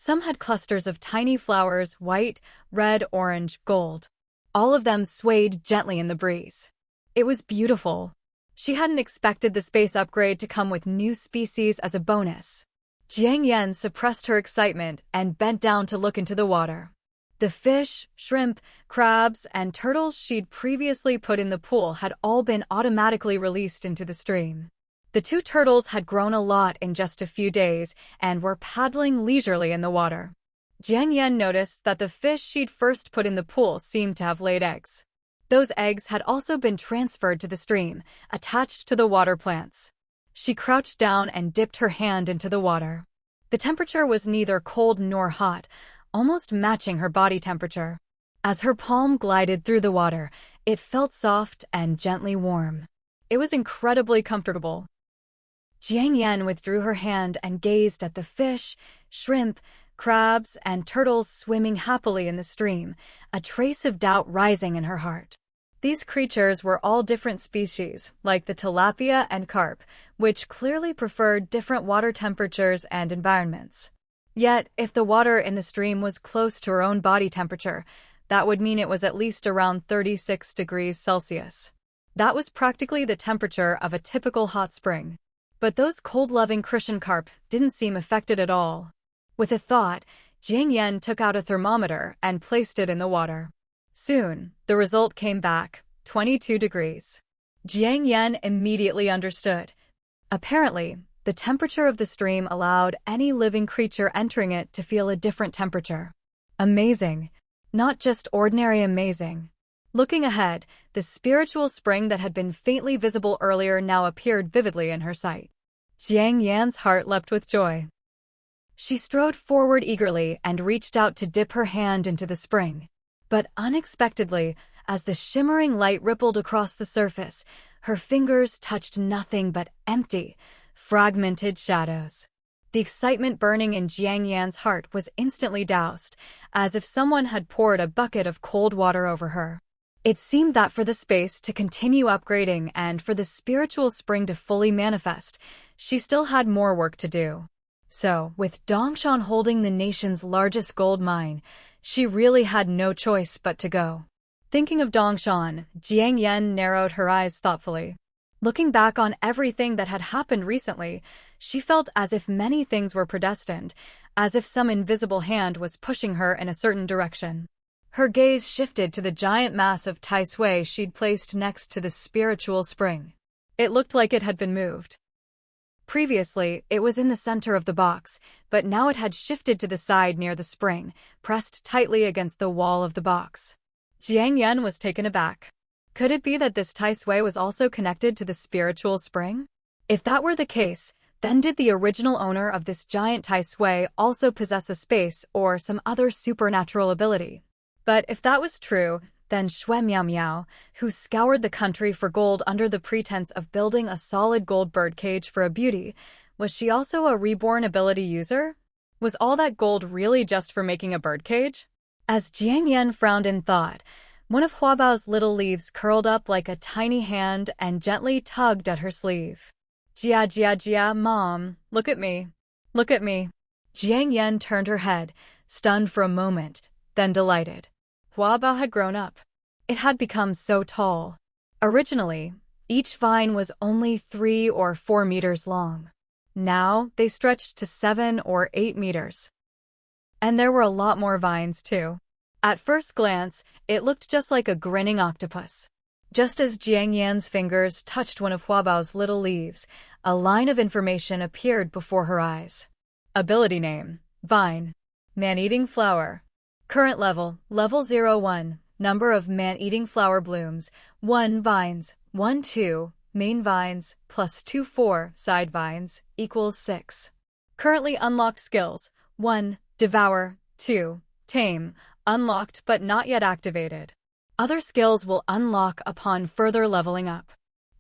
Some had clusters of tiny flowers, white, red, orange, gold. All of them swayed gently in the breeze. It was beautiful. She hadn't expected the space upgrade to come with new species as a bonus. Jiang Yan suppressed her excitement and bent down to look into the water. The fish, shrimp, crabs, and turtles she'd previously put in the pool had all been automatically released into the stream. The 2 turtles had grown a lot in just a few days and were paddling leisurely in the water. Jiang Yan noticed that the fish she'd first put in the pool seemed to have laid eggs. Those eggs had also been transferred to the stream, attached to the water plants. She crouched down and dipped her hand into the water. The temperature was neither cold nor hot, almost matching her body temperature. As her palm glided through the water, it felt soft and gently warm. It was incredibly comfortable. Jiang Yan withdrew her hand and gazed at the fish, shrimp, crabs, and turtles swimming happily in the stream, a trace of doubt rising in her heart. These creatures were all different species, like the tilapia and carp, which clearly preferred different water temperatures and environments. Yet, if the water in the stream was close to her own body temperature, that would mean it was at least around 36 degrees Celsius. That was practically the temperature of a typical hot spring. But those cold-loving crucian carp didn't seem affected at all. With a thought, Jiang Yan took out a thermometer and placed it in the water. Soon, the result came back, 22 degrees. Jiang Yan immediately understood. Apparently, the temperature of the stream allowed any living creature entering it to feel a different temperature. Amazing. Not just ordinary amazing. Looking ahead, the spiritual spring that had been faintly visible earlier now appeared vividly in her sight. Jiang Yan's heart leapt with joy. She strode forward eagerly and reached out to dip her hand into the spring. But unexpectedly, as the shimmering light rippled across the surface, her fingers touched nothing but empty, fragmented shadows. The excitement burning in Jiang Yan's heart was instantly doused, as if someone had poured a bucket of cold water over her. It seemed that for the space to continue upgrading and for the spiritual spring to fully manifest, she still had more work to do. So, with Dongshan holding the nation's largest gold mine, she really had no choice but to go. Thinking of Dongshan, Jiang Yan narrowed her eyes thoughtfully. Looking back on everything that had happened recently, she felt as if many things were predestined, as if some invisible hand was pushing her in a certain direction. Her gaze shifted to the giant mass of Tai Sui she'd placed next to the spiritual spring. It looked like it had been moved. Previously, it was in the center of the box, but now it had shifted to the side near the spring, pressed tightly against the wall of the box. Jiang Yan was taken aback. Could it be that this Tai Sui was also connected to the spiritual spring? If that were the case, then did the original owner of this giant Tai Sui also possess a space or some other supernatural ability? But if that was true, then Shui Miao Miao, who scoured the country for gold under the pretense of building a solid gold birdcage for a beauty, was she also a Reborn ability user? Was all that gold really just for making a birdcage? As Jiang Yan frowned in thought, one of Huabao's little leaves curled up like a tiny hand and gently tugged at her sleeve. Jia Jia Jia, Mom, look at me. Look at me. Jiang Yan turned her head, stunned for a moment, then delighted. Huabao had grown up. It had become so tall. Originally, each vine was only 3 or 4 meters long. Now, they stretched to 7 or 8 meters. And there were a lot more vines, too. At first glance, it looked just like a grinning octopus. Just as Jiang Yan's fingers touched one of Huabao's little leaves, a line of information appeared before her eyes. Ability name, Vine. Man-eating flower. Current level, level 01. Number of man-eating flower blooms, 1 vines, 1 2, main vines, plus 2 4, side vines, equals 6. Currently unlocked skills, 1, devour, 2, tame, unlocked but not yet activated. Other skills will unlock upon further leveling up.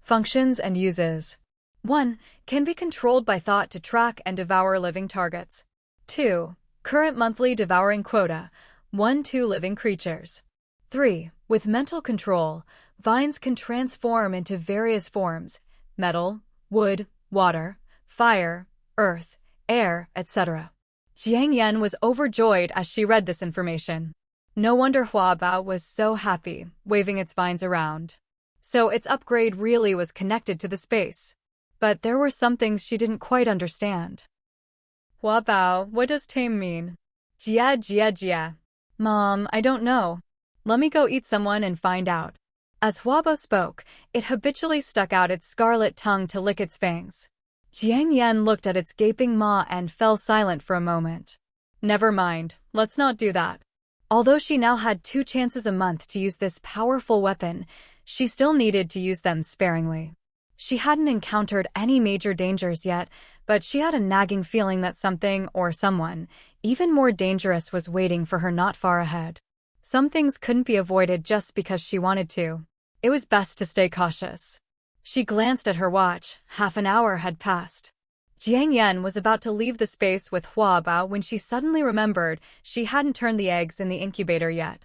Functions and uses. 1. Can be controlled by thought to track and devour living targets. 2. Current monthly devouring quota, 1-2 living creatures. 3. With mental control, vines can transform into various forms: metal, wood, water, fire, earth, air, etc. Jiang Yan was overjoyed as she read this information. No wonder Hua Bao was so happy, waving its vines around. So its upgrade really was connected to the space. But there were some things she didn't quite understand. Hua Bao, what does tame mean? Jia jia jia. Mom, I don't know. Let me go eat someone and find out. As Hua Bao spoke, it habitually stuck out its scarlet tongue to lick its fangs. Jiang Yan looked at its gaping maw and fell silent for a moment. Never mind, let's not do that. Although she now had 2 chances a month to use this powerful weapon, she still needed to use them sparingly. She hadn't encountered any major dangers yet, but she had a nagging feeling that something or someone, even more dangerous, was waiting for her not far ahead. Some things couldn't be avoided just because she wanted to. It was best to stay cautious. She glanced at her watch. Half an hour had passed. Jiang Yan was about to leave the space with Hua Bao when she suddenly remembered she hadn't turned the eggs in the incubator yet.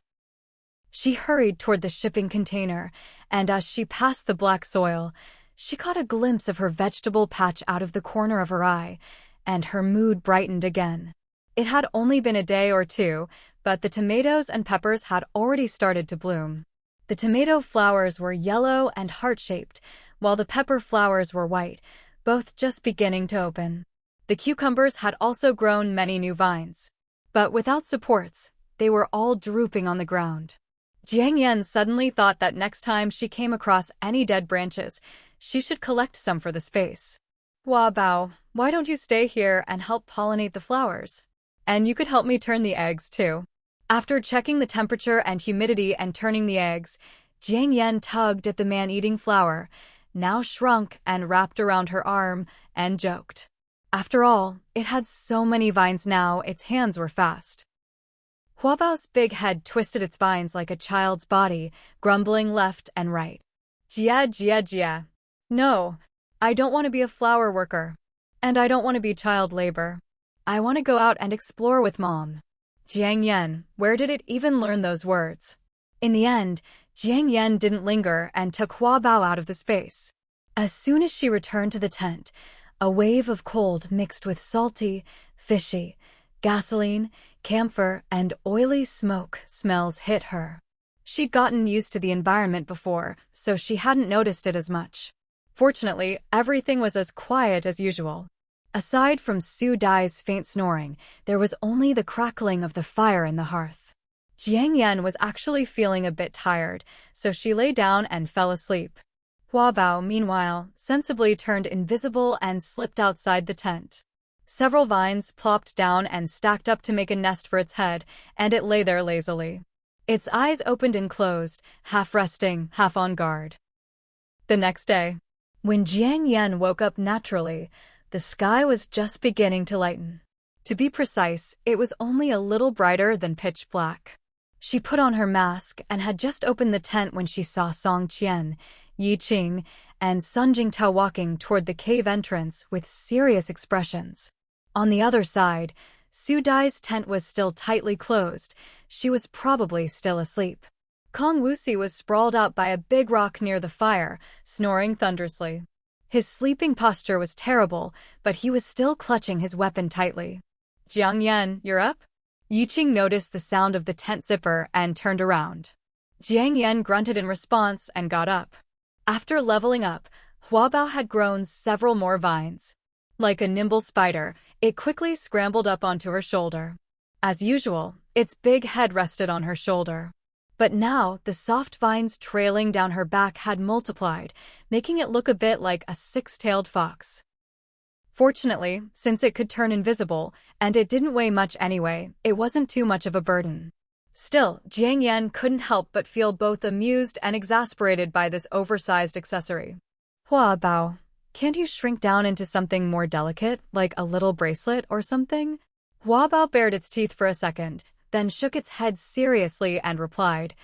She hurried toward the shipping container, and as she passed the black soil, she caught a glimpse of her vegetable patch out of the corner of her eye, and her mood brightened again. It had only been a day or two, but the tomatoes and peppers had already started to bloom. The tomato flowers were yellow and heart-shaped, while the pepper flowers were white, both just beginning to open. The cucumbers had also grown many new vines. But without supports, they were all drooping on the ground. Jiang Yan suddenly thought that next time she came across any dead branches, she should collect some for the space. Hua Bao, why don't you stay here and help pollinate the flowers? And you could help me turn the eggs too. After checking the temperature and humidity and turning the eggs, Jiang Yan tugged at the man-eating flower, now shrunk and wrapped around her arm, and joked. After all, it had so many vines now, its hands were fast. Hua Bao's big head twisted its vines like a child's body, grumbling left and right. Jia jia jia. No, I don't want to be a flower worker. And I don't want to be child labor. I want to go out and explore with Mom. Jiang Yan, where did it even learn those words? In the end, Jiang Yan didn't linger and took Hua Bao out of the space. As soon as she returned to the tent, a wave of cold mixed with salty, fishy, gasoline, camphor, and oily smoke smells hit her. She'd gotten used to the environment before, so she hadn't noticed it as much. Fortunately, everything was as quiet as usual. Aside from Su Dai's faint snoring, there was only the crackling of the fire in the hearth. Jiang Yan was actually feeling a bit tired, so she lay down and fell asleep. Hua Bao, meanwhile, sensibly turned invisible and slipped outside the tent. Several vines plopped down and stacked up to make a nest for its head, and it lay there lazily. Its eyes opened and closed, half resting, half on guard. The next day, when Jiang Yan woke up naturally, the sky was just beginning to lighten. To be precise, it was only a little brighter than pitch black. She put on her mask and had just opened the tent when she saw Song Qian, Yi Qing, and Sun Jingtao walking toward the cave entrance with serious expressions. On the other side, Su Dai's tent was still tightly closed. She was probably still asleep. Kong Wuxi was sprawled out by a big rock near the fire, snoring thunderously. His sleeping posture was terrible, but he was still clutching his weapon tightly. Jiang Yan, you're up? Yi Qing noticed the sound of the tent zipper and turned around. Jiang Yan grunted in response and got up. After leveling up, Hua Bao had grown several more vines. Like a nimble spider, it quickly scrambled up onto her shoulder. As usual, its big head rested on her shoulder. But now, the soft vines trailing down her back had multiplied, making it look a bit like a 6-tailed fox. Fortunately, since it could turn invisible, and it didn't weigh much anyway, it wasn't too much of a burden. Still, Jiang Yan couldn't help but feel both amused and exasperated by this oversized accessory. Hua Bao, can't you shrink down into something more delicate, like a little bracelet or something? Hua Bao bared its teeth for a second, then shook its head seriously and replied,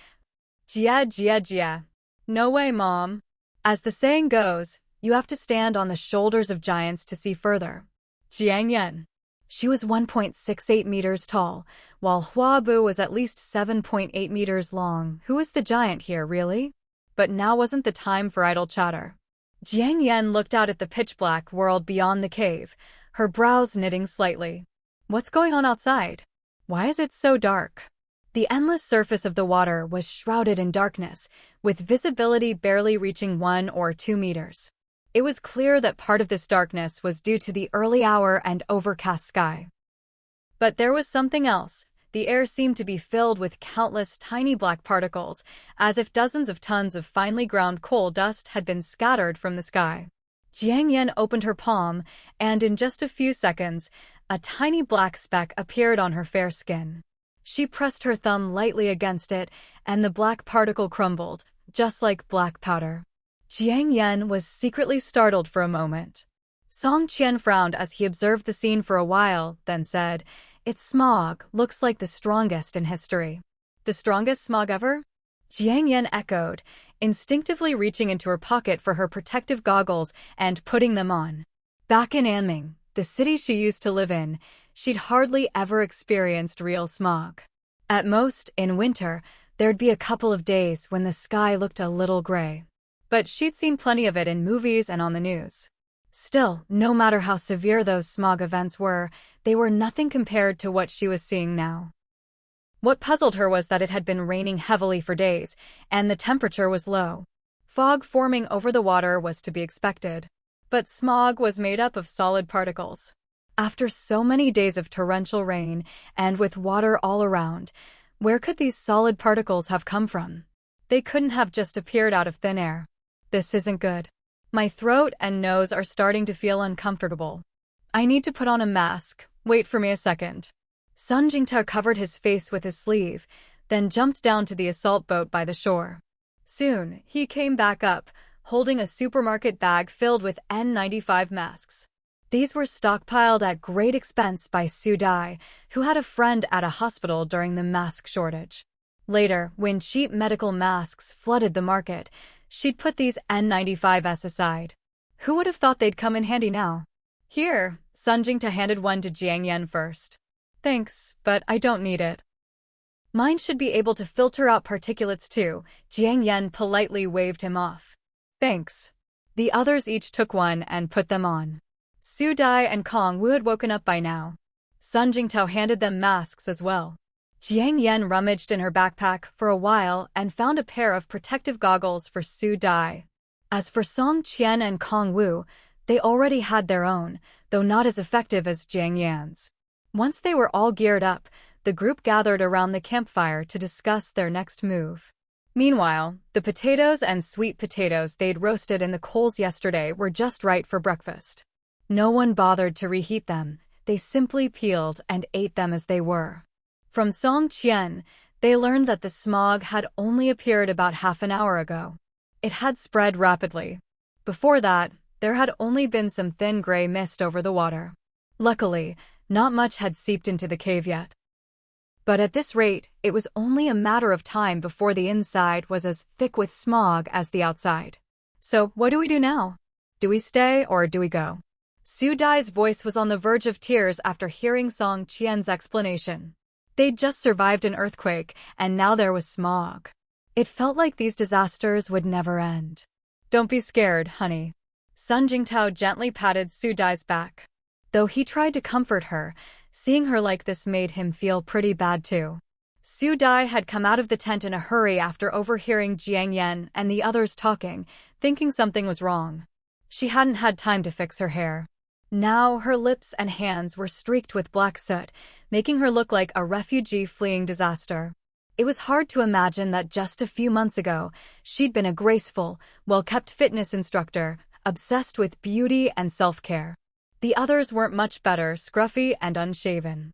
Jia jia jia. No way, Mom. As the saying goes, you have to stand on the shoulders of giants to see further. Jiang Yan. She was 1.68 meters tall, while Hua Bu was at least 7.8 meters long. Who is the giant here, really? But now wasn't the time for idle chatter. Jiang Yan looked out at the pitch-black world beyond the cave, her brows knitting slightly. What's going on outside? Why is it so dark? The endless surface of the water was shrouded in darkness, with visibility barely reaching 1 or 2 meters. It was clear that part of this darkness was due to the early hour and overcast sky. But there was something else. The air seemed to be filled with countless tiny black particles, as if dozens of tons of finely ground coal dust had been scattered from the sky. Jiang Xiaoyue opened her palm, and in just a few seconds, a tiny black speck appeared on her fair skin. She pressed her thumb lightly against it, and the black particle crumbled, just like black powder. Jiang Xiaoyue was secretly startled for a moment. Song Qian frowned as he observed the scene for a while, then said, "It's smog, looks like the strongest in history." "The strongest smog ever?" Jiang Xiaoyue echoed, instinctively reaching into her pocket for her protective goggles and putting them on. Back in Anming, the city she used to live in, she'd hardly ever experienced real smog. At most, in winter, there'd be a couple of days when the sky looked a little gray. But she'd seen plenty of it in movies and on the news. Still, no matter how severe those smog events were, they were nothing compared to what she was seeing now. What puzzled her was that it had been raining heavily for days, and the temperature was low. Fog forming over the water was to be expected. But smog was made up of solid particles. After so many days of torrential rain, and with water all around, where could these solid particles have come from? They couldn't have just appeared out of thin air. This isn't good. My throat and nose are starting to feel uncomfortable. I need to put on a mask. Wait for me a second. Sun Jingtao covered his face with his sleeve, then jumped down to the assault boat by the shore. Soon, he came back up, holding a supermarket bag filled with N95 masks. These were stockpiled at great expense by Su Dai, who had a friend at a hospital during the mask shortage. Later, when cheap medical masks flooded the market, she'd put these N95s aside. Who would have thought they'd come in handy now? Here, Sun Jingtao handed one to Jiang Xiaoyue first. Thanks, but I don't need it. Mine should be able to filter out particulates too. Jiang Xiaoyue politely waved him off. Thanks. The others each took one and put them on. Su Dai and Kong Wu had woken up by now. Sun Jingtao handed them masks as well. Jiang Xiaoyue rummaged in her backpack for a while and found a pair of protective goggles for Su Dai. As for Song Qian and Kong Wu, they already had their own, though not as effective as Jiang Xiaoyue's. Once they were all geared up, the group gathered around the campfire to discuss their next move. Meanwhile, the potatoes and sweet potatoes they'd roasted in the coals yesterday were just right for breakfast. No one bothered to reheat them, they simply peeled and ate them as they were. From Song Qian, they learned that the smog had only appeared about half an hour ago. It had spread rapidly. Before that, there had only been some thin gray mist over the water. Luckily, not much had seeped into the cave yet. But at this rate, it was only a matter of time before the inside was as thick with smog as the outside. So, what do we do now? Do we stay or do we go? Su Dai's voice was on the verge of tears after hearing Song Qian's explanation. They'd just survived an earthquake, and now there was smog. It felt like these disasters would never end. Don't be scared, honey. Sun Jingtao gently patted Su Dai's back. Though he tried to comfort her, seeing her like this made him feel pretty bad too. Su Dai had come out of the tent in a hurry after overhearing Jiang Xiaoyue and the others talking, thinking something was wrong. She hadn't had time to fix her hair. Now her lips and hands were streaked with black soot, making her look like a refugee fleeing disaster. It was hard to imagine that just a few months ago, she'd been a graceful, well-kept fitness instructor, obsessed with beauty and self-care. The others weren't much better, scruffy and unshaven.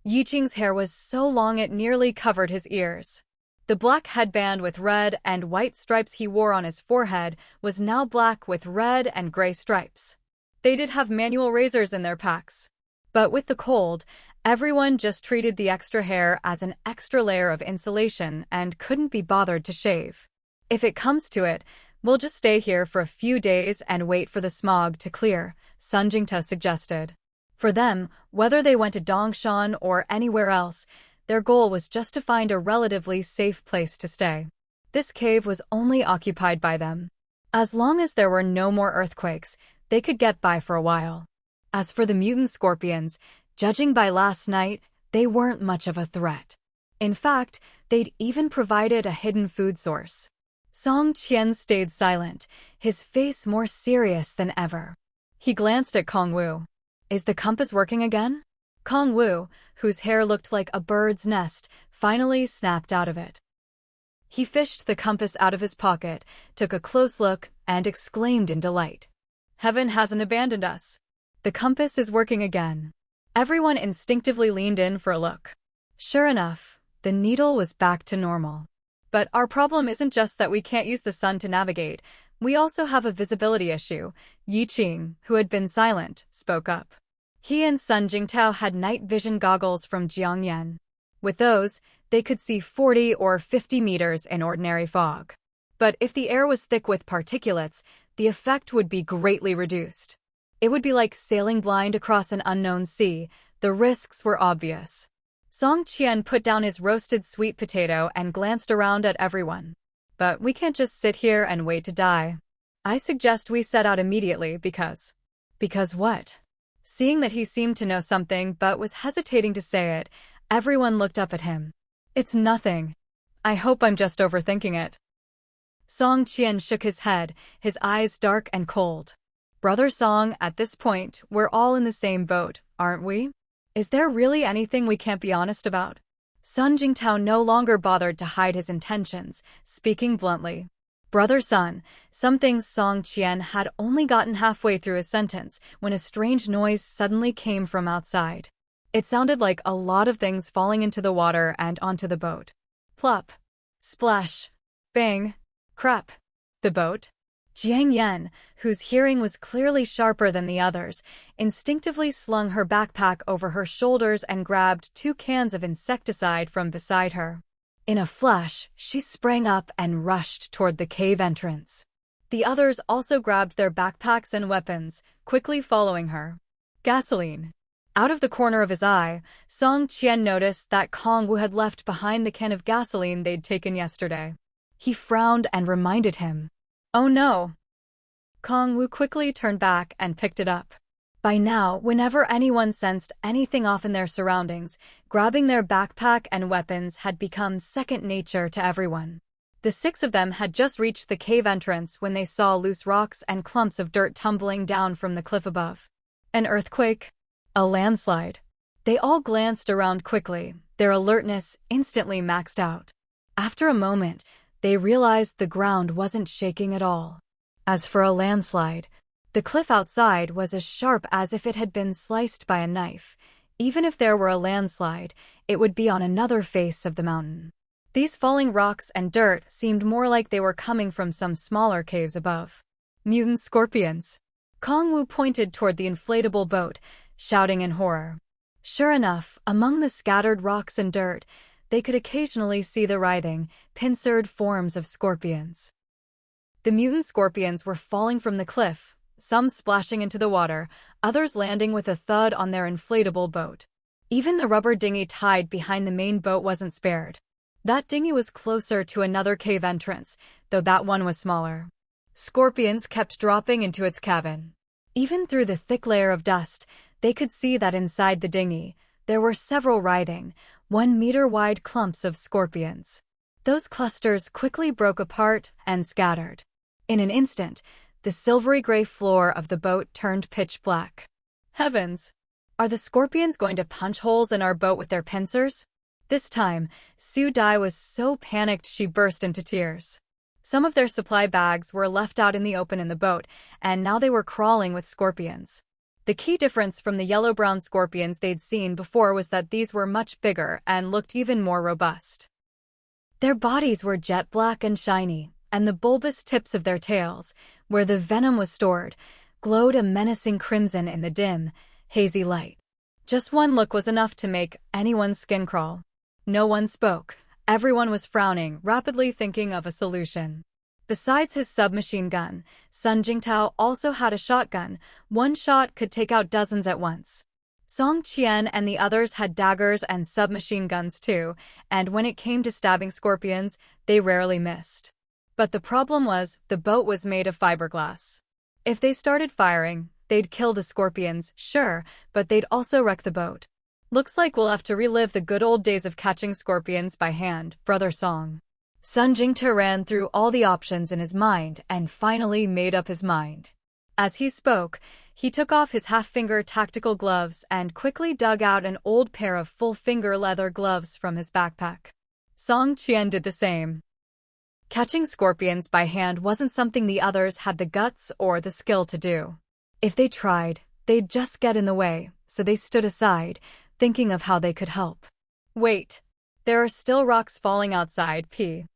Yiqing's hair was so long it nearly covered his ears. The black headband with red and white stripes he wore on his forehead was now black with red and gray stripes. They did have manual razors in their packs. But with the cold, everyone just treated the extra hair as an extra layer of insulation and couldn't be bothered to shave. If it comes to it, we'll just stay here for a few days and wait for the smog to clear, Sun Jingtao suggested. For them, whether they went to Dongshan or anywhere else, their goal was just to find a relatively safe place to stay. This cave was only occupied by them. As long as there were no more earthquakes, they could get by for a while. As for the mutant scorpions, Judging by last night, they weren't much of a threat. In fact, they'd even provided a hidden food source. Song Qian stayed silent, his face more serious than ever. He glanced at Kong Wu. Is the compass working again? Kong Wu, whose hair looked like a bird's nest, finally snapped out of it. He fished the compass out of his pocket, took a close look, and exclaimed in delight. Heaven hasn't abandoned us. The compass is working again. Everyone instinctively leaned in for a look. Sure enough, the needle was back to normal. But our problem isn't just that we can't use the sun to navigate. We also have a visibility issue. Yi Qing, who had been silent, spoke up. He and Sun Jingtao had night vision goggles from Jiang Yan. With those, they could see 40 or 50 meters in ordinary fog. But if the air was thick with particulates, the effect would be greatly reduced. It would be like sailing blind across an unknown sea. The risks were obvious. Song Qian put down his roasted sweet potato and glanced around at everyone. But we can't just sit here and wait to die. I suggest we set out immediately because... Because what? Seeing that he seemed to know something but was hesitating to say it, everyone looked up at him. It's nothing. I hope I'm just overthinking it. Song Qian shook his head, his eyes dark and cold. Brother Song, at this point, we're all in the same boat, aren't we? Is there really anything we can't be honest about? Sun Jingtao no longer bothered to hide his intentions, speaking bluntly. Brother Sun, some things. Song Qian had only gotten halfway through his sentence when a strange noise suddenly came from outside. It sounded like a lot of things falling into the water and onto the boat. Plop. Splash. Bang. Crap. The boat? Jiang Yan, whose hearing was clearly sharper than the others, instinctively slung her backpack over her shoulders and grabbed 2 cans of insecticide from beside her. In a flash, she sprang up and rushed toward the cave entrance. The others also grabbed their backpacks and weapons, quickly following her. Gasoline. Out of the corner of his eye, Song Qian noticed that Kong Wu had left behind the can of gasoline they'd taken yesterday. He frowned and reminded him. Oh no! Kong Wu quickly turned back and picked it up. By now, whenever anyone sensed anything off in their surroundings, grabbing their backpack and weapons had become second nature to everyone. The 6 of them had just reached the cave entrance when they saw loose rocks and clumps of dirt tumbling down from the cliff above. An earthquake? A landslide? They all glanced around quickly, their alertness instantly maxed out. After a moment, they realized the ground wasn't shaking at all. As for a landslide, the cliff outside was as sharp as if it had been sliced by a knife. Even if there were a landslide, it would be on another face of the mountain. These falling rocks and dirt seemed more like they were coming from some smaller caves above. Mutant scorpions. Kong Wu pointed toward the inflatable boat, shouting in horror. Sure enough, among the scattered rocks and dirt, they could occasionally see the writhing, pincered forms of scorpions. The mutant scorpions were falling from the cliff, some splashing into the water, others landing with a thud on their inflatable boat. Even the rubber dinghy tied behind the main boat wasn't spared. That dinghy was closer to another cave entrance, though that one was smaller. Scorpions kept dropping into its cabin. Even through the thick layer of dust, they could see that inside the dinghy, there were several writhing, 1-meter-wide clumps of scorpions. Those clusters quickly broke apart and scattered. In an instant, the silvery gray floor of the boat turned pitch black. Heavens! Are the scorpions going to punch holes in our boat with their pincers? This time, Su Dai was so panicked she burst into tears. Some of their supply bags were left out in the open in the boat, and now they were crawling with scorpions. The key difference from the yellow-brown scorpions they'd seen before was that these were much bigger and looked even more robust. Their bodies were jet black and shiny, and the bulbous tips of their tails, where the venom was stored, glowed a menacing crimson in the dim, hazy light. Just one look was enough to make anyone's skin crawl. No one spoke. Everyone was frowning, rapidly thinking of a solution. Besides his submachine gun, Sun Jingtao also had a shotgun. One shot could take out dozens at once. Song Qian and the others had daggers and submachine guns too, and when it came to stabbing scorpions, they rarely missed. But the problem was, the boat was made of fiberglass. If they started firing, they'd kill the scorpions, sure, but they'd also wreck the boat. Looks like we'll have to relive the good old days of catching scorpions by hand, Brother Song. Sun Jingta ran through all the options in his mind and finally made up his mind. As he spoke, he took off his half-finger tactical gloves and quickly dug out an old pair of full-finger leather gloves from his backpack. Song Qian did the same. Catching scorpions by hand wasn't something the others had the guts or the skill to do. If they tried, they'd just get in the way, so they stood aside, thinking of how they could help. Wait. There are still rocks falling outside, P.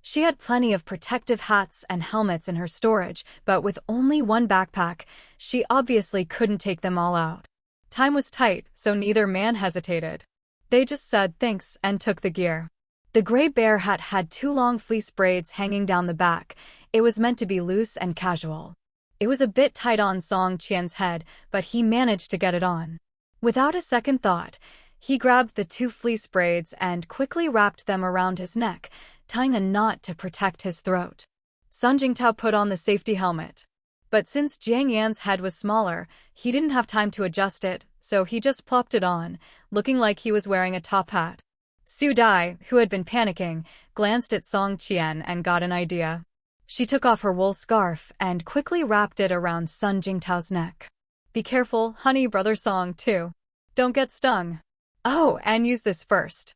She had plenty of protective hats and helmets in her storage, but with only one backpack, she obviously couldn't take them all out. Time was tight, so neither man hesitated. They just said thanks and took the gear. The gray bear hat had 2 long fleece braids hanging down the back. It was meant to be loose and casual. It was a bit tight on Song Qian's head, but he managed to get it on. Without a second thought, he grabbed the 2 fleece braids and quickly wrapped them around his neck, tying a knot to protect his throat. Sun Jingtao put on the safety helmet. But since Jiang Yan's head was smaller, he didn't have time to adjust it, so he just plopped it on, looking like he was wearing a top hat. Su Dai, who had been panicking, glanced at Song Qian and got an idea. She took off her wool scarf and quickly wrapped it around Sun Jingtao's neck. Be careful, honey, Brother Song, too. Don't get stung. Oh, and use this first.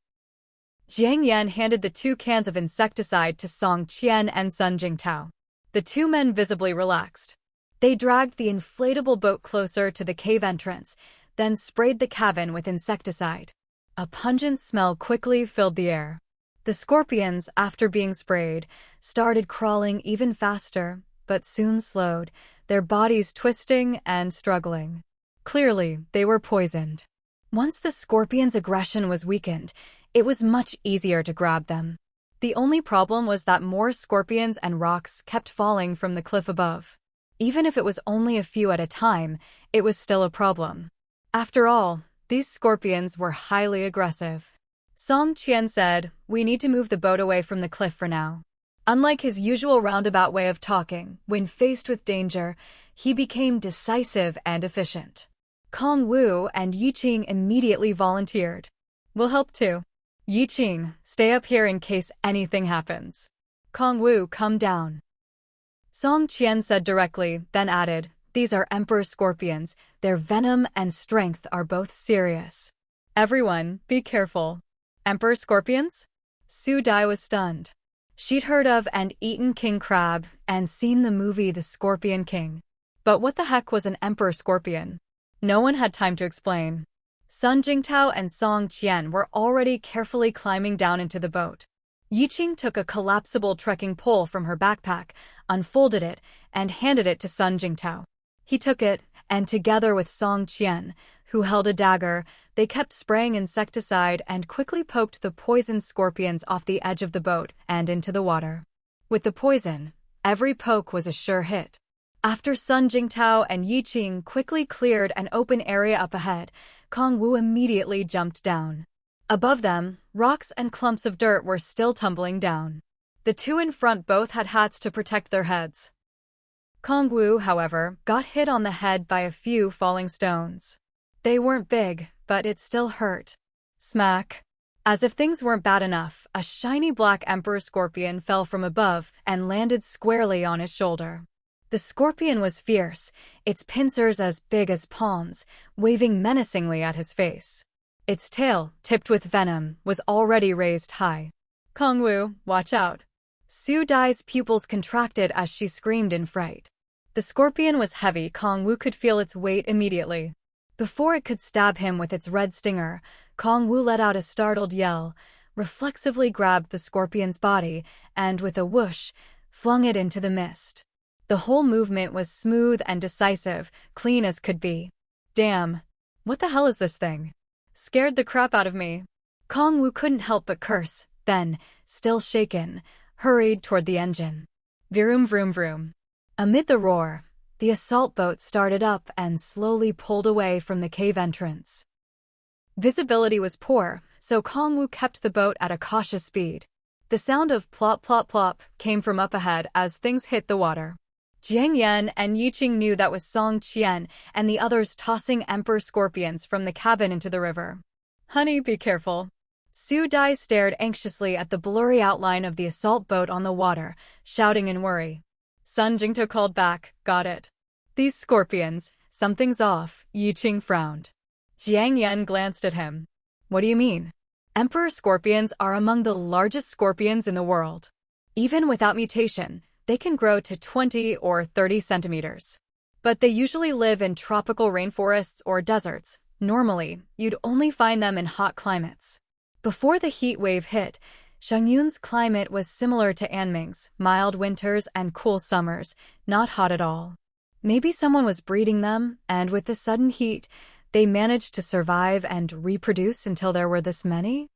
Jiang Yan handed the 2 cans of insecticide to Song Qian and Sun Jingtao. The 2 men visibly relaxed. They dragged the inflatable boat closer to the cave entrance, then sprayed the cabin with insecticide. A pungent smell quickly filled the air. The scorpions, after being sprayed, started crawling even faster, but soon slowed, their bodies twisting and struggling. Clearly, they were poisoned. Once the scorpion's aggression was weakened, it was much easier to grab them. The only problem was that more scorpions and rocks kept falling from the cliff above. Even if it was only a few at a time, it was still a problem. After all, these scorpions were highly aggressive. Song Qian said, "We need to move the boat away from the cliff for now." Unlike his usual roundabout way of talking, when faced with danger, he became decisive and efficient. Kong Wu and Yi Qing immediately volunteered. "We'll help too. Yi Qing, stay up here in case anything happens. Kong Wu, come down." Song Qian said directly, then added, "These are emperor scorpions. Their venom and strength are both serious. Everyone, be careful." Emperor scorpions? Su Dai was stunned. She'd heard of and eaten king crab and seen the movie The Scorpion King. But what the heck was an emperor scorpion? No one had time to explain. Sun Jingtao and Song Qian were already carefully climbing down into the boat. Yi Qing took a collapsible trekking pole from her backpack, unfolded it, and handed it to Sun Jingtao. He took it, and together with Song Qian, who held a dagger, they kept spraying insecticide and quickly poked the poisoned scorpions off the edge of the boat and into the water. With the poison, every poke was a sure hit. After Sun Jingtao and Yi Qing quickly cleared an open area up ahead, Kong Wu immediately jumped down. Above them, rocks and clumps of dirt were still tumbling down. The 2 in front both had hats to protect their heads. Kong Wu, however, got hit on the head by a few falling stones. They weren't big, but it still hurt. Smack. As if things weren't bad enough, a shiny black emperor scorpion fell from above and landed squarely on his shoulder. The scorpion was fierce, its pincers as big as palms, waving menacingly at his face. Its tail, tipped with venom, was already raised high. "Kong Wu, watch out." Su Dai's pupils contracted as she screamed in fright. The scorpion was heavy. Kong Wu could feel its weight immediately. Before it could stab him with its red stinger, Kong Wu let out a startled yell, reflexively grabbed the scorpion's body, and with a whoosh, flung it into the mist. The whole movement was smooth and decisive, clean as could be. Damn. What the hell is this thing? Scared the crap out of me. Kong Wu couldn't help but curse, then, still shaken, hurried toward the engine. Vroom vroom vroom. Amid the roar, the assault boat started up and slowly pulled away from the cave entrance. Visibility was poor, so Kong Wu kept the boat at a cautious speed. The sound of plop plop plop came from up ahead as things hit the water. Jiang Yan and Yi Qing knew that was Song Qian and the others tossing emperor scorpions from the cabin into the river. Honey, be careful. Su Dai stared anxiously at the blurry outline of the assault boat on the water, shouting in worry. Sun Jingto called back, got it. These scorpions, something's off, Yiqing frowned. Jiang Yan glanced at him. What do you mean? Emperor scorpions are among the largest scorpions in the world. Even without mutation, they can grow to 20 or 30 centimeters. But they usually live in tropical rainforests or deserts. Normally, you'd only find them in hot climates. Before the heat wave hit, Shangyun's climate was similar to Anming's, mild winters and cool summers, not hot at all. Maybe someone was breeding them, and with the sudden heat, they managed to survive and reproduce until there were this many?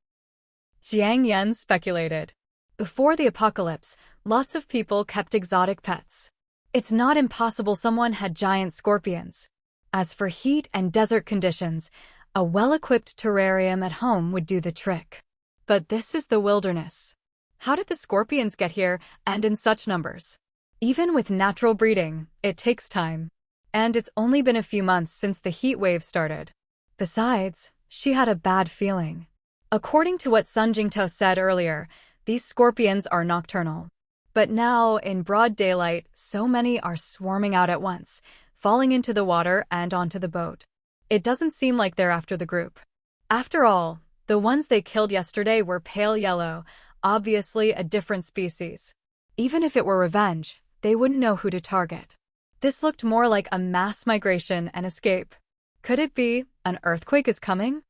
Jiang Yan speculated. Before the apocalypse, lots of people kept exotic pets. It's not impossible someone had giant scorpions. As for heat and desert conditions, a well-equipped terrarium at home would do the trick. But this is the wilderness. How did the scorpions get here and in such numbers? Even with natural breeding, it takes time. And it's only been a few months since the heat wave started. Besides, she had a bad feeling. According to what Sun Jingto said earlier, these scorpions are nocturnal. But now, in broad daylight, so many are swarming out at once, falling into the water and onto the boat. It doesn't seem like they're after the group. After all, the ones they killed yesterday were pale yellow, obviously a different species. Even if it were revenge, they wouldn't know who to target. This looked more like a mass migration and escape. Could it be an earthquake is coming?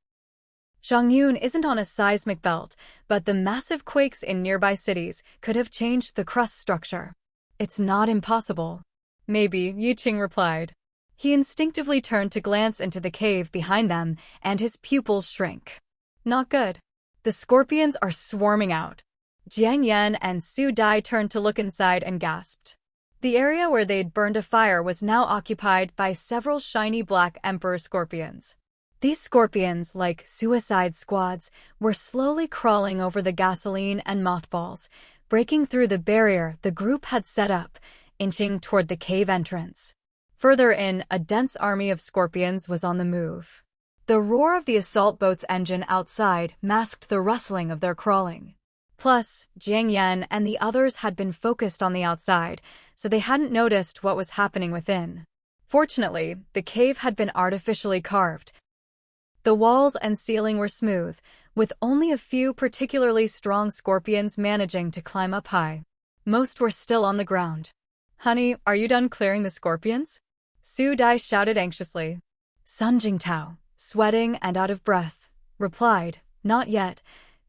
Shangyun isn't on a seismic belt, but the massive quakes in nearby cities could have changed the crust structure. It's not impossible. Maybe, Yiqing replied. He instinctively turned to glance into the cave behind them, and his pupils shrank. Not good. The scorpions are swarming out. Jiang Yan and Su Dai turned to look inside and gasped. The area where they'd burned a fire was now occupied by several shiny black emperor scorpions. These scorpions, like suicide squads, were slowly crawling over the gasoline and mothballs, breaking through the barrier the group had set up, inching toward the cave entrance. Further in, a dense army of scorpions was on the move. The roar of the assault boat's engine outside masked the rustling of their crawling. Plus, Jiang Yan and the others had been focused on the outside, so they hadn't noticed what was happening within. Fortunately, the cave had been artificially carved. The walls and ceiling were smooth, with only a few particularly strong scorpions managing to climb up high. Most were still on the ground. Honey, are you done clearing the scorpions? Su Dai shouted anxiously. Sun Jingtao, sweating and out of breath, replied, Not yet.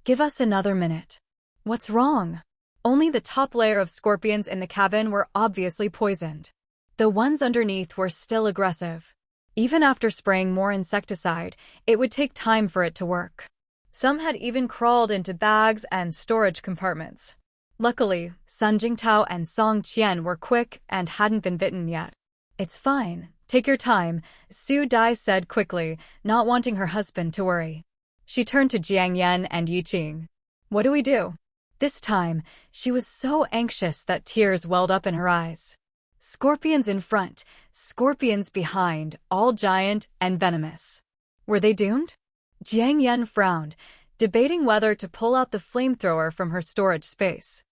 Give us another minute. What's wrong? Only the top layer of scorpions in the cabin were obviously poisoned. The ones underneath were still aggressive. Even after spraying more insecticide, it would take time for it to work. Some had even crawled into bags and storage compartments. Luckily, Sun Jingtao and Song Qian were quick and hadn't been bitten yet. It's fine. Take your time, Su Dai said quickly, not wanting her husband to worry. She turned to Jiang Yan and Yiqing. What do we do? This time, she was so anxious that tears welled up in her eyes. Scorpions in front, scorpions behind, all giant and venomous. Were they doomed? Jiang Yan frowned, debating whether to pull out the flamethrower from her storage space.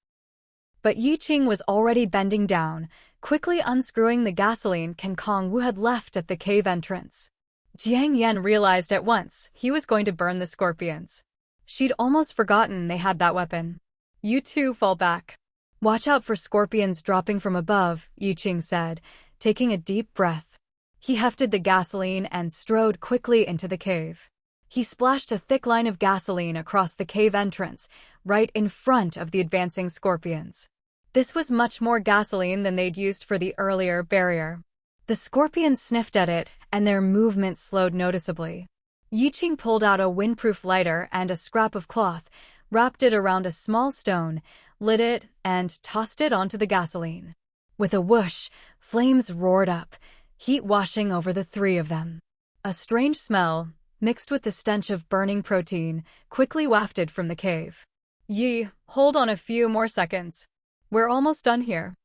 But Yiqing was already bending down, quickly unscrewing the gasoline can Kong Wu had left at the cave entrance. Jiang Yan realized at once he was going to burn the scorpions. She'd almost forgotten they had that weapon. You two fall back. Watch out for scorpions dropping from above, Yiqing said, taking a deep breath. He hefted the gasoline and strode quickly into the cave. He splashed a thick line of gasoline across the cave entrance, right in front of the advancing scorpions. This was much more gasoline than they'd used for the earlier barrier. The scorpions sniffed at it, and their movement slowed noticeably. Yiqing pulled out a windproof lighter and a scrap of cloth, wrapped it around a small stone, lit it, and tossed it onto the gasoline. With a whoosh, flames roared up, heat washing over the three of them. A strange smell, mixed with the stench of burning protein, quickly wafted from the cave. Yi, hold on a few more seconds. We're almost done here.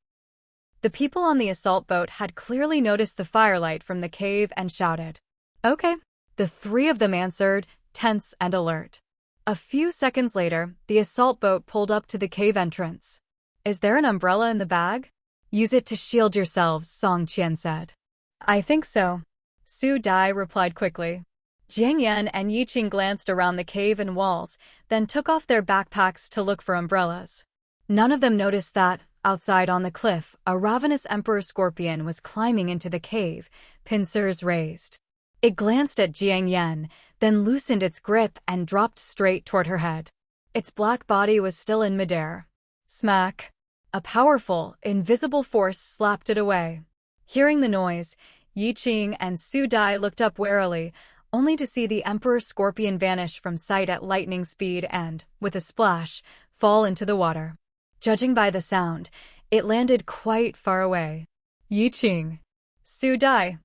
The people on the assault boat had clearly noticed the firelight from the cave and shouted. Okay. The three of them answered, tense and alert. A few seconds later, the assault boat pulled up to the cave entrance. "Is there an umbrella in the bag?" "Use it to shield yourselves," Song Qian said. "I think so," Su Dai replied quickly. Jiang Yan and Yi Qing glanced around the cave and walls, then took off their backpacks to look for umbrellas. None of them noticed that, outside on the cliff, a ravenous emperor scorpion was climbing into the cave, pincers raised. It glanced at Jiang Yan, then loosened its grip and dropped straight toward her head. Its black body was still in midair. Smack! A powerful, invisible force slapped it away. Hearing the noise, Yi Qing and Su Dai looked up warily, only to see the emperor scorpion vanish from sight at lightning speed and, with a splash, fall into the water. Judging by the sound, it landed quite far away. Yi Qing. Su Dai.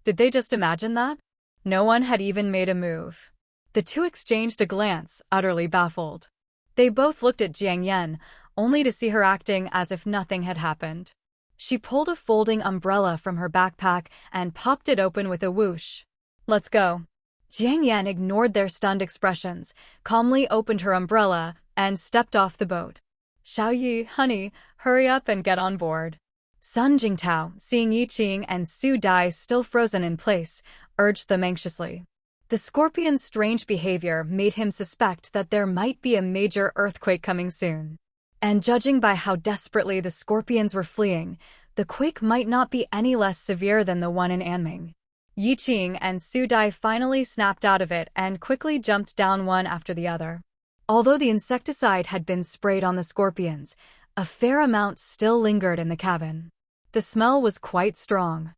Did they just imagine that? No one had even made a move. The two exchanged a glance, utterly baffled. They both looked at Jiang Yan, only to see her acting as if nothing had happened. She pulled a folding umbrella from her backpack and popped it open with a whoosh. "Let's go." Jiang Yan ignored their stunned expressions, calmly opened her umbrella, and stepped off the boat. "Xiaoyue, honey, hurry up and get on board." Sun Jingtao, seeing Yi Qing and Su Dai still frozen in place, urged them anxiously. The scorpion's strange behavior made him suspect that there might be a major earthquake coming soon. And judging by how desperately the scorpions were fleeing, the quake might not be any less severe than the one in Anming. Yi Qing and Su Dai finally snapped out of it and quickly jumped down one after the other. Although the insecticide had been sprayed on the scorpions, a fair amount still lingered in the cabin. The smell was quite strong.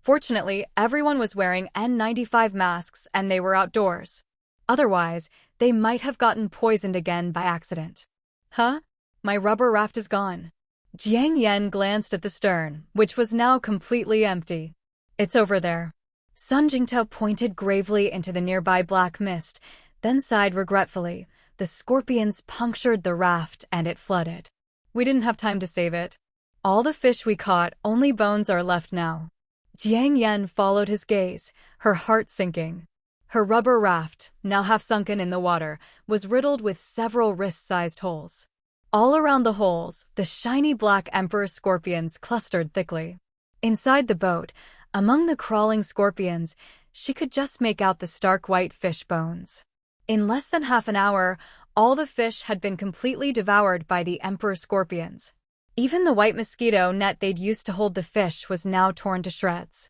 Fortunately, everyone was wearing N95 masks and they were outdoors. Otherwise, they might have gotten poisoned again by accident. "Huh? My rubber raft is gone." Jiang Yan glanced at the stern, which was now completely empty. "It's over there." Sun Jingtao pointed gravely into the nearby black mist, then sighed regretfully. The scorpions punctured the raft and it flooded. "We didn't have time to save it. All the fish we caught, only bones are left now." Jiang Yan followed his gaze, her heart sinking. Her rubber raft, now half sunken in the water, was riddled with several wrist-sized holes. All around the holes, the shiny black emperor scorpions clustered thickly. Inside the boat, among the crawling scorpions, she could just make out the stark white fish bones. In less than half an hour, all the fish had been completely devoured by the emperor scorpions. Even the white mosquito net they'd used to hold the fish was now torn to shreds.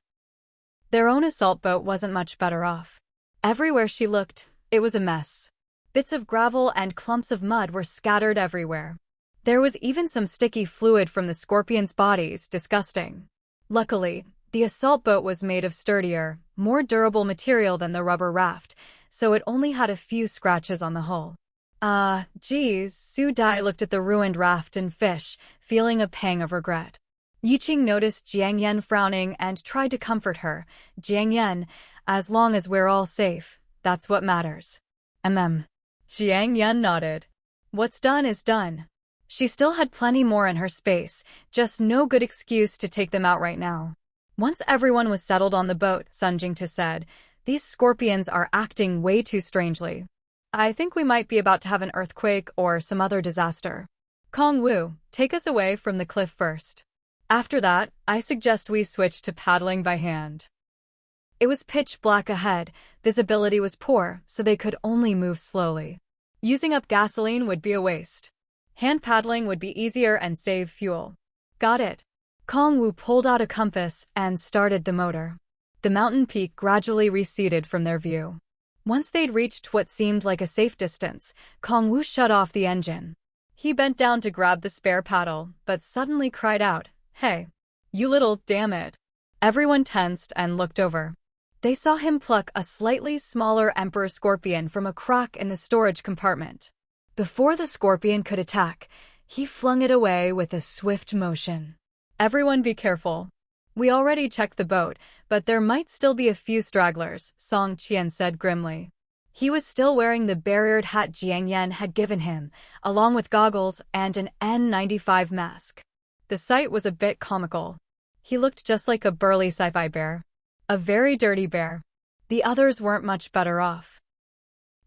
Their own assault boat wasn't much better off. Everywhere she looked, it was a mess. Bits of gravel and clumps of mud were scattered everywhere. There was even some sticky fluid from the scorpions' bodies, disgusting. Luckily, the assault boat was made of sturdier, more durable material than the rubber raft, so it only had a few scratches on the hull. Geez, Su Dai looked at the ruined raft and fish, feeling a pang of regret. Yi Qing noticed Jiang Yan frowning and tried to comfort her. "Jiang Yan, as long as we're all safe, that's what matters." Jiang Yan nodded. What's done is done. She still had plenty more in her space, just no good excuse to take them out right now. Once everyone was settled on the boat, Sun Jingta said, "These scorpions are acting way too strangely. I think we might be about to have an earthquake or some other disaster. Kong Wu, take us away from the cliff first. After that, I suggest we switch to paddling by hand." It was pitch black ahead, visibility was poor, so they could only move slowly. Using up gasoline would be a waste. Hand paddling would be easier and save fuel. "Got it." Kong Wu pulled out a compass and started the motor. The mountain peak gradually receded from their view. Once they'd reached what seemed like a safe distance, Kong Wu shut off the engine. He bent down to grab the spare paddle, but suddenly cried out, "Hey, you little damn it." Everyone tensed and looked over. They saw him pluck a slightly smaller emperor scorpion from a crack in the storage compartment. Before the scorpion could attack, he flung it away with a swift motion. "Everyone be careful. We already checked the boat, but there might still be a few stragglers," Song Qian said grimly. He was still wearing the barriered hat Jiang Yan had given him, along with goggles and an N95 mask. The sight was a bit comical. He looked just like a burly sci-fi bear. A very dirty bear. The others weren't much better off.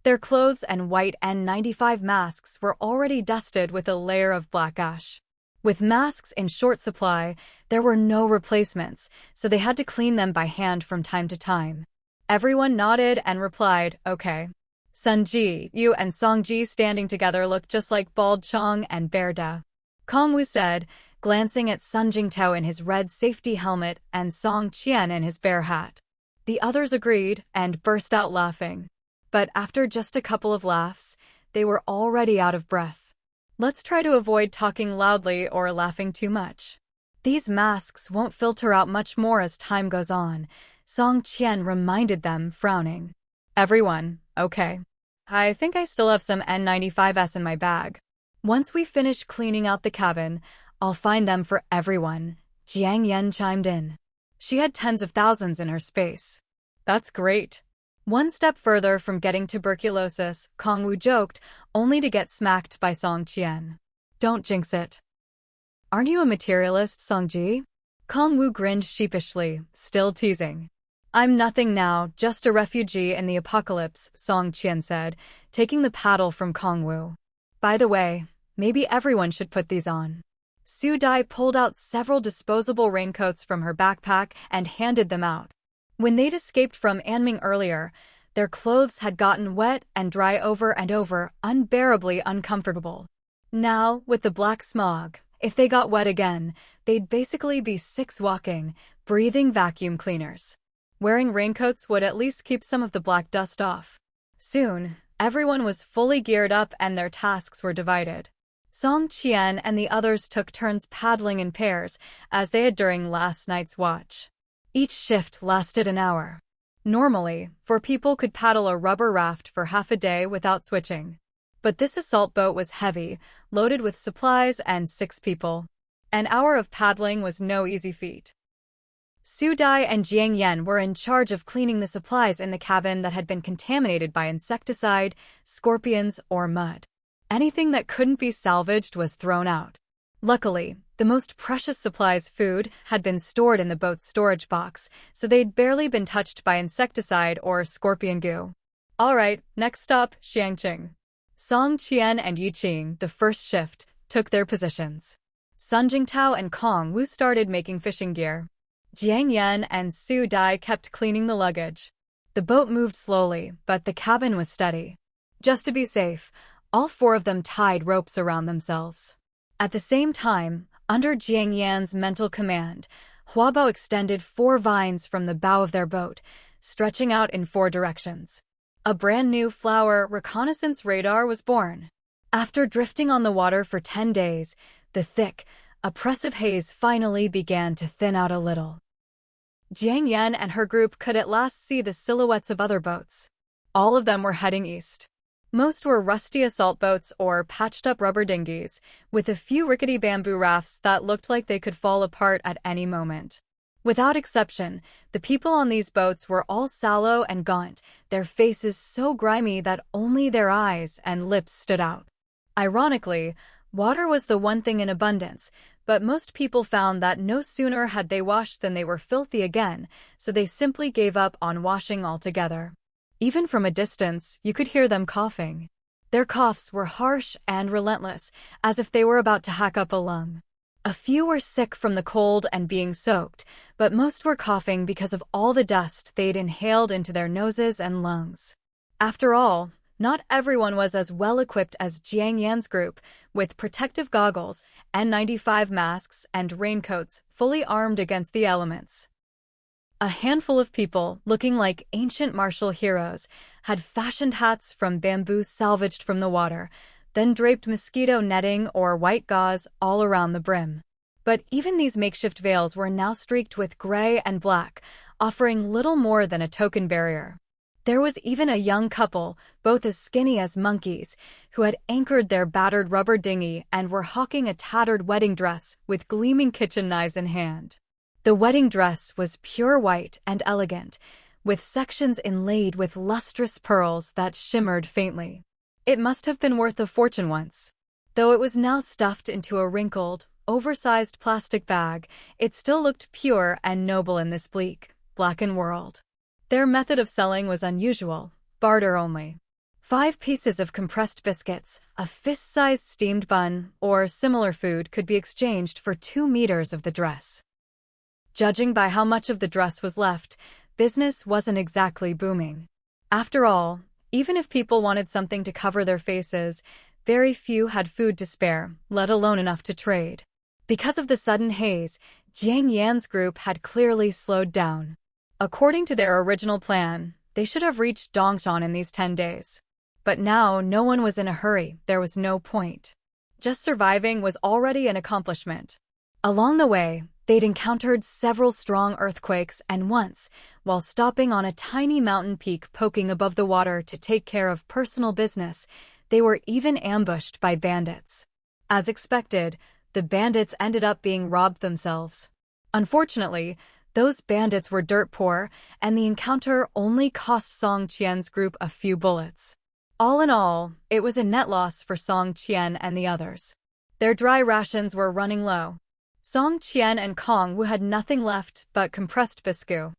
Their clothes and white N95 masks were already dusted with a layer of black ash. With masks in short supply, there were no replacements, so they had to clean them by hand from time to time. Everyone nodded and replied, okay. Sun Ji, Yu and Song Ji standing together looked just like Bald Chong and Bear Da. Kong Wu said, glancing at Sun Jingtao in his red safety helmet and Song Qian in his bear hat. The others agreed and burst out laughing. But after just a couple of laughs, they were already out of breath. Let's try to avoid talking loudly or laughing too much. These masks won't filter out much more as time goes on, Song Qian reminded them, frowning. Everyone, okay. I think I still have some N95s in my bag. Once we finish cleaning out the cabin, I'll find them for everyone, Jiang Yan chimed in. She had tens of thousands in her space. That's great. One step further from getting tuberculosis, Kong Wu joked, only to get smacked by Song Qian. Don't jinx it. Aren't you a materialist, Song Ji? Kong Wu grinned sheepishly, still teasing. I'm nothing now, just a refugee in the apocalypse, Song Qian said, taking the paddle from Kong Wu. By the way, maybe everyone should put these on. Su Dai pulled out several disposable raincoats from her backpack and handed them out. When they'd escaped from Anming earlier, their clothes had gotten wet and dry over and over, unbearably uncomfortable. Now, with the black smog, if they got wet again, they'd basically be six walking, breathing vacuum cleaners. Wearing raincoats would at least keep some of the black dust off. Soon, everyone was fully geared up and their tasks were divided. Song Qian and the others took turns paddling in pairs, as they had during last night's watch. Each shift lasted an hour. Normally, 4 people could paddle a rubber raft for half a day without switching. But this assault boat was heavy, loaded with supplies and 6 people. An hour of paddling was no easy feat. Su Dai and Jiang Yan were in charge of cleaning the supplies in the cabin that had been contaminated by insecticide, scorpions, or mud. Anything that couldn't be salvaged was thrown out. Luckily, the most precious supplies, food, had been stored in the boat's storage box, so they'd barely been touched by insecticide or scorpion goo. All right, next stop, Xiangqing. Song Qian and Yi Qing, the first shift, took their positions. Sun Jingtao and Kong Wu started making fishing gear. Jiang Yan and Su Dai kept cleaning the luggage. The boat moved slowly, but the cabin was steady. Just to be safe, all 4 of them tied ropes around themselves. At the same time, under Jiang Yan's mental command, Huabao extended 4 vines from the bow of their boat, stretching out in 4 directions. A brand new flower reconnaissance radar was born. After drifting on the water for 10 days, the thick, oppressive haze finally began to thin out a little. Jiang Yan and her group could at last see the silhouettes of other boats. All of them were heading east. Most were rusty assault boats or patched-up rubber dinghies, with a few rickety bamboo rafts that looked like they could fall apart at any moment. Without exception, the people on these boats were all sallow and gaunt, their faces so grimy that only their eyes and lips stood out. Ironically, water was the one thing in abundance, but most people found that no sooner had they washed than they were filthy again, so they simply gave up on washing altogether. Even from a distance, you could hear them coughing. Their coughs were harsh and relentless, as if they were about to hack up a lung. A few were sick from the cold and being soaked, but most were coughing because of all the dust they'd inhaled into their noses and lungs. After all, not everyone was as well equipped as Jiang Yan's group, with protective goggles, N95 masks, and raincoats, fully armed against the elements. A handful of people, looking like ancient martial heroes, had fashioned hats from bamboo salvaged from the water, then draped mosquito netting or white gauze all around the brim. But even these makeshift veils were now streaked with gray and black, offering little more than a token barrier. There was even a young couple, both as skinny as monkeys, who had anchored their battered rubber dinghy and were hawking a tattered wedding dress with gleaming kitchen knives in hand. The wedding dress was pure white and elegant, with sections inlaid with lustrous pearls that shimmered faintly. It must have been worth a fortune once. Though it was now stuffed into a wrinkled, oversized plastic bag, it still looked pure and noble in this bleak, blackened world. Their method of selling was unusual, barter only. 5 pieces of compressed biscuits, a fist-sized steamed bun, or similar food could be exchanged for 2 meters of the dress. Judging by how much of the dress was left, business wasn't exactly booming. After all, even if people wanted something to cover their faces, very few had food to spare, let alone enough to trade. Because of the sudden haze, Jiang Yan's group had clearly slowed down. According to their original plan, they should have reached Dongshan in these 10 days. But now no one was in a hurry, there was no point. Just surviving was already an accomplishment. Along the way, they'd encountered several strong earthquakes, and once, while stopping on a tiny mountain peak poking above the water to take care of personal business, they were even ambushed by bandits. As expected, the bandits ended up being robbed themselves. Unfortunately, those bandits were dirt poor, and the encounter only cost Song Qian's group a few bullets. All in all, it was a net loss for Song Qian and the others. Their dry rations were running low. Song Qian and Kong Wu had nothing left but compressed biscuit.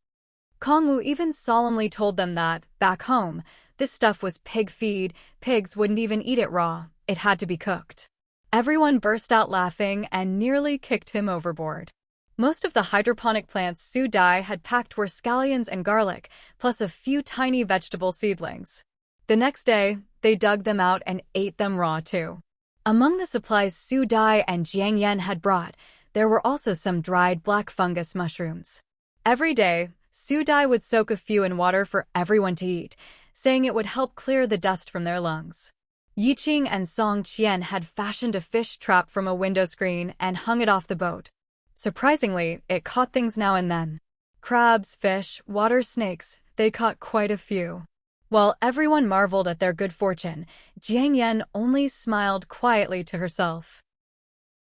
Kong Wu even solemnly told them that, back home, this stuff was pig feed, pigs wouldn't even eat it raw, it had to be cooked. Everyone burst out laughing and nearly kicked him overboard. Most of the hydroponic plants Su Dai had packed were scallions and garlic, plus a few tiny vegetable seedlings. The next day, they dug them out and ate them raw too. Among the supplies Su Dai and Jiang Yan had brought, there were also some dried black fungus mushrooms. Every day, Su Dai would soak a few in water for everyone to eat, saying it would help clear the dust from their lungs. Yiqing and Song Qian had fashioned a fish trap from a window screen and hung it off the boat. Surprisingly, it caught things now and then. Crabs, fish, water snakes, they caught quite a few. While everyone marveled at their good fortune, Jiang Yan only smiled quietly to herself.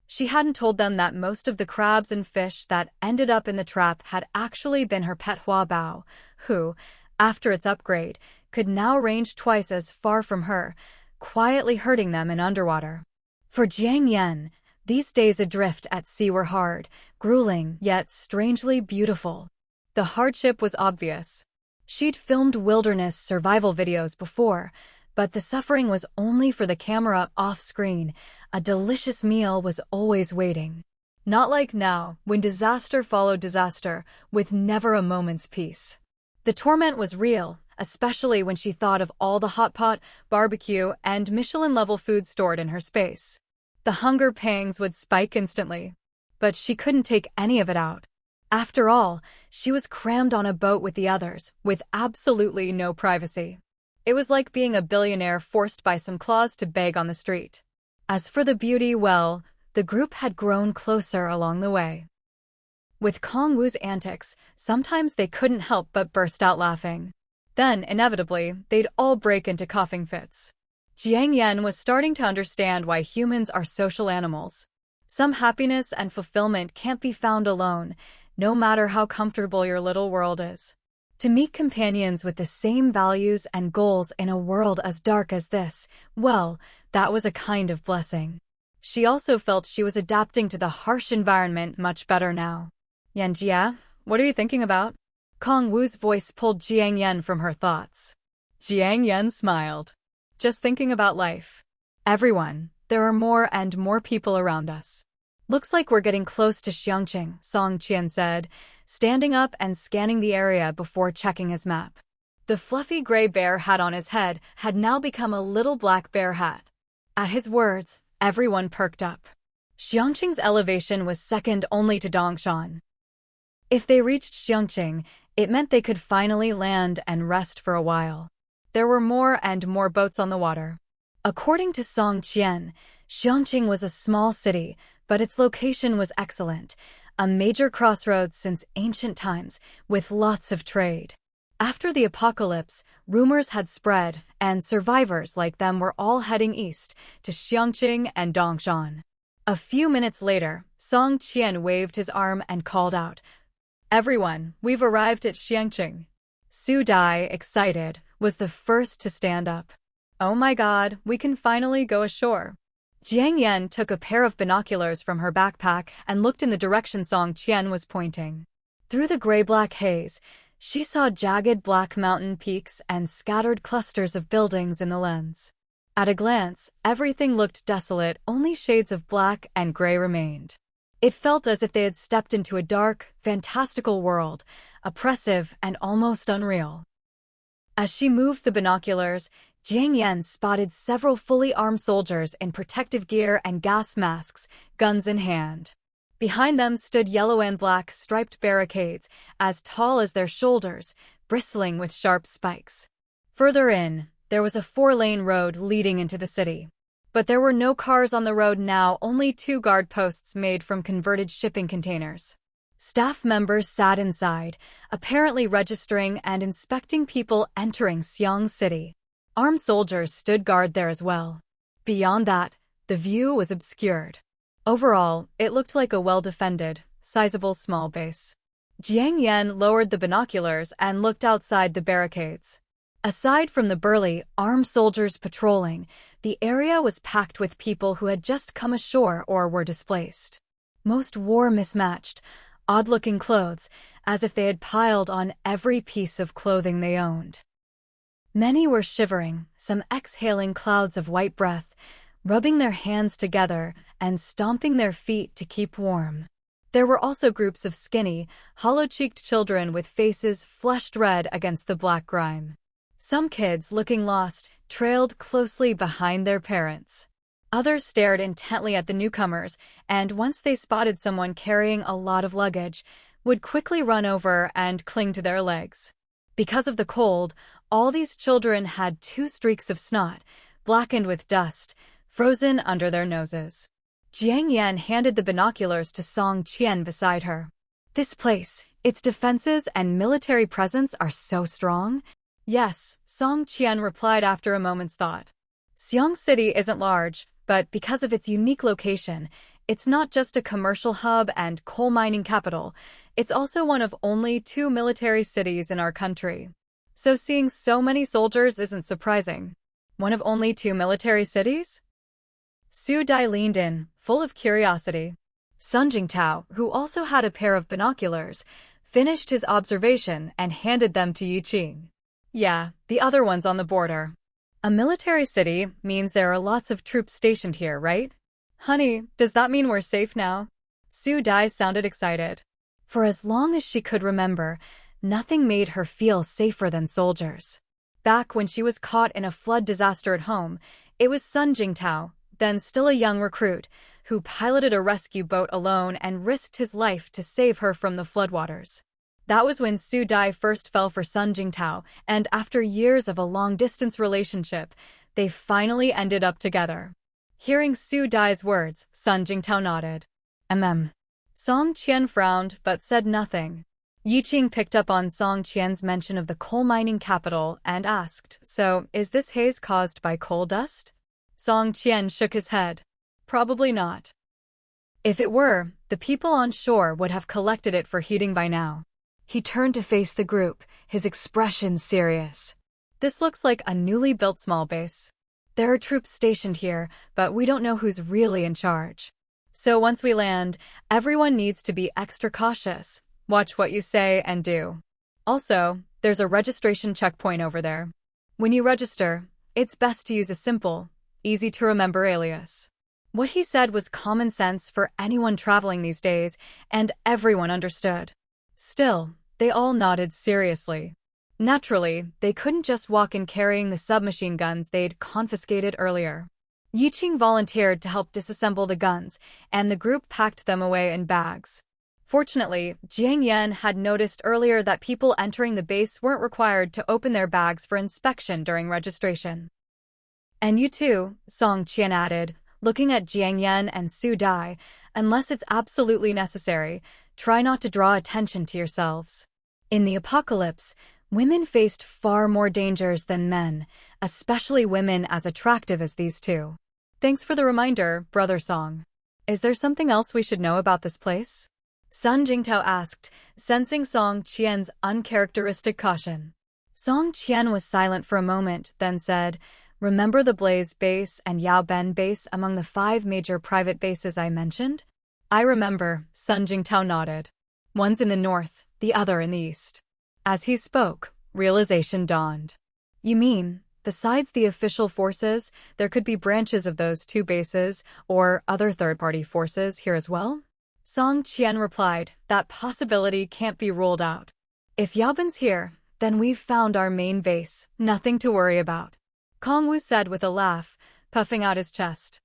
She hadn't told them that most of the crabs and fish that ended up in the trap had actually been her pet Hua Bao, who, after its upgrade, could now range twice as far from her, quietly hurting them in underwater. For Jiang Yan, these days adrift at sea were hard, grueling, yet strangely beautiful. The hardship was obvious. She'd filmed wilderness survival videos before, but the suffering was only for the camera off-screen. A delicious meal was always waiting. Not like now, when disaster followed disaster, with never a moment's peace. The torment was real, especially when she thought of all the hot pot, barbecue, and Michelin-level food stored in her space. The hunger pangs would spike instantly. But she couldn't take any of it out. After all, she was crammed on a boat with the others, with absolutely no privacy. It was like being a billionaire forced by some claws to beg on the street. As for the beauty, well, the group had grown closer along the way. With Kong Wu's antics, sometimes they couldn't help but burst out laughing. Then, inevitably, they'd all break into coughing fits. Jiang Yan was starting to understand why humans are social animals. Some happiness and fulfillment can't be found alone, no matter how comfortable your little world is. To meet companions with the same values and goals in a world as dark as this, well, that was a kind of blessing. She also felt she was adapting to the harsh environment much better now. Yanjia, what are you thinking about? Kong Wu's voice pulled Jiang Yan from her thoughts. Jiang Yan smiled. Just thinking about life. Everyone, there are more and more people around us. Looks like we're getting close to Xiangqing, Song Qian said, standing up and scanning the area before checking his map. The fluffy gray bear hat on his head had now become a little black bear hat. At his words, everyone perked up. Xiangqing's elevation was second only to Dongshan. If they reached Xiangqing, it meant they could finally land and rest for a while. There were more and more boats on the water. According to Song Qian, Xiangqing was a small city, but its location was excellent, a major crossroads since ancient times, with lots of trade. After the apocalypse, rumors had spread, and survivors like them were all heading east, to Xiangqing and Dongshan. A few minutes later, Song Qian waved his arm and called out, "Everyone, we've arrived at Xiangqing." Su Dai, excited, was the first to stand up. "Oh my god, we can finally go ashore." Jiang Yan took a pair of binoculars from her backpack and looked in the direction Song Qian was pointing. Through the gray-black haze, She saw jagged black mountain peaks and scattered clusters of buildings in the lens. At a glance, everything looked desolate, only shades of black and gray remained. It felt as if they had stepped into a dark, fantastical world, oppressive and almost unreal. As she moved the binoculars, Jiang Xiaoyue spotted several fully armed soldiers in protective gear and gas masks, guns in hand. Behind them stood yellow and black striped barricades, as tall as their shoulders, bristling with sharp spikes. Further in, there was a 4-lane road leading into the city. But there were no cars on the road now, only 2 guard posts made from converted shipping containers. Staff members sat inside, apparently registering and inspecting people entering Xiang City. Armed soldiers stood guard there as well. Beyond that, the view was obscured. Overall, it looked like a well-defended, sizable small base. Jiang Xiaoyue lowered the binoculars and looked outside the barricades. Aside from the burly, armed soldiers patrolling, the area was packed with people who had just come ashore or were displaced. Most wore mismatched, odd-looking clothes, as if they had piled on every piece of clothing they owned. Many were shivering, some exhaling clouds of white breath, rubbing their hands together and stomping their feet to keep warm. There were also groups of skinny, hollow-cheeked children with faces flushed red against the black grime. Some kids, looking lost, trailed closely behind their parents. Others stared intently at the newcomers, and once they spotted someone carrying a lot of luggage, would quickly run over and cling to their legs. Because of the cold, all these children had 2 streaks of snot, blackened with dust, frozen under their noses. Jiang Xiaoyue handed the binoculars to Song Qian beside her. "This place, its defenses and military presence are so strong?" "Yes," Song Qian replied after a moment's thought. Xiang City isn't large, but because of its unique location, it's not just a commercial hub and coal mining capital, it's also one of only 2 military cities in our country. So seeing so many soldiers isn't surprising. One of only 2 military cities? Su Dai leaned in, full of curiosity. Sun Jingtao, who also had a pair of binoculars, finished his observation and handed them to Yi Qing. "Yeah, the other one's on the border. A military city means there are lots of troops stationed here, right? Honey, does that mean we're safe now?" Su Dai sounded excited. For as long as she could remember, nothing made her feel safer than soldiers. Back when she was caught in a flood disaster at home, it was Sun Jingtao, then still a young recruit, who piloted a rescue boat alone and risked his life to save her from the floodwaters. That was when Su Dai first fell for Sun Jingtao, and after years of a long-distance relationship, they finally ended up together. Hearing Su Dai's words, Sun Jingtao nodded. Song Qian frowned but said nothing. Yi Qing picked up on Song Qian's mention of the coal mining capital and asked, "So, is this haze caused by coal dust?" Song Qian shook his head. "Probably not. If it were, the people on shore would have collected it for heating by now." He turned to face the group, his expression serious. "This looks like a newly built small base. There are troops stationed here, but we don't know who's really in charge. So once we land, everyone needs to be extra cautious. Watch what you say and do. Also, there's a registration checkpoint over there. When you register, it's best to use a simple, easy-to-remember alias." What he said was common sense for anyone traveling these days, and everyone understood. Still, they all nodded seriously. Naturally, they couldn't just walk in carrying the submachine guns they'd confiscated earlier. Yi Qing volunteered to help disassemble the guns, and the group packed them away in bags. Fortunately, Jiang Xiaoyue had noticed earlier that people entering the base weren't required to open their bags for inspection during registration. "And you too," Song Qian added, looking at Jiang Xiaoyue and Su Dai, "unless it's absolutely necessary, try not to draw attention to yourselves." In the apocalypse, women faced far more dangers than men, especially women as attractive as these 2. "Thanks for the reminder, Brother Song. Is there something else we should know about this place?" Sun Jingtao asked, sensing Song Qian's uncharacteristic caution. Song Qian was silent for a moment, then said, "Remember the Blaze Base and Yao Ben Base among the 5 major private bases I mentioned?" "I remember," Sun Jingtao nodded. "One's in the north, the other in the east." As he spoke, realization dawned. You mean, besides the official forces, there could be branches of those two bases, or other third-party forces here as well? Song Qian replied, that possibility can't be ruled out. If Yabin's here, then we've found our main base, nothing to worry about. Kong Wu said with a laugh, puffing out his chest.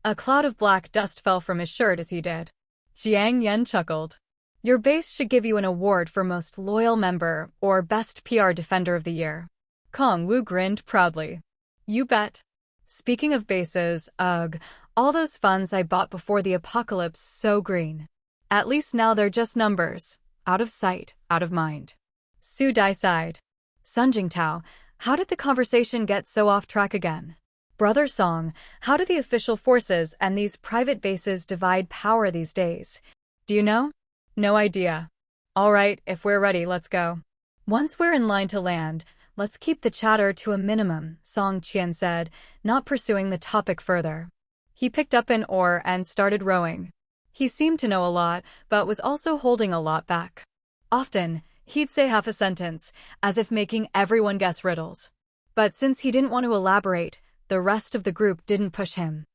A cloud of black dust fell from his shirt as he did. Jiang Yan chuckled. Your base should give you an award for most loyal member or best PR defender of the year. Kong Wu grinned proudly. You bet. Speaking of bases, ugh, all those funds I bought before the apocalypse so green. At least now they're just numbers. Out of sight, out of mind. Su Dai sighed. Sun Jingtao, how did the conversation get so off track again? Brother Song, how do the official forces and these private bases divide power these days? Do you know? No idea. All right, if we're ready, let's go. Once we're in line to land, let's keep the chatter to a minimum, Song Qian said, not pursuing the topic further. He picked up an oar and started rowing. He seemed to know a lot, but was also holding a lot back. Often, he'd say half a sentence, as if making everyone guess riddles. But since he didn't want to elaborate, the rest of the group didn't push him.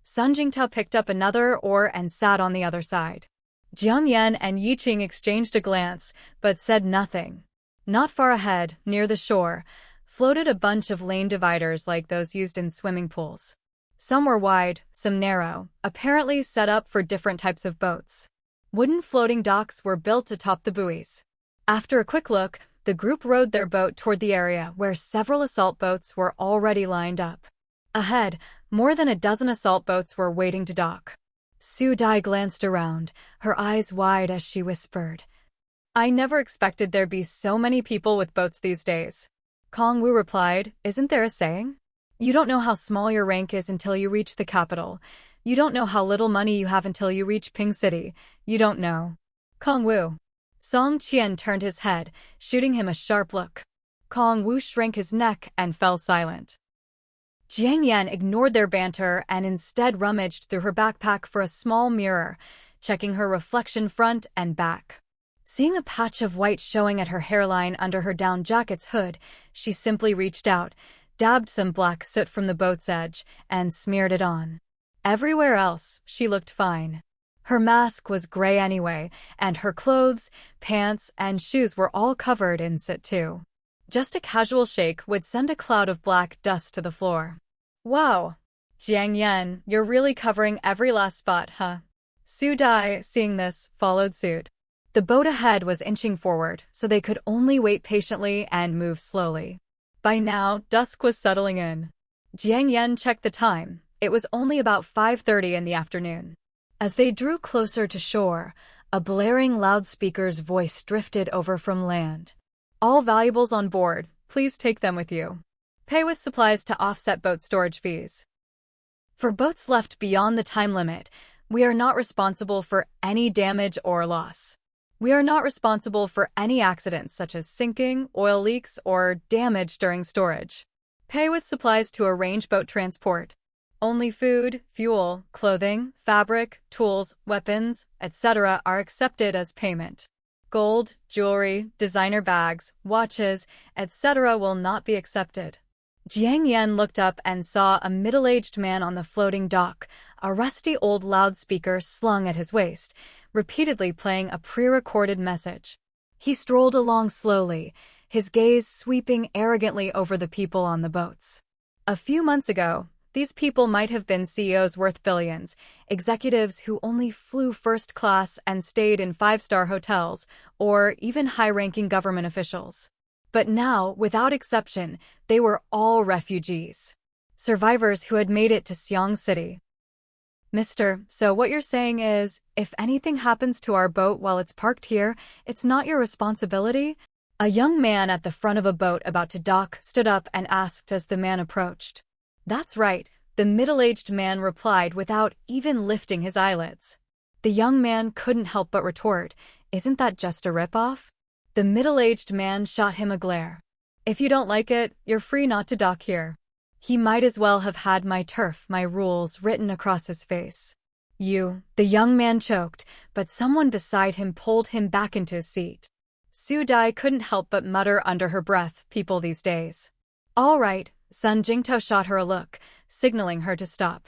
Sun Jingtao picked up another oar and sat on the other side. Jiang Yan and Yi Qing exchanged a glance, but said nothing. Not far ahead, near the shore, floated a bunch of lane dividers like those used in swimming pools. Some were wide, some narrow, apparently set up for different types of boats. Wooden floating docks were built atop the buoys. After a quick look, the group rowed their boat toward the area where several assault boats were already lined up. Ahead, more than a dozen assault boats were waiting to dock. Su Dai glanced around, her eyes wide as she whispered, I never expected there'd be so many people with boats these days. Kong Wu replied, Isn't there a saying? You don't know how small your rank is until you reach the capital. You don't know how little money you have until you reach Ping City. You don't know. Kong Wu. Song Qian turned his head, shooting him a sharp look. Kong Wu shrank his neck and fell silent. Jiang Yan ignored their banter and instead rummaged through her backpack for a small mirror, checking her reflection front and back. Seeing a patch of white showing at her hairline under her down jacket's hood, she simply reached out, dabbed some black soot from the boat's edge, and smeared it on. Everywhere else, she looked fine. Her mask was gray anyway, and her clothes, pants, and shoes were all covered in soot too. Just a casual shake would send a cloud of black dust to the floor. Wow! Jiang Yan, you're really covering every last spot, huh? Su Dai, seeing this, followed suit. The boat ahead was inching forward, so they could only wait patiently and move slowly. By now, dusk was settling in. Jiang Yan checked the time. It was only about 5:30 in the afternoon. As they drew closer to shore, a blaring loudspeaker's voice drifted over from land. All valuables on board, please take them with you. Pay with supplies to offset boat storage fees. For boats left beyond the time limit, we are not responsible for any damage or loss. We are not responsible for any accidents such as sinking, oil leaks, or damage during storage. Pay with supplies to arrange boat transport. Only food, fuel, clothing, fabric, tools, weapons, etc. are accepted as payment. Gold, jewelry, designer bags, watches, etc. will not be accepted. Jiang Yan looked up and saw a middle-aged man on the floating dock, a rusty old loudspeaker slung at his waist, repeatedly playing a pre-recorded message. He strolled along slowly, his gaze sweeping arrogantly over the people on the boats. A few months ago, these people might have been CEOs worth billions, executives who only flew first class and stayed in five-star hotels, or even high-ranking government officials. But now, without exception, they were all refugees. Survivors who had made it to Xiang City. Mister, so what you're saying is, if anything happens to our boat while it's parked here, it's not your responsibility? A young man at the front of a boat about to dock stood up and asked as the man approached. That's right, the middle-aged man replied without even lifting his eyelids. The young man couldn't help but retort, isn't that just a ripoff? The middle-aged man shot him a glare. If you don't like it, you're free not to dock here. He might as well have had my turf, my rules written across his face. The young man choked, but someone beside him pulled him back into his seat. Su Dai couldn't help but mutter under her breath, people these days. All right, Sun Jingtao shot her a look, signaling her to stop.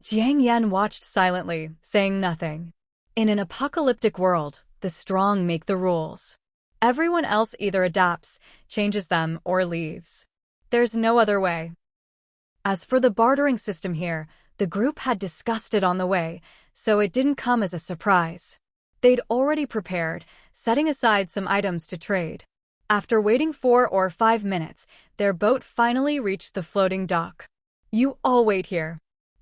Jiang Yan watched silently, saying nothing. In an apocalyptic world, the strong make the rules. Everyone else either adapts, changes them, or leaves. There's no other way. As for the bartering system here, the group had discussed it on the way, so it didn't come as a surprise. They'd already prepared, setting aside some items to trade. After waiting 4 or 5 minutes, their boat finally reached the floating dock. You all wait here.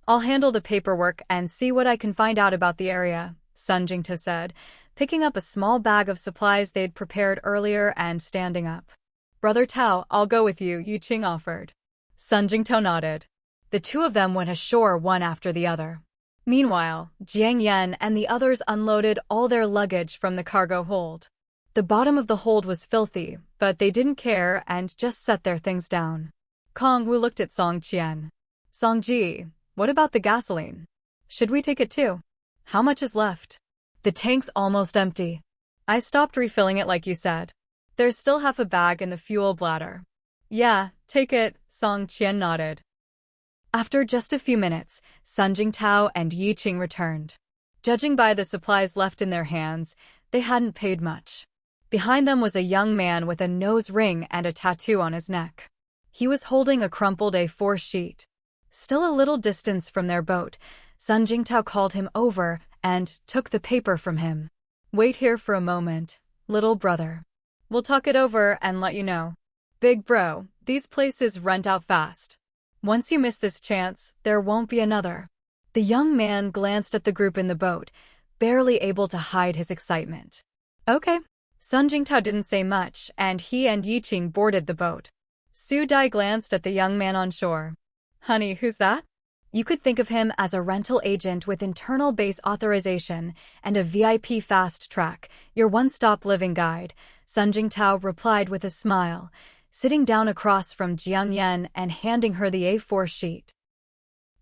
I'll handle the paperwork and see what I can find out about the area, Sun Jingtao said, picking up a small bag of supplies they'd prepared earlier and standing up. Brother Tao, I'll go with you, Yiqing offered. Sun Jingtao nodded. The two of them went ashore one after the other. Meanwhile, Jiang Yan and the others unloaded all their luggage from the cargo hold. The bottom of the hold was filthy, but they didn't care and just set their things down. Kong Wu looked at Song Qian. Songji, what about the gasoline? Should we take it too? How much is left? The tank's almost empty. I stopped refilling it like you said. There's still half a bag in the fuel bladder. Yeah, take it, Song Qian nodded. After just a few minutes, Sun Jingtao and Yiqing returned. Judging by the supplies left in their hands, they hadn't paid much. Behind them was a young man with a nose ring and a tattoo on his neck. He was holding a crumpled A4 sheet. Still a little distance from their boat, Sun Jingtao called him over and took the paper from him. Wait here for a moment, little brother. We'll talk it over and let you know. Big bro, these places rent out fast. Once you miss this chance, there won't be another. The young man glanced at the group in the boat, barely able to hide his excitement. Okay. Sun Jingtao didn't say much, and he and Yiqing boarded the boat. Su Dai glanced at the young man on shore. Honey, who's that? You could think of him as a rental agent with internal base authorization and a VIP fast track, your one-stop living guide, Sun Jingtao replied with a smile, sitting down across from Jiang Yan and handing her the A4 sheet.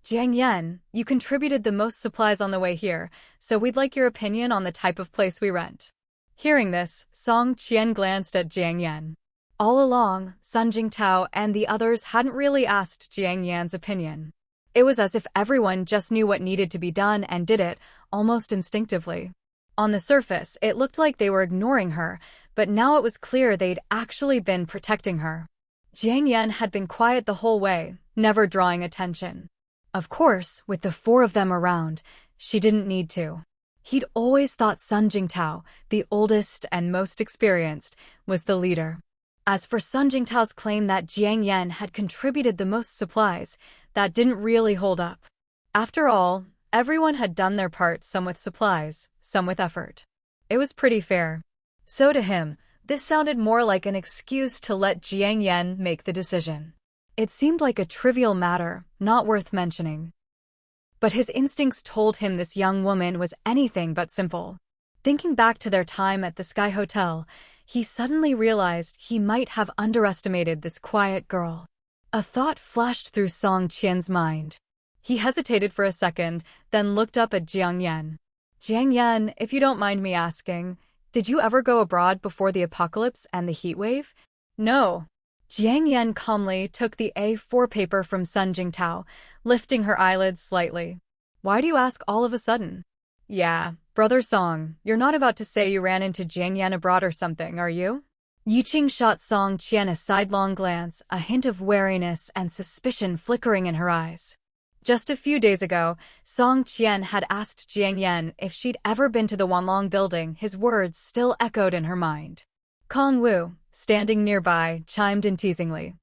Jiang Yan, you contributed the most supplies on the way here, so we'd like your opinion on the type of place we rent. Hearing this, Song Qian glanced at Jiang Yan. All along, Sun Jingtao and the others hadn't really asked Jiang Yan's opinion. It was as if everyone just knew what needed to be done and did it, almost instinctively. On the surface, it looked like they were ignoring her, but now it was clear they'd actually been protecting her. Jiang Yan had been quiet the whole way, never drawing attention. Of course, with the 4 of them around, she didn't need to. He'd always thought Sun Jingtao, the oldest and most experienced, was the leader. As for Sun Jingtao's claim that Jiang Yan had contributed the most supplies, that didn't really hold up. After all, everyone had done their part, some with supplies, some with effort. It was pretty fair. So to him, this sounded more like an excuse to let Jiang Yan make the decision. It seemed like a trivial matter, not worth mentioning. But his instincts told him this young woman was anything but simple. Thinking back to their time at the Sky Hotel, he suddenly realized he might have underestimated this quiet girl. A thought flashed through Song Qian's mind. He hesitated for a second, then looked up at Jiang Yan. Jiang Yan, if you don't mind me asking, did you ever go abroad before the apocalypse and the heat wave? No. Jiang Yan calmly took the A4 paper from Sun Jingtao, lifting her eyelids slightly. Why do you ask all of a sudden? Yeah, brother Song, you're not about to say you ran into Jiang Yan abroad or something, are you? Yiqing shot Song Qian a sidelong glance, a hint of wariness and suspicion flickering in her eyes. Just a few days ago, Song Qian had asked Jiang Yan if she'd ever been to the Wanlong building. His words still echoed in her mind. Kong Wu, standing nearby, chimed in teasingly.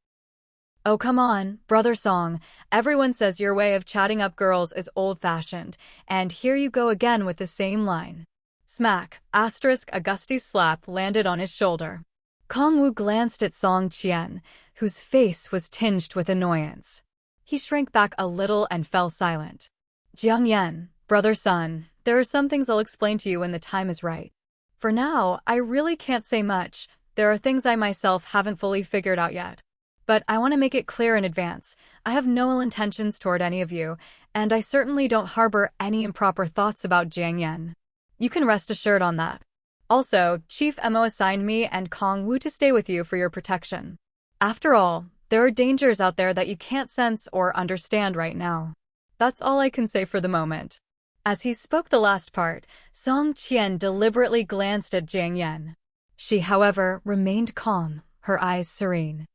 Oh come on, brother Song, everyone says your way of chatting up girls is old-fashioned, and here you go again with the same line. Smack, asterisk, a gusty slap landed on his shoulder. Kong Wu glanced at Song Qian, whose face was tinged with annoyance. He shrank back a little and fell silent. Jiang Yan, brother Sun, there are some things I'll explain to you when the time is right. For now, I really can't say much. There are things I myself haven't fully figured out yet. But I want to make it clear in advance, I have no ill intentions toward any of you, and I certainly don't harbor any improper thoughts about Jiang Yan. You can rest assured on that. Also, Chief Emo assigned me and Kong Wu to stay with you for your protection. After all, there are dangers out there that you can't sense or understand right now. That's all I can say for the moment. As he spoke the last part, Song Qian deliberately glanced at Jiang Yan. She, however, remained calm, her eyes serene.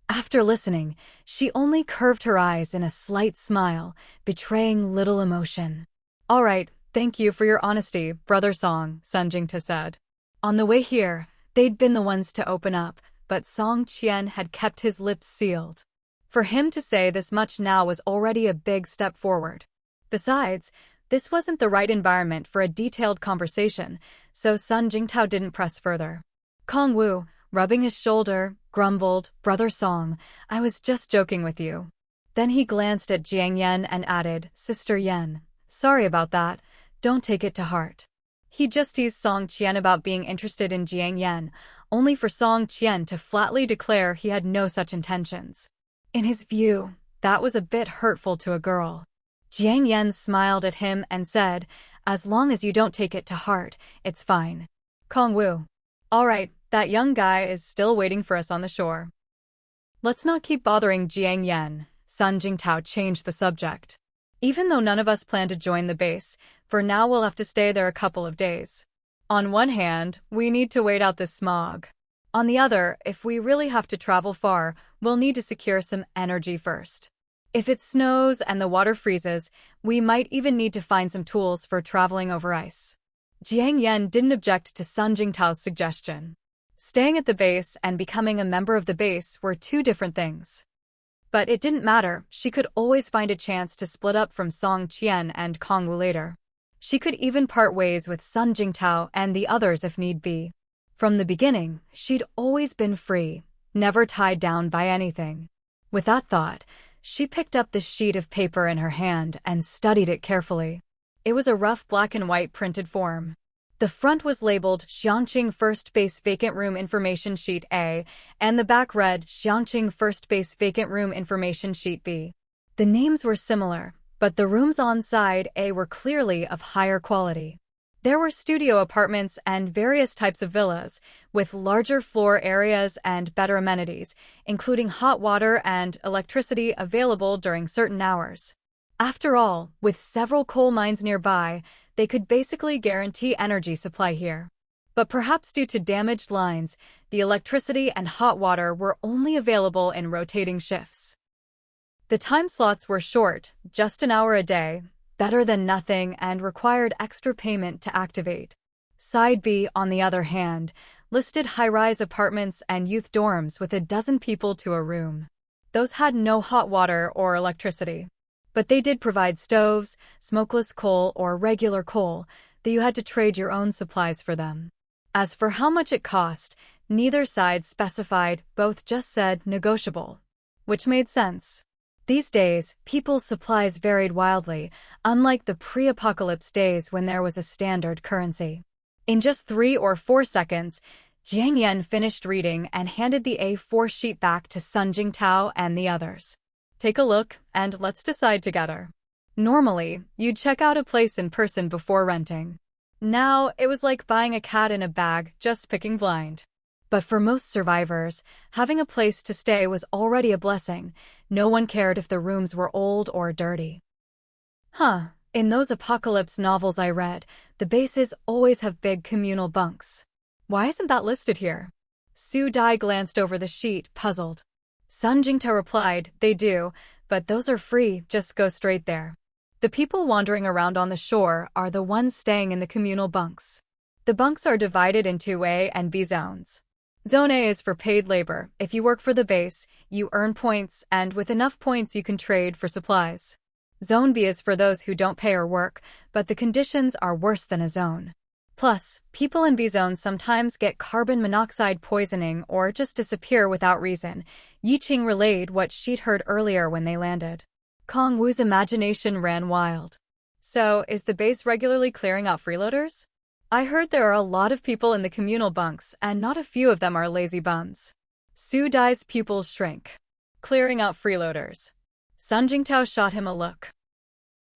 After listening, she only curved her eyes in a slight smile, betraying little emotion. All right, thank you for your honesty, Brother Song, Sun Jingta said. On the way here, they'd been the ones to open up, but Song Qian had kept his lips sealed. For him to say this much now was already a big step forward. Besides, this wasn't the right environment for a detailed conversation, so Sun Jingtao didn't press further. Kong Wu, rubbing his shoulder, grumbled, Brother Song, I was just joking with you. Then he glanced at Jiang Yan and added, Sister Yan, sorry about that, don't take it to heart. He just teased Song Qian about being interested in Jiang Yan, only for Song Qian to flatly declare he had no such intentions. In his view, that was a bit hurtful to a girl. Jiang Yan smiled at him and said, as long as you don't take it to heart, it's fine. Kong Wu. All right, that young guy is still waiting for us on the shore. Let's not keep bothering Jiang Yan. Sun Jingtao changed the subject. Even though none of us plan to join the base, for now we'll have to stay there a couple of days. On one hand, we need to wait out this smog. On the other, if we really have to travel far, we'll need to secure some energy first. If it snows and the water freezes, we might even need to find some tools for traveling over ice. Jiang Yan didn't object to Sun Jingtao's suggestion. Staying at the base and becoming a member of the base were two different things. But it didn't matter, she could always find a chance to split up from Song Qian and Kong Wu later. She could even part ways with Sun Jingtao and the others if need be. From the beginning, she'd always been free, never tied down by anything. With that thought, she picked up the sheet of paper in her hand and studied it carefully. It was a rough black and white printed form. The front was labeled Xiangqing First Base Vacant Room Information Sheet A, and the back read Xiangqing First Base Vacant Room Information Sheet B. The names were similar, but the rooms on side A were clearly of higher quality. There were studio apartments and various types of villas, with larger floor areas and better amenities, including hot water and electricity available during certain hours. After all, with several coal mines nearby, they could basically guarantee energy supply here. But perhaps due to damaged lines, the electricity and hot water were only available in rotating shifts. The time slots were short, just an hour a day, better than nothing, and required extra payment to activate. Side B, on the other hand, listed high-rise apartments and youth dorms with a dozen people to a room. Those had no hot water or electricity. But they did provide stoves, smokeless coal or regular coal, that you had to trade your own supplies for them. As for how much it cost, neither side specified, both just said negotiable. Which made sense. These days, people's supplies varied wildly, unlike the pre-apocalypse days when there was a standard currency. In just 3 or 4 seconds, Jiang Yan finished reading and handed the A4 sheet back to Sun Jingtao and the others. Take a look, and let's decide together. Normally, you'd check out a place in person before renting. Now, it was like buying a cat in a bag, just picking blind. But for most survivors, having a place to stay was already a blessing. No one cared if the rooms were old or dirty. In those apocalypse novels I read, the bases always have big communal bunks. Why isn't that listed here? Su Dai glanced over the sheet, puzzled. Sun Jingta replied, they do, but those are free, just go straight there. The people wandering around on the shore are the ones staying in the communal bunks. The bunks are divided into A and B zones. Zone A is for paid labor. If you work for the base, you earn points, and with enough points you can trade for supplies. Zone B is for those who don't pay or work, but the conditions are worse than a zone. Plus, people in B zones sometimes get carbon monoxide poisoning or just disappear without reason. Yiqing relayed what she'd heard earlier when they landed. Kong Wu's imagination ran wild. So, is the base regularly clearing out freeloaders? I heard there are a lot of people in the communal bunks, and not a few of them are lazy bums. Su Dai's pupils shrank. Clearing out freeloaders. Sun Jingtao shot him a look.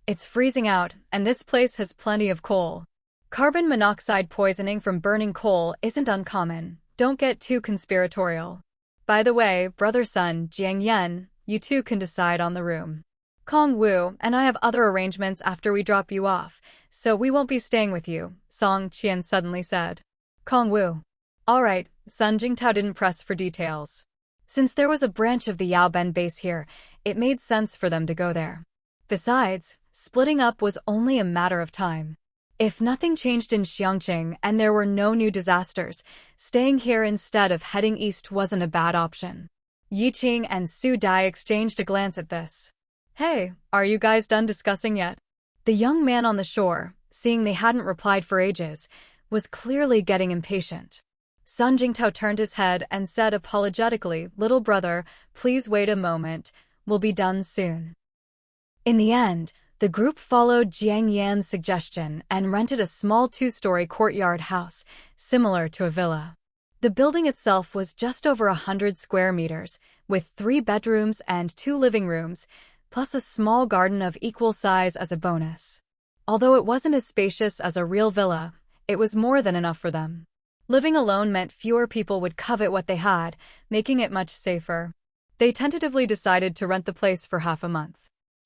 It's freezing out, and this place has plenty of coal. Carbon monoxide poisoning from burning coal isn't uncommon. Don't get too conspiratorial. By the way, brother Sun, Jiang Yan, you two can decide on the room. Kong Wu and I have other arrangements after we drop you off, so we won't be staying with you, Song Qian suddenly said. Kong Wu. All right, Sun Jingtao didn't press for details. Since there was a branch of the Yaoben base here, it made sense for them to go there. Besides, splitting up was only a matter of time. If nothing changed in Xiangqing and there were no new disasters, staying here instead of heading east wasn't a bad option. Yi Qing and Su Dai exchanged a glance at this. Hey, are you guys done discussing yet? The young man on the shore, seeing they hadn't replied for ages, was clearly getting impatient. Sun Jingtao turned his head and said apologetically, "Little brother, please wait a moment, we'll be done soon." In the end, the group followed Jiang Yan's suggestion and rented a small two-story courtyard house, similar to a villa. The building itself was just over 100 square meters, with 3 bedrooms and 2 living rooms, plus a small garden of equal size as a bonus. Although it wasn't as spacious as a real villa, it was more than enough for them. Living alone meant fewer people would covet what they had, making it much safer. They tentatively decided to rent the place for half a month.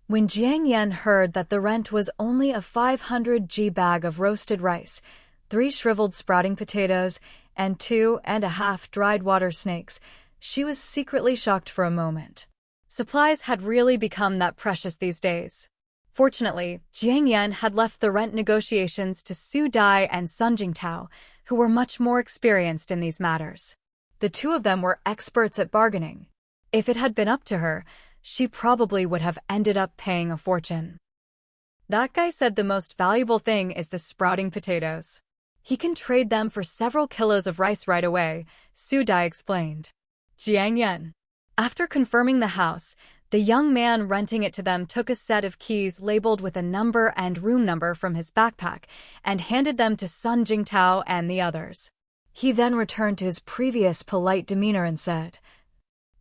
When Jiang Yan heard that the rent was only a 500g bag of roasted rice, 3 shriveled sprouting potatoes, and 2.5 dried water snakes, she was secretly shocked for a moment. Supplies had really become that precious these days. Fortunately, Jiang Yan had left the rent negotiations to Su Dai and Sun Jingtao, who were much more experienced in these matters. The two of them were experts at bargaining. If it had been up to her, she probably would have ended up paying a fortune. That guy said the most valuable thing is the sprouting potatoes. He can trade them for several kilos of rice right away, Su Dai explained. Jiang Yan. After confirming the house, the young man renting it to them took a set of keys labeled with a number and room number from his backpack and handed them to Sun Jingtao and the others. He then returned to his previous polite demeanor and said,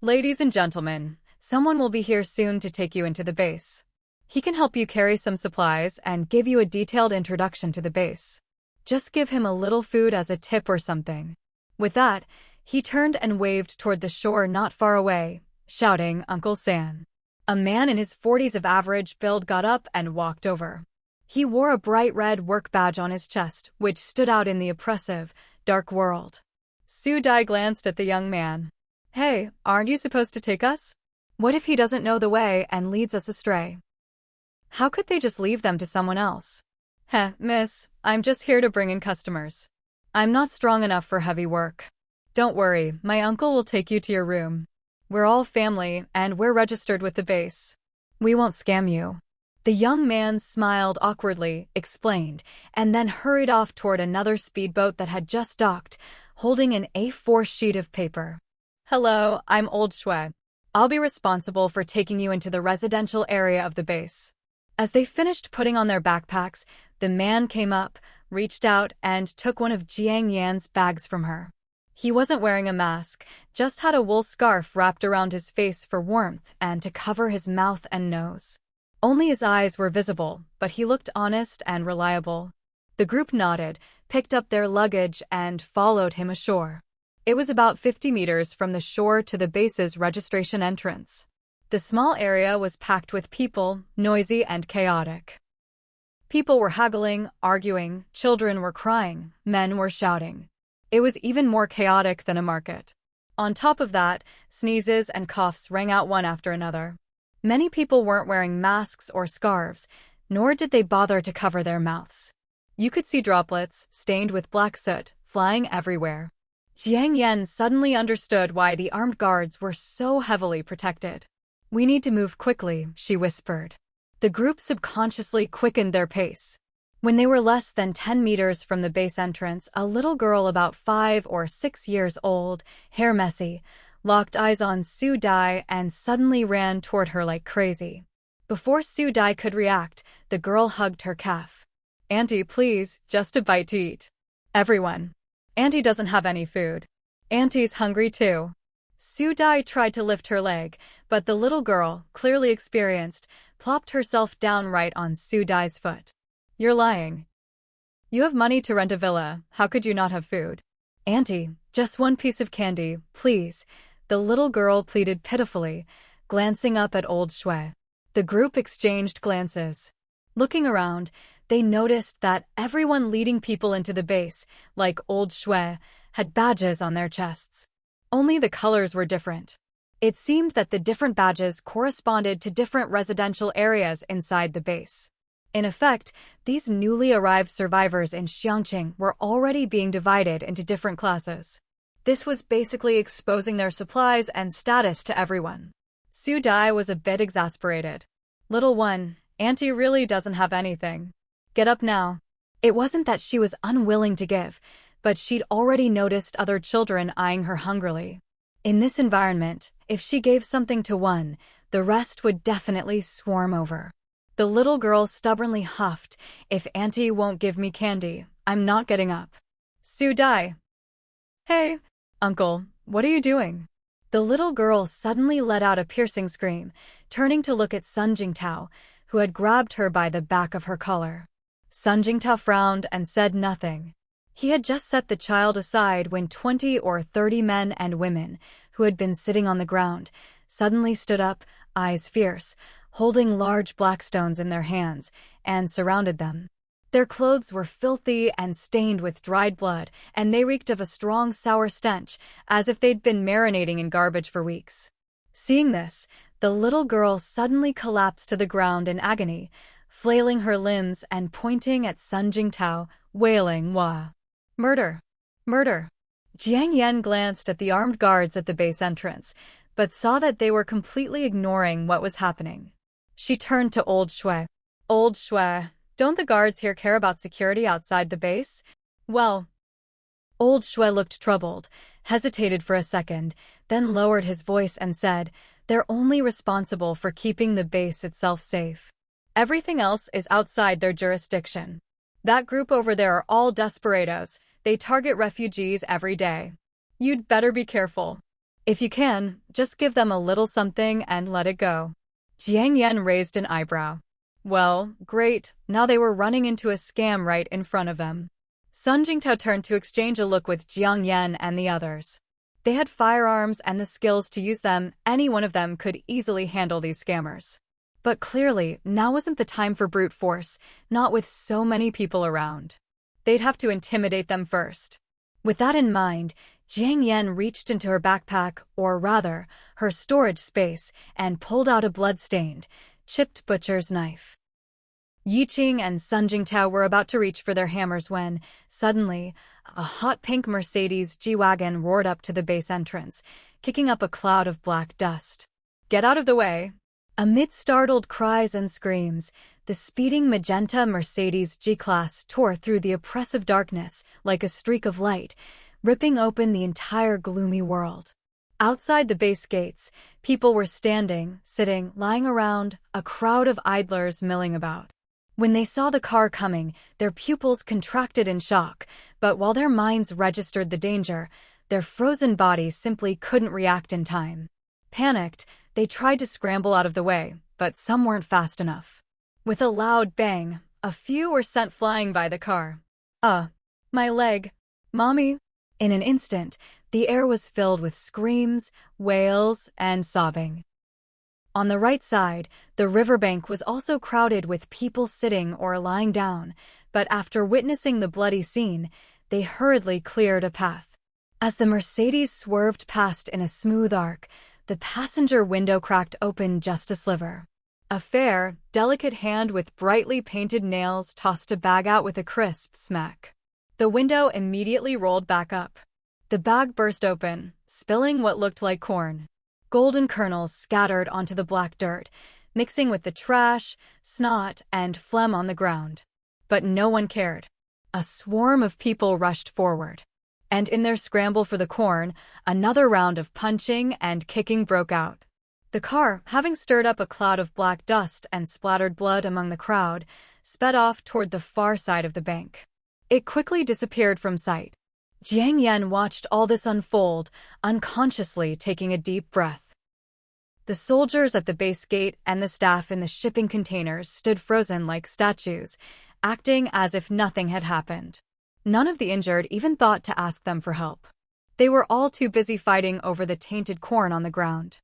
"Ladies and gentlemen, someone will be here soon to take you into the base. He can help you carry some supplies and give you a detailed introduction to the base. Just give him a little food as a tip or something." With that, he turned and waved toward the shore not far away, shouting, "Uncle San." A man in his 40s of average build got up and walked over. He wore a bright red work badge on his chest, which stood out in the oppressive, dark world. Su Dai glanced at the young man. "Hey, aren't you supposed to take us? What if he doesn't know the way and leads us astray? How could they just leave them to someone else?" "Heh, miss, I'm just here to bring in customers. I'm not strong enough for heavy work. Don't worry, my uncle will take you to your room. We're all family, and we're registered with the base. We won't scam you." The young man smiled awkwardly, explained, and then hurried off toward another speedboat that had just docked, holding an A4 sheet of paper. "Hello, I'm Old Shui. I'll be responsible for taking you into the residential area of the base." As they finished putting on their backpacks, the man came up, reached out, and took one of Jiang Yan's bags from her. He wasn't wearing a mask, just had a wool scarf wrapped around his face for warmth and to cover his mouth and nose. Only his eyes were visible, but he looked honest and reliable. The group nodded, picked up their luggage, and followed him ashore. It was about 50 meters from the shore to the base's registration entrance. The small area was packed with people, noisy and chaotic. People were haggling, arguing, children were crying, men were shouting. It was even more chaotic than a market. On top of that, sneezes and coughs rang out one after another. Many people weren't wearing masks or scarves, nor did they bother to cover their mouths. You could see droplets, stained with black soot, flying everywhere. Jiang Yan suddenly understood why the armed guards were so heavily protected. "We need to move quickly," she whispered. The group subconsciously quickened their pace. When they were less than 10 meters from the base entrance, a little girl about 5 or 6 years old, hair messy, locked eyes on Su Dai and suddenly ran toward her like crazy. Before Su Dai could react, the girl hugged her calf. "Auntie, please, just a bite to eat." "Everyone. Auntie doesn't have any food. Auntie's hungry too." Su Dai tried to lift her leg, but the little girl, clearly experienced, plopped herself down right on Su Dai's foot. "You're lying." You have money to rent a villa, how could you not have food? Auntie, just one piece of candy, please, the little girl pleaded pitifully, glancing up at old Shui. The group exchanged glances. Looking around, they noticed that everyone leading people into the base, like old Shui, had badges on their chests. Only the colors were different. It seemed that the different badges corresponded to different residential areas inside the base. In effect, these newly arrived survivors in Xiangqing were already being divided into different classes. This was basically exposing their supplies and status to everyone. Su Dai was a bit exasperated. Little one, Auntie really doesn't have anything. Get up now. It wasn't that she was unwilling to give, but she'd already noticed other children eyeing her hungrily. In this environment, if she gave something to one, the rest would definitely swarm over. The little girl stubbornly huffed, if Auntie won't give me candy, I'm not getting up. Su Dai. Hey, Uncle, what are you doing? The little girl suddenly let out a piercing scream, turning to look at Sun Jingtao, who had grabbed her by the back of her collar. Sun Jingtao frowned and said nothing. He had just set the child aside when 20 or 30 men and women, who had been sitting on the ground, suddenly stood up, eyes fierce, holding large black stones in their hands, and surrounded them. Their clothes were filthy and stained with dried blood, and they reeked of a strong sour stench, as if they'd been marinating in garbage for weeks. Seeing this, the little girl suddenly collapsed to the ground in agony, flailing her limbs and pointing at Sun Jingtao, wailing, "Wah! Murder! Murder!" Jiang Yan glanced at the armed guards at the base entrance, but saw that they were completely ignoring what was happening. She turned to Old Shui. Old Shui, don't the guards here care about security outside the base? Well, Old Shui looked troubled, hesitated for a second, then lowered his voice and said, they're only responsible for keeping the base itself safe. Everything else is outside their jurisdiction. That group over there are all desperados. They target refugees every day. You'd better be careful. If you can, just give them a little something and let it go. Jiang Yan raised an eyebrow. Well, great, now they were running into a scam right in front of them. Sun Jingtao turned to exchange a look with Jiang Yan and the others. They had firearms and the skills to use them. Any one of them could easily handle these scammers. But clearly, now wasn't the time for brute force, not with so many people around. They'd have to intimidate them first. With that in mind, Jiang Yan reached into her backpack, or rather, her storage space, and pulled out a blood-stained, chipped butcher's knife. Yiqing and Sun Jingtao were about to reach for their hammers when, suddenly, a hot pink Mercedes G-Wagon roared up to the base entrance, kicking up a cloud of black dust. Get out of the way! Amid startled cries and screams, the speeding magenta Mercedes G-Class tore through the oppressive darkness like a streak of light, ripping open the entire gloomy world. Outside the base gates, people were standing, sitting, lying around, a crowd of idlers milling about. When they saw the car coming, their pupils contracted in shock, but while their minds registered the danger, their frozen bodies simply couldn't react in time. Panicked, they tried to scramble out of the way, but some weren't fast enough. With a loud bang, a few were sent flying by the car. My leg. Mommy. In an instant, the air was filled with screams, wails, and sobbing. On the right side, the riverbank was also crowded with people sitting or lying down, but after witnessing the bloody scene, they hurriedly cleared a path. As the Mercedes swerved past in a smooth arc, the passenger window cracked open just a sliver. A fair, delicate hand with brightly painted nails tossed a bag out with a crisp smack. The window immediately rolled back up. The bag burst open, spilling what looked like corn. Golden kernels scattered onto the black dirt, mixing with the trash, snot, and phlegm on the ground. But no one cared. A swarm of people rushed forward. And in their scramble for the corn, another round of punching and kicking broke out. The car, having stirred up a cloud of black dust and splattered blood among the crowd, sped off toward the far side of the bank. It quickly disappeared from sight. Jiang Yan watched all this unfold, unconsciously taking a deep breath. The soldiers at the base gate and the staff in the shipping containers stood frozen like statues, acting as if nothing had happened. None of the injured even thought to ask them for help. They were all too busy fighting over the tainted corn on the ground.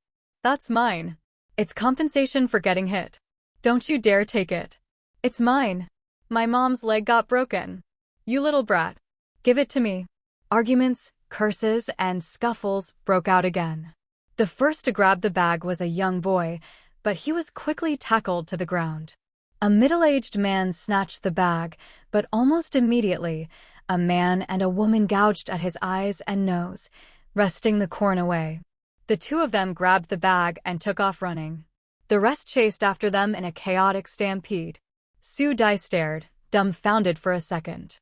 That's mine. It's compensation for getting hit. Don't you dare take it. It's mine. My mom's leg got broken. You little brat. Give it to me. Arguments, curses, and scuffles broke out again. The first to grab the bag was a young boy, but he was quickly tackled to the ground. A middle-aged man snatched the bag, but almost immediately, a man and a woman gouged at his eyes and nose, wresting the corn away. The two of them grabbed the bag and took off running. The rest chased after them in a chaotic stampede. Su Dai stared, dumbfounded for a second.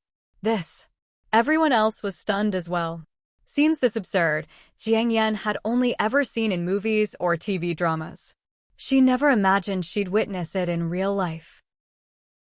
Everyone else was stunned as well. Scenes this absurd, Jiang Yan had only ever seen in movies or TV dramas. She never imagined she'd witness it in real life.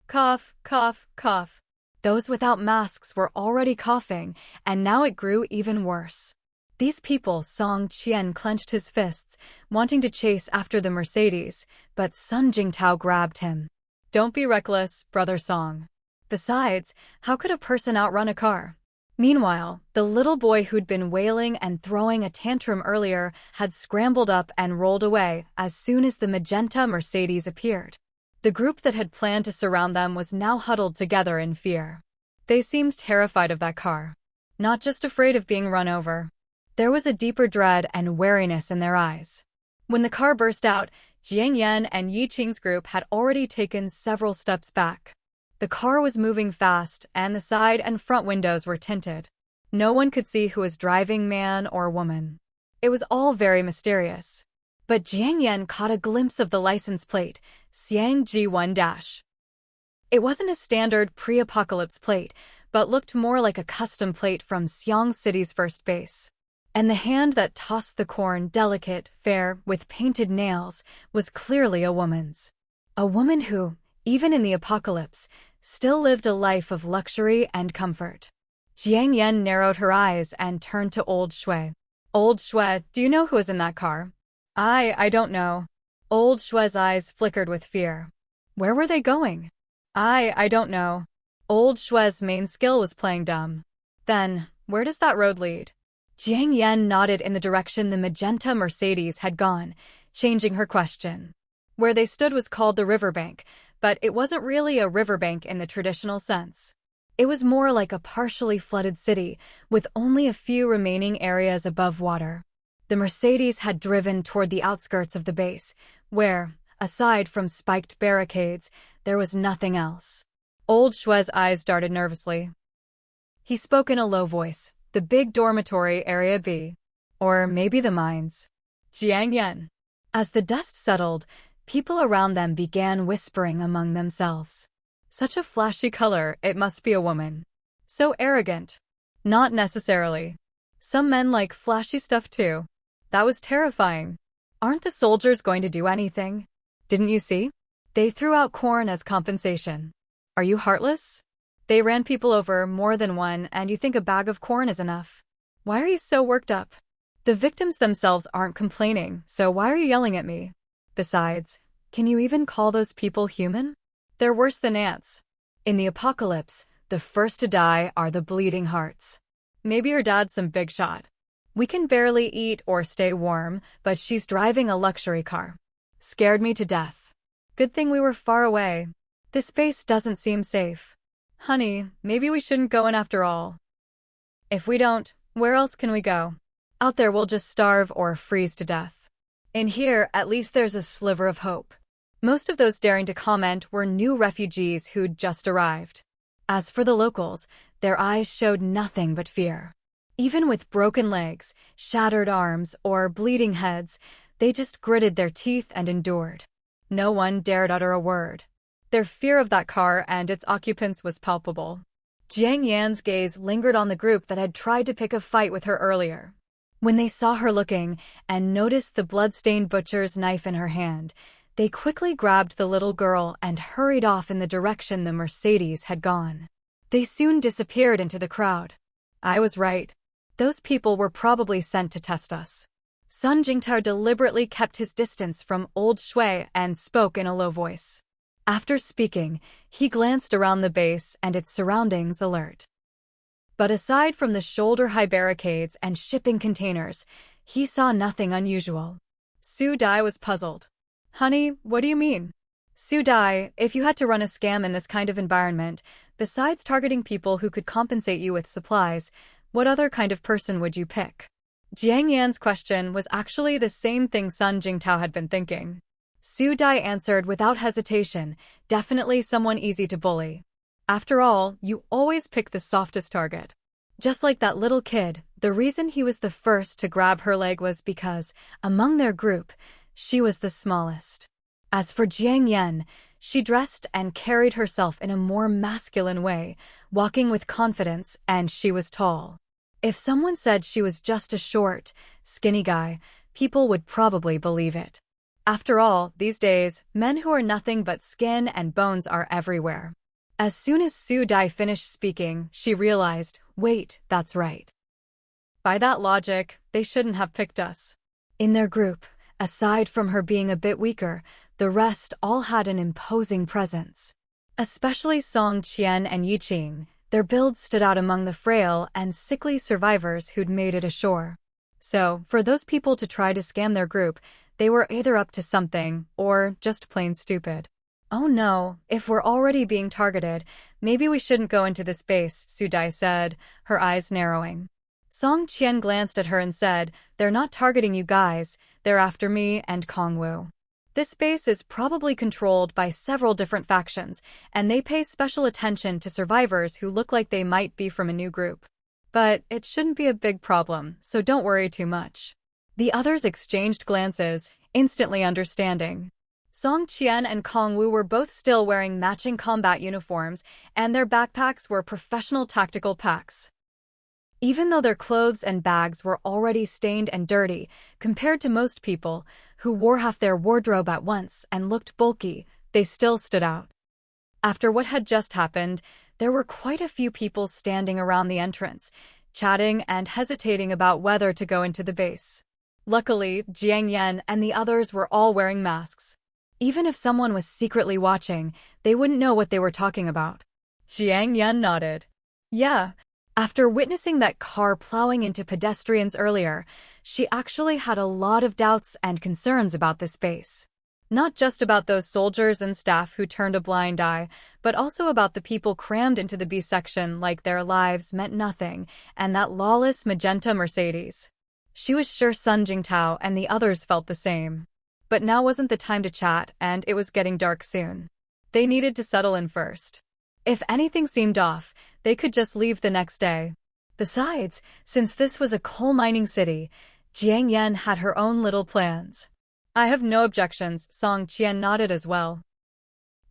Cough, cough, cough. Those without masks were already coughing, and now it grew even worse. These people, Song Qian clenched his fists, wanting to chase after the Mercedes, but Sun Jingtao grabbed him. Don't be reckless, brother Song. Besides, how could a person outrun a car? Meanwhile, the little boy who'd been wailing and throwing a tantrum earlier had scrambled up and rolled away as soon as the magenta Mercedes appeared. The group that had planned to surround them was now huddled together in fear. They seemed terrified of that car. Not just afraid of being run over. There was a deeper dread and wariness in their eyes. When the car burst out, Jiang Yan and Yi Qing's group had already taken several steps back. The car was moving fast, and the side and front windows were tinted. No one could see who was driving, man or woman. It was all very mysterious. But Jiang Yan caught a glimpse of the license plate, Xiang G1-. It wasn't a standard pre-apocalypse plate, but looked more like a custom plate from Xiang City's first base. And the hand that tossed the corn, delicate, fair, with painted nails, was clearly a woman's. A woman who, even in the apocalypse, still lived a life of luxury and comfort. Jiang Yan narrowed her eyes and turned to Old Shui. Old Shui, do you know who was in that car? I don't know. Old Shui's eyes flickered with fear. Where were they going? I don't know. Old Shui's main skill was playing dumb. Then, where does that road lead? Jiang Yan nodded in the direction the magenta Mercedes had gone, changing her question. Where they stood was called the riverbank, but it wasn't really a riverbank in the traditional sense. It was more like a partially flooded city, with only a few remaining areas above water. The Mercedes had driven toward the outskirts of the base, where, aside from spiked barricades, there was nothing else. Old Shui's eyes darted nervously. He spoke in a low voice. The big dormitory area B. Or maybe the mines. Jiang Yan. As the dust settled, people around them began whispering among themselves. Such a flashy color, it must be a woman. So arrogant. Not necessarily. Some men like flashy stuff too. That was terrifying. Aren't the soldiers going to do anything? Didn't you see? They threw out corn as compensation. Are you heartless? They ran people over more than one, and you think a bag of corn is enough. Why are you so worked up? The victims themselves aren't complaining, so why are you yelling at me? Besides, can you even call those people human? They're worse than ants. In the apocalypse, the first to die are the bleeding hearts. Maybe her dad's some big shot. We can barely eat or stay warm, but she's driving a luxury car. Scared me to death. Good thing we were far away. This space doesn't seem safe. Honey, maybe we shouldn't go in after all. If we don't, where else can we go? Out there we'll just starve or freeze to death. In here, at least there's a sliver of hope. Most of those daring to comment were new refugees who'd just arrived. As for the locals, their eyes showed nothing but fear. Even with broken legs, shattered arms, or bleeding heads, they just gritted their teeth and endured. No one dared utter a word. Their fear of that car and its occupants was palpable. Jiang Yan's gaze lingered on the group that had tried to pick a fight with her earlier. When they saw her looking and noticed the blood-stained butcher's knife in her hand, they quickly grabbed the little girl and hurried off in the direction the Mercedes had gone. They soon disappeared into the crowd. I was right. Those people were probably sent to test us. Sun Jingtao deliberately kept his distance from Old Shui and spoke in a low voice. After speaking, he glanced around the base and its surroundings alert. But aside from the shoulder-high barricades and shipping containers, he saw nothing unusual. Su Dai was puzzled. "Honey, what do you mean?" "Su Dai, if you had to run a scam in this kind of environment, besides targeting people who could compensate you with supplies, what other kind of person would you pick?" Jiang Yan's question was actually the same thing Sun Jingtao had been thinking. Su Dai answered without hesitation, "Definitely someone easy to bully. After all, you always pick the softest target." Just like that little kid, the reason he was the first to grab her leg was because, among their group, she was the smallest. As for Jiang Yan, she dressed and carried herself in a more masculine way, walking with confidence, and she was tall. If someone said she was just a short, skinny guy, people would probably believe it. After all, these days, men who are nothing but skin and bones are everywhere. As soon as Su Dai finished speaking, she realized, wait, that's right. By that logic, they shouldn't have picked us. In their group, aside from her being a bit weaker, the rest all had an imposing presence. Especially Song Qian and Yi Qing, their builds stood out among the frail and sickly survivors who'd made it ashore. So, for those people to try to scam their group, they were either up to something, or just plain stupid. "Oh no, if we're already being targeted, maybe we shouldn't go into this base," Su Dai said, her eyes narrowing. Song Qian glanced at her and said, "They're not targeting you guys, they're after me and Kongwu. This base is probably controlled by several different factions, and they pay special attention to survivors who look like they might be from a new group. But it shouldn't be a big problem, so don't worry too much." The others exchanged glances, instantly understanding. Song Qian and Kongwu were both still wearing matching combat uniforms, and their backpacks were professional tactical packs. Even though their clothes and bags were already stained and dirty, compared to most people, who wore half their wardrobe at once and looked bulky, they still stood out. After what had just happened, there were quite a few people standing around the entrance, chatting and hesitating about whether to go into the base. Luckily, Jiang Yan and the others were all wearing masks. Even if someone was secretly watching, they wouldn't know what they were talking about. Jiang Yan nodded. "Yeah." After witnessing that car plowing into pedestrians earlier, she actually had a lot of doubts and concerns about this base. Not just about those soldiers and staff who turned a blind eye, but also about the people crammed into the B section like their lives meant nothing, and that lawless magenta Mercedes. She was sure Sun Jingtao and the others felt the same. But now wasn't the time to chat, and it was getting dark soon. They needed to settle in first. If anything seemed off, they could just leave the next day. Besides, since this was a coal mining city, Jiang Yan had her own little plans. "I have no objections," Song Qian nodded as well.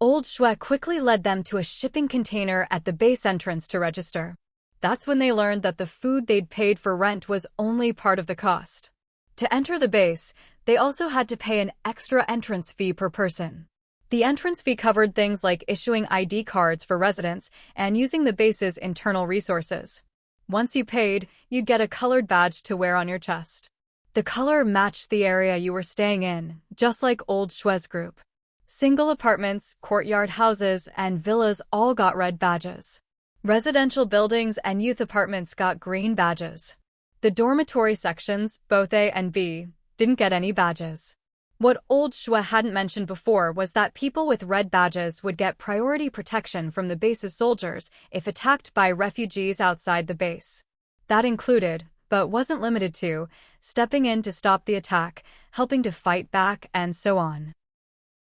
Old Shui quickly led them to a shipping container at the base entrance to register. That's when they learned that the food they'd paid for rent was only part of the cost. To enter the base, they also had to pay an extra entrance fee per person. The entrance fee covered things like issuing ID cards for residents and using the base's internal resources. Once you paid, you'd get a colored badge to wear on your chest. The color matched the area you were staying in, just like Old Shui's group. Single apartments, courtyard houses, and villas all got red badges. Residential buildings and youth apartments got green badges. The dormitory sections, both A and B, didn't get any badges. What Old Shui hadn't mentioned before was that people with red badges would get priority protection from the base's soldiers if attacked by refugees outside the base. That included, but wasn't limited to, stepping in to stop the attack, helping to fight back, and so on.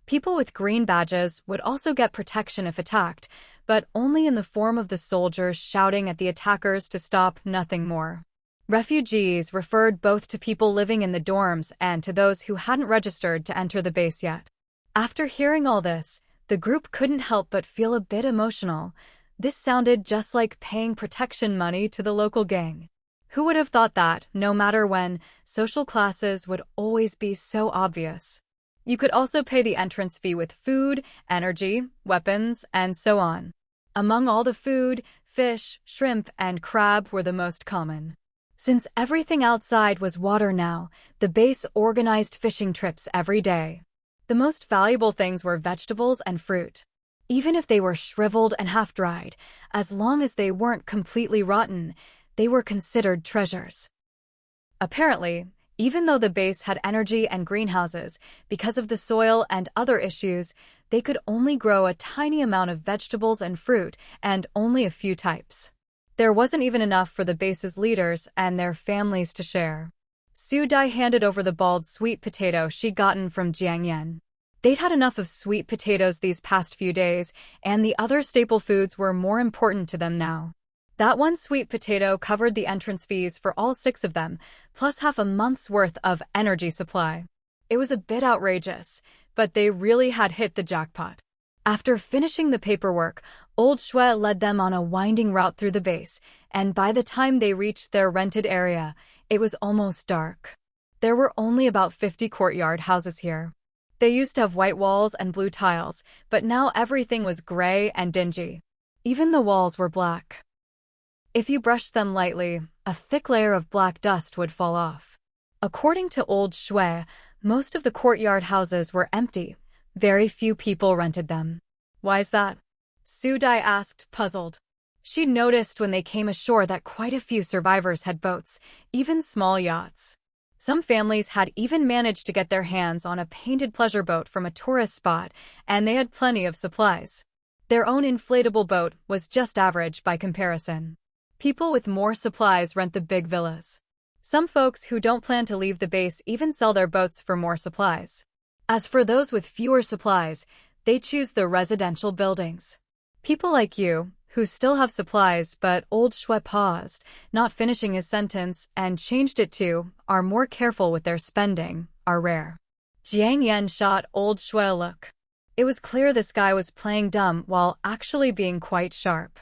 People with green badges would also get protection if attacked, but only in the form of the soldiers shouting at the attackers to stop, nothing more. Refugees referred both to people living in the dorms and to those who hadn't registered to enter the base yet. After hearing all this, the group couldn't help but feel a bit emotional. This sounded just like paying protection money to the local gang. Who would have thought that, no matter when, social classes would always be so obvious? You could also pay the entrance fee with food, energy, weapons, and so on. Among all the food, fish, shrimp, and crab were the most common. Since everything outside was water now, the base organized fishing trips every day. The most valuable things were vegetables and fruit. Even if they were shriveled and half-dried, as long as they weren't completely rotten, they were considered treasures. Apparently, even though the base had energy and greenhouses, because of the soil and other issues, they could only grow a tiny amount of vegetables and fruit, and only a few types. There wasn't even enough for the base's leaders and their families to share. Su Dai handed over the bald sweet potato she'd gotten from Jiang Yan. They'd had enough of sweet potatoes these past few days, and the other staple foods were more important to them now. That one sweet potato covered the entrance fees for all 6 of them, plus half a month's worth of energy supply. It was a bit outrageous, but they really had hit the jackpot. After finishing the paperwork, Old Shui led them on a winding route through the base, and by the time they reached their rented area, it was almost dark. There were only about 50 courtyard houses here. They used to have white walls and blue tiles, but now everything was gray and dingy. Even the walls were black. If you brushed them lightly, a thick layer of black dust would fall off. According to Old Shui, most of the courtyard houses were empty. Very few people rented them. Why's that? Su Dai asked, puzzled. She'd noticed when they came ashore that quite a few survivors had boats, even small yachts. Some families had even managed to get their hands on a painted pleasure boat from a tourist spot, and they had plenty of supplies. Their own inflatable boat was just average by comparison. People with more supplies rent the big villas. Some folks who don't plan to leave the base even sell their boats for more supplies. As for those with fewer supplies, they choose the residential buildings. People like you, who still have supplies but Old Shui paused, not finishing his sentence, and changed it to, are more careful with their spending, are rare. Jiang Yan shot Old Shui a look. It was clear this guy was playing dumb while actually being quite sharp.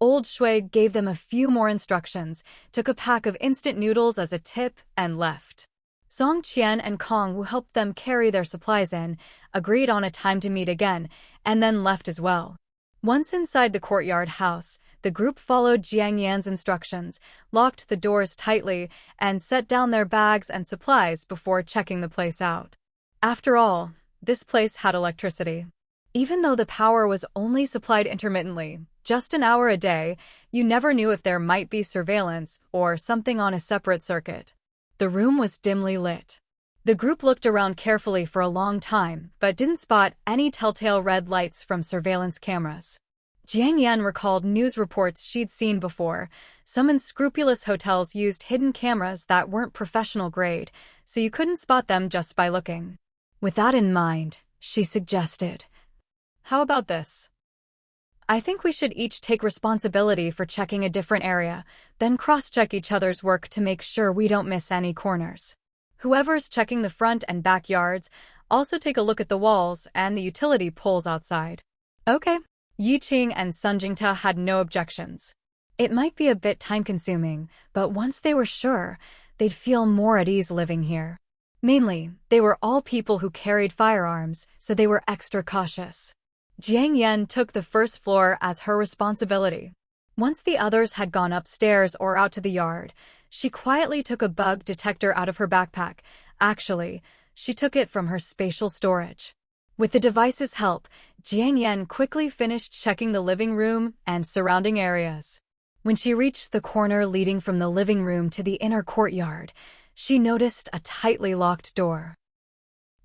Old Shui gave them a few more instructions, took a pack of instant noodles as a tip, and left. Song Qian and Kong, who helped them carry their supplies in, agreed on a time to meet again, and then left as well. Once inside the courtyard house, the group followed Jiang Yan's instructions, locked the doors tightly, and set down their bags and supplies before checking the place out. After all, this place had electricity. Even though the power was only supplied intermittently, just an hour a day, you never knew if there might be surveillance or something on a separate circuit. The room was dimly lit. The group looked around carefully for a long time, but didn't spot any telltale red lights from surveillance cameras. Jiang Yan recalled news reports she'd seen before. Some unscrupulous hotels used hidden cameras that weren't professional grade, so you couldn't spot them just by looking. With that in mind, she suggested, "How about this? I think we should each take responsibility for checking a different area, then cross-check each other's work to make sure we don't miss any corners. Whoever's checking the front and backyards, also take a look at the walls and the utility poles outside." Okay. Yi Qing and Sun Jingta had no objections. It might be a bit time-consuming, but once they were sure, they'd feel more at ease living here. Mainly, they were all people who carried firearms, so they were extra cautious. Jiang Yan took the first floor as her responsibility. Once the others had gone upstairs or out to the yard, she quietly took a bug detector out of her backpack. Actually, she took it from her spatial storage. With the device's help, Jiang Yan quickly finished checking the living room and surrounding areas. When she reached the corner leading from the living room to the inner courtyard, she noticed a tightly locked door.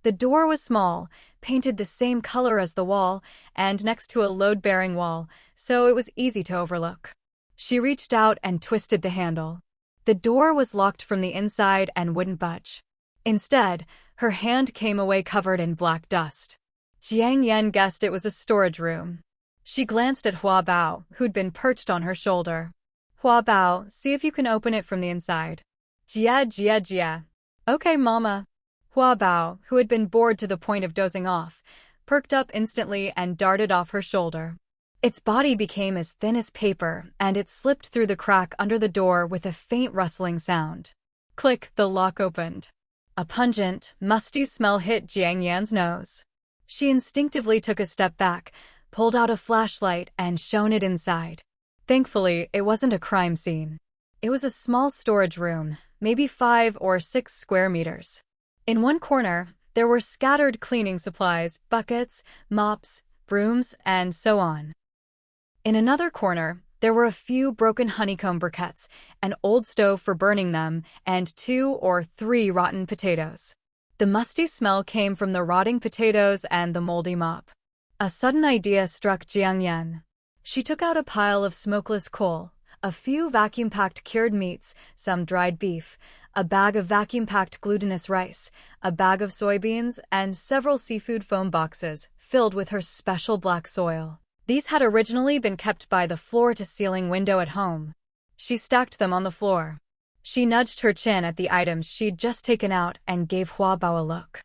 The door was small, painted the same color as the wall, and next to a load-bearing wall, so it was easy to overlook. She reached out and twisted the handle. The door was locked from the inside and wouldn't budge. Instead, her hand came away covered in black dust. Jiang Yan guessed it was a storage room. She glanced at Hua Bao, who'd been perched on her shoulder. "Hua Bao, see if you can open it from the inside." Jia. "Okay, Mama." Hua Bao, who had been bored to the point of dozing off, perked up instantly and darted off her shoulder. Its body became as thin as paper, and it slipped through the crack under the door with a faint rustling sound. Click, the lock opened. A pungent, musty smell hit Jiang Yan's nose. She instinctively took a step back, pulled out a flashlight, and shone it inside. Thankfully, it wasn't a crime scene. It was a small storage room, maybe 5 or 6 square meters. In one corner, There were scattered cleaning supplies, buckets, mops, brooms, and so on. In another corner, there were a few broken honeycomb briquettes, an old stove for burning them, and 2 or 3 rotten potatoes. The musty smell came from the rotting potatoes and the moldy mop. A sudden idea struck Jiang Xiaoyue. She took out a pile of smokeless coal, a few vacuum-packed cured meats, some dried beef, a bag of vacuum-packed glutinous rice, a bag of soybeans, and several seafood foam boxes filled with her special black soil. These had originally been kept by the floor-to-ceiling window at home. She stacked them on the floor. She nudged her chin at the items she'd just taken out and gave Hua Bao a look.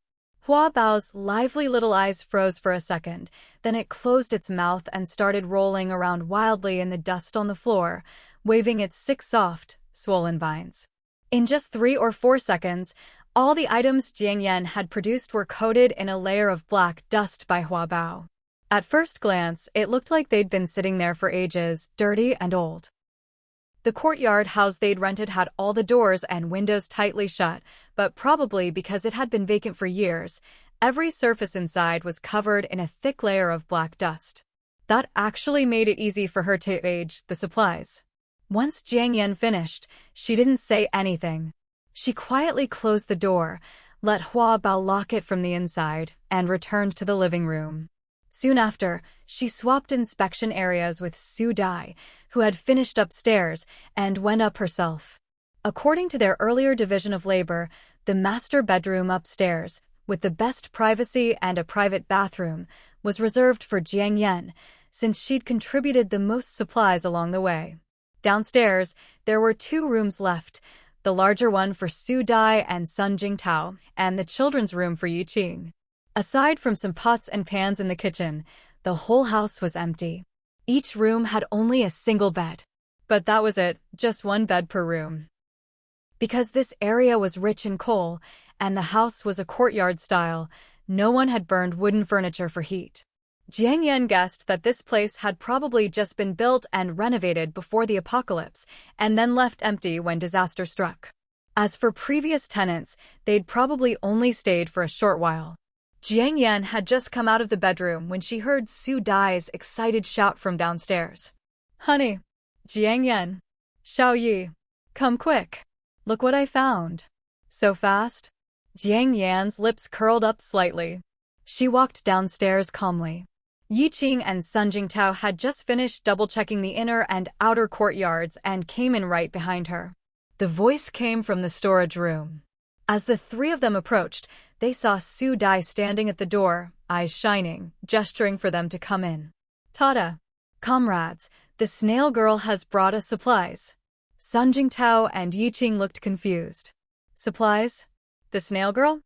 Hua Bao's lively little eyes froze for a second, then it closed its mouth and started rolling around wildly in the dust on the floor, waving its 6 soft, swollen vines. In just 3 or 4 seconds, all the items Jiang Xiaoyue had produced were coated in a layer of black dust by Hua Bao. At first glance, it looked like they'd been sitting there for ages, dirty and old. The courtyard house they'd rented had all the doors and windows tightly shut, but probably because it had been vacant for years, every surface inside was covered in a thick layer of black dust. That actually made it easy for her to age the supplies. Once Jiang Xiaoyue finished, she didn't say anything. She quietly closed the door, let Hua Bao lock it from the inside, and returned to the living room. Soon after, she swapped inspection areas with Su Dai, who had finished upstairs, and went up herself. According to their earlier division of labor, the master bedroom upstairs, with the best privacy and a private bathroom, was reserved for Jiang Xiaoyue, since she'd contributed the most supplies along the way. Downstairs, there were 2 rooms left, the larger one for Su Dai and Sun Jingtao, and the children's room for Yi Qing. Aside from some pots and pans in the kitchen, the whole house was empty. Each room had only a single bed. But that was it, just 1 bed per room. Because this area was rich in coal, and the house was a courtyard style, no one had burned wooden furniture for heat. Jiang Xiaoyue guessed that this place had probably just been built and renovated before the apocalypse, and then left empty when disaster struck. As for previous tenants, they'd probably only stayed for a short while. Jiang Xiaoyue had just come out of the bedroom when she heard Su Dai's excited shout from downstairs. "Honey! Jiang Xiaoyue! Xiaoyue! Come quick! Look what I found!" So fast? Jiang Yan's lips curled up slightly. She walked downstairs calmly. Yi Qing and Sun Jingtao had just finished double-checking the inner and outer courtyards and came in right behind her. The voice came from the storage room. As the 3 of them approached, they saw Su Dai standing at the door, eyes shining, gesturing for them to come in. "Tada! Comrades, the snail girl has brought us supplies." Sun Jingtao and Yi Qing looked confused. "Supplies? The snail girl?"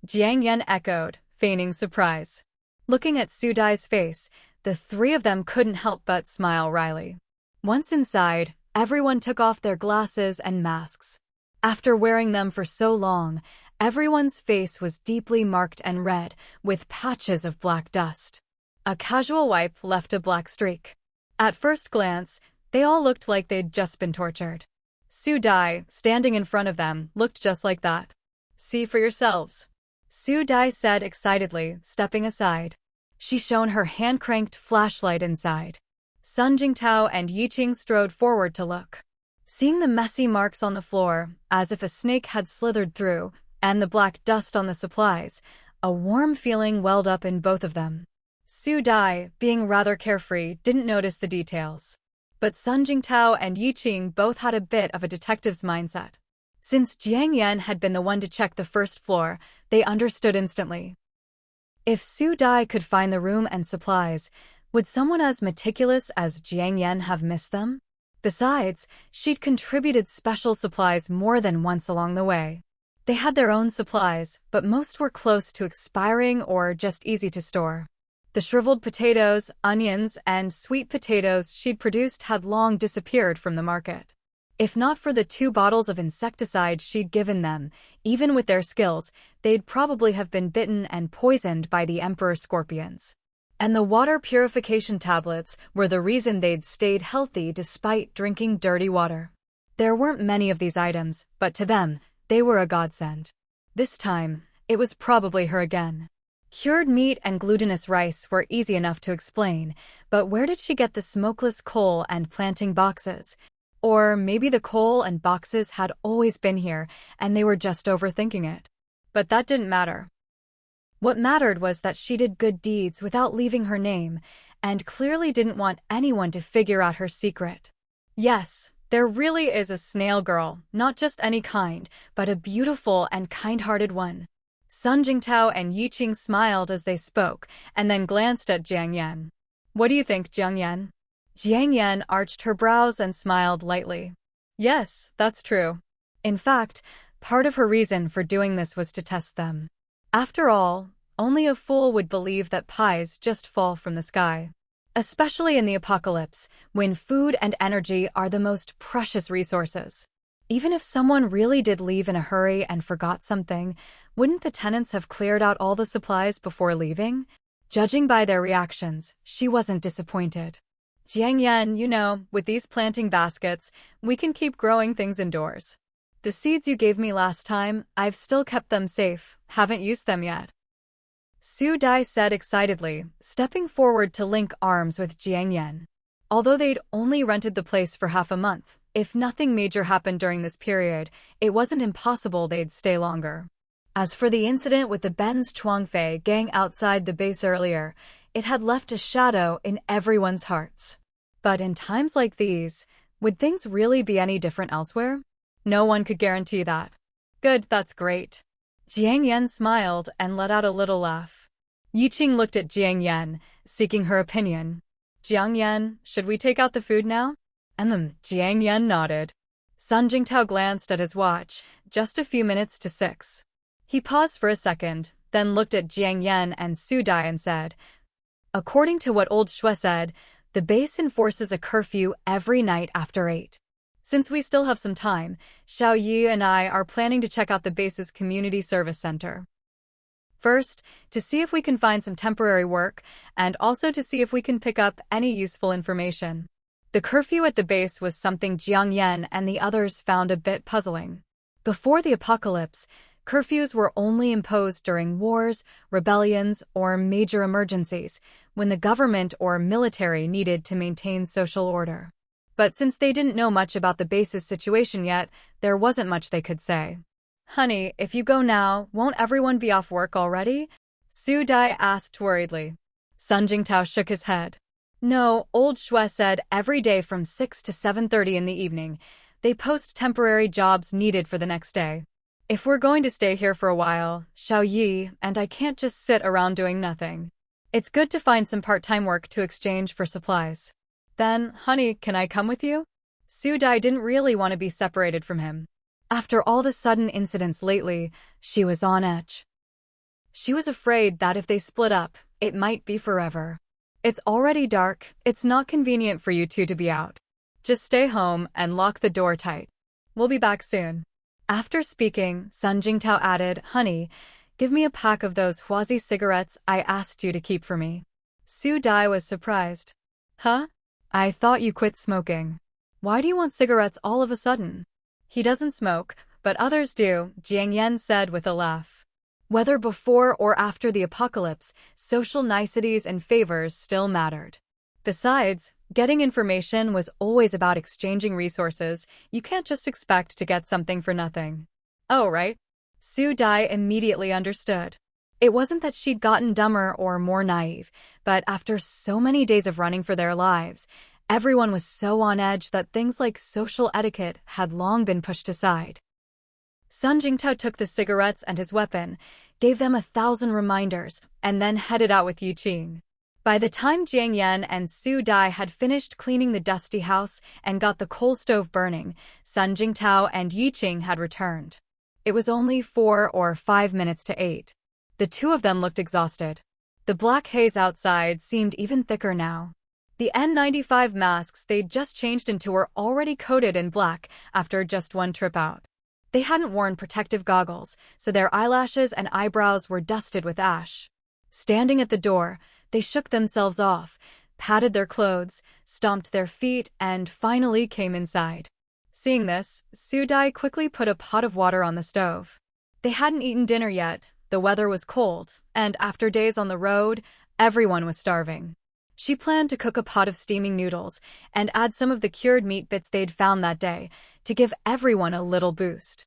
Jiang Xiaoyue echoed, feigning surprise. Looking at Su Dai's face, the 3 of them couldn't help but smile wryly. Once inside, everyone took off their glasses and masks. After wearing them for so long, everyone's face was deeply marked and red, with patches of black dust. A casual wipe left a black streak. At first glance, they all looked like they'd just been tortured. Su Dai, standing in front of them, looked just like that. "See for yourselves," Su Dai said excitedly, stepping aside. She shone her hand-cranked flashlight inside. Sun Jingtao and Yi Qing strode forward to look. Seeing the messy marks on the floor, as if a snake had slithered through, and the black dust on the supplies, a warm feeling welled up in both of them. Su Dai, being rather carefree, didn't notice the details. But Sun Jingtao and Yi Qing both had a bit of a detective's mindset. Since Jiang Xiaoyue had been the one to check the first floor, they understood instantly. If Su Dai could find the room and supplies, would someone as meticulous as Jiang Xiaoyue have missed them? Besides, she'd contributed special supplies more than once along the way. They had their own supplies, but most were close to expiring or just easy to store. The shriveled potatoes, onions, and sweet potatoes she'd produced had long disappeared from the market. If not for the 2 bottles of insecticide she'd given them, even with their skills, they'd probably have been bitten and poisoned by the emperor scorpions. And the water purification tablets were the reason they'd stayed healthy despite drinking dirty water. There weren't many of these items, but to them, they were a godsend. This time, It was probably her again. Cured meat and glutinous rice were easy enough to explain, but where did she get the smokeless coal and planting boxes? Or maybe the coal and boxes had always been here, and they were just overthinking it. But that didn't matter. What mattered was that she did good deeds without leaving her name, and clearly didn't want anyone to figure out her secret. Yes, there really is a snail girl, not just any kind, but a beautiful and kind-hearted one. Sun Jingtao and Yi Qing smiled as they spoke, and then glanced at Jiang Yan. What do you think, Jiang Yan? Jiang Yan arched her brows and smiled lightly. Yes, that's true. In fact, part of her reason for doing this was to test them. After all, only a fool would believe that pies just fall from the sky. Especially in the apocalypse, when food and energy are the most precious resources. Even if someone really did leave in a hurry and forgot something, wouldn't the tenants have cleared out all the supplies before leaving? Judging by their reactions, she wasn't disappointed. Jiang Yan, with these planting baskets, we can keep growing things indoors. The seeds you gave me last time, I've still kept them safe, haven't used them yet. Su Dai said excitedly, stepping forward to link arms with Jiang Yan. Although they'd only rented the place for half a month, if nothing major happened during this period, it wasn't impossible they'd stay longer. As for the incident with the Ben's Chuangfei gang outside the base earlier, it had left a shadow in everyone's hearts. But in times like these, would things really be any different elsewhere? No one could guarantee that. Good, that's great. Jiang Yan smiled and let out a little laugh. Yi Qing looked at Jiang Yan, seeking her opinion. Jiang Yan, should we take out the food now? Jiang Yan nodded. Sun Jingtao glanced at his watch, just a few minutes to 6. He paused for a second, then looked at Jiang Yan and Su Dai and said, according to what old Shui said, the base enforces a curfew every night after 8. Since we still have some time, Xiaoyue and I are planning to check out the base's community service center. First, to see if we can find some temporary work, and also to see if we can pick up any useful information. The curfew at the base was something Jiang Yan and the others found a bit puzzling. Before the apocalypse, curfews were only imposed during wars, rebellions, or major emergencies, when the government or military needed to maintain social order. But since they didn't know much about the base's situation yet, there wasn't much they could say. Honey, if you go now, won't everyone be off work already? Su Dai asked worriedly. Sun Jingtao shook his head. No, old Shui said every day from 6 to 7:30 in the evening, they post temporary jobs needed for the next day. If we're going to stay here for a while, Xiaoyue and I can't just sit around doing nothing. It's good to find some part-time work to exchange for supplies. Then, honey, can I come with you? Su Dai didn't really want to be separated from him. After all the sudden incidents lately, she was on edge. She was afraid that if they split up, it might be forever. It's already dark, it's not convenient for you two to be out. Just stay home and lock the door tight. We'll be back soon. After speaking, Sun Jingtao added, honey, give me a pack of those Huazi cigarettes I asked you to keep for me. Su Dai was surprised. Huh? I thought you quit smoking. Why do you want cigarettes all of a sudden? He doesn't smoke, but others do, Jiang Yan said with a laugh. Whether before or after the apocalypse, social niceties and favors still mattered. Besides, getting information was always about exchanging resources. You can't just expect to get something for nothing. Oh, right. Su Dai immediately understood. It wasn't that she'd gotten dumber or more naive, but after so many days of running for their lives, everyone was so on edge that things like social etiquette had long been pushed aside. Sun Jingtao took the cigarettes and his weapon, gave them 1,000 reminders, and then headed out with Yi Qing. By the time Jiang Yan and Su Dai had finished cleaning the dusty house and got the coal stove burning, Sun Jingtao and Yi Qing had returned. It was only 4 or 5 minutes to 8. The two of them looked exhausted. The black haze outside seemed even thicker now. The N95 masks they'd just changed into were already coated in black after just one trip out. They hadn't worn protective goggles, so their eyelashes and eyebrows were dusted with ash. Standing at the door, they shook themselves off, patted their clothes, stomped their feet, and finally came inside. Seeing this, Su Dai quickly put a pot of water on the stove. They hadn't eaten dinner yet, the weather was cold, and after days on the road, everyone was starving. She planned to cook a pot of steaming noodles and add some of the cured meat bits they'd found that day to give everyone a little boost.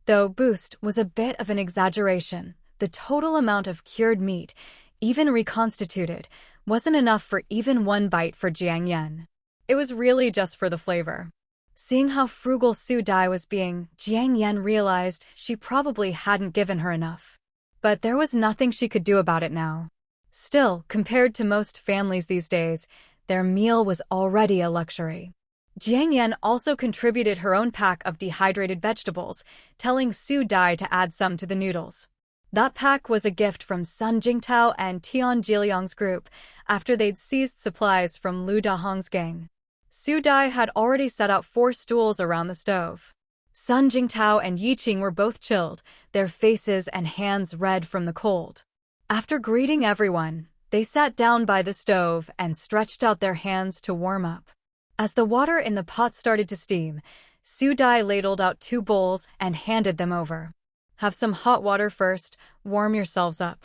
Though boost was a bit of an exaggeration, the total amount of cured meat, even reconstituted, wasn't enough for even one bite for Jiang Yan. It was really just for the flavor. Seeing how frugal Su Dai was being, Jiang Yan realized she probably hadn't given her enough. But there was nothing she could do about it now. Still, compared to most families these days, their meal was already a luxury. Jiang Yan also contributed her own pack of dehydrated vegetables, telling Su Dai to add some to the noodles. That pack was a gift from Sun Jingtao and Tian Jiliang's group after they'd seized supplies from Lu Dahong's gang. Su Dai had already set out 4 stools around the stove. Sun Jingtao and Yiqing were both chilled, their faces and hands red from the cold. After greeting everyone, they sat down by the stove and stretched out their hands to warm up. As the water in the pot started to steam, Su Dai ladled out 2 bowls and handed them over. Have some hot water first, warm yourselves up.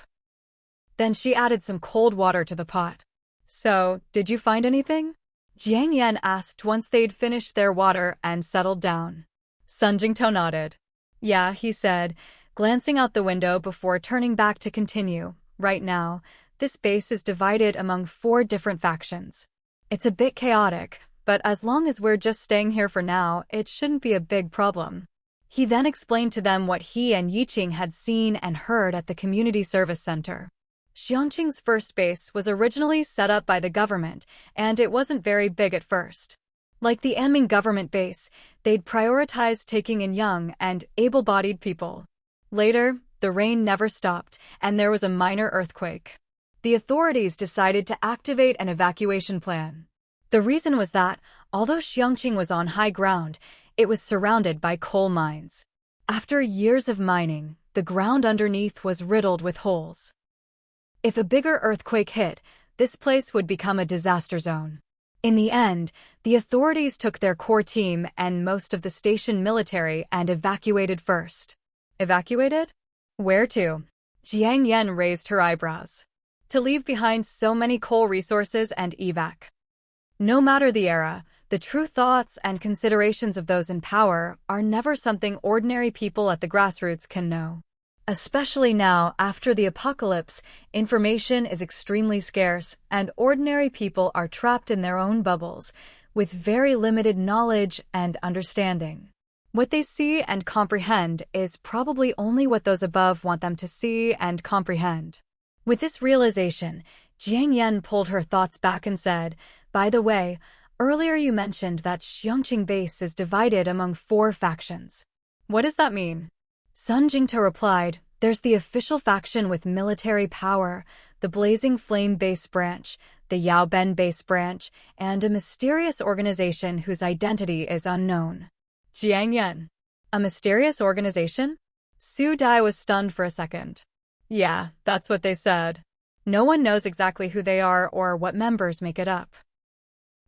Then she added some cold water to the pot. So, did you find anything? Jiang Yan asked once they'd finished their water and settled down. Sun Jingtao nodded. Yeah, he said, glancing out the window before turning back to continue. Right now, this base is divided among 4 different factions. It's a bit chaotic, but as long as we're just staying here for now, it shouldn't be a big problem. He then explained to them what he and Yiqing had seen and heard at the Community Service Center. Xiangqing's first base was originally set up by the government, and it wasn't very big at first. Like the Anming government base, they'd prioritized taking in young and able-bodied people. Later, the rain never stopped, and there was a minor earthquake. The authorities decided to activate an evacuation plan. The reason was that, although Xiangqing was on high ground, it was surrounded by coal mines. After years of mining, the ground underneath was riddled with holes. If a bigger earthquake hit, this place would become a disaster zone. In the end, the authorities took their core team and most of the station military and evacuated first. Evacuated? Where to? Jiang Yan raised her eyebrows. To leave behind so many coal resources and evac. No matter the era, the true thoughts and considerations of those in power are never something ordinary people at the grassroots can know. Especially now, after the apocalypse, information is extremely scarce, and ordinary people are trapped in their own bubbles, with very limited knowledge and understanding. What they see and comprehend is probably only what those above want them to see and comprehend. With this realization, Jiang Yan pulled her thoughts back and said, "By the way, earlier you mentioned that Xiangqing base is divided among 4 factions. What does that mean?" Sun Jingtao replied, "There's the official faction with military power, the Blazing Flame base branch, the Yao Ben base branch, and a mysterious organization whose identity is unknown." Jiang Yan. A mysterious organization? Su Dai was stunned for a second. Yeah, that's what they said. No one knows exactly who they are or what members make it up.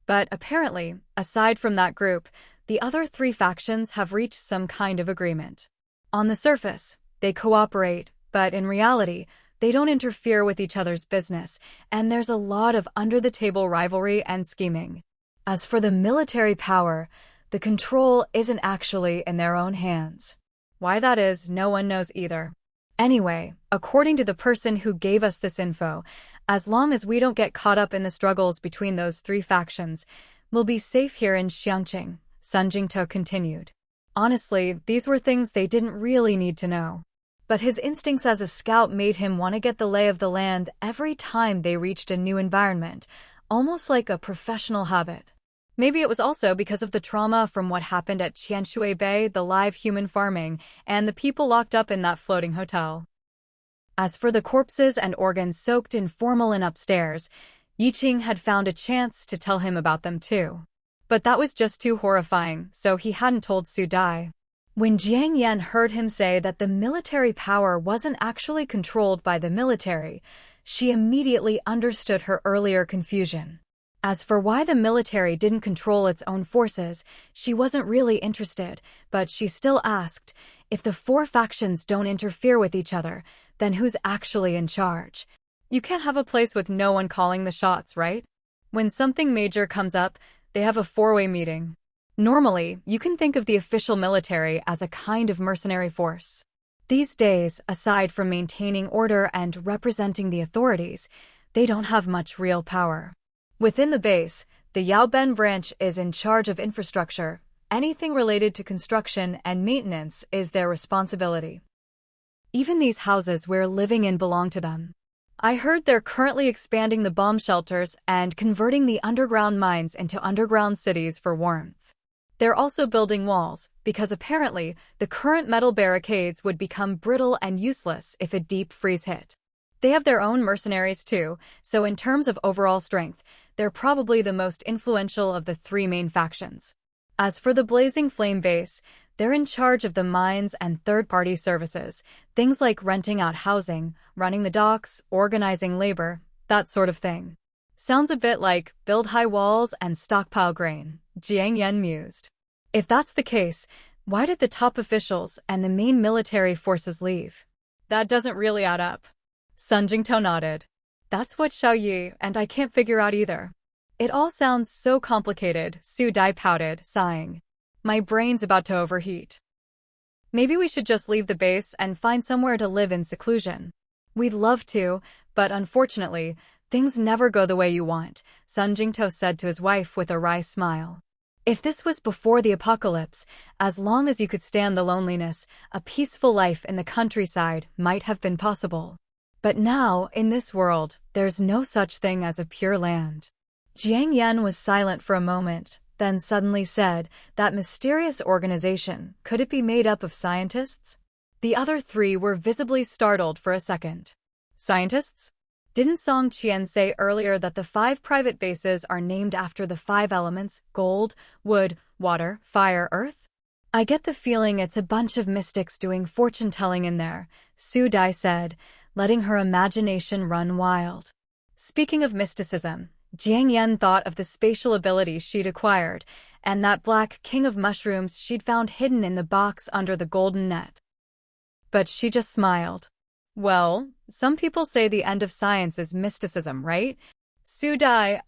But apparently, aside from that group, the other 3 factions have reached some kind of agreement. On the surface, they cooperate, but in reality, they don't interfere with each other's business, and there's a lot of under-the-table rivalry and scheming. As for the military power, the control isn't actually in their own hands. Why that is, no one knows either. Anyway, according to the person who gave us this info, as long as we don't get caught up in the struggles between those 3 factions, we'll be safe here in Xiangqing, Sun Jingtao continued. Honestly, these were things they didn't really need to know. But his instincts as a scout made him want to get the lay of the land every time they reached a new environment, almost like a professional habit. Maybe it was also because of the trauma from what happened at Qianshui Bay, the live human farming, and the people locked up in that floating hotel. As for the corpses and organs soaked in formalin upstairs, Yiqing had found a chance to tell him about them too. But that was just too horrifying, so he hadn't told Su Dai. When Jiang Yan heard him say that the military power wasn't actually controlled by the military, she immediately understood her earlier confusion. As for why the military didn't control its own forces, she wasn't really interested, but she still asked, if the four factions don't interfere with each other, then who's actually in charge? You can't have a place with no one calling the shots, right? When something major comes up, they have a four-way meeting. Normally, you can think of the official military as a kind of mercenary force. These days, aside from maintaining order and representing the authorities, they don't have much real power. Within the base, the Yaoben branch is in charge of infrastructure. Anything related to construction and maintenance is their responsibility. Even these houses we're living in belong to them. I heard they're currently expanding the bomb shelters and converting the underground mines into underground cities for warmth. They're also building walls, because apparently the current metal barricades would become brittle and useless if a deep freeze hit. They have their own mercenaries too, so in terms of overall strength, they're probably the most influential of the three main factions. As for the Blazing Flame base, they're in charge of the mines and third-party services, things like renting out housing, running the docks, organizing labor, that sort of thing. Sounds a bit like build high walls and stockpile grain, Jiang Yan mused. If that's the case, why did the top officials and the main military forces leave? That doesn't really add up. Sun Jingtao nodded. That's what Xiaoyue and I can't figure out either. It all sounds so complicated, Su Dai pouted, sighing. My brain's about to overheat. Maybe we should just leave the base and find somewhere to live in seclusion. We'd love to, but unfortunately, things never go the way you want, Sun Jingtao said to his wife with a wry smile. If this was before the apocalypse, as long as you could stand the loneliness, a peaceful life in the countryside might have been possible. But now, in this world, there's no such thing as a pure land. Jiang Yan was silent for a moment, then suddenly said, that mysterious organization, could it be made up of scientists? The other three were visibly startled for a second. Scientists? Didn't Song Qian say earlier that the 5 private bases are named after the 5 elements, gold, wood, water, fire, earth? I get the feeling it's a bunch of mystics doing fortune-telling in there, Su Dai said, letting her imagination run wild. Speaking of mysticism, Jiang Yan thought of the spatial abilities she'd acquired, and that black king of mushrooms she'd found hidden in the box under the golden net. But she just smiled. Well, some people say the end of science is mysticism, right? Su Dai,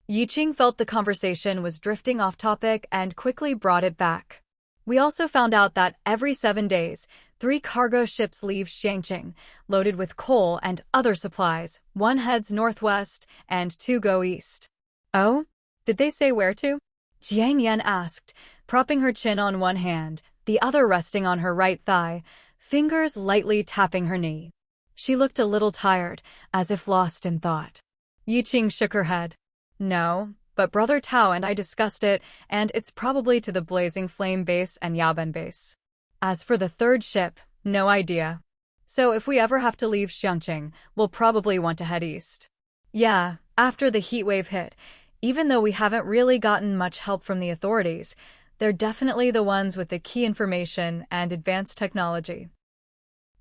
Yiqing felt the conversation was drifting off topic and quickly brought it back. We also found out that every 7 days, 3 cargo ships leave Xiangqing, loaded with coal and other supplies. 1 heads northwest, and 2 go east. Oh? Did they say where to? Jiang Yan asked, propping her chin on one hand, the other resting on her right thigh, fingers lightly tapping her knee. She looked a little tired, as if lost in thought. Yiqing shook her head. No, but Brother Tao and I discussed it, and it's probably to the Blazing Flame base and Yaoben base. As for the 3rd ship, no idea. So if we ever have to leave Xiangqing, we'll probably want to head east. Yeah, after the heat wave hit, even though we haven't really gotten much help from the authorities, they're definitely the ones with the key information and advanced technology.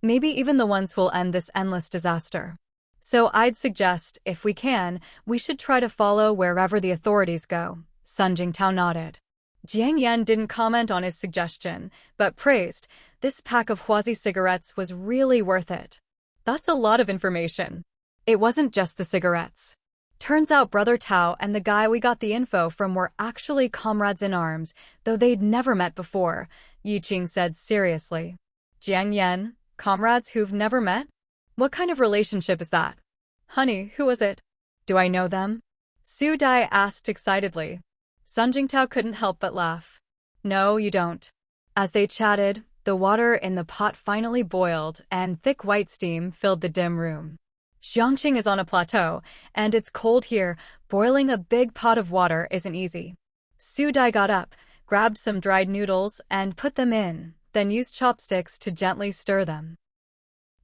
Maybe even the ones who'll end this endless disaster. So I'd suggest, if we can, we should try to follow wherever the authorities go, Sun Jingtao nodded. Jiang Yan didn't comment on his suggestion, but praised, this pack of Huazi cigarettes was really worth it. That's a lot of information. It wasn't just the cigarettes. Turns out Brother Tao and the guy we got the info from were actually comrades in arms, though they'd never met before, Yiqing said seriously. Jiang Yan, comrades who've never met? What kind of relationship is that? Honey, who was it? Do I know them? Su Dai asked excitedly. Sun Jingtao couldn't help but laugh. No, you don't. As they chatted, the water in the pot finally boiled and thick white steam filled the dim room. Xiangqing is on a plateau, and it's cold here. Boiling a big pot of water isn't easy. Su Dai got up, grabbed some dried noodles, and put them in, then used chopsticks to gently stir them.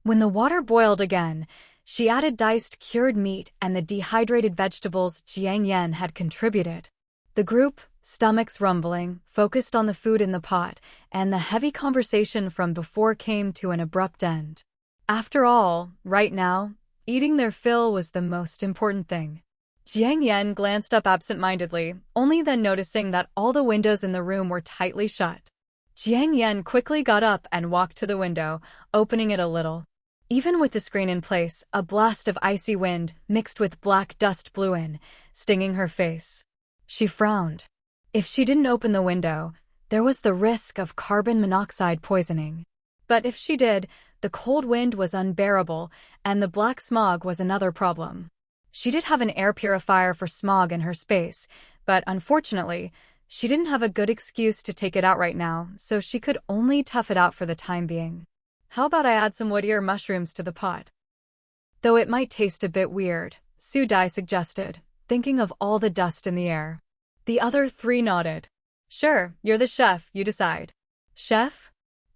When the water boiled again, she added diced cured meat and the dehydrated vegetables Jiang Yan had contributed. The group, stomachs rumbling, focused on the food in the pot, and the heavy conversation from before came to an abrupt end. After all, right now, eating their fill was the most important thing. Jiang Yan glanced up absent-mindedly, only then noticing that all the windows in the room were tightly shut. Jiang Yan quickly got up and walked to the window, opening it a little. Even with the screen in place, a blast of icy wind mixed with black dust blew in, stinging her face. She frowned. If she didn't open the window, there was the risk of carbon monoxide poisoning. But if she did, the cold wind was unbearable, and the black smog was another problem. She did have an air purifier for smog in her space, but unfortunately, she didn't have a good excuse to take it out right now, so she could only tough it out for the time being. How about I add some wood-ear mushrooms to the pot? Though it might taste a bit weird, Su Dai suggested, thinking of all the dust in the air. The other three nodded. Sure, you're the chef, you decide. Chef?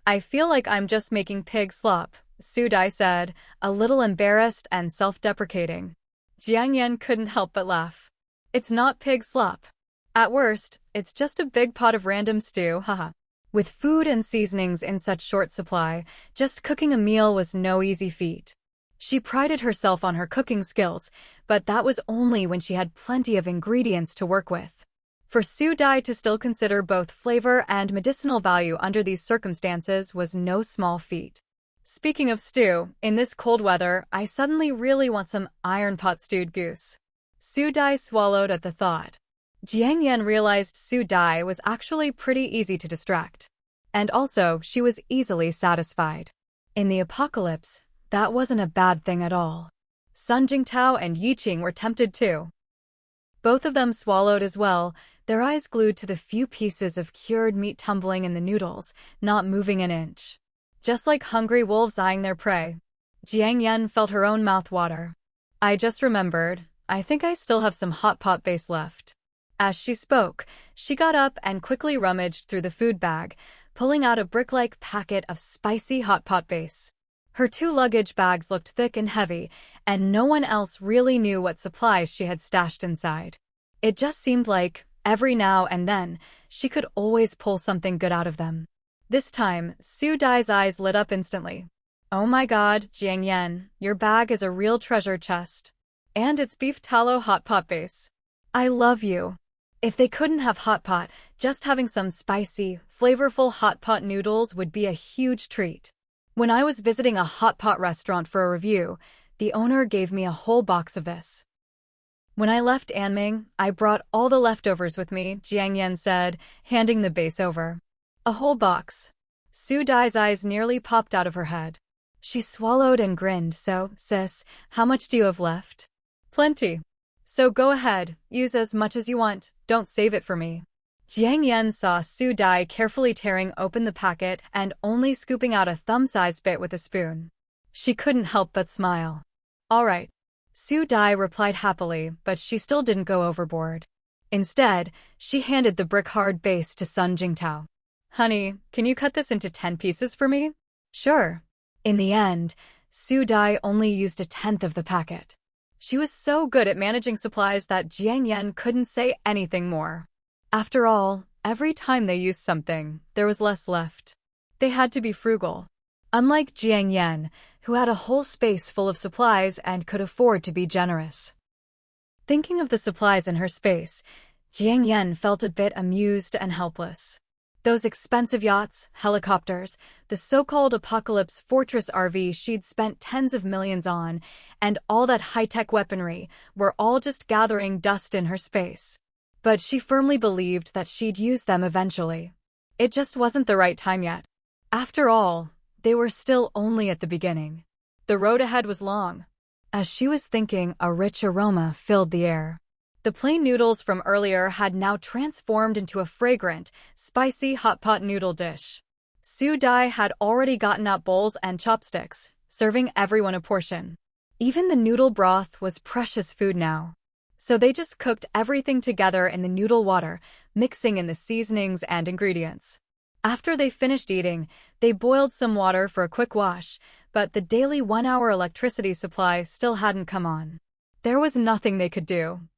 I feel like I'm just making pig slop, Su Dai said, a little embarrassed and self-deprecating. Jiang Yan couldn't help but laugh. It's not pig slop. At worst, it's just a big pot of random stew, haha. With food and seasonings in such short supply, just cooking a meal was no easy feat. She prided herself on her cooking skills, but that was only when she had plenty of ingredients to work with. For Su Dai to still consider both flavor and medicinal value under these circumstances was no small feat. Speaking of stew, in this cold weather, I suddenly really want some iron pot stewed goose. Su Dai swallowed at the thought. Jiang Yan realized Su Dai was actually pretty easy to distract. And also, she was easily satisfied. In the apocalypse, that wasn't a bad thing at all. Sun Jingtao and Yiqing were tempted too. Both of them swallowed as well, their eyes glued to the few pieces of cured meat tumbling in the noodles, not moving an inch. Just like hungry wolves eyeing their prey. Jiang Yan felt her own mouth water. I just remembered, I think I still have some hot pot base left. As she spoke, she got up and quickly rummaged through the food bag, pulling out a brick-like packet of spicy hot pot base. Her 2 luggage bags looked thick and heavy, and no one else really knew what supplies she had stashed inside. It just seemed like, every now and then, she could always pull something good out of them. This time, Su Dai's eyes lit up instantly. Oh my god, Jiang Yan, your bag is a real treasure chest. And it's beef tallow hot pot base. I love you. If they couldn't have hot pot, just having some spicy, flavorful hot pot noodles would be a huge treat. When I was visiting a hot pot restaurant for a review, the owner gave me a whole box of this. When I left Anming, I brought all the leftovers with me, Jiang Yan said, handing the base over. A whole box. Su Dai's eyes nearly popped out of her head. She swallowed and grinned. So, sis, how much do you have left? Plenty. So go ahead, use as much as you want, don't save it for me. Jiang Yan saw Su Dai carefully tearing open the packet and only scooping out a thumb-sized bit with a spoon. She couldn't help but smile. All right. Su Dai replied happily, but she still didn't go overboard. Instead, she handed the brick-hard base to Sun Jingtao. Honey, can you cut this into 10 pieces for me? Sure. In the end, Su Dai only used 1/10 of the packet. She was so good at managing supplies that Jiang Yan couldn't say anything more. After all, every time they used something, there was less left. They had to be frugal. Unlike Jiang Yan, who had a whole space full of supplies and could afford to be generous. Thinking of the supplies in her space, Jiang Yan felt a bit amused and helpless. Those expensive yachts, helicopters, the so-called Apocalypse Fortress RV she'd spent tens of millions on, and all that high-tech weaponry were all just gathering dust in her space. But she firmly believed that she'd use them eventually. It just wasn't the right time yet. After all, they were still only at the beginning. The road ahead was long. As she was thinking, a rich aroma filled the air. The plain noodles from earlier had now transformed into a fragrant, spicy hot pot noodle dish. Su Dai had already gotten out bowls and chopsticks, serving everyone a portion. Even the noodle broth was precious food now. So they just cooked everything together in the noodle water, mixing in the seasonings and ingredients. After they finished eating, they boiled some water for a quick wash, but the daily 1-hour electricity supply still hadn't come on. There was nothing they could do.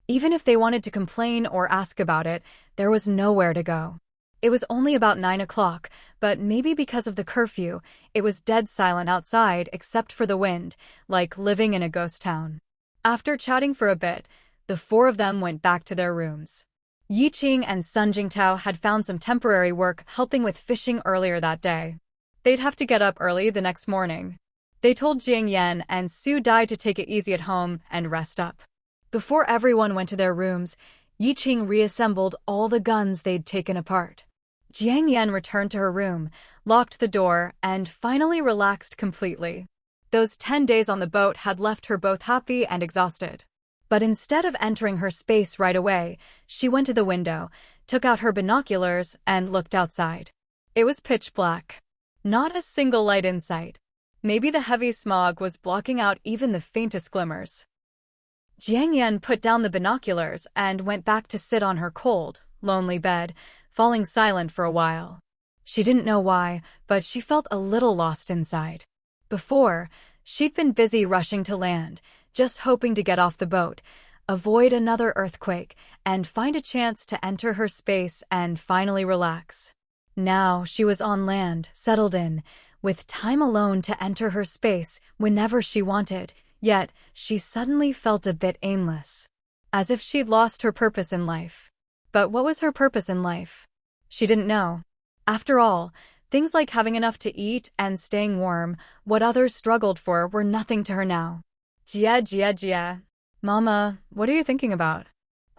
Even if they wanted to complain or ask about it, there was nowhere to go. It was only about 9 o'clock, but maybe because of the curfew, it was dead silent outside except for the wind, like living in a ghost town. After chatting for a bit, the four of them went back to their rooms. Yiqing and Sun Jingtao had found some temporary work helping with fishing earlier that day. They'd have to get up early the next morning. They told Jiang Yan and Su Dai to take it easy at home and rest up. Before everyone went to their rooms, Yiqing reassembled all the guns they'd taken apart. Jiang Yan returned to her room, locked the door, and finally relaxed completely. Those 10 days on the boat had left her both happy and exhausted. But instead of entering her space right away, she went to the window, took out her binoculars, and looked outside. It was pitch black. Not a single light in sight. Maybe the heavy smog was blocking out even the faintest glimmers. Jiang Yan put down the binoculars and went back to sit on her cold, lonely bed, falling silent for a while. She didn't know why, but she felt a little lost inside. Before, she'd been busy rushing to land, just hoping to get off the boat, avoid another earthquake, and find a chance to enter her space and finally relax. Now she was on land, settled in, with time alone to enter her space whenever she wanted, yet she suddenly felt a bit aimless. As if she'd lost her purpose in life. But what was her purpose in life? She didn't know. After all, things like having enough to eat and staying warm, what others struggled for, were nothing to her now. Jia. Mama, what are you thinking about?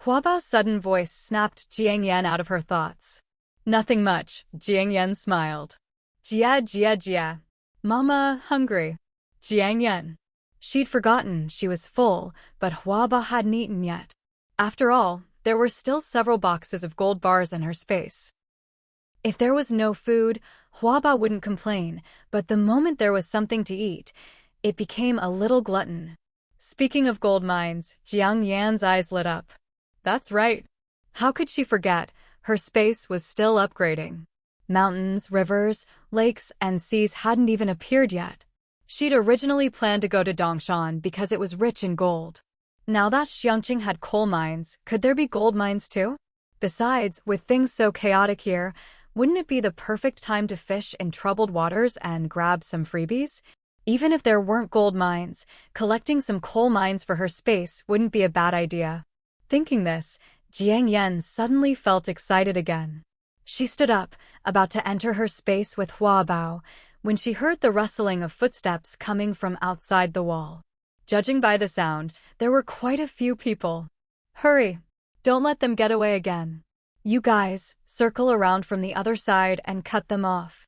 Huabao's sudden voice snapped Jiang Yan out of her thoughts. Nothing much, Jiang Yan smiled. Jia. Mama, hungry. Jiang Yan. She'd forgotten she was full, but Huabao hadn't eaten yet. After all, there were still several boxes of gold bars in her space. If there was no food, Huabao wouldn't complain, but the moment there was something to eat, it became a little glutton. Speaking of gold mines, Jiang Yan's eyes lit up. That's right. How could she forget? Her space was still upgrading. Mountains, rivers, lakes, and seas hadn't even appeared yet. She'd originally planned to go to Dongshan because it was rich in gold. Now that Xiangqing had coal mines, could there be gold mines too? Besides, with things so chaotic here, wouldn't it be the perfect time to fish in troubled waters and grab some freebies? Even if there weren't gold mines, collecting some coal mines for her space wouldn't be a bad idea. Thinking this, Jiang Yan suddenly felt excited again. She stood up, about to enter her space with Huabao, when she heard the rustling of footsteps coming from outside the wall. Judging by the sound, there were quite a few people. Hurry! Don't let them get away again. You guys, circle around from the other side and cut them off.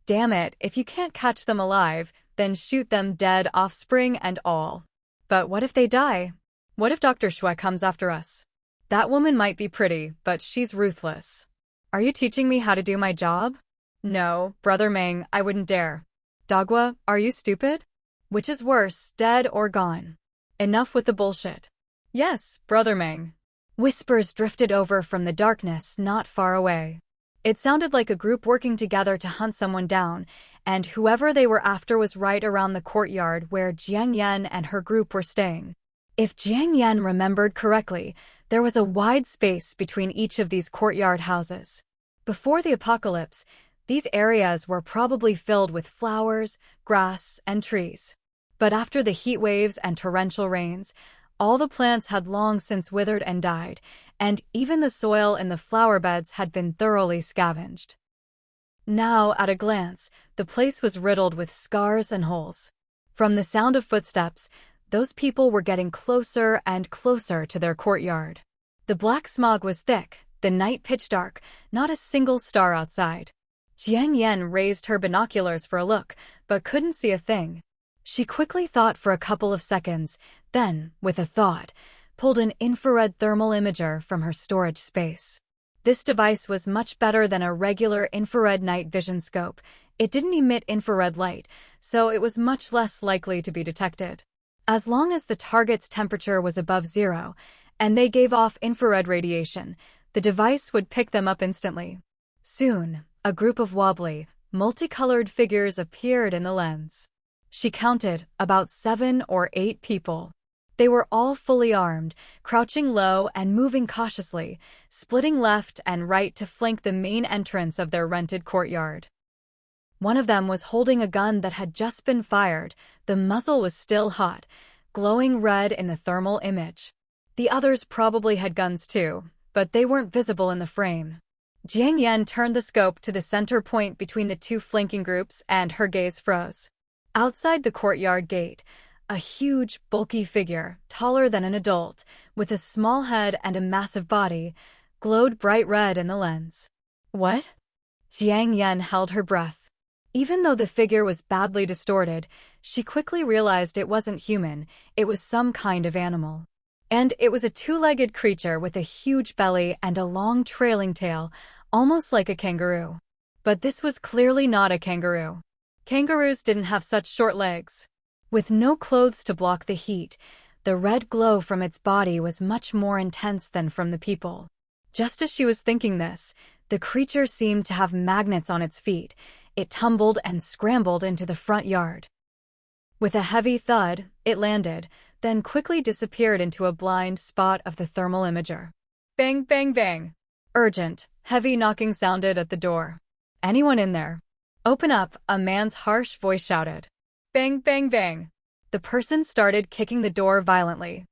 Damn it, if you can't catch them alive, then shoot them dead, offspring and all. But what if they die? What if Dr. Shui comes after us? That woman might be pretty, but she's ruthless. Are you teaching me how to do my job? No, Brother Meng, I wouldn't dare. Dagua, are you stupid? Which is worse, dead or gone? Enough with the bullshit. Yes, Brother Meng. Whispers drifted over from the darkness not far away. It sounded like a group working together to hunt someone down, and whoever they were after was right around the courtyard where Jiang Yan and her group were staying. If Jiang Yan remembered correctly, there was a wide space between each of these courtyard houses. Before the apocalypse, these areas were probably filled with flowers, grass, and trees. But after the heat waves and torrential rains, all the plants had long since withered and died, and even the soil in the flower beds had been thoroughly scavenged. Now, at a glance, the place was riddled with scars and holes. From the sound of footsteps, those people were getting closer and closer to their courtyard. The black smog was thick, the night pitch dark, not a single star outside. Jiang Yan raised her binoculars for a look, but couldn't see a thing. She quickly thought for a couple of seconds, then, with a thought, pulled an infrared thermal imager from her storage space. This device was much better than a regular infrared night vision scope. It didn't emit infrared light, so it was much less likely to be detected. As long as the target's temperature was above 0, and they gave off infrared radiation, the device would pick them up instantly. Soon, a group of wobbly, multicolored figures appeared in the lens. She counted about 7 or 8 people. They were all fully armed, crouching low and moving cautiously, splitting left and right to flank the main entrance of their rented courtyard. One of them was holding a gun that had just been fired. The muzzle was still hot, glowing red in the thermal image. The others probably had guns too, but they weren't visible in the frame. Jiang Yen turned the scope to the center point between the two flanking groups and her gaze froze. Outside the courtyard gate, a huge, bulky figure, taller than an adult, with a small head and a massive body, glowed bright red in the lens. What? Jiang Yen held her breath. Even though the figure was badly distorted, she quickly realized it wasn't human, it was some kind of animal. And it was a two-legged creature with a huge belly and a long trailing tail, almost like a kangaroo. But this was clearly not a kangaroo. Kangaroos didn't have such short legs. With no clothes to block the heat, the red glow from its body was much more intense than from the people. Just as she was thinking this, the creature seemed to have magnets on its feet. It tumbled and scrambled into the front yard. With a heavy thud, it landed, then quickly disappeared into a blind spot of the thermal imager. Bang, bang, bang. Urgent, heavy knocking sounded at the door. Anyone in there? Open up, a man's harsh voice shouted. Bang, bang, bang. The person started kicking the door violently.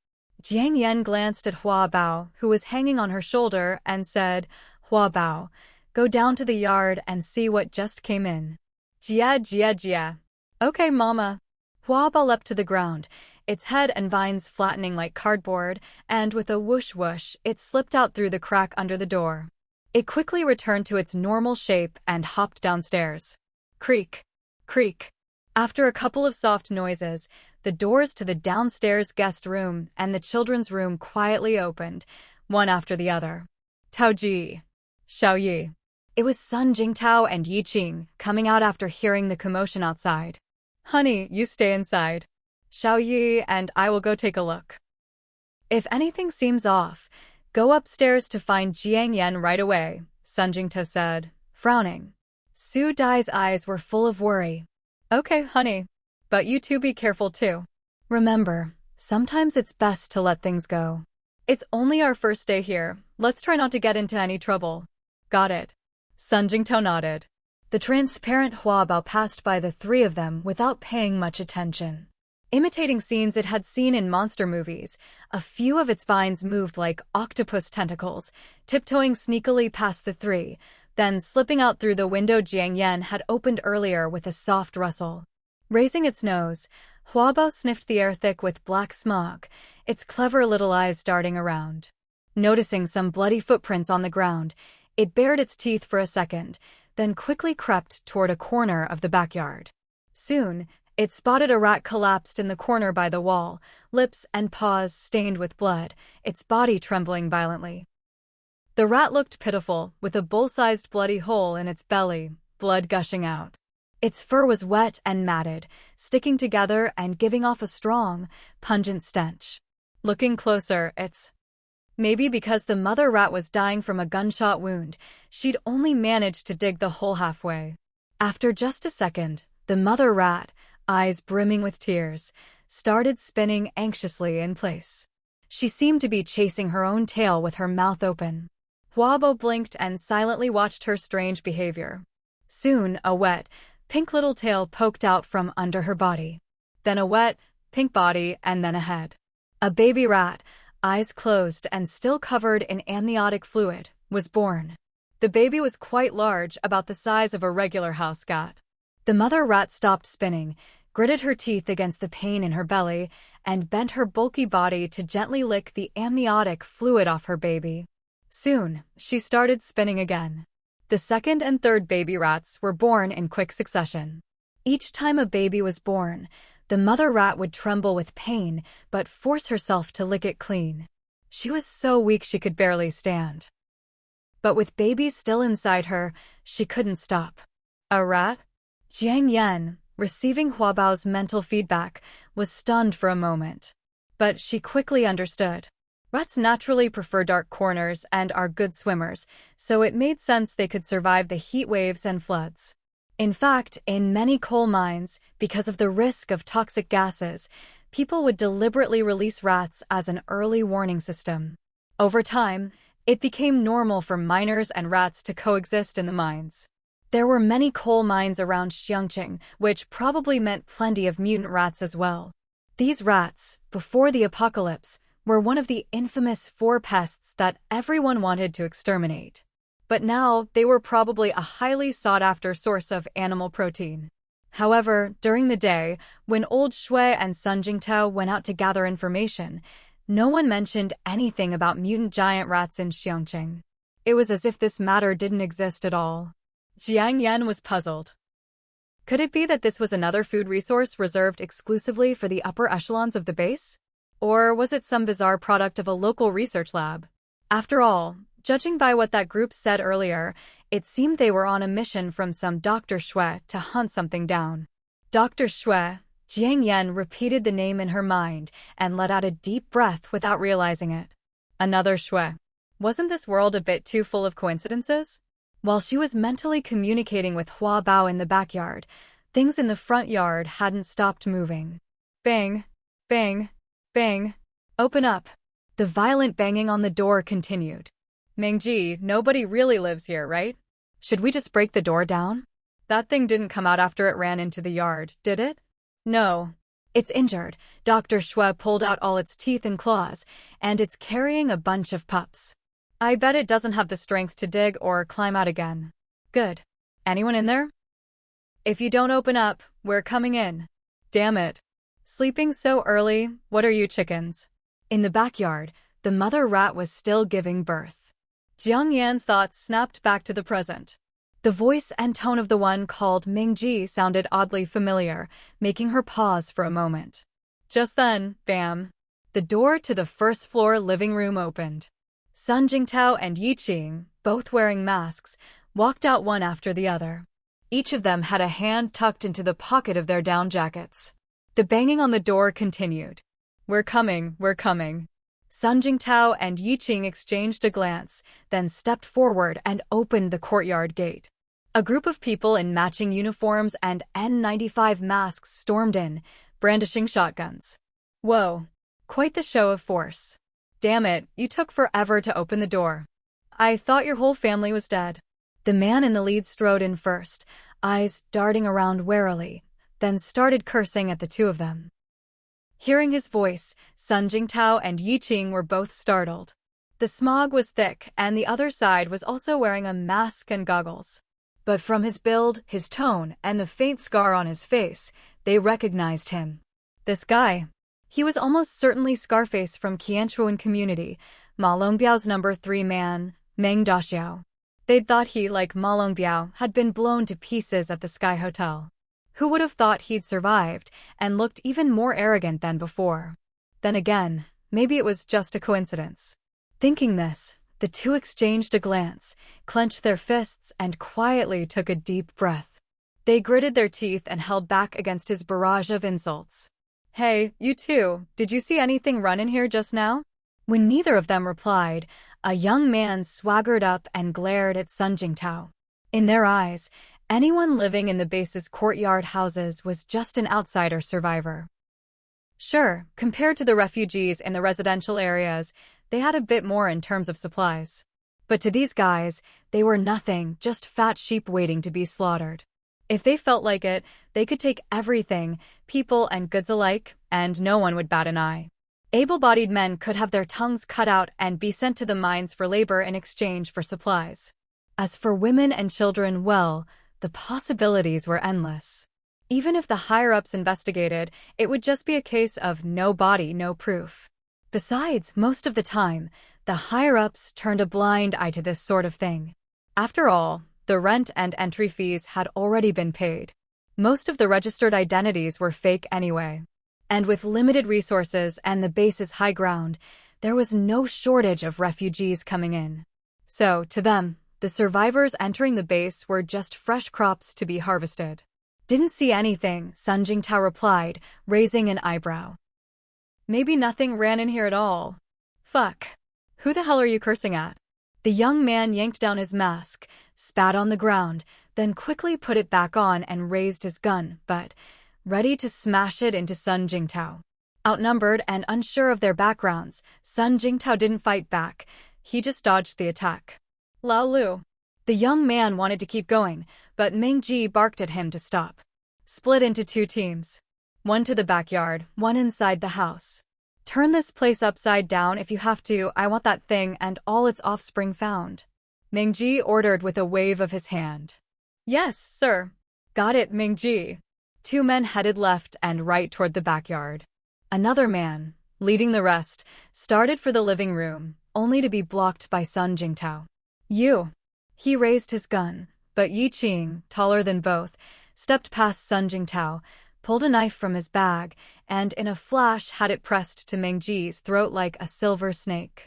Jiang Yen glanced at Hua Bao, who was hanging on her shoulder, and said, Hua Bao, go down to the yard and see what just came in. Jia, jia, jia. Okay, mama. Hua Bao leapt to the ground, its head and vines flattening like cardboard, and with a whoosh whoosh, it slipped out through the crack under the door. It quickly returned to its normal shape and hopped downstairs. Creak, creak. After a couple of soft noises, the doors to the downstairs guest room and the children's room quietly opened, one after the other. Taoji, Xiaoyue. It was Sun Jingtao and Yi Qing, coming out after hearing the commotion outside. Honey, you stay inside. Xiaoyue and I will go take a look. If anything seems off, go upstairs to find Jiang Yen right away, Sun Jingtao said, frowning. Su Dai's eyes were full of worry. Okay, honey. But you two be careful too. Remember, sometimes it's best to let things go. It's only our first day here. Let's try not to get into any trouble. Got it. Sun Jingtao nodded. The transparent Hua Bao passed by the three of them without paying much attention. Imitating scenes it had seen in monster movies, a few of its vines moved like octopus tentacles, tiptoeing sneakily past the three, then slipping out through the window Jiang Yen had opened earlier with a soft rustle. Raising its nose, Hua Bao sniffed the air thick with black smog, its clever little eyes darting around. Noticing some bloody footprints on the ground, it bared its teeth for a second, then quickly crept toward a corner of the backyard. Soon, it spotted a rat collapsed in the corner by the wall, lips and paws stained with blood, its body trembling violently. The rat looked pitiful, with a bull-sized bloody hole in its belly, blood gushing out. Its fur was wet and matted, sticking together and giving off a strong, pungent stench. Looking closer, maybe because the mother rat was dying from a gunshot wound, she'd only managed to dig the hole halfway. After just a second, the mother rat, eyes brimming with tears, started spinning anxiously in place. She seemed to be chasing her own tail with her mouth open. Hua Bao blinked and silently watched her strange behavior. Soon, a wet, pink little tail poked out from under her body. Then a wet, pink body and then a head. A baby rat, eyes closed and still covered in amniotic fluid, was born. The baby was quite large, about the size of a regular house cat. The mother rat stopped spinning, gritted her teeth against the pain in her belly, and bent her bulky body to gently lick the amniotic fluid off her baby. Soon, she started spinning again. The second and third baby rats were born in quick succession. Each time a baby was born, the mother rat would tremble with pain but force herself to lick it clean. She was so weak she could barely stand. But with babies still inside her, she couldn't stop. A rat? Jiang Yen, receiving Hua Bao's mental feedback, was stunned for a moment. But she quickly understood. Rats naturally prefer dark corners and are good swimmers, so it made sense they could survive the heat waves and floods. In fact, in many coal mines, because of the risk of toxic gases, people would deliberately release rats as an early warning system. Over time, it became normal for miners and rats to coexist in the mines. There were many coal mines around Xiangqing, which probably meant plenty of mutant rats as well. These rats, before the apocalypse, were one of the infamous 4 pests that everyone wanted to exterminate. But now, they were probably a highly sought-after source of animal protein. However, during the day, when old Shui and Sun Jingtao went out to gather information, no one mentioned anything about mutant giant rats in Xiangqing. It was as if this matter didn't exist at all. Jiang Yan was puzzled. Could it be that this was another food resource reserved exclusively for the upper echelons of the base? Or was it some bizarre product of a local research lab? After all, judging by what that group said earlier, it seemed they were on a mission from some Dr. Shui to hunt something down. Dr. Shui. Jiang Yan repeated the name in her mind and let out a deep breath without realizing it. Another Shui. Wasn't this world a bit too full of coincidences? While she was mentally communicating with Hua Bao in the backyard, things in the front yard hadn't stopped moving. Bang, bang, bang. Open up. The violent banging on the door continued. Mingji, nobody really lives here, right? Should we just break the door down? That thing didn't come out after it ran into the yard, did it? No. It's injured. Dr. Shui pulled out all its teeth and claws, and it's carrying a bunch of pups. I bet it doesn't have the strength to dig or climb out again. Good. Anyone in there? If you don't open up, we're coming in. Damn it. Sleeping so early, what are you chickens? In the backyard, the mother rat was still giving birth. Jiang Yan's thoughts snapped back to the present. The voice and tone of the one called Mingji sounded oddly familiar, making her pause for a moment. Just then, bam, the door to the first-floor living room opened. Sun Jingtao and Yi Qing, both wearing masks, walked out one after the other. Each of them had a hand tucked into the pocket of their down jackets. The banging on the door continued. We're coming, we're coming. Sun Jingtao and Yi Qing exchanged a glance, then stepped forward and opened the courtyard gate. A group of people in matching uniforms and N95 masks stormed in, brandishing shotguns. Whoa, quite the show of force. Damn it, you took forever to open the door. I thought your whole family was dead. The man in the lead strode in first, eyes darting around warily, then started cursing at the two of them. Hearing his voice, Sun Jingtao and Yi Qing were both startled. The smog was thick, and the other side was also wearing a mask and goggles. But from his build, his tone, and the faint scar on his face, they recognized him. This guy. He was almost certainly Scarface from Qianchuan Community, Ma Longbiao's number 3 man, Meng Daxiao. They'd thought he, like Ma Longbiao, had been blown to pieces at the Sky Hotel. Who would have thought he'd survived, and looked even more arrogant than before? Then again, maybe it was just a coincidence. Thinking this, the two exchanged a glance, clenched their fists, and quietly took a deep breath. They gritted their teeth and held back against his barrage of insults. Hey, you two, did you see anything run in here just now? When neither of them replied, a young man swaggered up and glared at Sun Jingtao. In their eyes, anyone living in the base's courtyard houses was just an outsider survivor. Sure, compared to the refugees in the residential areas, they had a bit more in terms of supplies. But to these guys, they were nothing, just fat sheep waiting to be slaughtered. If they felt like it, they could take everything, people and goods alike, and no one would bat an eye. Able-bodied men could have their tongues cut out and be sent to the mines for labor in exchange for supplies. As for women and children, well, the possibilities were endless. Even if the higher-ups investigated, it would just be a case of no body, no proof. Besides, most of the time, the higher-ups turned a blind eye to this sort of thing. After all, the rent and entry fees had already been paid. Most of the registered identities were fake anyway. And with limited resources and the base's high ground, there was no shortage of refugees coming in. So, to them, the survivors entering the base were just fresh crops to be harvested. Didn't see anything, Sun Jingtao replied, raising an eyebrow. Maybe nothing ran in here at all. Fuck. Who the hell are you cursing at? The young man yanked down his mask, spat on the ground, then quickly put it back on and raised his gun, but ready to smash it into Sun Jingtao. Outnumbered and unsure of their backgrounds, Sun Jingtao didn't fight back. He just dodged the attack. Lao Lu. The young man wanted to keep going, but Ming Ji barked at him to stop. Split into 2 teams. One to the backyard, one inside the house. Turn this place upside down if you have to. I want that thing and all its offspring found. Mingji ordered with a wave of his hand. Yes, sir. Got it, Mingji. Two men headed left and right toward the backyard. Another man, leading the rest, started for the living room, only to be blocked by Sun Jingtao. You. He raised his gun, but Yi Qing, taller than both, stepped past Sun Jingtao, pulled a knife from his bag, and in a flash had it pressed to Mingji's throat like a silver snake.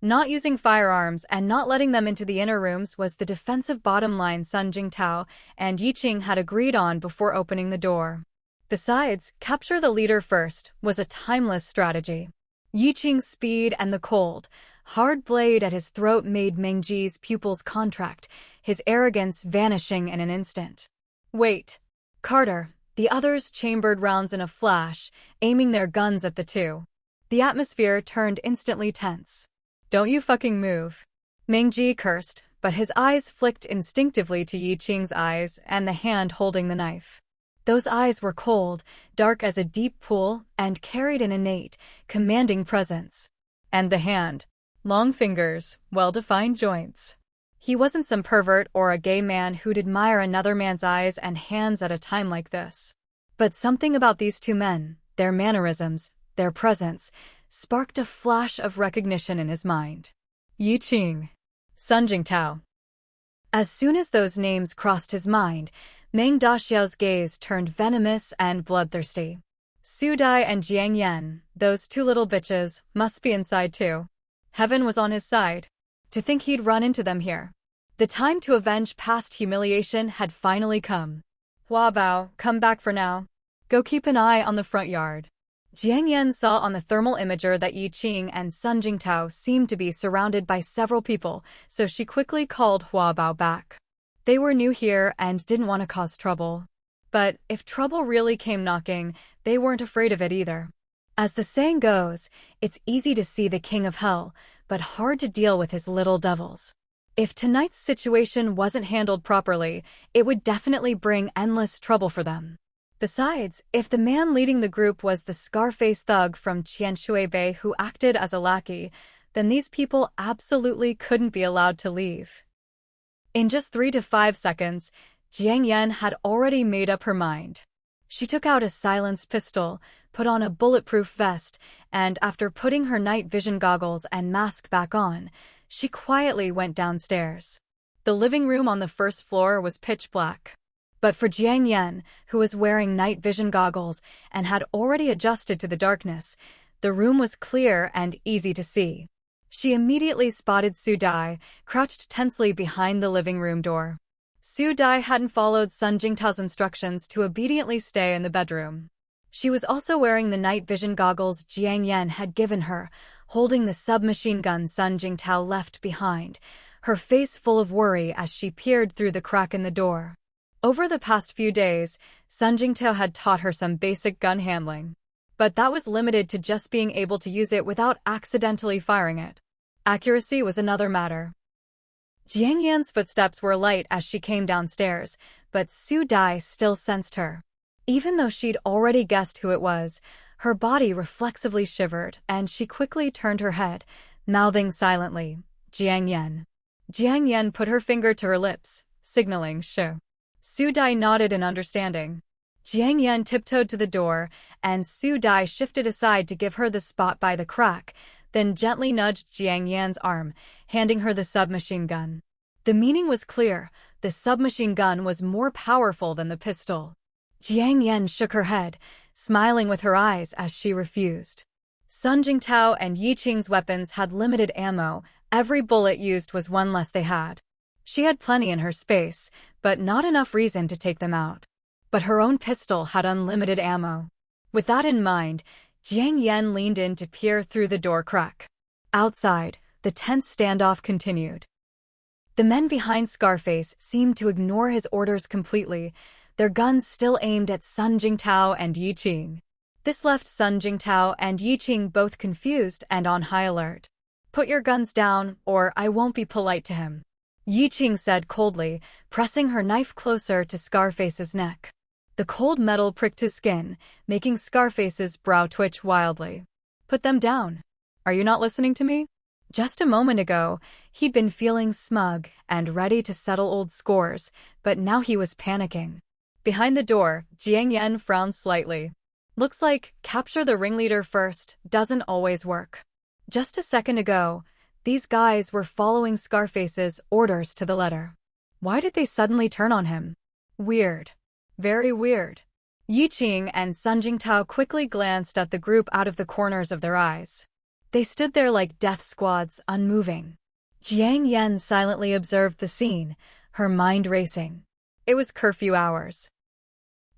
Not using firearms and not letting them into the inner rooms was the defensive bottom line Sun Jingtao and Yi Qing had agreed on before opening the door. Besides, capture the leader first was a timeless strategy. Yi Qing's speed and the cold, hard blade at his throat made Mingji's pupils contract, his arrogance vanishing in an instant. Wait. Carter. The others chambered rounds in a flash, aiming their guns at the two. The atmosphere turned instantly tense. Don't you fucking move. Mingji cursed, but his eyes flicked instinctively to Yi Qing's eyes and the hand holding the knife. Those eyes were cold, dark as a deep pool, and carried an innate, commanding presence. And the hand. Long fingers, well-defined joints. He wasn't some pervert or a gay man who'd admire another man's eyes and hands at a time like this. But something about these two men, their mannerisms, their presence, sparked a flash of recognition in his mind. Yi Qing. Sun Jingtao. As soon as those names crossed his mind, Meng Daxiao's gaze turned venomous and bloodthirsty. Su Dai and Jiang Yan, those two little bitches, must be inside too. Heaven was on his side. To think he'd run into them here. The time to avenge past humiliation had finally come. Hua Bao, come back for now. Go keep an eye on the front yard. Jiang Yan saw on the thermal imager that Yi Qing and Sun Jingtao seemed to be surrounded by several people, so she quickly called Hua Bao back. They were new here and didn't want to cause trouble. But if trouble really came knocking, they weren't afraid of it either. As the saying goes, it's easy to see the king of hell, but hard to deal with his little devils. If tonight's situation wasn't handled properly, it would definitely bring endless trouble for them. Besides, if the man leading the group was the Scarface thug from Qianshui Bay who acted as a lackey, then these people absolutely couldn't be allowed to leave. In just 3 to 5 seconds, Jiang Yan had already made up her mind. She took out a silenced pistol, put on a bulletproof vest, and after putting her night vision goggles and mask back on, she quietly went downstairs. The living room on the first floor was pitch black. But for Jiang Yan, who was wearing night vision goggles and had already adjusted to the darkness, the room was clear and easy to see. She immediately spotted Su Dai, crouched tensely behind the living room door. Su Dai hadn't followed Sun Jingtao's instructions to obediently stay in the bedroom. She was also wearing the night vision goggles Jiang Yan had given her, holding the submachine gun Sun Jingtao left behind, her face full of worry as she peered through the crack in the door. Over the past few days, Sun Jingtao had taught her some basic gun handling. But that was limited to just being able to use it without accidentally firing it. Accuracy was another matter. Jiang Yan's footsteps were light as she came downstairs, but Su Dai still sensed her. Even though she'd already guessed who it was, her body reflexively shivered, and she quickly turned her head, mouthing silently, Jiang Yan. Jiang Yan put her finger to her lips, signaling shoo. Su Dai nodded in understanding. Jiang Yan tiptoed to the door, and Su Dai shifted aside to give her the spot by the crack, then gently nudged Jiang Yan's arm, handing her the submachine gun. The meaning was clear. The submachine gun was more powerful than the pistol. Jiang Yan shook her head, smiling with her eyes as she refused. Sun Jingtao and Yi Qing's weapons had limited ammo. Every bullet used was one less they had. She had plenty in her space, but not enough reason to take them out. But her own pistol had unlimited ammo. With that in mind, Jiang Yan leaned in to peer through the door crack. Outside, the tense standoff continued. The men behind Scarface seemed to ignore his orders completely, their guns still aimed at Sun Jingtao and Yi Qing. This left Sun Jingtao and Yi Qing both confused and on high alert. "Put your guns down, or I won't be polite to him," Yi Qing said coldly, pressing her knife closer to Scarface's neck. The cold metal pricked his skin, making Scarface's brow twitch wildly. "Put them down. Are you not listening to me?" Just a moment ago, he'd been feeling smug and ready to settle old scores, but now he was panicking. Behind the door, Jiang Yen frowned slightly. Looks like capture the ringleader first doesn't always work. Just a second ago, these guys were following Scarface's orders to the letter. Why did they suddenly turn on him? Weird. Very weird. Yi Qing and Sun Jingtao quickly glanced at the group out of the corners of their eyes. They stood there like death squads, unmoving. Jiang Yen silently observed the scene, her mind racing. It was curfew hours.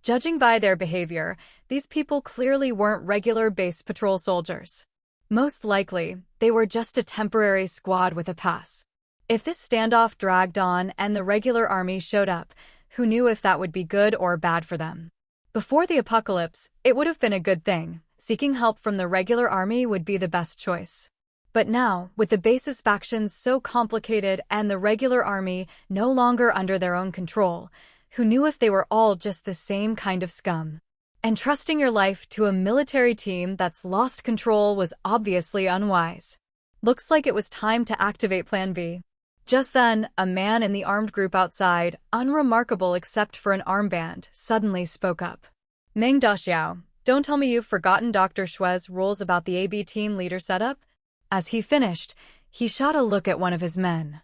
Judging by their behavior, these people clearly weren't regular base patrol soldiers. Most likely, they were just a temporary squad with a pass. If this standoff dragged on and the regular army showed up, who knew if that would be good or bad for them? Before the apocalypse, it would have been a good thing. Seeking help from the regular army would be the best choice. But now, with the base's factions so complicated and the regular army no longer under their own control, who knew if they were all just the same kind of scum? Entrusting your life to a military team that's lost control was obviously unwise. Looks like it was time to activate Plan B. Just then, a man in the armed group outside, unremarkable except for an armband, suddenly spoke up. "Meng Daxiao, don't tell me you've forgotten Dr. Shue's rules about the AB team leader setup?" As he finished, he shot a look at one of his men.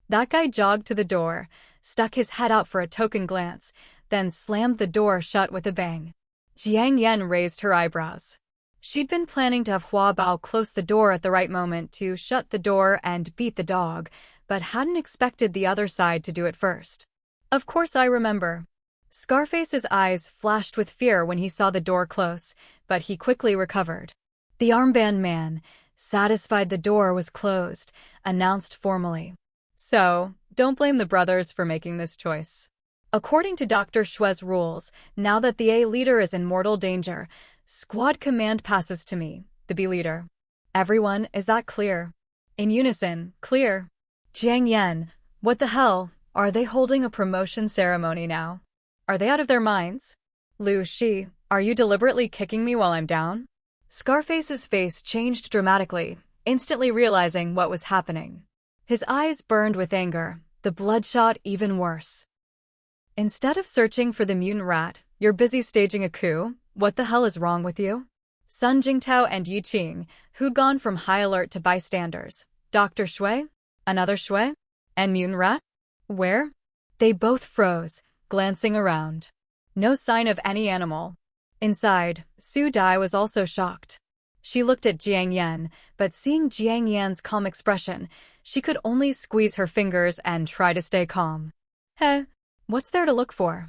That guy jogged to the door, stuck his head out for a token glance, then slammed the door shut with a bang. Jiang Yen raised her eyebrows. She'd been planning to have Hua Bao close the door at the right moment to shut the door and beat the dog, but hadn't expected the other side to do it first. "Of course I remember." Scarface's eyes flashed with fear when he saw the door close, but he quickly recovered. The armband man, satisfied the door was closed, announced formally. "So, don't blame the brothers for making this choice. According to Dr. Shue's rules, now that the A leader is in mortal danger, squad command passes to me, the B leader. Everyone, is that clear?" In unison, "Clear." Jiang Yen, what the hell? Are they holding a promotion ceremony now? Are they out of their minds? Lu Shi, are you deliberately kicking me while I'm down? Scarface's face changed dramatically, instantly realizing what was happening. His eyes burned with anger, the bloodshot even worse. "Instead of searching for the mutant rat, you're busy staging a coup? What the hell is wrong with you?" Sun Jingtao and Yi Qing, who'd gone from high alert to bystanders. "Dr. Shui? Another Shui? And mutant rat? Where?" They both froze, glancing around. No sign of any animal. Inside, Su Dai was also shocked. She looked at Jiang Yen, but seeing Jiang Yan's calm expression, she could only squeeze her fingers and try to stay calm. "Heh, what's there to look for?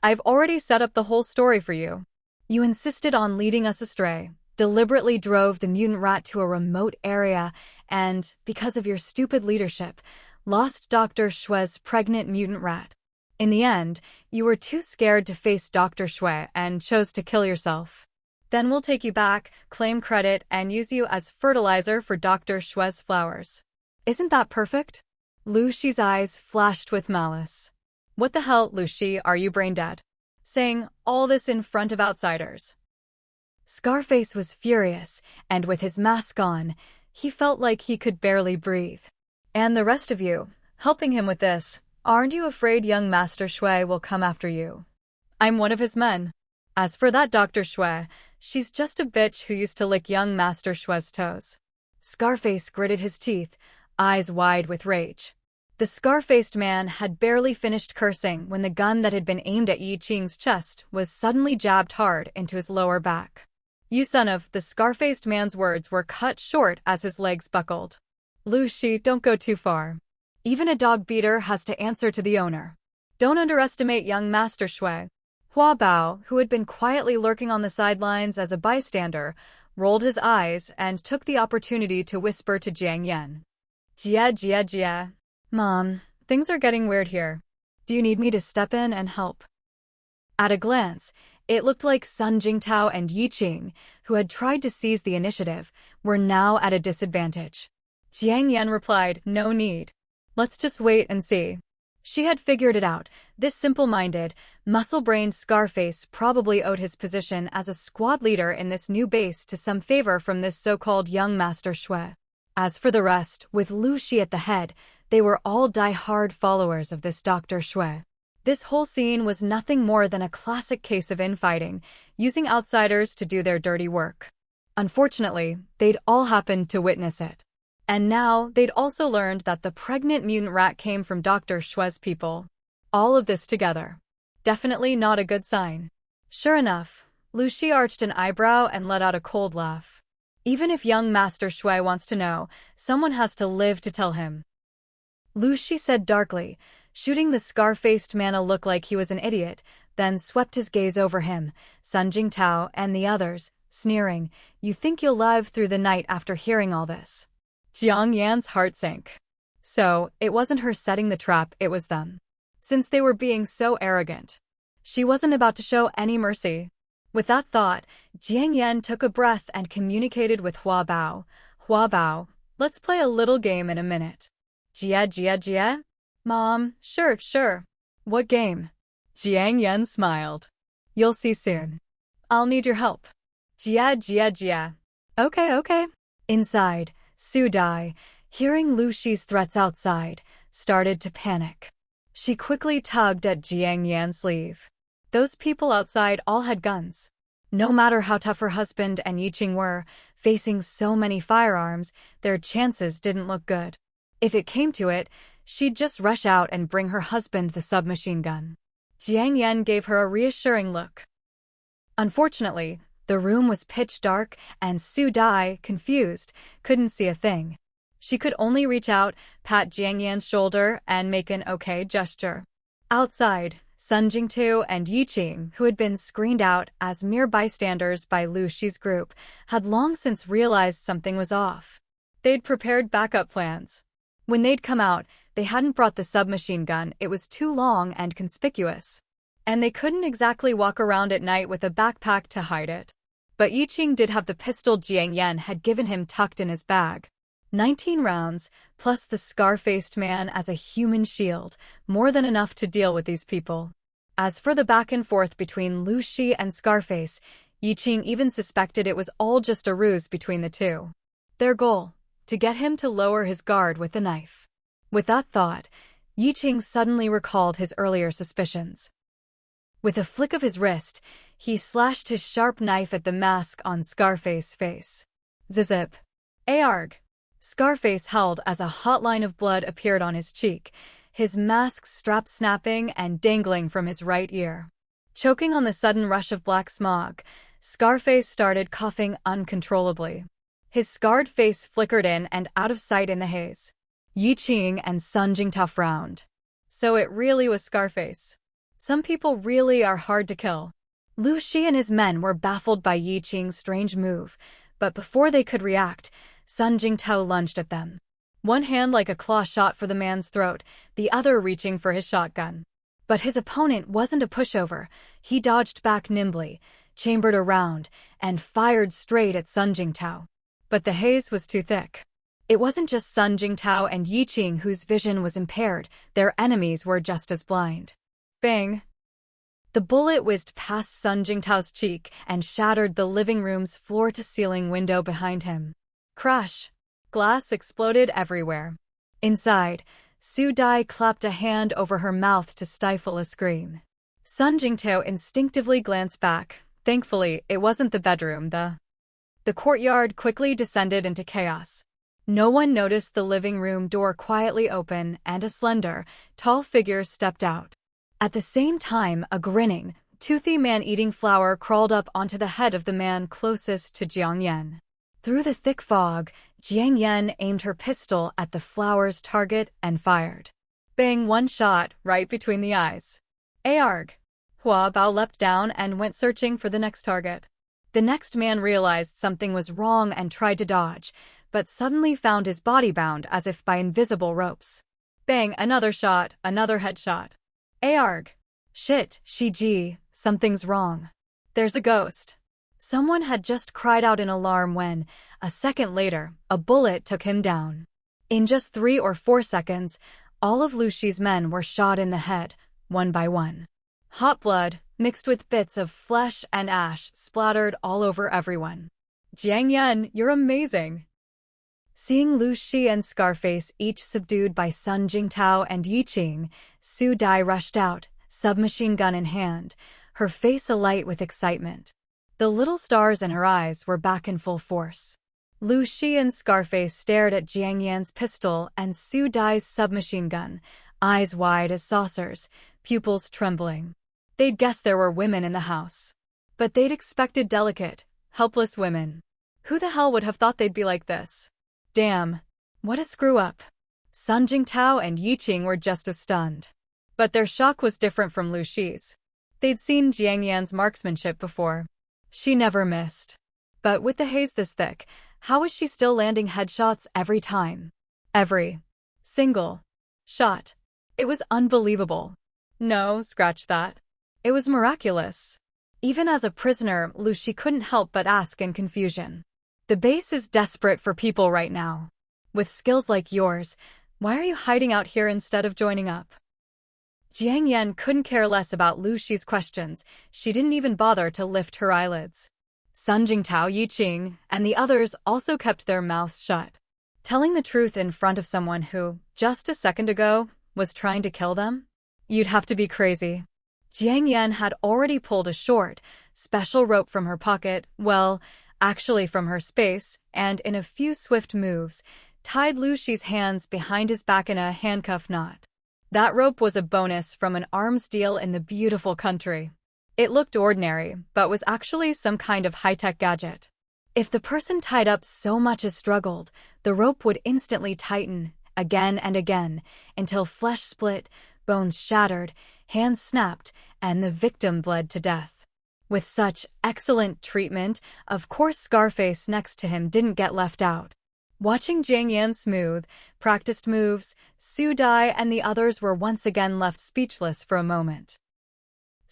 I've already set up the whole story for you. You insisted on leading us astray, deliberately drove the mutant rat to a remote area, and, because of your stupid leadership, lost Dr. Shue's pregnant mutant rat. In the end, you were too scared to face Dr. Shui and chose to kill yourself. Then we'll take you back, claim credit, and use you as fertilizer for Dr. Shue's flowers. Isn't that perfect?" Lu Shi's eyes flashed with malice. "What the hell, Lu Shi, are you brain dead? Saying all this in front of outsiders?" Scarface was furious, and with his mask on, he felt like he could barely breathe. "And the rest of you, helping him with this, aren't you afraid young Master Shui will come after you? I'm one of his men. As for that Dr. Shui, she's just a bitch who used to lick young Master Shue's toes." Scarface gritted his teeth, eyes wide with rage. The scar-faced man had barely finished cursing when the gun that had been aimed at Yi Qing's chest was suddenly jabbed hard into his lower back. "You son of," the scar-faced man's words were cut short as his legs buckled. "Lu Shi, don't go too far. Even a dog beater has to answer to the owner. Don't underestimate young Master Shui." Hua Bao, who had been quietly lurking on the sidelines as a bystander, rolled his eyes and took the opportunity to whisper to Jiang Yen. Jia. Mom, things are getting weird here. Do you need me to step in and help?" At a glance, it looked like Sun Jingtao and Yi Qing, who had tried to seize the initiative, were now at a disadvantage. Jiang Yen replied, "No need. Let's just wait and see." She had figured it out. This simple-minded, muscle-brained Scarface probably owed his position as a squad leader in this new base to some favor from this so-called young Master Shui. As for the rest, with Lu Shi at the head, they were all die-hard followers of this Dr. Shui. This whole scene was nothing more than a classic case of infighting, using outsiders to do their dirty work. Unfortunately, they'd all happened to witness it. And now, they'd also learned that the pregnant mutant rat came from Dr. Shui's people. All of this together. Definitely not a good sign. Sure enough, Lu Shi arched an eyebrow and let out a cold laugh. Even if young Master Shui wants to know, someone has to live to tell him. Lu Shi said darkly, shooting the scar-faced man a look like he was an idiot, then swept his gaze over him, Sun Jingtao and the others, sneering, "You think you'll live through the night after hearing all this?" Jiang Yan's heart sank. So, it wasn't her setting the trap, it was them. Since they were being so arrogant. She wasn't about to show any mercy. With that thought, Jiang Yan took a breath and communicated with Hua Bao. "Hua Bao, let's play a little game in a minute." Jia? Mom, sure. What game? Jiang Yan smiled. "You'll see soon. I'll need your help." Jia. Okay. Inside, Su Dai, hearing Lu Shi's threats outside, started to panic. She quickly tugged at Jiang Yan's sleeve. Those people outside all had guns. No matter how tough her husband and Yiqing were, facing so many firearms, their chances didn't look good. If it came to it, she'd just rush out and bring her husband the submachine gun. Jiang Yan gave her a reassuring look. Unfortunately, the room was pitch dark, and Su Dai, confused, couldn't see a thing. She could only reach out, pat Jiang Yan's shoulder, and make an okay gesture. Outside, Sun Jingtu and Yiqing, who had been screened out as mere bystanders by Lu Shi's group, had long since realized something was off. They'd prepared backup plans. When they'd come out, they hadn't brought the submachine gun, it was too long and conspicuous. And they couldn't exactly walk around at night with a backpack to hide it. But Yiqing did have the pistol Jiang Yan had given him tucked in his bag. 19 rounds, plus the scar-faced man as a human shield, more than enough to deal with these people. As for the back and forth between Lu Shi and Scarface, Yiqing even suspected it was all just a ruse between the two. Their goal, to get him to lower his guard with the knife. With that thought, Yiqing suddenly recalled his earlier suspicions. With a flick of his wrist, he slashed his sharp knife at the mask on Scarface's face. Zip. Arg! Scarface howled as a hot line of blood appeared on his cheek, his mask strap snapping and dangling from his right ear. Choking on the sudden rush of black smog, Scarface started coughing uncontrollably. His scarred face flickered in and out of sight in the haze. Yiqing and Sun Jingtao frowned. So it really was Scarface. Some people really are hard to kill. Lu Shi and his men were baffled by Yiqing's strange move, but before they could react, Sun Jingtao lunged at them. One hand like a claw shot for the man's throat, the other reaching for his shotgun. But his opponent wasn't a pushover. He dodged back nimbly, chambered around, and fired straight at Sun Jingtao. But the haze was too thick. It wasn't just Sun Jingtao and Yiqing whose vision was impaired, their enemies were just as blind. Bang! The bullet whizzed past Sun Jingtao's cheek and shattered the living room's floor-to-ceiling window behind him. Crash! Glass exploded everywhere. Inside, Su Dai clapped a hand over her mouth to stifle a scream. Sun Jingtao instinctively glanced back. Thankfully, it wasn't the bedroom, The courtyard quickly descended into chaos. No one noticed the living room door quietly open and a slender, tall figure stepped out. At the same time, a grinning, toothy man eating flour crawled up onto the head of the man closest to Jiang Yan. Through the thick fog, Jiang Yan aimed her pistol at the flour's target and fired. Bang, one shot, right between the eyes. Arg! Hua Bao leapt down and went searching for the next target. The next man realized something was wrong and tried to dodge, but suddenly found his body bound as if by invisible ropes. Bang, another shot, another headshot. Arg! Shit, Shiji, something's wrong. There's a ghost. Someone had just cried out in alarm when, a second later, a bullet took him down. In just 3 or 4 seconds, All of Lu Shi's men were shot in the head, one by one. Hot blood, mixed with bits of flesh and ash, splattered all over everyone. Jiang Yan, you're amazing. Seeing Lu Shi and Scarface each subdued by Sun Jingtao and Yi Qing, Su Dai rushed out, submachine gun in hand, her face alight with excitement. The little stars in her eyes were back in full force. Lu Shi and Scarface stared at Jiang Yan's pistol and Su Dai's submachine gun, eyes wide as saucers, pupils trembling. They'd guessed there were women in the house. But they'd expected delicate, helpless women. Who the hell would have thought they'd be like this? Damn. What a screw-up. Sun Jingtao and Yi Qing were just as stunned. But their shock was different from Lu Shi's. They'd seen Jiang Yan's marksmanship before. She never missed. But with the haze this thick, how was she still landing headshots every time? Every single shot. It was unbelievable. No, scratch that. It was miraculous. Even as a prisoner, Lu Shi couldn't help but ask in confusion. The base is desperate for people right now. With skills like yours, why are you hiding out here instead of joining up? Jiang Yan couldn't care less about Lu Shi's questions. She didn't even bother to lift her eyelids. Sun Jingtao, Yi Qing, and the others also kept their mouths shut. Telling the truth in front of someone who, just a second ago, was trying to kill them? You'd have to be crazy. Jiang Yan had already pulled a short, special rope from her pocket, well, actually from her space, and in a few swift moves, tied Lu Shi's hands behind his back in a handcuff knot. That rope was a bonus from an arms deal in the beautiful country. It looked ordinary, but was actually some kind of high-tech gadget. If the person tied up so much as struggled, the rope would instantly tighten, again and again, until flesh split, bones shattered, hands snapped, and the victim bled to death. With such excellent treatment, of course Scarface next to him didn't get left out. Watching Jiang Yan's smooth, practiced moves, Su Dai and the others were once again left speechless for a moment.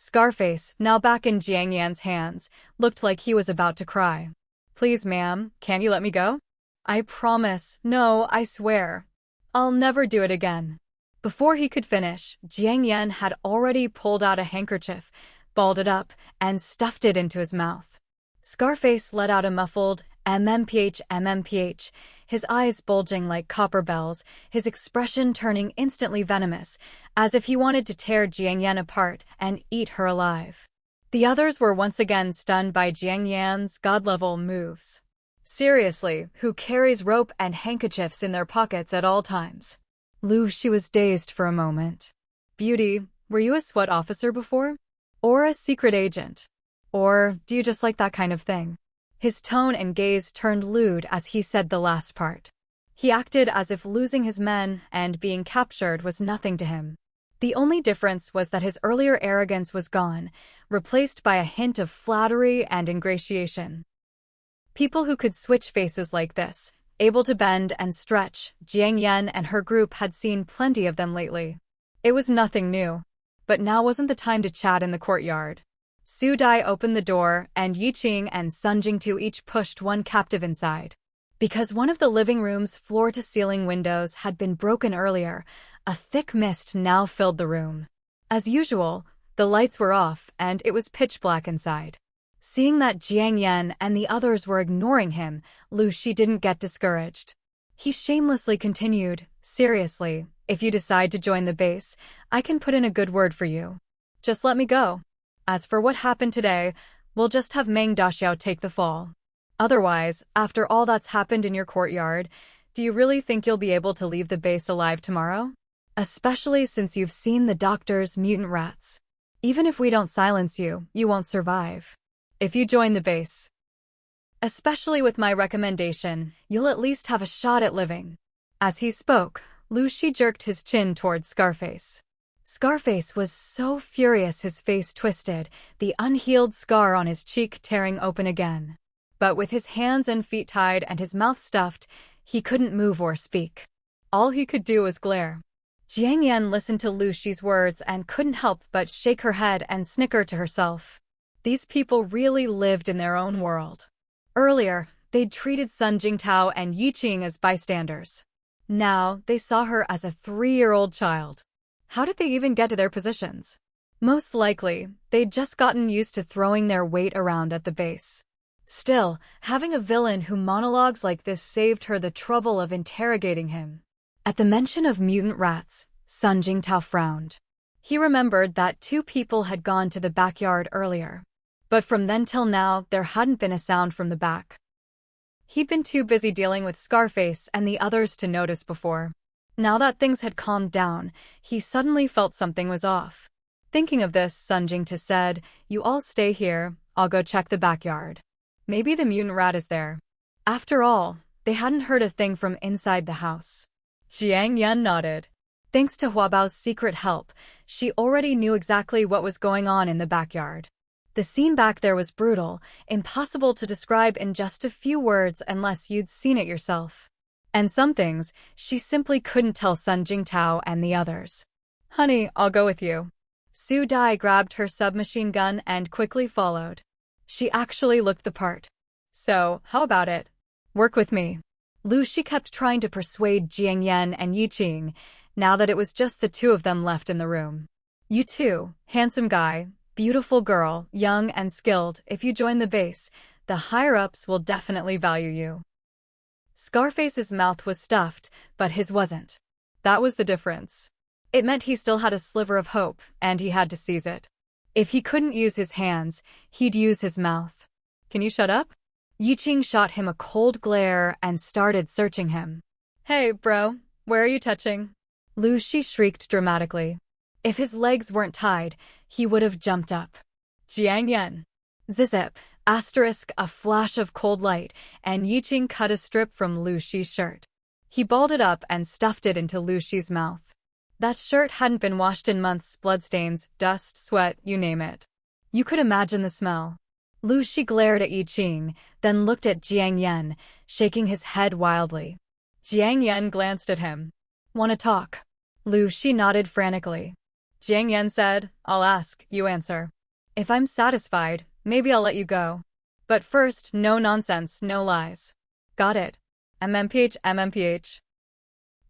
Scarface, now back in Jiang Yan's hands, looked like he was about to cry. Please, ma'am, can you let me go? I promise. No, I swear. I'll never do it again. Before he could finish, Jiang Yan had already pulled out a handkerchief, balled it up, and stuffed it into his mouth. Scarface let out a muffled MMPH, his eyes bulging like copper bells, his expression turning instantly venomous, as if he wanted to tear Jiang Yan apart and eat her alive. The others were once again stunned by Jiang Yan's god-level moves. Seriously, who carries rope and handkerchiefs in their pockets at all times? Lu Shi was dazed for a moment. Beauty, were you a SWAT officer before? Or a secret agent? Or do you just like that kind of thing? His tone and gaze turned lewd as he said the last part. He acted as if losing his men and being captured was nothing to him. The only difference was that his earlier arrogance was gone, replaced by a hint of flattery and ingratiation. People who could switch faces like this, able to bend and stretch, Jiang Yan and her group had seen plenty of them lately. It was nothing new. But now wasn't the time to chat in the courtyard. Su Dai opened the door, and Yi Qing and Sun Jingtao each pushed one captive inside. Because one of the living room's floor-to-ceiling windows had been broken earlier, a thick mist now filled the room. As usual, the lights were off, and it was pitch black inside. Seeing that Jiang Yan and the others were ignoring him, Lu Shi didn't get discouraged. He shamelessly continued, seriously, if you decide to join the base, I can put in a good word for you. Just let me go. As for what happened today, we'll just have Meng Daxiao take the fall. Otherwise, after all that's happened in your courtyard, do you really think you'll be able to leave the base alive tomorrow? Especially since you've seen the doctor's mutant rats. Even if we don't silence you, you won't survive. If you join the base. Especially with my recommendation, you'll at least have a shot at living. As he spoke, Lu Shi jerked his chin towards Scarface. Scarface was so furious his face twisted, the unhealed scar on his cheek tearing open again. But with his hands and feet tied and his mouth stuffed, he couldn't move or speak. All he could do was glare. Jiang Yan listened to Lu Shi's words and couldn't help but shake her head and snicker to herself. These people really lived in their own world. Earlier, they'd treated Sun Jingtao and Yi Qing as bystanders. Now, they saw her as a 3-year-old child. How did they even get to their positions? Most likely, they'd just gotten used to throwing their weight around at the base. Still, having a villain who monologues like this saved her the trouble of interrogating him. At the mention of mutant rats, Sun Jingtao frowned. He remembered that 2 people had gone to the backyard earlier. But from then till now, there hadn't been a sound from the back. He'd been too busy dealing with Scarface and the others to notice before. Now that things had calmed down, he suddenly felt something was off. Thinking of this, Sun Jingtao said, "You all stay here, I'll go check the backyard. Maybe the mutant rat is there." After all, they hadn't heard a thing from inside the house. Jiang Yan nodded. Thanks to Huabao's secret help, she already knew exactly what was going on in the backyard. The scene back there was brutal, impossible to describe in just a few words unless you'd seen it yourself. And some things, she simply couldn't tell Sun Jingtao and the others. "Honey, I'll go with you." Su Dai grabbed her submachine gun and quickly followed. She actually looked the part. "So, how about it? Work with me." Lu Shi kept trying to persuade Jiang Yan and Yi Qing, now that it was just the 2 of them left in the room. "You too, handsome guy, beautiful girl, young and skilled, if you join the base, the higher-ups will definitely value you." Scarface's mouth was stuffed, but his wasn't. That was the difference. It meant he still had a sliver of hope, and he had to seize it. If he couldn't use his hands, he'd use his mouth. "Can you shut up?" Yi Qing shot him a cold glare and started searching him. "Hey, bro, where are you touching?" Lu Shi shrieked dramatically. If his legs weren't tied, he would have jumped up. "Jiang Yan." Zizip, asterisk, a flash of cold light, and Yi Qing cut a strip from Lu Shi's shirt. He balled it up and stuffed it into Lu Shi's mouth. That shirt hadn't been washed in months, bloodstains, dust, sweat, you name it. You could imagine the smell. Lu Shi glared at Yi Qing, then looked at Jiang Yan, shaking his head wildly. Jiang Yan glanced at him. "Want to talk?" Lu Shi nodded frantically. Jiang Yan said, "I'll ask, you answer. If I'm satisfied, maybe I'll let you go. But first, no nonsense, no lies. Got it? MMPH, MMPH.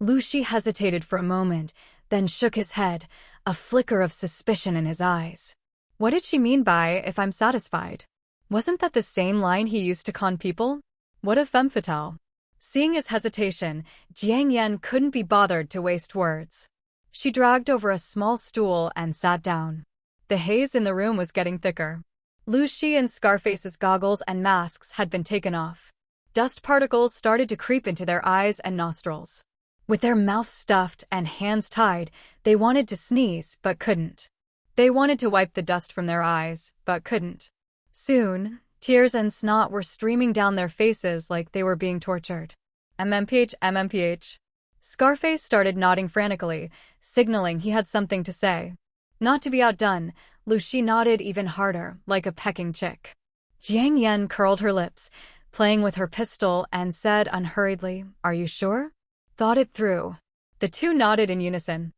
Lu Shi hesitated for a moment, then shook his head, a flicker of suspicion in his eyes. What did she mean by, if I'm satisfied? Wasn't that the same line he used to con people? What a femme fatale. Seeing his hesitation, Jiang Yan couldn't be bothered to waste words. She dragged over a small stool and sat down. The haze in the room was getting thicker. Lu Shi and Scarface's goggles and masks had been taken off. Dust particles started to creep into their eyes and nostrils. With their mouths stuffed and hands tied, they wanted to sneeze, but couldn't. They wanted to wipe the dust from their eyes, but couldn't. Soon, tears and snot were streaming down their faces like they were being tortured. MMPH, MMPH. Scarface started nodding frantically, signaling he had something to say. Not to be outdone, Lu Shi nodded even harder, like a pecking chick. Jiang Yan curled her lips, playing with her pistol, and said unhurriedly, "Are you sure?" "Thought it through." The 2 nodded in unison.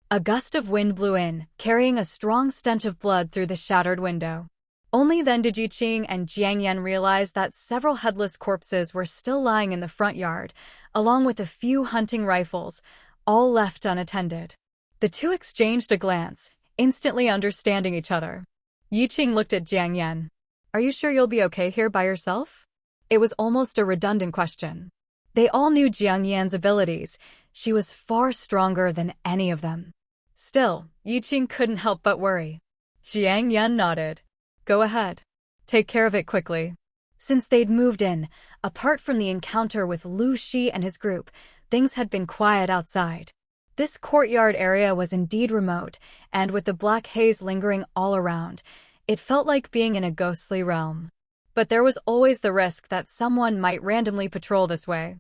A gust of wind blew in, carrying a strong stench of blood through the shattered window. Only then did Yi Qing and Jiang Yan realize that several headless corpses were still lying in the front yard, along with a few hunting rifles, all left unattended. The 2 exchanged a glance, instantly understanding each other. Yi Qing looked at Jiang Yan. "Are you sure you'll be okay here by yourself?" It was almost a redundant question. They all knew Jiang Yan's abilities. She was far stronger than any of them. Still, Yi Qing couldn't help but worry. Jiang Yan nodded. "Go ahead. Take care of it quickly." Since they'd moved in, apart from the encounter with Lu Shi and his group, things had been quiet outside. This courtyard area was indeed remote, and with the black haze lingering all around, it felt like being in a ghostly realm. But there was always the risk that someone might randomly patrol this way.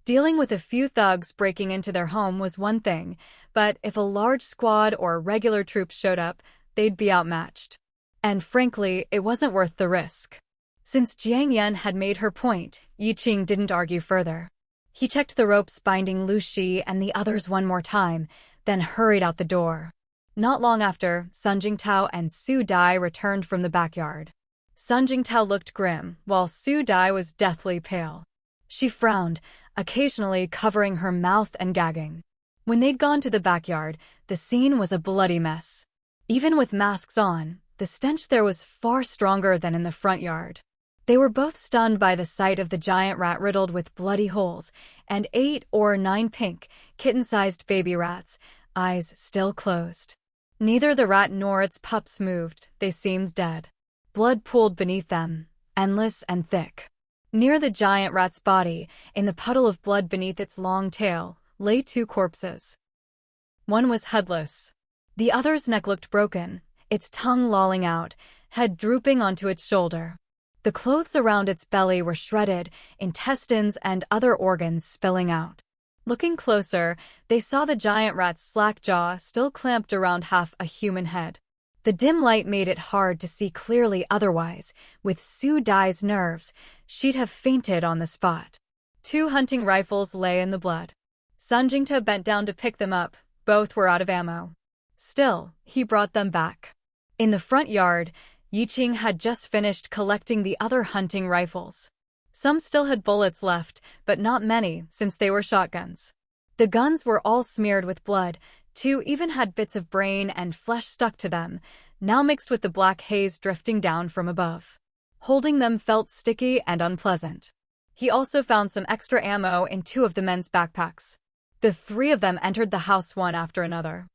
Dealing with a few thugs breaking into their home was one thing, but if a large squad or regular troops showed up, they'd be outmatched. And frankly, it wasn't worth the risk. Since Jiang Yan had made her point, Yi Qing didn't argue further. He checked the ropes binding Lu Shi and the others one more time, then hurried out the door. Not long after, Sun Jingtao and Su Dai returned from the backyard. Sun Jingtao looked grim, while Su Dai was deathly pale. She frowned, occasionally covering her mouth and gagging. When they'd gone to the backyard, the scene was a bloody mess. Even with masks on, the stench there was far stronger than in the front yard. They were both stunned by the sight of the giant rat riddled with bloody holes, and 8 or 9 pink, kitten-sized baby rats, eyes still closed. Neither the rat nor its pups moved, they seemed dead. Blood pooled beneath them, endless and thick. Near the giant rat's body, in the puddle of blood beneath its long tail, lay 2 corpses. One was headless. The other's neck looked broken, its tongue lolling out, head drooping onto its shoulder. The clothes around its belly were shredded, intestines and other organs spilling out. Looking closer, they saw the giant rat's slack jaw still clamped around half a human head. The dim light made it hard to see clearly otherwise. With Su Dai's nerves, she'd have fainted on the spot. 2 hunting rifles lay in the blood. Sun Jingta bent down to pick them up. Both were out of ammo. Still, he brought them back. In the front yard, Yiqing had just finished collecting the other hunting rifles. Some still had bullets left, but not many, since they were shotguns. The guns were all smeared with blood. 2 even had bits of brain and flesh stuck to them, now mixed with the black haze drifting down from above. Holding them felt sticky and unpleasant. He also found some extra ammo in 2 of the men's backpacks. The 3 of them entered the house one after another.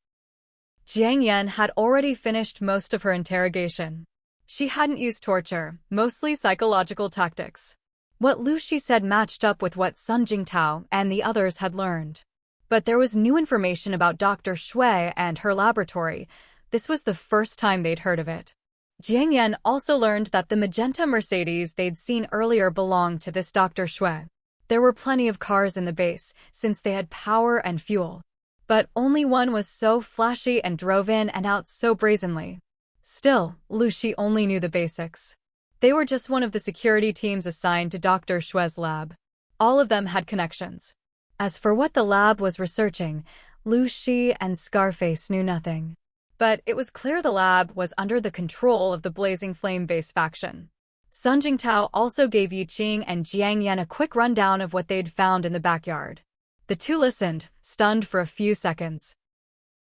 Jiang Yan had already finished most of her interrogation. She hadn't used torture, mostly psychological tactics. What Lu Shi said matched up with what Sun Jingtao and the others had learned. But there was new information about Dr. Shui and her laboratory. This was the first time they'd heard of it. Jiang Yan also learned that the magenta Mercedes they'd seen earlier belonged to this Dr. Shui. There were plenty of cars in the base, since they had power and fuel. But only one was so flashy and drove in and out so brazenly. Still, Lu Shi only knew the basics. They were just one of the security teams assigned to Dr. Shui's lab. All of them had connections. As for what the lab was researching, Lu Shi and Scarface knew nothing. But it was clear the lab was under the control of the Blazing Flame base faction. Sun Jingtao also gave Yiqing and Jiang Yan a quick rundown of what they'd found in the backyard. The 2 listened, stunned for a few seconds.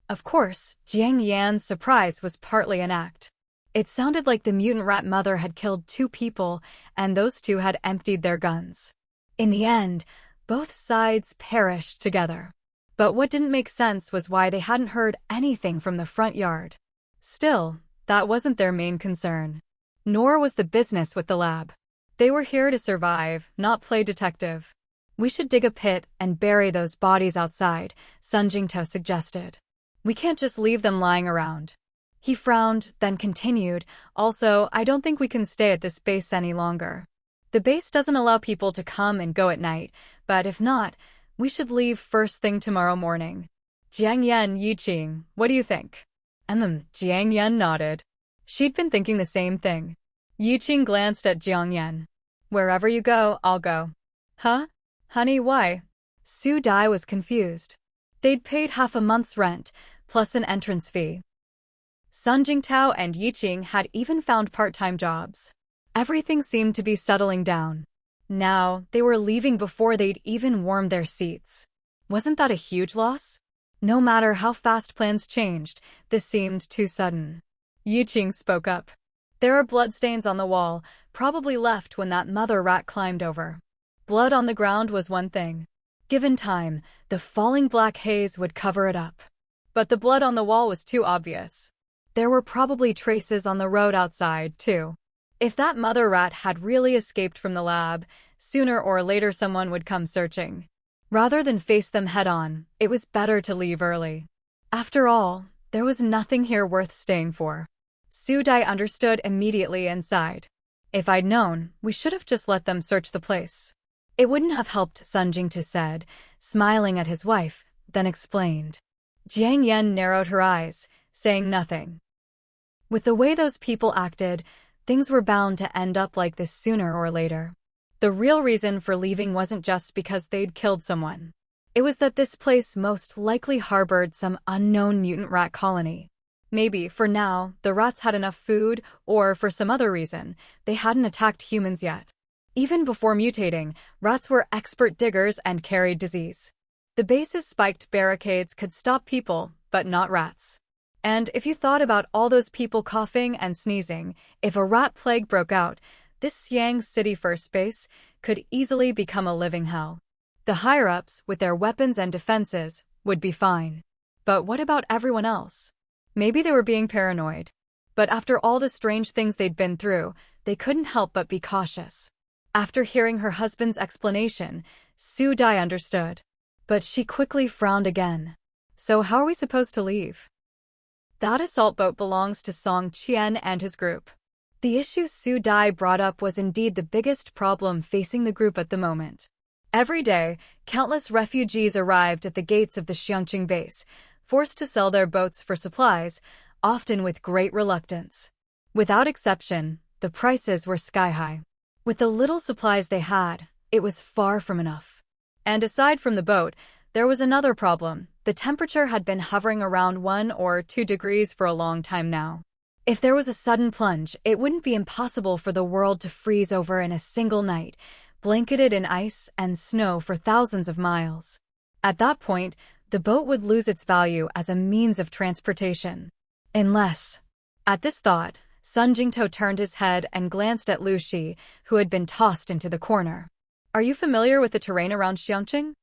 Of course, Jiang Yan's surprise was partly an act. It sounded like the mutant rat mother had killed 2 people, and those 2 had emptied their guns. In the end, both sides perished together. But what didn't make sense was why they hadn't heard anything from the front yard. Still, that wasn't their main concern. Nor was the business with the lab. They were here to survive, not play detective. We should dig a pit and bury those bodies outside, Sun Jingtao suggested. We can't just leave them lying around. He frowned, then continued, also, I don't think we can stay at this base any longer. The base doesn't allow people to come and go at night, but if not, we should leave first thing tomorrow morning. Jiang Yan, Yiqing, what do you think? Jiang Yan nodded. She'd been thinking the same thing. Yiqing glanced at Jiang Yan. Wherever you go, I'll go. Huh? Honey, why? Su Dai was confused. They'd paid half a month's rent, plus an entrance fee. Sun Jingtao and Yiqing had even found part-time jobs. Everything seemed to be settling down. Now, they were leaving before they'd even warmed their seats. Wasn't that a huge loss? No matter how fast plans changed, this seemed too sudden. Yiqing spoke up. There are bloodstains on the wall, probably left when that mother rat climbed over. Blood on the ground was one thing. Given time, the falling black haze would cover it up. But the blood on the wall was too obvious. There were probably traces on the road outside, too. If that mother rat had really escaped from the lab, sooner or later someone would come searching. Rather than face them head-on, it was better to leave early. After all, there was nothing here worth staying for. Su Dai understood immediately and sighed. If I'd known, we should have just let them search the place. It wouldn't have helped, Sun Jingtao said, smiling at his wife, then explained. Jiang Yan narrowed her eyes, saying nothing. With the way those people acted, things were bound to end up like this sooner or later. The real reason for leaving wasn't just because they'd killed someone. It was that this place most likely harbored some unknown mutant rat colony. Maybe, for now, the rats had enough food, or for some other reason, they hadn't attacked humans yet. Even before mutating, rats were expert diggers and carried disease. The base's spiked barricades could stop people, but not rats. And if you thought about all those people coughing and sneezing, if a rat plague broke out, this Xiang City first base could easily become a living hell. The higher-ups, with their weapons and defenses, would be fine. But what about everyone else? Maybe they were being paranoid. But after all the strange things they'd been through, they couldn't help but be cautious. After hearing her husband's explanation, Su Dai understood. But she quickly frowned again. So how are we supposed to leave? That assault boat belongs to Song Qian and his group. The issue Su Dai brought up was indeed the biggest problem facing the group at the moment. Every day, countless refugees arrived at the gates of the Xiangqing base, forced to sell their boats for supplies, often with great reluctance. Without exception, the prices were sky-high. With the little supplies they had, it was far from enough. And aside from the boat, there was another problem. The temperature had been hovering around 1 or 2 degrees for a long time now. If there was a sudden plunge, it wouldn't be impossible for the world to freeze over in a single night, blanketed in ice and snow for thousands of miles. At that point, the boat would lose its value as a means of transportation. Unless... At this thought, Sun Jingtou turned his head and glanced at Lu Shi, who had been tossed into the corner. Are you familiar with the terrain around Xiangqing?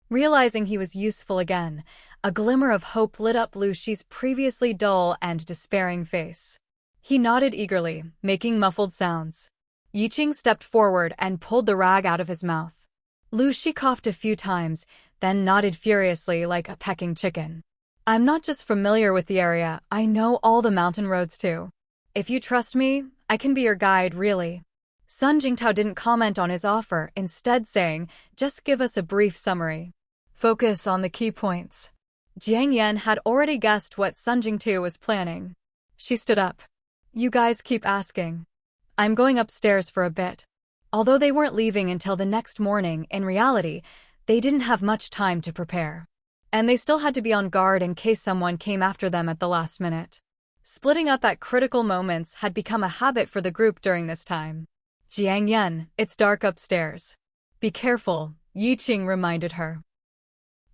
Realizing he was useful again, a glimmer of hope lit up Lu Shi's previously dull and despairing face. He nodded eagerly, making muffled sounds. Yiqing stepped forward and pulled the rag out of his mouth. Lu Shi coughed a few times, then nodded furiously like a pecking chicken. I'm not just familiar with the area, I know all the mountain roads too. If you trust me, I can be your guide, really. Sun Jingtou didn't comment on his offer, instead saying, just give us a brief summary. Focus on the key points. Jiang Yan had already guessed what Sun Jingtou was planning. She stood up. You guys keep asking. I'm going upstairs for a bit. Although they weren't leaving until the next morning, in reality, they didn't have much time to prepare. And they still had to be on guard in case someone came after them at the last minute. Splitting up at critical moments had become a habit for the group during this time. Jiang Yan, it's dark upstairs. Be careful, Yiqing reminded her.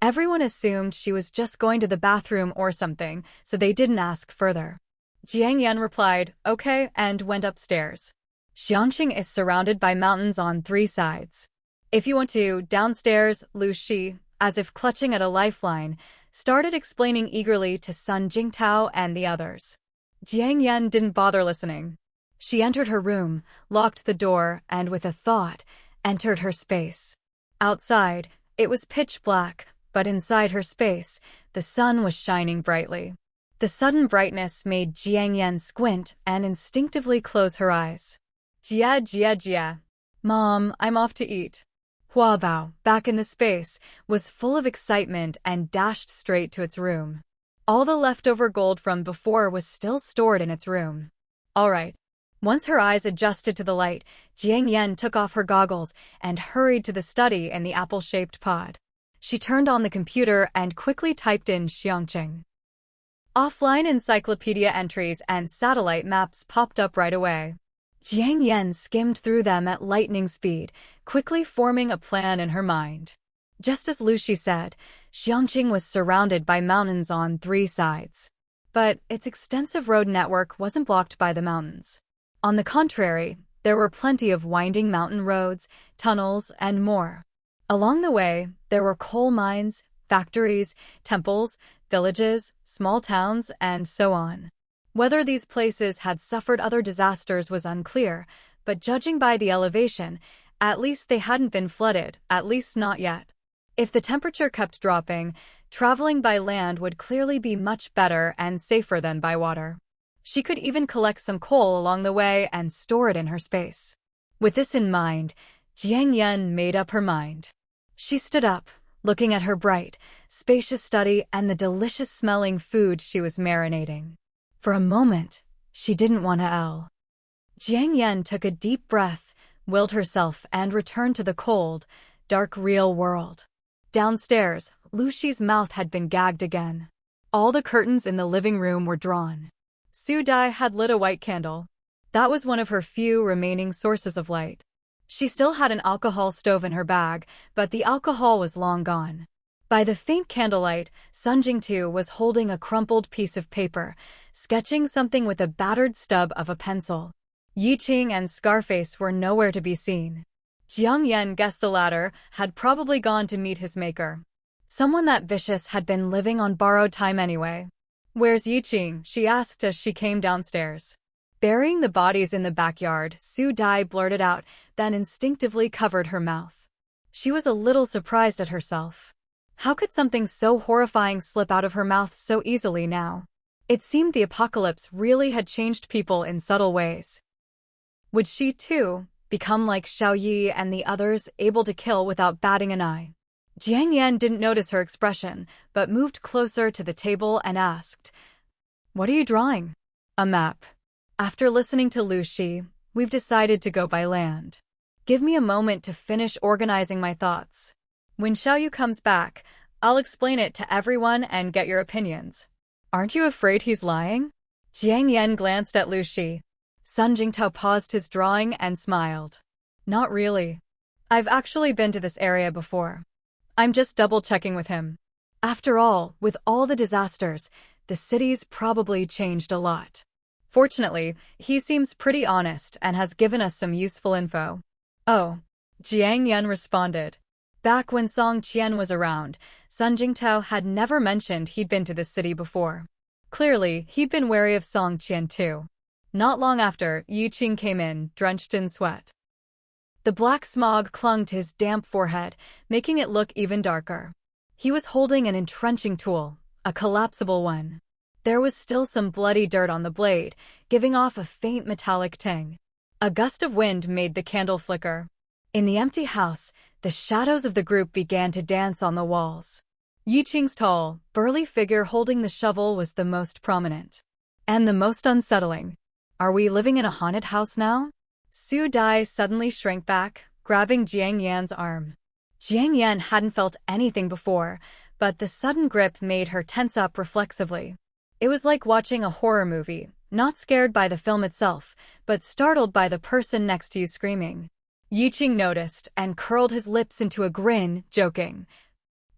Everyone assumed she was just going to the bathroom or something, so they didn't ask further. Jiang Yan replied, okay, and went upstairs. Xiangqing is surrounded by mountains on 3 sides. If you want to, downstairs, Lu Shi, as if clutching at a lifeline, started explaining eagerly to Sun Jingtou and the others. Jiang Yan didn't bother listening. She entered her room, locked the door, and with a thought, entered her space. Outside, it was pitch black, but inside her space, the sun was shining brightly. The sudden brightness made Jiang Yan squint and instinctively close her eyes. Jia, Jia, Jia. Mom, I'm off to eat. Hua Bao, back in the space, was full of excitement and dashed straight to its room. All the leftover gold from before was still stored in its room. All right. Once her eyes adjusted to the light, Jiang Yan took off her goggles and hurried to the study in the apple-shaped pod. She turned on the computer and quickly typed in Xiangqing. Offline encyclopedia entries and satellite maps popped up right away. Jiang Yan skimmed through them at lightning speed, quickly forming a plan in her mind. Just as Lu Shi said, Xiangqing was surrounded by mountains on 3 sides. But its extensive road network wasn't blocked by the mountains. On the contrary, there were plenty of winding mountain roads, tunnels, and more. Along the way, there were coal mines, factories, temples, villages, small towns, and so on. Whether these places had suffered other disasters was unclear, but judging by the elevation, at least they hadn't been flooded, at least not yet. If the temperature kept dropping, traveling by land would clearly be much better and safer than by water. She could even collect some coal along the way and store it in her space. With this in mind, Jiang Yan made up her mind. She stood up, looking at her bright, spacious study and the delicious-smelling food she was marinating. For a moment, she didn't want to yell. Jiang Yan took a deep breath, willed herself, and returned to the cold, dark real world. Downstairs, Lu Shi's mouth had been gagged again. All the curtains in the living room were drawn. Su Dai had lit a white candle. That was one of her few remaining sources of light. She still had an alcohol stove in her bag, but the alcohol was long gone. By the faint candlelight, Sun Jingtu was holding a crumpled piece of paper, sketching something with a battered stub of a pencil. Yi Qing and Scarface were nowhere to be seen. Jiang Yan guessed the latter had probably gone to meet his maker. Someone that vicious had been living on borrowed time anyway. "Where's Yi Qing?" she asked as she came downstairs. Burying the bodies in the backyard, Su Dai blurted out, then instinctively covered her mouth. She was a little surprised at herself. How could something so horrifying slip out of her mouth so easily now? It seemed the apocalypse really had changed people in subtle ways. Would she, too, become like Xiaoyue and the others, able to kill without batting an eye? Jiang Yan didn't notice her expression, but moved closer to the table and asked, "What are you drawing?" "A map. After listening to Lu Shi, we've decided to go by land. Give me a moment to finish organizing my thoughts. When Xiaoyue comes back, I'll explain it to everyone and get your opinions." "Aren't you afraid he's lying?" Jiang Yan glanced at Lu Shi. Sun Jingtao paused his drawing and smiled. "Not really. I've actually been to this area before. I'm just double-checking with him. After all, with all the disasters, the city's probably changed a lot. Fortunately, he seems pretty honest and has given us some useful info." "Oh," Jiang Yan responded. Back when Song Qian was around, Sun Jingtao had never mentioned he'd been to this city before. Clearly, he'd been wary of Song Qian too. Not long after, Yi Qing came in, drenched in sweat. The black smog clung to his damp forehead, making it look even darker. He was holding an entrenching tool, a collapsible one. There was still some bloody dirt on the blade, giving off a faint metallic tang. A gust of wind made the candle flicker. In the empty house, the shadows of the group began to dance on the walls. Yi Qing's tall, burly figure holding the shovel was the most prominent. And the most unsettling. "Are we living in a haunted house now?" Su Dai suddenly shrank back, grabbing Jiang Yan's arm. Jiang Yan hadn't felt anything before, but the sudden grip made her tense up reflexively. It was like watching a horror movie, not scared by the film itself, but startled by the person next to you screaming. Yi Qing noticed and curled his lips into a grin, joking.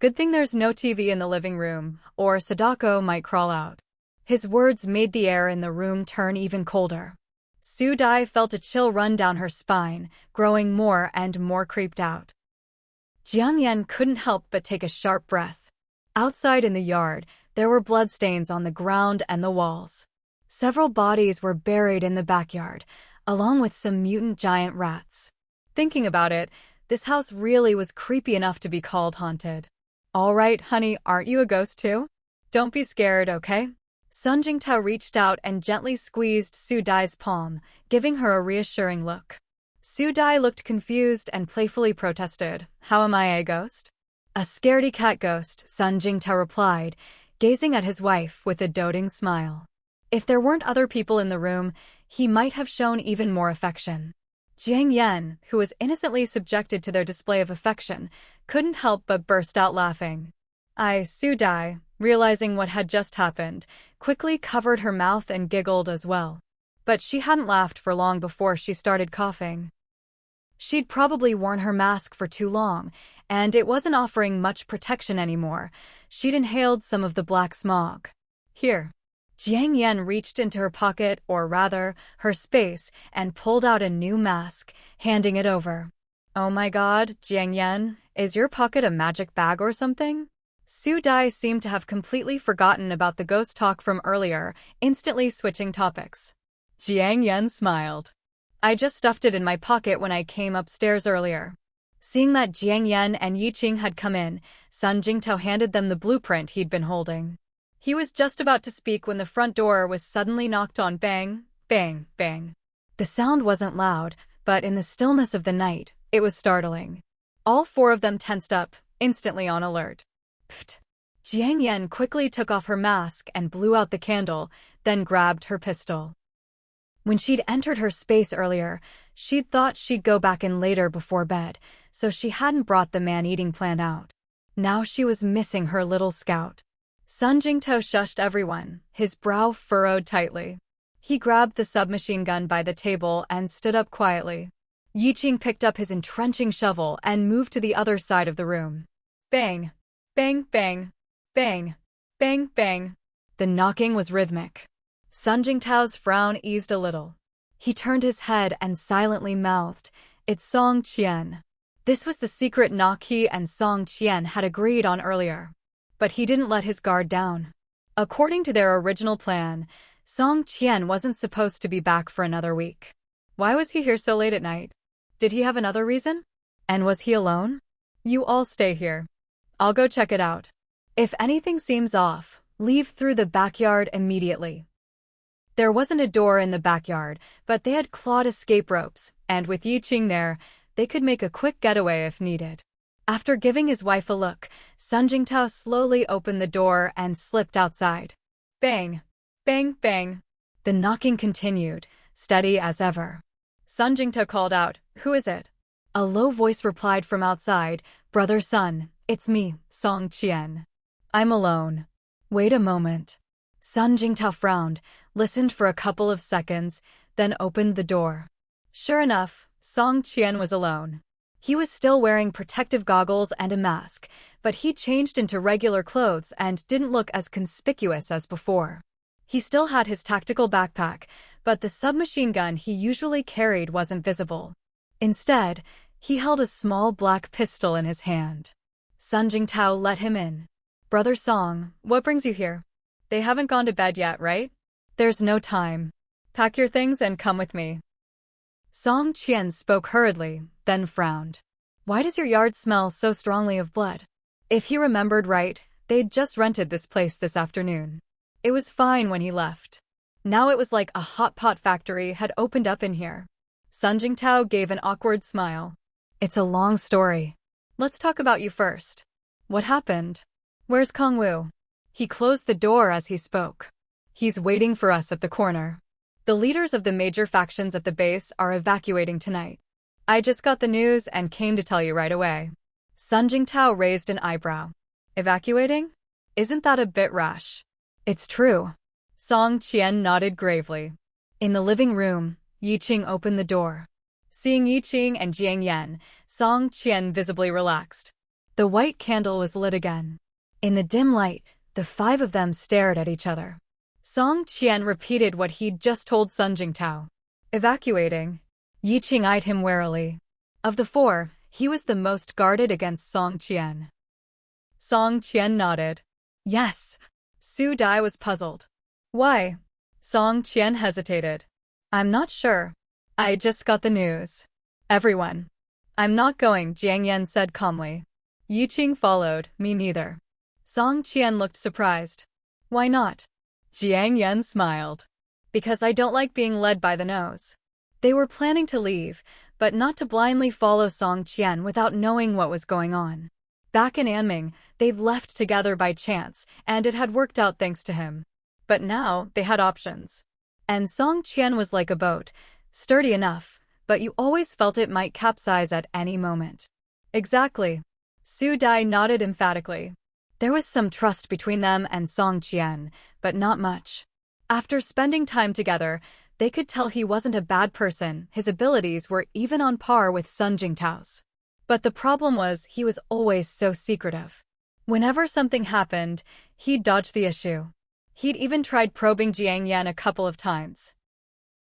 "Good thing there's no TV in the living room, or Sadako might crawl out." His words made the air in the room turn even colder. Su Dai felt a chill run down her spine, growing more and more creeped out. Jiang Yan couldn't help but take a sharp breath. Outside in the yard, there were bloodstains on the ground and the walls. Several bodies were buried in the backyard, along with some mutant giant rats. Thinking about it, this house really was creepy enough to be called haunted. "All right, honey, aren't you a ghost too? Don't be scared, okay?" Sun Jingtao reached out and gently squeezed Su Dai's palm, giving her a reassuring look. Su Dai looked confused and playfully protested, "How am I a ghost?" "A scaredy cat ghost," Sun Jingtao replied, gazing at his wife with a doting smile. If there weren't other people in the room, he might have shown even more affection. Jiang Yan, who was innocently subjected to their display of affection, couldn't help but burst out laughing. Su Dai, realizing what had just happened, quickly covered her mouth and giggled as well. But she hadn't laughed for long before she started coughing. She'd probably worn her mask for too long, and it wasn't offering much protection anymore. She'd inhaled some of the black smog. "Here." Jiang Yan reached into her pocket, or rather, her space, and pulled out a new mask, handing it over. "Oh my god, Jiang Yan, is your pocket a magic bag or something?" Su Dai seemed to have completely forgotten about the ghost talk from earlier, instantly switching topics. Jiang Yan smiled. "I just stuffed it in my pocket when I came upstairs earlier." Seeing that Jiang Yan and Yi Qing had come in, Sun Jingtao handed them the blueprint he'd been holding. He was just about to speak when the front door was suddenly knocked on. Bang, bang, bang. The sound wasn't loud, but in the stillness of the night, it was startling. All four of them tensed up, instantly on alert. Pfft. Jiang Yan quickly took off her mask and blew out the candle, then grabbed her pistol. When she'd entered her space earlier, she'd thought she'd go back in later before bed, so she hadn't brought the man-eating plan out. Now she was missing her little scout. Sun Jingtao shushed everyone, his brow furrowed tightly. He grabbed the submachine gun by the table and stood up quietly. Yiqing picked up his entrenching shovel and moved to the other side of the room. Bang! Bang, bang! Bang! Bang, bang! The knocking was rhythmic. Sun Jingtao's frown eased a little. He turned his head and silently mouthed, "It's Song Qian." This was the secret knock he and Song Qian had agreed on earlier. But he didn't let his guard down. According to their original plan, Song Qian wasn't supposed to be back for another week. Why was he here so late at night? Did he have another reason? And was he alone? You all stay here. I'll go check it out. If anything seems off, leave through the backyard immediately. There wasn't a door in the backyard, but they had clawed escape ropes, and with Yiqing there, they could make a quick getaway if needed. After giving his wife a look, Sun Jingtao slowly opened the door and slipped outside. Bang! Bang, bang! The knocking continued, steady as ever. Sun Jingtao called out, "Who is it?" A low voice replied from outside, "Brother Sun, it's me, Song Qian. I'm alone." Wait a moment. Sun Jingtao frowned, listened for a couple of seconds, then opened the door. Sure enough, Song Qian was alone. He was still wearing protective goggles and a mask, but he changed into regular clothes and didn't look as conspicuous as before. He still had his tactical backpack, but the submachine gun he usually carried wasn't visible. Instead, he held a small black pistol in his hand. Sun Jingtao let him in. "Brother Song, what brings you here? They haven't gone to bed yet, right? There's no time. Pack your things and come with me." Song Qian spoke hurriedly, then frowned. Why does your yard smell so strongly of blood? If he remembered right, they'd just rented this place this afternoon. It was fine when he left. Now it was like a hot pot factory had opened up in here. Sun Jingtao gave an awkward smile. "It's a long story. Let's talk about you first. What happened? Where's Kongwu?" He closed the door as he spoke. "He's waiting for us at the corner. The leaders of the major factions at the base are evacuating tonight. I just got the news and came to tell you right away." Sun Jingtao raised an eyebrow. "Evacuating? Isn't that a bit rash?" "It's true." Song Qian nodded gravely. In the living room, Yiqing opened the door. Seeing Yiqing and Jiang Yan, Song Qian visibly relaxed. The white candle was lit again. In the dim light, the five of them stared at each other. Song Qian repeated what he'd just told Sun Jingtao. "Evacuating?" Yiqing eyed him warily. Of the four, he was the most guarded against Song Qian. Song Qian nodded. "Yes." Su Dai was puzzled. "Why?" Song Qian hesitated. "I'm not sure. I just got the news." "Everyone." "I'm not going," Jiang Yan said calmly. Yiqing followed, "Me neither." Song Qian looked surprised. "Why not?" Jiang Yan smiled. "Because I don't like being led by the nose." They were planning to leave, but not to blindly follow Song Qian without knowing what was going on. Back in Anming, they'd left together by chance, and it had worked out thanks to him. But now, they had options. And Song Qian was like a boat, sturdy enough, but you always felt it might capsize at any moment. "Exactly." Su Dai nodded emphatically. There was some trust between them and Song Qian, but not much. After spending time together, they could tell he wasn't a bad person. His abilities were even on par with Sun Jingtao's. But the problem was he was always so secretive. Whenever something happened, he'd dodge the issue. He'd even tried probing Jiang Yan a couple of times.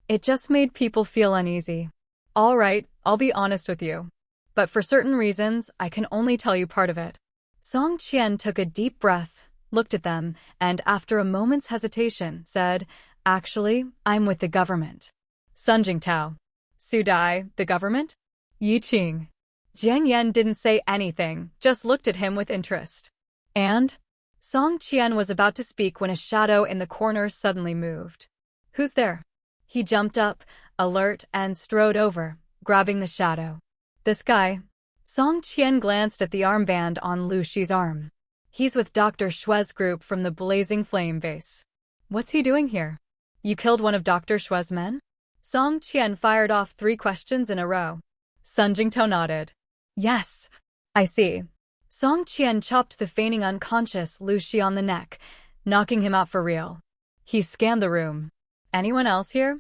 It just made people feel uneasy. "All right, I'll be honest with you. But for certain reasons, I can only tell you part of it." Song Qian took a deep breath, looked at them, and after a moment's hesitation, said, "Actually, I'm with the government." Sun Jingtao. Su Dai, the government? Yiqing. Jiang Yan didn't say anything, just looked at him with interest. "And?" Song Qian was about to speak when a shadow in the corner suddenly moved. "Who's there?" He jumped up, alert, and strode over, grabbing the shadow. "This guy." Song Qian glanced at the armband on Lu Shi's arm. "He's with Dr. Shue's group from the Blazing Flame base." "What's he doing here?" "You killed one of Dr. Shue's men?" Song Qian fired off 3 questions in a row. Sun Jingtao nodded. "Yes." "I see." Song Qian chopped the feigning unconscious Lu Shi on the neck, knocking him out for real. He scanned the room. "Anyone else here?"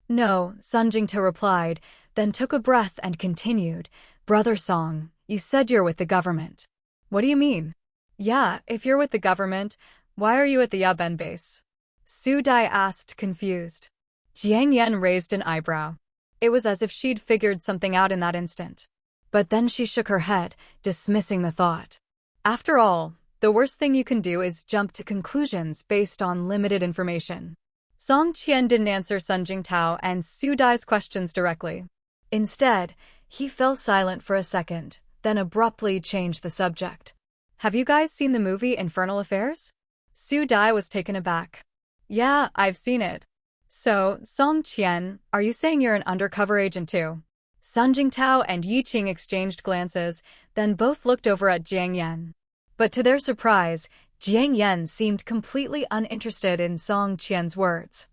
"No," Sun Jingtao replied, then took a breath and continued, "Brother Song, you said you're with the government." "What do you mean?" "Yeah, if you're with the government, why are you at the Yaben base?" Su Dai asked, confused. Jiang Yan raised an eyebrow. It was as if she'd figured something out in that instant. But then she shook her head, dismissing the thought. After all, the worst thing you can do is jump to conclusions based on limited information. Song Qian didn't answer Sun Jingtao and Su Dai's questions directly. Instead, he fell silent for a second, then abruptly changed the subject. "Have you guys seen the movie Infernal Affairs?" Su Dai was taken aback. "Yeah, I've seen it." "So, Song Qian, are you saying you're an undercover agent too?" Sun Jingtao and Yi Qing exchanged glances, then both looked over at Jiang Yan. But to their surprise, Jiang Yan seemed completely uninterested in Song Qian's words.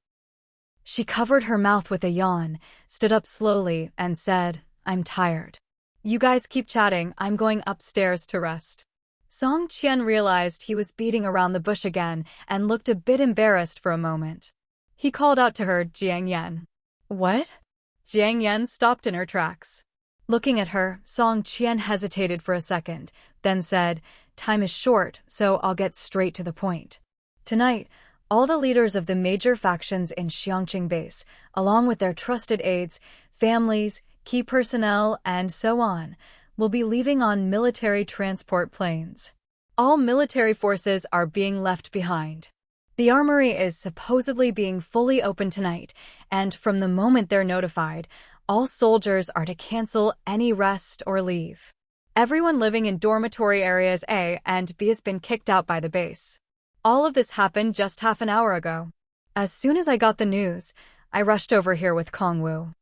She covered her mouth with a yawn, stood up slowly, and said, "I'm tired. You guys keep chatting, I'm going upstairs to rest." Song Qian realized he was beating around the bush again and looked a bit embarrassed for a moment. He called out to her, "Jiang Yan." "What?" Jiang Yan stopped in her tracks. Looking at her, Song Qian hesitated for a second, then said, "Time is short, so I'll get straight to the point. Tonight, all the leaders of the major factions in Xiangqing base, along with their trusted aides, families, key personnel, and so on, will be leaving on military transport planes. All military forces are being left behind. The armory is supposedly being fully opened tonight, and from the moment they're notified, all soldiers are to cancel any rest or leave. Everyone living in dormitory areas A and B has been kicked out by the base. All of this happened just half an hour ago. As soon as I got the news, I rushed over here with Kongwu."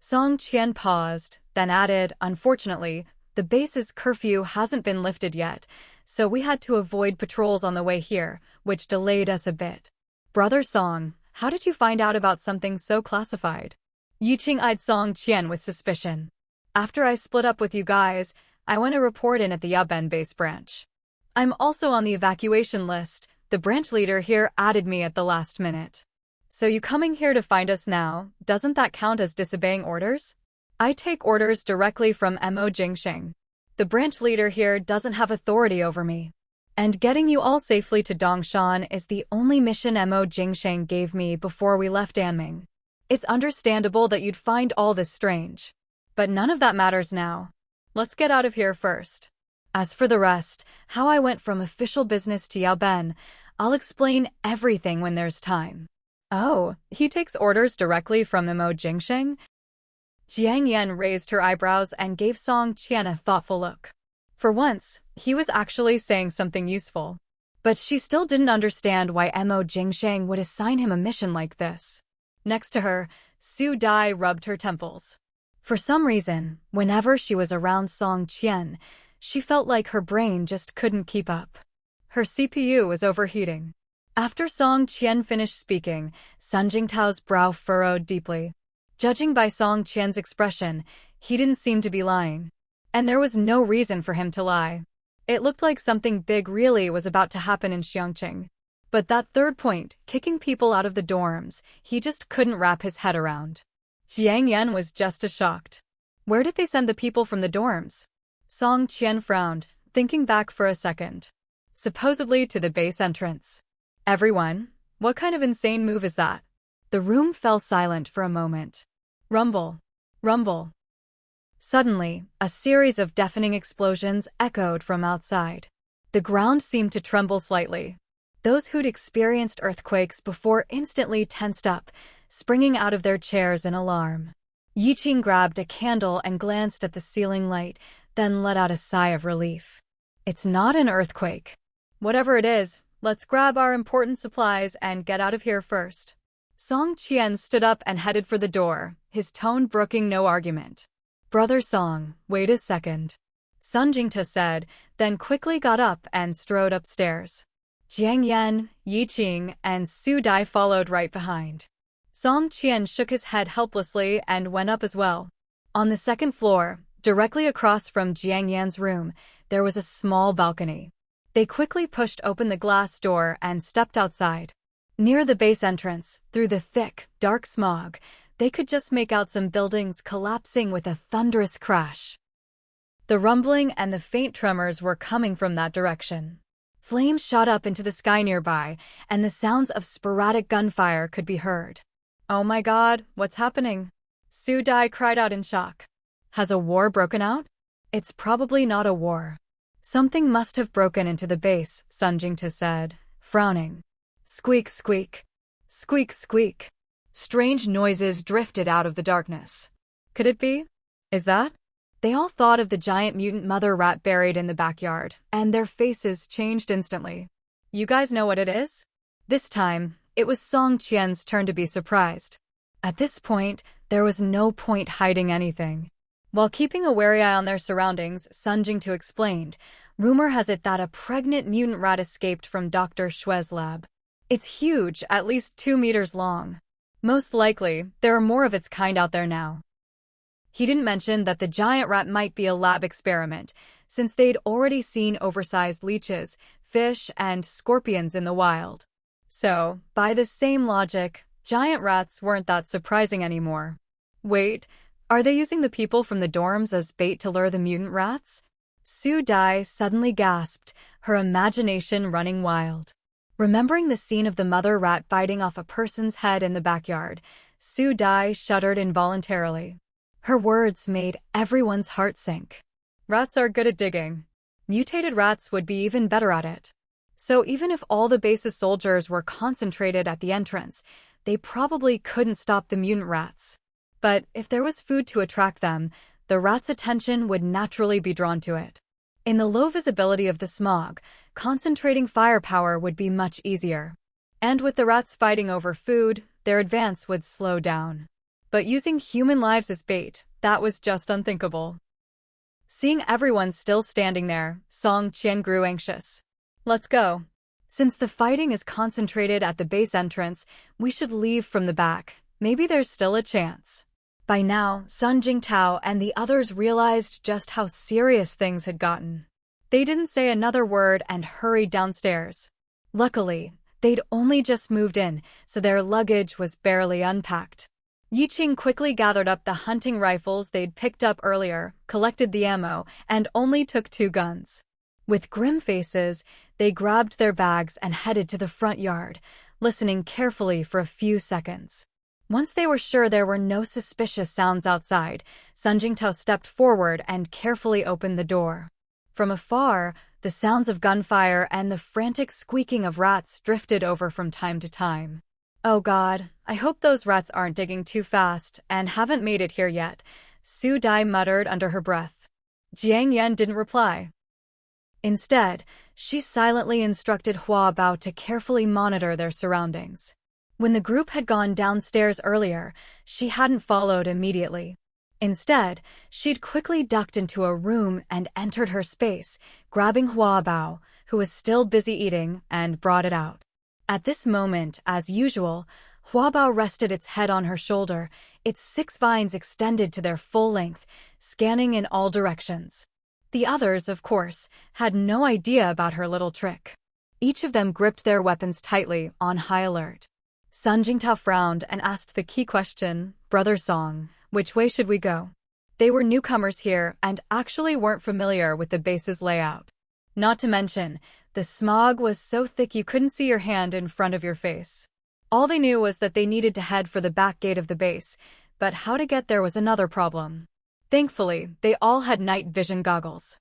Song Qian paused, then added, "Unfortunately, the base's curfew hasn't been lifted yet, so we had to avoid patrols on the way here, which delayed us a bit." "Brother Song, how did you find out about something so classified?" Yi Qing eyed Song Qian with suspicion. "After I split up with you guys, I went to report in at the Yaben base branch. I'm also on the evacuation list. The branch leader here added me at the last minute." "So you coming here to find us now, doesn't that count as disobeying orders?" "I take orders directly from Mo Jingsheng. The branch leader here doesn't have authority over me. And getting you all safely to Dongshan is the only mission Mo Jingsheng gave me before we left Anming. It's understandable that you'd find all this strange. But none of that matters now. Let's get out of here first. As for the rest, how I went from official business to Yaben, I'll explain everything when there's time." "Oh, he takes orders directly from Mo Jingsheng?" Jiang Yan raised her eyebrows and gave Song Qian a thoughtful look. For once, he was actually saying something useful. But she still didn't understand why Mo Jingsheng would assign him a mission like this. Next to her, Su Dai rubbed her temples. For some reason, whenever she was around Song Qian, she felt like her brain just couldn't keep up. Her CPU was overheating. After Song Qian finished speaking, Sun Jingtao's brow furrowed deeply. Judging by Song Qian's expression, he didn't seem to be lying. And there was no reason for him to lie. It looked like something big really was about to happen in Xiangqing. But that third point, kicking people out of the dorms, he just couldn't wrap his head around. Jiang Yan was just as shocked. Where did they send the people from the dorms? Song Qian frowned, thinking back for a second. Supposedly to the base entrance. Everyone? What kind of insane move is that? The room fell silent for a moment. Rumble. Rumble. Suddenly, a series of deafening explosions echoed from outside. The ground seemed to tremble slightly. Those who'd experienced earthquakes before instantly tensed up, springing out of their chairs in alarm. Yi Qing grabbed a candle and glanced at the ceiling light, then let out a sigh of relief. "It's not an earthquake. Whatever it is, let's grab our important supplies and get out of here first." Song Qian stood up and headed for the door, his tone brooking no argument. "Brother Song, wait a second," Sun Jingta said, then quickly got up and strode upstairs. Jiang Yan, Yi Qing, and Su Dai followed right behind. Song Qian shook his head helplessly and went up as well. On the second floor, directly across from Jiang Yan's room, there was a small balcony. They quickly pushed open the glass door and stepped outside. Near the base entrance, through the thick, dark smog, they could just make out some buildings collapsing with a thunderous crash. The rumbling and the faint tremors were coming from that direction. Flames shot up into the sky nearby, and the sounds of sporadic gunfire could be heard. "Oh my god, what's happening?" Su Dai cried out in shock. "Has a war broken out?" "It's probably not a war. Something must have broken into the base," Sun Jingta said, frowning. Squeak, squeak. Squeak, squeak. Strange noises drifted out of the darkness. Could it be? Is that? They all thought of the giant mutant mother rat buried in the backyard, and their faces changed instantly. "You guys know what it is?" This time, it was Song Qian's turn to be surprised. At this point, there was no point hiding anything. While keeping a wary eye on their surroundings, Sun Jingtu explained, "Rumor has it that a pregnant mutant rat escaped from Dr. Shue's lab. It's huge, at least 2 meters long. Most likely, there are more of its kind out there now." He didn't mention that the giant rat might be a lab experiment, since they'd already seen oversized leeches, fish, and scorpions in the wild. So, by the same logic, giant rats weren't that surprising anymore. Wait, are they using the people from the dorms as bait to lure the mutant rats? Su Dai suddenly gasped, her imagination running wild. Remembering the scene of the mother rat biting off a person's head in the backyard, Su Dai shuddered involuntarily. Her words made everyone's heart sink. Rats are good at digging. Mutated rats would be even better at it. So even if all the base's soldiers were concentrated at the entrance, they probably couldn't stop the mutant rats. But if there was food to attract them, the rats' attention would naturally be drawn to it. In the low visibility of the smog, concentrating firepower would be much easier. And with the rats fighting over food, their advance would slow down. But using human lives as bait, that was just unthinkable. Seeing everyone still standing there, Song Qian grew anxious. "Let's go. Since the fighting is concentrated at the base entrance, we should leave from the back. Maybe there's still a chance." By now, Sun Jingtao and the others realized just how serious things had gotten. They didn't say another word and hurried downstairs. Luckily, they'd only just moved in, so their luggage was barely unpacked. Yiqing quickly gathered up the hunting rifles they'd picked up earlier, collected the ammo, and only took 2 guns. With grim faces, they grabbed their bags and headed to the front yard, listening carefully for a few seconds. Once they were sure there were no suspicious sounds outside, Sun Jingtao stepped forward and carefully opened the door. From afar, the sounds of gunfire and the frantic squeaking of rats drifted over from time to time. "Oh god, I hope those rats aren't digging too fast and haven't made it here yet," Su Dai muttered under her breath. Jiang Yan didn't reply. Instead, she silently instructed Hua Bao to carefully monitor their surroundings. When the group had gone downstairs earlier, she hadn't followed immediately. Instead, she'd quickly ducked into a room and entered her space, grabbing Hua Bao, who was still busy eating, and brought it out. At this moment, as usual, Hua Bao rested its head on her shoulder, its 6 vines extended to their full length, scanning in all directions. The others, of course, had no idea about her little trick. Each of them gripped their weapons tightly, on high alert. Sun Jingtao frowned and asked the key question, "Brother Song, which way should we go?" They were newcomers here and actually weren't familiar with the base's layout. Not to mention, the smog was so thick you couldn't see your hand in front of your face. All they knew was that they needed to head for the back gate of the base, but how to get there was another problem. Thankfully, they all had night vision goggles.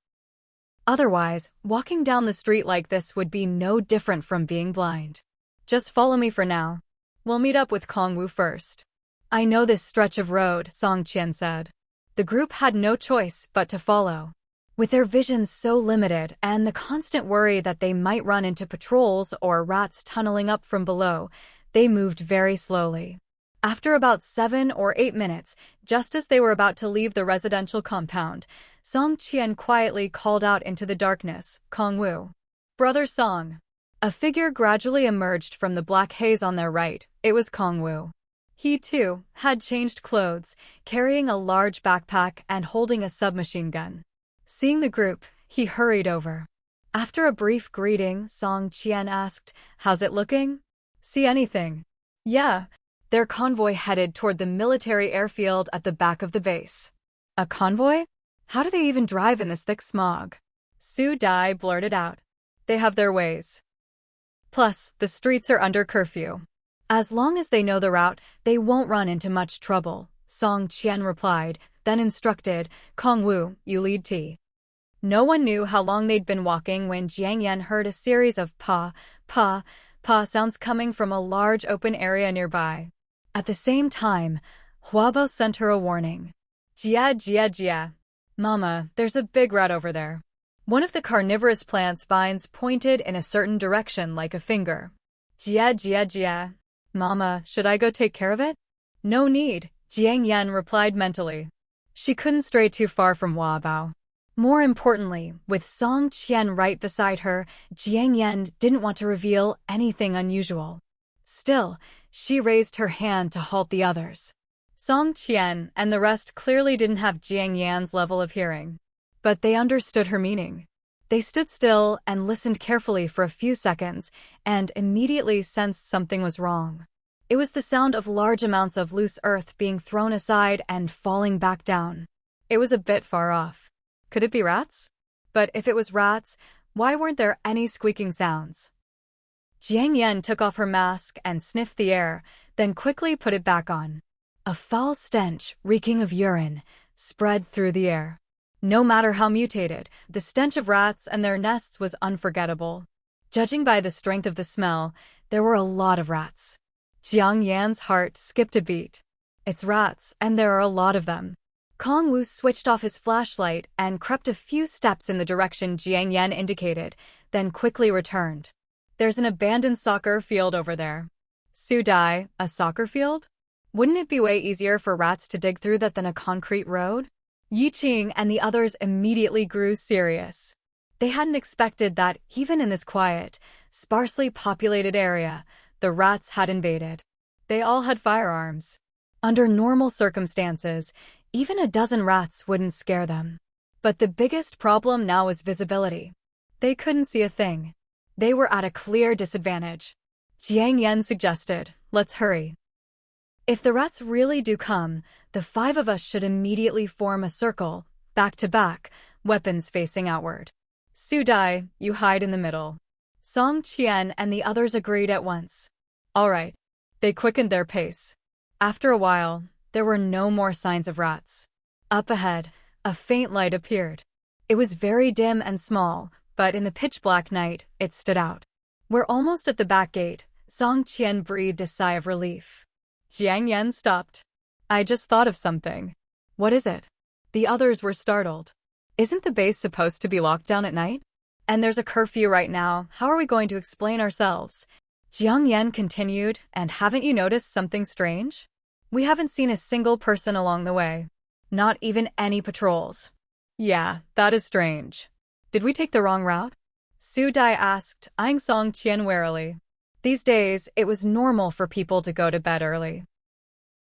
Otherwise, walking down the street like this would be no different from being blind. "Just follow me for now. We'll meet up with Kongwu first." "I know this stretch of road," Song Qian said. The group had no choice but to follow. With their visions so limited and the constant worry that they might run into patrols or rats tunneling up from below, they moved very slowly. After about 7 or 8 minutes, just as they were about to leave the residential compound, Song Qian quietly called out into the darkness, "Kongwu." "Brother Song." A figure gradually emerged from the black haze on their right. It was Kongwu. He, too, had changed clothes, carrying a large backpack and holding a submachine gun. Seeing the group, he hurried over. After a brief greeting, Song Qian asked, "How's it looking?" "See anything?" "Yeah. Their convoy headed toward the military airfield at the back of the base. A convoy? How do they even drive in this thick smog? Su Dai blurted out. They have their ways. Plus, the streets are under curfew. As long as they know the route, they won't run into much trouble, Song Qian replied, then instructed, Kong Wu, you lead T. No one knew how long they'd been walking when Jiang Yan heard a series of pa sounds coming from a large open area nearby. At the same time, Huabo sent her a warning. Jia. Mama, there's a big rat over there. One of the carnivorous plant's vines pointed in a certain direction like a finger. Jia. Mama, should I go take care of it? No need, Jiang Yan replied mentally. She couldn't stray too far from Huabo. More importantly, with Song Qian right beside her, Jiang Yan didn't want to reveal anything unusual. Still, she raised her hand to halt the others. Song Qian and the rest clearly didn't have Jiang Yan's level of hearing. But they understood her meaning. They stood still and listened carefully for a few seconds, and immediately sensed something was wrong. It was the sound of large amounts of loose earth being thrown aside and falling back down. It was a bit far off. Could it be rats? But if it was rats, why weren't there any squeaking sounds? Jiang Yan took off her mask and sniffed the air, then quickly put it back on. A foul stench, reeking of urine, spread through the air. No matter how mutated, the stench of rats and their nests was unforgettable. Judging by the strength of the smell, there were a lot of rats. Jiang Yan's heart skipped a beat. It's rats, and there are a lot of them. Kong Wu switched off his flashlight and crept a few steps in the direction Jiang Yan indicated, then quickly returned. There's an abandoned soccer field over there. Su Dai, a soccer field? Wouldn't it be way easier for rats to dig through that than a concrete road? Yi Qing and the others immediately grew serious. They hadn't expected that even in this quiet, sparsely populated area, the rats had invaded. They all had firearms. Under normal circumstances, even a dozen rats wouldn't scare them. But the biggest problem now was visibility. They couldn't see a thing. They were at a clear disadvantage. Jiang Yan suggested, let's hurry. If the rats really do come, the 5 of us should immediately form a circle, back to back, weapons facing outward. Su Dai, you hide in the middle. Song Qian and the others agreed at once. All right. They quickened their pace. After a while, there were no more signs of rats. Up ahead, a faint light appeared. It was very dim and small, but in the pitch-black night, it stood out. We're almost at the back gate. Song Qian breathed a sigh of relief. Jiang Yan stopped. I just thought of something. What is it? The others were startled. Isn't the base supposed to be locked down at night? And there's a curfew right now. How are we going to explain ourselves? Jiang Yan continued, and haven't you noticed something strange? We haven't seen a single person along the way. Not even any patrols. Yeah, that is strange. Did we take the wrong route? Su Dai asked, eyeing Song Qian warily. These days, it was normal for people to go to bed early.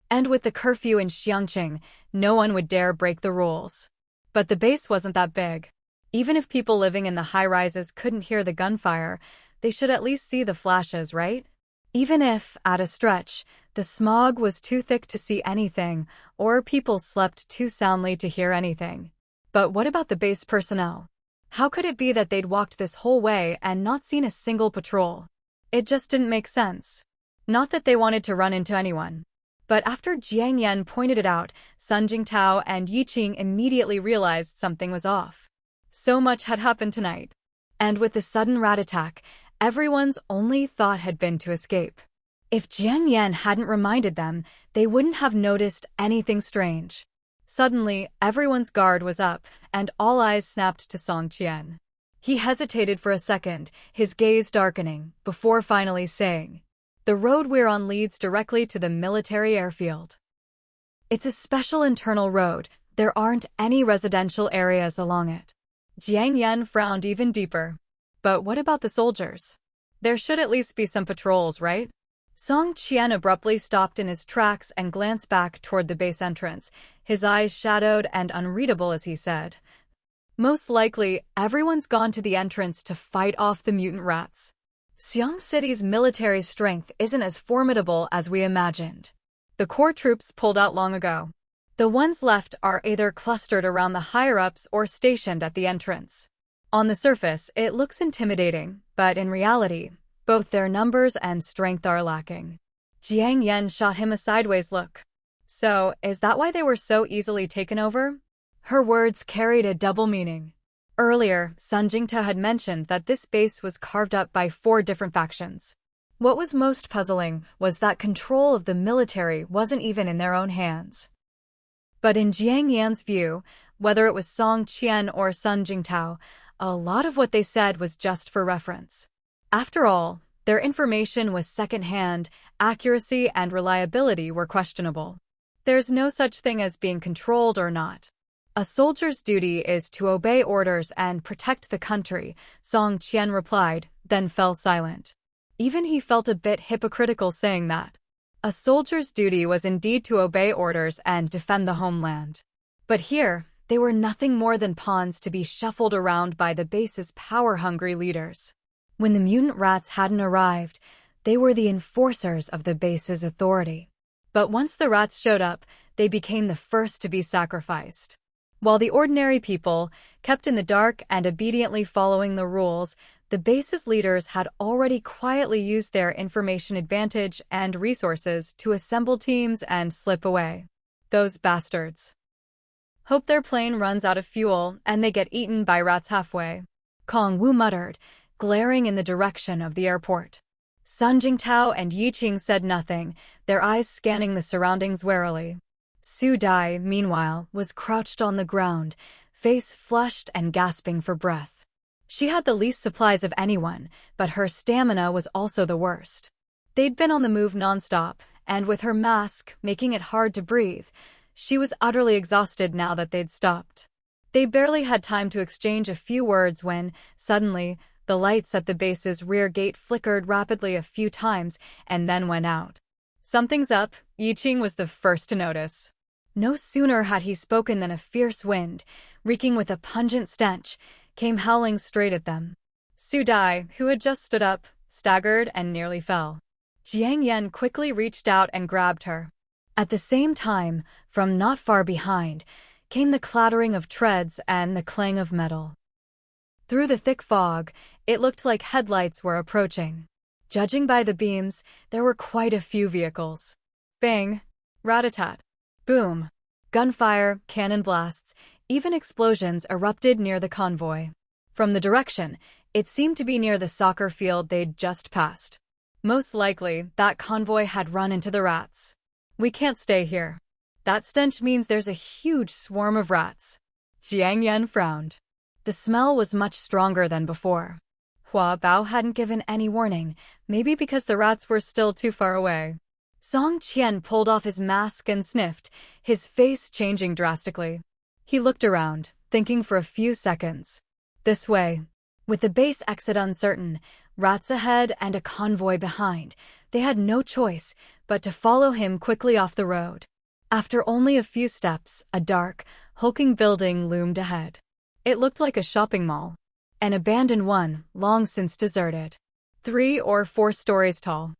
And with the curfew in Xiangqing, no one would dare break the rules. But the base wasn't that big. Even if people living in the high-rises couldn't hear the gunfire, they should at least see the flashes, right? Even if, at a stretch, the smog was too thick to see anything, or people slept too soundly to hear anything. But what about the base personnel? How could it be that they'd walked this whole way and not seen a single patrol? It just didn't make sense. Not that they wanted to run into anyone. But after Jiang Yan pointed it out, Sun Jingtao and Yi Qing immediately realized something was off. So much had happened tonight. And with the sudden rat attack, everyone's only thought had been to escape. If Jiang Yan hadn't reminded them, they wouldn't have noticed anything strange. Suddenly, everyone's guard was up, and all eyes snapped to Song Qian. He hesitated for a second, his gaze darkening, before finally saying, "The road we're on leads directly to the military airfield. It's a special internal road. There aren't any residential areas along it." Jiang Yan frowned even deeper. But what about the soldiers? There should at least be some patrols, right? Song Qian abruptly stopped in his tracks and glanced back toward the base entrance, his eyes shadowed and unreadable as he said, "Most likely, everyone's gone to the entrance to fight off the mutant rats." Xiang City's military strength isn't as formidable as we imagined. The core troops pulled out long ago. The ones left are either clustered around the higher-ups or stationed at the entrance. On the surface, it looks intimidating, but in reality, both their numbers and strength are lacking. Jiang Yan shot him a sideways look. So, is that why they were so easily taken over? Her words carried a double meaning. Earlier, Sun Jingtao had mentioned that this base was carved up by 4 different factions. What was most puzzling was that control of the military wasn't even in their own hands. But in Jiang Yan's view, whether it was Song Qian or Sun Jingtao, a lot of what they said was just for reference. After all, their information was second-hand, accuracy and reliability were questionable. There's no such thing as being controlled or not. A soldier's duty is to obey orders and protect the country, Song Qian replied, then fell silent. Even he felt a bit hypocritical saying that. A soldier's duty was indeed to obey orders and defend the homeland. But here, they were nothing more than pawns to be shuffled around by the base's power-hungry leaders. When the mutant rats hadn't arrived, they were the enforcers of the base's authority. But once the rats showed up, they became the first to be sacrificed. While the ordinary people, kept in the dark and obediently following the rules, the base's leaders had already quietly used their information advantage and resources to assemble teams and slip away. Those bastards. Hope their plane runs out of fuel and they get eaten by rats halfway, Kong Wu muttered, glaring in the direction of the airport. Sun Jingtao and Yi Qing said nothing, their eyes scanning the surroundings warily. Su Dai, meanwhile, was crouched on the ground, face flushed and gasping for breath. She had the least supplies of anyone, but her stamina was also the worst. They'd been on the move nonstop, and with her mask making it hard to breathe, she was utterly exhausted now that they'd stopped. They barely had time to exchange a few words when, suddenly, the lights at the base's rear gate flickered rapidly a few times and then went out. Something's up, Yi Qing was the first to notice. No sooner had he spoken than a fierce wind, reeking with a pungent stench, came howling straight at them. Su Dai, who had just stood up, staggered and nearly fell. Jiang Yan quickly reached out and grabbed her. At the same time, from not far behind, came the clattering of treads and the clang of metal. Through the thick fog, it looked like headlights were approaching. Judging by the beams, there were quite a few vehicles. Bang! Rat-a-tat! Boom! Gunfire, cannon blasts, even explosions erupted near the convoy. From the direction, it seemed to be near the soccer field they'd just passed. Most likely, that convoy had run into the rats. We can't stay here. That stench means there's a huge swarm of rats. Jiang Yan frowned. The smell was much stronger than before. Hua Bao hadn't given any warning, maybe because the rats were still too far away. Song Qian pulled off his mask and sniffed, his face changing drastically. He looked around, thinking for a few seconds. This way. With the base exit uncertain, rats ahead and a convoy behind, they had no choice but to follow him quickly off the road. After only a few steps, a dark, hulking building loomed ahead. It looked like a shopping mall. An abandoned one, long since deserted. 3 or 4 stories tall.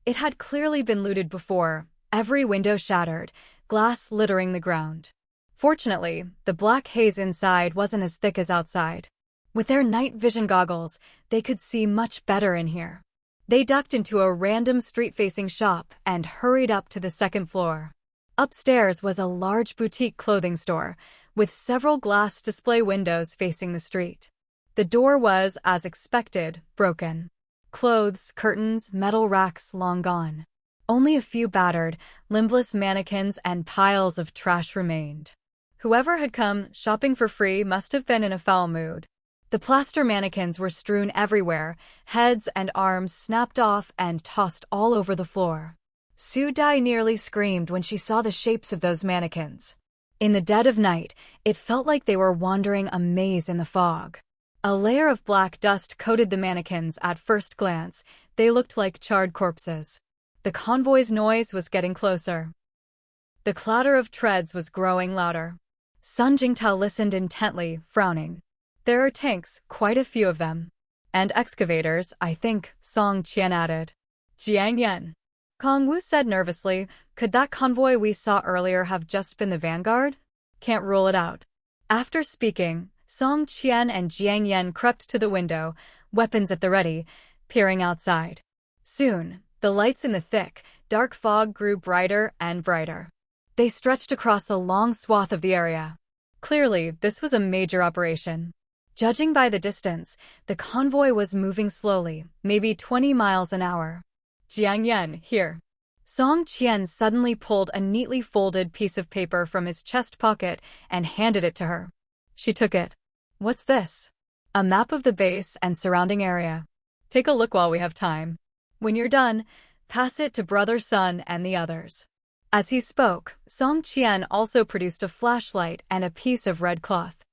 It had clearly been looted before, every window shattered, glass littering the ground. Fortunately, the black haze inside wasn't as thick as outside. With their night vision goggles, they could see much better in here. They ducked into a random street-facing shop and hurried up to the 2nd floor. Upstairs was a large boutique clothing store, with several glass display windows facing the street. The door was, as expected, broken. Clothes, curtains, metal racks long gone. Only a few battered, limbless mannequins and piles of trash remained. Whoever had come shopping for free must have been in a foul mood. The plaster mannequins were strewn everywhere, heads and arms snapped off and tossed all over the floor. Su Dai nearly screamed when she saw the shapes of those mannequins. In the dead of night, it felt like they were wandering a maze in the fog. A layer of black dust coated the mannequins at first glance. They looked like charred corpses. The convoy's noise was getting closer. The clatter of treads was growing louder. Sun Jingtao listened intently, frowning. There are tanks, quite a few of them. And excavators, I think, Song Qian added. Jiang Yan. Kong Wu said nervously, could that convoy we saw earlier have just been the vanguard? Can't rule it out. After speaking, Song Qian and Jiang Yan crept to the window, weapons at the ready, peering outside. Soon, the lights in the thick, dark fog grew brighter and brighter. They stretched across a long swath of the area. Clearly, this was a major operation. Judging by the distance, the convoy was moving slowly, maybe 20 miles an hour. Jiang Yan, here. Song Qian suddenly pulled a neatly folded piece of paper from his chest pocket and handed it to her. She took it. What's this? A map of the base and surrounding area. Take a look while we have time. When you're done, pass it to Brother Sun and the others. As he spoke, Song Qian also produced a flashlight and a piece of red cloth.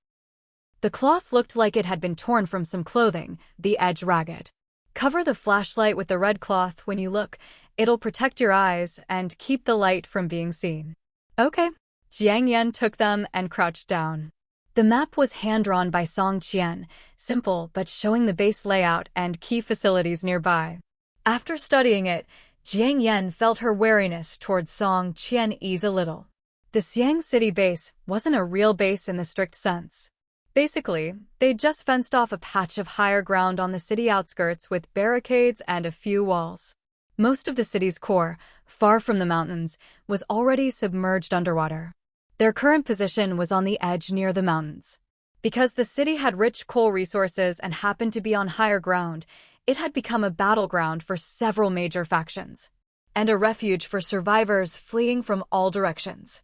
The cloth looked like it had been torn from some clothing, the edge ragged. Cover the flashlight with the red cloth when you look. It'll protect your eyes and keep the light from being seen. Okay. Jiang Yan took them and crouched down. The map was hand-drawn by Song Qian, simple but showing the base layout and key facilities nearby. After studying it, Jiang Yan felt her wariness towards Song Qian ease a little. The Xiang City base wasn't a real base in the strict sense. Basically, they'd just fenced off a patch of higher ground on the city outskirts with barricades and a few walls. Most of the city's core, far from the mountains, was already submerged underwater. Their current position was on the edge near the mountains. Because the city had rich coal resources and happened to be on higher ground, it had become a battleground for several major factions, and a refuge for survivors fleeing from all directions.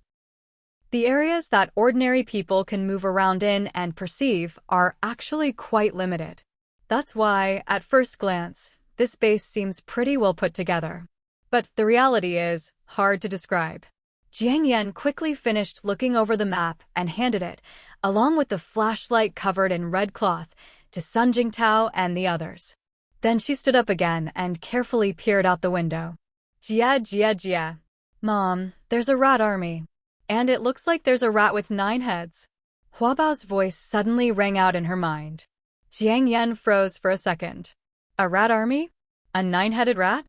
The areas that ordinary people can move around in and perceive are actually quite limited. That's why, at first glance, this base seems pretty well put together. But the reality is hard to describe. Jiang Yan quickly finished looking over the map and handed it, along with the flashlight covered in red cloth, to Sun Jingtao and the others. Then she stood up again and carefully peered out the window. Jia. Mom, there's a rat army. And it looks like there's a rat with 9 heads. Huabao's voice suddenly rang out in her mind. Jiang Yan froze for a second. A rat army? A 9-headed rat?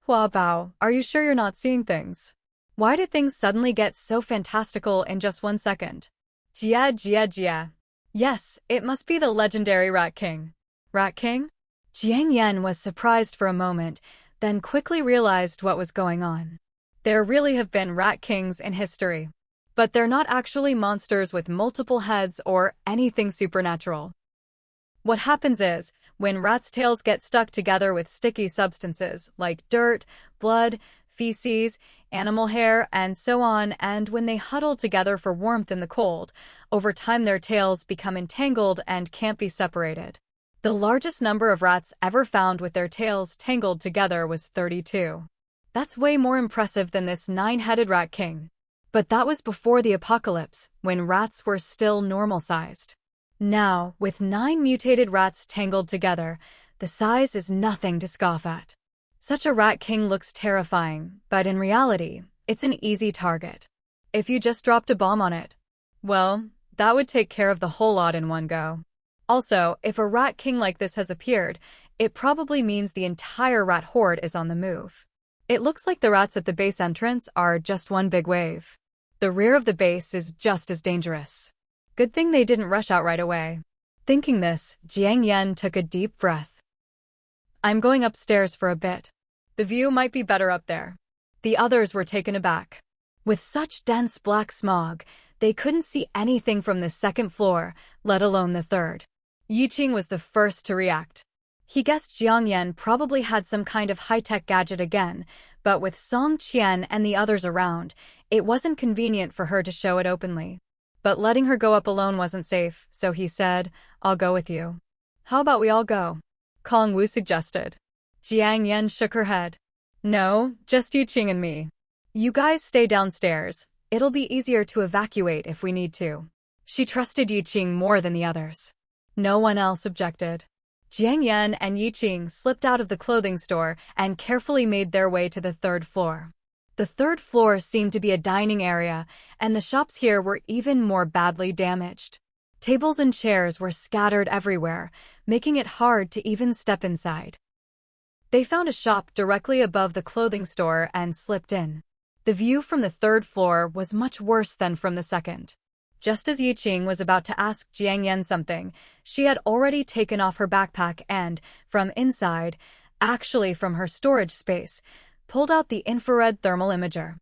Huabao, are you sure you're not seeing things? Why did things suddenly get so fantastical in just 1 second? Jia. Yes, it must be the legendary Rat King. Rat King? Jiang Yan was surprised for a moment, then quickly realized what was going on. There really have been Rat Kings in history. But they're not actually monsters with multiple heads or anything supernatural. What happens is, when rats' tails get stuck together with sticky substances like dirt, blood, feces, animal hair, and so on, and when they huddle together for warmth in the cold, over time their tails become entangled and can't be separated. The largest number of rats ever found with their tails tangled together was 32. That's way more impressive than this 9-headed Rat King. But that was before the apocalypse, when rats were still normal-sized. Now, with 9 mutated rats tangled together, the size is nothing to scoff at. Such a Rat King looks terrifying, but in reality, it's an easy target. If you just dropped a bomb on it, well, that would take care of the whole lot in one go. Also, if a Rat King like this has appeared, it probably means the entire rat horde is on the move. It looks like the rats at the base entrance are just one big wave. The rear of the base is just as dangerous. Good thing they didn't rush out right away. Thinking this, Jiang Yan took a deep breath. I'm going upstairs for a bit. The view might be better up there. The others were taken aback. With such dense black smog, they couldn't see anything from the 2nd floor, let alone the 3rd. Yiqing was the first to react. He guessed Jiang Yan probably had some kind of high-tech gadget again, but with Song Qian and the others around, it wasn't convenient for her to show it openly. But letting her go up alone wasn't safe, so he said, I'll go with you. How about we all go? Kong Wu suggested. Jiang Yan shook her head. No, just Yiqing and me. You guys stay downstairs. It'll be easier to evacuate if we need to. She trusted Yiqing more than the others. No one else objected. Jiang Yan and Yiqing slipped out of the clothing store and carefully made their way to the 3rd floor. The 3rd floor seemed to be a dining area, and the shops here were even more badly damaged. Tables and chairs were scattered everywhere, making it hard to even step inside. They found a shop directly above the clothing store and slipped in. The view from the third floor was much worse than from the second. Just as Yiqing was about to ask Jiang Yan something, she had already taken off her backpack and, from inside, actually from her storage space, pulled out the infrared thermal imager.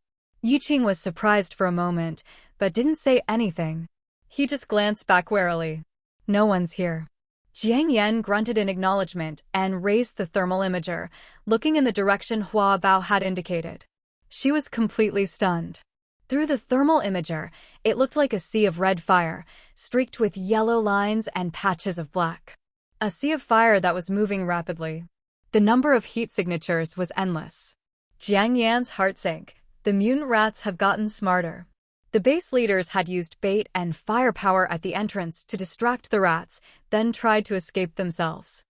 Yiqing was surprised for a moment, but didn't say anything. He just glanced back warily. No one's here. Jiang Yan grunted in acknowledgement and raised the thermal imager, looking in the direction Hua Bao had indicated. She was completely stunned. Through the thermal imager, it looked like a sea of red fire, streaked with yellow lines and patches of black. A sea of fire that was moving rapidly. The number of heat signatures was endless. Jiang Yan's heart sank. The mutant rats have gotten smarter. The base leaders had used bait and firepower at the entrance to distract the rats, then tried to escape themselves.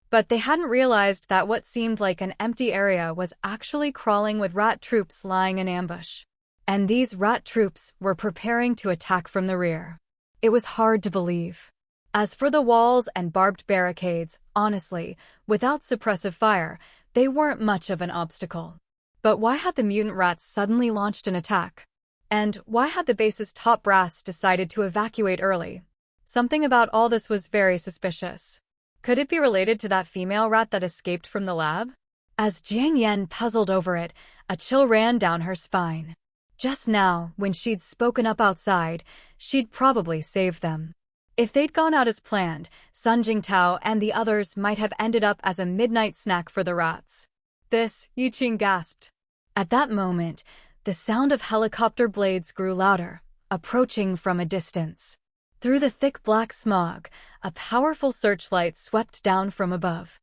But they hadn't realized that what seemed like an empty area was actually crawling with rat troops lying in ambush. And these rat troops were preparing to attack from the rear. It was hard to believe. As for the walls and barbed barricades, honestly, without suppressive fire, they weren't much of an obstacle. But why had the mutant rats suddenly launched an attack? And why had the base's top brass decided to evacuate early? Something about all this was very suspicious. Could it be related to that female rat that escaped from the lab? As Jiang Yan puzzled over it, a chill ran down her spine. Just now, when she'd spoken up outside, she'd probably saved them. If they'd gone out as planned, Sun Jingtao and the others might have ended up as a midnight snack for the rats. This, Yiqing gasped. At that moment, the sound of helicopter blades grew louder, approaching from a distance. Through the thick black smog, a powerful searchlight swept down from above.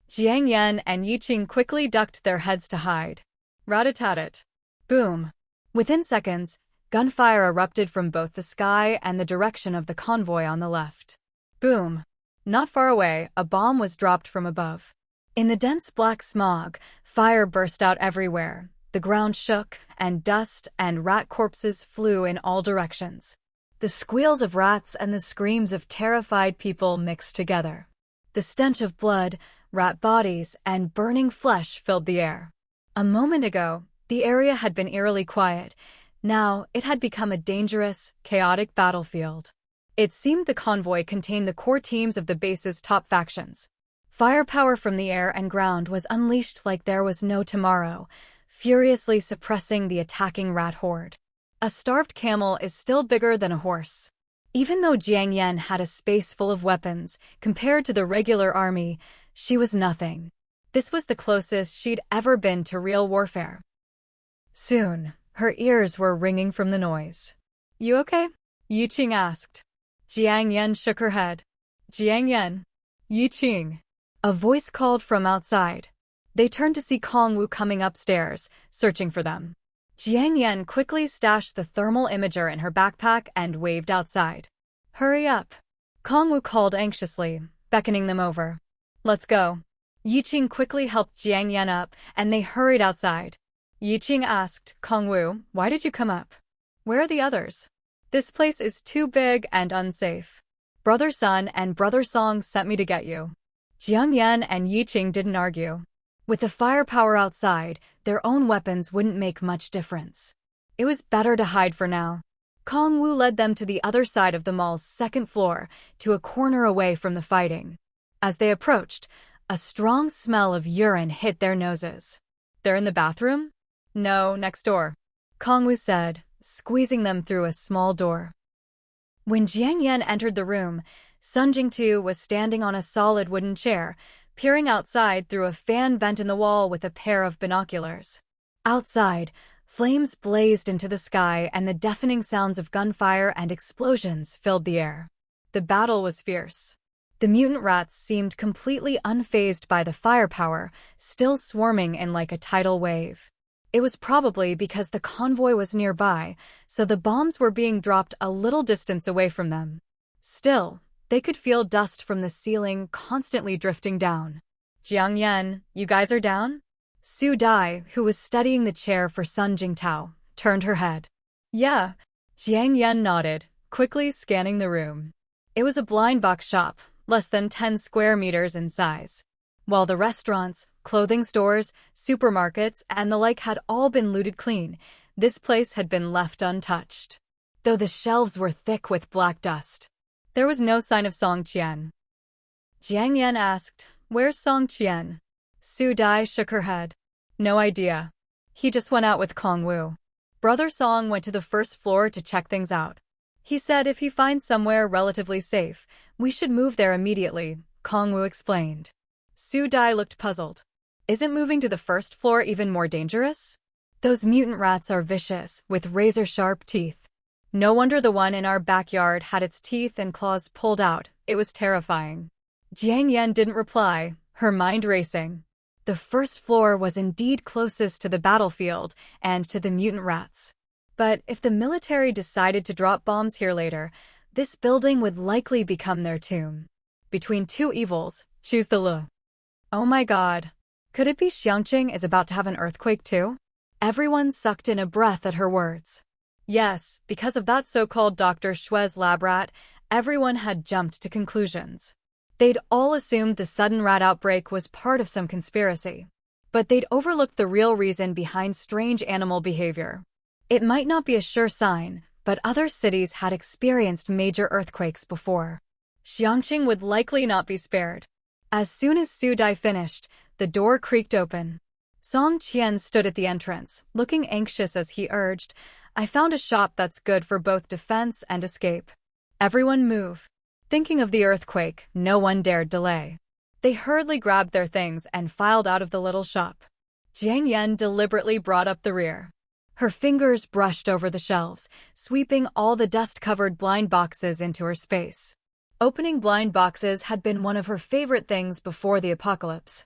Jiang Yan and Yiqing quickly ducked their heads to hide. Rat-a-tat-tat. Boom. Within seconds, gunfire erupted from both the sky and the direction of the convoy on the left. Boom. Not far away, a bomb was dropped from above. In the dense black smog, fire burst out everywhere. The ground shook, and dust and rat corpses flew in all directions. The squeals of rats and the screams of terrified people mixed together. The stench of blood, rat bodies, and burning flesh filled the air. A moment ago, the area had been eerily quiet. Now, it had become a dangerous, chaotic battlefield. It seemed the convoy contained the core teams of the base's top factions. Firepower from the air and ground was unleashed like there was no tomorrow, furiously suppressing the attacking rat horde. A starved camel is still bigger than a horse. Even though Jiang Yan had a space full of weapons, compared to the regular army, she was nothing. This was the closest she'd ever been to real warfare. Soon, her ears were ringing from the noise. "You okay?" Yiqing asked. Jiang Yan shook her head. "Jiang Yan." "Yiqing." A voice called from outside. They turned to see Kongwu coming upstairs, searching for them. Jiang Yan quickly stashed the thermal imager in her backpack and waved outside. "Hurry up." Kongwu called anxiously, beckoning them over. "Let's go." Yiqing quickly helped Jiang Yan up, and they hurried outside. Yiqing asked, "Kongwu, why did you come up? Where are the others? This place is too big and unsafe. Brother Sun and Brother Song sent me to get you." Jiang Yan and Yiqing didn't argue. With the firepower outside, their own weapons wouldn't make much difference. It was better to hide for now. Kongwu led them to the other side of the mall's second floor, to a corner away from the fighting. As they approached, a strong smell of urine hit their noses. "They're in the bathroom?" "No, next door," Kongwu said, squeezing them through a small door. When Jiang Yan entered the room, Sun Jingtao was standing on a solid wooden chair, peering outside through a fan vent in the wall with a pair of binoculars. Outside, flames blazed into the sky and the deafening sounds of gunfire and explosions filled the air. The battle was fierce. The mutant rats seemed completely unfazed by the firepower, still swarming in like a tidal wave. It was probably because the convoy was nearby, so the bombs were being dropped a little distance away from them. Still, they could feel dust from the ceiling constantly drifting down. "Jiang Yan, you guys are down?" Su Dai, who was studying the chair for Sun Jingtao, turned her head. "Yeah." Jiang Yan nodded, quickly scanning the room. It was a blind box shop, less than 10 square meters in size. While the restaurants, clothing stores, supermarkets, and the like had all been looted clean, this place had been left untouched. Though the shelves were thick with black dust, there was no sign of Song Qian. Jiang Yan asked, "Where's Song Qian?" Su Dai shook her head. "No idea. He just went out with Kong Wu." Brother Song went to the first floor to check things out. He said if he finds somewhere relatively safe, we should move there immediately, Kong Wu explained. Su Dai looked puzzled. Isn't moving to the first floor even more dangerous? Those mutant rats are vicious, with razor-sharp teeth. No wonder the one in our backyard had its teeth and claws pulled out. It was terrifying. Jiang Yan didn't reply, her mind racing. The first floor was indeed closest to the battlefield and to the mutant rats. But if the military decided to drop bombs here later, this building would likely become their tomb. Between two evils, choose the Le. Oh my god. Could it be Xiangqing is about to have an earthquake too? Everyone sucked in a breath at her words. Yes, because of that so-called Dr. Shue's lab rat, everyone had jumped to conclusions. They'd all assumed the sudden rat outbreak was part of some conspiracy. But they'd overlooked the real reason behind strange animal behavior. It might not be a sure sign, but other cities had experienced major earthquakes before. Xiangqing would likely not be spared. As soon as Su Dai finished, the door creaked open. Song Qian stood at the entrance, looking anxious as he urged, "I found a shop that's good for both defense and escape. Everyone move." Thinking of the earthquake, no one dared delay. They hurriedly grabbed their things and filed out of the little shop. Jiang Yan deliberately brought up the rear. Her fingers brushed over the shelves, sweeping all the dust-covered blind boxes into her space. Opening blind boxes had been one of her favorite things before the apocalypse.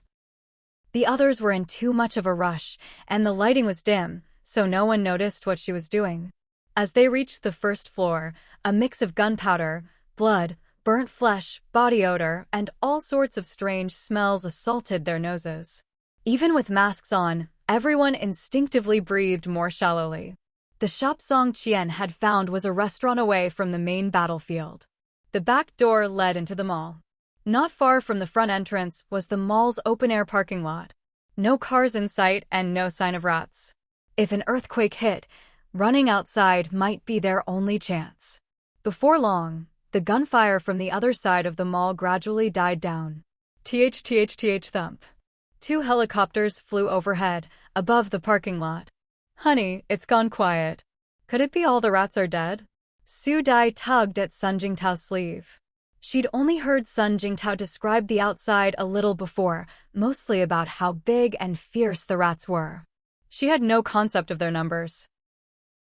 The others were in too much of a rush, and the lighting was dim, so no one noticed what she was doing. As they reached the first floor, a mix of gunpowder, blood, burnt flesh, body odor, and all sorts of strange smells assaulted their noses. Even with masks on, everyone instinctively breathed more shallowly. The shop Song Qian had found was a restaurant away from the main battlefield. The back door led into the mall. Not far from the front entrance was the mall's open-air parking lot. No cars in sight and no sign of rats. If an earthquake hit, running outside might be their only chance. Before long, the gunfire from the other side of the mall gradually died down. Th thump. 2 helicopters flew overhead, above the parking lot. "Honey, it's gone quiet. Could it be all the rats are dead?" Su Dai tugged at Sun Jingtao's sleeve. She'd only heard Sun Jingtao describe the outside a little before, mostly about how big and fierce the rats were. She had no concept of their numbers.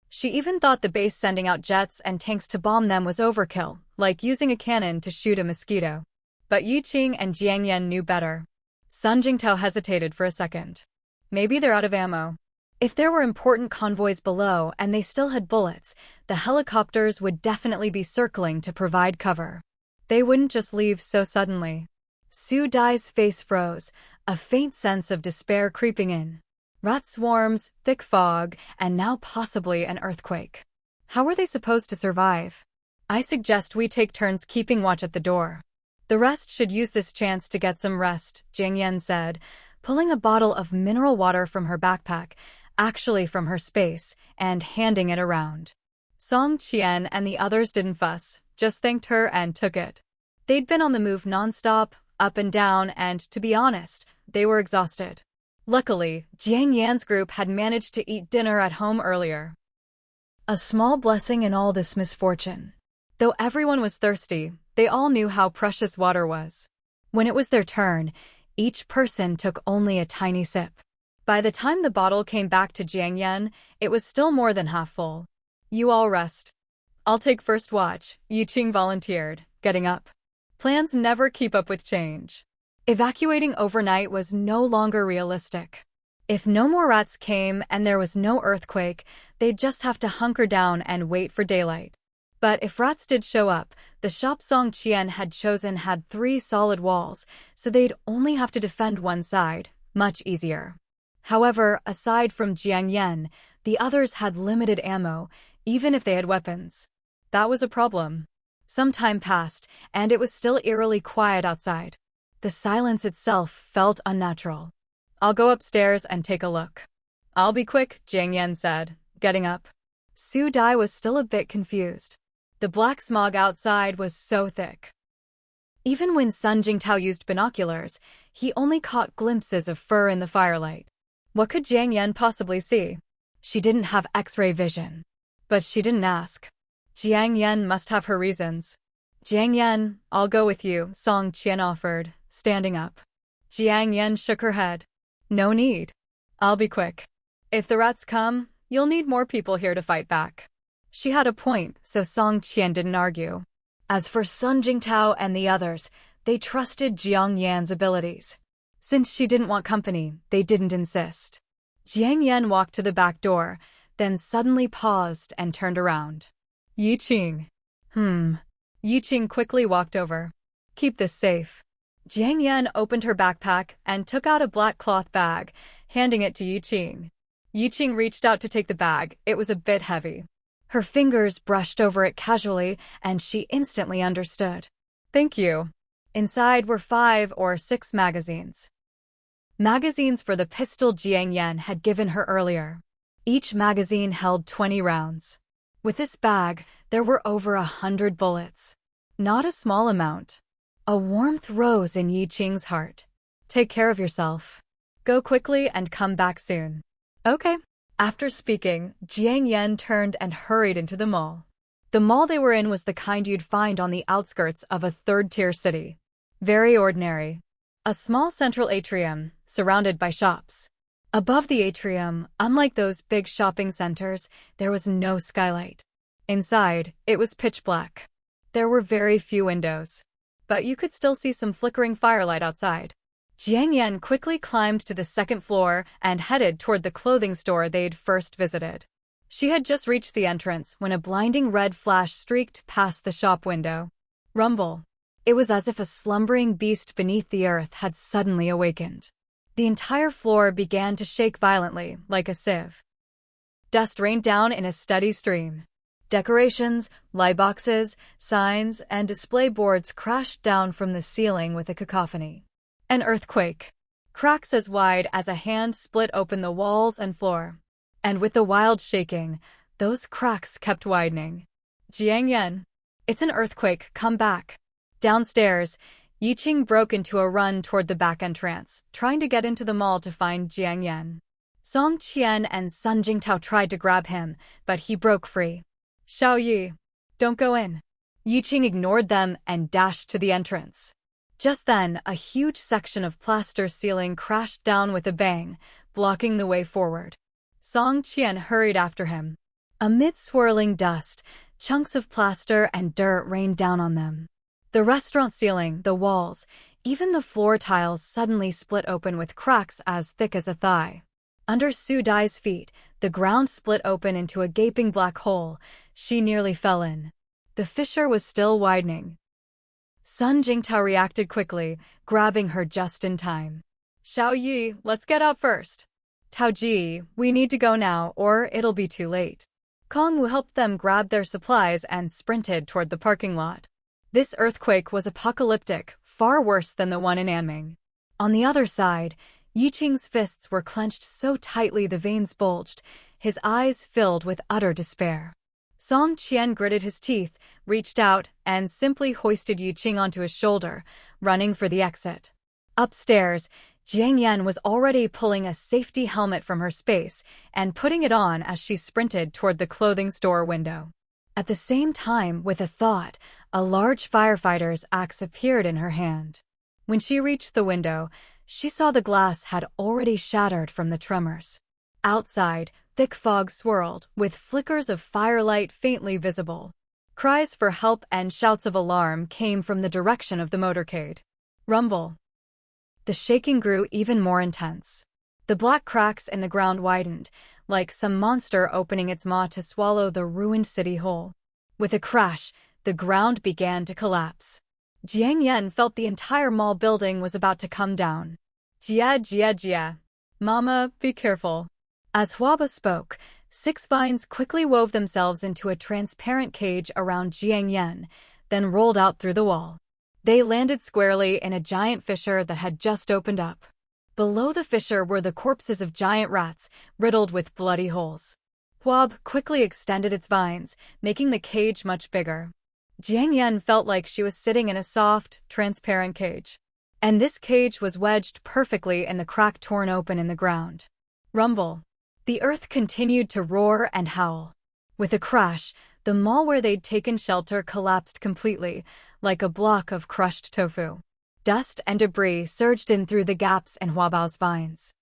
She even thought the base sending out jets and tanks to bomb them was overkill, like using a cannon to shoot a mosquito. But Yiqing and Jiang Yan knew better. Sun Jingtao hesitated for a second. Maybe they're out of ammo. If there were important convoys below and they still had bullets, the helicopters would definitely be circling to provide cover. They wouldn't just leave so suddenly. Su Dai's face froze, a faint sense of despair creeping in. Rat swarms, thick fog, and now possibly an earthquake. How were they supposed to survive? "I suggest we take turns keeping watch at the door. The rest should use this chance to get some rest," Jiang Yan said, pulling a bottle of mineral water from her backpack, actually from her space, and handing it around. Song Qian and the others didn't fuss, just thanked her and took it. They'd been on the move nonstop, up and down, and, to be honest, they were exhausted. Luckily, Jiang Yan's group had managed to eat dinner at home earlier. A small blessing in all this misfortune. Though everyone was thirsty, they all knew how precious water was. When it was their turn, each person took only a tiny sip. By the time the bottle came back to Jiang Yan, it was still more than half full. "You all rest. I'll take first watch," Yiqing volunteered, getting up. Plans never keep up with change. Evacuating overnight was no longer realistic. If no more rats came and there was no earthquake, they'd just have to hunker down and wait for daylight. But if rats did show up, the shop Song Qian had chosen had 3 solid walls, so they'd only have to defend one side, much easier. However, aside from Jiang Yan, the others had limited ammo, even if they had weapons. That was a problem. Some time passed, and it was still eerily quiet outside. The silence itself felt unnatural. I'll go upstairs and take a look. I'll be quick, Jiang Yan said, getting up. Su Dai was still a bit confused. The black smog outside was so thick. Even when Sun Jingtao used binoculars, he only caught glimpses of fur in the firelight. What could Jiang Yan possibly see? She didn't have X-ray vision. But she didn't ask. Jiang Yan must have her reasons. Jiang Yan, I'll go with you, Song Qian offered, standing up. Jiang Yan shook her head. No need. I'll be quick. If the rats come, you'll need more people here to fight back. She had a point, so Song Qian didn't argue. As for Sun Jingtao and the others, they trusted Jiang Yan's abilities. Since she didn't want company, they didn't insist. Jiang Yan walked to the back door, then suddenly paused and turned around. Yi Qing. Yi Qing quickly walked over. Keep this safe. Jiang Yan opened her backpack and took out a black cloth bag, handing it to Yi Qing. Yi Qing reached out to take the bag. It was a bit heavy. Her fingers brushed over it casually, and she instantly understood. Thank you. Inside were 5 or 6 magazines. Magazines for the pistol Jiang Yan had given her earlier. Each magazine held 20 rounds. With this bag, there were over 100 bullets. Not a small amount. A warmth rose in Yi Qing's heart. Take care of yourself. Go quickly and come back soon. Okay. After speaking, Jiang Yan turned and hurried into the mall. The mall they were in was the kind you'd find on the outskirts of a third-tier city. Very ordinary. A small central atrium, surrounded by shops. Above the atrium, unlike those big shopping centers, there was no skylight. Inside, it was pitch black. There were very few windows. But you could still see some flickering firelight outside. Jiang Yan quickly climbed to the second floor and headed toward the clothing store they'd first visited. She had just reached the entrance when a blinding red flash streaked past the shop window. Rumble. It was as if a slumbering beast beneath the earth had suddenly awakened. The entire floor began to shake violently, like a sieve. Dust rained down in a steady stream. Decorations, light boxes, signs, and display boards crashed down from the ceiling with a cacophony. An earthquake. Cracks as wide as a hand split open the walls and floor. And with the wild shaking, those cracks kept widening. Jiang Yan. It's an earthquake, come back. Downstairs, Yi Qing broke into a run toward the back entrance, trying to get into the mall to find Jiang Yan. Song Qian and Sun Jingtao tried to grab him, but he broke free. Xiaoyue, don't go in. Yi Qing ignored them and dashed to the entrance. Just then, a huge section of plaster ceiling crashed down with a bang, blocking the way forward. Song Qian hurried after him. Amid swirling dust, chunks of plaster and dirt rained down on them. The restaurant ceiling, the walls, even the floor tiles suddenly split open with cracks as thick as a thigh. Under Su Dai's feet, the ground split open into a gaping black hole. She nearly fell in. The fissure was still widening. Sun Jingtao reacted quickly, grabbing her just in time. Xiaoyue, let's get out first. Taoji, we need to go now or it'll be too late. Kongwu helped them grab their supplies and sprinted toward the parking lot. This earthquake was apocalyptic, far worse than the one in Anming. On the other side, Yi Qing's fists were clenched so tightly the veins bulged, his eyes filled with utter despair. Song Qian gritted his teeth, reached out, and simply hoisted Yi Qing onto his shoulder, running for the exit. Upstairs, Jiang Yan was already pulling a safety helmet from her space and putting it on as she sprinted toward the clothing store window. At the same time, with a thought, a large firefighter's axe appeared in her hand. When she reached the window, she saw the glass had already shattered from the tremors. Outside, thick fog swirled, with flickers of firelight faintly visible. Cries for help and shouts of alarm came from the direction of the motorcade. Rumble. The shaking grew even more intense. The black cracks in the ground widened, like some monster opening its maw to swallow the ruined city whole. With a crash, the ground began to collapse. Jiang Yan felt the entire mall building was about to come down. Jia. Mama, be careful. As Huaba spoke, 6 vines quickly wove themselves into a transparent cage around Jiang Yan, then rolled out through the wall. They landed squarely in a giant fissure that had just opened up. Below the fissure were the corpses of giant rats, riddled with bloody holes. Huab quickly extended its vines, making the cage much bigger. Jiang Yan felt like she was sitting in a soft, transparent cage. And this cage was wedged perfectly in the crack torn open in the ground. Rumble. The earth continued to roar and howl. With a crash, the mall where they'd taken shelter collapsed completely, like a block of crushed tofu. Dust and debris surged in through the gaps in Huabao's vines.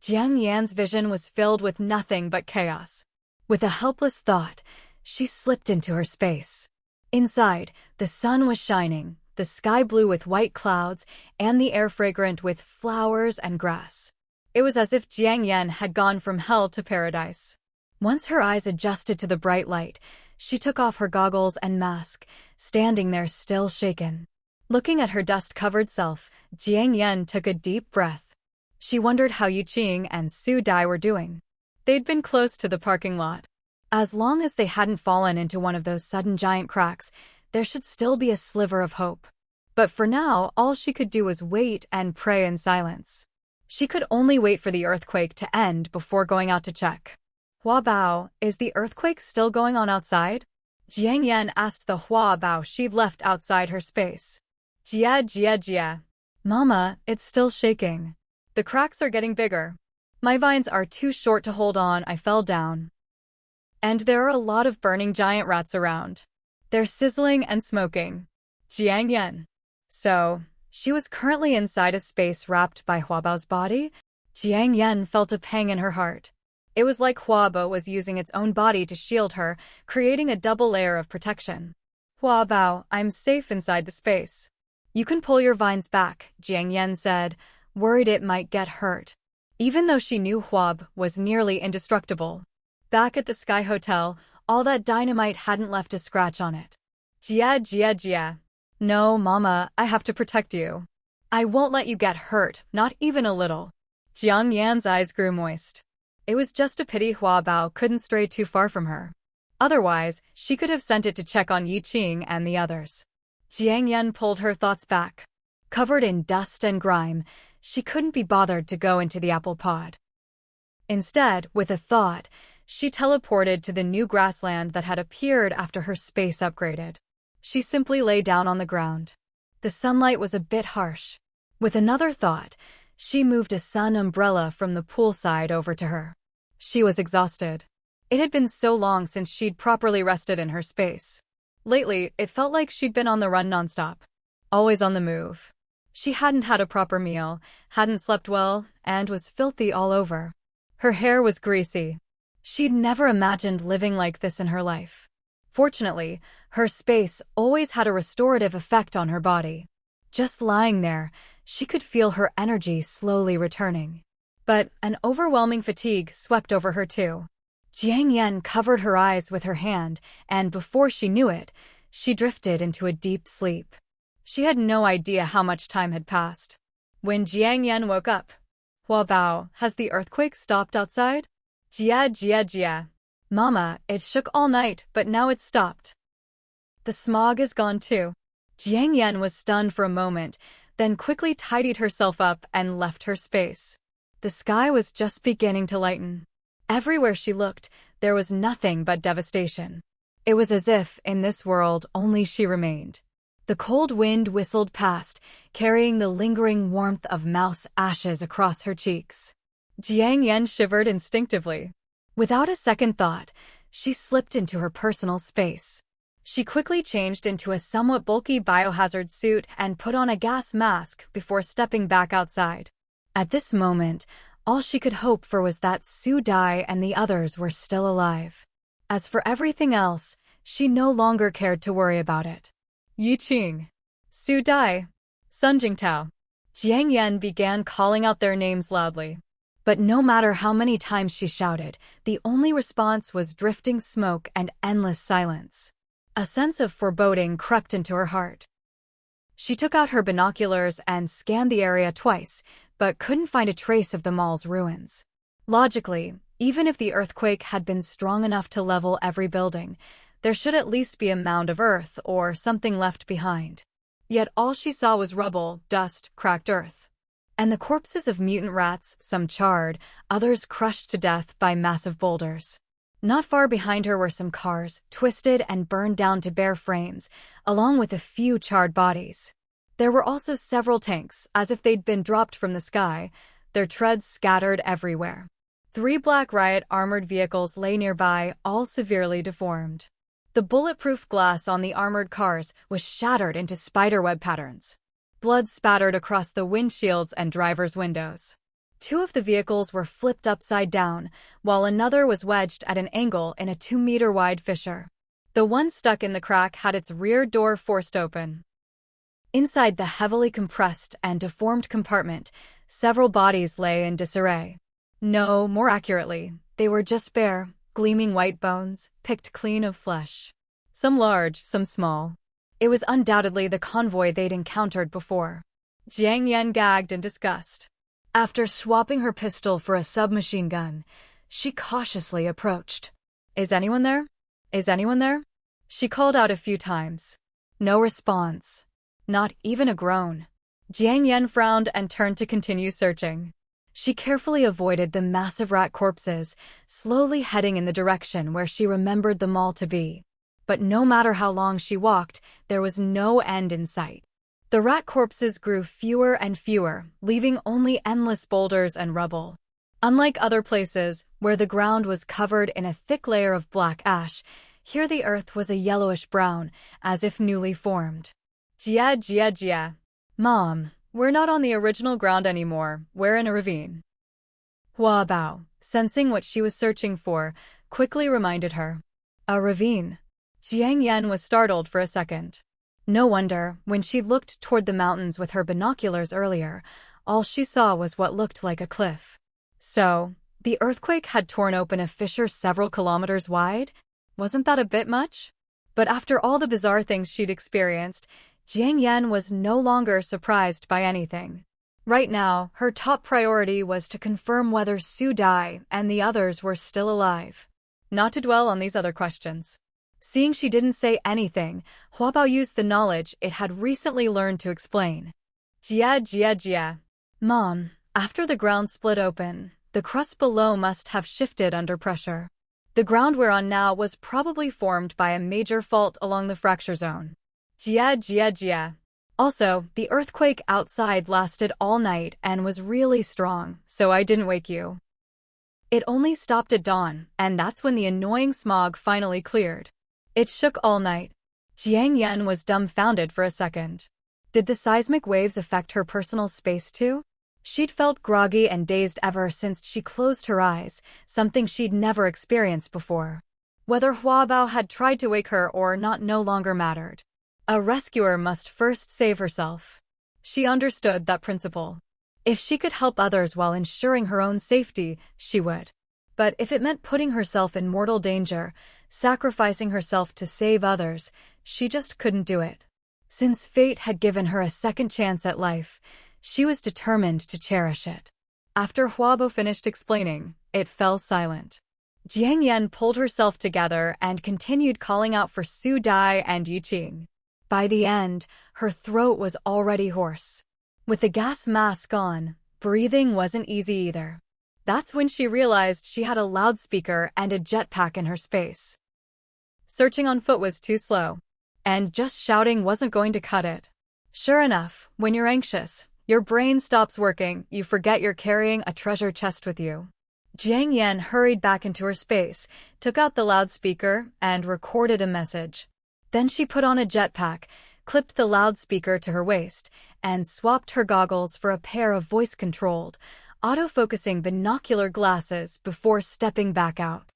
Jiang Yan's vision was filled with nothing but chaos. With a helpless thought, she slipped into her space. Inside, the sun was shining, the sky blue with white clouds, and the air fragrant with flowers and grass. It was as if Jiang Yan had gone from hell to paradise. Once her eyes adjusted to the bright light, she took off her goggles and mask, standing there still shaken. Looking at her dust-covered self, Jiang Yan took a deep breath. She wondered how Yiqing and Su Dai were doing. They'd been close to the parking lot. As long as they hadn't fallen into one of those sudden giant cracks, there should still be a sliver of hope. But for now, all she could do was wait and pray in silence. She could only wait for the earthquake to end before going out to check. Huabao, is the earthquake still going on outside? Jiang Yan asked the Huabao she'd left outside her space. Jia. Mama, it's still shaking. The cracks are getting bigger. My vines are too short to hold on, I fell down. And there are a lot of burning giant rats around. They're sizzling and smoking. Jiang Yan. So, she was currently inside a space wrapped by Huabao's body? Jiang Yan felt a pang in her heart. It was like Huabao was using its own body to shield her, creating a double layer of protection. Huabao, I'm safe inside the space. You can pull your vines back, Jiang Yan said, worried it might get hurt. Even though she knew Huab was nearly indestructible. Back at the Sky Hotel, all that dynamite hadn't left a scratch on it. Jia. No, Mama, I have to protect you. I won't let you get hurt, not even a little. Jiang Yan's eyes grew moist. It was just a pity Huabao couldn't stray too far from her. Otherwise, she could have sent it to check on Yiqing and the others. Jiang Yan pulled her thoughts back. Covered in dust and grime, she couldn't be bothered to go into the apple pod. Instead, with a thought, she teleported to the new grassland that had appeared after her space upgraded. She simply lay down on the ground. The sunlight was a bit harsh. With another thought, she moved a sun umbrella from the poolside over to her. She was exhausted. It had been so long since she'd properly rested in her space. Lately, it felt like she'd been on the run nonstop. Always on the move. She hadn't had a proper meal, hadn't slept well, and was filthy all over. Her hair was greasy. She'd never imagined living like this in her life. Fortunately, her space always had a restorative effect on her body. Just lying there, she could feel her energy slowly returning. But an overwhelming fatigue swept over her too. Jiang Yan covered her eyes with her hand, and before she knew it, she drifted into a deep sleep. She had no idea how much time had passed. When Jiang Yan woke up, Huabao, has the earthquake stopped outside? Jia. Mama, it shook all night, but now it's stopped. The smog is gone too. Jiang Yan was stunned for a moment, then quickly tidied herself up and left her space. The sky was just beginning to lighten. Everywhere she looked, there was nothing but devastation. It was as if, in this world, only she remained. The cold wind whistled past, carrying the lingering warmth of mouse ashes across her cheeks. Jiang Yan shivered instinctively. Without a second thought, she slipped into her personal space. She quickly changed into a somewhat bulky biohazard suit and put on a gas mask before stepping back outside. At this moment, all she could hope for was that Su Dai and the others were still alive. As for everything else, she no longer cared to worry about it. Yiqing, Su Dai, Sun Jingtao. Jiang Yan began calling out their names loudly. But no matter how many times she shouted, the only response was drifting smoke and endless silence. A sense of foreboding crept into her heart. She took out her binoculars and scanned the area twice, but couldn't find a trace of the mall's ruins. Logically, Even if the earthquake had been strong enough to level every building, there should at least be a mound of earth or something left behind. Yet all she saw was rubble, dust, cracked earth. And the corpses of mutant rats, some charred, others crushed to death by massive boulders. Not far behind her were some cars, twisted and burned down to bare frames, along with a few charred bodies. There were also several tanks, as if they'd been dropped from the sky, their treads scattered everywhere. 3 black riot-armored vehicles lay nearby, all severely deformed. The bulletproof glass on the armored cars was shattered into spiderweb patterns. Blood spattered across the windshields and driver's windows. 2 of the vehicles were flipped upside down, while another was wedged at an angle in a 2-meter-wide fissure. The one stuck in the crack had its rear door forced open. Inside the heavily compressed and deformed compartment, several bodies lay in disarray. No, more accurately, they were just bare, gleaming white bones, picked clean of flesh. Some large, some small. It was undoubtedly the convoy they'd encountered before. Jiang Yen gagged in disgust. After swapping her pistol for a submachine gun, she cautiously approached. "Is anyone there? Is anyone there?" She called out a few times. No response. Not even a groan. Jiang Yen frowned and turned to continue searching. She carefully avoided the massive rat corpses, slowly heading in the direction where she remembered them all to be. But no matter how long she walked, there was no end in sight. The rat corpses grew fewer and fewer, leaving only endless boulders and rubble. Unlike other places, where the ground was covered in a thick layer of black ash, here the earth was a yellowish-brown, as if newly formed. Jia. Mom, we're not on the original ground anymore, we're in a ravine. Hua Bao, sensing what she was searching for, quickly reminded her. A ravine. Jiang Yen was startled for a second. No wonder, when she looked toward the mountains with her binoculars earlier, all she saw was what looked like a cliff. So, the earthquake had torn open a fissure several kilometers wide? Wasn't that a bit much? But after all the bizarre things she'd experienced, Jiang Yen was no longer surprised by anything. Right now, her top priority was to confirm whether Su Dai and the others were still alive. Not to dwell on these other questions. Seeing she didn't say anything, Hua Bao used the knowledge it had recently learned to explain. Jia. Mom, after the ground split open, the crust below must have shifted under pressure. The ground we're on now was probably formed by a major fault along the fracture zone. Jia. Also, the earthquake outside lasted all night and was really strong, so I didn't wake you. It only stopped at dawn, and that's when the annoying smog finally cleared. It shook all night. Jiang Yen was dumbfounded for a second. Did the seismic waves affect her personal space too? She'd felt groggy and dazed ever since she closed her eyes, something she'd never experienced before. Whether Hua Bao had tried to wake her or not no longer mattered. A rescuer must first save herself. She understood that principle. If she could help others while ensuring her own safety, she would. But if it meant putting herself in mortal danger, sacrificing herself to save others, she just couldn't do it. Since fate had given her a second chance at life, she was determined to cherish it. After Hua Bao finished explaining, it fell silent. Jiang Yen pulled herself together and continued calling out for Su Dai and Yi Qing. By the end, her throat was already hoarse. With the gas mask on, breathing wasn't easy either. That's when she realized she had a loudspeaker and a jetpack in her space. Searching on foot was too slow, and just shouting wasn't going to cut it. Sure enough, when you're anxious, your brain stops working, you forget you're carrying a treasure chest with you. Jiang Yen hurried back into her space, took out the loudspeaker, and recorded a message. Then she put on a jetpack, clipped the loudspeaker to her waist, and swapped her goggles for a pair of voice-controlled, auto-focusing binocular glasses before stepping back out.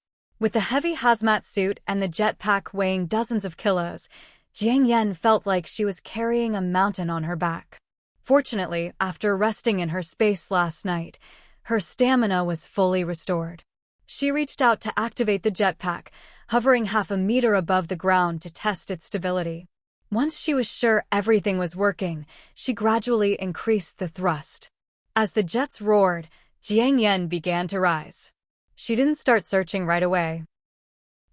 With the heavy hazmat suit and the jetpack weighing dozens of kilos, Jiang Yen felt like she was carrying a mountain on her back. Fortunately, after resting in her space last night, her stamina was fully restored. She reached out to activate the jetpack, hovering half a meter above the ground to test its stability. Once she was sure everything was working, she gradually increased the thrust. As the jets roared, Jiang Yen began to rise. She didn't start searching right away.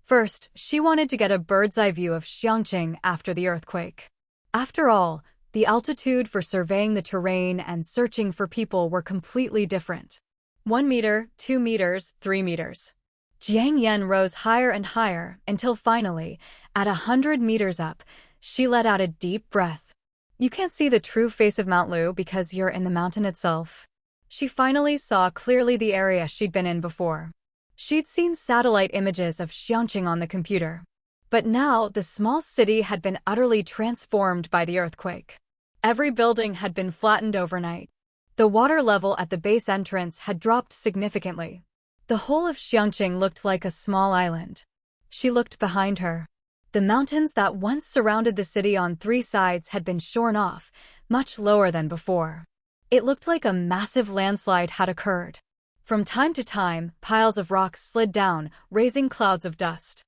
First, she wanted to get a bird's-eye view of Xiangqing after the earthquake. After all, the altitude for surveying the terrain and searching for people were completely different. 1 meter, 2 meters, 3 meters. Jiang Yen rose higher and higher until finally, at 100 meters up, she let out a deep breath. You can't see the true face of Mount Lu because you're in the mountain itself. She finally saw clearly the area she'd been in before. She'd seen satellite images of Xiangqing on the computer. But now the small city had been utterly transformed by the earthquake. Every building had been flattened overnight. The water level at the base entrance had dropped significantly. The whole of Xiangqing looked like a small island. She looked behind her. The mountains that once surrounded the city on 3 sides had been shorn off, much lower than before. It looked like a massive landslide had occurred. From time to time, piles of rocks slid down, raising clouds of dust.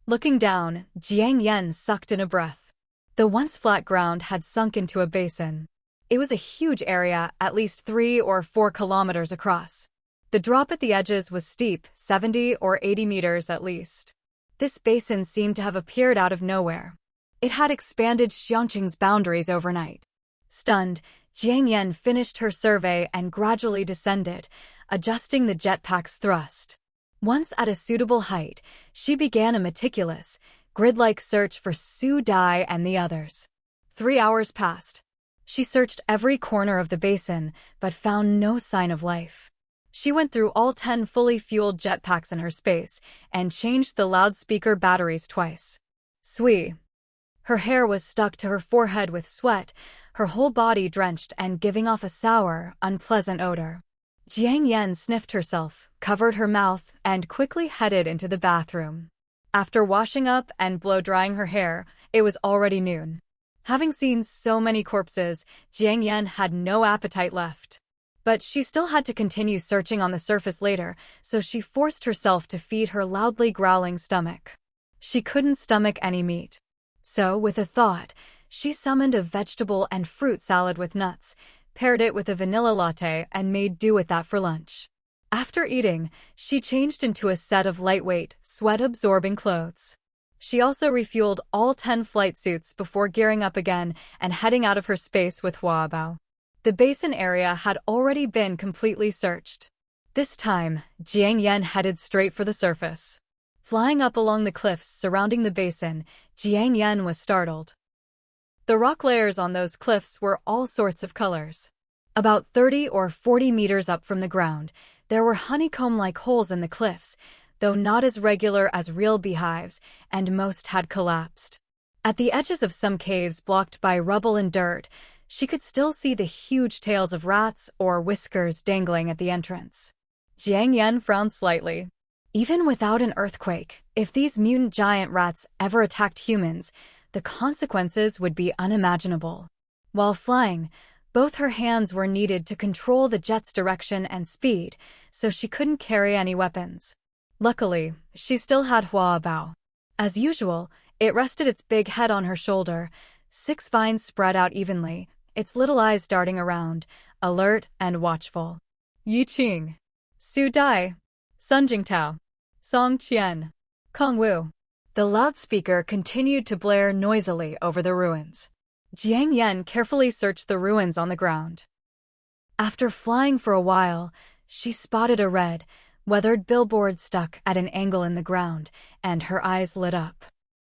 Looking down, Jiang Yen sucked in a breath. The once flat ground had sunk into a basin. It was a huge area, at least 3 or 4 kilometers across. The drop at the edges was steep, 70 or 80 meters at least. This basin seemed to have appeared out of nowhere. It had expanded Xiangqing's boundaries overnight. Stunned, Jiang Yen finished her survey and gradually descended, adjusting the jetpack's thrust. Once at a suitable height, she began a meticulous, grid-like search for Su Dai and the others. 3 hours passed. She searched every corner of the basin, but found no sign of life. She went through all 10 fully fueled jetpacks in her space and changed the loudspeaker batteries twice. Sui. Her hair was stuck to her forehead with sweat, her whole body drenched and giving off a sour, unpleasant odor. Jiang Yen sniffed herself, covered her mouth, and quickly headed into the bathroom. After washing up and blow-drying her hair, it was already noon. Having seen so many corpses, Jiang Yen had no appetite left. But she still had to continue searching on the surface later, so she forced herself to feed her loudly growling stomach. She couldn't stomach any meat. So, with a thought, she summoned a vegetable and fruit salad with nuts, paired it with a vanilla latte, and made do with that for lunch. After eating, she changed into a set of lightweight, sweat-absorbing clothes. She also refueled all 10 flight suits before gearing up again and heading out of her space with Huabao. The basin area had already been completely searched. This time, Jiang Yen headed straight for the surface. Flying up along the cliffs surrounding the basin, Jiang Yen was startled. The rock layers on those cliffs were all sorts of colors. About 30 or 40 meters up from the ground, there were honeycomb-like holes in the cliffs, though not as regular as real beehives, and most had collapsed. At the edges of some caves blocked by rubble and dirt, she could still see the huge tails of rats or whiskers dangling at the entrance. Jiang Yen frowned slightly. Even without an earthquake, if these mutant giant rats ever attacked humans, the consequences would be unimaginable. While flying, both her hands were needed to control the jet's direction and speed, so she couldn't carry any weapons. Luckily, she still had Huabao. As usual, it rested its big head on her shoulder, 6 spines spread out evenly, its little eyes darting around, alert and watchful. Yi Qing, Su Dai, Sun Jingtao, Song Qian, Kong Wu. The loudspeaker continued to blare noisily over the ruins. Jiang Yen carefully searched the ruins on the ground. After flying for a while, she spotted a red, weathered billboard stuck at an angle in the ground, and her eyes lit up.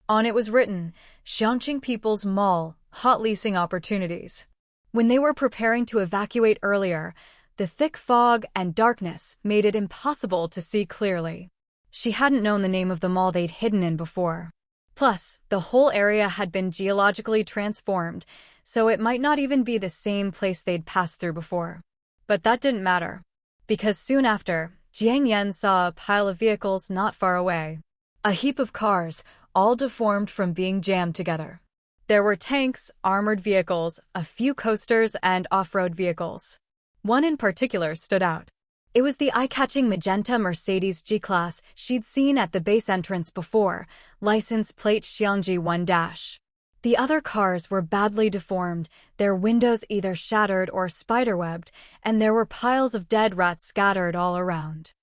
On it was written, Xiangqing People's Mall, hot leasing opportunities. When they were preparing to evacuate earlier, the thick fog and darkness made it impossible to see clearly. She hadn't known the name of the mall they'd hidden in before. Plus, the whole area had been geologically transformed, so it might not even be the same place they'd passed through before. But that didn't matter, because soon after, Jiang Yen saw a pile of vehicles not far away. A heap of cars, all deformed from being jammed together. There were tanks, armored vehicles, a few coasters, and off-road vehicles. One in particular stood out. It was the eye-catching magenta Mercedes G-Class she'd seen at the base entrance before, license plate Xiangji 1-. The other cars were badly deformed, their windows either shattered or spiderwebbed, and there were piles of dead rats scattered all around.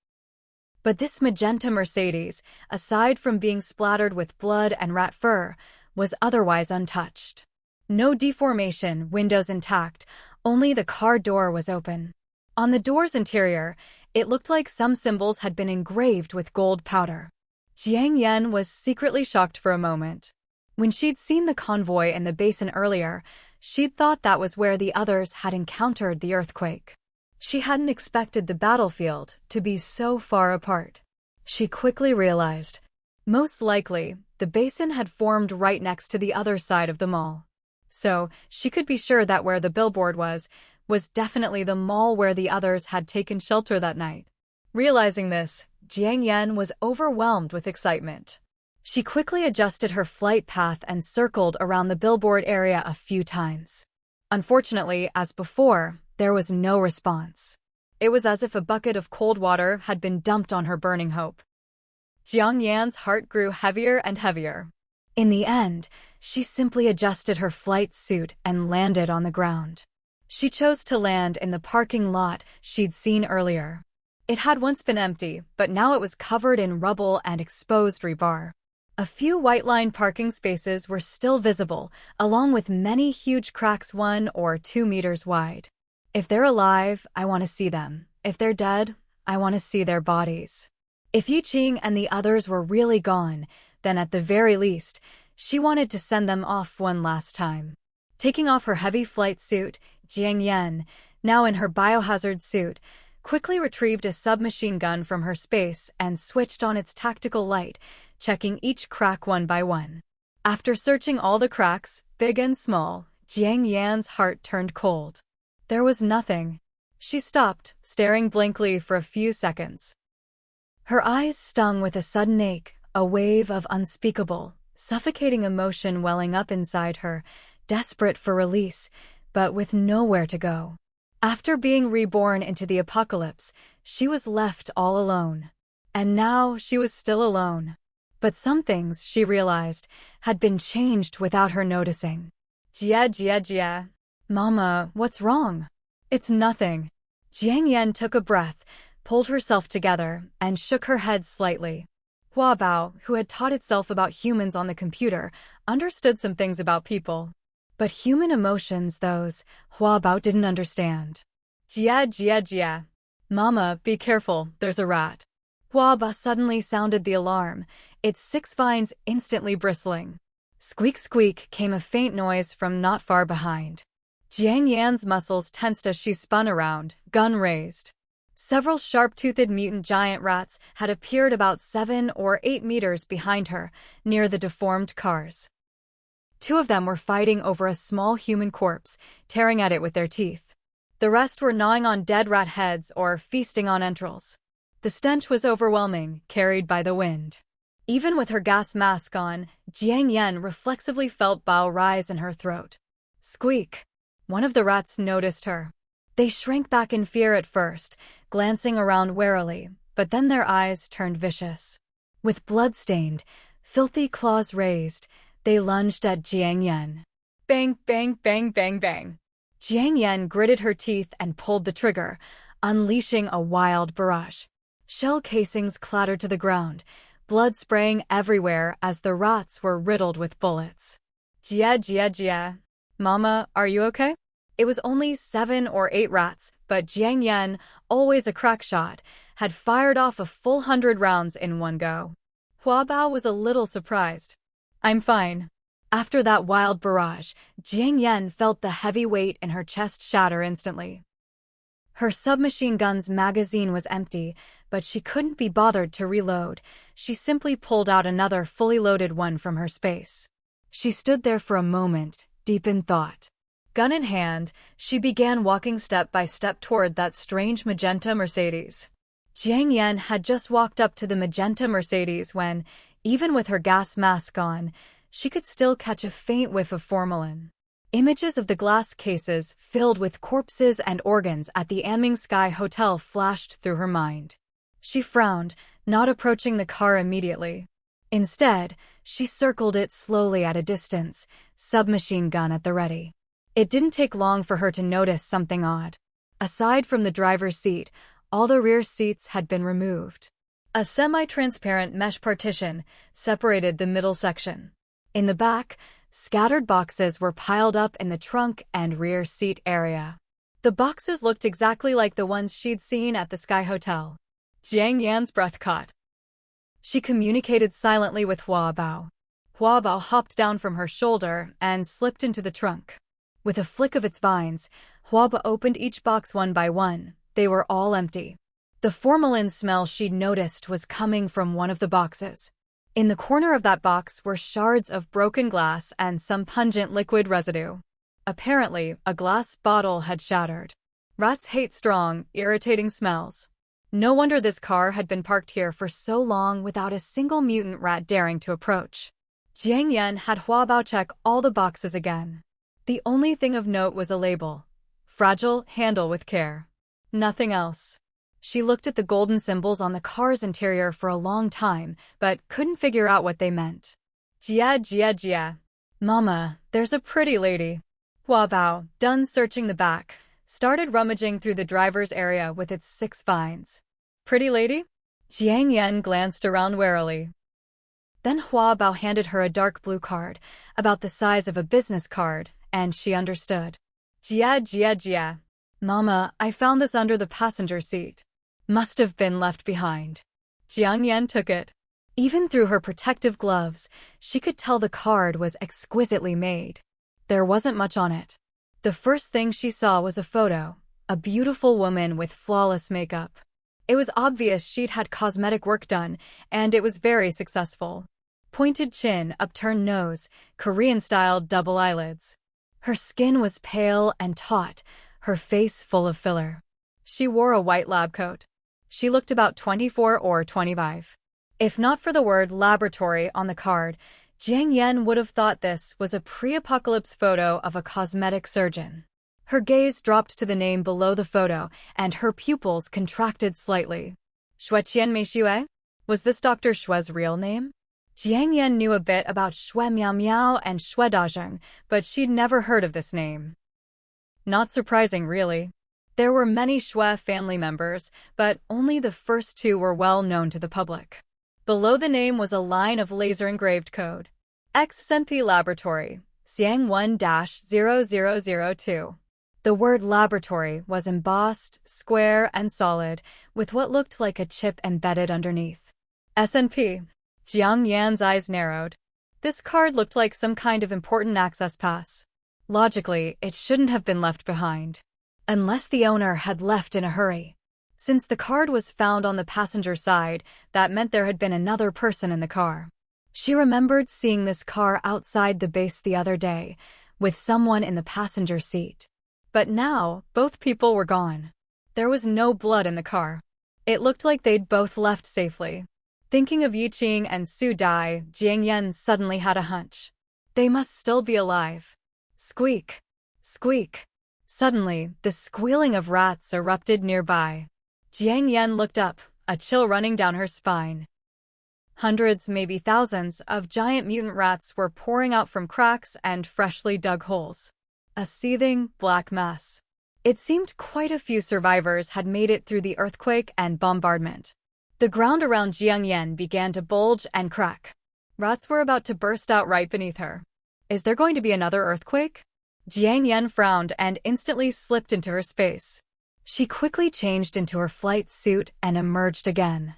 But this magenta Mercedes, aside from being splattered with blood and rat fur, was otherwise untouched. No deformation, windows intact, only the car door was open. On the door's interior, it looked like some symbols had been engraved with gold powder. Jiang Xiaoyue was secretly shocked for a moment. When she'd seen the convoy in the basin earlier, she'd thought that was where the others had encountered the earthquake. She hadn't expected the battlefield to be so far apart. She quickly realized, most likely, the basin had formed right next to the other side of the mall. So, she could be sure that where the billboard was definitely the mall where the others had taken shelter that night. Realizing this, Jiang Xiaoyue was overwhelmed with excitement. She quickly adjusted her flight path and circled around the billboard area a few times. Unfortunately, as before, there was no response. It was as if a bucket of cold water had been dumped on her burning hope. Jiang Xiaoyue's heart grew heavier and heavier. In the end, she simply adjusted her flight suit and landed on the ground. She chose to land in the parking lot she'd seen earlier. It had once been empty, but now it was covered in rubble and exposed rebar. A few white-lined parking spaces were still visible, along with many huge cracks 1 or 2 meters wide. If they're alive, I want to see them. If they're dead, I want to see their bodies. If Yiqing and the others were really gone, then at the very least, she wanted to send them off one last time. Taking off her heavy flight suit, Jiang Xiaoyue, now in her biohazard suit, quickly retrieved a submachine gun from her space and switched on its tactical light, checking each crack one by one. After searching all the cracks, big and small, Jiang Xiaoyue's heart turned cold. There was nothing. She stopped, staring blankly for a few seconds. Her eyes stung with a sudden ache, a wave of unspeakable, suffocating emotion welling up inside her, desperate for release, but with nowhere to go. After being reborn into the apocalypse, she was left all alone. And now she was still alone. But some things, she realized, had been changed without her noticing. Jia. Mama, what's wrong? It's nothing. Jiang Xiaoyue took a breath, pulled herself together, and shook her head slightly. Huabao, who had taught itself about humans on the computer, understood some things about people. But human emotions, those, Huabao didn't understand. Jia. Mama, be careful, there's a rat. Huabao suddenly sounded the alarm, its 6 vines instantly bristling. Squeak squeak came a faint noise from not far behind. Jiang Xiaoyue's muscles tensed as she spun around, gun raised. Several sharp-toothed mutant giant rats had appeared about 7 or 8 meters behind her, near the deformed cars. 2 of them were fighting over a small human corpse, tearing at it with their teeth. The rest were gnawing on dead rat heads or feasting on entrails. The stench was overwhelming, carried by the wind. Even with her gas mask on, Jiang Xiaoyue reflexively felt bile rise in her throat. Squeak! One of the rats noticed her. They shrank back in fear at first, glancing around warily, but then their eyes turned vicious. With blood-stained, filthy claws raised, they lunged at Jiang Xiaoyue. Bang, bang, bang, bang, bang. Jiang Xiaoyue gritted her teeth and pulled the trigger, unleashing a wild barrage. Shell casings clattered to the ground, blood spraying everywhere as the rats were riddled with bullets. Jia. Mama, are you okay? It was only 7 or 8 rats, but Jiang Xiaoyue, always a crack shot, had fired off a full 100 rounds in one go. Huabao was a little surprised. I'm fine. After that wild barrage, Jiang Xiaoyue felt the heavy weight in her chest shatter instantly. Her submachine gun's magazine was empty, but she couldn't be bothered to reload. She simply pulled out another fully loaded one from her space. She stood there for a moment, deep in thought. Gun in hand, she began walking step by step toward that strange magenta Mercedes. Jiang Xiaoyue had just walked up to the magenta Mercedes when, even with her gas mask on, she could still catch a faint whiff of formalin. Images of the glass cases filled with corpses and organs at the Anming Sky Hotel flashed through her mind. She frowned, not approaching the car immediately. Instead, she circled it slowly at a distance, submachine gun at the ready. It didn't take long for her to notice something odd. Aside from the driver's seat, all the rear seats had been removed. A semi-transparent mesh partition separated the middle section. In the back, scattered boxes were piled up in the trunk and rear seat area. The boxes looked exactly like the ones she'd seen at the Sky Hotel. Jiang Yan's breath caught. She communicated silently with Hua Bao. Hua Bao hopped down from her shoulder and slipped into the trunk. With a flick of its vines, Hua Bao opened each box one by one. They were all empty. The formalin smell she'd noticed was coming from one of the boxes. In the corner of that box were shards of broken glass and some pungent liquid residue. Apparently, a glass bottle had shattered. Rats hate strong, irritating smells. No wonder this car had been parked here for so long without a single mutant rat daring to approach. Jiang Yan had Hua Bao check all the boxes again. The only thing of note was a label. Fragile, handle with care. Nothing else. She looked at the golden symbols on the car's interior for a long time, but couldn't figure out what they meant. Jia, Jia, Jia. Mama, there's a pretty lady. Hua Bao, done searching the back, started rummaging through the driver's area with its 6 vines. Pretty lady? Jiang Yan glanced around warily. Then Hua Bao handed her a dark blue card, about the size of a business card, and she understood. Jia, Jia, Jia. Mama, I found this under the passenger seat. Must have been left behind. Jiang Yan took it. Even through her protective gloves, she could tell the card was exquisitely made. There wasn't much on it. The first thing she saw was a photo, a beautiful woman with flawless makeup. It was obvious she'd had cosmetic work done, and it was very successful. Pointed chin, upturned nose, Korean-style double eyelids. Her skin was pale and taut, her face full of filler. She wore a white lab coat. She looked about 24 or 25. If not for the word laboratory on the card, Jiang Yan would have thought this was a pre-apocalypse photo of a cosmetic surgeon. Her gaze dropped to the name below the photo, and her pupils contracted slightly. Xue Qian Mei Xue? Was this Dr. Xue's real name? Jiang Yan knew a bit about Xue Miao Miao and Xue Dazheng, but she'd never heard of this name. Not surprising, really. There were many Xue family members, but only the first 2 were well known to the public. Below the name was a line of laser-engraved code. XNP Laboratory, Xiang 1-0002. The word laboratory was embossed, square, and solid, with what looked like a chip embedded underneath. SNP. Jiang Yan's eyes narrowed. This card looked like some kind of important access pass. Logically, it shouldn't have been left behind. Unless the owner had left in a hurry. Since the card was found on the passenger side, that meant there had been another person in the car. She remembered seeing this car outside the base the other day, with someone in the passenger seat. But now, both people were gone. There was no blood in the car. It looked like they'd both left safely. Thinking of Yiqing and Su Dai, Jiang Yan suddenly had a hunch. They must still be alive. Squeak! Squeak! Suddenly, the squealing of rats erupted nearby. Jiang Yan looked up, a chill running down her spine. Hundreds, maybe thousands, of giant mutant rats were pouring out from cracks and freshly dug holes. A seething, black mess. It seemed quite a few survivors had made it through the earthquake and bombardment. The ground around Jiang Yan began to bulge and crack. Rats were about to burst out right beneath her. Is there going to be another earthquake? Jiang Yan frowned and instantly slipped into her space. She quickly changed into her flight suit and emerged again.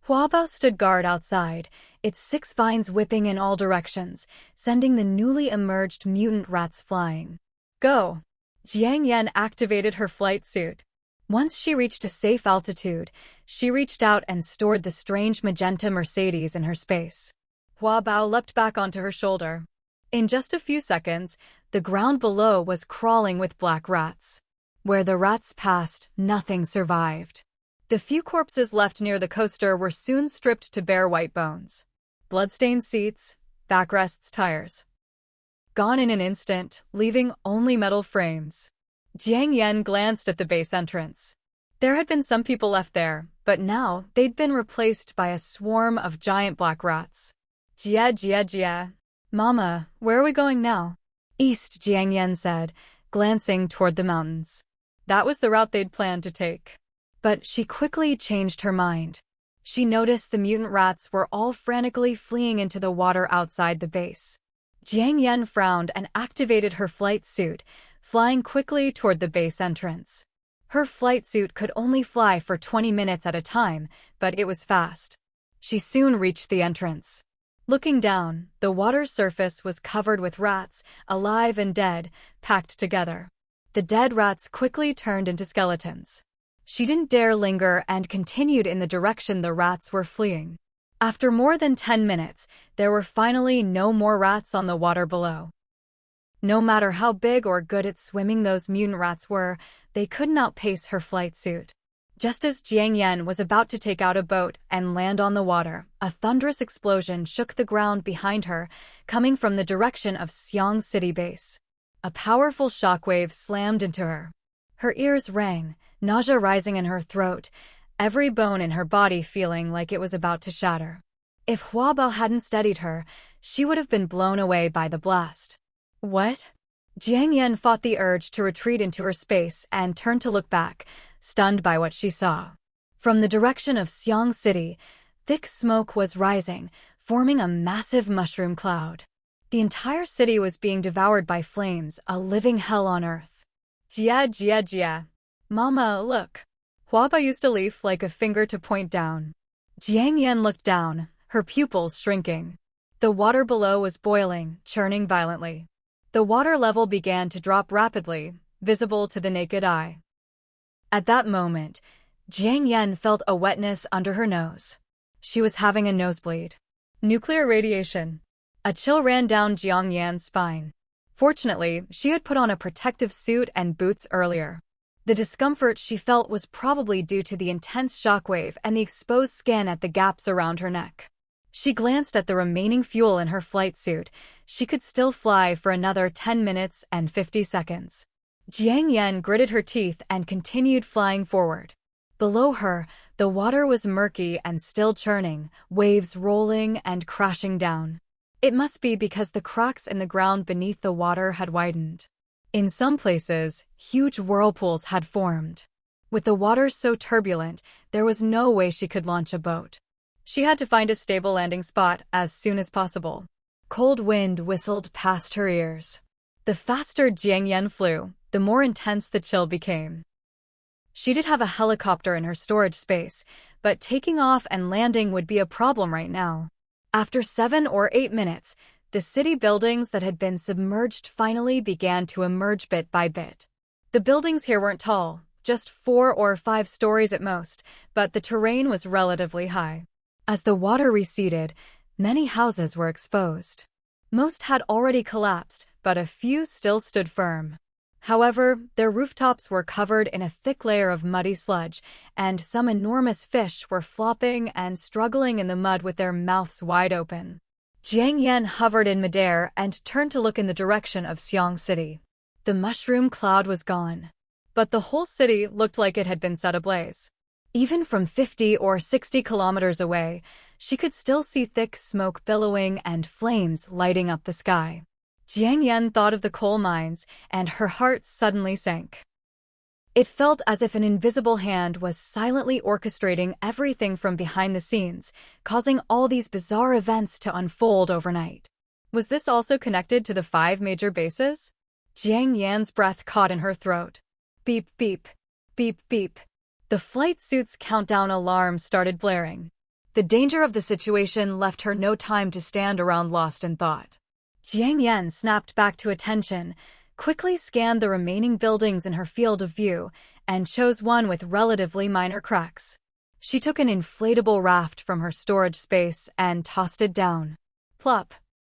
Hua Bao stood guard outside, its 6 vines whipping in all directions, sending the newly emerged mutant rats flying. Go! Jiang Yan activated her flight suit. Once she reached a safe altitude, she reached out and stored the strange magenta Mercedes in her space. Hua Bao leapt back onto her shoulder. In just a few seconds, the ground below was crawling with black rats. Where the rats passed, nothing survived. The few corpses left near the coaster were soon stripped to bare white bones. Bloodstained seats, backrests, tires. Gone in an instant, leaving only metal frames. Jiang Yan glanced at the base entrance. There had been some people left there, but now they'd been replaced by a swarm of giant black rats. Jia, Jia, Jia. Mama, where are we going now? East, Jiang Yan said, glancing toward the mountains. That was the route they'd planned to take. But she quickly changed her mind. She noticed the mutant rats were all frantically fleeing into the water outside the base. Jiang Yen frowned and activated her flight suit, flying quickly toward the base entrance. Her flight suit could only fly for 20 minutes at a time, but it was fast. She soon reached the entrance. Looking down, the water's surface was covered with rats, alive and dead, packed together. The dead rats quickly turned into skeletons. She didn't dare linger and continued in the direction the rats were fleeing. After more than 10 minutes, there were finally no more rats on the water below. No matter how big or good at swimming those mutant rats were, they couldn't outpace her flight suit. Just as Jiang Yen was about to take out a boat and land on the water, a thunderous explosion shook the ground behind her, coming from the direction of Xiang City base. A powerful shockwave slammed into her. Her ears rang, nausea rising in her throat, every bone in her body feeling like it was about to shatter. If Huabao hadn't steadied her, she would have been blown away by the blast. What? Jiang Yen fought the urge to retreat into her space and turned to look back, stunned by what she saw. From the direction of Xiang City, thick smoke was rising, forming a massive mushroom cloud. The entire city was being devoured by flames, a living hell on earth. Jia. Mama, look. Huaba used to leaf like a finger to point down. Jiang Yen looked down, her pupils shrinking. The water below was boiling, churning violently. The water level began to drop rapidly, visible to the naked eye. At that moment, Jiang Yen felt a wetness under her nose. She was having a nosebleed. Nuclear radiation. A chill ran down Jiang Yan's spine. Fortunately, she had put on a protective suit and boots earlier. The discomfort she felt was probably due to the intense shockwave and the exposed skin at the gaps around her neck. She glanced at the remaining fuel in her flight suit. She could still fly for another 10 minutes and 50 seconds. Jiang Yen gritted her teeth and continued flying forward. Below her, the water was murky and still churning, waves rolling and crashing down. It must be because the cracks in the ground beneath the water had widened. In some places, huge whirlpools had formed. With the water so turbulent, there was no way she could launch a boat. She had to find a stable landing spot as soon as possible. Cold wind whistled past her ears. The faster Jiang Yen flew, the more intense the chill became. She did have a helicopter in her storage space, but taking off and landing would be a problem right now. After 7 or 8 minutes, the city buildings that had been submerged finally began to emerge bit by bit. The buildings here weren't tall, just 4 or 5 stories at most, but the terrain was relatively high. As the water receded, many houses were exposed. Most had already collapsed, but a few still stood firm. However, their rooftops were covered in a thick layer of muddy sludge, and some enormous fish were flopping and struggling in the mud with their mouths wide open. Jiang Yen hovered in midair and turned to look in the direction of Xiang City. The mushroom cloud was gone, but the whole city looked like it had been set ablaze. Even from 50 or 60 kilometers away, she could still see thick smoke billowing and flames lighting up the sky. Jiang Yen thought of the coal mines, and her heart suddenly sank. It felt as if an invisible hand was silently orchestrating everything from behind the scenes, causing all these bizarre events to unfold overnight. Was this also connected to the 5 major bases? Jiang Yan's breath caught in her throat. Beep, beep, beep, beep. The flight suit's countdown alarm started blaring. The danger of the situation left her no time to stand around lost in thought. Jiang Yen snapped back to attention, quickly scanned the remaining buildings in her field of view, and chose one with relatively minor cracks. She took an inflatable raft from her storage space and tossed it down. Plop!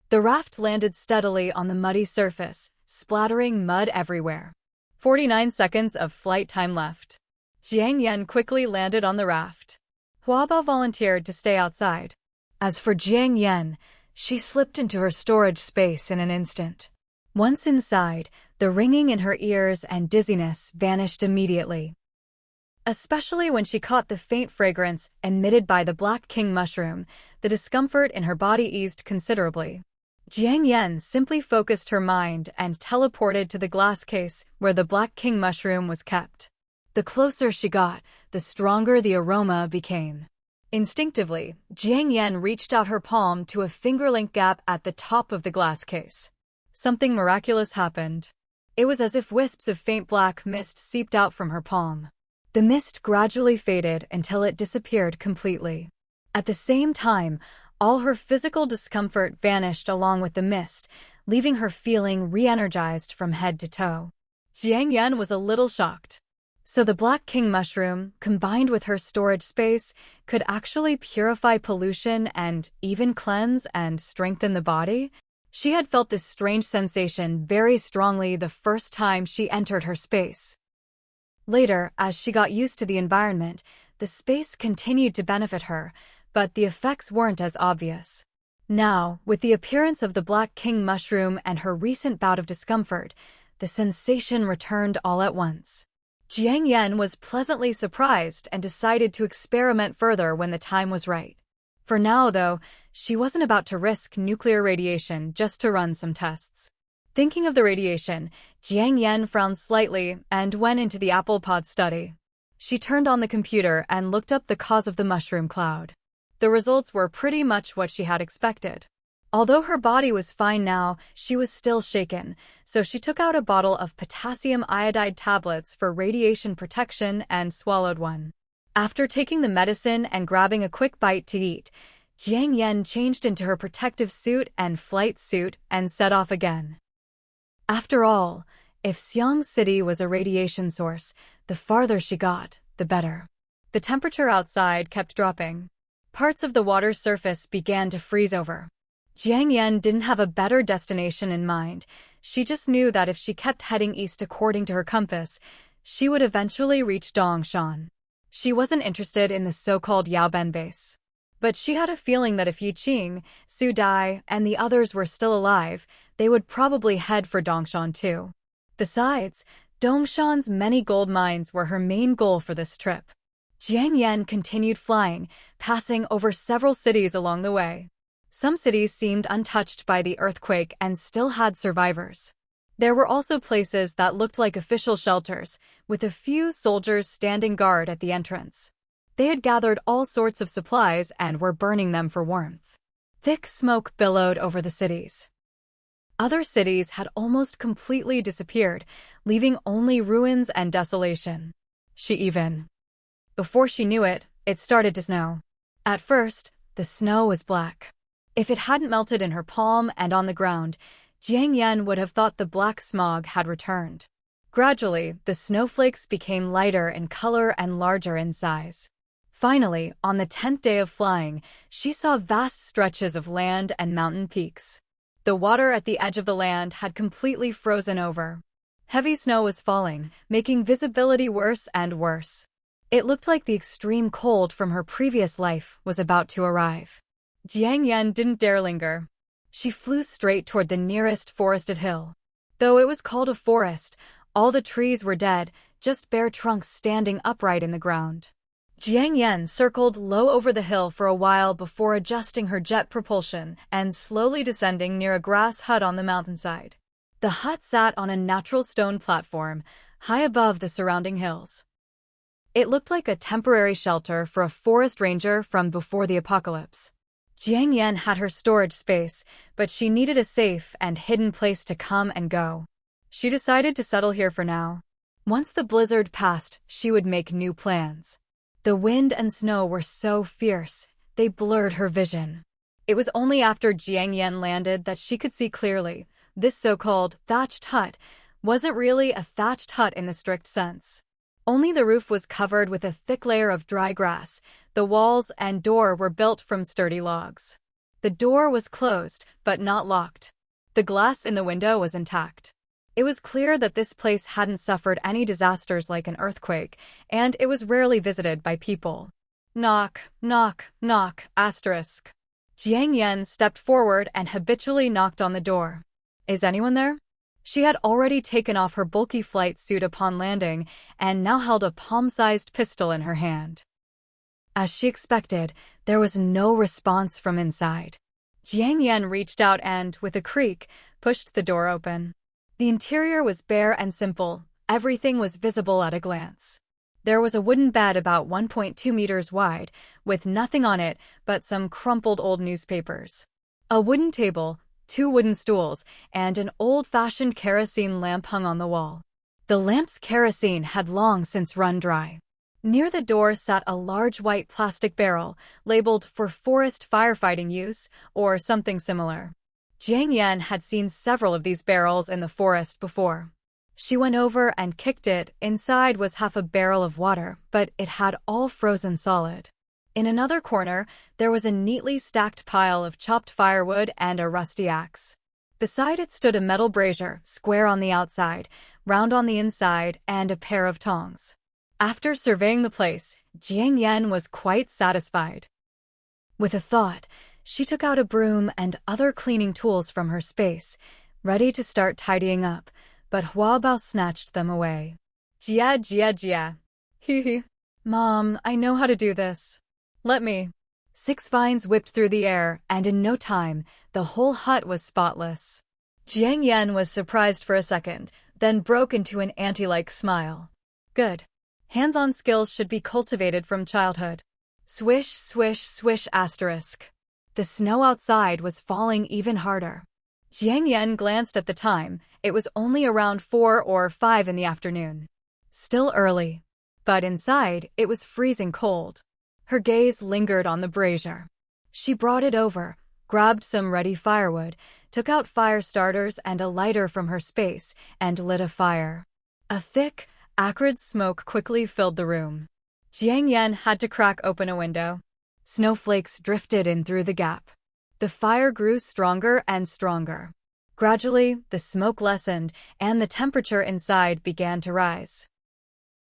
The raft landed steadily on the muddy surface, splattering mud everywhere. 49 seconds of flight time left. Jiang Yen quickly landed on the raft. Huaba volunteered to stay outside. As for Jiang Yen, she slipped into her storage space in an instant. Once inside, the ringing in her ears and dizziness vanished immediately. Especially when she caught the faint fragrance emitted by the Black King mushroom, the discomfort in her body eased considerably. Jiang Yen simply focused her mind and teleported to the glass case where the Black King mushroom was kept. The closer she got, the stronger the aroma became. Instinctively, Jiang Yan reached out her palm to a finger-length gap at the top of the glass case. Something miraculous happened. It was as if wisps of faint black mist seeped out from her palm. The mist gradually faded until it disappeared completely. At the same time, all her physical discomfort vanished along with the mist, leaving her feeling re-energized from head to toe. Jiang Yan was a little shocked. So the Black King mushroom, combined with her storage space, could actually purify pollution and even cleanse and strengthen the body? She had felt this strange sensation very strongly the first time she entered her space. Later, as she got used to the environment, the space continued to benefit her, but the effects weren't as obvious. Now, with the appearance of the Black King mushroom and her recent bout of discomfort, the sensation returned all at once. Jiang Yan was pleasantly surprised and decided to experiment further when the time was right. For now, though, she wasn't about to risk nuclear radiation just to run some tests. Thinking of the radiation, Jiang Yan frowned slightly and went into the apple pod study. She turned on the computer and looked up the cause of the mushroom cloud. The results were pretty much what she had expected. Although her body was fine now, she was still shaken, so she took out a bottle of potassium iodide tablets for radiation protection and swallowed one. After taking the medicine and grabbing a quick bite to eat, Jiang Yan changed into her protective suit and flight suit and set off again. After all, if Xiang City was a radiation source, the farther she got, the better. The temperature outside kept dropping. Parts of the water's surface began to freeze over. Jiang Yan didn't have a better destination in mind. She just knew that if she kept heading east according to her compass, she would eventually reach Dongshan. She wasn't interested in the so-called Yaoben base. But she had a feeling that if Yi Qing, Su Dai, and the others were still alive, they would probably head for Dongshan too. Besides, Dongshan's many gold mines were her main goal for this trip. Jiang Yan continued flying, passing over several cities along the way. Some cities seemed untouched by the earthquake and still had survivors. There were also places that looked like official shelters, with a few soldiers standing guard at the entrance. They had gathered all sorts of supplies and were burning them for warmth. Thick smoke billowed over the cities. Other cities had almost completely disappeared, leaving only ruins and desolation. Before she knew it, it started to snow. At first, the snow was black. If it hadn't melted in her palm and on the ground, Jiang Yan would have thought the black smog had returned. Gradually, the snowflakes became lighter in color and larger in size. Finally, on the 10th day of flying, she saw vast stretches of land and mountain peaks. The water at the edge of the land had completely frozen over. Heavy snow was falling, making visibility worse and worse. It looked like the extreme cold from her previous life was about to arrive. Jiang Yan didn't dare linger. She flew straight toward the nearest forested hill. Though it was called a forest, all the trees were dead, just bare trunks standing upright in the ground. Jiang Yan circled low over the hill for a while before adjusting her jet propulsion and slowly descending near a grass hut on the mountainside. The hut sat on a natural stone platform, high above the surrounding hills. It looked like a temporary shelter for a forest ranger from before the apocalypse. Jiang Yan had her storage space, but she needed a safe and hidden place to come and go. She decided to settle here for now. Once the blizzard passed, she would make new plans. The wind and snow were so fierce, they blurred her vision. It was only after Jiang Yan landed that she could see clearly. This so-called thatched hut wasn't really a thatched hut in the strict sense. Only the roof was covered with a thick layer of dry grass. The walls and door were built from sturdy logs. The door was closed, but not locked. The glass in the window was intact. It was clear that this place hadn't suffered any disasters like an earthquake, and it was rarely visited by people. Knock, knock, knock, asterisk. Jiang Yan stepped forward and habitually knocked on the door. Is anyone there? She had already taken off her bulky flight suit upon landing and now held a palm-sized pistol in her hand. As she expected, there was no response from inside. Jiang Yan reached out and, with a creak, pushed the door open. The interior was bare and simple. Everything was visible at a glance. There was a wooden bed about 1.2 meters wide, with nothing on it but some crumpled old newspapers. A wooden table, 2 wooden stools, and an old-fashioned kerosene lamp hung on the wall. The lamp's kerosene had long since run dry. Near the door sat a large white plastic barrel, labeled for forest firefighting use, or something similar. Jiang Yan had seen several of these barrels in the forest before. She went over and kicked it. Inside was half a barrel of water, but it had all frozen solid. In another corner, there was a neatly stacked pile of chopped firewood and a rusty axe. Beside it stood a metal brazier, square on the outside, round on the inside, and a pair of tongs. After surveying the place, Jiang Yan was quite satisfied. With a thought, she took out a broom and other cleaning tools from her space, ready to start tidying up, but Hua Bao snatched them away. Jia, jia, jia. Hee. Mom, I know how to do this. Let me. 6 vines whipped through the air, and in no time, the whole hut was spotless. Jiang Yan was surprised for a second, then broke into an auntie-like smile. Good. Hands-on skills should be cultivated from childhood. Swish, swish, swish asterisk. The snow outside was falling even harder. Jiang Yan glanced at the time. It was only around 4 or 5 in the afternoon. Still early. But inside, it was freezing cold. Her gaze lingered on the brazier. She brought it over, grabbed some ready firewood, took out fire starters and a lighter from her space, and lit a fire. A thick, acrid smoke quickly filled the room. Jiang Yan had to crack open a window. Snowflakes drifted in through the gap. The fire grew stronger and stronger. Gradually, the smoke lessened, and the temperature inside began to rise.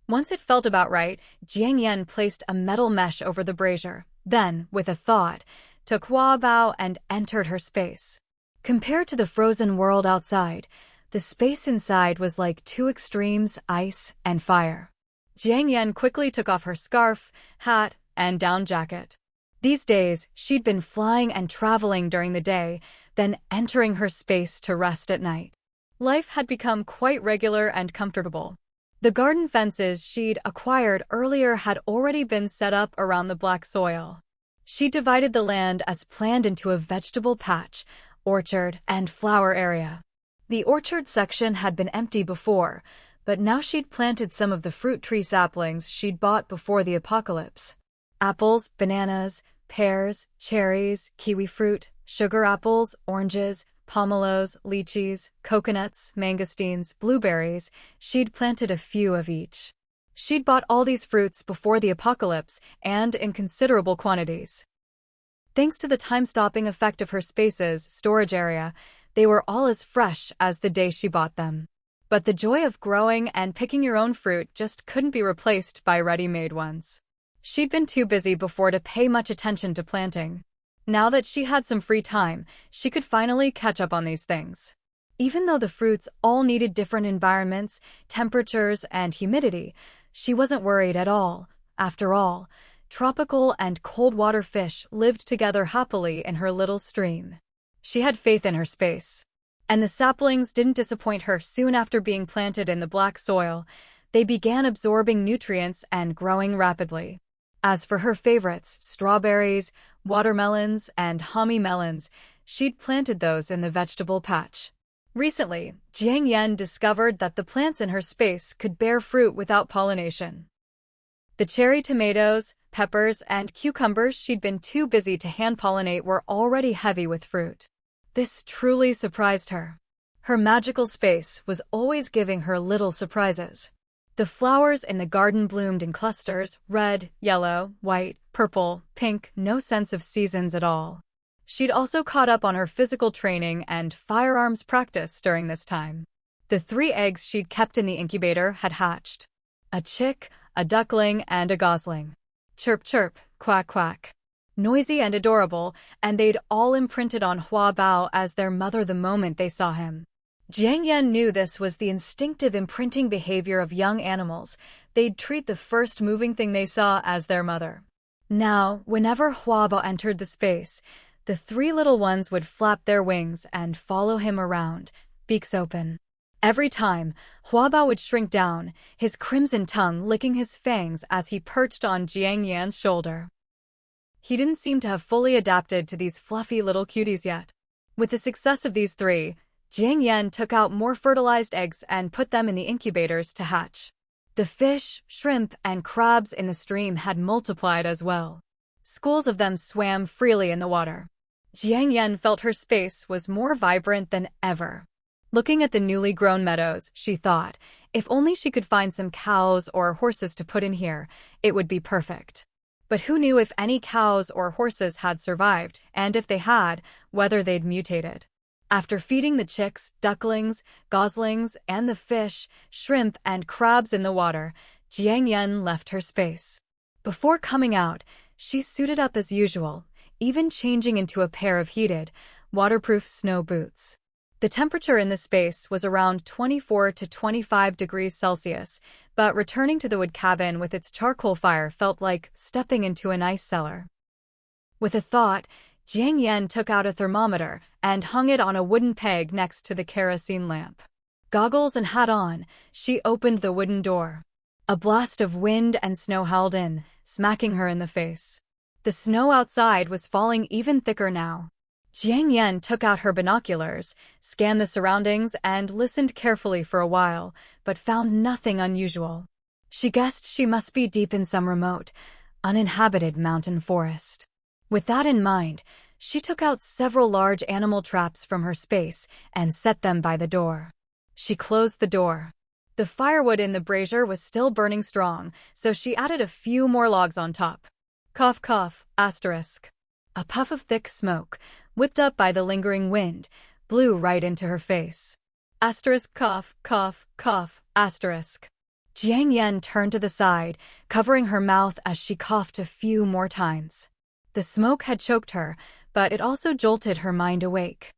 Once it felt about right, Jiang Yan placed a metal mesh over the brazier, then, with a thought, took Hua Bao and entered her space. Compared to the frozen world outside, the space inside was like 2 extremes, ice and fire. Jiang Yan quickly took off her scarf, hat, and down jacket. These days, she'd been flying and traveling during the day, then entering her space to rest at night. Life had become quite regular and comfortable. The garden fences she'd acquired earlier had already been set up around the black soil. She divided the land as planned into a vegetable patch, orchard, and flower area. The orchard section had been empty before, but now she'd planted some of the fruit tree saplings she'd bought before the apocalypse. Apples, bananas, pears, cherries, kiwi fruit, sugar apples, oranges, pomelos, lychees, coconuts, mangosteens, blueberries. She'd planted a few of each. She'd bought all these fruits before the apocalypse and in considerable quantities. Thanks to the time-stopping effect of her space's storage area, they were all as fresh as the day she bought them. But the joy of growing and picking your own fruit just couldn't be replaced by ready-made ones. She'd been too busy before to pay much attention to planting. Now that she had some free time, she could finally catch up on these things. Even though the fruits all needed different environments, temperatures, and humidity, she wasn't worried at all. After all, tropical and cold water fish lived together happily in her little stream. She had faith in her space. And the saplings didn't disappoint her. Soon after being planted in the black soil, they began absorbing nutrients and growing rapidly. As for her favorites, strawberries, watermelons, and honey melons, she'd planted those in the vegetable patch. Recently, Jiang Yan discovered that the plants in her space could bear fruit without pollination. The cherry tomatoes, peppers, and cucumbers she'd been too busy to hand-pollinate were already heavy with fruit. This truly surprised her. Her magical space was always giving her little surprises. The flowers in the garden bloomed in clusters, red, yellow, white, purple, pink, no sense of seasons at all. She'd also caught up on her physical training and firearms practice during this time. The 3 eggs she'd kept in the incubator had hatched. A chick, a duckling, and a gosling. Chirp chirp, quack quack. Noisy and adorable, and they'd all imprinted on Hua Bao as their mother the moment they saw him. Jiang Yan knew this was the instinctive imprinting behavior of young animals. They'd treat the first moving thing they saw as their mother. Now, whenever Hua Bao entered the space, the 3 little ones would flap their wings and follow him around, beaks open. Every time, Huabao would shrink down, his crimson tongue licking his fangs as he perched on Jiang Yan's shoulder. He didn't seem to have fully adapted to these fluffy little cuties yet. With the success of these three, Jiang Yan took out more fertilized eggs and put them in the incubators to hatch. The fish, shrimp, and crabs in the stream had multiplied as well. Schools of them swam freely in the water. Jiang Yan felt her space was more vibrant than ever. Looking at the newly grown meadows, she thought, if only she could find some cows or horses to put in here, it would be perfect. But who knew if any cows or horses had survived, and if they had, whether they'd mutated. After feeding the chicks, ducklings, goslings, and the fish, shrimp, and crabs in the water, Jiang Yan left her space. Before coming out, she suited up as usual, even changing into a pair of heated, waterproof snow boots. The temperature in the space was around 24 to 25 degrees Celsius, but returning to the wood cabin with its charcoal fire felt like stepping into an ice cellar. With a thought, Jiang Yan took out a thermometer and hung it on a wooden peg next to the kerosene lamp. Goggles and hat on, she opened the wooden door. A blast of wind and snow howled in, smacking her in the face. The snow outside was falling even thicker now. Jiang Yan took out her binoculars, scanned the surroundings, and listened carefully for a while, but found nothing unusual. She guessed she must be deep in some remote, uninhabited mountain forest. With that in mind, she took out several large animal traps from her space and set them by the door. She closed the door. The firewood in the brazier was still burning strong, so she added a few more logs on top. Cough cough, asterisk. A puff of thick smoke, whipped up by the lingering wind, blew right into her face. Asterisk cough, cough, cough, asterisk. Jiang Yan turned to the side, covering her mouth as she coughed a few more times. The smoke had choked her, but it also jolted her mind awake.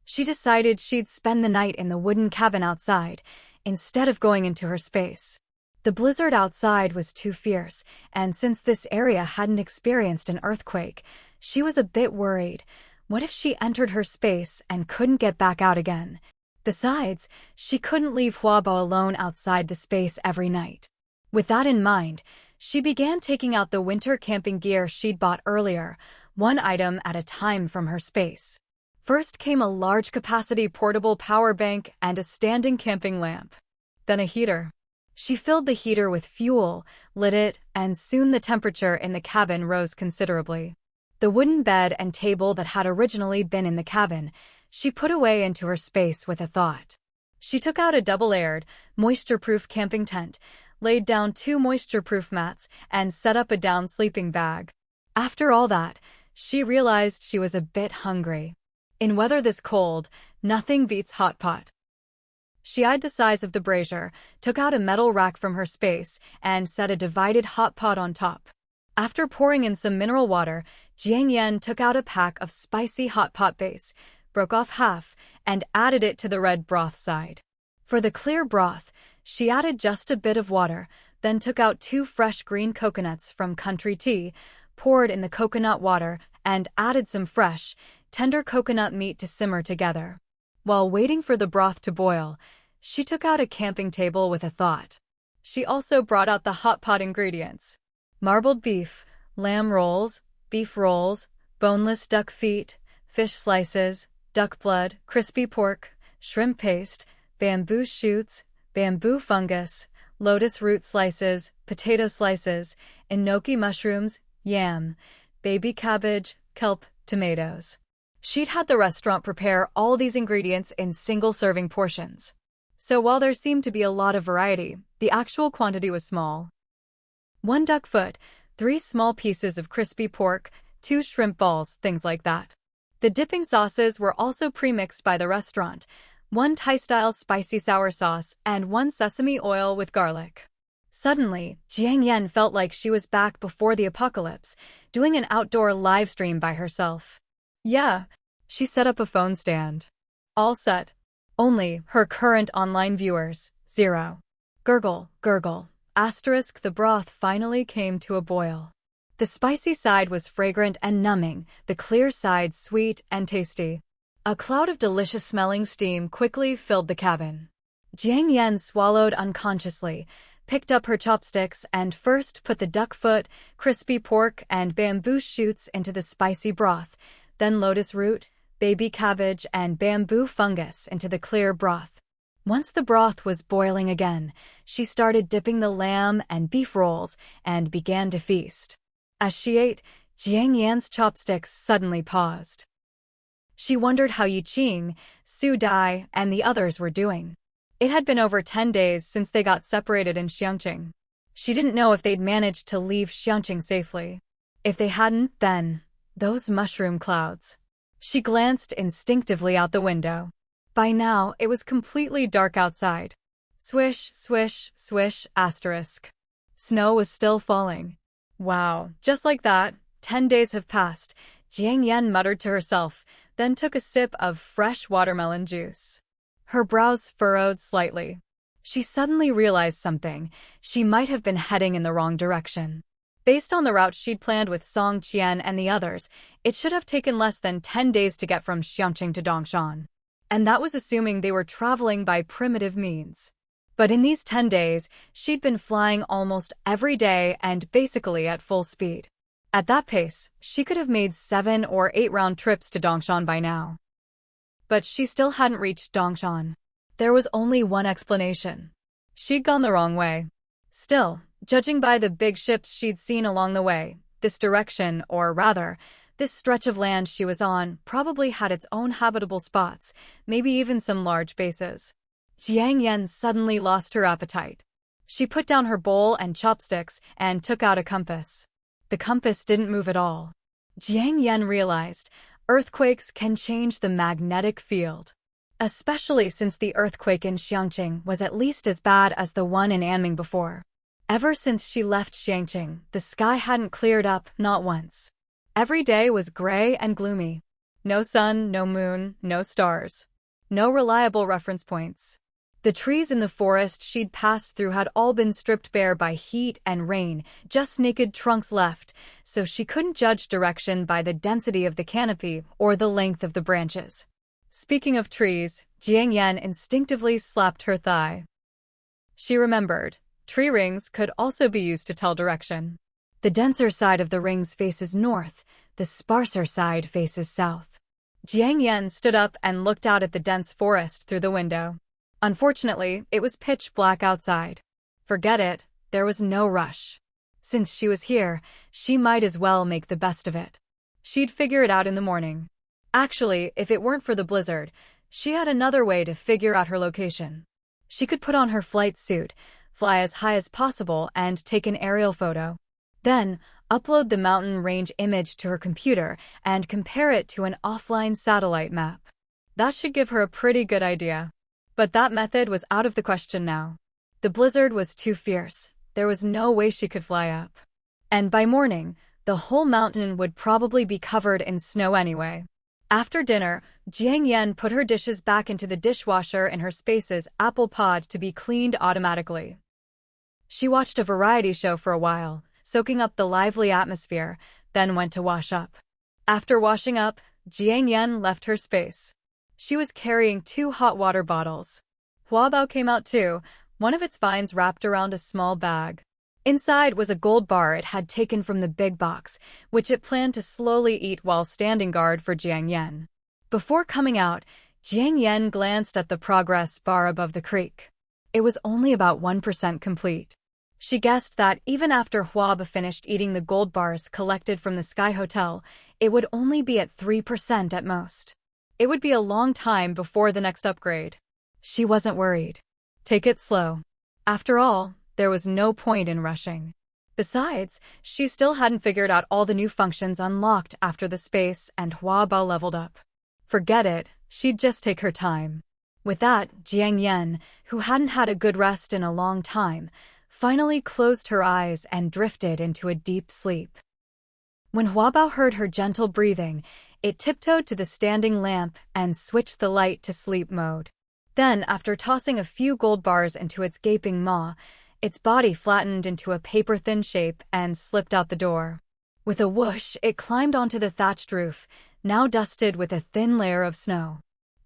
She decided she'd spend the night in the wooden cabin outside, instead of going into her space. The blizzard outside was too fierce, and since this area hadn't experienced an earthquake, she was a bit worried. What if she entered her space and couldn't get back out again? Besides, she couldn't leave Huabao alone outside the space every night. With that in mind, she began taking out the winter camping gear she'd bought earlier, one item at a time from her space. First came a large-capacity portable power bank and a standing camping lamp. Then a heater. She filled the heater with fuel, lit it, and soon the temperature in the cabin rose considerably. The wooden bed and table that had originally been in the cabin, she put away into her space with a thought. She took out a double-layered, moisture-proof camping tent, laid down 2 moisture-proof mats, and set up a down sleeping bag. After all that, she realized she was a bit hungry. In weather this cold, nothing beats hot pot. She eyed the size of the brazier, took out a metal rack from her space, and set a divided hot pot on top. After pouring in some mineral water, Jiang Yan took out a pack of spicy hot pot base, broke off half, and added it to the red broth side. For the clear broth, she added just a bit of water, then took out 2 fresh green coconuts from Country Tea, poured in the coconut water, and added some fresh, tender coconut meat to simmer together. While waiting for the broth to boil, she took out a camping table with a thought. She also brought out the hot pot ingredients: marbled beef, lamb rolls, beef rolls, boneless duck feet, fish slices, duck blood, crispy pork, shrimp paste, bamboo shoots, bamboo fungus, lotus root slices, potato slices, enoki mushrooms, yam, baby cabbage, kelp, tomatoes. She'd had the restaurant prepare all these ingredients in single-serving portions. So while there seemed to be a lot of variety, the actual quantity was small. 1 duck foot, 3 small pieces of crispy pork, 2 shrimp balls, things like that. The dipping sauces were also pre-mixed by the restaurant, 1 Thai-style spicy sour sauce, and 1 sesame oil with garlic. Suddenly, Jiang Yan felt like she was back before the apocalypse, doing an outdoor live stream by herself. Yeah, she set up a phone stand. All set. Only her current online viewers, 0. Gurgle, gurgle. Asterisk. The broth finally came to a boil. The spicy side was fragrant and numbing, the clear side sweet and tasty. A cloud of delicious-smelling steam quickly filled the cabin. Jiang Yan swallowed unconsciously, picked up her chopsticks, and first put the duck foot, crispy pork, and bamboo shoots into the spicy broth, then lotus root, baby cabbage, and bamboo fungus into the clear broth. Once the broth was boiling again, she started dipping the lamb and beef rolls and began to feast. As she ate, Jiang Yan's chopsticks suddenly paused. She wondered how Yiqing, Su Dai, and the others were doing. It had been over 10 days since they got separated in Xiangqing. She didn't know if they'd managed to leave Xiangqing safely. If they hadn't, then those mushroom clouds. She glanced instinctively out the window. By now, it was completely dark outside. Swish, swish, swish, asterisk. Snow was still falling. Wow, just like that, 10 days have passed, Jiang Yan muttered to herself, then took a sip of fresh watermelon juice. Her brows furrowed slightly. She suddenly realized something. She might have been heading in the wrong direction. Based on the route she'd planned with Song Qian and the others, it should have taken less than 10 days to get from Xiangqing to Dongshan. And that was assuming they were traveling by primitive means. But in these 10 days, she'd been flying almost every day and basically at full speed. At that pace, she could have made 7 or 8 round trips to Dongshan by now. But she still hadn't reached Dongshan. There was only one explanation. She'd gone the wrong way. Still, judging by the big ships she'd seen along the way, this direction, or rather, this stretch of land she was on, probably had its own habitable spots, maybe even some large bases. Jiang Yan suddenly lost her appetite. She put down her bowl and chopsticks and took out a compass. The compass didn't move at all. Jiang Yan realized earthquakes can change the magnetic field. Especially since the earthquake in Xiangqing was at least as bad as the one in Anming before. Ever since she left Xiangqing, the sky hadn't cleared up, not once. Every day was gray and gloomy. No sun, no moon, no stars. No reliable reference points. The trees in the forest she'd passed through had all been stripped bare by heat and rain, just naked trunks left, so she couldn't judge direction by the density of the canopy or the length of the branches. Speaking of trees, Jiang Yan instinctively slapped her thigh. She remembered, tree rings could also be used to tell direction. The denser side of the rings faces north, the sparser side faces south. Jiang Yan stood up and looked out at the dense forest through the window. Unfortunately, it was pitch black outside. Forget it, there was no rush. Since she was here, she might as well make the best of it. She'd figure it out in the morning. Actually, if it weren't for the blizzard, she had another way to figure out her location. She could put on her flight suit, fly as high as possible, and take an aerial photo. Then, upload the mountain range image to her computer and compare it to an offline satellite map. That should give her a pretty good idea. But that method was out of the question now. The blizzard was too fierce. There was no way she could fly up. And by morning, the whole mountain would probably be covered in snow anyway. After dinner, Jiang Yan put her dishes back into the dishwasher in her Space's Apple Pod to be cleaned automatically. She watched a variety show for a while, soaking up the lively atmosphere, then went to wash up. After washing up, Jiang Yan left her space. She was carrying 2 hot water bottles. Huabao came out too, one of its vines wrapped around a small bag. Inside was a gold bar it had taken from the big box, which it planned to slowly eat while standing guard for Jiang Yan. Before coming out, Jiang Yan glanced at the progress bar above the creek. It was only about 1% complete. She guessed that even after Huaba finished eating the gold bars collected from the Sky Hotel, it would only be at 3% at most. It would be a long time before the next upgrade. She wasn't worried. Take it slow. After all, there was no point in rushing. Besides, she still hadn't figured out all the new functions unlocked after the space and Huaba leveled up. Forget it, she'd just take her time. With that, Jiang Yan, who hadn't had a good rest in a long time, finally closed her eyes and drifted into a deep sleep. When Huabao heard her gentle breathing, it tiptoed to the standing lamp and switched the light to sleep mode. Then, after tossing a few gold bars into its gaping maw, its body flattened into a paper-thin shape and slipped out the door. With a whoosh, it climbed onto the thatched roof, now dusted with a thin layer of snow.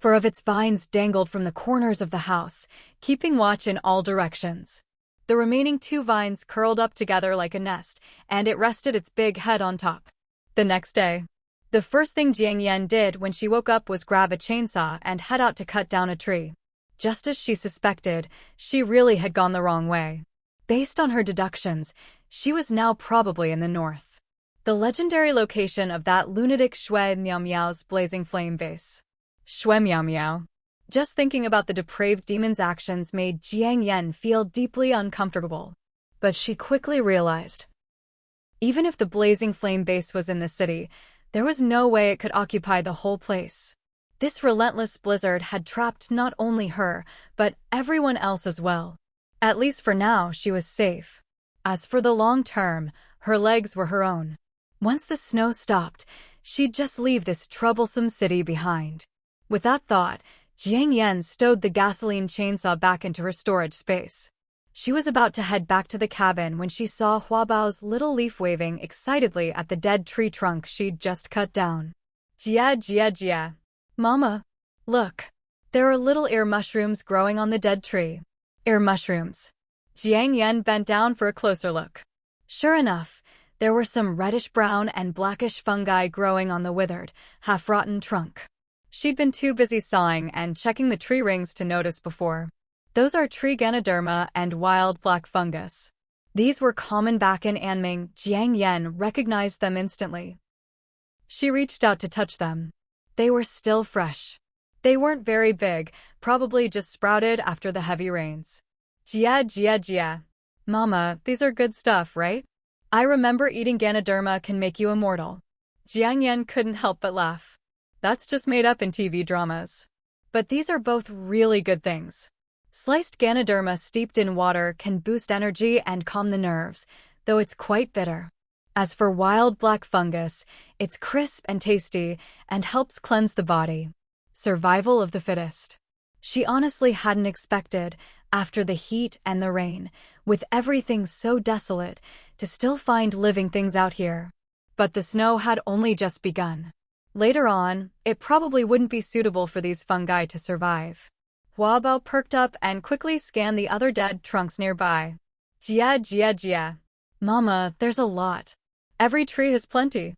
4 of its vines dangled from the corners of the house, keeping watch in all directions. The remaining 2 vines curled up together like a nest, and it rested its big head on top. The next day, the first thing Jiang Yan did when she woke up was grab a chainsaw and head out to cut down a tree. Just as she suspected, she really had gone the wrong way. Based on her deductions, she was now probably in the north, the legendary location of that lunatic Shui Miao Miao's blazing flame base. Shui Miao Miao. Just thinking about the depraved demon's actions made Jiang Yan feel deeply uncomfortable. But she quickly realized, even if the blazing flame base was in the city, there was no way it could occupy the whole place. This relentless blizzard had trapped not only her, but everyone else as well. At least for now, she was safe. As for the long term, her legs were her own. Once the snow stopped, she'd just leave this troublesome city behind. With that thought, Jiang Yan stowed the gasoline chainsaw back into her storage space. She was about to head back to the cabin when she saw Huabao's little leaf waving excitedly at the dead tree trunk she'd just cut down. Jia, Jia, Jia. Mama, look. There are little ear mushrooms growing on the dead tree. Ear mushrooms. Jiang Yan bent down for a closer look. Sure enough, there were some reddish-brown and blackish fungi growing on the withered, half-rotten trunk. She'd been too busy sawing and checking the tree rings to notice before. Those are tree Ganoderma and wild black fungus. These were common back in Anming. Jiang Yan recognized them instantly. She reached out to touch them. They were still fresh. They weren't very big, probably just sprouted after the heavy rains. Jia, Jia, Jia. Mama, these are good stuff, right? I remember eating Ganoderma can make you immortal. Jiang Yan couldn't help but laugh. That's just made up in TV dramas. But these are both really good things. Sliced Ganoderma steeped in water can boost energy and calm the nerves, though it's quite bitter. As for wild black fungus, it's crisp and tasty and helps cleanse the body. Survival of the fittest. She honestly hadn't expected, after the heat and the rain, with everything so desolate, to still find living things out here. But the snow had only just begun. Later on, it probably wouldn't be suitable for these fungi to survive. Huabao perked up and quickly scanned the other dead trunks nearby. Jia, Jia, Jia. Mama, there's a lot. Every tree has plenty.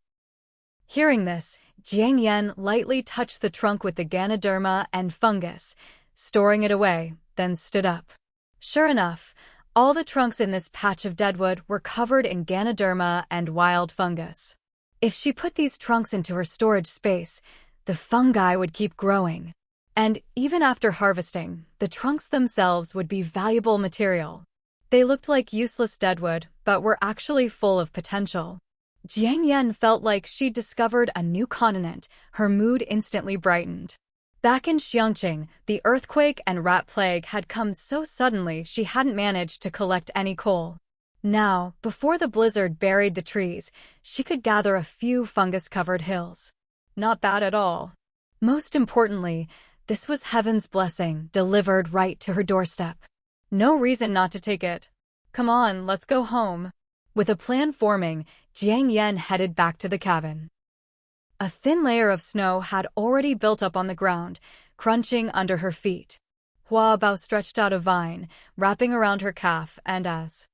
Hearing this, Jiang Yan lightly touched the trunk with the Ganoderma and fungus, storing it away, then stood up. Sure enough, all the trunks in this patch of deadwood were covered in Ganoderma and wild fungus. If she put these trunks into her storage space, the fungi would keep growing. And even after harvesting, the trunks themselves would be valuable material. They looked like useless deadwood, but were actually full of potential. Jiang Yan felt like she'd discovered a new continent. Her mood instantly brightened. Back in Xiangqing, the earthquake and rat plague had come so suddenly she hadn't managed to collect any coal. Now, before the blizzard buried the trees, she could gather a few fungus-covered hills. Not bad at all. Most importantly, this was heaven's blessing delivered right to her doorstep. No reason not to take it. Come on, let's go home. With a plan forming, Jiang Yan headed back to the cabin. A thin layer of snow had already built up on the ground, crunching under her feet. Huabao stretched out a vine, wrapping around her calf, and as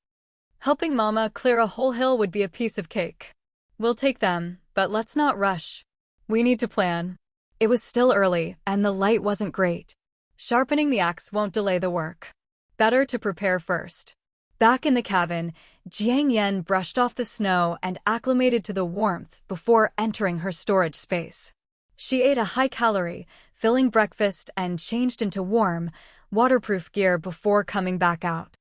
helping Mama clear a whole hill would be a piece of cake. We'll take them, but let's not rush. We need to plan. It was still early, and the light wasn't great. Sharpening the axe won't delay the work. Better to prepare first. Back in the cabin, Jiang Yan brushed off the snow and acclimated to the warmth before entering her storage space. She ate a high-calorie, filling breakfast and changed into warm, waterproof gear before coming back out.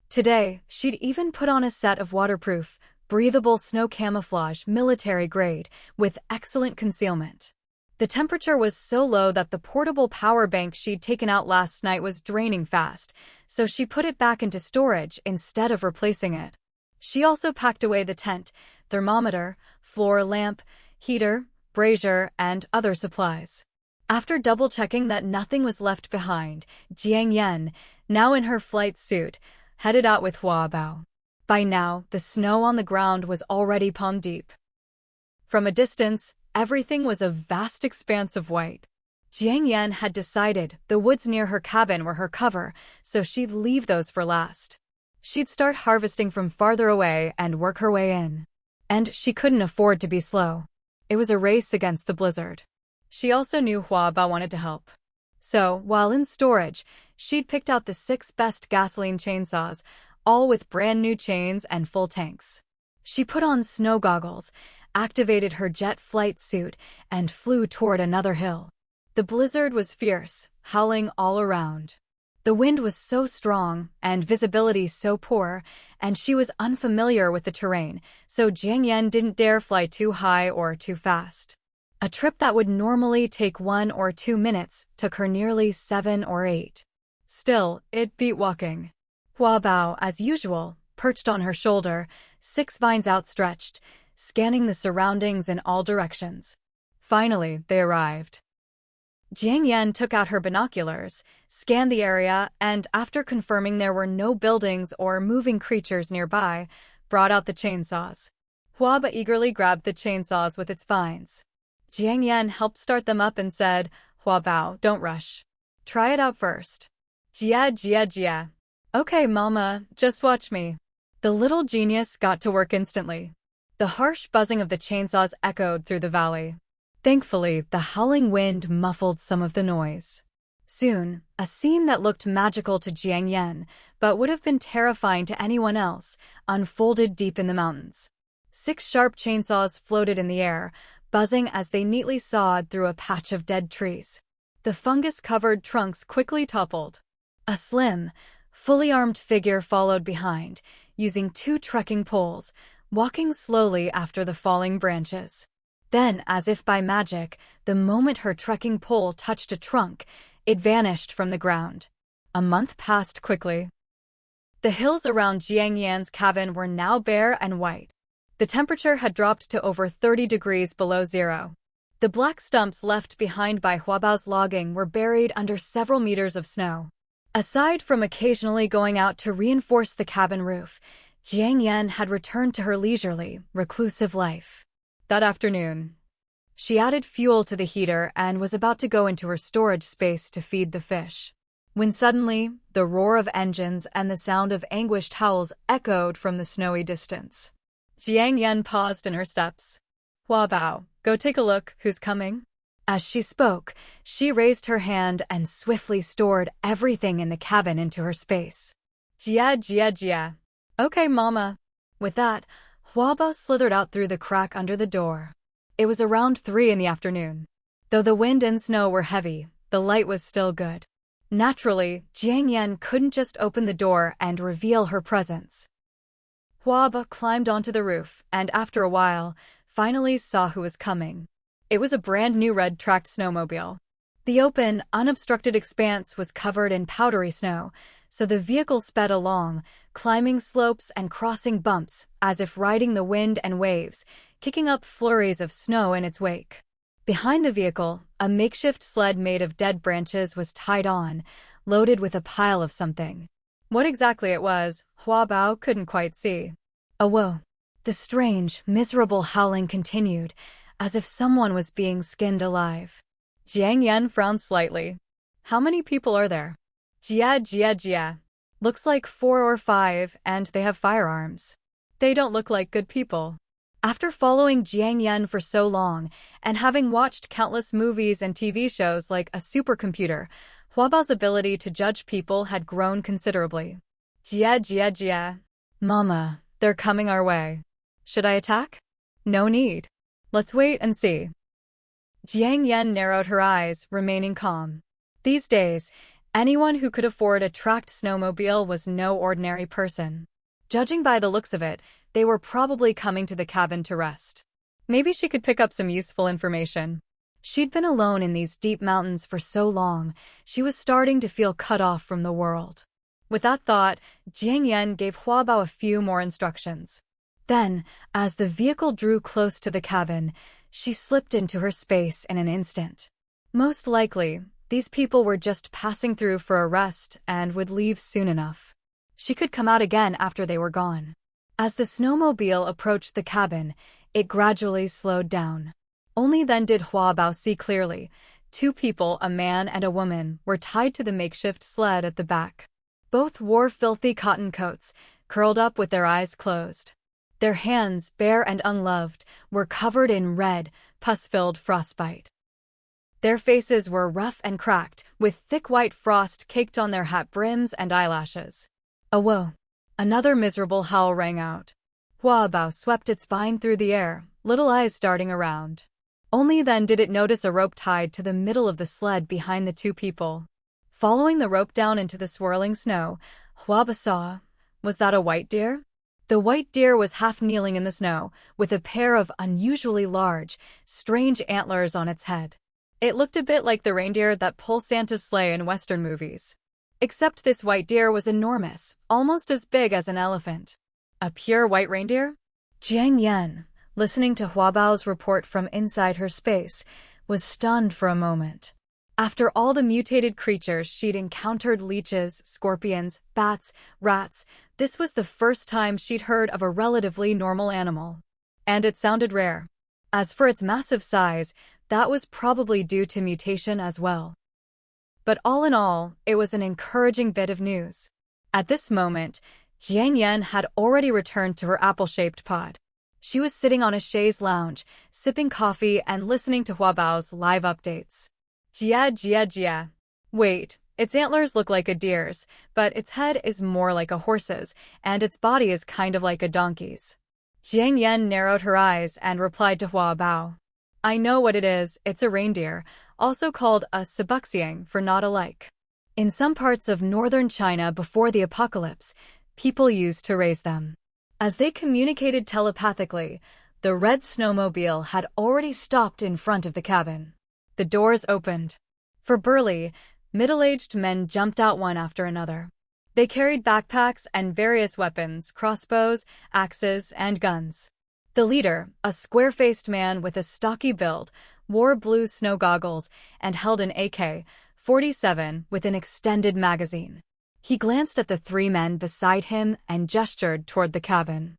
Today, she'd even put on a set of waterproof, breathable snow camouflage military grade with excellent concealment. The temperature was so low that the portable power bank she'd taken out last night was draining fast, so she put it back into storage instead of replacing it. She also packed away the tent, thermometer, floor lamp, heater, brazier, and other supplies. After double-checking that nothing was left behind, Jiang Yan, now in her flight suit, headed out with Huabao. By now, the snow on the ground was already palm-deep. From a distance, everything was a vast expanse of white. Jiang Yan had decided the woods near her cabin were her cover, so she'd leave those for last. She'd start harvesting from farther away and work her way in. And she couldn't afford to be slow. It was a race against the blizzard. She also knew Hua Bao wanted to help. So, while in storage, she'd picked out the 6 best gasoline chainsaws, all with brand new chains and full tanks. She put on snow goggles, activated her jet flight suit, and flew toward another hill. The blizzard was fierce, howling all around. The wind was so strong and visibility so poor, and she was unfamiliar with the terrain, so Jiang Yan didn't dare fly too high or too fast. A trip that would normally take 1 or 2 minutes took her nearly 7 or 8. Still, it beat walking. Hua Bao, as usual, perched on her shoulder, 6 vines outstretched, scanning the surroundings in all directions. Finally, they arrived. Jiang Yan took out her binoculars, scanned the area, and after confirming there were no buildings or moving creatures nearby, brought out the chainsaws. Hua Bao eagerly grabbed the chainsaws with its vines. Jiang Yan helped start them up and said, "Hua Bao, don't rush. Try it out first." Jia. Okay, mama, just watch me. The little genius got to work instantly. The harsh buzzing of the chainsaws echoed through the valley. Thankfully, the howling wind muffled some of the noise. Soon, a scene that looked magical to Jiang Yan, but would have been terrifying to anyone else, unfolded deep in the mountains. 6 sharp chainsaws floated in the air, buzzing as they neatly sawed through a patch of dead trees. The fungus-covered trunks quickly toppled. A slim, fully armed figure followed behind, using 2 trekking poles, walking slowly after the falling branches. Then, as if by magic, the moment her trekking pole touched a trunk, it vanished from the ground. A month passed quickly. The hills around Jiang Yan's cabin were now bare and white. The temperature had dropped to over 30 degrees below zero. The black stumps left behind by Hua Bao's logging were buried under several meters of snow. Aside from occasionally going out to reinforce the cabin roof, Jiang Yan had returned to her leisurely, reclusive life. That afternoon, she added fuel to the heater and was about to go into her storage space to feed the fish, when suddenly, the roar of engines and the sound of anguished howls echoed from the snowy distance. Jiang Yan paused in her steps. "Hua Bao, go take a look, who's coming?" As she spoke, she raised her hand and swiftly stored everything in the cabin into her space. Jia. Okay, mama. With that, Hua Bao slithered out through the crack under the door. It was around 3 in the afternoon. Though the wind and snow were heavy, the light was still good. Naturally, Jiang Yan couldn't just open the door and reveal her presence. Hua Bao climbed onto the roof and, after a while, finally saw who was coming. It was a brand-new red-tracked snowmobile. The open, unobstructed expanse was covered in powdery snow, so the vehicle sped along, climbing slopes and crossing bumps as if riding the wind and waves, kicking up flurries of snow in its wake. Behind the vehicle, a makeshift sled made of dead branches was tied on, loaded with a pile of something. What exactly it was, Hua Bao couldn't quite see. Whoa! The strange, miserable howling continued, as if someone was being skinned alive. Jiang Yan frowned slightly. How many people are there? Jia. Looks like 4 or 5, and they have firearms. They don't look like good people. After following Jiang Yan for so long, and having watched countless movies and TV shows like a supercomputer, Hua Bao's ability to judge people had grown considerably. Jia. Mama, they're coming our way. Should I attack? No need. Let's wait and see. Jiang Yan narrowed her eyes, remaining calm. These days, anyone who could afford a tracked snowmobile was no ordinary person. Judging by the looks of it, they were probably coming to the cabin to rest. Maybe she could pick up some useful information. She'd been alone in these deep mountains for so long, she was starting to feel cut off from the world. With that thought, Jiang Yan gave Hua Bao a few more instructions. Then, as the vehicle drew close to the cabin, she slipped into her space in an instant. Most likely, these people were just passing through for a rest and would leave soon enough. She could come out again after they were gone. As the snowmobile approached the cabin, it gradually slowed down. Only then did Hua Bao see clearly, Two people, a man and a woman, were tied to the makeshift sled at the back. Both wore filthy cotton coats, curled up with their eyes closed. Their hands, bare and unloved, were covered in red, pus-filled frostbite. Their faces were rough and cracked, with thick white frost caked on their hat brims and eyelashes. "Oh, whoa!" Another miserable howl rang out. Hua Bao swept its vine through the air, little eyes darting around. Only then did it notice a rope tied to the middle of the sled behind the two people. Following the rope down into the swirling snow, Hua Bao saw, was that a white deer? The white deer was half kneeling in the snow, with a pair of unusually large, strange antlers on its head. It looked a bit like the reindeer that pull Santa's sleigh in Western movies. Except this white deer was enormous, almost as big as an elephant. A pure white reindeer? Jiang Yan, listening to Hua Bao's report from inside her space, was stunned for a moment. After all the mutated creatures she'd encountered, leeches, scorpions, bats, rats, this was the first time she'd heard of a relatively normal animal. And it sounded rare. As for its massive size, that was probably due to mutation as well. But all in all, it was an encouraging bit of news. At this moment, Jiang Yan had already returned to her apple-shaped pod. She was sitting on a chaise lounge, sipping coffee and listening to Hua Bao's live updates. Jia. Wait, its antlers look like a deer's, but its head is more like a horse's, and its body is kind of like a donkey's. Jiang Yan narrowed her eyes and replied to Hua Bao. I know what it is, it's a reindeer, also called a sabuxiang for not alike. In some parts of northern China before the apocalypse, people used to raise them. As they communicated telepathically, the red snowmobile had already stopped in front of the cabin. The doors opened. For burly, middle-aged men jumped out one after another. They carried backpacks and various weapons, crossbows, axes, and guns. The leader, a square-faced man with a stocky build, wore blue snow goggles and held an AK-47 with an extended magazine. He glanced at the three men beside him and gestured toward the cabin.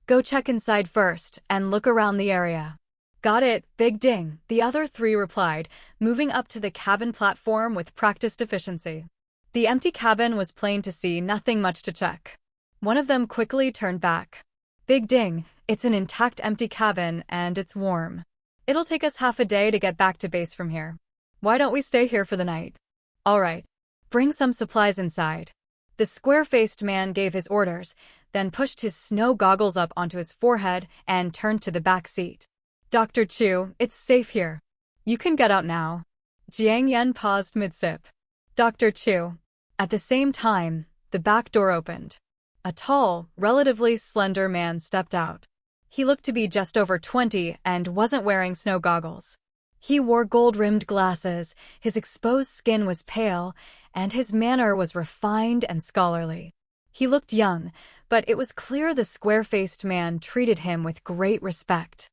Go check inside first and look around the area. Got it, Big Ding, the other three replied, moving up to the cabin platform with practiced efficiency. The empty cabin was plain to see, nothing much to check. One of them quickly turned back. Big Ding, it's an intact empty cabin and it's warm. It'll take us half a day to get back to base from here. Why don't we stay here for the night? All right. Bring some supplies inside. The square-faced man gave his orders, then pushed his snow goggles up onto his forehead and turned to the back seat. Dr. Chu, it's safe here. You can get out now. Jiang Yan paused mid-sip. Dr. Chu. At the same time, the back door opened. A tall, relatively slender man stepped out. He looked to be just over 20 and wasn't wearing snow goggles. He wore gold-rimmed glasses, his exposed skin was pale, and his manner was refined and scholarly. He looked young, but it was clear the square-faced man treated him with great respect.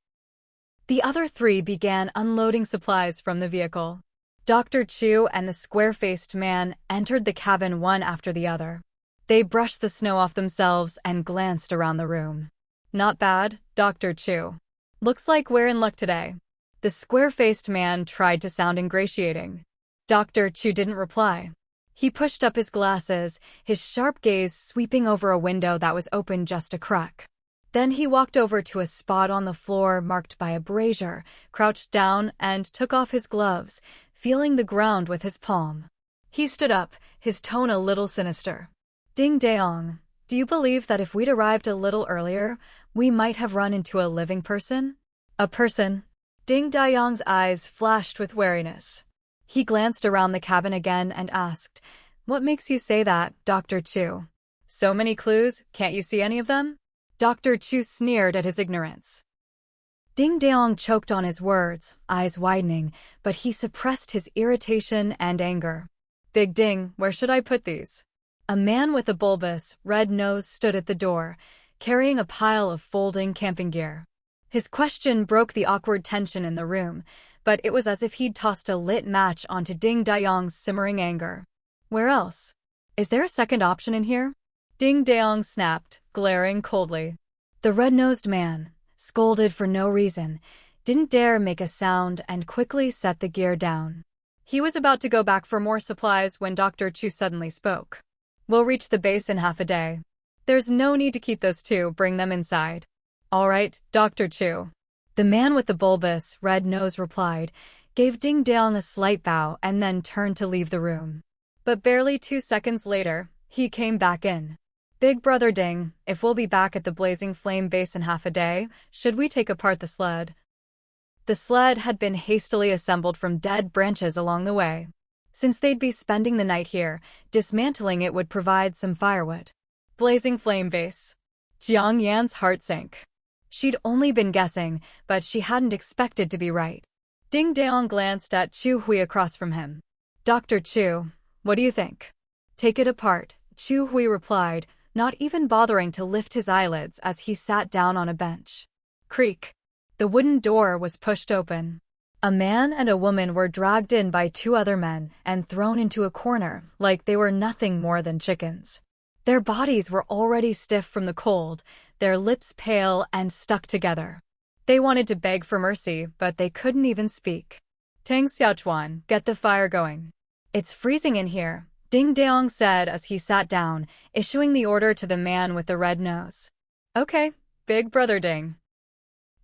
The other three began unloading supplies from the vehicle. Dr. Chu and the square-faced man entered the cabin one after the other. They brushed the snow off themselves and glanced around the room. Not bad, Dr. Chu. Looks like we're in luck today. The square-faced man tried to sound ingratiating. Dr. Chu didn't reply. He pushed up his glasses, his sharp gaze sweeping over a window that was open just a crack. Then he walked over to a spot on the floor marked by a brazier, crouched down and took off his gloves, feeling the ground with his palm. He stood up, his tone a little sinister. Ding Dong, do you believe that if we'd arrived a little earlier, we might have run into a living person? A person? Ding Dayong's eyes flashed with wariness. He glanced around the cabin again and asked, What makes you say that, Dr. Chu? So many clues, can't you see any of them? Dr. Chu sneered at his ignorance. Ding Dong choked on his words, eyes widening, but he suppressed his irritation and anger. Big Ding, where should I put these? A man with a bulbous, red nose stood at the door, carrying a pile of folding camping gear. His question broke the awkward tension in the room, but it was as if he'd tossed a lit match onto Ding Dayong's simmering anger. Where else? Is there a second option in here? Ding Dong snapped, glaring coldly. The red-nosed man, scolded for no reason, didn't dare make a sound and quickly set the gear down. He was about to go back for more supplies when Dr. Chu suddenly spoke. We'll reach the base in half a day. There's no need to keep those two, bring them inside. All right, Dr. Chu. The man with the bulbous, red nose replied, gave Ding Dong a slight bow and then turned to leave the room. But barely 2 seconds later, he came back in. Big Brother Ding, if we'll be back at the Blazing Flame base in half a day, should we take apart the sled? The sled had been hastily assembled from dead branches along the way. Since they'd be spending the night here, dismantling it would provide some firewood. Blazing Flame base. Jiang Yan's heart sank. She'd only been guessing, but she hadn't expected to be right. Ding Dong glanced at Chu Hui across from him. Dr. Chu, what do you think? Take it apart, Chu Hui replied, not even bothering to lift his eyelids as he sat down on a bench. Creak. The wooden door was pushed open. A man and a woman were dragged in by 2 other men and thrown into a corner like they were nothing more than chickens. Their bodies were already stiff from the cold, their lips pale and stuck together. They wanted to beg for mercy, but they couldn't even speak. Tang Xiaochuan, get the fire going. It's freezing in here, Ding Dong said as he sat down, issuing the order to the man with the red nose. Okay, Big Brother Ding.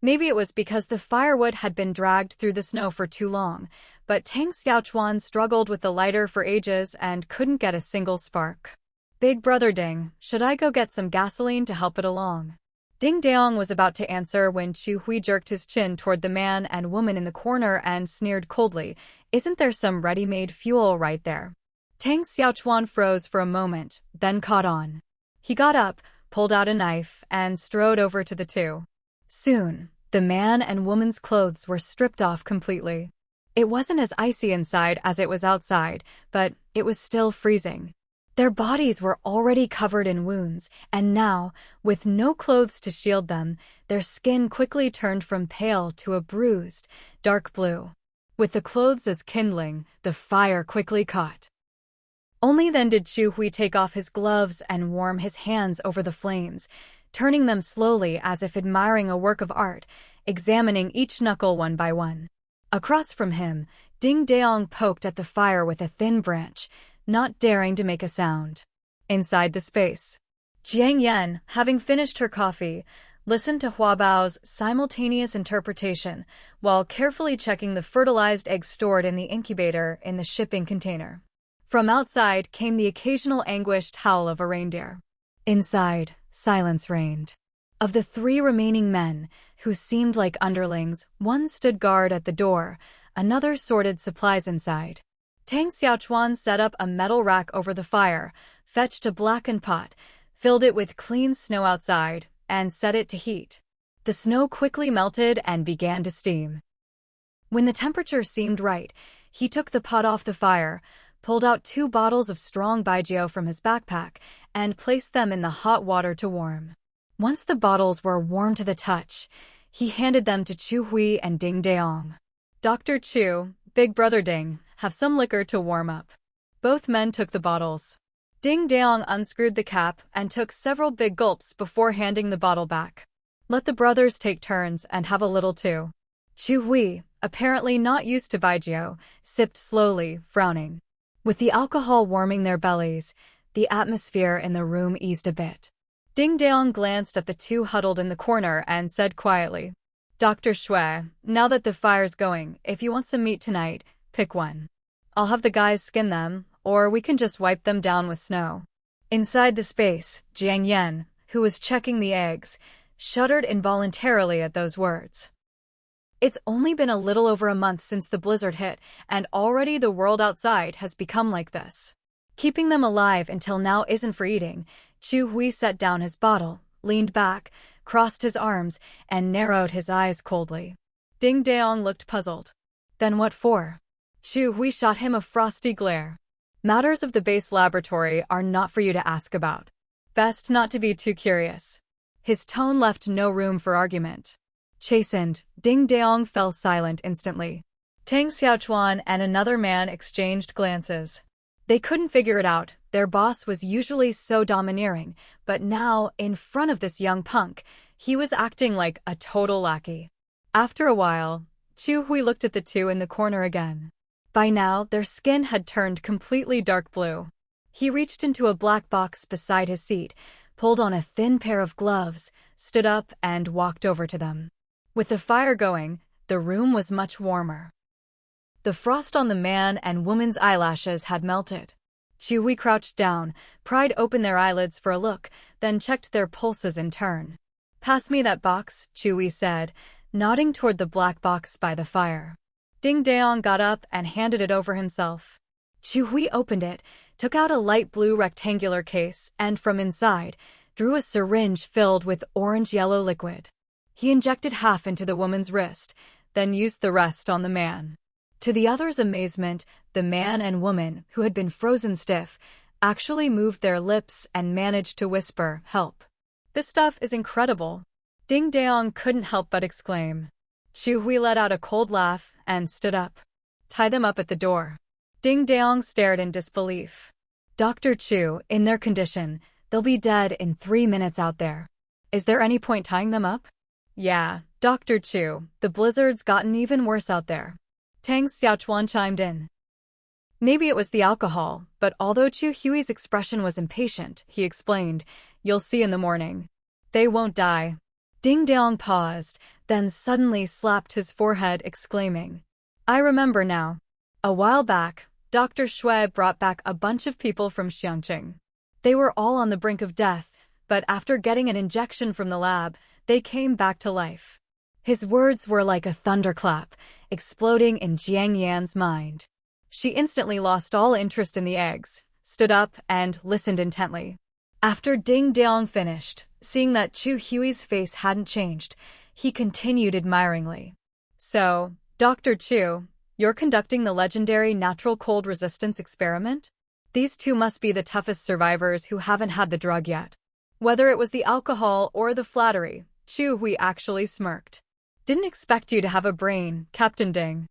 Maybe it was because the firewood had been dragged through the snow for too long, but Tang Xiaochuan struggled with the lighter for ages and couldn't get a single spark. Big Brother Ding, should I go get some gasoline to help it along? Ding Dong was about to answer when Chu Hui jerked his chin toward the man and woman in the corner and sneered coldly, isn't there some ready-made fuel right there? Tang Xiaochuan froze for a moment, then caught on. He got up, pulled out a knife, and strode over to the two. Soon, the man and woman's clothes were stripped off completely. It wasn't as icy inside as it was outside, but it was still freezing. Their bodies were already covered in wounds, and now, with no clothes to shield them, their skin quickly turned from pale to a bruised, dark blue. With the clothes as kindling, the fire quickly caught. Only then did Chu Hui take off his gloves and warm his hands over the flames, turning them slowly as if admiring a work of art, examining each knuckle one by one. Across from him, Ding Dong poked at the fire with a thin branch, not daring to make a sound. Inside the space, Jiang Yan, having finished her coffee, listened to Hua Bao's simultaneous interpretation while carefully checking the fertilized eggs stored in the incubator in the shipping container. From outside came the occasional anguished howl of a reindeer. Inside, silence reigned. Of the 3 remaining men, who seemed like underlings, one stood guard at the door, another sorted supplies inside. Tang Xiaochuan set up a metal rack over the fire, fetched a blackened pot, filled it with clean snow outside, and set it to heat. The snow quickly melted and began to steam. When the temperature seemed right, he took the pot off the fire, pulled out 2 bottles of strong baijiu from his backpack, and placed them in the hot water to warm. Once the bottles were warm to the touch, he handed them to Chu Hui and Ding Dong. Dr. Chu, Big Brother Ding, have some liquor to warm up. Both men took the bottles. Ding Dong unscrewed the cap and took several big gulps before handing the bottle back. Let the brothers take turns and have a little too. Chu Hui, apparently not used to baijiu, sipped slowly, frowning. With the alcohol warming their bellies, the atmosphere in the room eased a bit. Ding Dong glanced at the 2 huddled in the corner and said quietly, Dr. Shui, now that the fire's going, if you want some meat tonight, pick one. I'll have the guys skin them, or we can just wipe them down with snow. Inside the space, Jiang Yan, who was checking the eggs, shuddered involuntarily at those words. It's only been a little over a month since the blizzard hit, and already the world outside has become like this. Keeping them alive until now isn't for eating. Chu Hui set down his bottle, leaned back, crossed his arms, and narrowed his eyes coldly. Ding Dong looked puzzled. Then what for? Chu Hui shot him a frosty glare. Matters of the base laboratory are not for you to ask about. Best not to be too curious. His tone left no room for argument. Chastened, Ding Dong fell silent instantly. Tang Xiaochuan and another man exchanged glances. They couldn't figure it out. Their boss was usually so domineering, but now, in front of this young punk, he was acting like a total lackey. After a while, Chu Hui looked at the two in the corner again. By now, their skin had turned completely dark blue. He reached into a black box beside his seat, pulled on a thin pair of gloves, stood up, and walked over to them. With the fire going, the room was much warmer. The frost on the man and woman's eyelashes had melted. Chu Hui crouched down, pried open their eyelids for a look, then checked their pulses in turn. "Pass me that box," Chu Hui said, nodding toward the black box by the fire. Ding Daong got up and handed it over himself. Chu Hui opened it, took out a light blue rectangular case, and from inside, drew a syringe filled with orange-yellow liquid. He injected half into the woman's wrist, then used the rest on the man. To the others' amazement, the man and woman, who had been frozen stiff, actually moved their lips and managed to whisper, "Help. This stuff is incredible." Ding Daong couldn't help but exclaim. Chu Hui let out a cold laugh and stood up. "Tie them up at the door." Ding Daong stared in disbelief. "Dr. Chu, in their condition, they'll be dead in 3 minutes out there. Is there any point tying them up?" "Yeah, Dr. Chu, the blizzard's gotten even worse out there." Tang Xiaochuan chimed in. Maybe it was the alcohol, but although Chu Hui's expression was impatient, he explained, "You'll see in the morning. They won't die." Ding Daong paused, then suddenly slapped his forehead, exclaiming, "I remember now. A while back, Dr. Shui brought back a bunch of people from Xiangqing. They were all on the brink of death, but after getting an injection from the lab, they came back to life." His words were like a thunderclap, exploding in Jiang Yan's mind. She instantly lost all interest in the eggs, stood up, and listened intently. After Ding Daong finished, seeing that Chu Hui's face hadn't changed, he continued admiringly. "So, Dr. Chu, you're conducting the legendary natural cold resistance experiment? These two must be the toughest survivors who haven't had the drug yet." Whether it was the alcohol or the flattery, Chu Hui actually smirked. "Didn't expect you to have a brain, Captain Ding."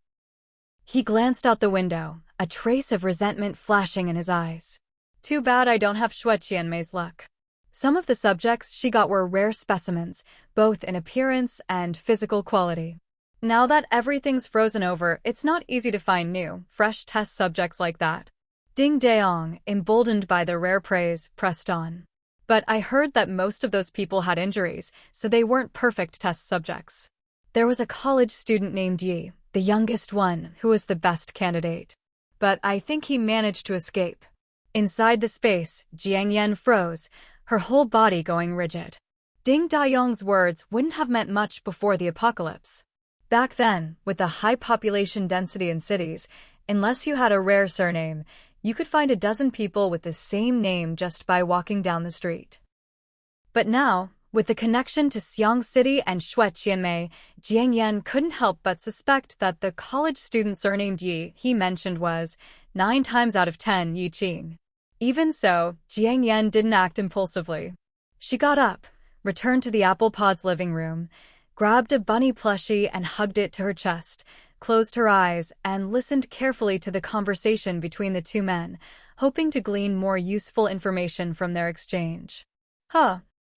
He glanced out the window, a trace of resentment flashing in his eyes. "Too bad I don't have Xue Qianmei's luck." Some of the subjects she got were rare specimens, both in appearance and physical quality. Now that everything's frozen over, it's not easy to find new, fresh test subjects like that. Ding Daong, emboldened by the rare praise, pressed on. "But I heard that most of those people had injuries, so they weren't perfect test subjects. There was a college student named Yi, the youngest one, who was the best candidate. But I think he managed to escape." Inside the space, Jiang Yan froze, her whole body going rigid. Ding Daong's words wouldn't have meant much before the apocalypse. Back then, with the high population density in cities, unless you had a rare surname, you could find a dozen people with the same name just by walking down the street. But now, with the connection to Xiang City and Xue Qianmei, Jiang Yan couldn't help but suspect that the college student surnamed Yi he mentioned was, 9 times out of 10, Yi Qing. Even so, Jiang Yan didn't act impulsively. She got up, returned to the Apple Pod's living room, grabbed a bunny plushie and hugged it to her chest, closed her eyes, and listened carefully to the conversation between the two men, hoping to glean more useful information from their exchange.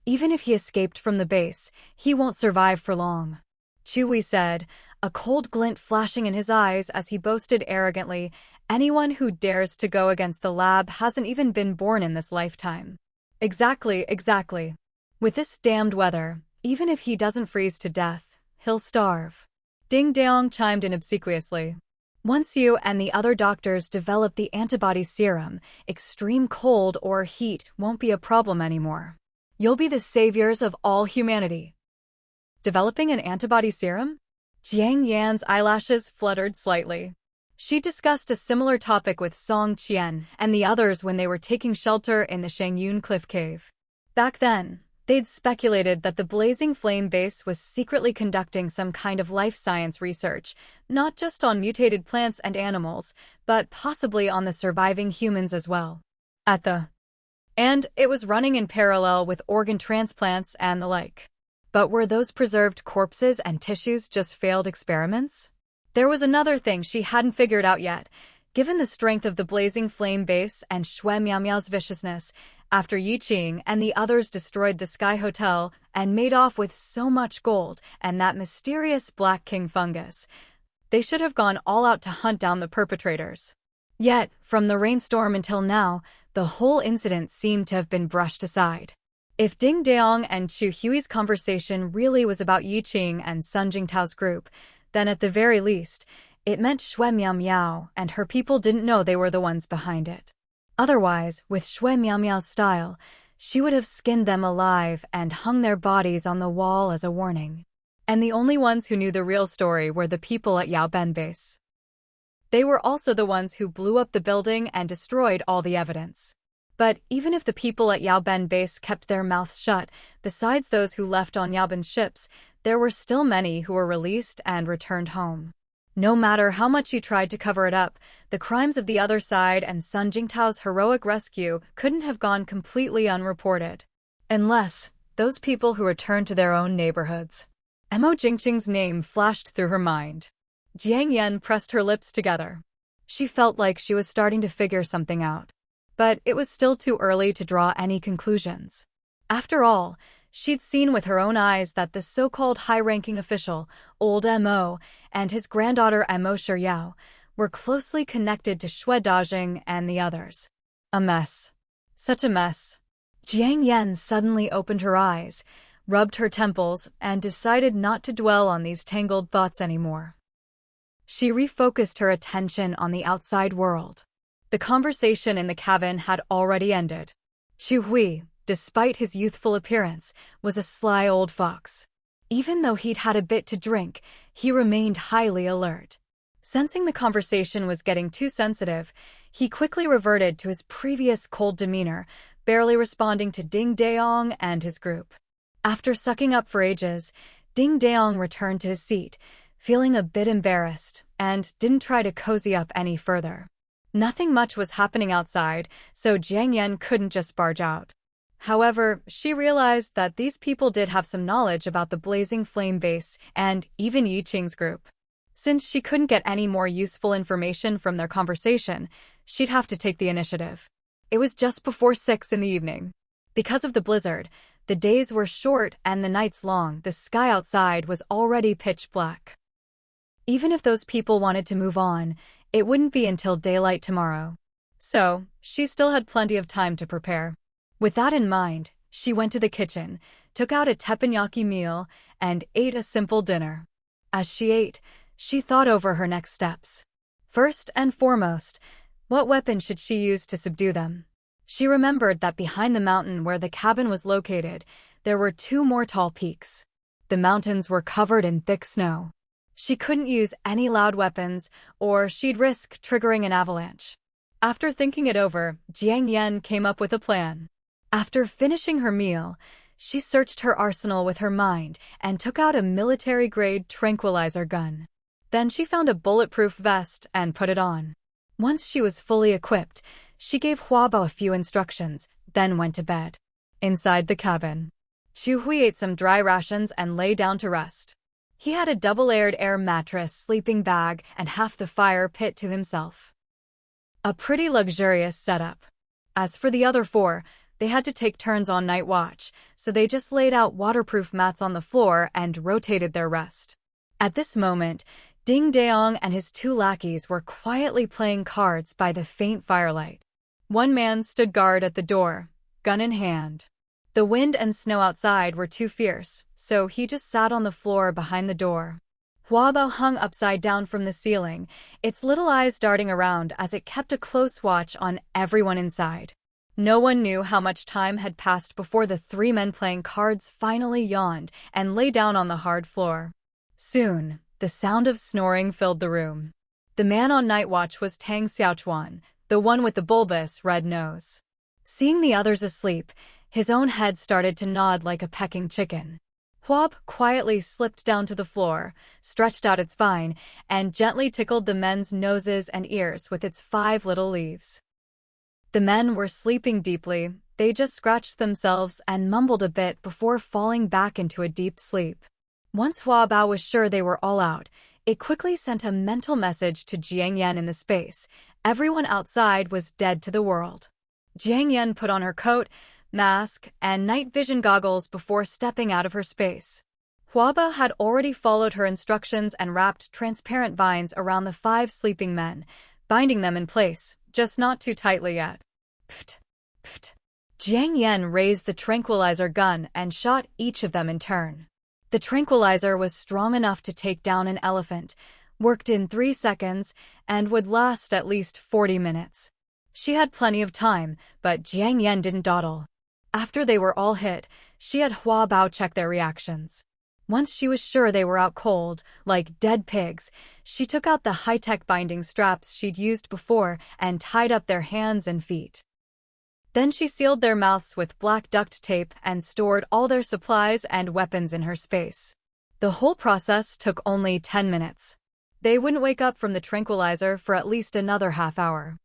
Even if he escaped from the base, he won't survive for long," Chu Hui said, a cold glint flashing in his eyes as he boasted arrogantly, "Anyone who dares to go against the lab hasn't even been born in this lifetime." Exactly. With this damned weather, even if he doesn't freeze to death, he'll starve." Ding Daong chimed in obsequiously. "Once you and the other doctors develop the antibody serum, extreme cold or heat won't be a problem anymore. You'll be the saviors of all humanity." Developing an antibody serum? Jiang Yan's eyelashes fluttered slightly. She discussed a similar topic with Song Qian and the others when they were taking shelter in the Shangyun Cliff Cave. Back then, they'd speculated that the Blazing Flame base was secretly conducting some kind of life science research, not just on mutated plants and animals, but possibly on the surviving humans as well. And it was running in parallel with organ transplants and the like. But were those preserved corpses and tissues just failed experiments? There was another thing she hadn't figured out yet. Given the strength of the Blazing Flame base and Shui Miao Miao's viciousness, after Yi Qing and the others destroyed the Sky Hotel and made off with so much gold and that mysterious Black King fungus. They should have gone all out to hunt down the perpetrators. Yet, from the rainstorm until now, the whole incident seemed to have been brushed aside. If Ding Daong and Chu Hui's conversation really was about Yi Qing and Sun Jingtao's group, then at the very least, it meant Shui Miao Miao and her people didn't know they were the ones behind it. Otherwise, with Shui Miao Miao's style, she would have skinned them alive and hung their bodies on the wall as a warning. And the only ones who knew the real story were the people at Yaoben base. They were also the ones who blew up the building and destroyed all the evidence. But even if the people at Yaoben base kept their mouths shut, besides those who left on Yaoben's ships, there were still many who were released and returned home. No matter how much you tried to cover it up, the crimes of the other side and Sun Jingtao's heroic rescue couldn't have gone completely unreported. Unless those people who returned to their own neighborhoods. Mo Jingqing's name flashed through her mind. Jiang Yan pressed her lips together. She felt like she was starting to figure something out. But it was still too early to draw any conclusions. After all, she'd seen with her own eyes that the so-called high-ranking official, old Mo, and his granddaughter Mo Shiyao were closely connected to Shui Dajing and the others. A mess. Such a mess. Jiang Yan suddenly opened her eyes, rubbed her temples, and decided not to dwell on these tangled thoughts anymore. She refocused her attention on the outside world. The conversation in the cabin had already ended. Chu Hui, despite his youthful appearance, was a sly old fox. Even though he'd had a bit to drink, he remained highly alert. Sensing the conversation was getting too sensitive, he quickly reverted to his previous cold demeanor, barely responding to Ding Daong and his group. After sucking up for ages, Ding Daong returned to his seat, feeling a bit embarrassed, and didn't try to cozy up any further. Nothing much was happening outside, so Jiang Yan couldn't just barge out. However, she realized that these people did have some knowledge about the Blazing Flame base and even Yi Qing's group. Since she couldn't get any more useful information from their conversation, she'd have to take the initiative. It was just before 6 in the evening. Because of the blizzard, the days were short and the nights long. The sky outside was already pitch black. Even if those people wanted to move on, it wouldn't be until daylight tomorrow. So, she still had plenty of time to prepare. With that in mind, she went to the kitchen, took out a teppanyaki meal, and ate a simple dinner. As she ate, she thought over her next steps. First and foremost, what weapon should she use to subdue them? She remembered that behind the mountain where the cabin was located, there were 2 more tall peaks. The mountains were covered in thick snow. She couldn't use any loud weapons, or she'd risk triggering an avalanche. After thinking it over, Jiang Yan came up with a plan. After finishing her meal, she searched her arsenal with her mind and took out a military-grade tranquilizer gun. Then she found a bulletproof vest and put it on. Once she was fully equipped, she gave Huabao a few instructions, then went to bed. Inside the cabin, Chu Hui ate some dry rations and lay down to rest. He had a double-layered air mattress, sleeping bag, and half the fire pit to himself. A pretty luxurious setup. As for the other 4, they had to take turns on night watch, so they just laid out waterproof mats on the floor and rotated their rest. At this moment, Ding Daong and his 2 lackeys were quietly playing cards by the faint firelight. One man stood guard at the door, gun in hand. The wind and snow outside were too fierce, so he just sat on the floor behind the door. Huabao hung upside down from the ceiling, its little eyes darting around as it kept a close watch on everyone inside. No one knew how much time had passed before the 3 men playing cards finally yawned and lay down on the hard floor. Soon, the sound of snoring filled the room. The man on night watch was Tang Xiaochuan, the one with the bulbous red nose. Seeing the others asleep, his own head started to nod like a pecking chicken. Huab quietly slipped down to the floor, stretched out its spine, and gently tickled the men's noses and ears with its 5 little leaves. The men were sleeping deeply. They just scratched themselves and mumbled a bit before falling back into a deep sleep. Once Huabao was sure they were all out, it quickly sent a mental message to Jiang Yan in the space. Everyone outside was dead to the world. Jiang Yan put on her coat, mask, and night vision goggles before stepping out of her space. Huaba had already followed her instructions and wrapped transparent vines around the 5 sleeping men, binding them in place, just not too tightly yet. Pft, pft. Jiang Yan raised the tranquilizer gun and shot each of them in turn. The tranquilizer was strong enough to take down an elephant, worked in 3 seconds, and would last at least 40 minutes. She had plenty of time, but Jiang Yan didn't dawdle. After they were all hit, she had Hua Bao check their reactions. Once she was sure they were out cold, like dead pigs, she took out the high-tech binding straps she'd used before and tied up their hands and feet. Then she sealed their mouths with black duct tape and stored all their supplies and weapons in her space. The whole process took only 10 minutes. They wouldn't wake up from the tranquilizer for at least another half-hour.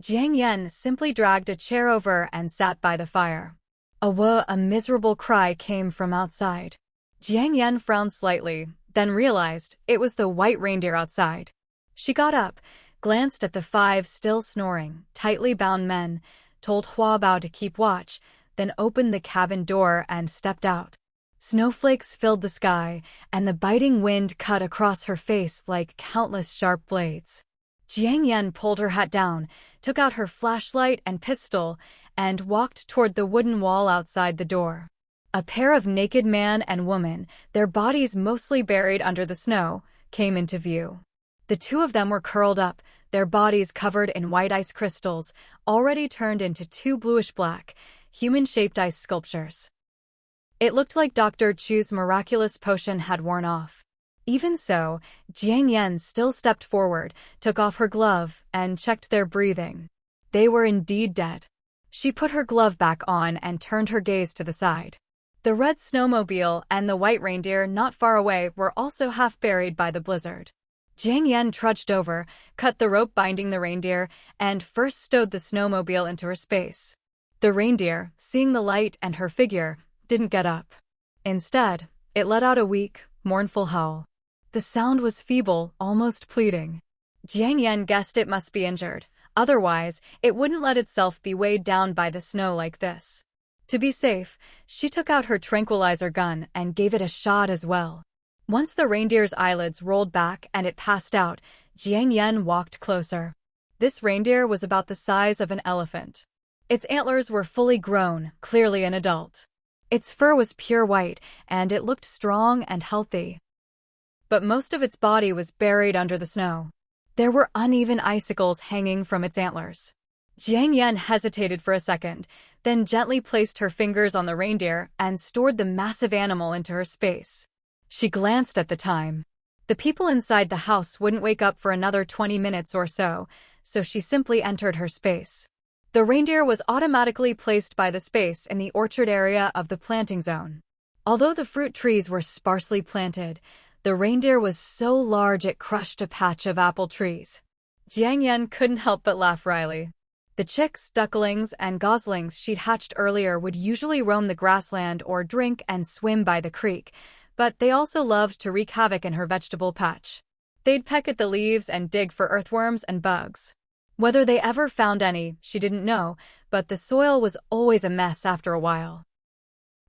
Jiang Yan simply dragged a chair over and sat by the fire. A miserable cry came from outside. Jiang Yan frowned slightly, then realized it was the white reindeer outside. She got up, glanced at the 5 still snoring, tightly bound men, told Hua Bao to keep watch, then opened the cabin door and stepped out. Snowflakes filled the sky, and the biting wind cut across her face like countless sharp blades. Jiang Yan pulled her hat down, took out her flashlight and pistol, and walked toward the wooden wall outside the door. A pair of naked man and woman, their bodies mostly buried under the snow, came into view. The 2 of them were curled up, their bodies covered in white ice crystals, already turned into 2 bluish-black, human-shaped ice sculptures. It looked like Dr. Chu's miraculous potion had worn off. Even so, Jiang Yan still stepped forward, took off her glove, and checked their breathing. They were indeed dead. She put her glove back on and turned her gaze to the side. The red snowmobile and the white reindeer not far away were also half buried by the blizzard. Jiang Yan trudged over, cut the rope binding the reindeer, and first stowed the snowmobile into her space. The reindeer, seeing the light and her figure, didn't get up. Instead, it let out a weak, mournful howl. The sound was feeble, almost pleading. Jiang Yan guessed it must be injured. Otherwise, it wouldn't let itself be weighed down by the snow like this. To be safe, she took out her tranquilizer gun and gave it a shot as well. Once the reindeer's eyelids rolled back and it passed out, Jiang Yan walked closer. This reindeer was about the size of an elephant. Its antlers were fully grown, clearly an adult. Its fur was pure white, and it looked strong and healthy. But most of its body was buried under the snow. There were uneven icicles hanging from its antlers. Jiang Yan hesitated for a second, then gently placed her fingers on the reindeer and stored the massive animal into her space. She glanced at the time. The people inside the house wouldn't wake up for another 20 minutes or so, so she simply entered her space. The reindeer was automatically placed by the space in the orchard area of the planting zone. Although the fruit trees were sparsely planted, the reindeer was so large it crushed a patch of apple trees. Jiang Yan couldn't help but laugh wryly. The chicks, ducklings, and goslings she'd hatched earlier would usually roam the grassland or drink and swim by the creek, but they also loved to wreak havoc in her vegetable patch. They'd peck at the leaves and dig for earthworms and bugs. Whether they ever found any, she didn't know, but the soil was always a mess after a while.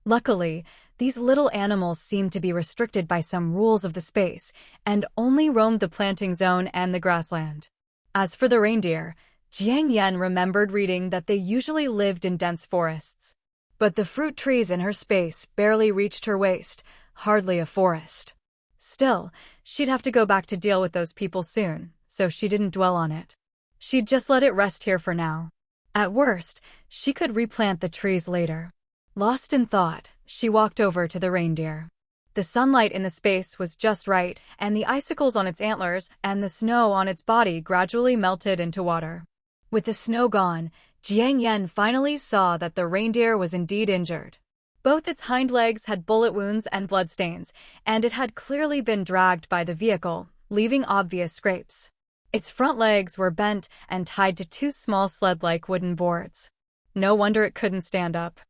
Luckily, these little animals seemed to be restricted by some rules of the space, and only roamed the planting zone and the grassland. As for the reindeer, Jiang Yan remembered reading that they usually lived in dense forests. But the fruit trees in her space barely reached her waist, hardly a forest. Still, she'd have to go back to deal with those people soon, so she didn't dwell on it. She'd just let it rest here for now. At worst, she could replant the trees later. Lost in thought, she walked over to the reindeer. The sunlight in the space was just right, and the icicles on its antlers and the snow on its body gradually melted into water. With the snow gone, Jiang Yan finally saw that the reindeer was indeed injured. Both its hind legs had bullet wounds and bloodstains, and it had clearly been dragged by the vehicle, leaving obvious scrapes. Its front legs were bent and tied to 2 small sled-like wooden boards. No wonder it couldn't stand up.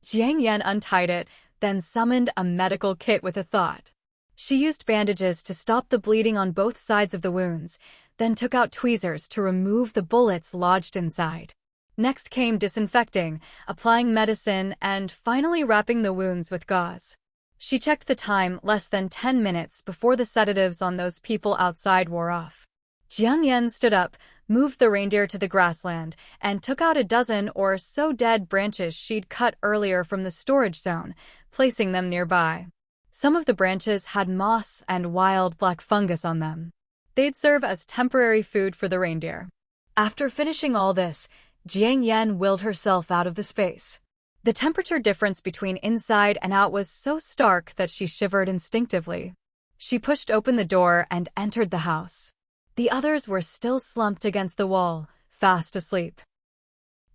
Jiang Yan untied it, then summoned a medical kit with a thought. She used bandages to stop the bleeding on both sides of the wounds, then took out tweezers to remove the bullets lodged inside. Next came disinfecting, applying medicine, and finally wrapping the wounds with gauze. She checked the time, less than 10 minutes before the sedatives on those people outside wore off. Jiang Yen stood up, moved the reindeer to the grassland, and took out a dozen or so dead branches she'd cut earlier from the storage zone, placing them nearby. Some of the branches had moss and wild black fungus on them. They'd serve as temporary food for the reindeer. After finishing all this, Jiang Yen willed herself out of the space. The temperature difference between inside and out was so stark that she shivered instinctively. She pushed open the door and entered the house. The others were still slumped against the wall, fast asleep.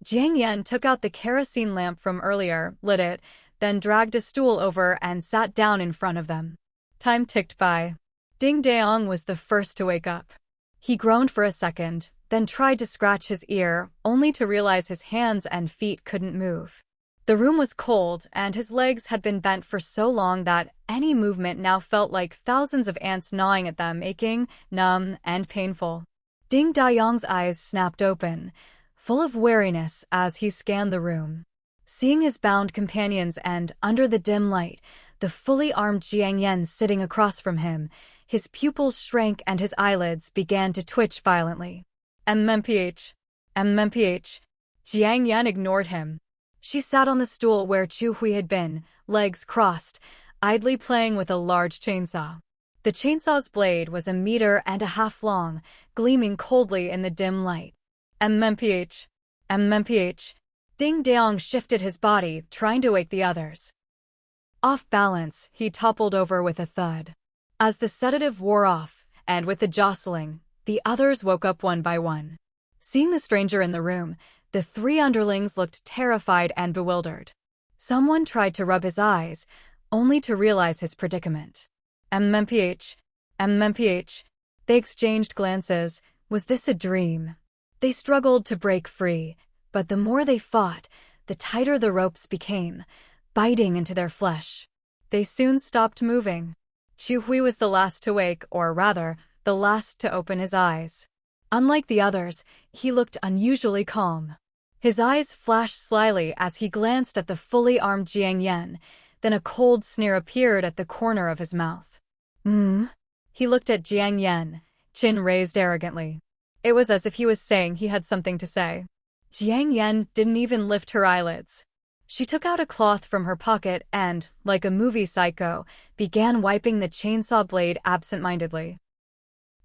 Jiang Yen took out the kerosene lamp from earlier, lit it, then dragged a stool over and sat down in front of them. Time ticked by. Ding Daong was the first to wake up. He groaned for a second, then tried to scratch his ear, only to realize his hands and feet couldn't move. The room was cold, and his legs had been bent for so long that any movement now felt like thousands of ants gnawing at them, aching, numb, and painful. Ding Daong's eyes snapped open, full of wariness as he scanned the room. Seeing his bound companions and, under the dim light, the fully armed Jiang Yen sitting across from him, his pupils shrank and his eyelids began to twitch violently. MMPH. Jiang Yen ignored him. She sat on the stool where Chu Hui had been, legs crossed, idly playing with a large chainsaw. The chainsaw's blade was 1.5 meters long, gleaming coldly in the dim light. MMPH. Ding Daong shifted his body, trying to wake the others. Off balance, he toppled over with a thud. As the sedative wore off, and with the jostling, the others woke up one by one. Seeing the stranger in the room, the 3 underlings looked terrified and bewildered. Someone tried to rub his eyes, only to realize his predicament. MMPH. They exchanged glances. Was this a dream? They struggled to break free, but the more they fought, the tighter the ropes became, biting into their flesh. They soon stopped moving. Chu Hui was the last to wake, or rather, the last to open his eyes. Unlike the others, he looked unusually calm. His eyes flashed slyly as he glanced at the fully armed Jiang Yen, then a cold sneer appeared at the corner of his mouth. He looked at Jiang Yen, chin raised arrogantly. It was as if he was saying he had something to say. Jiang Yen didn't even lift her eyelids. She took out a cloth from her pocket and, like a movie psycho, began wiping the chainsaw blade absent-mindedly.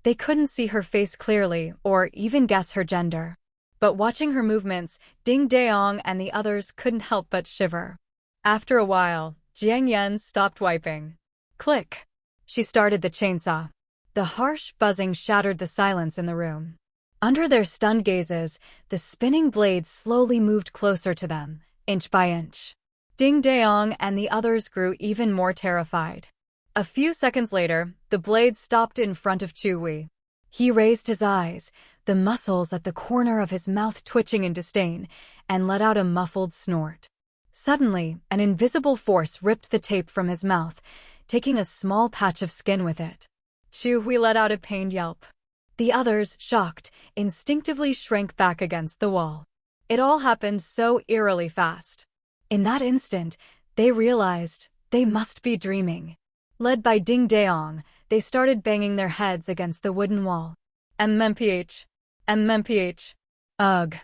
They couldn't see her face clearly or even guess her gender. But watching her movements, Ding Daong and the others couldn't help but shiver. After a while, Jiang Yen stopped wiping. Click! She started the chainsaw. The harsh buzzing shattered the silence in the room. Under their stunned gazes, the spinning blade slowly moved closer to them, inch by inch. Ding Daong and the others grew even more terrified. A few seconds later, the blade stopped in front of Chu Hui. He raised his eyes, the muscles at the corner of his mouth twitching in disdain, and let out a muffled snort. Suddenly, an invisible force ripped the tape from his mouth, taking a small patch of skin with it. Chu Hui let out a pained yelp. The others, shocked, instinctively shrank back against the wall. It all happened so eerily fast. In that instant, they realized they must be dreaming. Led by Ding Daong, they started banging their heads against the wooden wall. MMPH. Ugh.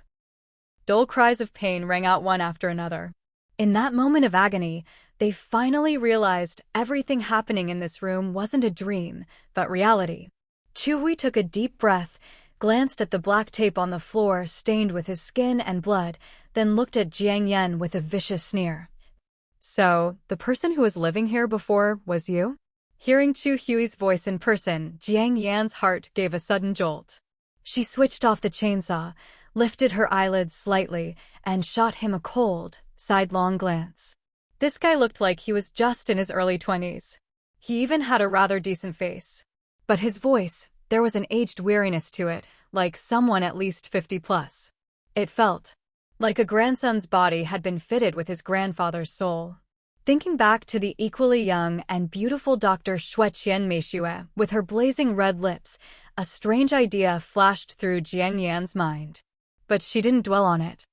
Dull cries of pain rang out one after another. In that moment of agony, they finally realized everything happening in this room wasn't a dream, but reality. Chu Hui took a deep breath, glanced at the black tape on the floor stained with his skin and blood, then looked at Jiang Yen with a vicious sneer. So, the person who was living here before was you? Hearing Chu Hui's voice in person, Jiang Yan's heart gave a sudden jolt. She switched off the chainsaw, lifted her eyelids slightly, and shot him a cold, sidelong glance. This guy looked like he was just in his early 20s. He even had a rather decent face. But his voice, there was an aged weariness to it, like someone at least 50 plus. It felt like a grandson's body had been fitted with his grandfather's soul. Thinking back to the equally young and beautiful Dr. Shueqian Meishue, with her blazing red lips, a strange idea flashed through Jiang Yan's mind. But she didn't dwell on it.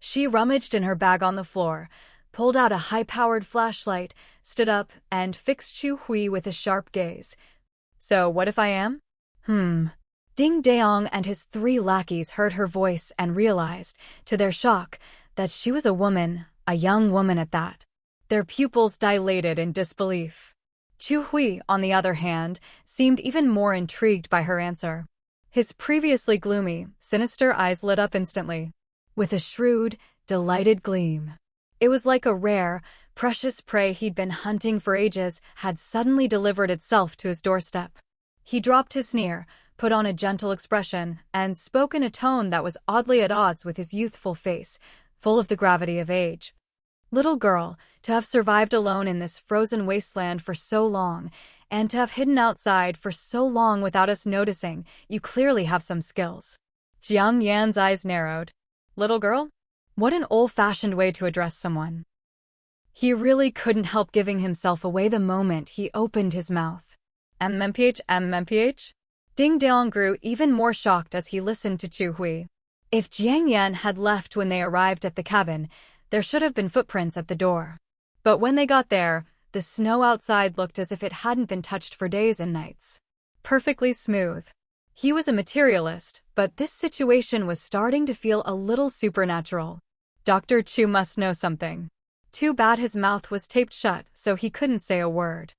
She rummaged in her bag on the floor, pulled out a high-powered flashlight, stood up, and fixed Chu Hui with a sharp gaze. So what if I am? Ding Daong and his 3 lackeys heard her voice and realized, to their shock, that she was a woman, a young woman at that. Their pupils dilated in disbelief. Chu Hui, on the other hand, seemed even more intrigued by her answer. His previously gloomy, sinister eyes lit up instantly, with a shrewd, delighted gleam. It was like a rare, precious prey he'd been hunting for ages had suddenly delivered itself to his doorstep. He dropped his sneer, put on a gentle expression, and spoke in a tone that was oddly at odds with his youthful face, full of the gravity of age. Little girl, to have survived alone in this frozen wasteland for so long, and to have hidden outside for so long without us noticing, you clearly have some skills. Jiang Yan's eyes narrowed. Little girl? What an old-fashioned way to address someone. He really couldn't help giving himself away the moment he opened his mouth. MMPH? Ding Daong grew even more shocked as he listened to Chu Hui. If Jiang Yan had left when they arrived at the cabin, there should have been footprints at the door. But when they got there, the snow outside looked as if it hadn't been touched for days and nights. Perfectly smooth. He was a materialist, but this situation was starting to feel a little supernatural. Dr. Chu must know something. Too bad his mouth was taped shut, so he couldn't say a word.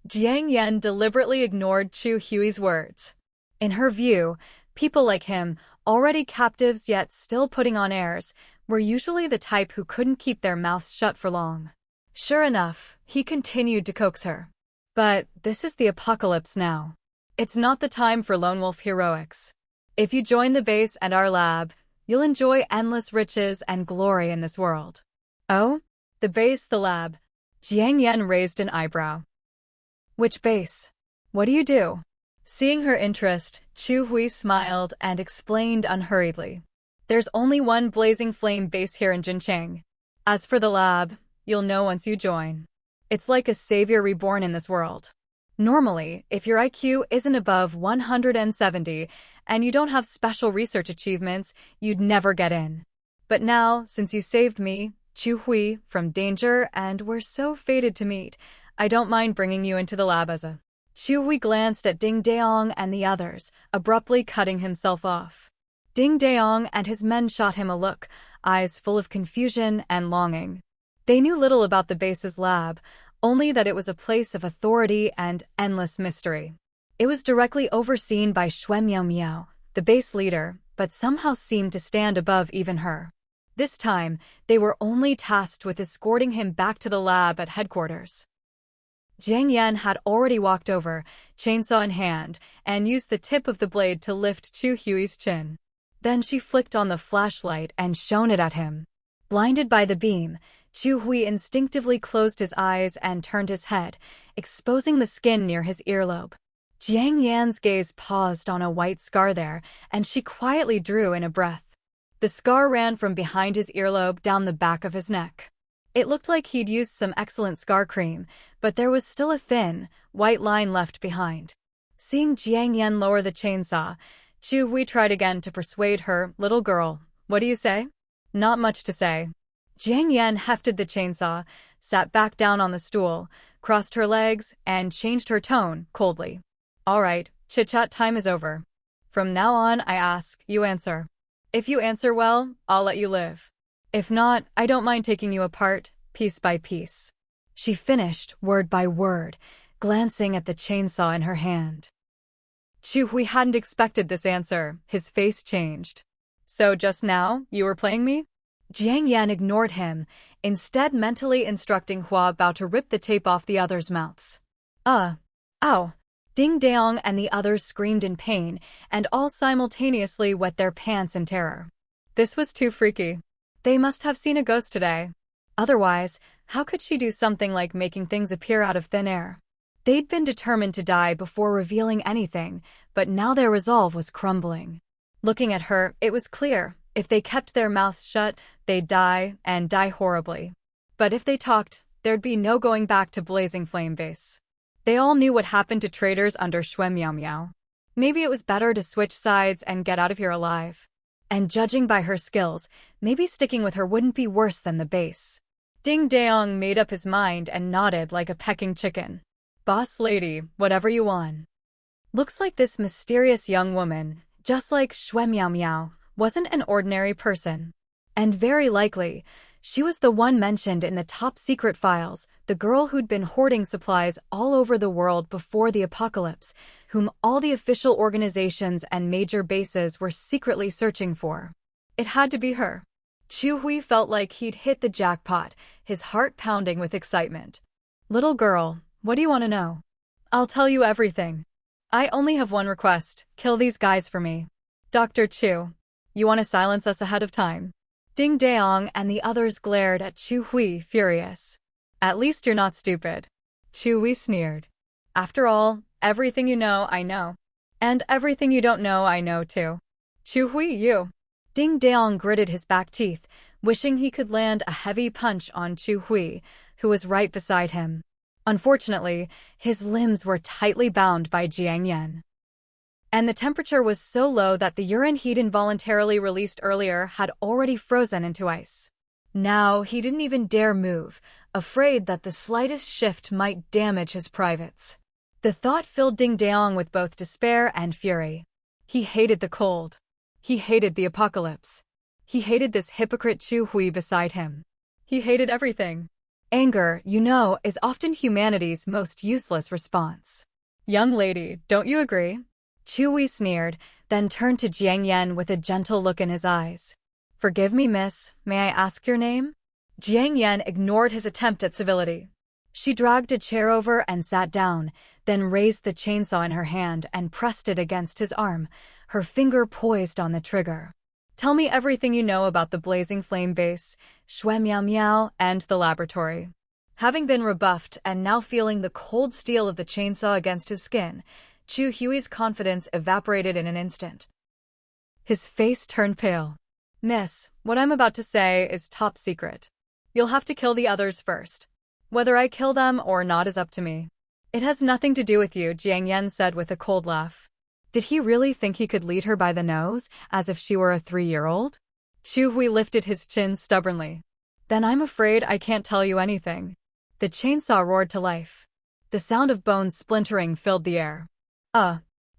Jiang Yan deliberately ignored Chu Hui's words. In her view, people like him, already captives yet still putting on airs, were usually the type who couldn't keep their mouths shut for long. Sure enough, he continued to coax her. But this is the apocalypse now. It's not the time for lone wolf heroics. If you join the base and our lab, you'll enjoy endless riches and glory in this world. Oh? The base, the lab. Jiang Yan raised an eyebrow. Which base? What do you do? Seeing her interest, Chu Hui smiled and explained unhurriedly. There's only one blazing flame base here in Jincheng. As for the lab, you'll know once you join. It's like a savior reborn in this world. Normally, if your IQ isn't above 170 and you don't have special research achievements, you'd never get in. But now, since you saved me, Chu Hui, from danger and we're so fated to meet, I don't mind bringing you into the lab as a... Chu Hui glanced at Ding Daong and the others, abruptly cutting himself off. Ding Daong and his men shot him a look, eyes full of confusion and longing. They knew little about the base's lab, only that it was a place of authority and endless mystery. It was directly overseen by Xue Miao Miao, the base leader, but somehow seemed to stand above even her. This time, they were only tasked with escorting him back to the lab at headquarters. Jiang Yan had already walked over, chainsaw in hand, and used the tip of the blade to lift Chu Hui's chin. Then she flicked on the flashlight and shone it at him. Blinded by the beam, Chu Hui instinctively closed his eyes and turned his head, exposing the skin near his earlobe. Jiang Yan's gaze paused on a white scar there, and she quietly drew in a breath. The scar ran from behind his earlobe down the back of his neck. It looked like he'd used some excellent scar cream, but there was still a thin, white line left behind. Seeing Jiang Yan lower the chainsaw, Chu Hui tried again to persuade her, "Little girl, what do you say?" "Not much to say." Jiang Yan hefted the chainsaw, sat back down on the stool, crossed her legs, and changed her tone, coldly. "All right, chit-chat time is over. From now on, I ask, you answer. If you answer well, I'll let you live. If not, I don't mind taking you apart, piece by piece." She finished, word by word, glancing at the chainsaw in her hand. Chu Hui hadn't expected this answer. His face changed. "So just now, you were playing me?" Jiang Yan ignored him, instead mentally instructing Hua Bao to rip the tape off the others' mouths. Ow! Ding Daong and the others screamed in pain, and all simultaneously wet their pants in terror. This was too freaky. They must have seen a ghost today. Otherwise, how could she do something like making things appear out of thin air? They'd been determined to die before revealing anything, but now their resolve was crumbling. Looking at her, it was clear, if they kept their mouths shut, they'd die, and die horribly. But if they talked, there'd be no going back to Blazing Flame Base. They all knew what happened to traitors under Xue Miao Miao. Maybe it was better to switch sides and get out of here alive. And judging by her skills, maybe sticking with her wouldn't be worse than the base. Ding Daong made up his mind and nodded like a pecking chicken. Boss lady, whatever you want. Looks like this mysterious young woman, just like Shui Miao Miao, wasn't an ordinary person. And very likely, she was the one mentioned in the top-secret files, the girl who'd been hoarding supplies all over the world before the apocalypse, whom all the official organizations and major bases were secretly searching for. It had to be her. Chu Hui felt like he'd hit the jackpot, his heart pounding with excitement. Little girl, what do you want to know? I'll tell you everything. I only have one request, kill these guys for me. Dr. Chu, you want to silence us ahead of time? Ding Daong and the others glared at Chu Hui, furious. At least you're not stupid. Chu Hui sneered. After all, everything you know, I know. And everything you don't know, I know too. Chu Hui, you. Ding Daong gritted his back teeth, wishing he could land a heavy punch on Chu Hui, who was right beside him. Unfortunately, his limbs were tightly bound by Jiang Yan. And the temperature was so low that the urine he'd involuntarily released earlier had already frozen into ice. Now he didn't even dare move, afraid that the slightest shift might damage his privates. The thought filled Ding Daong with both despair and fury. He hated the cold. He hated the apocalypse. He hated this hypocrite Chu Hui beside him. He hated everything. Anger, you know, is often humanity's most useless response. Young lady, don't you agree? Chu Hui sneered, then turned to Jiang Yan with a gentle look in his eyes. Forgive me, miss, may I ask your name? Jiang Yan ignored his attempt at civility. She dragged a chair over and sat down, then raised the chainsaw in her hand and pressed it against his arm, her finger poised on the trigger. Tell me everything you know about the Blazing Flame base, Shui Miao Miao, and the laboratory. Having been rebuffed and now feeling the cold steel of the chainsaw against his skin, Chu Hui's confidence evaporated in an instant. His face turned pale. Miss, what I'm about to say is top secret. You'll have to kill the others first. Whether I kill them or not is up to me. It has nothing to do with you, Jiang Yan said with a cold laugh. Did he really think he could lead her by the nose, as if she were a 3-year-old? Chu Hui lifted his chin stubbornly. Then I'm afraid I can't tell you anything. The chainsaw roared to life. The sound of bones splintering filled the air.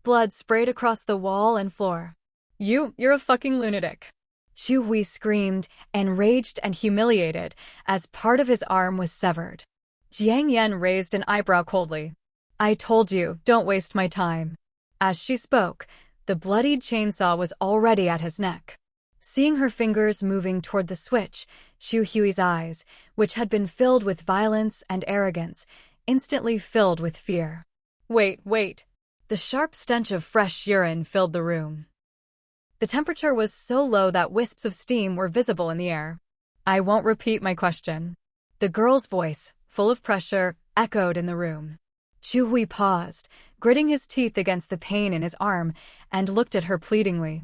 Blood sprayed across the wall and floor. You're a fucking lunatic. Chu Hui screamed, enraged and humiliated, as part of his arm was severed. Jiang Yan raised an eyebrow coldly. I told you, don't waste my time. As she spoke, the bloodied chainsaw was already at his neck. Seeing her fingers moving toward the switch, Chu Hui's eyes, which had been filled with violence and arrogance, instantly filled with fear. Wait. The sharp stench of fresh urine filled the room. The temperature was so low that wisps of steam were visible in the air. I won't repeat my question. The girl's voice, full of pressure, echoed in the room. Chu Hui paused, gritting his teeth against the pain in his arm, and looked at her pleadingly.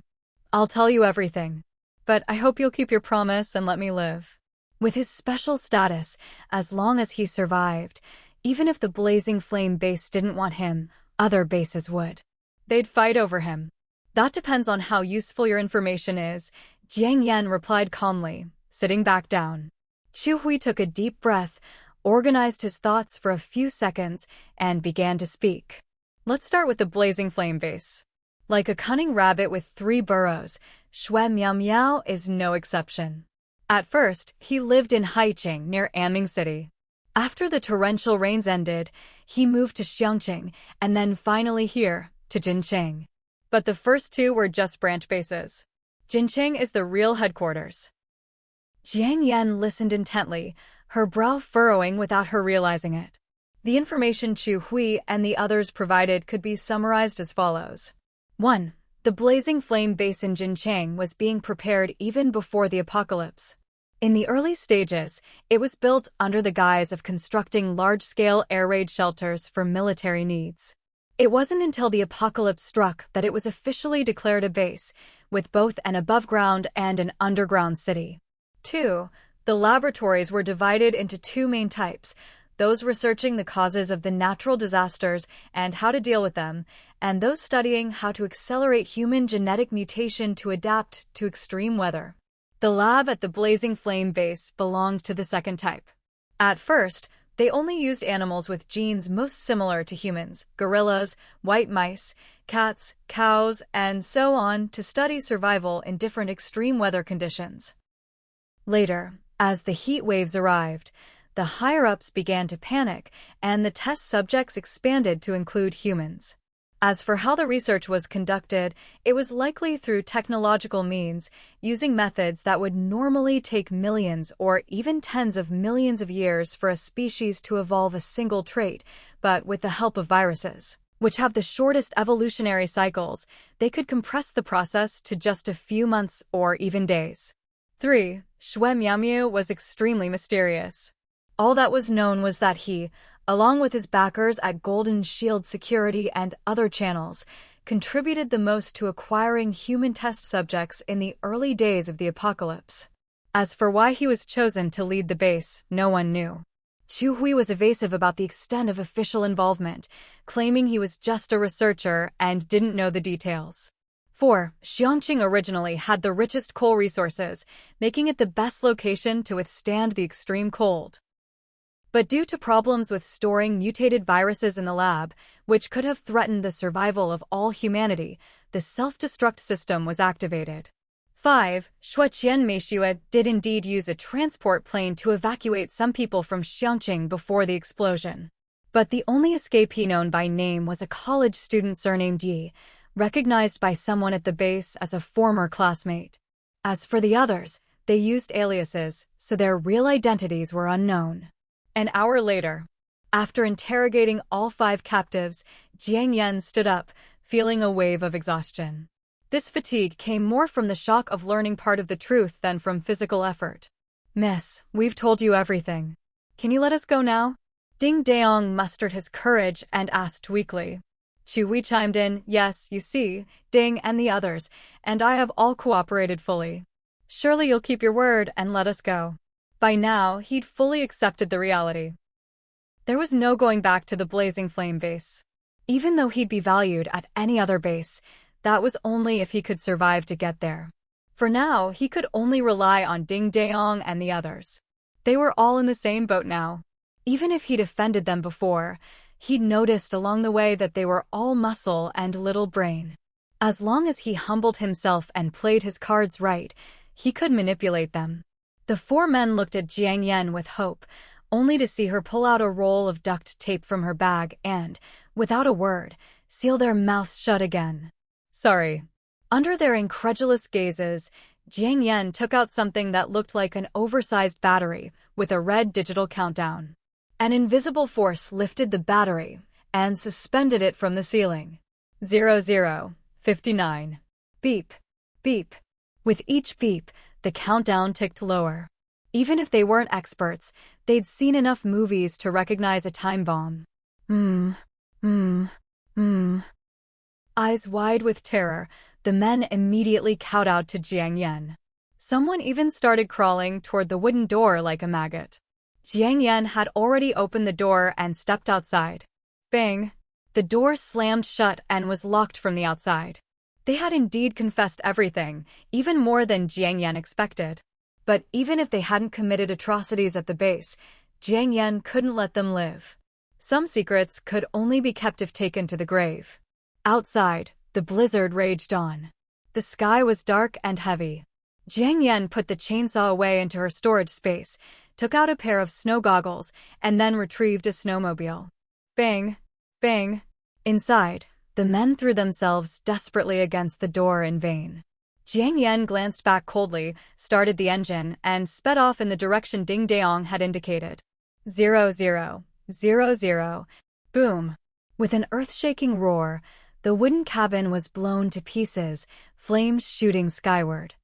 I'll tell you everything. But I hope you'll keep your promise and let me live. With his special status, as long as he survived, even if the Blazing Flame base didn't want him, other bases would. They'd fight over him. That depends on how useful your information is, Jiang Yan replied calmly, sitting back down. Chu Hui took a deep breath, organized his thoughts for a few seconds, and began to speak. Let's start with the Blazing Flame base. Like a cunning rabbit with 3 burrows, Shui Miao Miao is no exception. At first, he lived in Haiqing near Anming City. After the torrential rains ended, he moved to Xiangqing, and then finally here, to Jincheng. But the first 2 were just branch bases. Jincheng is the real headquarters. Jiang Yan listened intently, her brow furrowing without her realizing it. The information Chu Hui and the others provided could be summarized as follows. 1. The Blazing Flame base in Jincheng was being prepared even before the apocalypse. In the early stages, it was built under the guise of constructing large-scale air raid shelters for military needs. It wasn't until the apocalypse struck that it was officially declared a base, with both an above-ground and an underground city. 2. The laboratories were divided into 2 main types, those researching the causes of the natural disasters and how to deal with them, and those studying how to accelerate human genetic mutation to adapt to extreme weather. The lab at the Blazing Flame base belonged to the second type. At first, they only used animals with genes most similar to humans, gorillas, white mice, cats, cows, and so on, to study survival in different extreme weather conditions. Later, as the heat waves arrived, the higher-ups began to panic, and the test subjects expanded to include humans. As for how the research was conducted, it was likely through technological means, using methods that would normally take millions or even tens of millions of years for a species to evolve a single trait, but with the help of viruses, which have the shortest evolutionary cycles, they could compress the process to just a few months or even days. 3. Xue Miamiu was extremely mysterious. All that was known was that he, along with his backers at Golden Shield Security and other channels, contributed the most to acquiring human test subjects in the early days of the apocalypse. As for why he was chosen to lead the base, no one knew. Chu Hui was evasive about the extent of official involvement, claiming he was just a researcher and didn't know the details. 4. Xiangqing originally had the richest coal resources, making it the best location to withstand the extreme cold. But due to problems with storing mutated viruses in the lab, which could have threatened the survival of all humanity, the self-destruct system was activated. 5. Shuqian Meishue did indeed use a transport plane to evacuate some people from Xiangqing before the explosion. But the only escapee known by name was a college student surnamed Yi, recognized by someone at the base as a former classmate. As for the others, they used aliases, so their real identities were unknown. An hour later, after interrogating all 5 captives, Jiang Yan stood up, feeling a wave of exhaustion. This fatigue came more from the shock of learning part of the truth than from physical effort. "Miss, we've told you everything. Can you let us go now?" Ding Daong mustered his courage and asked weakly. Chu Hui chimed in, "Yes, you see, Ding and the others, and I have all cooperated fully. Surely you'll keep your word and let us go." By now, he'd fully accepted the reality. There was no going back to the Blazing Flame base. Even though he'd be valued at any other base, that was only if he could survive to get there. For now, he could only rely on Ding Daong and the others. They were all in the same boat now. Even if he'd offended them before, he'd noticed along the way that they were all muscle and little brain. As long as he humbled himself and played his cards right, he could manipulate them. The 4 men looked at Jiang Yan with hope, only to see her pull out a roll of duct tape from her bag and, without a word, seal their mouths shut again. "Sorry." Under their incredulous gazes, Jiang Yan took out something that looked like an oversized battery with a red digital countdown. An invisible force lifted the battery and suspended it from the ceiling. 00:59. Beep. Beep. With each beep, the countdown ticked lower. Even if they weren't experts, they'd seen enough movies to recognize a time bomb. Eyes wide with terror, the men immediately kowtowed to Jiang Yan. Someone even started crawling toward the wooden door like a maggot. Jiang Yan had already opened the door and stepped outside. Bang! The door slammed shut and was locked from the outside. They had indeed confessed everything, even more than Jiang Yan expected. But even if they hadn't committed atrocities at the base, Jiang Yan couldn't let them live. Some secrets could only be kept if taken to the grave. Outside, the blizzard raged on. The sky was dark and heavy. Jiang Yan put the chainsaw away into her storage space, took out a pair of snow goggles, and then retrieved a snowmobile. Bang! Bang! Inside, the men threw themselves desperately against the door in vain. Jiang Yan glanced back coldly, started the engine, and sped off in the direction Ding Daong had indicated. 00:00. Boom! With an earth-shaking roar, the wooden cabin was blown to pieces, flames shooting skyward,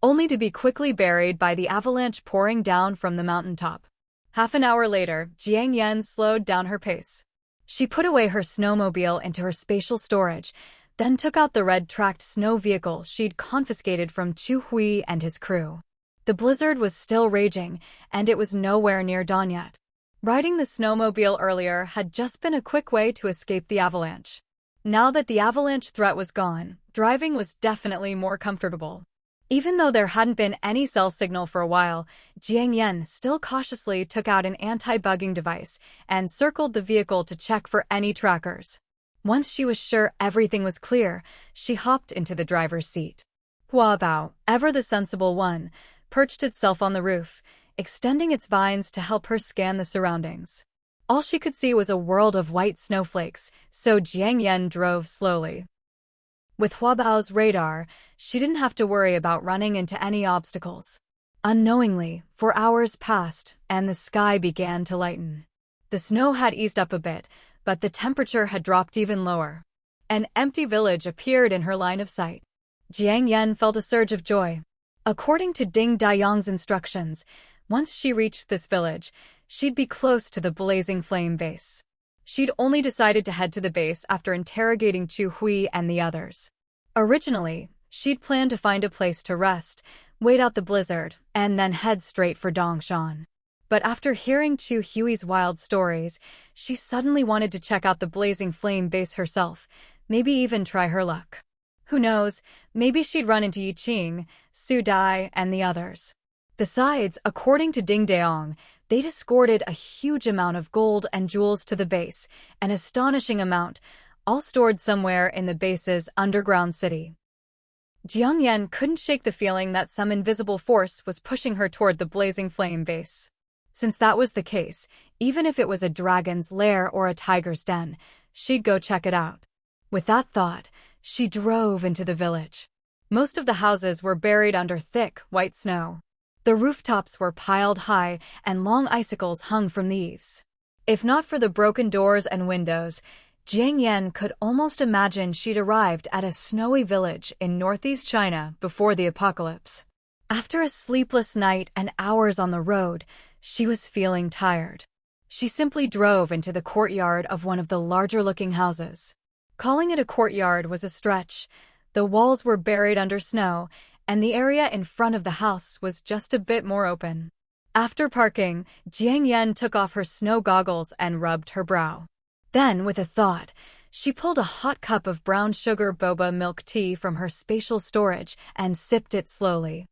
only to be quickly buried by the avalanche pouring down from the mountaintop. Half an hour later, Jiang Yan slowed down her pace. She put away her snowmobile into her spatial storage, then took out the red-tracked snow vehicle she'd confiscated from Chu Hui and his crew. The blizzard was still raging, and it was nowhere near dawn yet. Riding the snowmobile earlier had just been a quick way to escape the avalanche. Now that the avalanche threat was gone, driving was definitely more comfortable. Even though there hadn't been any cell signal for a while, Jiang Yan still cautiously took out an anti-bugging device and circled the vehicle to check for any trackers. Once she was sure everything was clear, she hopped into the driver's seat. Hua Bao, ever the sensible one, perched itself on the roof, extending its vines to help her scan the surroundings. All she could see was a world of white snowflakes, so Jiang Yan drove slowly. With Hua Bao's radar, she didn't have to worry about running into any obstacles. Unknowingly, 4 hours passed, and the sky began to lighten. The snow had eased up a bit, but the temperature had dropped even lower. An empty village appeared in her line of sight. Jiang Yan felt a surge of joy. According to Ding Dayong's instructions, once she reached this village, she'd be close to the blazing flame base. She'd only decided to head to the base after interrogating Chu Hui and the others. Originally, she'd planned to find a place to rest, wait out the blizzard, and then head straight for Dongshan. But after hearing Chu Hui's wild stories, she suddenly wanted to check out the blazing flame base herself, maybe even try her luck. Who knows, maybe she'd run into Yi Qing, Su Dai, and the others. Besides, according to Ding Dayong, they'd escorted a huge amount of gold and jewels to the base, an astonishing amount, all stored somewhere in the base's underground city. Jiang Yan couldn't shake the feeling that some invisible force was pushing her toward the blazing flame base. Since that was the case, even if it was a dragon's lair or a tiger's den, she'd go check it out. With that thought, she drove into the village. Most of the houses were buried under thick, white snow. The rooftops were piled high, and long icicles hung from the eaves. If not for the broken doors and windows, Jiang Yan could almost imagine she'd arrived at a snowy village in northeast China before the apocalypse. After a sleepless night and hours on the road, she was feeling tired. She simply drove into the courtyard of one of the larger-looking houses. Calling it a courtyard was a stretch. The walls were buried under snow, and the area in front of the house was just a bit more open. After parking, Jiang Yan took off her snow goggles and rubbed her brow. Then, with a thought, she pulled a hot cup of brown sugar boba milk tea from her spatial storage and sipped it slowly.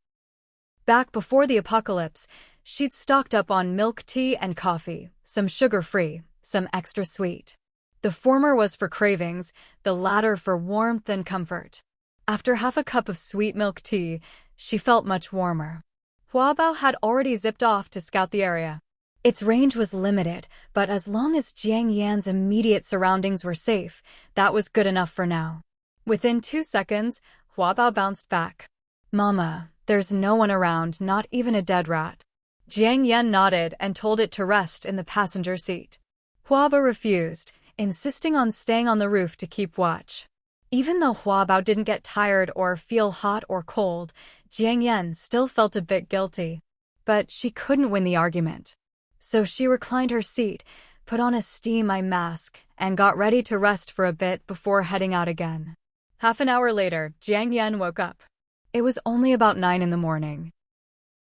Back before the apocalypse, she'd stocked up on milk tea and coffee, some sugar-free, some extra sweet. The former was for cravings, the latter for warmth and comfort. After half a cup of sweet milk tea, she felt much warmer. Hua Bao had already zipped off to scout the area. Its range was limited, but as long as Jiang Yan's immediate surroundings were safe, that was good enough for now. Within 2 seconds, Hua Bao bounced back. "Mama, there's no one around, not even a dead rat." Jiang Yan nodded and told it to rest in the passenger seat. Hua Bao refused, insisting on staying on the roof to keep watch. Even though Hua Bao didn't get tired or feel hot or cold, Jiang Yan still felt a bit guilty. But she couldn't win the argument. So she reclined her seat, put on a steam eye mask, and got ready to rest for a bit before heading out again. Half an hour later, Jiang Yan woke up. It was only about 9 in the morning.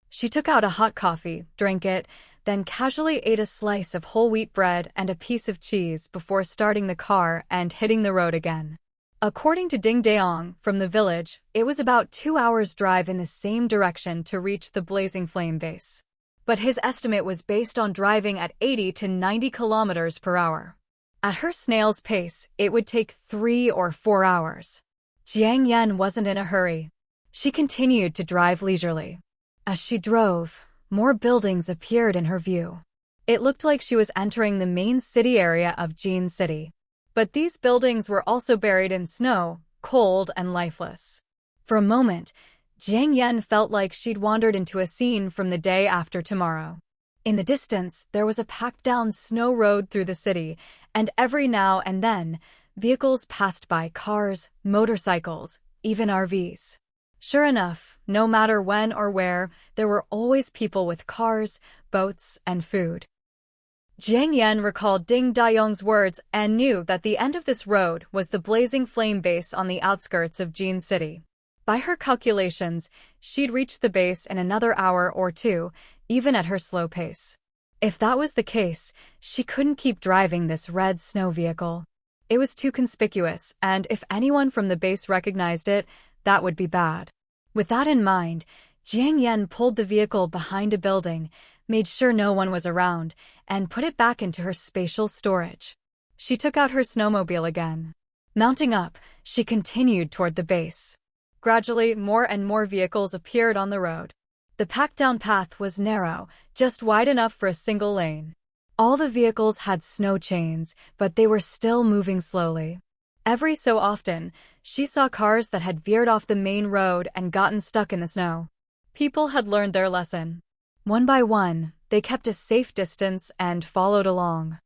She took out a hot coffee, drank it, then casually ate a slice of whole wheat bread and a piece of cheese before starting the car and hitting the road again. According to Ding Dayong, from the village, it was about 2 hours' drive in the same direction to reach the blazing flame base. But his estimate was based on driving at 80 to 90 kilometers per hour. At her snail's pace, it would take 3 or 4 hours. Jiang Yan wasn't in a hurry. She continued to drive leisurely. As she drove, more buildings appeared in her view. It looked like she was entering the main city area of Jin City. But these buildings were also buried in snow, cold and lifeless. For a moment, Jiang Yan felt like she'd wandered into a scene from The Day After Tomorrow. In the distance, there was a packed-down snow road through the city, and every now and then, vehicles passed by: cars, motorcycles, even RVs. Sure enough, no matter when or where, there were always people with cars, boats, and food. Jiang Yan recalled Ding Dayong's words and knew that the end of this road was the blazing flame base on the outskirts of Jin City. By her calculations, she'd reach the base in another hour or two, even at her slow pace. If that was the case, she couldn't keep driving this red snow vehicle. It was too conspicuous, and if anyone from the base recognized it, that would be bad. With that in mind, Jiang Yan pulled the vehicle behind a building, made sure no one was around, and put it back into her spatial storage. She took out her snowmobile again. Mounting up, she continued toward the base. Gradually, more and more vehicles appeared on the road. The packed-down path was narrow, just wide enough for a single lane. All the vehicles had snow chains, but they were still moving slowly. Every so often, she saw cars that had veered off the main road and gotten stuck in the snow. People had learned their lesson. One by one, they kept a safe distance and followed along.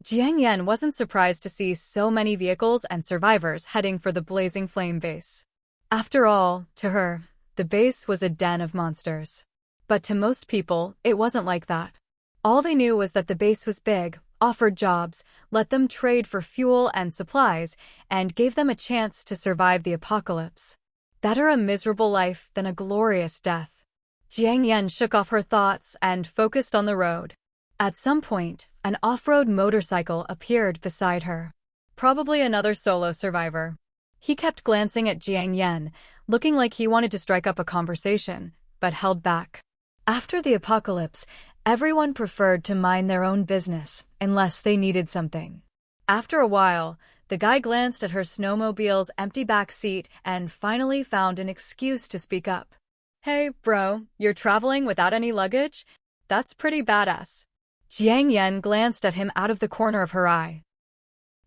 Jiang Yan wasn't surprised to see so many vehicles and survivors heading for the blazing flame base. After all, to her, the base was a den of monsters. But to most people, it wasn't like that. All they knew was that the base was big, offered jobs, let them trade for fuel and supplies, and gave them a chance to survive the apocalypse. Better a miserable life than a glorious death. Jiang Yan shook off her thoughts and focused on the road. At some point, an off-road motorcycle appeared beside her. Probably another solo survivor. He kept glancing at Jiang Yan, looking like he wanted to strike up a conversation, but held back. After the apocalypse, everyone preferred to mind their own business, unless they needed something. After a while, the guy glanced at her snowmobile's empty back seat and finally found an excuse to speak up. "Hey, bro, you're traveling without any luggage? That's pretty badass." Jiang Yan glanced at him out of the corner of her eye.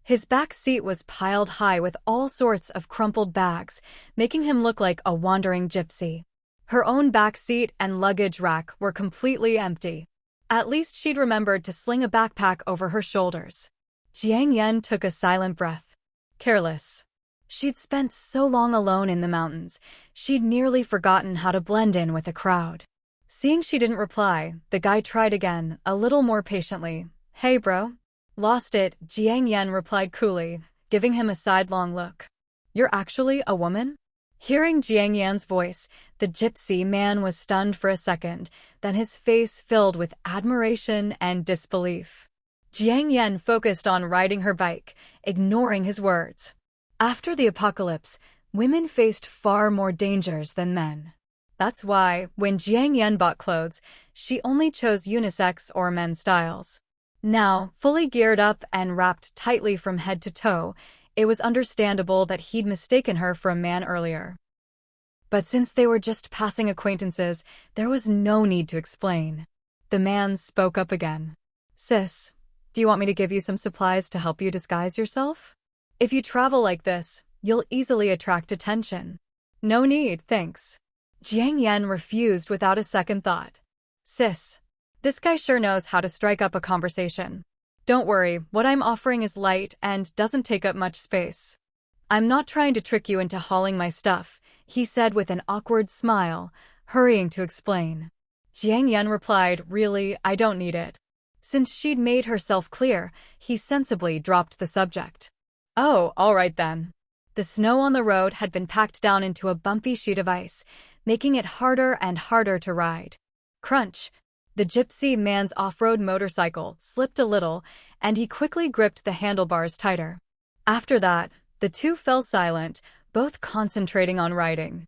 His back seat was piled high with all sorts of crumpled bags, making him look like a wandering gypsy. Her own back seat and luggage rack were completely empty. At least she'd remembered to sling a backpack over her shoulders. Jiang Yan took a silent breath. Careless. She'd spent so long alone in the mountains, she'd nearly forgotten how to blend in with the crowd. Seeing she didn't reply, the guy tried again, a little more patiently. "Hey, bro." "Lost it," Jiang Yan replied coolly, giving him a sidelong look. "You're actually a woman?" Hearing Jiang Yan's voice, the gypsy man was stunned for a second, then his face filled with admiration and disbelief. Jiang Yan focused on riding her bike, ignoring his words. After the apocalypse, women faced far more dangers than men. That's why, when Jiang Yan bought clothes, she only chose unisex or men's styles. Now, fully geared up and wrapped tightly from head to toe, it was understandable that he'd mistaken her for a man earlier. But since they were just passing acquaintances, there was no need to explain. The man spoke up again. "Sis, do you want me to give you some supplies to help you disguise yourself? If you travel like this, you'll easily attract attention." "No need, thanks." Jiang Yan refused without a second thought. "Sis, this guy sure knows how to strike up a conversation. Don't worry, what I'm offering is light and doesn't take up much space." "I'm not trying to trick you into hauling my stuff," he said with an awkward smile, hurrying to explain. Jiang Yan replied, "Really, I don't need it." Since she'd made herself clear, he sensibly dropped the subject. "Oh, all right then." The snow on the road had been packed down into a bumpy sheet of ice, making it harder and harder to ride. Crunch! The gypsy man's off-road motorcycle slipped a little, and he quickly gripped the handlebars tighter. After that, the two fell silent, both concentrating on riding.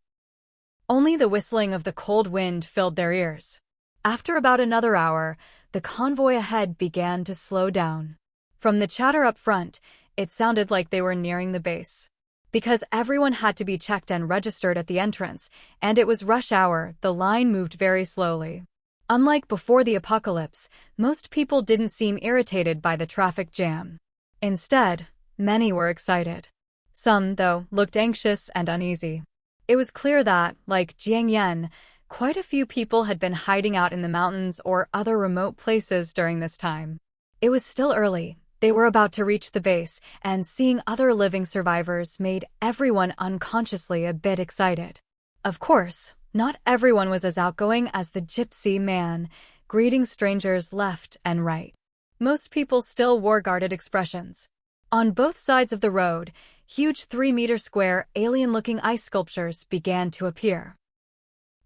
Only the whistling of the cold wind filled their ears. After about another hour, the convoy ahead began to slow down. From the chatter up front, it sounded like they were nearing the base. Because everyone had to be checked and registered at the entrance, and it was rush hour, the line moved very slowly. Unlike before the apocalypse, most people didn't seem irritated by the traffic jam. Instead, many were excited. Some, though, looked anxious and uneasy. It was clear that, like Jiang Yan, quite a few people had been hiding out in the mountains or other remote places during this time. It was still early. They were about to reach the base, and seeing other living survivors made everyone unconsciously a bit excited. Of course, not everyone was as outgoing as the gypsy man, greeting strangers left and right. Most people still wore guarded expressions. On both sides of the road, huge 3-meter square, alien-looking ice sculptures began to appear.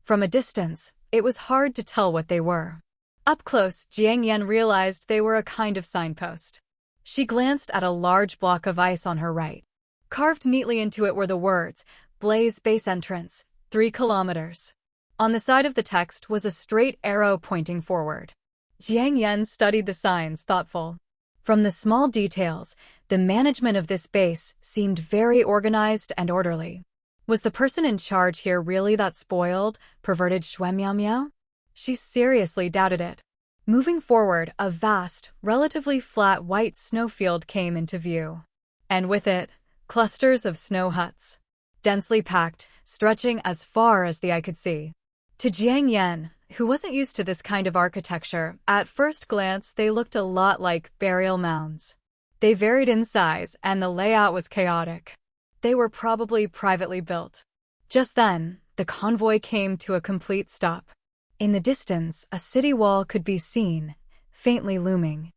From a distance, it was hard to tell what they were. Up close, Jiang Yan realized they were a kind of signpost. She glanced at a large block of ice on her right. Carved neatly into it were the words, Blaze Base Entrance, 3 kilometers. On the side of the text was a straight arrow pointing forward. Jiang Yan studied the signs, thoughtful. From the small details, the management of this base seemed very organized and orderly. Was the person in charge here really that spoiled, perverted Xuemiao? She seriously doubted it. Moving forward, a vast, relatively flat white snowfield came into view. And with it, clusters of snow huts. Densely packed, stretching as far as the eye could see. To Jiang Yan, who wasn't used to this kind of architecture, at first glance they looked a lot like burial mounds. They varied in size, and the layout was chaotic. They were probably privately built. Just then, the convoy came to a complete stop. In the distance, a city wall could be seen, faintly looming.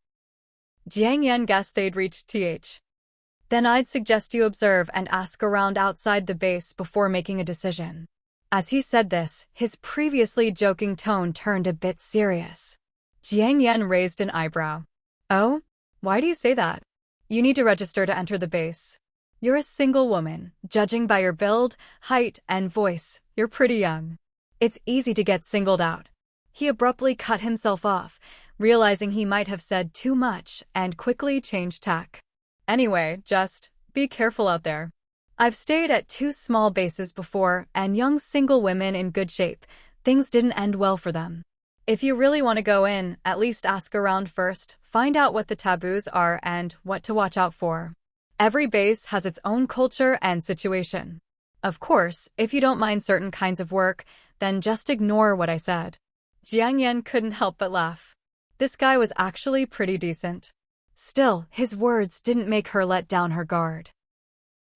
Jiang Yan guessed they'd reached TH. Then I'd suggest you observe and ask around outside the base before making a decision. As he said this, his previously joking tone turned a bit serious. Jiang Yan raised an eyebrow. Oh? Why do you say that? You need to register to enter the base. You're a single woman, judging by your build, height, and voice. You're pretty young. It's easy to get singled out. He abruptly cut himself off, realizing he might have said too much, and quickly changed tack. Anyway, just be careful out there. I've stayed at 2 small bases before, and young single women in good shape. Things didn't end well for them. If you really want to go in, at least ask around first, find out what the taboos are and what to watch out for. Every base has its own culture and situation. Of course, if you don't mind certain kinds of work, then just ignore what I said. Jiang Yan couldn't help but laugh. This guy was actually pretty decent. Still, his words didn't make her let down her guard.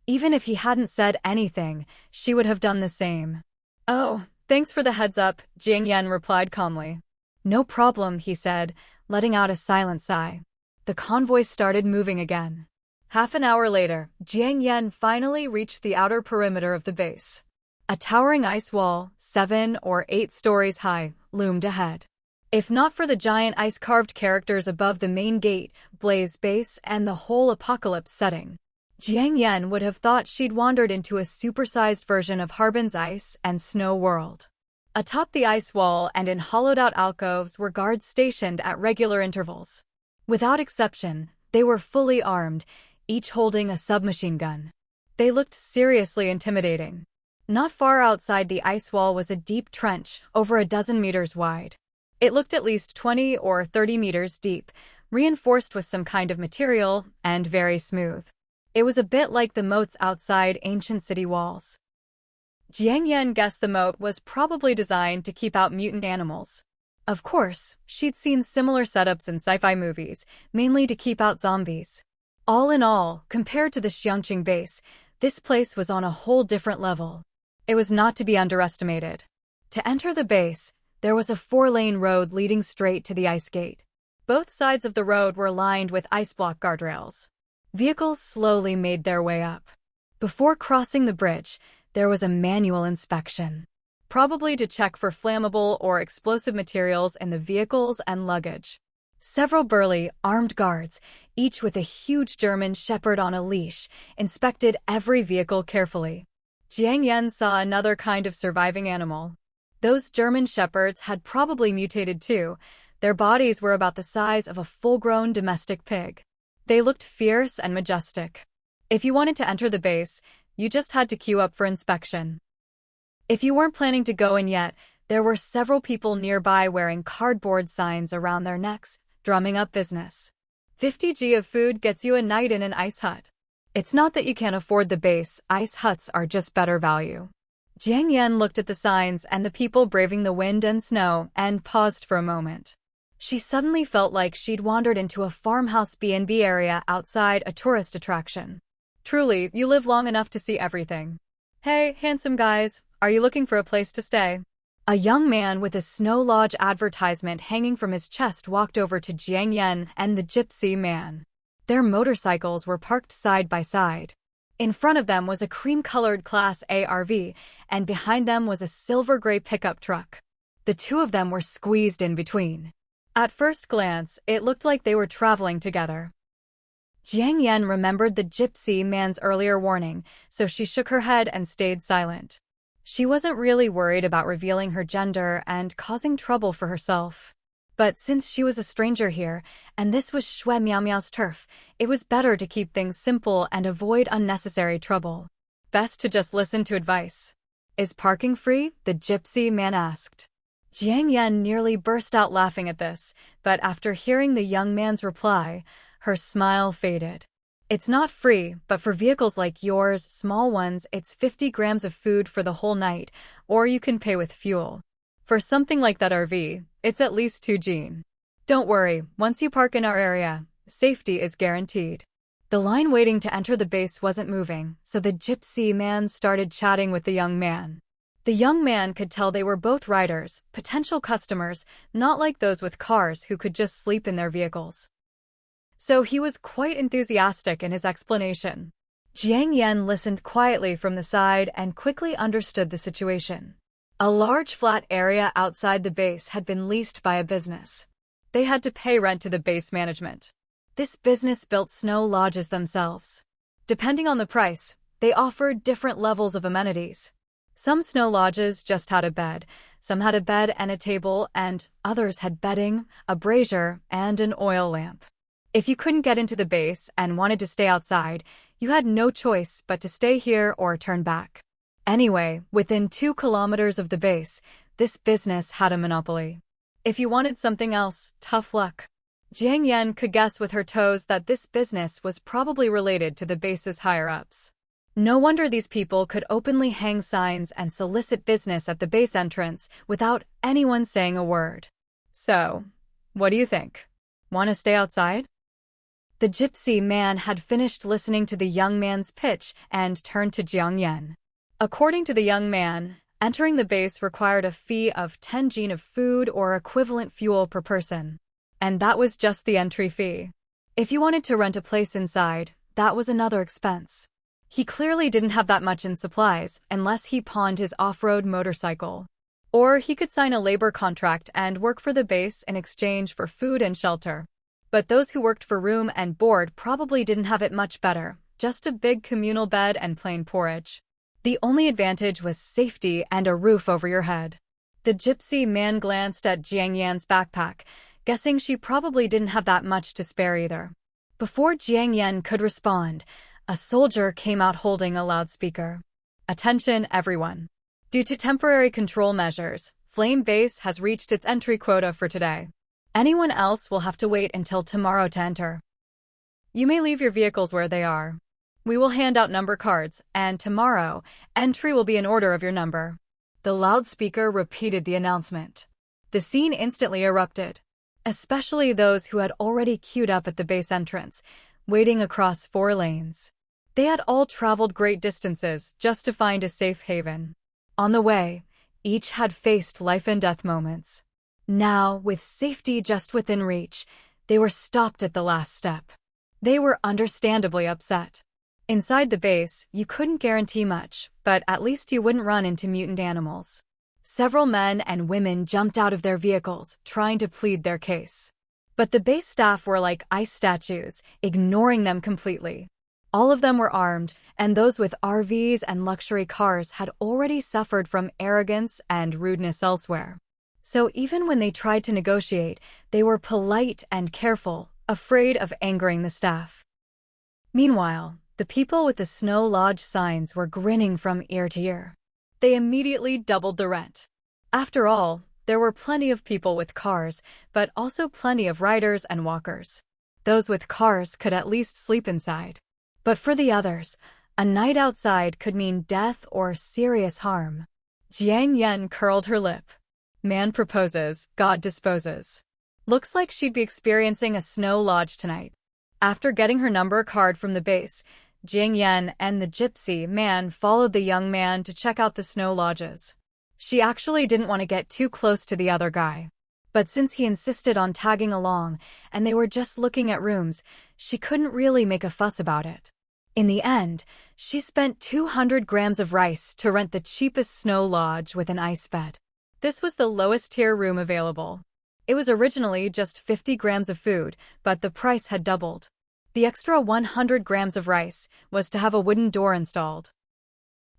Even if he hadn't said anything, she would have done the same. Oh, thanks for the heads up, Jiang Yan replied calmly. No problem, he said, letting out a silent sigh. The convoy started moving again. Half an hour later, Jiang Yan finally reached the outer perimeter of the base. A towering ice wall, 7 or 8 stories high, loomed ahead. If not for the giant ice-carved characters above the main gate, Blaze Base, and the whole apocalypse setting, Jiang Yan would have thought she'd wandered into a supersized version of Harbin's Ice and Snow World. Atop the ice wall and in hollowed-out alcoves were guards stationed at regular intervals. Without exception, they were fully armed, each holding a submachine gun. They looked seriously intimidating. Not far outside the ice wall was a deep trench, over a dozen meters wide. It looked at least 20 or 30 meters deep, reinforced with some kind of material, and very smooth. It was a bit like the moats outside ancient city walls. Jiang Yan guessed the moat was probably designed to keep out mutant animals. Of course, she'd seen similar setups in sci-fi movies, mainly to keep out zombies. All in all, compared to the Xiangqing base, this place was on a whole different level. It was not to be underestimated. To enter the base, there was a 4-lane road leading straight to the ice gate. Both sides of the road were lined with ice block guardrails. Vehicles slowly made their way up. Before crossing the bridge, there was a manual inspection, probably to check for flammable or explosive materials in the vehicles and luggage. Several burly, armed guards, each with a huge German shepherd on a leash, inspected every vehicle carefully. Jiang Yan saw another kind of surviving animal. Those German shepherds had probably mutated too. Their bodies were about the size of a full-grown domestic pig. They looked fierce and majestic. If you wanted to enter the base, you just had to queue up for inspection. If you weren't planning to go in yet, there were several people nearby wearing cardboard signs around their necks, drumming up business. 50 of food gets you a night in an ice hut. It's not that you can't afford the base, ice huts are just better value. Jiang Yan looked at the signs and the people braving the wind and snow and paused for a moment. She suddenly felt like she'd wandered into a farmhouse B&B area outside a tourist attraction. Truly, you live long enough to see everything. Hey, handsome guys, are you looking for a place to stay? A young man with a Snow Lodge advertisement hanging from his chest walked over to Jiang Yan and the gypsy man. Their motorcycles were parked side by side. In front of them was a cream-colored Class A RV, and behind them was a silver-gray pickup truck. The two of them were squeezed in between. At first glance, it looked like they were traveling together. Jiang Yan remembered the gypsy man's earlier warning, so she shook her head and stayed silent. She wasn't really worried about revealing her gender and causing trouble for herself. But since she was a stranger here, and this was Shui Miao Miao's turf, it was better to keep things simple and avoid unnecessary trouble. Best to just listen to advice. Is parking free? The gypsy man asked. Jiang Yan nearly burst out laughing at this, but after hearing the young man's reply, her smile faded. It's not free, but for vehicles like yours, small ones, it's 50 grams of food for the whole night, or you can pay with fuel. For something like that RV, it's at least 2 Jin. Don't worry, once you park in our area, safety is guaranteed. The line waiting to enter the base wasn't moving, so the gypsy man started chatting with the young man. The young man could tell they were both riders, potential customers, not like those with cars who could just sleep in their vehicles. So he was quite enthusiastic in his explanation. Jiang Yan listened quietly from the side and quickly understood the situation. A large flat area outside the base had been leased by a business. They had to pay rent to the base management. This business built snow lodges themselves. Depending on the price, they offered different levels of amenities. Some snow lodges just had a bed, some had a bed and a table, and others had bedding, a brazier, and an oil lamp. If you couldn't get into the base and wanted to stay outside, you had no choice but to stay here or turn back. Anyway, within 2 kilometers of the base, this business had a monopoly. If you wanted something else, tough luck. Jiang Yan could guess with her toes that this business was probably related to the base's higher-ups. No wonder these people could openly hang signs and solicit business at the base entrance without anyone saying a word. So, what do you think? Want to stay outside? The gypsy man had finished listening to the young man's pitch and turned to Jiang Yan. According to the young man, entering the base required a fee of 10 Jin of food or equivalent fuel per person. And that was just the entry fee. If you wanted to rent a place inside, that was another expense. He clearly didn't have that much in supplies unless he pawned his off-road motorcycle. Or he could sign a labor contract and work for the base in exchange for food and shelter. But those who worked for room and board probably didn't have it much better, just a big communal bed and plain porridge. The only advantage was safety and a roof over your head. The gypsy man glanced at Jiang Yan's backpack, guessing she probably didn't have that much to spare either. Before Jiang Yan could respond, a soldier came out holding a loudspeaker. Attention, everyone. Due to temporary control measures, Flame Base has reached its entry quota for today. Anyone else will have to wait until tomorrow to enter. You may leave your vehicles where they are. We will hand out number cards, and tomorrow, entry will be in order of your number. The loudspeaker repeated the announcement. The scene instantly erupted, especially those who had already queued up at the base entrance, waiting across 4 lanes. They had all traveled great distances just to find a safe haven. On the way, each had faced life and death moments. Now, with safety just within reach, they were stopped at the last step. They were understandably upset. Inside the base, you couldn't guarantee much, but at least you wouldn't run into mutant animals. Several men and women jumped out of their vehicles, trying to plead their case. But the base staff were like ice statues, ignoring them completely. All of them were armed, and those with RVs and luxury cars had already suffered from arrogance and rudeness elsewhere. So even when they tried to negotiate, they were polite and careful, afraid of angering the staff. Meanwhile, the people with the Snow Lodge signs were grinning from ear to ear. They immediately doubled the rent. After all, there were plenty of people with cars, but also plenty of riders and walkers. Those with cars could at least sleep inside. But for the others, a night outside could mean death or serious harm. Jiang Yan curled her lip. Man proposes, God disposes. Looks like she'd be experiencing a snow lodge tonight. After getting her number card from the base, Jiang Yan and the gypsy man followed the young man to check out the snow lodges. She actually didn't want to get too close to the other guy. But since he insisted on tagging along and they were just looking at rooms, she couldn't really make a fuss about it. In the end, she spent 200 grams of rice to rent the cheapest snow lodge with an ice bed. This was the lowest tier room available. It was originally just 50 grams of food, but the price had doubled. The extra 100 grams of rice was to have a wooden door installed.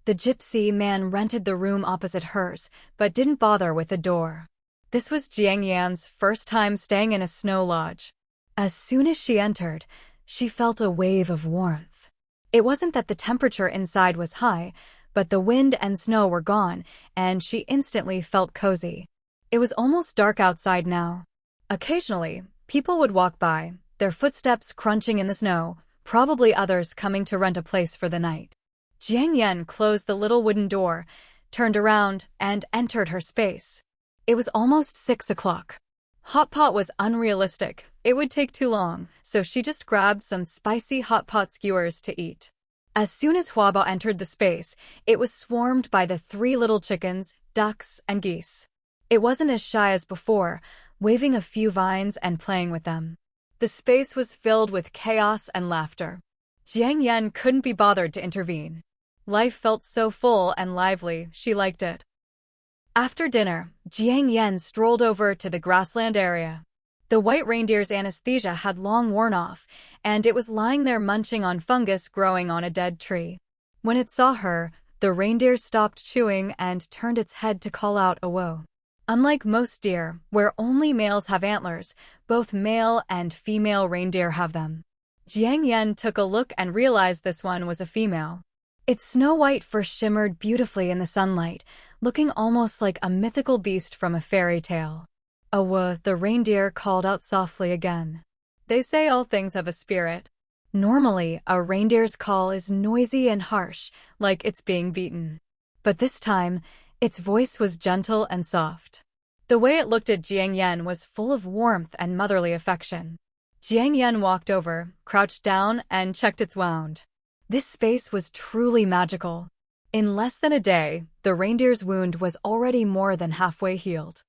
The gypsy man rented the room opposite hers, but didn't bother with the door. This was Jiang Yan's first time staying in a snow lodge. As soon as she entered, she felt a wave of warmth. It wasn't that the temperature inside was high, but the wind and snow were gone, and she instantly felt cozy. It was almost dark outside now. Occasionally, people would walk by, their footsteps crunching in the snow, probably others coming to rent a place for the night. Jiang Yan closed the little wooden door, turned around, and entered her space. It was almost 6 o'clock. Hot pot was unrealistic. It would take too long, so she just grabbed some spicy hot pot skewers to eat. As soon as Huabao entered the space, it was swarmed by the 3 little chickens, ducks, and geese. It wasn't as shy as before, waving a few vines and playing with them. The space was filled with chaos and laughter. Jiang Yan couldn't be bothered to intervene. Life felt so full and lively, she liked it. After dinner, Jiang Yan strolled over to the grassland area. The white reindeer's anesthesia had long worn off, and it was lying there munching on fungus growing on a dead tree. When it saw her, the reindeer stopped chewing and turned its head to call out a woe. Unlike most deer, where only males have antlers, both male and female reindeer have them. Jiang Yan took a look and realized this one was a female. Its snow-white fur shimmered beautifully in the sunlight, looking almost like a mythical beast from a fairy tale. "Awa," the reindeer called out softly again. They say all things have a spirit. Normally, a reindeer's call is noisy and harsh, like it's being beaten. But this time, its voice was gentle and soft. The way it looked at Jiang Yan was full of warmth and motherly affection. Jiang Yan walked over, crouched down, and checked its wound. This space was truly magical. In less than a day, the reindeer's wound was already more than halfway healed.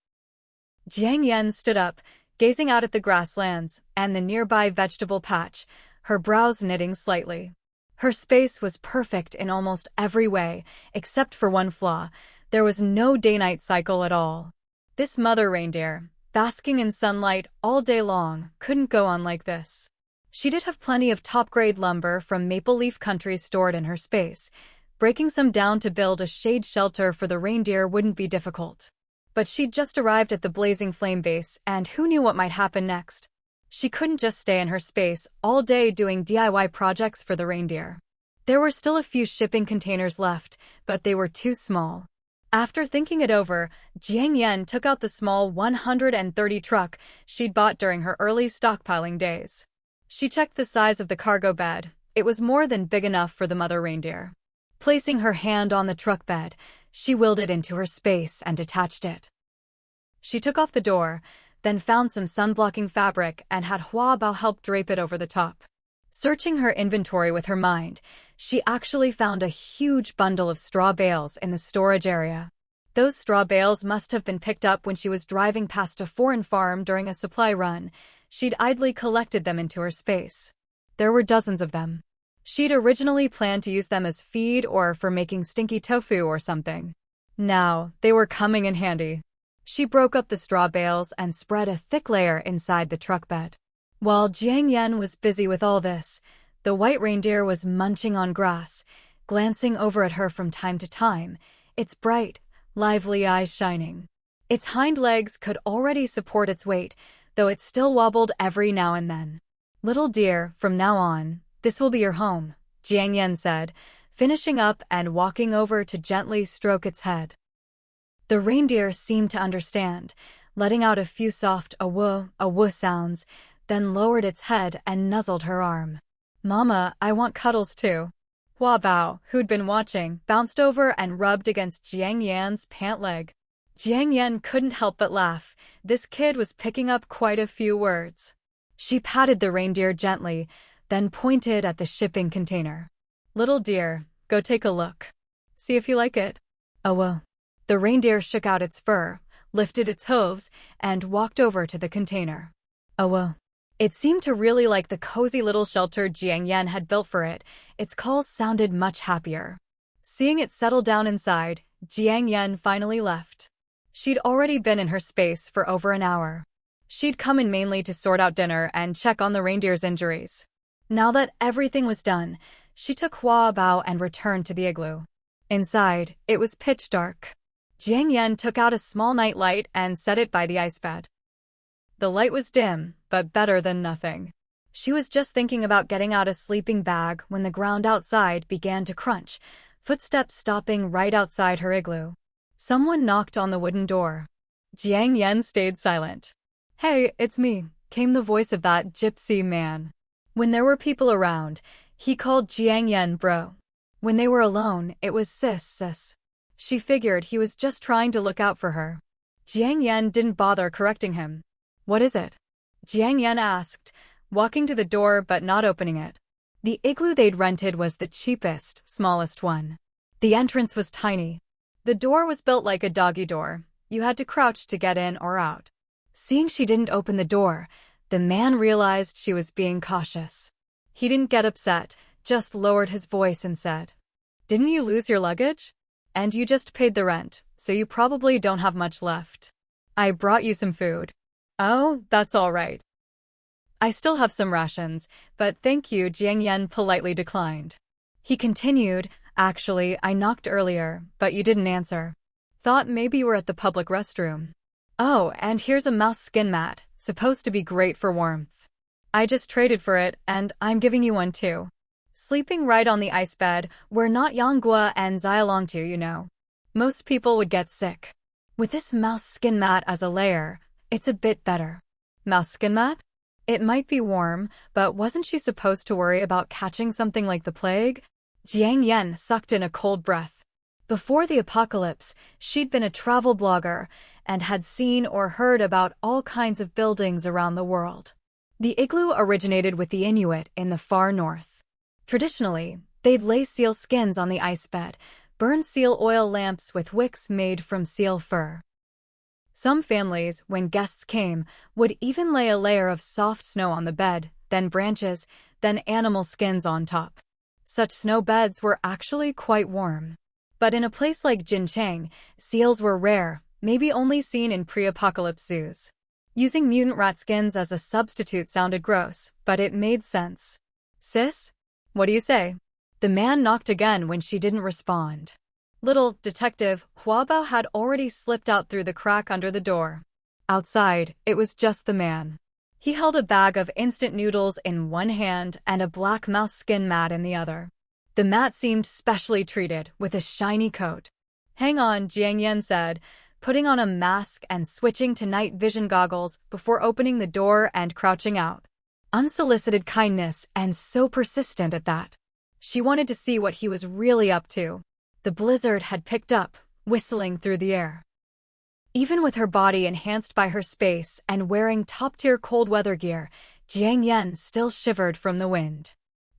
Jiang Yan stood up, gazing out at the grasslands and the nearby vegetable patch, her brows knitting slightly. Her space was perfect in almost every way, except for one flaw. There was no day-night cycle at all. This mother reindeer, basking in sunlight all day long, couldn't go on like this. She did have plenty of top-grade lumber from Maple Leaf Country stored in her space. Breaking some down to build a shade shelter for the reindeer wouldn't be difficult. But she'd just arrived at the blazing flame base, and who knew what might happen next? She couldn't just stay in her space all day doing DIY projects for the reindeer. There were still a few shipping containers left, but they were too small. After thinking it over, Jiang Yan took out the small 130 truck she'd bought during her early stockpiling days. She checked the size of the cargo bed. It was more than big enough for the mother reindeer. Placing her hand on the truck bed, she wheeled it into her space and detached it. She took off the door, then found some sun-blocking fabric and had Huabao help drape it over the top. Searching her inventory with her mind, she actually found a huge bundle of straw bales in the storage area. Those straw bales must have been picked up when she was driving past a foreign farm during a supply run. She'd idly collected them into her space. There were dozens of them. She'd originally planned to use them as feed or for making stinky tofu or something. Now, they were coming in handy. She broke up the straw bales and spread a thick layer inside the truck bed. While Jiang Yan was busy with all this, the white reindeer was munching on grass, glancing over at her from time to time, its bright, lively eyes shining. Its hind legs could already support its weight, though it still wobbled every now and then. "Little dear, from now on, this will be your home," Jiang Yan said, finishing up and walking over to gently stroke its head. The reindeer seemed to understand, letting out a few soft a-woo sounds, then lowered its head and nuzzled her arm. "Mama, I want cuddles too." Huabao, who'd been watching, bounced over and rubbed against Jiang Yan's pant leg. Jiang Yan couldn't help but laugh. This kid was picking up quite a few words. She patted the reindeer gently, then pointed at the shipping container. "Little dear, go take a look. See if you like it." "Oh." The reindeer shook out its fur, lifted its hooves, and walked over to the container. "Oh." It seemed to really like the cozy little shelter Jiang Yan had built for it. Its calls sounded much happier. Seeing it settle down inside, Jiang Yan finally left. She'd already been in her space for over an hour. She'd come in mainly to sort out dinner and check on the reindeer's injuries. Now that everything was done, she took Hua Bao and returned to the igloo. Inside, it was pitch dark. Jiang Yan took out a small nightlight and set it by the ice bed. The light was dim, but better than nothing. She was just thinking about getting out a sleeping bag when the ground outside began to crunch, footsteps stopping right outside her igloo. Someone knocked on the wooden door. Jiang Yan stayed silent. "Hey, it's me," came the voice of that gypsy man. When there were people around, he called Jiang Yan bro. When they were alone, it was sis. She figured he was just trying to look out for her. Jiang Yan didn't bother correcting him. "What is it?" Jiang Yan asked, walking to the door but not opening it. The igloo they'd rented was the cheapest, smallest one. The entrance was tiny. The door was built like a doggy door. You had to crouch to get in or out. Seeing she didn't open the door, the man realized she was being cautious. He didn't get upset, just lowered his voice and said, "Didn't you lose your luggage? And you just paid the rent, so you probably don't have much left. I brought you some food." "Oh, that's all right. I still have some rations, but thank you," Jiang Yan politely declined. He continued, "Actually, I knocked earlier, but you didn't answer. Thought maybe you were at the public restroom. Oh, and here's a mouse skin mat, supposed to be great for warmth. I just traded for it, and I'm giving you one too." Sleeping right on the ice bed, where not Yanggua and Xialong to, you know. Most people would get sick. With this mouse skin mat as a layer, it's a bit better. Mouse skin mat? It might be warm, but wasn't she supposed to worry about catching something like the plague? Jiang Yan sucked in a cold breath. Before the apocalypse, she'd been a travel blogger and had seen or heard about all kinds of buildings around the world. The igloo originated with the Inuit in the far north. Traditionally, they'd lay seal skins on the ice bed, burn seal oil lamps with wicks made from seal fur. Some families, when guests came, would even lay a layer of soft snow on the bed, then branches, then animal skins on top. Such snow beds were actually quite warm. But in a place like Jincheng, seals were rare, maybe only seen in pre-apocalypse zoos. Using mutant rat skins as a substitute sounded gross, but it made sense. "Sis? What do you say?" The man knocked again when she didn't respond. Little Detective Hua Bao had already slipped out through the crack under the door. Outside, it was just the man. He held a bag of instant noodles in one hand and a black mouse skin mat in the other. The mat seemed specially treated, with a shiny coat. "Hang on," Jiang Yan said, putting on a mask and switching to night vision goggles before opening the door and crouching out. Unsolicited kindness, and so persistent at that. She wanted to see what he was really up to. The blizzard had picked up, whistling through the air. Even with her body enhanced by her space and wearing top-tier cold weather gear, Jiang Yan still shivered from the wind.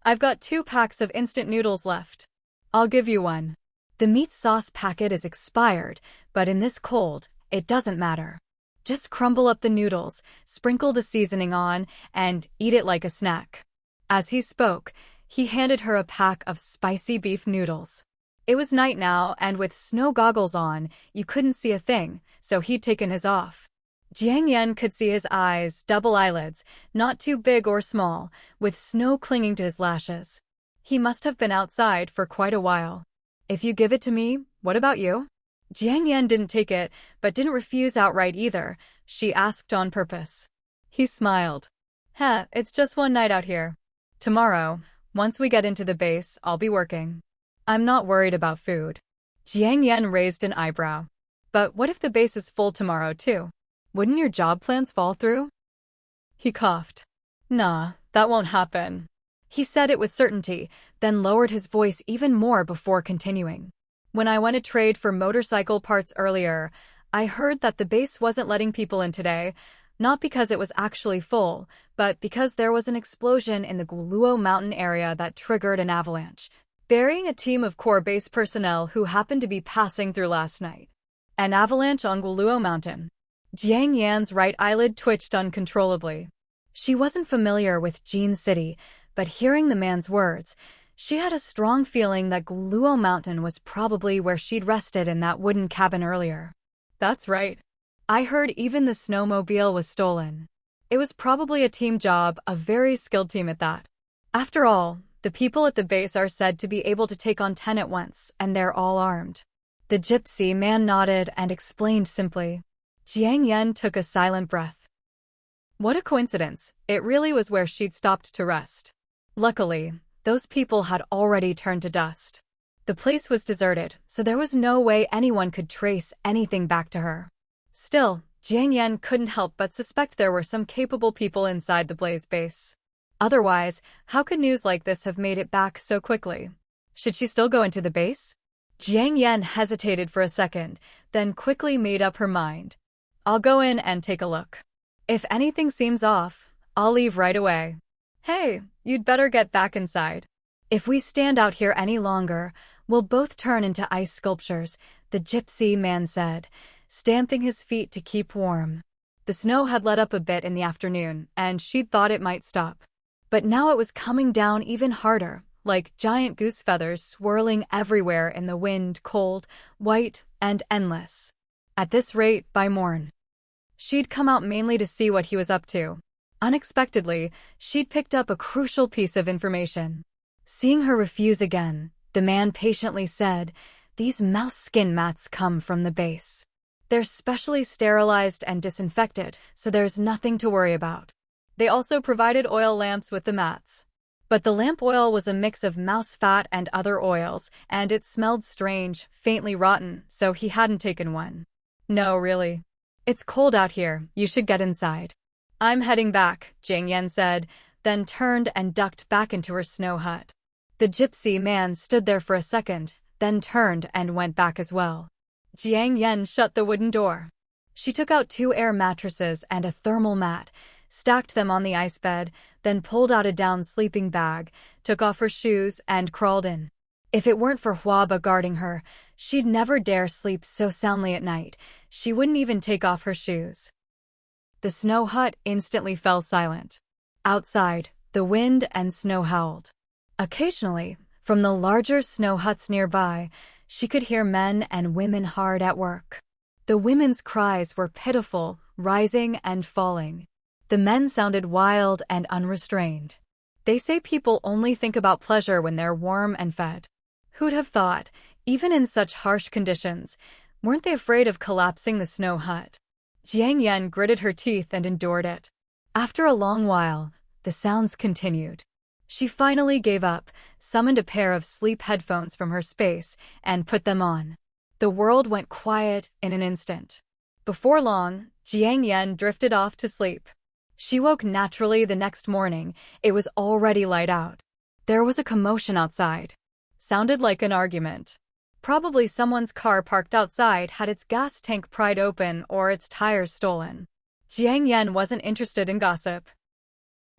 "I've got 2 packs of instant noodles left. I'll give you one. The meat sauce packet is expired, but in this cold, it doesn't matter. Just crumble up the noodles, sprinkle the seasoning on, and eat it like a snack." As he spoke, he handed her a pack of spicy beef noodles. It was night now, and with snow goggles on, you couldn't see a thing, so he'd taken his off. Jiang Yan could see his eyes, double eyelids, not too big or small, with snow clinging to his lashes. He must have been outside for quite a while. "If you give it to me, what about you?" Jiang Yan didn't take it, but didn't refuse outright either. She asked on purpose. He smiled. It's just one night out here. Tomorrow, once we get into the base, I'll be working. I'm not worried about food." Jiang Yan raised an eyebrow. "But what if the base is full tomorrow too? Wouldn't your job plans fall through?" He coughed. "Nah, that won't happen." He said it with certainty, then lowered his voice even more before continuing. "When I went to trade for motorcycle parts earlier, I heard that the base wasn't letting people in today, not because it was actually full, but because there was an explosion in the Guluo mountain area that triggered an avalanche, burying a team of core base personnel who happened to be passing through last night. An avalanche on Guluo Mountain." Jiang Yan's right eyelid twitched uncontrollably. She wasn't familiar with Jin City, but hearing the man's words, she had a strong feeling that Guluo Mountain was probably where she'd rested in that wooden cabin earlier. "That's right. I heard even the snowmobile was stolen. It was probably a team job, a very skilled team at that. After all, the people at the base are said to be able to take on 10 at once, and they're all armed. The gypsy man nodded and explained simply. Jiang Yan took a silent breath. What a coincidence, it really was where she'd stopped to rest. Luckily, those people had already turned to dust. The place was deserted, so there was no way anyone could trace anything back to her. Still, Jiang Yan couldn't help but suspect there were some capable people inside the Blaze base. Otherwise, how could news like this have made it back so quickly? Should she still go into the base? Jiang Yan hesitated for a second, then quickly made up her mind. I'll go in and take a look. If anything seems off, I'll leave right away. Hey, you'd better get back inside. If we stand out here any longer, we'll both turn into ice sculptures, the gypsy man said, stamping his feet to keep warm. The snow had let up a bit in the afternoon, and she'd thought it might stop. But now it was coming down even harder, like giant goose feathers swirling everywhere in the wind, cold, white, and endless. At this rate, by morn. She'd come out mainly to see what he was up to. Unexpectedly, she'd picked up a crucial piece of information. Seeing her refuse again, the man patiently said, "These mouse skin mats come from the base. They're specially sterilized and disinfected, so there's nothing to worry about." They also provided oil lamps with the mats. But the lamp oil was a mix of mouse fat and other oils, and it smelled strange, faintly rotten, so he hadn't taken one. No, really. It's cold out here, you should get inside. I'm heading back, Jiang Yan said, then turned and ducked back into her snow hut. The gypsy man stood there for a second, then turned and went back as well. Jiang Yan shut the wooden door. She took out 2 air mattresses and a thermal mat, stacked them on the ice bed, then pulled out a down sleeping bag, took off her shoes, and crawled in. If it weren't for Huaba guarding her, she'd never dare sleep so soundly at night. She wouldn't even take off her shoes. The snow hut instantly fell silent. Outside, the wind and snow howled. Occasionally, from the larger snow huts nearby, she could hear men and women hard at work. The women's cries were pitiful, rising and falling. The men sounded wild and unrestrained. They say people only think about pleasure when they're warm and fed. Who'd have thought, even in such harsh conditions, weren't they afraid of collapsing the snow hut? Jiang Yan gritted her teeth and endured it. After a long while, the sounds continued. She finally gave up, summoned a pair of sleep headphones from her space, and put them on. The world went quiet in an instant. Before long, Jiang Yan drifted off to sleep. She woke naturally the next morning. It was already light out. There was a commotion outside. Sounded like an argument. Probably someone's car parked outside had its gas tank pried open or its tires stolen. Jiang Yan wasn't interested in gossip.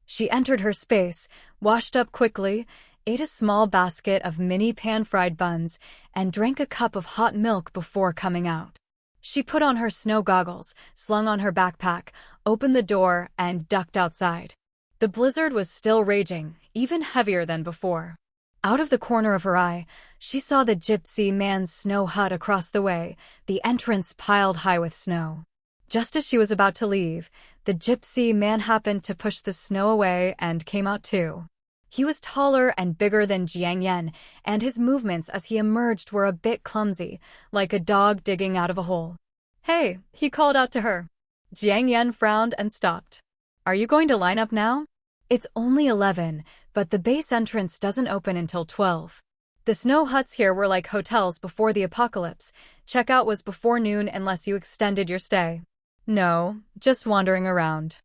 She entered her space, washed up quickly, ate a small basket of mini pan-fried buns, and drank a cup of hot milk before coming out. She put on her snow goggles, slung on her backpack, opened the door, and ducked outside. The blizzard was still raging, even heavier than before. Out of the corner of her eye, she saw the gypsy man's snow hut across the way, the entrance piled high with snow. Just as she was about to leave, the gypsy man happened to push the snow away and came out too. He was taller and bigger than Jiang Yan, and his movements as he emerged were a bit clumsy, like a dog digging out of a hole. "Hey," he called out to her. Jiang Yan frowned and stopped. "Are you going to line up now?" "It's only 11, but the base entrance doesn't open until 12. The snow huts here were like hotels before the apocalypse. Checkout was before noon unless you extended your stay." "No, just wandering around."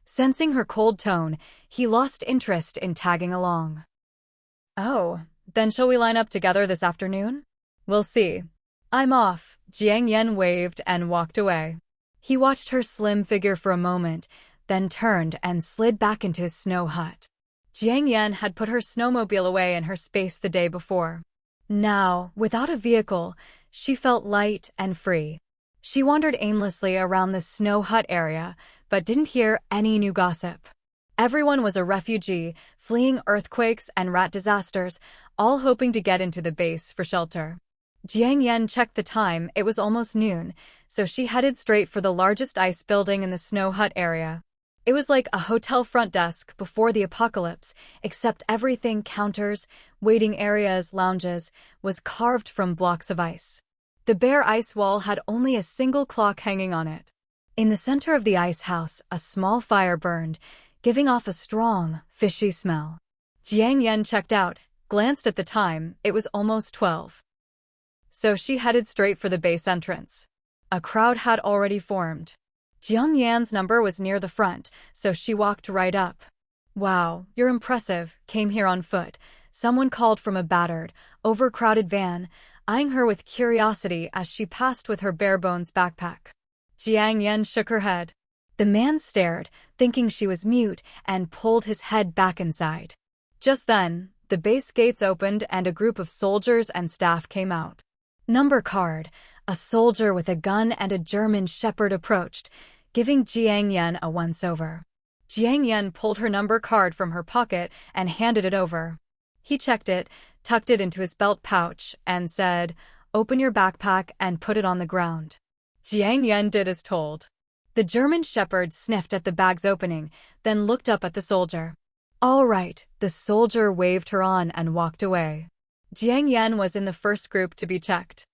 Sensing her cold tone, he lost interest in tagging along. "Oh, then shall we line up together this afternoon?" "We'll see." "I'm off," Jiang Yan waved and walked away. He watched her slim figure for a moment, then turned and slid back into his snow hut. Jiang Yan had put her snowmobile away in her space the day before. Now, without a vehicle, she felt light and free. She wandered aimlessly around the snow hut area, but didn't hear any new gossip. Everyone was a refugee, fleeing earthquakes and rat disasters, all hoping to get into the base for shelter. Jiang Yan checked the time, it was almost noon, so she headed straight for the largest ice building in the snow hut area. It was like a hotel front desk before the apocalypse, except everything, counters, waiting areas, lounges, was carved from blocks of ice. The bare ice wall had only a single clock hanging on it. In the center of the ice house, a small fire burned, giving off a strong, fishy smell. Jiang Yan checked out, glanced at the time, it was almost 12. So she headed straight for the base entrance. A crowd had already formed. Jiang Yan's number was near the front, so she walked right up. "Wow, you're impressive," came here on foot. Someone called from a battered, overcrowded van, eyeing her with curiosity as she passed with her bare-bones backpack. Jiang Yan shook her head. The man stared, thinking she was mute, and pulled his head back inside. Just then, the base gates opened and a group of soldiers and staff came out. Number card, a soldier with a gun and a German shepherd approached, giving Jiang Yan a once-over. Jiang Yan pulled her number card from her pocket and handed it over. He checked it, tucked it into his belt pouch, and said, "Open your backpack and put it on the ground." Jiang Yan did as told. The German shepherd sniffed at the bag's opening, then looked up at the soldier. "All right," the soldier waved her on and walked away. Jiang Yan was in the first group to be checked.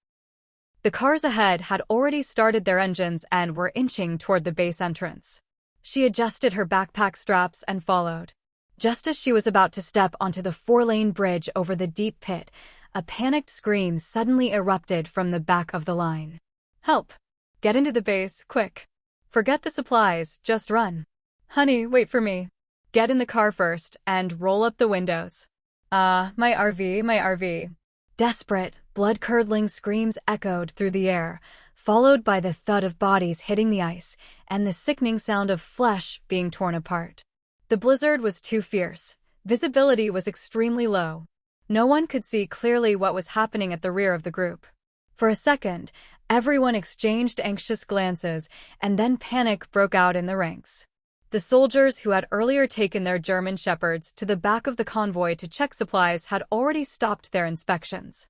The cars ahead had already started their engines and were inching toward the base entrance. She adjusted her backpack straps and followed. Just as she was about to step onto the 4-lane bridge over the deep pit, a panicked scream suddenly erupted from the back of the line. "Help! Get into the base, quick! Forget the supplies, just run! Honey, wait for me! Get in the car first and roll up the windows! My RV, my RV!" Desperate, blood-curdling screams echoed through the air, followed by the thud of bodies hitting the ice and the sickening sound of flesh being torn apart. The blizzard was too fierce. Visibility was extremely low. No one could see clearly what was happening at the rear of the group. For a second, everyone exchanged anxious glances, and then panic broke out in the ranks. The soldiers who had earlier taken their German shepherds to the back of the convoy to check supplies had already stopped their inspections.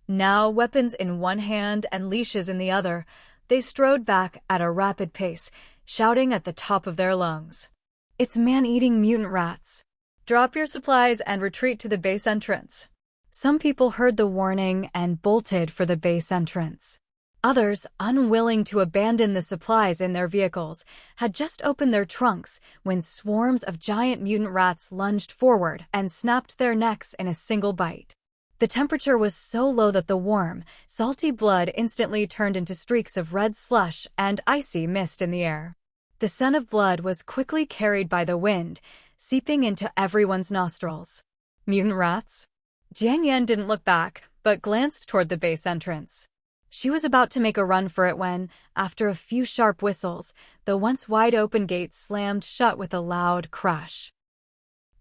Now, weapons in one hand and leashes in the other, they strode back at a rapid pace, shouting at the top of their lungs. "It's man-eating mutant rats! Drop your supplies and retreat to the base entrance." Some people heard the warning and bolted for the base entrance. Others, unwilling to abandon the supplies in their vehicles, had just opened their trunks when swarms of giant mutant rats lunged forward and snapped their necks in a single bite. The temperature was so low that the warm, salty blood instantly turned into streaks of red slush and icy mist in the air. The scent of blood was quickly carried by the wind, seeping into everyone's nostrils. Mutant rats? Jiang Yan didn't look back, but glanced toward the base entrance. She was about to make a run for it when, after a few sharp whistles, the once wide-open gate slammed shut with a loud crash.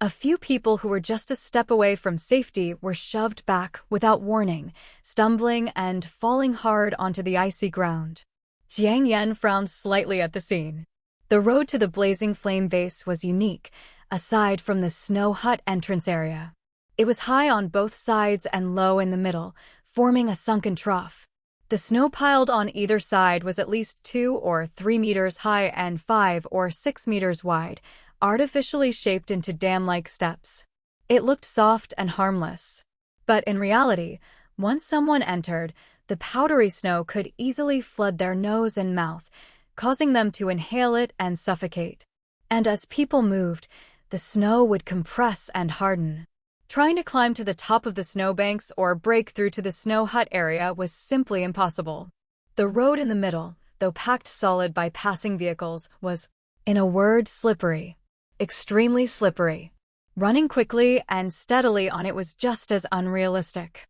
A few people who were just a step away from safety were shoved back without warning, stumbling and falling hard onto the icy ground. Jiang Yan frowned slightly at the scene. The road to the blazing flame base was unique, aside from the snow hut entrance area. It was high on both sides and low in the middle, forming a sunken trough. The snow piled on either side was at least 2 or 3 meters high and 5 or 6 meters wide, artificially shaped into dam-like steps. It looked soft and harmless. But in reality, once someone entered, the powdery snow could easily flood their nose and mouth, causing them to inhale it and suffocate. And as people moved, the snow would compress and harden. Trying to climb to the top of the snowbanks or break through to the snow hut area was simply impossible. The road in the middle, though packed solid by passing vehicles, was, in a word, slippery. Extremely slippery. Running quickly and steadily on it was just as unrealistic.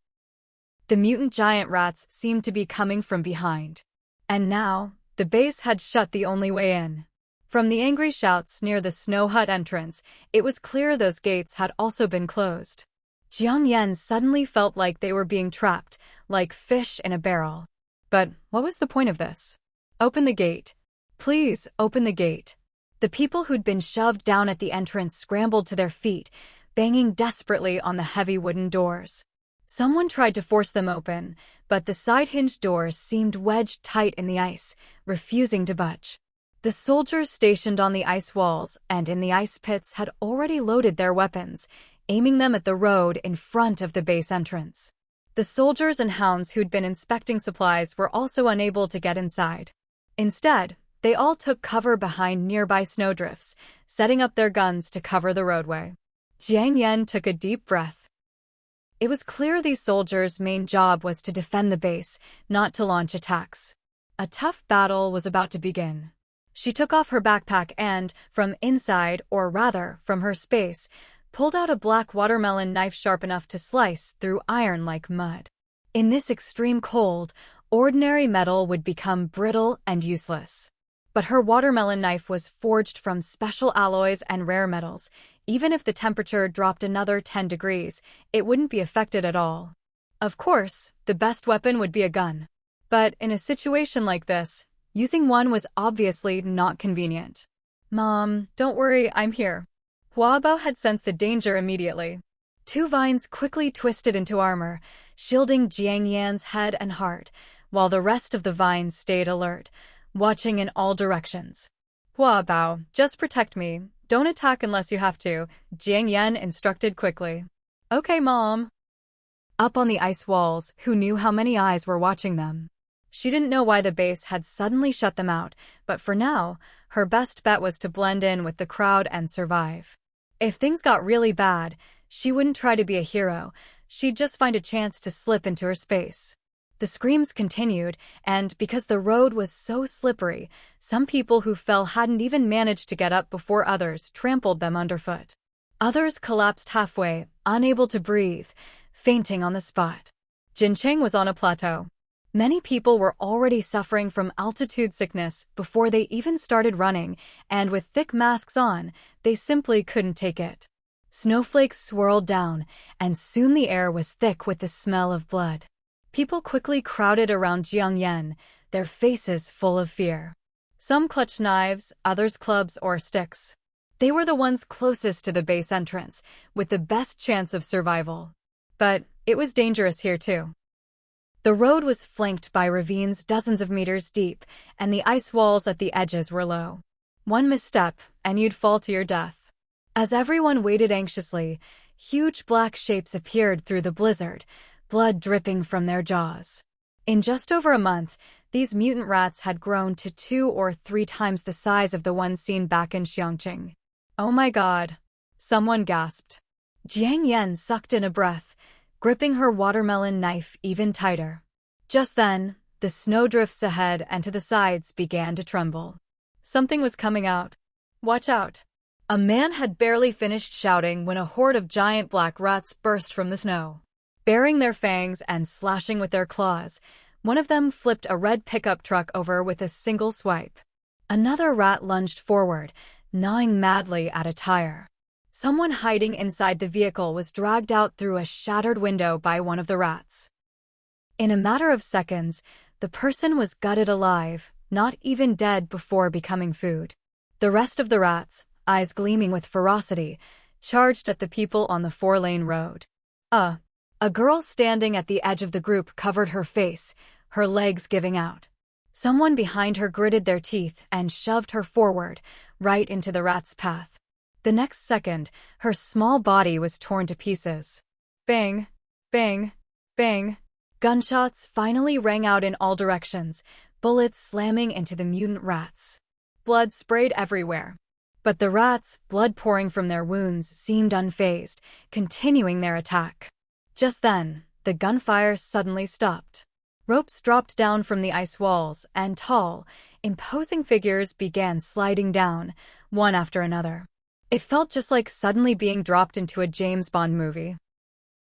The mutant giant rats seemed to be coming from behind. And now, the base had shut the only way in. From the angry shouts near the snow hut entrance, it was clear those gates had also been closed. Jiang Yan suddenly felt like they were being trapped, like fish in a barrel. But what was the point of this? Open the gate. Please, open the gate. The people who'd been shoved down at the entrance scrambled to their feet, banging desperately on the heavy wooden doors. Someone tried to force them open, but the side-hinged doors seemed wedged tight in the ice, refusing to budge. The soldiers stationed on the ice walls and in the ice pits had already loaded their weapons, aiming them at the road in front of the base entrance. The soldiers and hounds who'd been inspecting supplies were also unable to get inside. Instead, they all took cover behind nearby snowdrifts, setting up their guns to cover the roadway. Jiang Xiaoyue took a deep breath. It was clear these soldiers' main job was to defend the base, not to launch attacks. A tough battle was about to begin. She took off her backpack and, from inside, or rather, from her space, pulled out a black watermelon knife sharp enough to slice through iron like mud. In this extreme cold, ordinary metal would become brittle and useless. But her watermelon knife was forged from special alloys and rare metals. Even if the temperature dropped another 10 degrees, it wouldn't be affected at all. Of course, the best weapon would be a gun. But in a situation like this, using one was obviously not convenient. "Mom, don't worry, I'm here." Huabo had sensed the danger immediately. 2 vines quickly twisted into armor, shielding Jiang Xiaoyue's head and heart, while the rest of the vines stayed alert, watching in all directions. "Huabo, just protect me. Don't attack unless you have to," Jiang Xiaoyue instructed quickly. "Okay, Mom." Up on the ice walls, who knew how many eyes were watching them? She didn't know why the base had suddenly shut them out, but for now, her best bet was to blend in with the crowd and survive. If things got really bad, she wouldn't try to be a hero, she'd just find a chance to slip into her space. The screams continued, and because the road was so slippery, some people who fell hadn't even managed to get up before others trampled them underfoot. Others collapsed halfway, unable to breathe, fainting on the spot. Jincheng was on a plateau. Many people were already suffering from altitude sickness before they even started running, and with thick masks on, they simply couldn't take it. Snowflakes swirled down, and soon the air was thick with the smell of blood. People quickly crowded around Jiang Xiaoyue, their faces full of fear. Some clutched knives, others clubs or sticks. They were the ones closest to the base entrance, with the best chance of survival. But it was dangerous here too. The road was flanked by ravines dozens of meters deep, and the ice walls at the edges were low. One misstep, and you'd fall to your death. As everyone waited anxiously, huge black shapes appeared through the blizzard, blood dripping from their jaws. In just over a month, these mutant rats had grown to 2 or 3 times the size of the ones seen back in Xiangqing. "Oh my God!" someone gasped. Jiang Xiaoyue sucked in a breath, gripping her watermelon knife even tighter. Just then, the snowdrifts ahead and to the sides began to tremble. Something was coming out. "Watch out!" A man had barely finished shouting when a horde of giant black rats burst from the snow. Baring their fangs and slashing with their claws, one of them flipped a red pickup truck over with a single swipe. Another rat lunged forward, gnawing madly at a tire. Someone hiding inside the vehicle was dragged out through a shattered window by one of the rats. In a matter of seconds, the person was gutted alive, not even dead before becoming food. The rest of the rats, eyes gleaming with ferocity, charged at the people on the 4-lane road. A girl standing at the edge of the group covered her face, her legs giving out. Someone behind her gritted their teeth and shoved her forward, right into the rat's path. The next second, her small body was torn to pieces. Bang! Bang! Bang! Gunshots finally rang out in all directions, bullets slamming into the mutant rats. Blood sprayed everywhere. But the rats, blood pouring from their wounds, seemed unfazed, continuing their attack. Just then, the gunfire suddenly stopped. Ropes dropped down from the ice walls, and tall, imposing figures began sliding down, one after another. It felt just like suddenly being dropped into a James Bond movie.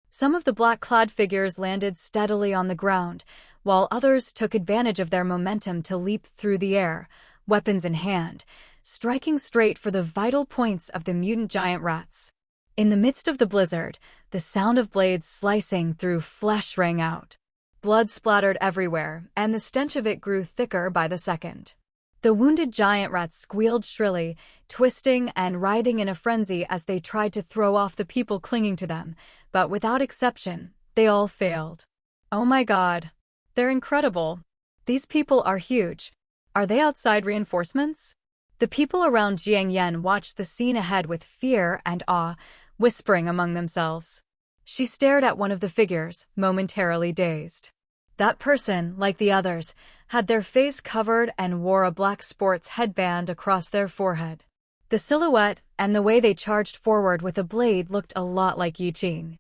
Some of the black-clad figures landed steadily on the ground, while others took advantage of their momentum to leap through the air, weapons in hand, striking straight for the vital points of the mutant giant rats. In the midst of the blizzard, the sound of blades slicing through flesh rang out. Blood splattered everywhere, and the stench of it grew thicker by the second. The wounded giant rats squealed shrilly, twisting and writhing in a frenzy as they tried to throw off the people clinging to them, but without exception, They all failed. Oh my god. They're incredible. These people are huge. Are they outside reinforcements? The people around Jiang Yan watched the scene ahead with fear and awe, whispering among themselves. She stared at one of the figures, momentarily dazed. That person, like the others, had their face covered and wore a black sports headband across their forehead. The silhouette and the way they charged forward with a blade looked a lot like Yi Qing.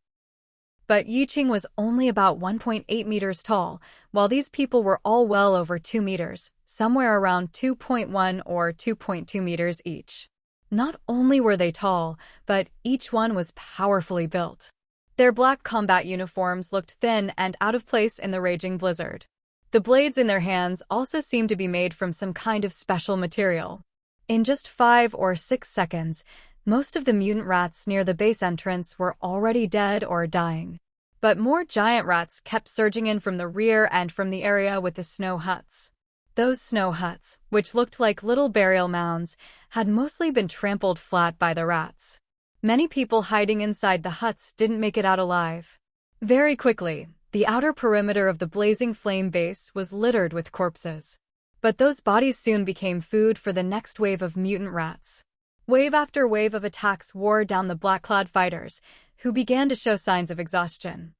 But Yi Qing was only about 1.8 meters tall, while these people were all well over 2 meters, somewhere around 2.1 or 2.2 meters each. Not only were they tall, but each one was powerfully built. Their black combat uniforms looked thin and out of place in the raging blizzard. The blades in their hands also seemed to be made from some kind of special material. In just 5 or 6 seconds, most of the mutant rats near the base entrance were already dead or dying. But more giant rats kept surging in from the rear and from the area with the snow huts. Those snow huts, which looked like little burial mounds, had mostly been trampled flat by the rats. Many people hiding inside the huts didn't make it out alive. Very quickly, the outer perimeter of the blazing flame base was littered with corpses. But those bodies soon became food for the next wave of mutant rats. Wave after wave of attacks wore down the black-clad fighters, who began to show signs of exhaustion.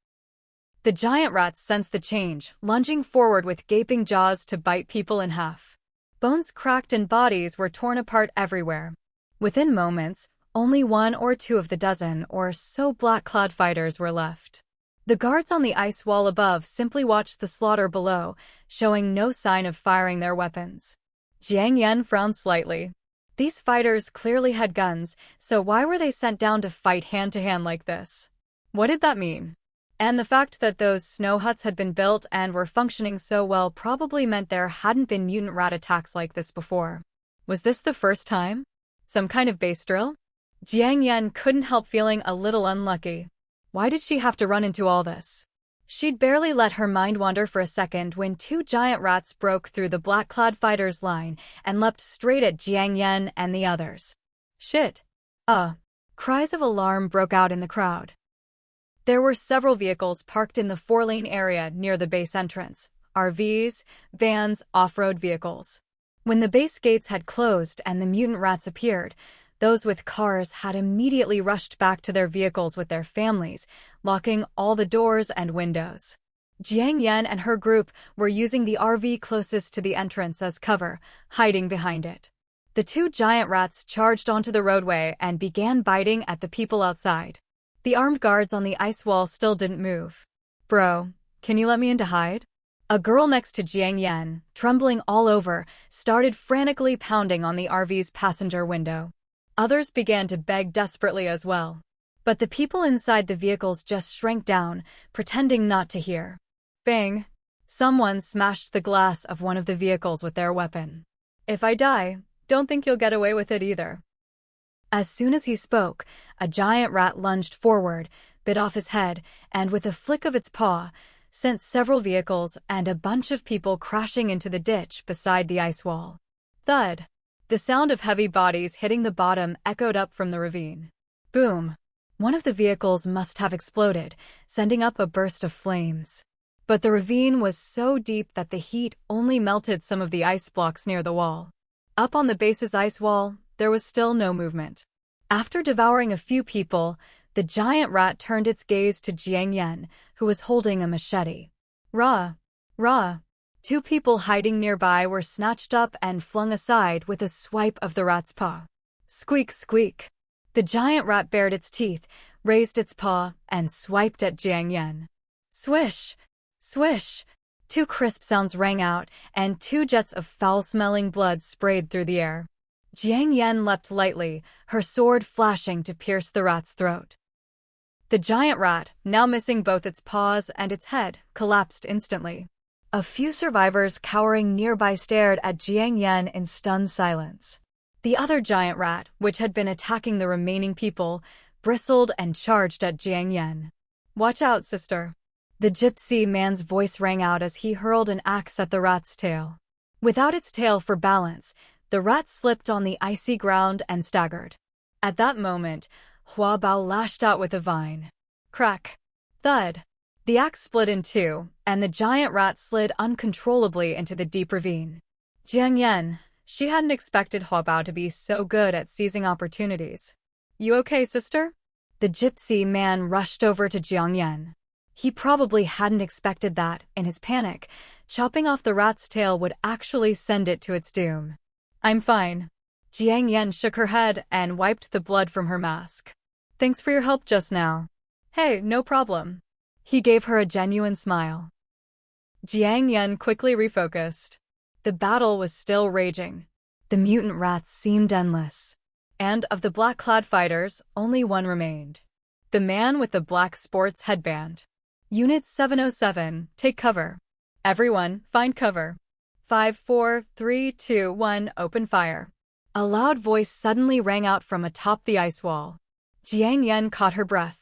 The giant rats sensed the change, lunging forward with gaping jaws to bite people in half. Bones cracked and bodies were torn apart everywhere. Within moments, only 1 or 2 of the dozen or so black-clad fighters were left. The guards on the ice wall above simply watched the slaughter below, showing no sign of firing their weapons. Jiang Yan frowned slightly. These fighters clearly had guns, so why were they sent down to fight hand-to-hand like this? What did that mean? And the fact that those snow huts had been built and were functioning so well probably meant there hadn't been mutant rat attacks like this before. Was this the first time? Some kind of base drill? Jiang Yan couldn't help feeling a little unlucky. Why did she have to run into all this? She'd barely let her mind wander for a second when 2 giant rats broke through the black-clad fighters' line and leapt straight at Jiang Yan and the others. Shit. Cries of alarm broke out in the crowd. There were several vehicles parked in the 4-lane area near the base entrance. RVs, vans, off-road vehicles. When the base gates had closed and the mutant rats appeared, those with cars had immediately rushed back to their vehicles with their families, locking all the doors and windows. Jiang Yan and her group were using the RV closest to the entrance as cover, hiding behind it. The 2 giant rats charged onto the roadway and began biting at the people outside. The armed guards on the ice wall still didn't move. Bro, can you let me in to hide? A girl next to Jiang Yan, trembling all over, started frantically pounding on the RV's passenger window. Others began to beg desperately as well. But the people inside the vehicles just shrank down, pretending not to hear. Bang! Someone smashed the glass of one of the vehicles with their weapon. If I die, don't think you'll get away with it either. As soon as he spoke, a giant rat lunged forward, bit off his head, and with a flick of its paw, sent several vehicles and a bunch of people crashing into the ditch beside the ice wall. Thud! The sound of heavy bodies hitting the bottom echoed up from the ravine. Boom! One of the vehicles must have exploded, sending up a burst of flames. But the ravine was so deep that the heat only melted some of the ice blocks near the wall. Up on the base's ice wall, there was still no movement. After devouring a few people, the giant rat turned its gaze to Jiang Yan, who was holding a machete. Rah! Rah! 2 people hiding nearby were snatched up and flung aside with a swipe of the rat's paw. Squeak, squeak. The giant rat bared its teeth, raised its paw, and swiped at Jiang Yan. Swish! Swish! 2 crisp sounds rang out, and 2 jets of foul-smelling blood sprayed through the air. Jiang Yan leapt lightly, her sword flashing to pierce the rat's throat. The giant rat, now missing both its paws and its head, collapsed instantly. A few survivors cowering nearby stared at Jiang Yan in stunned silence. The other giant rat, which had been attacking the remaining people, bristled and charged at Jiang Yan. Watch out, sister. The gypsy man's voice rang out as he hurled an axe at the rat's tail. Without its tail for balance, the rat slipped on the icy ground and staggered. At that moment, Hua Bao lashed out with a vine. Crack! Thud! The axe split in two, and the giant rat slid uncontrollably into the deep ravine. Jiang Yan, she hadn't expected Huabao to be so good at seizing opportunities. You okay, sister? The gypsy man rushed over to Jiang Yan. He probably hadn't expected that, in his panic, chopping off the rat's tail would actually send it to its doom. I'm fine. Jiang Yan shook her head and wiped the blood from her mask. Thanks for your help just now. Hey, no problem. He gave her a genuine smile. Jiang Yan quickly refocused. The battle was still raging. The mutant rats seemed endless. And of the black-clad fighters, only one remained. The man with the black sports headband. Unit 707, take cover. Everyone, find cover. 5, 4, 3, 2, 1, open fire. A loud voice suddenly rang out from atop the ice wall. Jiang Yan caught her breath.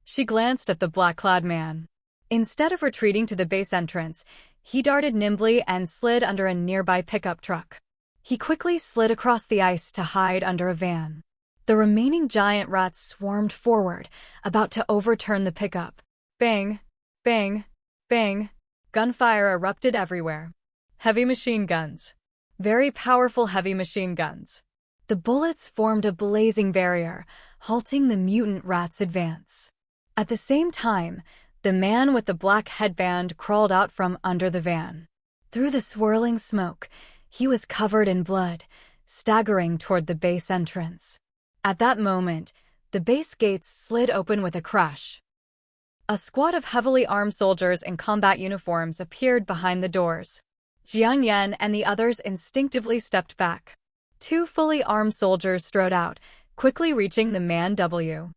She glanced at the black-clad man. Instead of retreating to the base entrance, he darted nimbly and slid under a nearby pickup truck. He quickly slid across the ice to hide under a van. The remaining giant rats swarmed forward, about to overturn the pickup. Bang! Bang! Bang! Gunfire erupted everywhere. Heavy machine guns. Very powerful heavy machine guns. The bullets formed a blazing barrier, halting the mutant rats' advance. At the same time, the man with the black headband crawled out from under the van. Through the swirling smoke, he was covered in blood, staggering toward the base entrance. At that moment, the base gates slid open with a crash. A squad of heavily armed soldiers in combat uniforms appeared behind the doors. Jiang Yan and the others instinctively stepped back. Two fully armed soldiers strode out, quickly reaching the man W.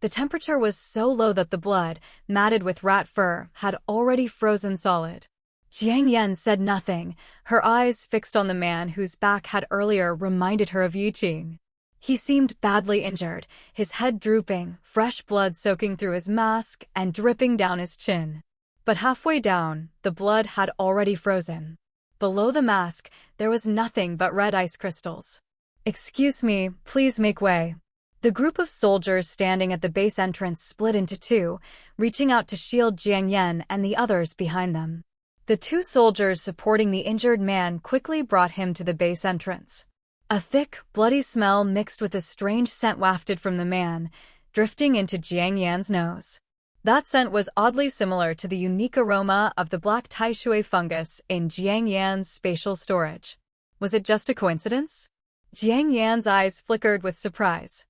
The temperature was so low that the blood, matted with rat fur, had already frozen solid. Jiang Yan said nothing, her eyes fixed on the man whose back had earlier reminded her of Yiqing. He seemed badly injured, his head drooping, fresh blood soaking through his mask and dripping down his chin. But halfway down, the blood had already frozen. Below the mask, there was nothing but red ice crystals. Excuse me, please make way. The group of soldiers standing at the base entrance split into two, reaching out to shield Jiang Yan and the others behind them. The two soldiers supporting the injured man quickly brought him to the base entrance. A thick, bloody smell mixed with a strange scent wafted from the man, drifting into Jiang Yan's nose. That scent was oddly similar to the unique aroma of the black taishui fungus in Jiang Yan's spatial storage. Was it just a coincidence? Jiang Yan's eyes flickered with surprise.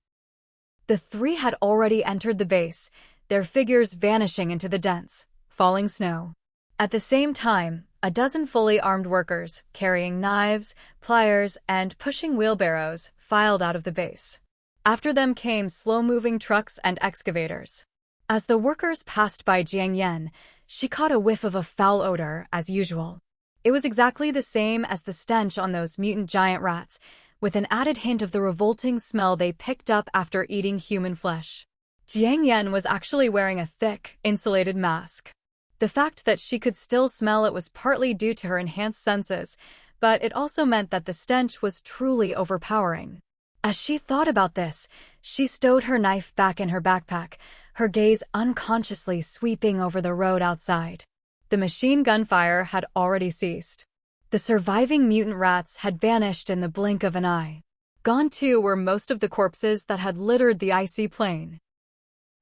The three had already entered the base, their figures vanishing into the dense, falling snow. At the same time, a dozen fully armed workers, carrying knives, pliers, and pushing wheelbarrows, filed out of the base. After them came slow-moving trucks and excavators. As the workers passed by Jiang Yan, she caught a whiff of a foul odor, as usual. It was exactly the same as the stench on those mutant giant rats, with an added hint of the revolting smell they picked up after eating human flesh. Jiang Yan was actually wearing a thick, insulated mask. The fact that she could still smell it was partly due to her enhanced senses, but it also meant that the stench was truly overpowering. As she thought about this, she stowed her knife back in her backpack, her gaze unconsciously sweeping over the road outside. The machine gun fire had already ceased. The surviving mutant rats had vanished in the blink of an eye. Gone too were most of the corpses that had littered the icy plain.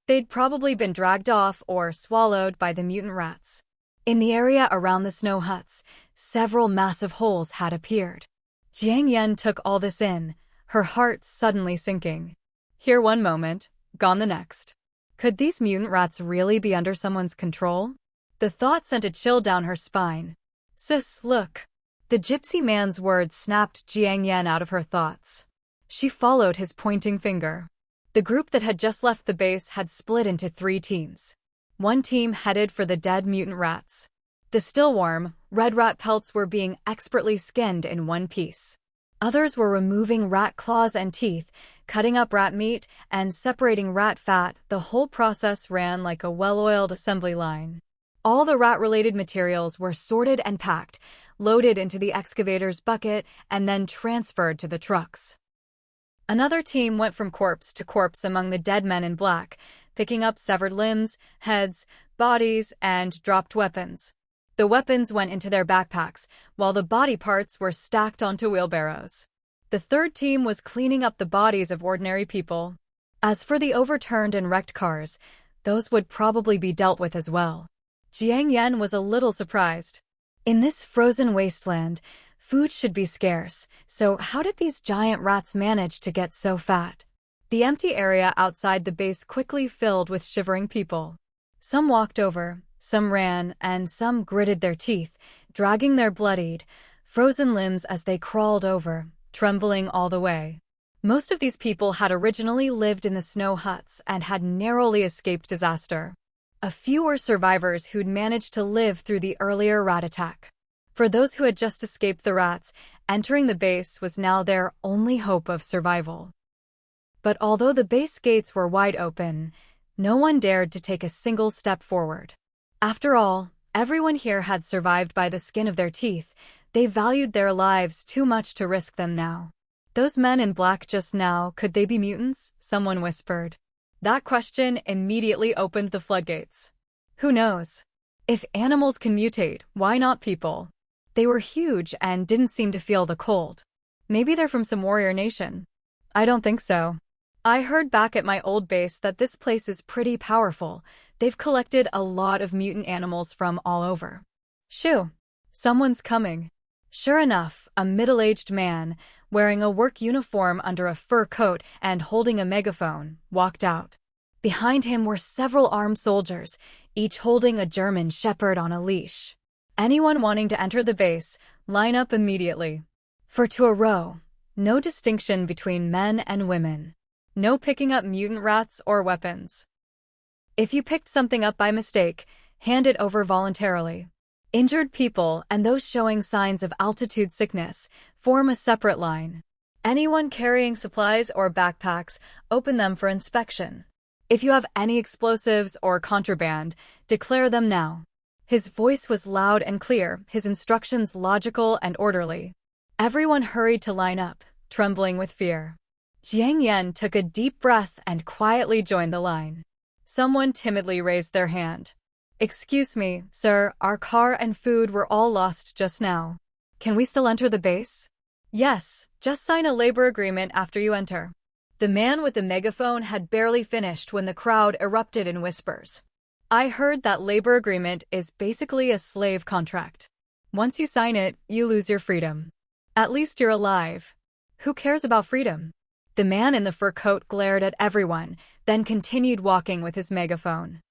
They'd probably been dragged off or swallowed by the mutant rats. In the area around the snow huts, several massive holes had appeared. Jiang Yan took all this in, her heart suddenly sinking. Here one moment, gone the next. Could these mutant rats really be under someone's control? The thought sent a chill down her spine. Sis, look. The gypsy man's words snapped Jiang Yan out of her thoughts. She followed his pointing finger. The group that had just left the base had split into 3 teams. One team headed for the dead mutant rats. The still warm, red rat pelts were being expertly skinned in one piece. Others were removing rat claws and teeth, cutting up rat meat, and separating rat fat. The whole process ran like a well-oiled assembly line. All the rat-related materials were sorted and packed, loaded into the excavator's bucket, and then transferred to the trucks. Another team went from corpse to corpse among the dead men in black, picking up severed limbs, heads, bodies, and dropped weapons. The weapons went into their backpacks, while the body parts were stacked onto wheelbarrows. The third team was cleaning up the bodies of ordinary people. As for the overturned and wrecked cars, those would probably be dealt with as well. Jiang Yan was a little surprised. In this frozen wasteland, food should be scarce, so how did these giant rats manage to get so fat? The empty area outside the base quickly filled with shivering people. Some walked over, some ran, and some gritted their teeth, dragging their bloodied, frozen limbs as they crawled over, trembling all the way. Most of these people had originally lived in the snow huts and had narrowly escaped disaster. A few were survivors who'd managed to live through the earlier rat attack. For those who had just escaped the rats, entering the base was now their only hope of survival. But although the base gates were wide open, no one dared to take a single step forward. After all, everyone here had survived by the skin of their teeth. They valued their lives too much to risk them now. Those men in black just now, could they be mutants? Someone whispered. That question immediately opened the floodgates. Who knows? If animals can mutate, why not people? They were huge and didn't seem to feel the cold. Maybe they're from some warrior nation. I don't think so. I heard back at my old base that this place is pretty powerful. They've collected a lot of mutant animals from all over. Shoo! Someone's coming. Sure enough, a middle-aged man, wearing a work uniform under a fur coat and holding a megaphone, walked out. Behind him were several armed soldiers, each holding a German shepherd on a leash. Anyone wanting to enter the base, line up immediately. For to a row, no distinction between men and women. No picking up mutant rats or weapons. If you picked something up by mistake, hand it over voluntarily. Injured people and those showing signs of altitude sickness form a separate line. Anyone carrying supplies or backpacks, open them for inspection. If you have any explosives or contraband, declare them now. His voice was loud and clear, his instructions logical and orderly. Everyone hurried to line up, trembling with fear. Jiang Yan took a deep breath and quietly joined the line. Someone timidly raised their hand. Excuse me, sir, our car and food were all lost just now. Can we still enter the base? Yes, just sign a labor agreement after you enter. The man with the megaphone had barely finished when the crowd erupted in whispers. I heard that labor agreement is basically a slave contract. Once you sign it, you lose your freedom. At least you're alive. Who cares about freedom? The man in the fur coat glared at everyone, then continued walking with his megaphone.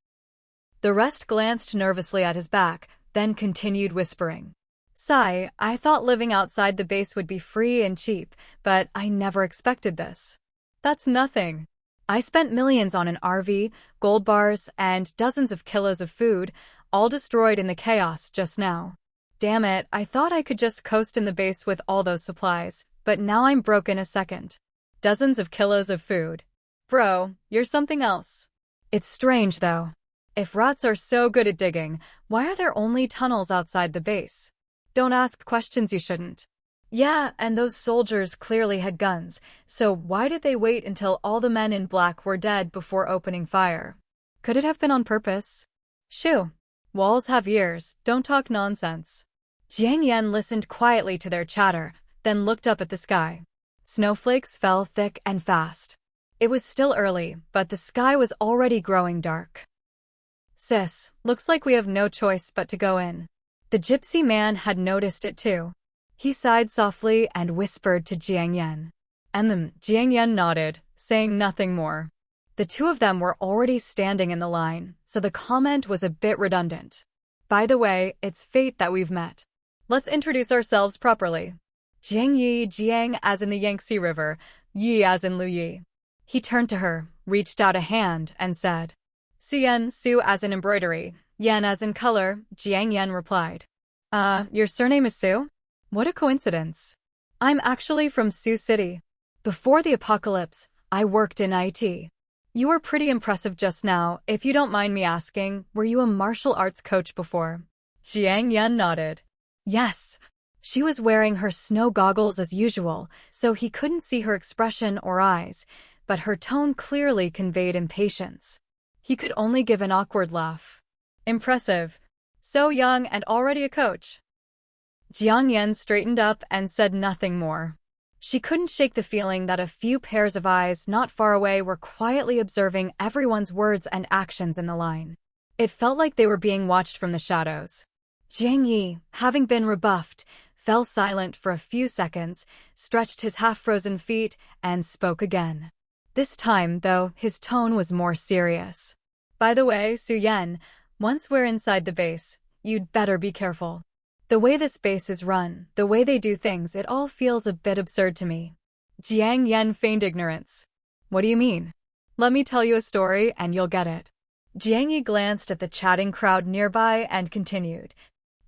The rest glanced nervously at his back, then continued whispering. Sigh, I thought living outside the base would be free and cheap, but I never expected this. That's nothing. I spent millions on an RV, gold bars, and dozens of kilos of food, all destroyed in the chaos just now. Damn it, I thought I could just coast in the base with all those supplies, but now I'm broke in a second. Dozens of kilos of food. Bro, you're something else. It's strange, though. If rats are so good at digging, why are there only tunnels outside the base? Don't ask questions you shouldn't. Yeah, and those soldiers clearly had guns, so why did they wait until all the men in black were dead before opening fire? Could it have been on purpose? Shoo. Walls have ears, don't talk nonsense. Jiang Yan listened quietly to their chatter, then looked up at the sky. Snowflakes fell thick and fast. It was still early, but the sky was already growing dark. Sis, looks like we have no choice but to go in. The gypsy man had noticed it too. He sighed softly and whispered to Jiang Yan. Jiang Yan nodded, saying nothing more. The two of them were already standing in the line, so the comment was a bit redundant. By the way, it's fate that we've met. Let's introduce ourselves properly. Jiang Yi, Jiang as in the Yangtze River, Yi as in Lu Yi. He turned to her, reached out a hand, and said, Suyen, Su as in embroidery, Yan as in color, Jiang Yan replied. Your surname is Su? What a coincidence. I'm actually from Sioux City. Before the apocalypse, I worked in IT. You were pretty impressive just now. If you don't mind me asking, were you a martial arts coach before? Jiang Yan nodded. Yes. She was wearing her snow goggles as usual, so he couldn't see her expression or eyes, but her tone clearly conveyed impatience. He could only give an awkward laugh. Impressive. So young and already a coach. Jiang Yan straightened up and said nothing more. She couldn't shake the feeling that a few pairs of eyes not far away were quietly observing everyone's words and actions in the line. It felt like they were being watched from the shadows. Jiang Yi, having been rebuffed, fell silent for a few seconds, stretched his half-frozen feet, and spoke again. This time, though, his tone was more serious. By the way, Su Yan, once we're inside the base, you'd better be careful. The way this base is run, the way they do things, it all feels a bit absurd to me. Jiang Yan feigned ignorance. What do you mean? Let me tell you a story and you'll get it. Jiang Yi glanced at the chatting crowd nearby and continued.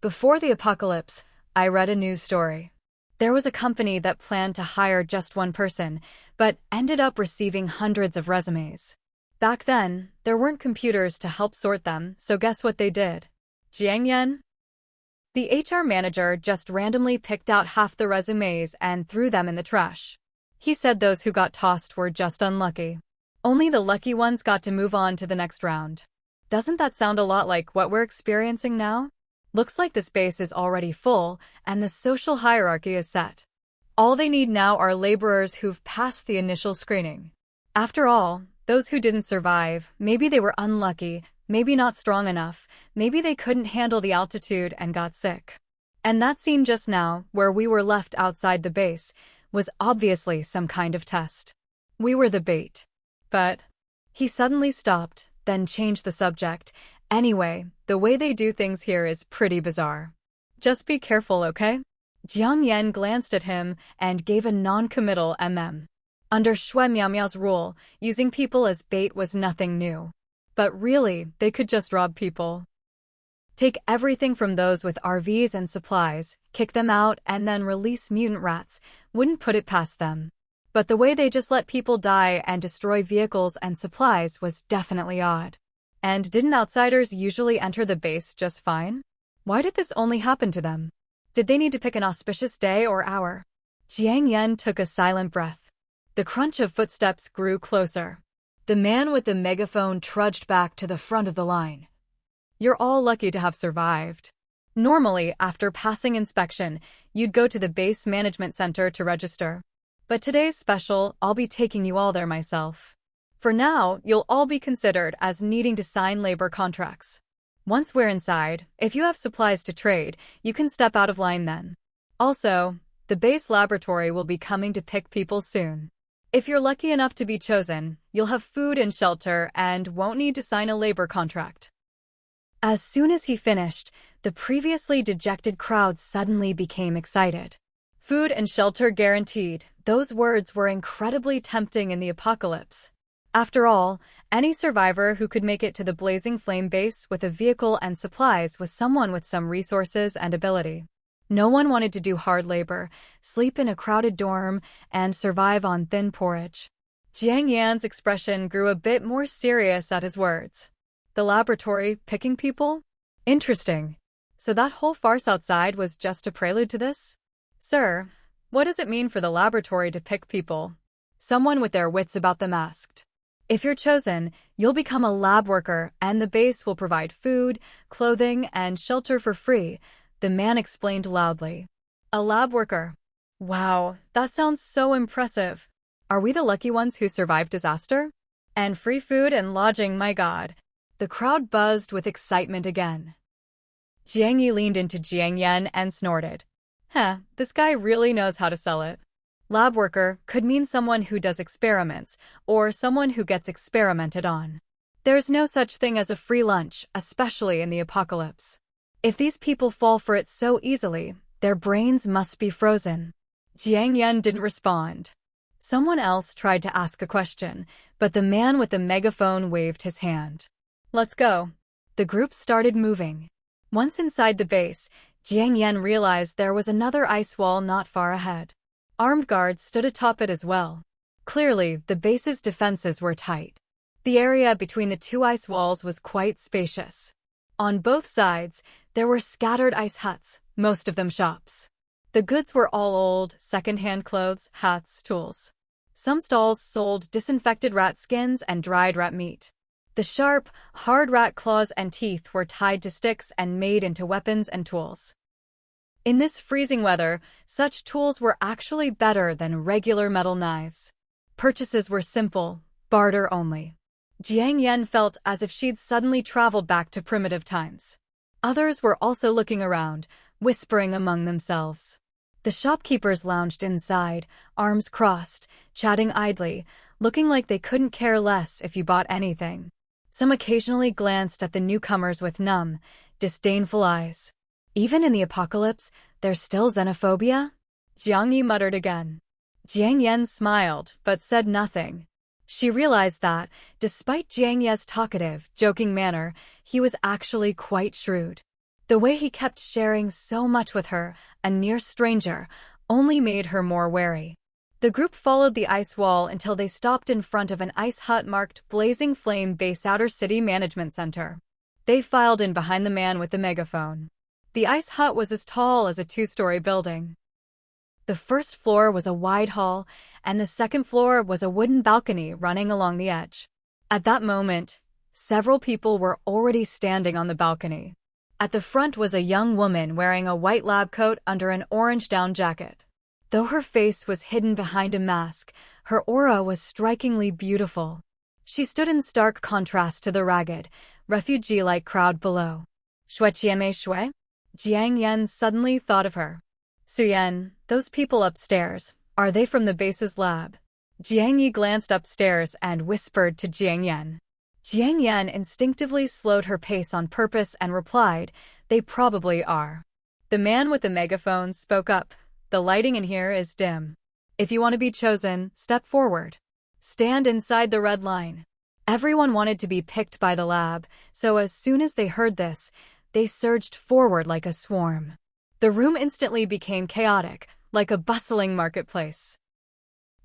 Before the apocalypse, I read a news story. There was a company that planned to hire just one person, but ended up receiving hundreds of resumes. Back then, there weren't computers to help sort them, so guess what they did? Jiang Yan? The HR manager just randomly picked out half the resumes and threw them in the trash. He said those who got tossed were just unlucky. Only the lucky ones got to move on to the next round. Doesn't that sound a lot like what we're experiencing now? Looks like the space is already full, and the social hierarchy is set. All they need now are laborers who've passed the initial screening. After all, those who didn't survive, maybe they were unlucky, maybe not strong enough, maybe they couldn't handle the altitude and got sick. And that scene just now, where we were left outside the base, was obviously some kind of test. We were the bait. But he suddenly stopped, then changed the subject. Anyway, the way they do things here is pretty bizarre. Just be careful, okay? Jiang Yan glanced at him and gave a non-committal Under Shui Miao's rule, using people as bait was nothing new. But really, they could just rob people. Take everything from those with RVs and supplies, kick them out, and then release mutant rats. Wouldn't put it past them. But the way they just let people die and destroy vehicles and supplies was definitely odd. And didn't outsiders usually enter the base just fine? Why did this only happen to them? Did they need to pick an auspicious day or hour? Jiang Yan took a silent breath. The crunch of footsteps grew closer. The man with the megaphone trudged back to the front of the line. You're all lucky to have survived. Normally, after passing inspection, you'd go to the base management center to register. But today's special, I'll be taking you all there myself. For now, you'll all be considered as needing to sign labor contracts. Once we're inside, if you have supplies to trade, you can step out of line then. Also, the base laboratory will be coming to pick people soon. If you're lucky enough to be chosen, you'll have food and shelter and won't need to sign a labor contract. As soon as he finished, the previously dejected crowd suddenly became excited. Food and shelter guaranteed. Those words were incredibly tempting in the apocalypse. After all, any survivor who could make it to the Blazing Flame base with a vehicle and supplies was someone with some resources and ability. No one wanted to do hard labor, sleep in a crowded dorm, and survive on thin porridge. Jiang Yan's expression grew a bit more serious at his words. The laboratory, picking people? Interesting. So that whole farce outside was just a prelude to this? Sir, what does it mean for the laboratory to pick people? Someone with their wits about them asked. If you're chosen, you'll become a lab worker, and the base will provide food, clothing, and shelter for free, the man explained loudly. A lab worker. Wow, that sounds so impressive. Are we the lucky ones who survived disaster? And free food and lodging, my God. The crowd buzzed with excitement again. Jiang Yi leaned into Jiang Yan and snorted. This guy really knows how to sell it. Lab worker could mean someone who does experiments, or someone who gets experimented on. There's no such thing as a free lunch, especially in the apocalypse. If these people fall for it so easily, their brains must be frozen. Jiang Yan didn't respond. Someone else tried to ask a question, but the man with the megaphone waved his hand. Let's go. The group started moving. Once inside the base, Jiang Yan realized there was another ice wall not far ahead. Armed guards stood atop it as well. Clearly, the base's defenses were tight. The area between the two ice walls was quite spacious. On both sides, there were scattered ice huts, most of them shops. The goods were all old, second-hand clothes, hats, tools. Some stalls sold disinfected rat skins and dried rat meat. The sharp, hard rat claws and teeth were tied to sticks and made into weapons and tools. In this freezing weather, such tools were actually better than regular metal knives. Purchases were simple, barter only. Jiang Yan felt as if she'd suddenly traveled back to primitive times. Others were also looking around, whispering among themselves. The shopkeepers lounged inside, arms crossed, chatting idly, looking like they couldn't care less if you bought anything. Some occasionally glanced at the newcomers with numb, disdainful eyes. Even in the apocalypse, there's still xenophobia? Jiang Yi muttered again. Jiang Yan smiled, but said nothing. She realized that, despite Jiang Ye's talkative, joking manner, he was actually quite shrewd. The way he kept sharing so much with her, a near stranger, only made her more wary. The group followed the ice wall until they stopped in front of an ice hut marked Blazing Flame Base Outer City Management Center. They filed in behind the man with the megaphone. The ice hut was as tall as a two-story building. The first floor was a wide hall, and the second floor was a wooden balcony running along the edge. At that moment, several people were already standing on the balcony. At the front was a young woman wearing a white lab coat under an orange down jacket. Though her face was hidden behind a mask, her aura was strikingly beautiful. She stood in stark contrast to the ragged, refugee-like crowd below. Shui Shui? Jiang Yan suddenly thought of her. Suyen, those people upstairs, are they from the base's lab? Jiang Yi glanced upstairs and whispered to Jiang Yan. Jiang Yan instinctively slowed her pace on purpose and replied, they probably are. The man with the megaphone spoke up. The lighting in here is dim. If you want to be chosen, step forward. Stand inside the red line. Everyone wanted to be picked by the lab, so as soon as they heard this, they surged forward like a swarm. The room instantly became chaotic, like a bustling marketplace.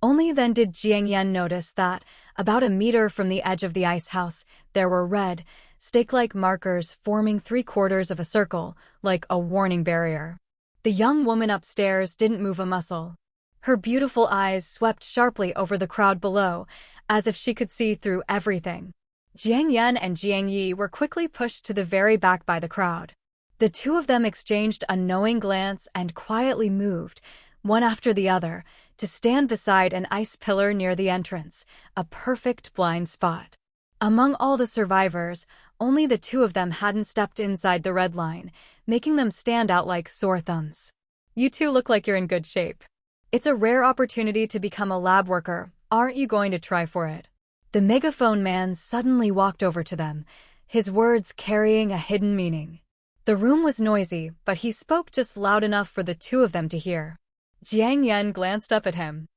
Only then did Jiang Yan notice that, about a meter from the edge of the ice house, there were red, stake-like markers forming 3/4 of a circle, like a warning barrier. The young woman upstairs didn't move a muscle. Her beautiful eyes swept sharply over the crowd below, as if she could see through everything. Jiang Yan and Jiang Yi were quickly pushed to the very back by the crowd. The two of them exchanged a knowing glance and quietly moved, one after the other, to stand beside an ice pillar near the entrance, a perfect blind spot. Among all the survivors, only the two of them hadn't stepped inside the red line, making them stand out like sore thumbs. You two look like you're in good shape. It's a rare opportunity to become a lab worker. Aren't you going to try for it? The megaphone man suddenly walked over to them, his words carrying a hidden meaning. The room was noisy, but he spoke just loud enough for the two of them to hear. Jiang Yan glanced up at him.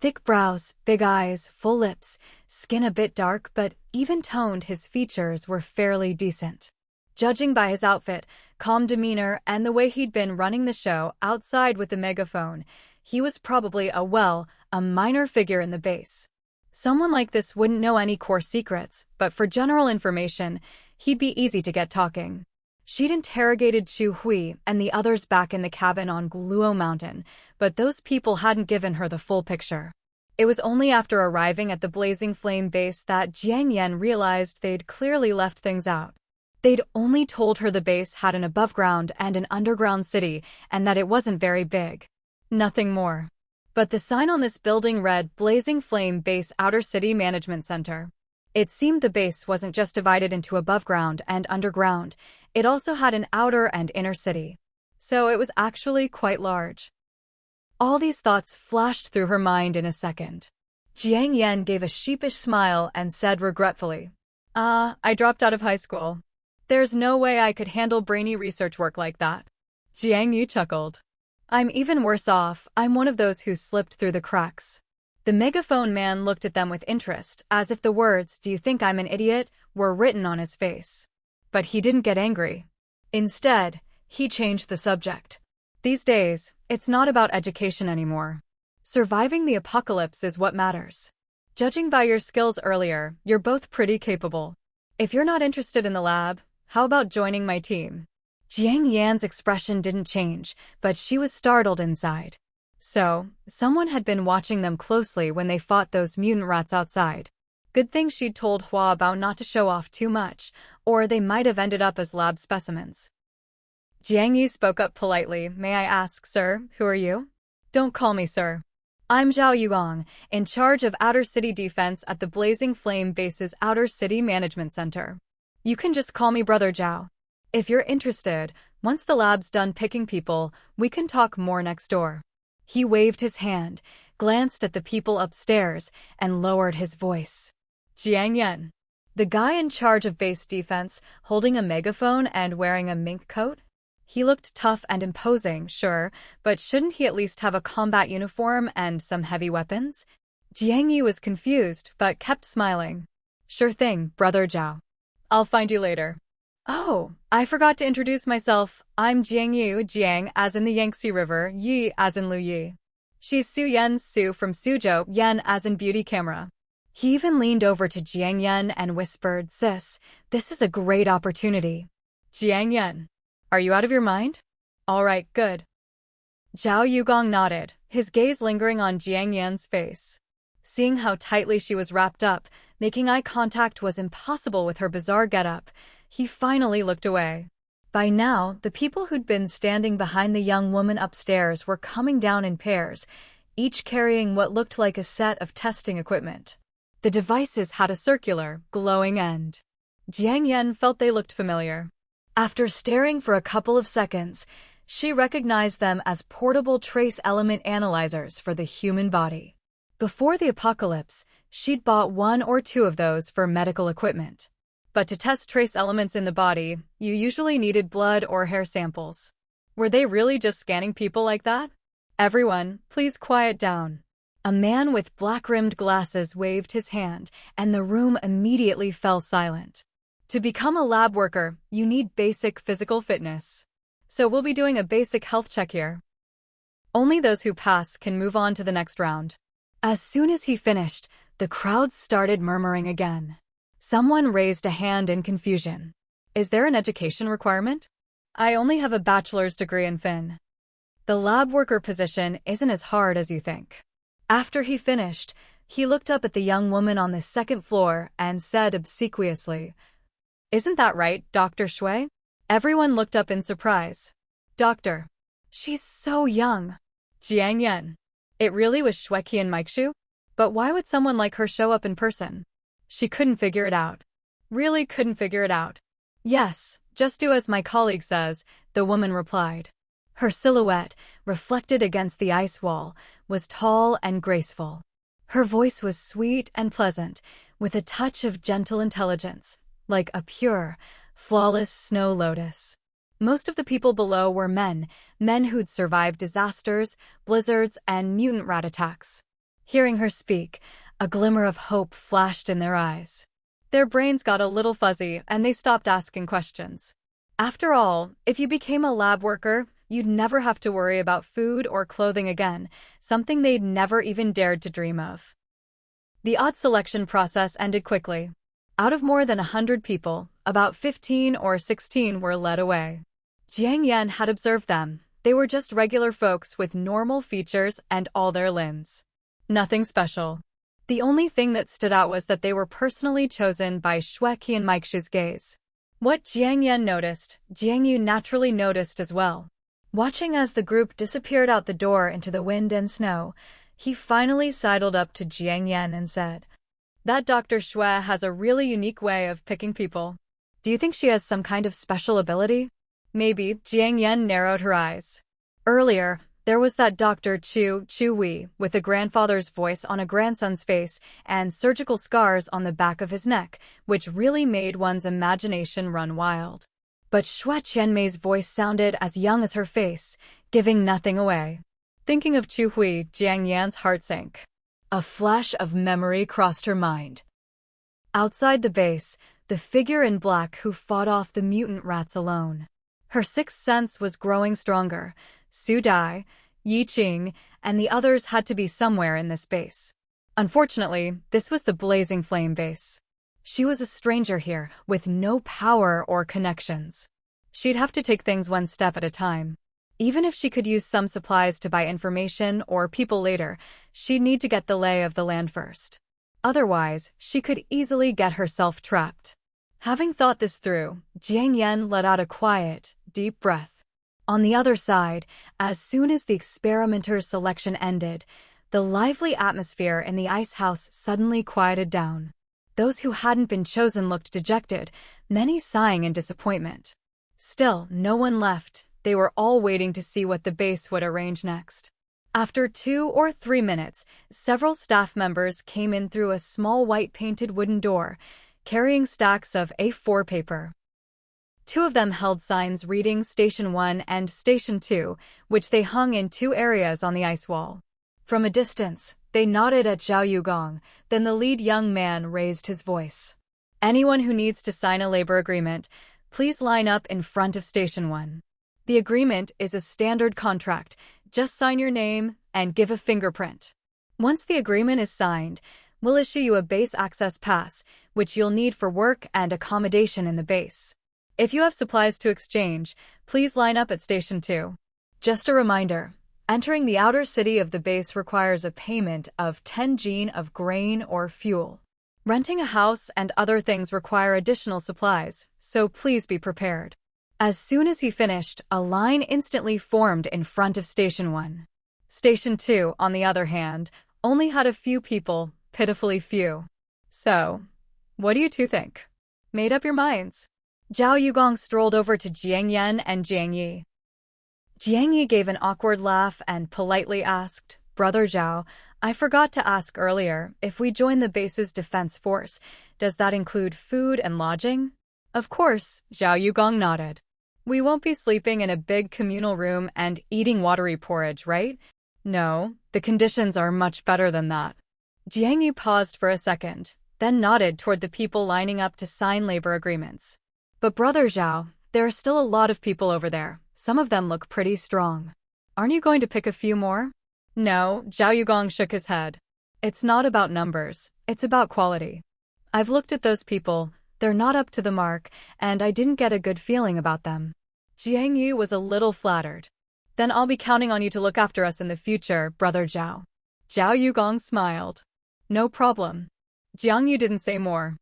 Thick brows, big eyes, full lips, skin a bit dark but even-toned, his features were fairly decent. Judging by his outfit, calm demeanor, and the way he'd been running the show outside with the megaphone, he was probably a minor figure in the base. Someone like this wouldn't know any core secrets, but for general information, he'd be easy to get talking. She'd interrogated Chu Hui and the others back in the cabin on Gluo Mountain, but those people hadn't given her the full picture. It was only after arriving at the Blazing Flame base that Jiang Yan realized they'd clearly left things out. They'd only told her the base had an above-ground and an underground city, and that it wasn't very big. Nothing more. But the sign on this building read Blazing Flame Base Outer City Management Center. It seemed the base wasn't just divided into above-ground and underground, it also had an outer and inner city. So it was actually quite large. All these thoughts flashed through her mind in a second. Jiang Yan gave a sheepish smile and said regretfully, I dropped out of high school. There's no way I could handle brainy research work like that. Jiang Yi chuckled. I'm even worse off, I'm one of those who slipped through the cracks. The megaphone man looked at them with interest, as if the words, "Do you think I'm an idiot?" were written on his face. But he didn't get angry. Instead, he changed the subject. These days, it's not about education anymore. Surviving the apocalypse is what matters. Judging by your skills earlier, you're both pretty capable. If you're not interested in the lab, how about joining my team? Jiang Yan's expression didn't change, but she was startled inside. So, someone had been watching them closely when they fought those mutant rats outside. Good thing she'd told Hua about not to show off too much, or they might have ended up as lab specimens. Jiang Yu spoke up politely. May I ask, sir, who are you? Don't call me sir. I'm Zhao Yugong, in charge of Outer City Defense at the Blazing Flame Base's Outer City Management Center. You can just call me Brother Zhao. If you're interested, once the lab's done picking people, we can talk more next door. He waved his hand, glanced at the people upstairs, and lowered his voice. Jiang Yan. The guy in charge of base defense, holding a megaphone and wearing a mink coat? He looked tough and imposing, sure, but shouldn't he at least have a combat uniform and some heavy weapons? Jiang Yu was confused, but kept smiling. Sure thing, Brother Zhao. I'll find you later. Oh, I forgot to introduce myself. I'm Jiang Yu, Jiang as in the Yangtze River, Yi as in Lu Yi. She's Su Yen, Su from Suzhou, Yen as in beauty camera. He even leaned over to Jiang Yan and whispered, Sis, this is a great opportunity. Jiang Yan. Are you out of your mind? All right, good. Zhao Yugong nodded, his gaze lingering on Jiang Yan's face. Seeing how tightly she was wrapped up, making eye contact was impossible with her bizarre getup, he finally looked away. By now, the people who'd been standing behind the young woman upstairs were coming down in pairs, each carrying what looked like a set of testing equipment. The devices had a circular, glowing end. Jiang Yan felt they looked familiar. After staring for a couple of seconds, she recognized them as portable trace element analyzers for the human body. Before the apocalypse, she'd bought 1 or 2 of those for medical equipment. But to test trace elements in the body, you usually needed blood or hair samples. Were they really just scanning people like that? Everyone, please quiet down. A man with black-rimmed glasses waved his hand, and the room immediately fell silent. To become a lab worker, you need basic physical fitness. So we'll be doing a basic health check here. Only those who pass can move on to the next round. As soon as he finished, the crowd started murmuring again. Someone raised a hand in confusion. Is there an education requirement? I only have a bachelor's degree in Fin. The lab worker position isn't as hard as you think. After he finished, he looked up at the young woman on the second floor and said obsequiously, Isn't that right, Dr. Shui? Everyone looked up in surprise. Doctor. She's so young. Jiang Yan. It really was Shueki and Maikshu? But why would someone like her show up in person? She couldn't figure it out. Really couldn't figure it out. Yes, just do as my colleague says, the woman replied. Her silhouette, reflected against the ice wall, was tall and graceful. Her voice was sweet and pleasant, with a touch of gentle intelligence, like a pure, flawless snow lotus. Most of the people below were men who'd survived disasters, blizzards, and mutant rat attacks. Hearing her speak, a glimmer of hope flashed in their eyes. Their brains got a little fuzzy, and they stopped asking questions. After all, if you became a lab worker, you'd never have to worry about food or clothing again, something they'd never even dared to dream of. The odd selection process ended quickly. Out of more than 100 people, about 15 or 16 were led away. Jiang Yan had observed them. They were just regular folks with normal features and all their limbs. Nothing special. The only thing that stood out was that they were personally chosen by Shueki and Maikshu's gaze. What Jiang Yan noticed, Jiang Yu naturally noticed as well. Watching as the group disappeared out the door into the wind and snow, he finally sidled up to Jiang Yan and said, That Dr. Shui has a really unique way of picking people. Do you think she has some kind of special ability? Maybe. Jiang Yan narrowed her eyes. Earlier, there was that Dr. Chu Wei, with a grandfather's voice on a grandson's face and surgical scars on the back of his neck, which really made one's imagination run wild. But Shui Qianmei's voice sounded as young as her face, giving nothing away. Thinking of Chu Hui, Jiang Yan's heart sank. A flash of memory crossed her mind. Outside the base, the figure in black who fought off the mutant rats alone. Her sixth sense was growing stronger. Su Dai, Yi Qing, and the others had to be somewhere in this base. Unfortunately, this was the Blazing Flame base. She was a stranger here, with no power or connections. She'd have to take things one step at a time. Even if she could use some supplies to buy information or people later, she'd need to get the lay of the land first. Otherwise, she could easily get herself trapped. Having thought this through, Jiang Yan let out a quiet, deep breath. On the other side, as soon as the experimenter's selection ended, the lively atmosphere in the ice house suddenly quieted down. Those who hadn't been chosen looked dejected, many sighing in disappointment. Still, no one left. They were all waiting to see what the base would arrange next. After 2 or 3 minutes, several staff members came in through a small white-painted wooden door, carrying stacks of A4 paper. 2 of them held signs reading Station 1 and Station 2, which they hung in 2 areas on the ice wall. From a distance, they nodded at Zhao Yugong, then the lead young man raised his voice. Anyone who needs to sign a labor agreement, please line up in front of Station 1. The agreement is a standard contract. Just sign your name and give a fingerprint. Once the agreement is signed, we'll issue you a base access pass, which you'll need for work and accommodation in the base. If you have supplies to exchange, please line up at Station 2. Just a reminder, entering the outer city of the base requires a payment of 10 jin of grain or fuel. Renting a house and other things require additional supplies, so please be prepared. As soon as he finished, a line instantly formed in front of Station 1. Station 2, on the other hand, only had a few people, pitifully few. So, what do you two think? Made up your minds? Zhao Yugong strolled over to Jiang Yan and Jiang Yi. Jiang Yi gave an awkward laugh and politely asked, "Brother Zhao, I forgot to ask earlier, if we join the base's defense force, does that include food and lodging?" Of course, Zhao Yugong nodded. We won't be sleeping in a big communal room and eating watery porridge, right? No, the conditions are much better than that. Jiang Yi paused for a second, then nodded toward the people lining up to sign labor agreements. But Brother Zhao, there are still a lot of people over there. Some of them look pretty strong. Aren't you going to pick a few more? No, Zhao Yugong shook his head. It's not about numbers, it's about quality. I've looked at those people. They're not up to the mark, and I didn't get a good feeling about them. Jiang Yi was a little flattered. Then I'll be counting on you to look after us in the future, Brother Zhao. Zhao Yugong smiled. No problem. Jiang Yi didn't say more.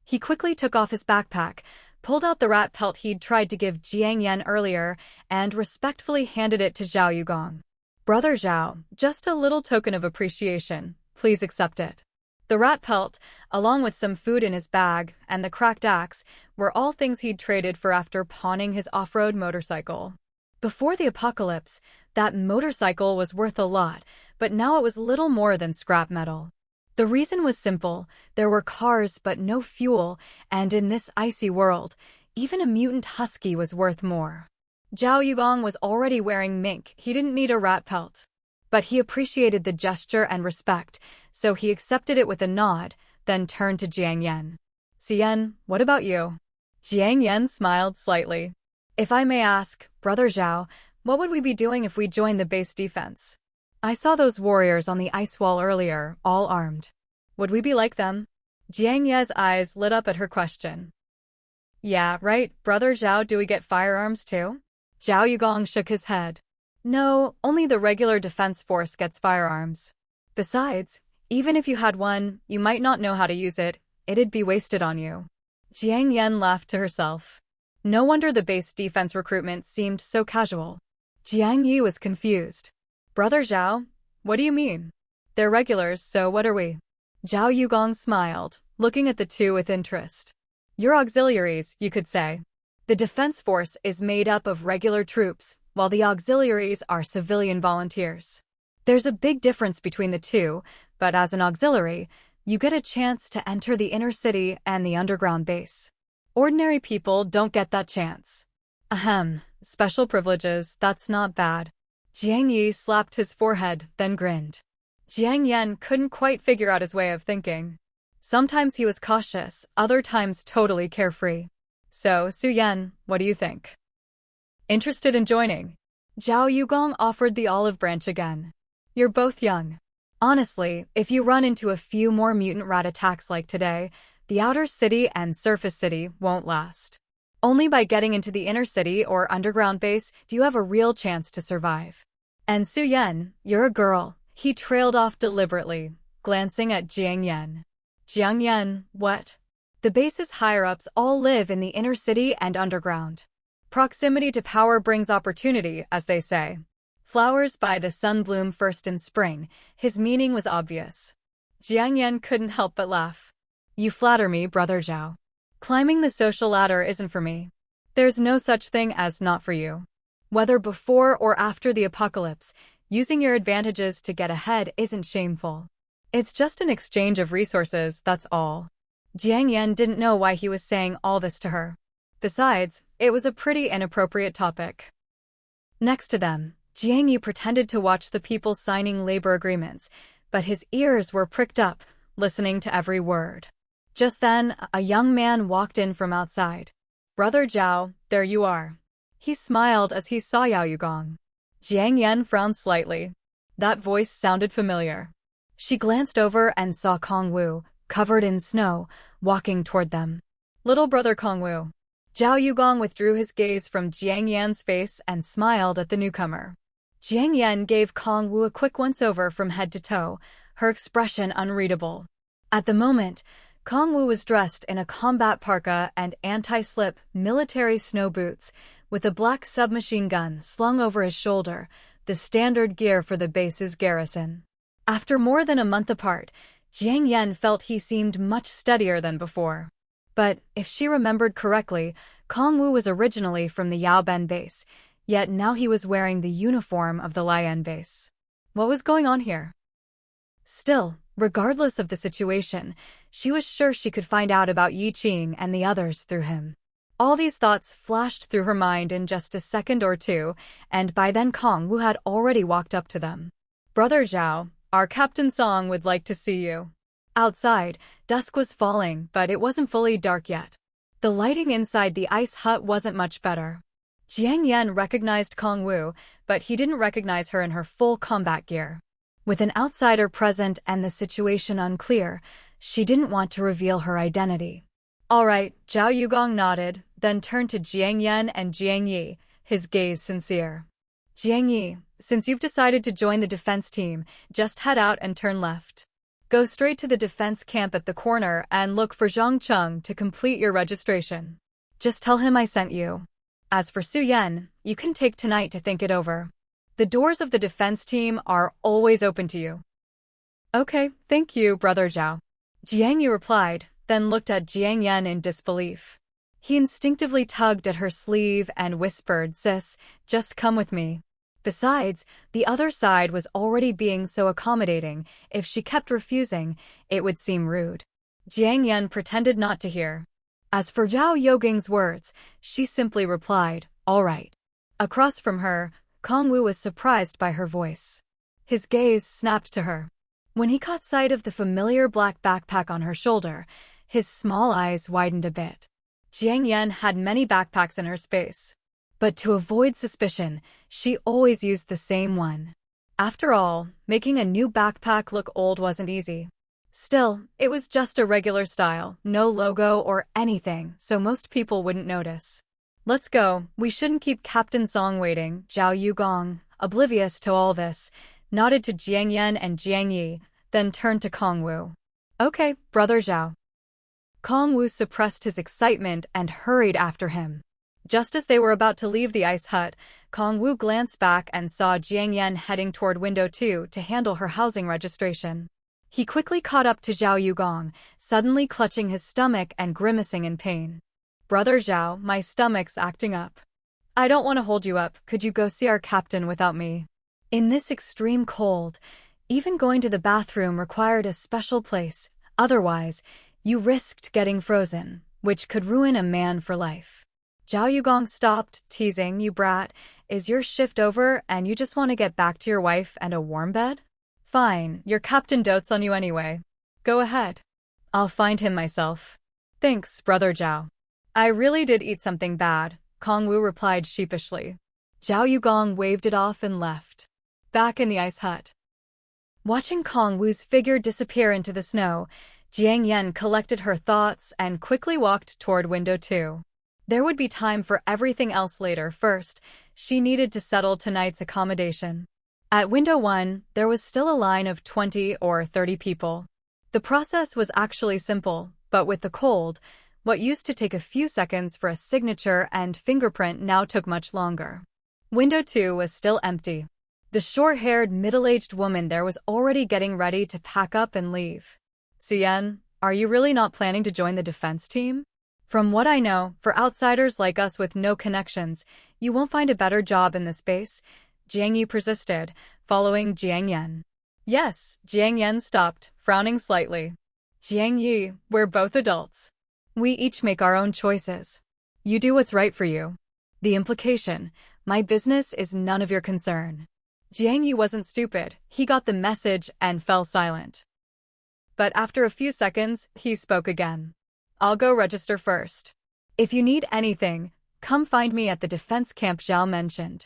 He quickly took off his backpack, pulled out the rat pelt he'd tried to give Jiang Yan earlier, and respectfully handed it to Zhao Yugong. Brother Zhao, just a little token of appreciation. Please accept it. The rat pelt, along with some food in his bag, and the cracked axe, were all things he'd traded for after pawning his off-road motorcycle. Before the apocalypse, that motorcycle was worth a lot, but now it was little more than scrap metal. The reason was simple: there were cars but no fuel, and in this icy world, even a mutant husky was worth more. Zhao Yugong was already wearing mink. He didn't need a rat pelt. But he appreciated the gesture and respect, so he accepted it with a nod, then turned to Jiang Yan. "Xian, what about you?" Jiang Yan smiled slightly. "If I may ask, Brother Zhao, what would we be doing if we joined the base defense? I saw those warriors on the ice wall earlier, all armed. Would we be like them?" Jiang Ye's eyes lit up at her question. "Yeah, right, Brother Zhao, do we get firearms too?" Zhao Yugong shook his head. "No, only the regular defense force gets firearms. Besides, even if you had one, you might not know how to use it. It'd be wasted on you." Jiang Yan laughed to herself. No wonder the base defense recruitment seemed so casual. Jiang Yi was confused. "Brother Zhao, what do you mean? They're regulars, so what are we?" Zhao Yugong smiled, looking at the two with interest. "You're auxiliaries, you could say. The defense force is made up of regular troops, while the auxiliaries are civilian volunteers. There's a big difference between the two, but as an auxiliary, you get a chance to enter the inner city and the underground base. Ordinary people don't get that chance." "Ahem, special privileges, that's not bad." Jiang Yi slapped his forehead, then grinned. Jiang Yan couldn't quite figure out his way of thinking. Sometimes he was cautious, other times totally carefree. "So, Su Yan, what do you think? Interested in joining?" Zhao Yugong offered the olive branch again. "You're both young. Honestly, if you run into a few more mutant rat attacks like today, the outer city and surface city won't last. Only by getting into the inner city or underground base do you have a real chance to survive. And Su Yan, you're a girl." He trailed off deliberately, glancing at Jiang Yan. Jiang Yan, what? The base's higher-ups all live in the inner city and underground. Proximity to power brings opportunity, as they say. Flowers by the sun bloom first in spring. His meaning was obvious. Jiang Yan couldn't help but laugh. You flatter me, Brother Zhao. Climbing the social ladder isn't for me. There's no such thing as not for you. Whether before or after the apocalypse, using your advantages to get ahead isn't shameful. It's just an exchange of resources, that's all. Jiang Yan didn't know why he was saying all this to her. Besides, it was a pretty inappropriate topic. Next to them, Jiang Yi pretended to watch the people signing labor agreements, but his ears were pricked up, listening to every word. Just then, a young man walked in from outside. Brother Zhao, there you are. He smiled as he saw Yao Yugong. Jiang Yan frowned slightly. That voice sounded familiar. She glanced over and saw Kong Wu, covered in snow, walking toward them. Little brother Kong Wu. Zhao Yugong withdrew his gaze from Jiang Yan's face and smiled at the newcomer. Jiang Yan gave Kong Wu a quick once-over from head to toe, her expression unreadable. At the moment, Kong Wu was dressed in a combat parka and anti-slip military snow boots, with a black submachine gun slung over his shoulder, the standard gear for the base's garrison. After more than a month apart, Jiang Yan felt he seemed much steadier than before. But, if she remembered correctly, Kong Wu was originally from the Yaoben base, yet now he was wearing the uniform of the Lian base. What was going on here? Still, regardless of the situation, she was sure she could find out about Yi Qing and the others through him. All these thoughts flashed through her mind in just a second or two, and by then Kong Wu had already walked up to them. Brother Zhao, our Captain Song would like to see you. Outside, dusk was falling, but it wasn't fully dark yet. The lighting inside the ice hut wasn't much better. Jiang Yan recognized Kong Wu, but he didn't recognize her in her full combat gear. With an outsider present and the situation unclear, she didn't want to reveal her identity. All right, Zhao Yugong nodded, then turned to Jiang Yan and Jiang Yi, his gaze sincere. Jiang Yi, since you've decided to join the defense team, just head out and turn left. Go straight to the defense camp at the corner and look for Zhang Cheng to complete your registration. Just tell him I sent you. As for Su Yan, you can take tonight to think it over. The doors of the defense team are always open to you. Okay, thank you, Brother Zhao. Jiang Yi replied, then looked at Jiang Yan in disbelief. He instinctively tugged at her sleeve and whispered, Sis, just come with me. Besides, the other side was already being so accommodating. If she kept refusing, it would seem rude. Jiang Yan pretended not to hear. As for Zhao Yoging's words, she simply replied, all right. Across from her, Kong Wu was surprised by her voice. His gaze snapped to her. When he caught sight of the familiar black backpack on her shoulder, his small eyes widened a bit. Jiang Yan had many backpacks in her space. But to avoid suspicion, she always used the same one. After all, making a new backpack look old wasn't easy. Still, it was just a regular style, no logo or anything, so most people wouldn't notice. Let's go, we shouldn't keep Captain Song waiting. Zhao Yugong, oblivious to all this, nodded to Jiang Yan and Jiang Yi, then turned to Kong Wu. Okay, Brother Zhao. Kong Wu suppressed his excitement and hurried after him. Just as they were about to leave the ice hut, Kong Wu glanced back and saw Jiang Yan heading toward window 2 to handle her housing registration. He quickly caught up to Zhao Yugong, suddenly clutching his stomach and grimacing in pain. Brother Zhao, my stomach's acting up. I don't want to hold you up, could you go see our captain without me? In this extreme cold, even going to the bathroom required a special place, otherwise, you risked getting frozen, which could ruin a man for life. Zhao Yugong stopped, teasing, you brat, is your shift over and you just want to get back to your wife and a warm bed? Fine, your captain dotes on you anyway. Go ahead. I'll find him myself. Thanks, Brother Zhao. I really did eat something bad, Kong Wu replied sheepishly. Zhao Yugong waved it off and left. Back in the ice hut. Watching Kong Wu's figure disappear into the snow, Jiang Yan collected her thoughts and quickly walked toward window 2. There would be time for everything else later. First, she needed to settle tonight's accommodation. At window 1, there was still a line of 20 or 30 people. The process was actually simple, but with the cold, what used to take a few seconds for a signature and fingerprint now took much longer. Window 2 was still empty. The short-haired, middle-aged woman there was already getting ready to pack up and leave. Xian, are you really not planning to join the defense team? From what I know, for outsiders like us with no connections, you won't find a better job in this space, Jiang Yi persisted, following Jiang Yan. Yes, Jiang Yan stopped, frowning slightly. Jiang Yi, we're both adults. We each make our own choices. You do what's right for you. The implication, my business is none of your concern. Jiang Yi wasn't stupid, he got the message and fell silent. But after a few seconds, he spoke again. I'll go register first. If you need anything, come find me at the defense camp Zhao mentioned.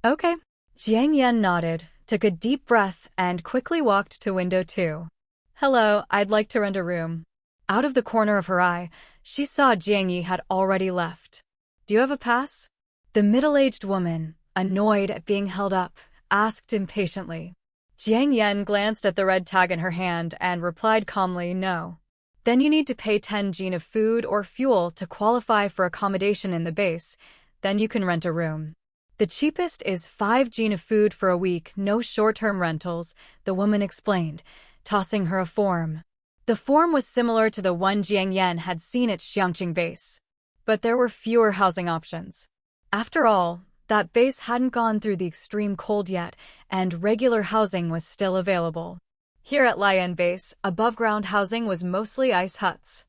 Okay. Jiang Yan nodded, took a deep breath, and quickly walked to window 2. Hello, I'd like to rent a room. Out of the corner of her eye, she saw Jiang Yi had already left. Do you have a pass? The middle-aged woman, annoyed at being held up, asked impatiently. Jiang Yan glanced at the red tag in her hand and replied calmly, no. Then you need to pay 10 jin of food or fuel to qualify for accommodation in the base, then you can rent a room. The cheapest is 5 jin of food for a week, no short-term rentals, the woman explained, tossing her a form. The form was similar to the one Jiang Yan had seen at Xiangqing base. But there were fewer housing options. After all, that base hadn't gone through the extreme cold yet, and regular housing was still available. Here at Lian base, above-ground housing was mostly ice huts.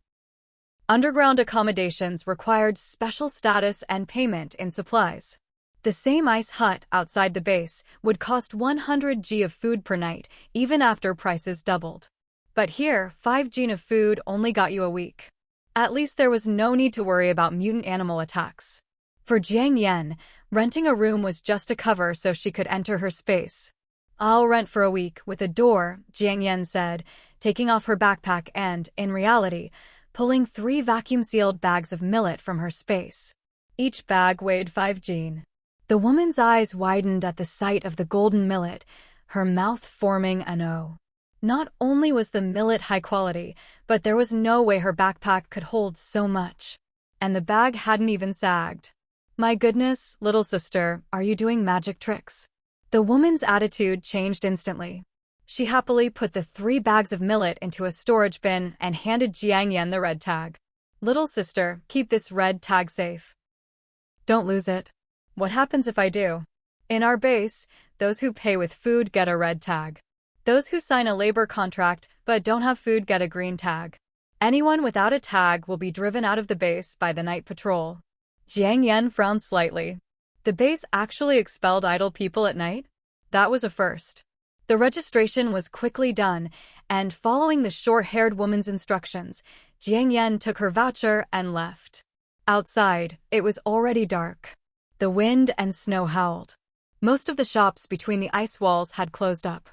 Underground accommodations required special status and payment in supplies. The same ice hut outside the base would cost 100 G of food per night, even after prices doubled. But here, 5 G of food only got you a week. At least there was no need to worry about mutant animal attacks. For Jiang Yan, renting a room was just a cover so she could enter her space. I'll rent for a week with a door, Jiang Yan said, taking off her backpack and, in reality, pulling 3 vacuum-sealed bags of millet from her space. Each bag weighed 5 jin. The woman's eyes widened at the sight of the golden millet, her mouth forming an O. Not only was the millet high quality, but there was no way her backpack could hold so much. And the bag hadn't even sagged. My goodness, little sister, are you doing magic tricks? The woman's attitude changed instantly. She happily put the 3 bags of millet into a storage bin and handed Jiang Yan the red tag. Little sister, keep this red tag safe. Don't lose it. What happens if I do? In our base, those who pay with food get a red tag. Those who sign a labor contract but don't have food get a green tag. Anyone without a tag will be driven out of the base by the night patrol. Jiang Yan frowned slightly. The base actually expelled idle people at night? That was a first. The registration was quickly done, and following the short-haired woman's instructions, Jiang Yan took her voucher and left. Outside, it was already dark. The wind and snow howled. Most of the shops between the ice walls had closed up.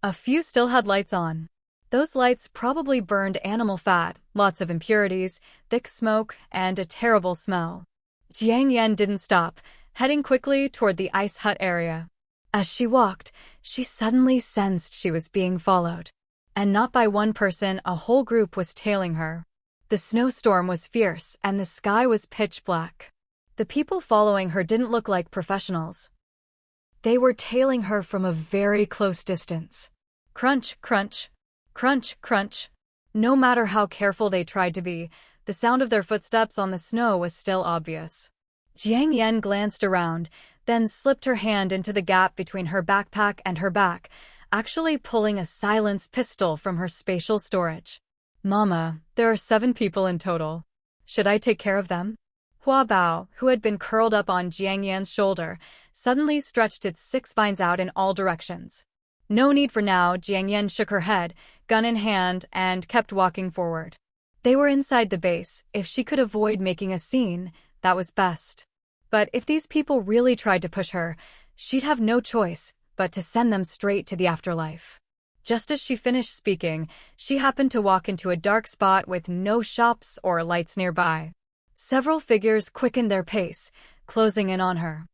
A few still had lights on. Those lights probably burned animal fat, lots of impurities, thick smoke, and a terrible smell. Jiang Yan didn't stop, heading quickly toward the ice hut area. As she walked, she suddenly sensed she was being followed. And not by one person, a whole group was tailing her. The snowstorm was fierce, and the sky was pitch black. The people following her didn't look like professionals. They were tailing her from a very close distance. Crunch, crunch, crunch, crunch. No matter how careful they tried to be, the sound of their footsteps on the snow was still obvious. Jiang Yan glanced around, then slipped her hand into the gap between her backpack and her back, actually pulling a silenced pistol from her spatial storage. Mama, there are 7 people in total. Should I take care of them? Hua Bao, who had been curled up on Jiang Yan's shoulder, suddenly stretched its 6 spines out in all directions. No need for now, Jiang Yan shook her head, gun in hand, and kept walking forward. They were inside the base. If she could avoid making a scene, that was best. But if these people really tried to push her, she'd have no choice but to send them straight to the afterlife. Just as she finished speaking, she happened to walk into a dark spot with no shops or lights nearby. Several figures quickened their pace, closing in on her.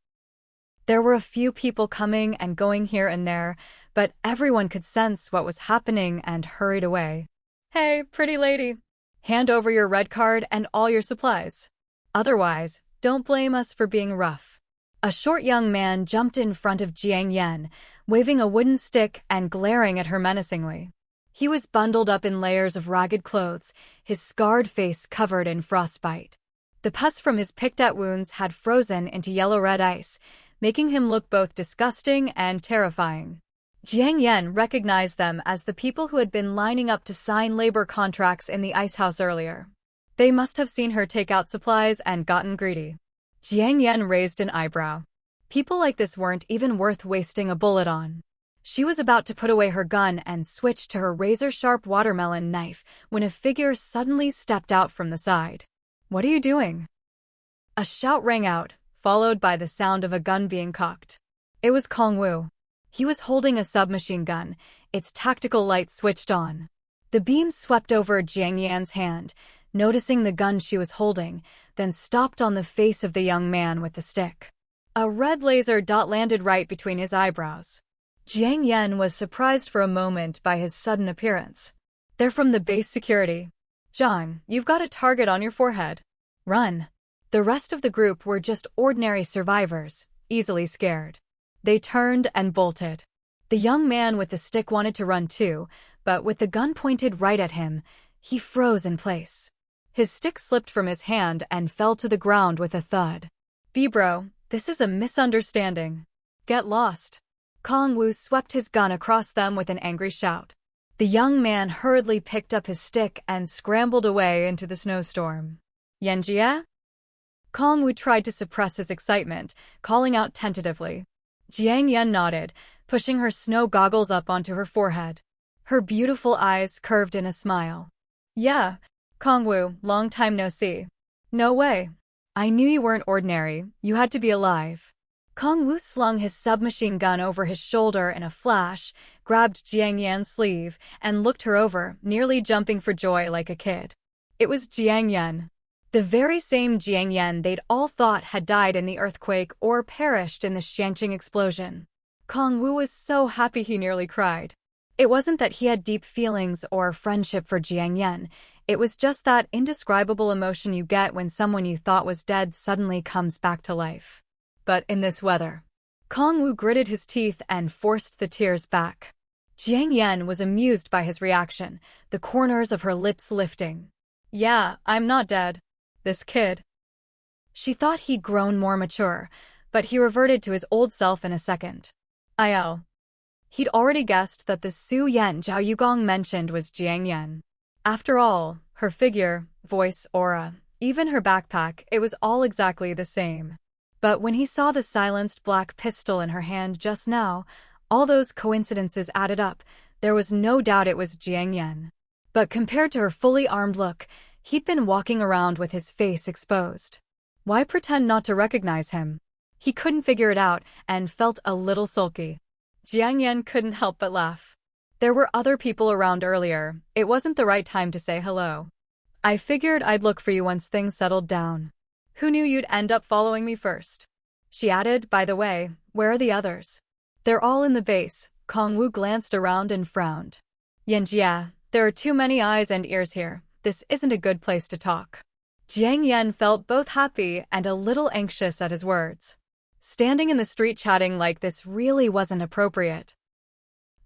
There were a few people coming and going here and there, but everyone could sense what was happening and hurried away. "Hey, pretty lady. Hand over your red card and all your supplies. Otherwise, don't blame us for being rough." A short young man jumped in front of Jiang Yan, waving a wooden stick and glaring at her menacingly. He was bundled up in layers of ragged clothes, his scarred face covered in frostbite. The pus from his picked-at wounds had frozen into yellow-red ice, making him look both disgusting and terrifying. Jiang Yan recognized them as the people who had been lining up to sign labor contracts in the ice house earlier. They must have seen her take out supplies and gotten greedy. Jiang Yan raised an eyebrow. People like this weren't even worth wasting a bullet on. She was about to put away her gun and switch to her razor-sharp watermelon knife when a figure suddenly stepped out from the side. "What are you doing?" A shout rang out, followed by the sound of a gun being cocked. It was Kong Wu. He was holding a submachine gun, its tactical light switched on. The beam swept over Jiang Yan's hand, noticing the gun she was holding, then stopped on the face of the young man with the stick. A red laser dot landed right between his eyebrows. Jiang Yan was surprised for a moment by his sudden appearance. "They're from the base security. Zhang, you've got a target on your forehead. Run." The rest of the group were just ordinary survivors, easily scared. They turned and bolted. The young man with the stick wanted to run too, but with the gun pointed right at him, he froze in place. His stick slipped from his hand and fell to the ground with a thud. "Bro, this is a misunderstanding. Get lost." Kong Wu swept his gun across them with an angry shout. The young man hurriedly picked up his stick and scrambled away into the snowstorm. "Yanjia?" Kong Wu tried to suppress his excitement, calling out tentatively. Jiang Yan nodded, pushing her snow goggles up onto her forehead. Her beautiful eyes curved in a smile. "Yeah, Kong Wu, long time no see." "No way. I knew you weren't ordinary, you had to be alive." Kong Wu slung his submachine gun over his shoulder in a flash, grabbed Jiang Yan's sleeve, and looked her over, nearly jumping for joy like a kid. It was Jiang Yan. The very same Jiang Yan they'd all thought had died in the earthquake or perished in the Shanqing explosion. Kong Wu was so happy he nearly cried. It wasn't that he had deep feelings or friendship for Jiang Yan, it was just that indescribable emotion you get when someone you thought was dead suddenly comes back to life. But in this weather, Kong Wu gritted his teeth and forced the tears back. Jiang Yan was amused by his reaction, the corners of her lips lifting. "Yeah, I'm not dead. This kid." She thought he'd grown more mature, but he reverted to his old self in a second. "Il." He'd already guessed that the Su Yan Zhao Yugong mentioned was Jiang Yan. After all, her figure, voice, aura, even her backpack, it was all exactly the same. But when he saw the silenced black pistol in her hand just now, all those coincidences added up. There was no doubt it was Jiang Yan. But compared to her fully armed look, he'd been walking around with his face exposed. Why pretend not to recognize him? He couldn't figure it out and felt a little sulky. Jiang Yan couldn't help but laugh. There were other people around earlier. It wasn't the right time to say hello. "I figured I'd look for you once things settled down. Who knew you'd end up following me first?" She added, "By the way, where are the others?" "They're all in the base." Kong Wu glanced around and frowned. "Yanjia, there are too many eyes and ears here. This isn't a good place to talk." Jiang Yan felt both happy and a little anxious at his words. Standing in the street chatting like this really wasn't appropriate.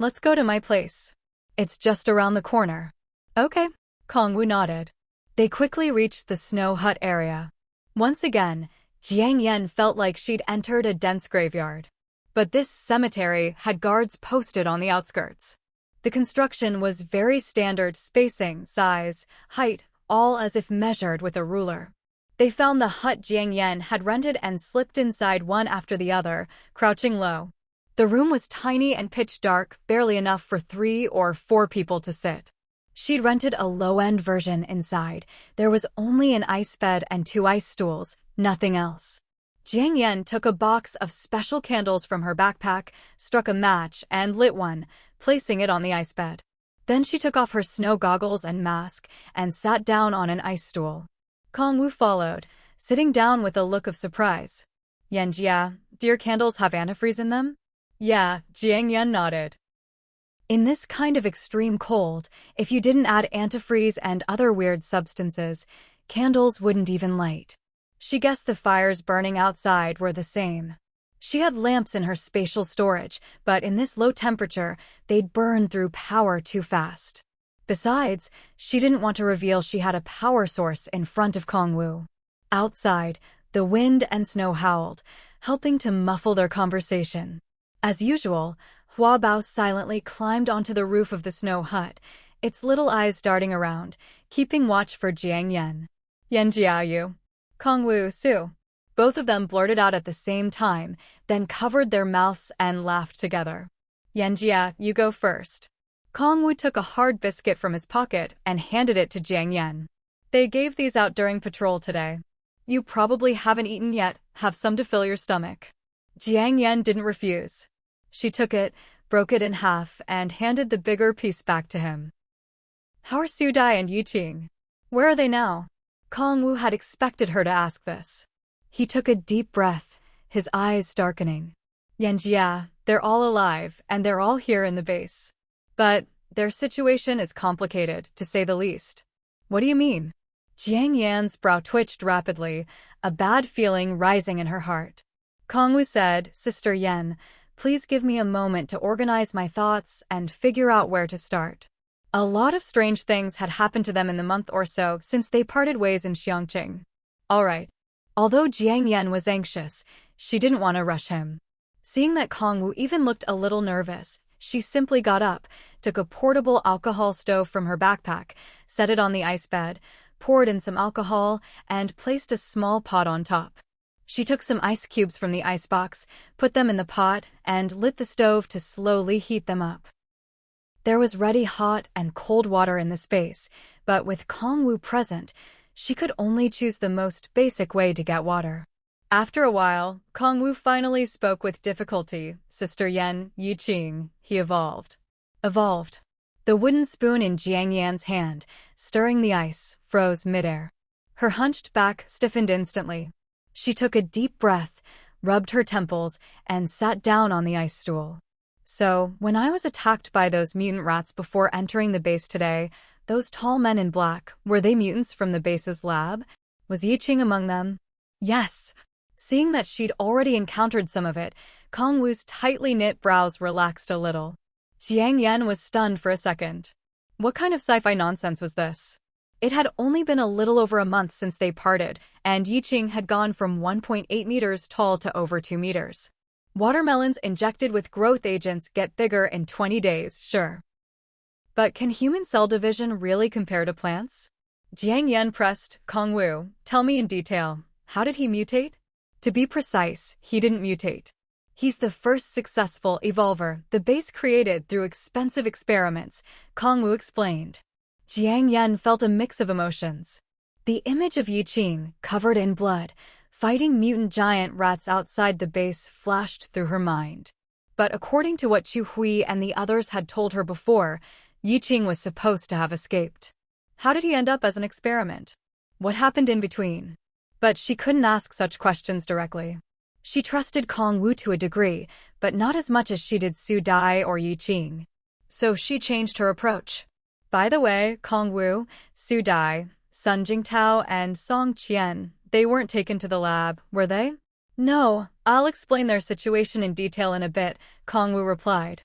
"Let's go to my place. It's just around the corner." "Okay." Kong Wu nodded. They quickly reached the snow hut area. Once again, Jiang Yan felt like she'd entered a dense graveyard. But this cemetery had guards posted on the outskirts. The construction was very standard spacing, size, height, all as if measured with a ruler. They found the hut Jiang Yan had rented and slipped inside one after the other, crouching low. The room was tiny and pitch dark, barely enough for 3 or 4 people to sit. She'd rented a low-end version inside. There was only an ice bed and 2 ice stools, nothing else. Jiang Yan took a box of special candles from her backpack, struck a match, and lit one, placing it on the ice bed. Then she took off her snow goggles and mask and sat down on an ice stool. Kong Wu followed, sitting down with a look of surprise. Yanjia, do your candles have antifreeze in them? Yeah, Jiang Yan nodded. In this kind of extreme cold, if you didn't add antifreeze and other weird substances, candles wouldn't even light. She guessed the fires burning outside were the same. She had lamps in her spatial storage, but in this low temperature, they'd burn through power too fast. Besides, she didn't want to reveal she had a power source in front of Kongwu. Outside, the wind and snow howled, helping to muffle their conversation. As usual, Hua Bao silently climbed onto the roof of the snow hut, its little eyes darting around, keeping watch for Jiang Yan. Yan Xiaoyue. Kongwu Su. Both of them blurted out at the same time, then covered their mouths and laughed together. Yanjia, you go first. Kongwu took a hard biscuit from his pocket and handed it to Jiang Yan. They gave these out during patrol today. You probably haven't eaten yet, have some to fill your stomach. Jiang Yan didn't refuse. She took it, broke it in half, and handed the bigger piece back to him. How are Su Dai and Yiqing? Where are they now? Kongwu had expected her to ask this. He took a deep breath, his eyes darkening. Yanjia, they're all alive, and they're all here in the base. But their situation is complicated, to say the least. What do you mean? Jiang Yan's brow twitched rapidly, a bad feeling rising in her heart. Kongwu said, Sister Yan, please give me a moment to organize my thoughts and figure out where to start. A lot of strange things had happened to them in the month or so since they parted ways in Xiangqing. All right. Although Jiang Yan was anxious, she didn't want to rush him. Seeing that Kongwu even looked a little nervous, she simply got up, took a portable alcohol stove from her backpack, set it on the ice bed, poured in some alcohol, and placed a small pot on top. She took some ice cubes from the icebox, put them in the pot, and lit the stove to slowly heat them up. There was ready hot and cold water in the space, but with Kongwu present, she could only choose the most basic way to get water. After a while, Kongwu finally spoke with difficulty. Sister Yan, Yiqing, he evolved. The wooden spoon in Jiang Yan's hand, stirring the ice, froze midair. Her hunched back stiffened instantly. She took a deep breath, rubbed her temples, and sat down on the ice stool. So, when I was attacked by those mutant rats before entering the base today, those tall men in black, were they mutants from the base's lab? Was Yiqing among them? Yes. Seeing that she'd already encountered some of it, Kongwu's tightly knit brows relaxed a little. Jiang Yan was stunned for a second. What kind of sci-fi nonsense was this? It had only been a little over a month since they parted, and Yiqing had gone from 1.8 meters tall to over 2 meters. Watermelons injected with growth agents get bigger in 20 days, sure. But can human cell division really compare to plants? Jiang Yan pressed, Kongwu, tell me in detail, how did he mutate? To be precise, he didn't mutate. He's the first successful evolver the base created through expensive experiments, Kongwu explained. Jiang Yan felt a mix of emotions. The image of Yiqing, covered in blood, fighting mutant giant rats outside the base flashed through her mind. But according to what Chu Hui and the others had told her before, Yiqing was supposed to have escaped. How did he end up as an experiment? What happened in between? But she couldn't ask such questions directly. She trusted Kongwu to a degree, but not as much as she did Su Dai or Yiqing. So she changed her approach. By the way, Kongwu, Su Dai, Sun Jingtao, and Song Qian, they weren't taken to the lab, were they? No, I'll explain their situation in detail in a bit, Kongwu replied.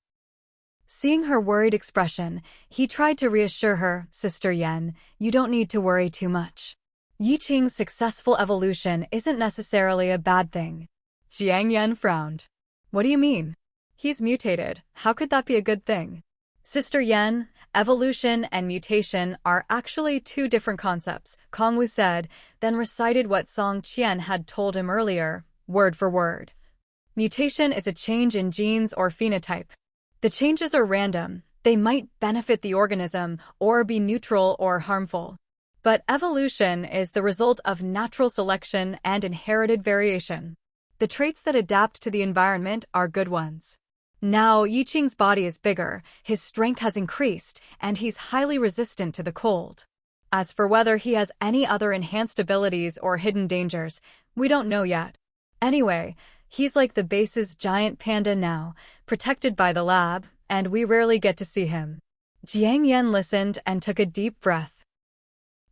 Seeing her worried expression, he tried to reassure her, Sister Yan, you don't need to worry too much. Yiqing's successful evolution isn't necessarily a bad thing. Jiang Yan frowned. What do you mean? He's mutated, how could that be a good thing? Sister Yan, evolution and mutation are actually two different concepts, Kongwu said, then recited what Song Qian had told him earlier, word for word. Mutation is a change in genes or phenotype. The changes are random, they might benefit the organism or be neutral or harmful. But evolution is the result of natural selection and inherited variation. The traits that adapt to the environment are good ones. Now, Yiqing's body is bigger, his strength has increased, and he's highly resistant to the cold. As for whether he has any other enhanced abilities or hidden dangers, we don't know yet. Anyway, he's like the base's giant panda now, protected by the lab, and we rarely get to see him. Jiang Yan listened and took a deep breath.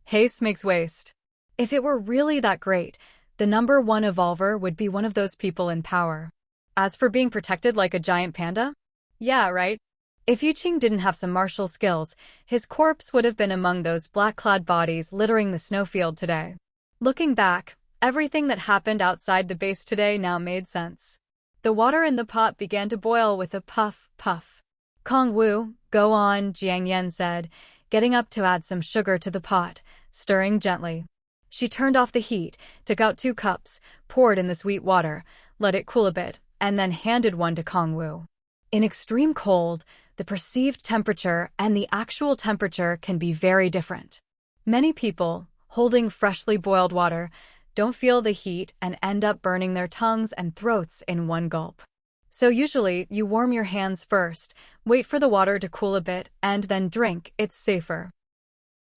Haste makes waste. If it were really that great, the #1 evolver would be one of those people in power. As for being protected like a giant panda? Yeah, right? If Yiqing didn't have some martial skills, his corpse would have been among those black-clad bodies littering the snowfield today. Looking back, everything that happened outside the base today now made sense. The water in the pot began to boil with a puff, puff. Kong Wu, go on, Jiang Yan said, getting up to add some sugar to the pot, stirring gently. She turned off the heat, took out 2 cups, poured in the sweet water, let it cool a bit, and then handed one to Kong Wu. In extreme cold, the perceived temperature and the actual temperature can be very different. Many people, holding freshly boiled water, don't feel the heat and end up burning their tongues and throats in one gulp. So usually, you warm your hands first, wait for the water to cool a bit, and then drink. It's safer.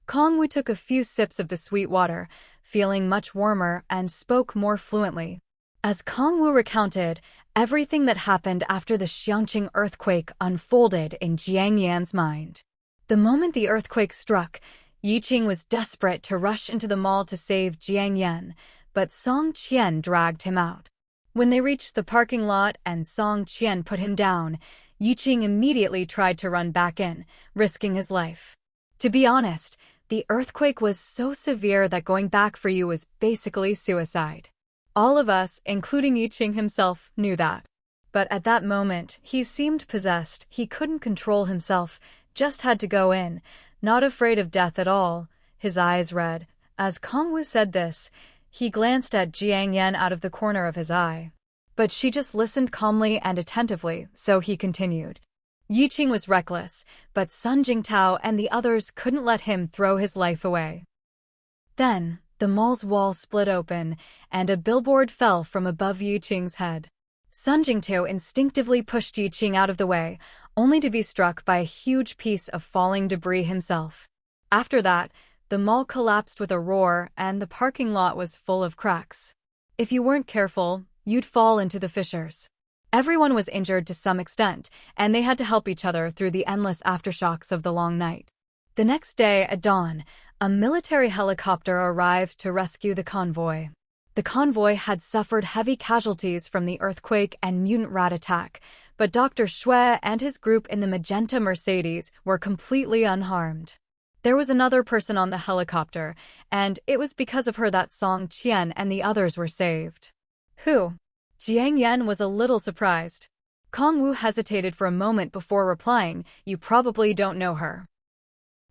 Kong Wu took a few sips of the sweet water, feeling much warmer, and spoke more fluently. As Kong Wu recounted, everything that happened after the Xiangqing earthquake unfolded in Jiang Yan's mind. The moment the earthquake struck, Yiqing was desperate to rush into the mall to save Jiang Yan, but Song Qian dragged him out. When they reached the parking lot and Song Qian put him down, Yiqing immediately tried to run back in, risking his life. To be honest, the earthquake was so severe that going back for you was basically suicide. All of us, including Yiqing himself, knew that. But at that moment, he seemed possessed. He couldn't control himself, just had to go in, not afraid of death at all, his eyes red. As Kong Wu said this, he glanced at Jiang Yan out of the corner of his eye. But she just listened calmly and attentively, so he continued. Yiqing was reckless, but Sun Jingtao and the others couldn't let him throw his life away. Then, the mall's wall split open, and a billboard fell from above Yiqing's head. Sun Jingtao instinctively pushed Yiqing out of the way, only to be struck by a huge piece of falling debris himself. After that, the mall collapsed with a roar, and the parking lot was full of cracks. If you weren't careful, you'd fall into the fissures. Everyone was injured to some extent, and they had to help each other through the endless aftershocks of the long night. The next day, at dawn, a military helicopter arrived to rescue the convoy. The convoy had suffered heavy casualties from the earthquake and mutant rat attack, but Dr. Xue and his group in the magenta Mercedes were completely unharmed. There was another person on the helicopter, and it was because of her that Song Qian and the others were saved. Who? Jiang Yan was a little surprised. Kong Wu hesitated for a moment before replying, you probably don't know her.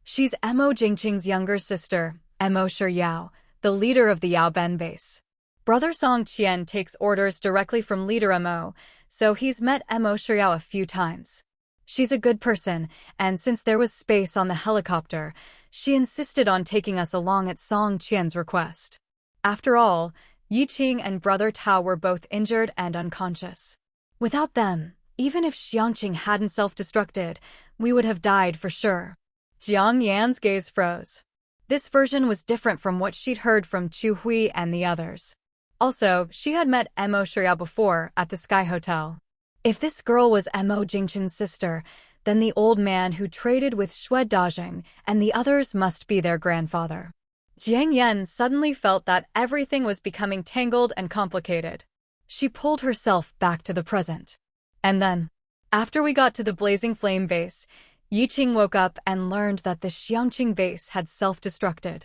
She's Mo Jingqing's younger sister, Mo Shiyao, the leader of the Yaoben base. Brother Song Qian takes orders directly from leader Mo, so he's met Mo Shiyao a few times. She's a good person, and since there was space on the helicopter, she insisted on taking us along at Song Qian's request. After all, Yiqing and Brother Tao were both injured and unconscious. Without them, even if Xiangqing hadn't self-destructed, we would have died for sure. Jiang Yan's gaze froze. This version was different from what she'd heard from Chu Hui and the others. Also, she had met Mo Shiyao before at the Sky Hotel. If this girl was Mo Jingqing's sister, then the old man who traded with Xue Dajing and the others must be their grandfather. Jiang Yan suddenly felt that everything was becoming tangled and complicated. She pulled herself back to the present. And then, after we got to the Blazing Flame base, Yiqing woke up and learned that the Xiangqing base had self-destructed.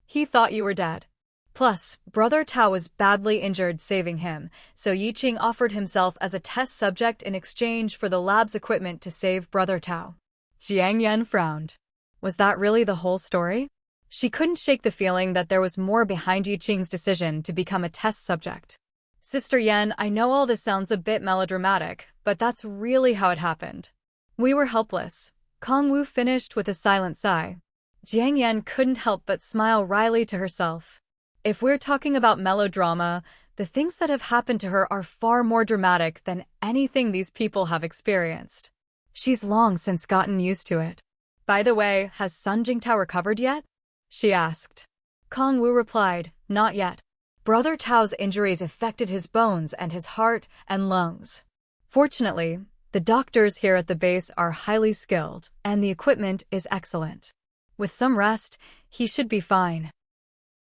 He thought you were dead. Plus, Brother Tao was badly injured saving him, so Yiqing offered himself as a test subject in exchange for the lab's equipment to save Brother Tao. Jiang Yan frowned. Was that really the whole story? She couldn't shake the feeling that there was more behind Yiqing's decision to become a test subject. Sister Yan, I know all this sounds a bit melodramatic, but that's really how it happened. We were helpless. Kong Wu finished with a silent sigh. Jiang Yan couldn't help but smile wryly to herself. If we're talking about melodrama, the things that have happened to her are far more dramatic than anything these people have experienced. She's long since gotten used to it. By the way, has Sun Jingtao recovered yet? She asked. Kong Wu replied, not yet. Brother Tao's injuries affected his bones and his heart and lungs. Fortunately, the doctors here at the base are highly skilled, and the equipment is excellent. With some rest, he should be fine.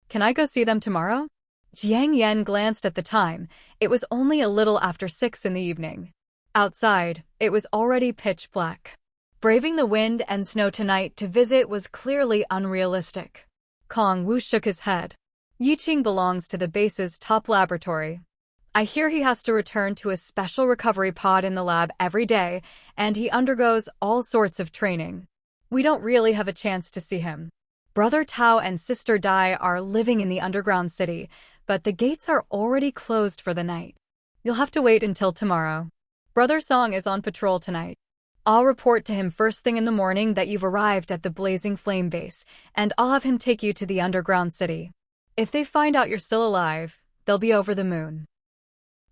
Can I go see them tomorrow? Jiang Yan glanced at the time. It was only a little after 6 in the evening. Outside, it was already pitch black. Braving the wind and snow tonight to visit was clearly unrealistic. Kong Wu shook his head. Yiqing belongs to the base's top laboratory. I hear he has to return to a special recovery pod in the lab every day, and he undergoes all sorts of training. We don't really have a chance to see him. Brother Tao and Sister Dai are living in the underground city, but the gates are already closed for the night. You'll have to wait until tomorrow. Brother Song is on patrol tonight. I'll report to him first thing in the morning that you've arrived at the Blazing Flame base, and I'll have him take you to the underground city. If they find out you're still alive, they'll be over the moon.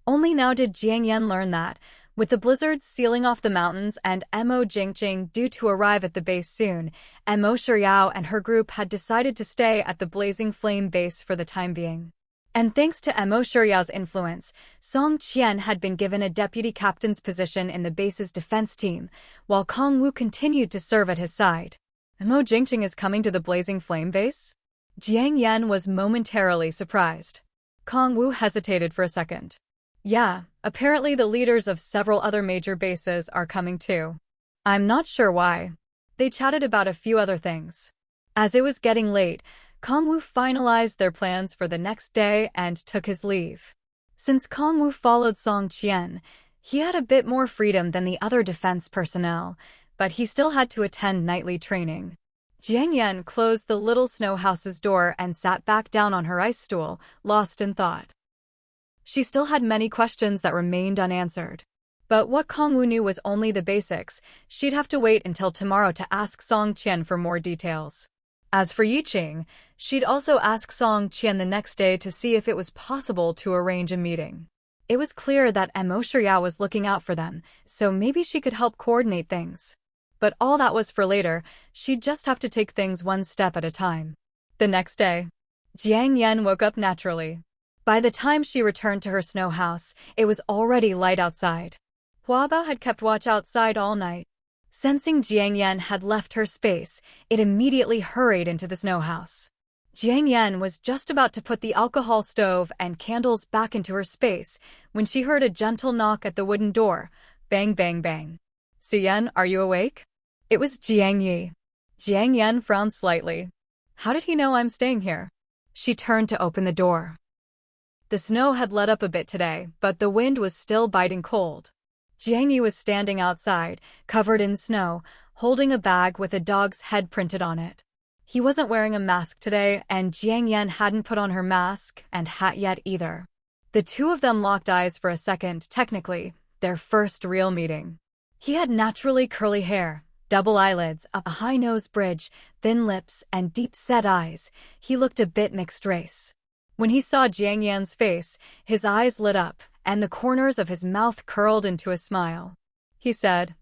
Only now did Jiang Yan learn that, with the blizzards sealing off the mountains and Mo Jingqing due to arrive at the base soon, Mo Shiryao and her group had decided to stay at the Blazing Flame base for the time being. And thanks to Mo Shiryao's influence, Song Qian had been given a deputy captain's position in the base's defense team, while Kong Wu continued to serve at his side. Mo Jingqing is coming to the Blazing Flame base? Jiang Yan was momentarily surprised. Kong Wu hesitated for a second. Yeah, apparently the leaders of several other major bases are coming too. I'm not sure why. They chatted about a few other things. As it was getting late, Kong Wu finalized their plans for the next day and took his leave. Since Kong Wu followed Song Qian, he had a bit more freedom than the other defense personnel, but he still had to attend nightly training. Jiang Yan closed the little snow house's door and sat back down on her ice stool, lost in thought. She still had many questions that remained unanswered. But what Kong Wu knew was only the basics. She'd have to wait until tomorrow to ask Song Qian for more details. As for Yiqing, she'd also ask Song Qian the next day to see if it was possible to arrange a meeting. It was clear that Mo Shiryao was looking out for them, so maybe she could help coordinate things. But all that was for later. She'd just have to take things one step at a time. The next day, Jiang Yan woke up naturally. By the time she returned to her snow house, it was already light outside. Huabao had kept watch outside all night. Sensing Jiang Yan had left her space, it immediately hurried into the snow house. Jiang Yan was just about to put the alcohol stove and candles back into her space when she heard a gentle knock at the wooden door. Bang, bang, bang. "Siyan, are you awake?" It was Jiang Yi. Jiang Yan frowned slightly. How did he know I'm staying here? She turned to open the door. The snow had let up a bit today, but the wind was still biting cold. Jiang Yi was standing outside, covered in snow, holding a bag with a dog's head printed on it. He wasn't wearing a mask today, and Jiang Yan hadn't put on her mask and hat yet either. The two of them locked eyes for a second, technically, their first real meeting. He had naturally curly hair, double eyelids, a high nose bridge, thin lips, and deep-set eyes. He looked a bit mixed race. When he saw Jiang Yan's face, his eyes lit up, and the corners of his mouth curled into a smile. He said,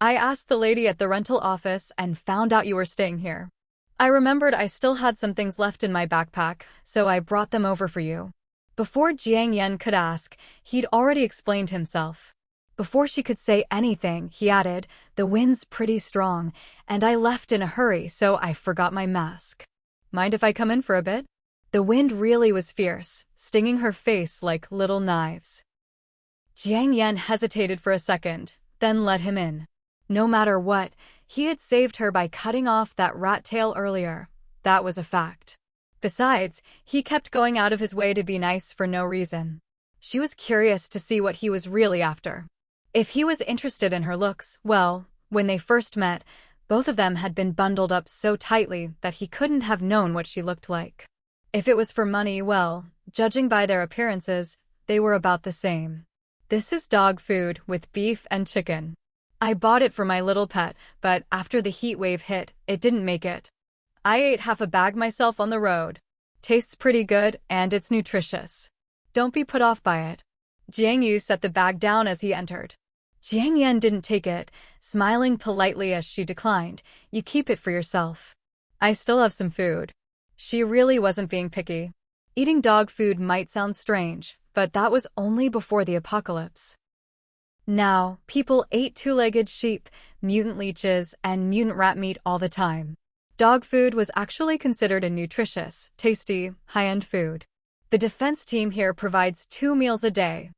"I asked the lady at the rental office and found out you were staying here. I remembered I still had some things left in my backpack, so I brought them over for you." Before Jiang Yan could ask, he'd already explained himself. Before she could say anything, he added, "The wind's pretty strong, and I left in a hurry, so I forgot my mask. Mind if I come in for a bit?" The wind really was fierce, stinging her face like little knives. Jiang Yan hesitated for a second, then let him in. No matter what, he had saved her by cutting off that rat tail earlier. That was a fact. Besides, he kept going out of his way to be nice for no reason. She was curious to see what he was really after. If he was interested in her looks, well, when they first met, both of them had been bundled up so tightly that he couldn't have known what she looked like. If it was for money, well, judging by their appearances, they were about the same. "This is dog food with beef and chicken. I bought it for my little pet, but after the heat wave hit, it didn't make it. I ate half a bag myself on the road. Tastes pretty good, and it's nutritious. Don't be put off by it." Jiang Yu set the bag down as he entered. Jiang Yan didn't take it, smiling politely as she declined. "You keep it for yourself. I still have some food." She really wasn't being picky. Eating dog food might sound strange, but that was only before the apocalypse. Now, people ate two-legged sheep, mutant leeches, and mutant rat meat all the time. Dog food was actually considered a nutritious, tasty, high-end food. The defense team here provides 2 meals a day.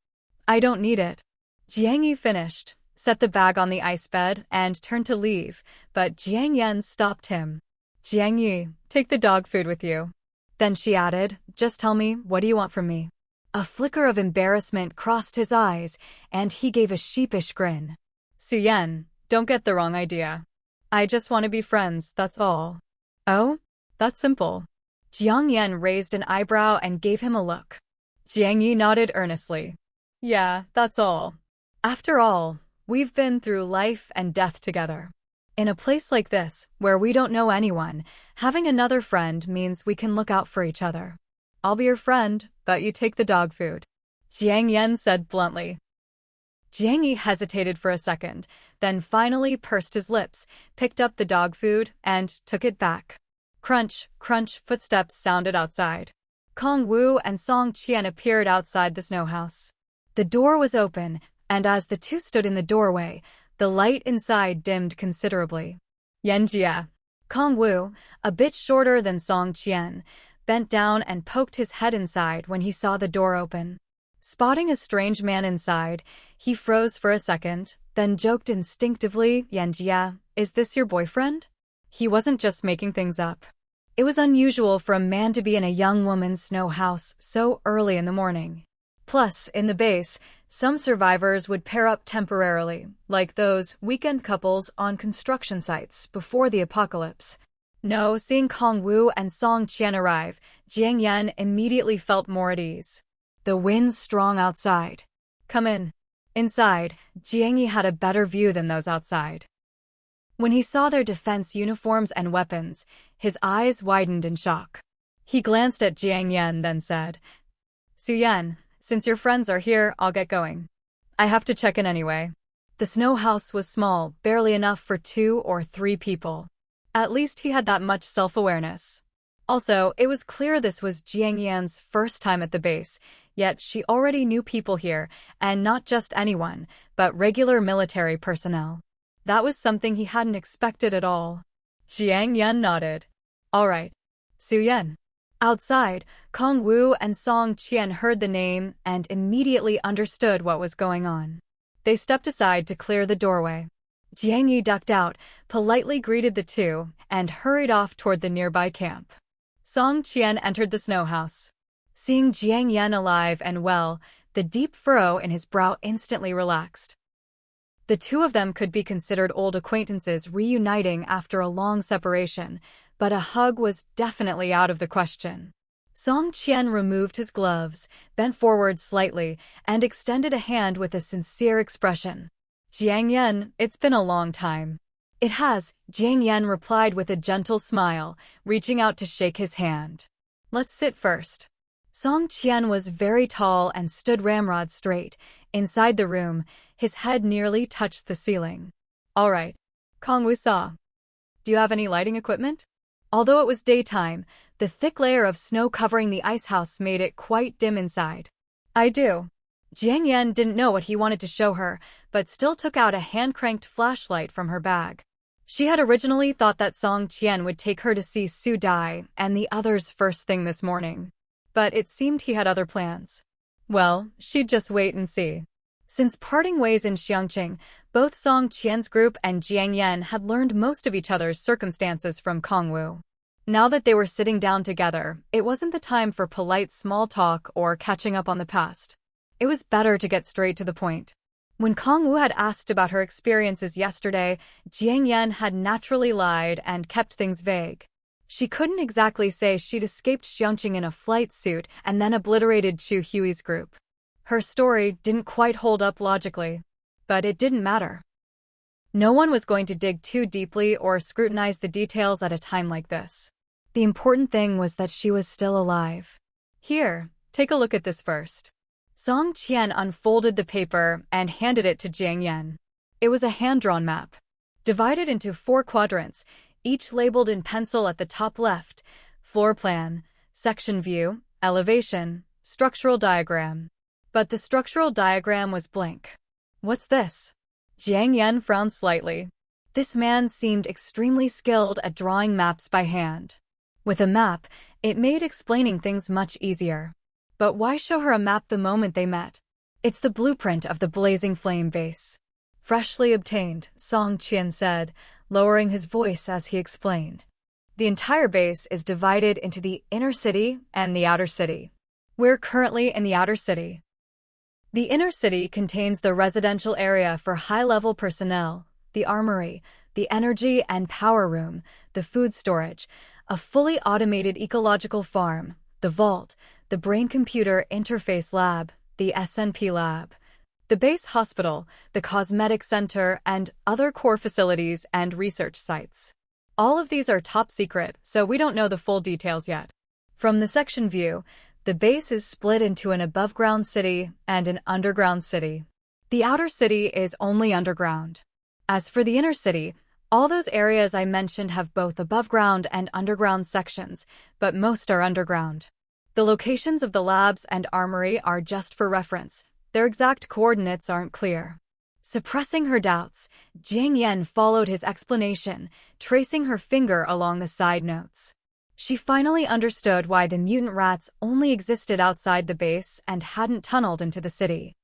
I don't need it. Jiang Yi finished, set the bag on the ice bed, and turned to leave, but Jiang Yan stopped him. Jiang Yi, take the dog food with you. Then she added, just tell me, what do you want from me? A flicker of embarrassment crossed his eyes, and he gave a sheepish grin. Suyen, don't get the wrong idea. I just want to be friends, that's all. Oh? That's simple. Jiang Yan raised an eyebrow and gave him a look. Jiang Yi nodded earnestly. Yeah, that's all. After all, we've been through life and death together. In a place like this, where we don't know anyone, having another friend means we can look out for each other. I'll be your friend, but you take the dog food. Jiang Yan said bluntly. Jiang Yi hesitated for a second, then finally pursed his lips, picked up the dog food, and took it back. Crunch, crunch, footsteps sounded outside. Kong Wu and Song Qian appeared outside the snow house. The door was open, and as the two stood in the doorway, the light inside dimmed considerably. Yanjia. Kong Wu, a bit shorter than Song Qian, bent down and poked his head inside when he saw the door open. Spotting a strange man inside, he froze for a second, then joked instinctively, Yanjia, is this your boyfriend? He wasn't just making things up. It was unusual for a man to be in a young woman's snow house so early in the morning. Plus, in the base, some survivors would pair up temporarily, like those weekend couples on construction sites before the apocalypse. No, seeing Kong Wu and Song Qian arrive, Jiang Yan immediately felt more at ease. The wind's strong outside. Come in. Inside, Jiang Yi had a better view than those outside. When he saw their defense uniforms and weapons, his eyes widened in shock. He glanced at Jiang Yan, then said, Suyen, since your friends are here, I'll get going. I have to check in anyway. The snow house was small, barely enough for 2 or 3 people. At least he had that much self-awareness. Also, it was clear this was Jiang Yan's first time at the base, yet she already knew people here, and not just anyone, but regular military personnel. That was something he hadn't expected at all. Jiang Yan nodded. All right. Suyen. Outside, Kong Wu and Song Qian heard the name and immediately understood what was going on. They stepped aside to clear the doorway. Jiang Yi ducked out, politely greeted the two, and hurried off toward the nearby camp. Song Qian entered the snow house. Seeing Jiang Yan alive and well, the deep furrow in his brow instantly relaxed. The two of them could be considered old acquaintances reuniting after a long separation, but a hug was definitely out of the question. Song Qian removed his gloves, bent forward slightly, and extended a hand with a sincere expression. Jiang Yan, it's been a long time. It has, Jiang Yan replied with a gentle smile, reaching out to shake his hand. Let's sit first. Song Qian was very tall and stood ramrod straight. Inside the room, his head nearly touched the ceiling. All right. Kong Wu saw. Do you have any lighting equipment? Although it was daytime, the thick layer of snow covering the ice house made it quite dim inside. I do. Jiang Yan didn't know what he wanted to show her, but still took out a hand-cranked flashlight from her bag. She had originally thought that Song Qian would take her to see Su Dai and the others first thing this morning. But it seemed he had other plans. Well, she'd just wait and see. Since parting ways in Xiangqing, both Song Qian's group and Jiang Yan had learned most of each other's circumstances from Kong Wu. Now that they were sitting down together, it wasn't the time for polite small talk or catching up on the past. It was better to get straight to the point. When Kong Wu had asked about her experiences yesterday, Jiang Yan had naturally lied and kept things vague. She couldn't exactly say she'd escaped Xiangqing in a flight suit and then obliterated Chu Hui's group. Her story didn't quite hold up logically, but it didn't matter. No one was going to dig too deeply or scrutinize the details at a time like this. The important thing was that she was still alive. Here, take a look at this first. Song Qian unfolded the paper and handed it to Jiang Yan. It was a hand-drawn map, divided into 4 quadrants, each labeled in pencil at the top left: floor plan, section view, elevation, structural diagram. But the structural diagram was blank. What's this? Jiang Yen frowned slightly. This man seemed extremely skilled at drawing maps by hand. With a map, it made explaining things much easier. But why show her a map the moment they met? It's the blueprint of the blazing flame base. Freshly obtained, Song Qian said, lowering his voice as he explained. The entire base is divided into the inner city and the outer city. We're currently in the outer city. The inner city contains the residential area for high-level personnel, the armory, the energy and power room, the food storage, a fully automated ecological farm, the vault, the brain-computer interface lab, the SNP lab, the base hospital, the cosmetic center, and other core facilities and research sites. All of these are top secret, so we don't know the full details yet. From the section view, the base is split into an above-ground city and an underground city. The outer city is only underground. As for the inner city, all those areas I mentioned have both above-ground and underground sections, but most are underground. The locations of the labs and armory are just for reference. Their exact coordinates aren't clear. Suppressing her doubts, Jiang Yen followed his explanation, tracing her finger along the side notes. She finally understood why the mutant rats only existed outside the base and hadn't tunneled into the city.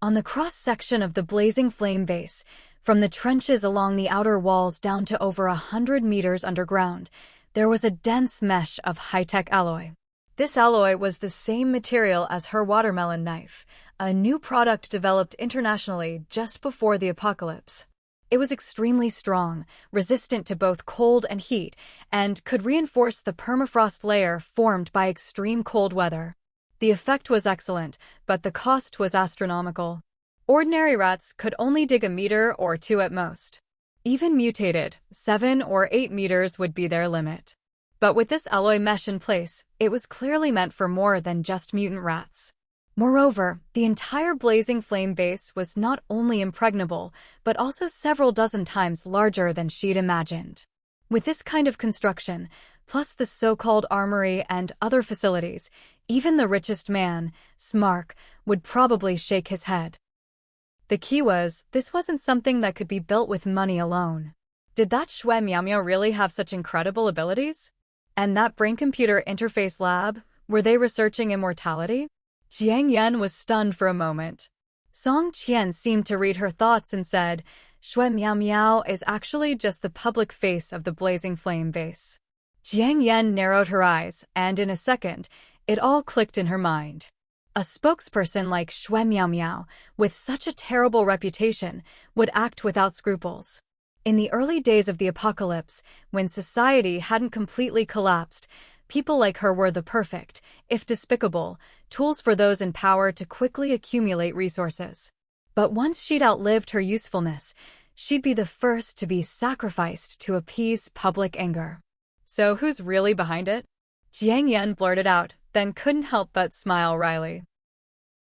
On the cross-section of the blazing flame base, from the trenches along the outer walls down to over 100 meters underground, there was a dense mesh of high-tech alloy. This alloy was the same material as her watermelon knife, a new product developed internationally just before the apocalypse. It was extremely strong, resistant to both cold and heat, and could reinforce the permafrost layer formed by extreme cold weather. The effect was excellent, but the cost was astronomical. Ordinary rats could only dig a meter or two at most. Even mutated, 7 or 8 meters would be their limit. But with this alloy mesh in place, it was clearly meant for more than just mutant rats. Moreover, the entire blazing flame base was not only impregnable, but also several dozen times larger than she'd imagined. With this kind of construction, plus the so-called armory and other facilities, even the richest man, Smark, would probably shake his head. The key was, this wasn't something that could be built with money alone. Did that Shui Miao Miao really have such incredible abilities? And that brain-computer interface lab, were they researching immortality? Jiang Yen was stunned for a moment. Song Qian seemed to read her thoughts and said, Shui Miao Miao is actually just the public face of the blazing flame base. Jiang Yen narrowed her eyes, and in a second, it all clicked in her mind. A spokesperson like Shui Miao Miao, with such a terrible reputation, would act without scruples. In the early days of the apocalypse, when society hadn't completely collapsed, people like her were the perfect, if despicable, tools for those in power to quickly accumulate resources. But once she'd outlived her usefulness, she'd be the first to be sacrificed to appease public anger. So who's really behind it? Jiang Yen blurted out, then couldn't help but smile wryly.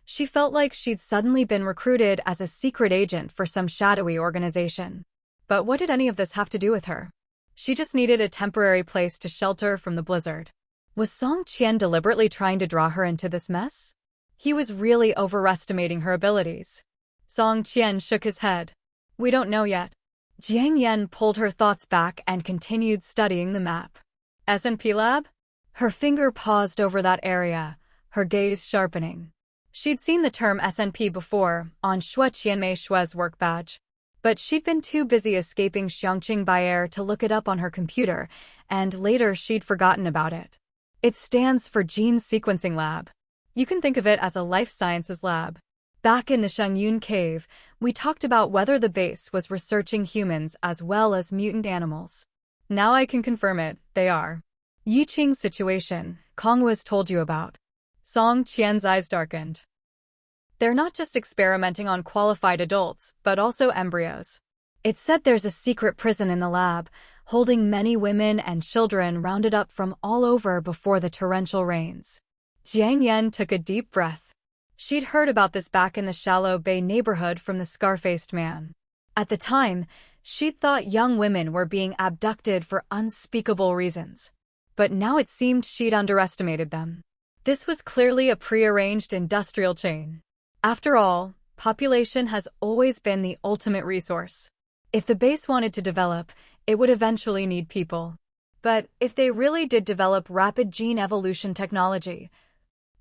She felt like she'd suddenly been recruited as a secret agent for some shadowy organization. But what did any of this have to do with her? She just needed a temporary place to shelter from the blizzard. Was Song Qian deliberately trying to draw her into this mess? He was really overestimating her abilities. Song Qian shook his head. We don't know yet. Jiang Yen pulled her thoughts back and continued studying the map. SNP lab? Her finger paused over that area, her gaze sharpening. She'd seen the term SNP before, on Shui Qianmei Shui's work badge. But she'd been too busy escaping Xiangqing by air to look it up on her computer, and later she'd forgotten about it. It stands for Gene Sequencing Lab. You can think of it as a life sciences lab. Back in the Shengyun cave, we talked about whether the base was researching humans as well as mutant animals. Now I can confirm it, they are. Yiqing's situation, Kongwa's told you about. Song Qian's eyes darkened. They're not just experimenting on qualified adults, but also embryos. It said there's a secret prison in the lab, holding many women and children rounded up from all over before the torrential rains. Jiang Yen took a deep breath. She'd heard about this back in the Shallow Bay neighborhood from the scar-faced man. At the time, she'd thought young women were being abducted for unspeakable reasons. But now it seemed she'd underestimated them. This was clearly a prearranged industrial chain. After all, population has always been the ultimate resource. If the base wanted to develop, it would eventually need people. But if they really did develop rapid gene evolution technology,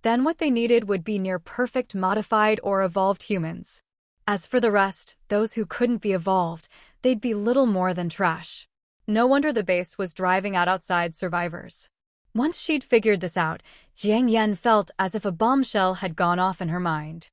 then what they needed would be near-perfect modified or evolved humans. As for the rest, those who couldn't be evolved, they'd be little more than trash. No wonder the base was driving out outside survivors. Once she'd figured this out, Jiang Yan felt as if a bombshell had gone off in her mind.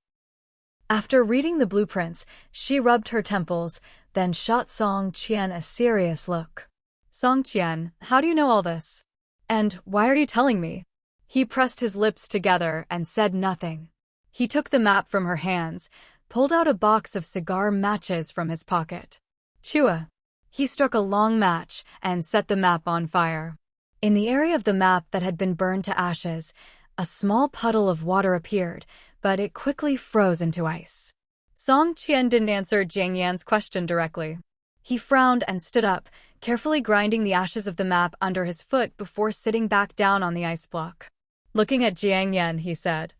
After reading the blueprints, she rubbed her temples, then shot Song Qian a serious look. Song Qian, how do you know all this? And why are you telling me? He pressed his lips together and said nothing. He took the map from her hands, pulled out a box of cigar matches from his pocket. Chua. He struck a long match and set the map on fire. In the area of the map that had been burned to ashes, a small puddle of water appeared, but it quickly froze into ice. Song Qian didn't answer Jiang Yan's question directly. He frowned and stood up, carefully grinding the ashes of the map under his foot before sitting back down on the ice block. Looking at Jiang Yan, he said,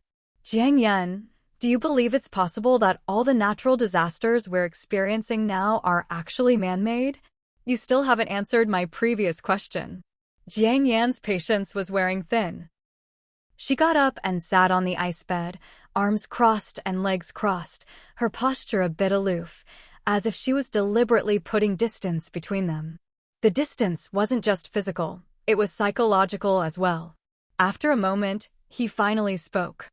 Jiang Yan, do you believe it's possible that all the natural disasters we're experiencing now are actually man-made? You still haven't answered my previous question. Jiang Yan's patience was wearing thin. She got up and sat on the ice bed, arms crossed and legs crossed, her posture a bit aloof, as if she was deliberately putting distance between them. The distance wasn't just physical, it was psychological as well. After a moment, he finally spoke.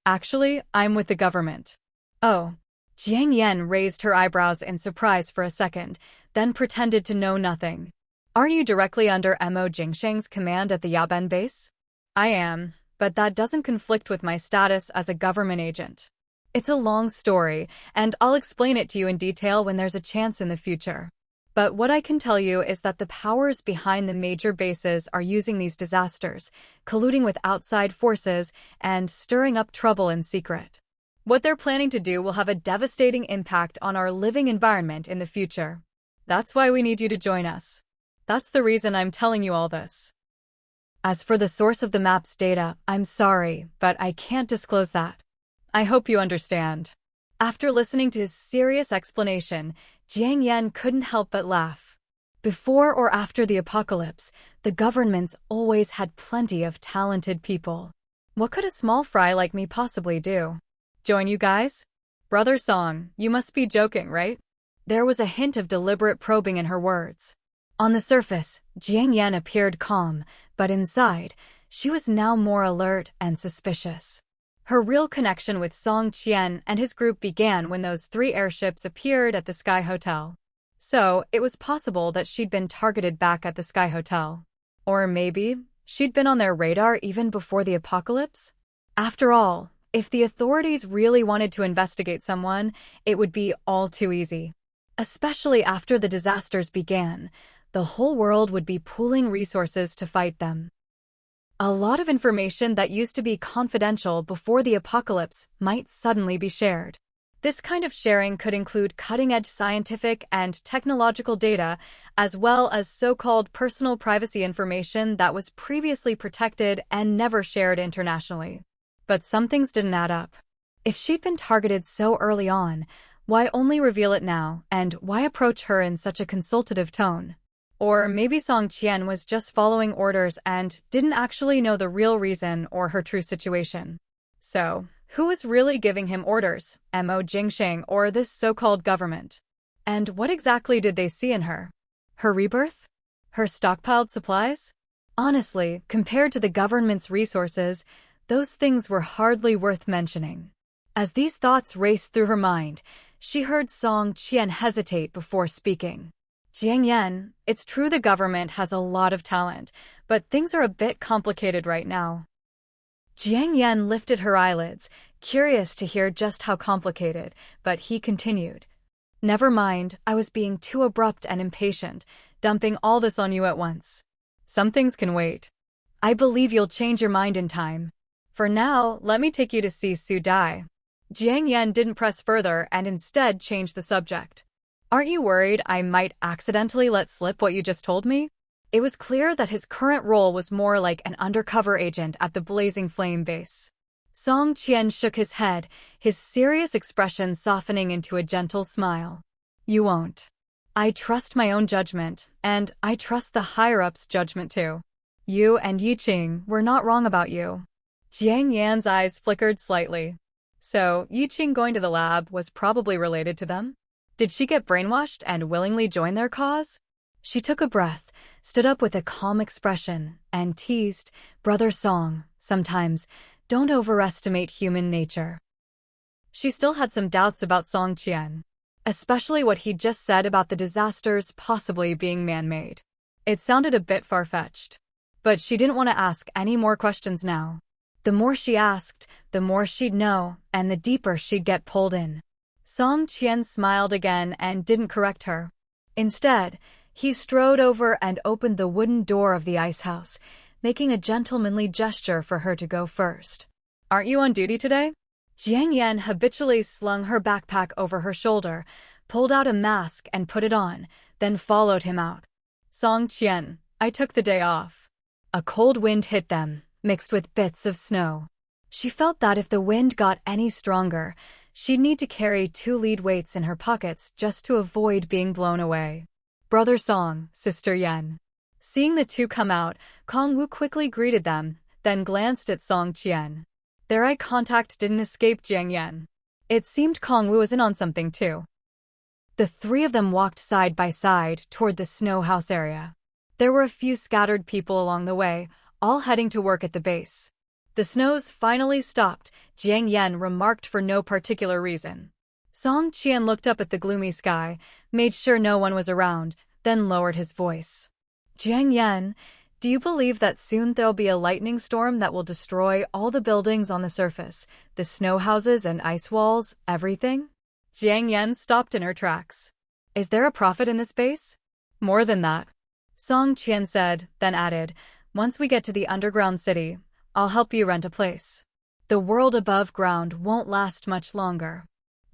Actually, I'm with the government. Oh. Jiang Yan raised her eyebrows in surprise for a second, then pretended to know nothing. Aren't you directly under Mo Jingsheng's command at the Yaben base? I am, but that doesn't conflict with my status as a government agent. It's a long story, and I'll explain it to you in detail when there's a chance in the future. But what I can tell you is that the powers behind the major bases are using these disasters, colluding with outside forces, and stirring up trouble in secret. What they're planning to do will have a devastating impact on our living environment in the future. That's why we need you to join us. That's the reason I'm telling you all this. As for the source of the map's data, I'm sorry, but I can't disclose that. I hope you understand. After listening to his serious explanation, Jiang Yan couldn't help but laugh. Before or after the apocalypse, the governments always had plenty of talented people. What could a small fry like me possibly do? Join you guys? Brother Song, you must be joking, right? There was a hint of deliberate probing in her words. On the surface, Jiang Yan appeared calm, but inside, she was now more alert and suspicious. Her real connection with Song Qian and his group began when those 3 airships appeared at the Sky Hotel. So, it was possible that she'd been targeted back at the Sky Hotel. Or maybe, she'd been on their radar even before the apocalypse? After all, if the authorities really wanted to investigate someone, it would be all too easy. Especially after the disasters began, the whole world would be pooling resources to fight them. A lot of information that used to be confidential before the apocalypse might suddenly be shared. This kind of sharing could include cutting-edge scientific and technological data, as well as so-called personal privacy information that was previously protected and never shared internationally. But some things didn't add up. If she'd been targeted so early on, why only reveal it now, and why approach her in such a consultative tone? Or maybe Song Qian was just following orders and didn't actually know the real reason or her true situation. So, who was really giving him orders, Mo Jingsheng or this so-called government? And what exactly did they see in her? Her rebirth? Her stockpiled supplies? Honestly, compared to the government's resources, those things were hardly worth mentioning. As these thoughts raced through her mind, she heard Song Qian hesitate before speaking. Jiang Yan, it's true the government has a lot of talent, but things are a bit complicated right now. Jiang Yan lifted her eyelids, curious to hear just how complicated, but he continued. Never mind, I was being too abrupt and impatient, dumping all this on you at once. Some things can wait. I believe you'll change your mind in time. For now, let me take you to see Su Dai. Jiang Yan didn't press further and instead changed the subject. Aren't you worried I might accidentally let slip what you just told me? It was clear that his current role was more like an undercover agent at the Blazing Flame base. Song Qian shook his head, his serious expression softening into a gentle smile. You won't. I trust my own judgment, and I trust the higher-ups' judgment too. You and Yiqing were not wrong about you. Jiang Yan's eyes flickered slightly. So, Yiqing going to the lab was probably related to them? Did she get brainwashed and willingly join their cause? She took a breath, stood up with a calm expression, and teased, Brother Song, sometimes, don't overestimate human nature. She still had some doubts about Song Qian, especially what he'd just said about the disasters possibly being man-made. It sounded a bit far-fetched. But she didn't want to ask any more questions now. The more she asked, the more she'd know, and the deeper she'd get pulled in. Song Qian smiled again and didn't correct her. Instead, he strode over and opened the wooden door of the ice house, making a gentlemanly gesture for her to go first. Aren't you on duty today? Jiang Yan habitually slung her backpack over her shoulder, pulled out a mask and put it on, then followed him out. Song Qian, I took the day off. A cold wind hit them, mixed with bits of snow. She felt that if the wind got any stronger, she'd need to carry 2 lead weights in her pockets just to avoid being blown away. Brother Song, Sister Yan. Seeing the two come out, Kong Wu quickly greeted them, then glanced at Song Qian. Their eye contact didn't escape Jiang Yan. It seemed Kong Wu was in on something too. The 3 of them walked side by side toward the snow house area. There were a few scattered people along the way, all heading to work at the base. The snows finally stopped, Jiang Yan remarked for no particular reason. Song Qian looked up at the gloomy sky, made sure no one was around, then lowered his voice. Jiang Yan, do you believe that soon there'll be a lightning storm that will destroy all the buildings on the surface, the snow houses and ice walls, everything? Jiang Yan stopped in her tracks. Is there a prophet in this base? More than that. Song Qian said, then added, once we get to the underground city, I'll help you rent a place. The world above ground won't last much longer.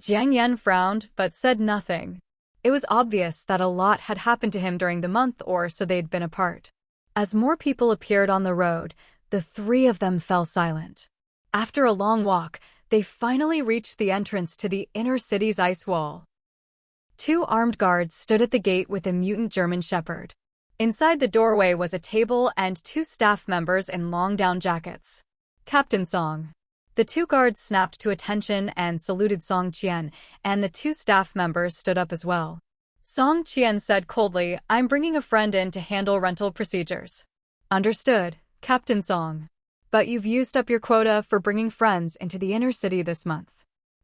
Jiang Yan frowned, but said nothing. It was obvious that a lot had happened to him during the month or so they'd been apart. As more people appeared on the road, the 3 of them fell silent. After a long walk, they finally reached the entrance to the inner city's ice wall. 2 armed guards stood at the gate with a mutant German shepherd. Inside the doorway was a table and 2 staff members in long down jackets. Captain Song. The 2 guards snapped to attention and saluted Song Qian, and the 2 staff members stood up as well. Song Qian said coldly, I'm bringing a friend in to handle rental procedures. Understood, Captain Song. But you've used up your quota for bringing friends into the inner city this month.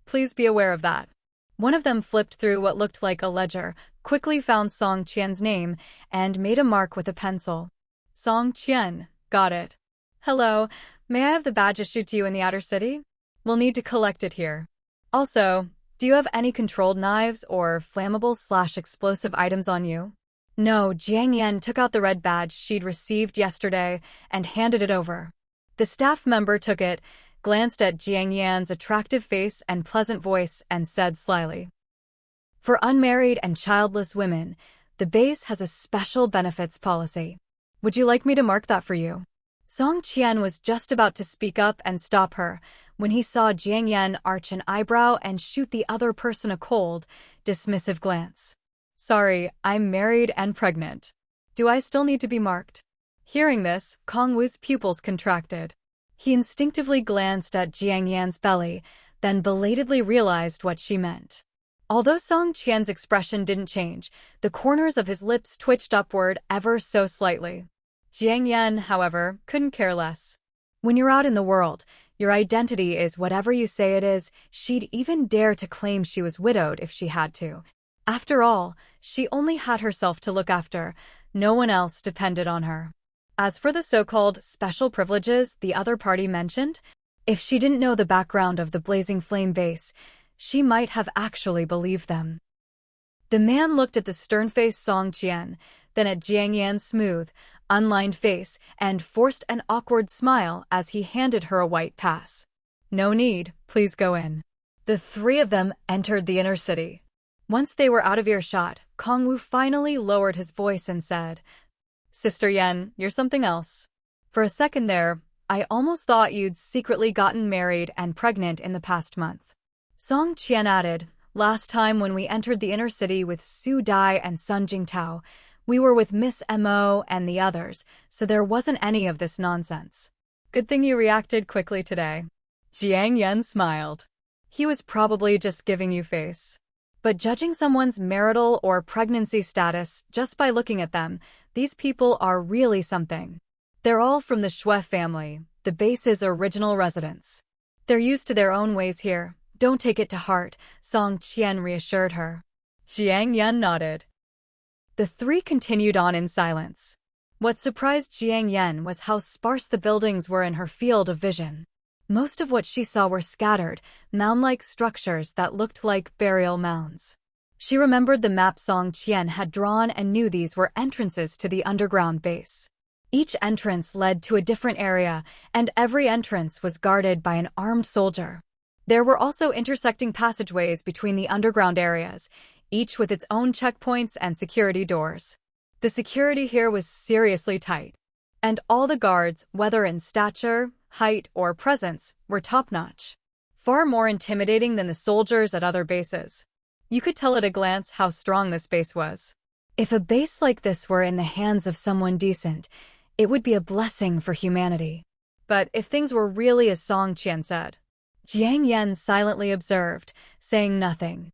Please be aware of that. One of them flipped through what looked like a ledger, quickly found Song Qian's name, and made a mark with a pencil. Song Qian, got it. Hello, may I have the badge issued to you in the outer city? We'll need to collect it here. Also, do you have any controlled knives or flammable/explosive items on you? No, Jiang Yan took out the red badge she'd received yesterday and handed it over. The staff member took it, glanced at Jiang Yan's attractive face and pleasant voice, and said slyly, for unmarried and childless women, the base has a special benefits policy. Would you like me to mark that for you? Song Qian was just about to speak up and stop her when he saw Jiang Yan arch an eyebrow and shoot the other person a cold, dismissive glance. Sorry, I'm married and pregnant. Do I still need to be marked? Hearing this, Kong Wu's pupils contracted. He instinctively glanced at Jiang Yan's belly, then belatedly realized what she meant. Although Song Qian's expression didn't change, the corners of his lips twitched upward ever so slightly. Jiang Yan, however, couldn't care less. When you're out in the world, your identity is whatever you say it is. She'd even dare to claim she was widowed if she had to. After all, she only had herself to look after. No one else depended on her. As for the so-called special privileges the other party mentioned, if she didn't know the background of the Blazing Flame base, she might have actually believed them. The man looked at the stern-faced Song Qian, then at Jiang Yan's smooth, unlined face, and forced an awkward smile as he handed her a white pass. No need, please go in. The 3 of them entered the inner city. Once they were out of earshot, Kong Wu finally lowered his voice and said, Sister Yen, you're something else. For a second there, I almost thought you'd secretly gotten married and pregnant in the past month. Song Qian added, last time when we entered the inner city with Su Dai and Sun Jingtao, we were with Miss Mo and the others, so there wasn't any of this nonsense. Good thing you reacted quickly today. Jiang Yen smiled. He was probably just giving you face. But judging someone's marital or pregnancy status just by looking at them, these people are really something. They're all from the Xue family, the base's original residents. They're used to their own ways here. Don't take it to heart, Song Qian reassured her. Jiang Yen nodded. The three continued on in silence. What surprised Jiang Yen was how sparse the buildings were in her field of vision. Most of what she saw were scattered, mound-like structures that looked like burial mounds. She remembered the map Song Qian had drawn and knew these were entrances to the underground base. Each entrance led to a different area, and every entrance was guarded by an armed soldier. There were also intersecting passageways between the underground areas, each with its own checkpoints and security doors. The security here was seriously tight, and all the guards, whether in stature, height, or presence, were top-notch. Far more intimidating than the soldiers at other bases. You could tell at a glance how strong this base was. If a base like this were in the hands of someone decent, it would be a blessing for humanity. But if things were really as Song Qian said, Jiang Yen silently observed, saying nothing.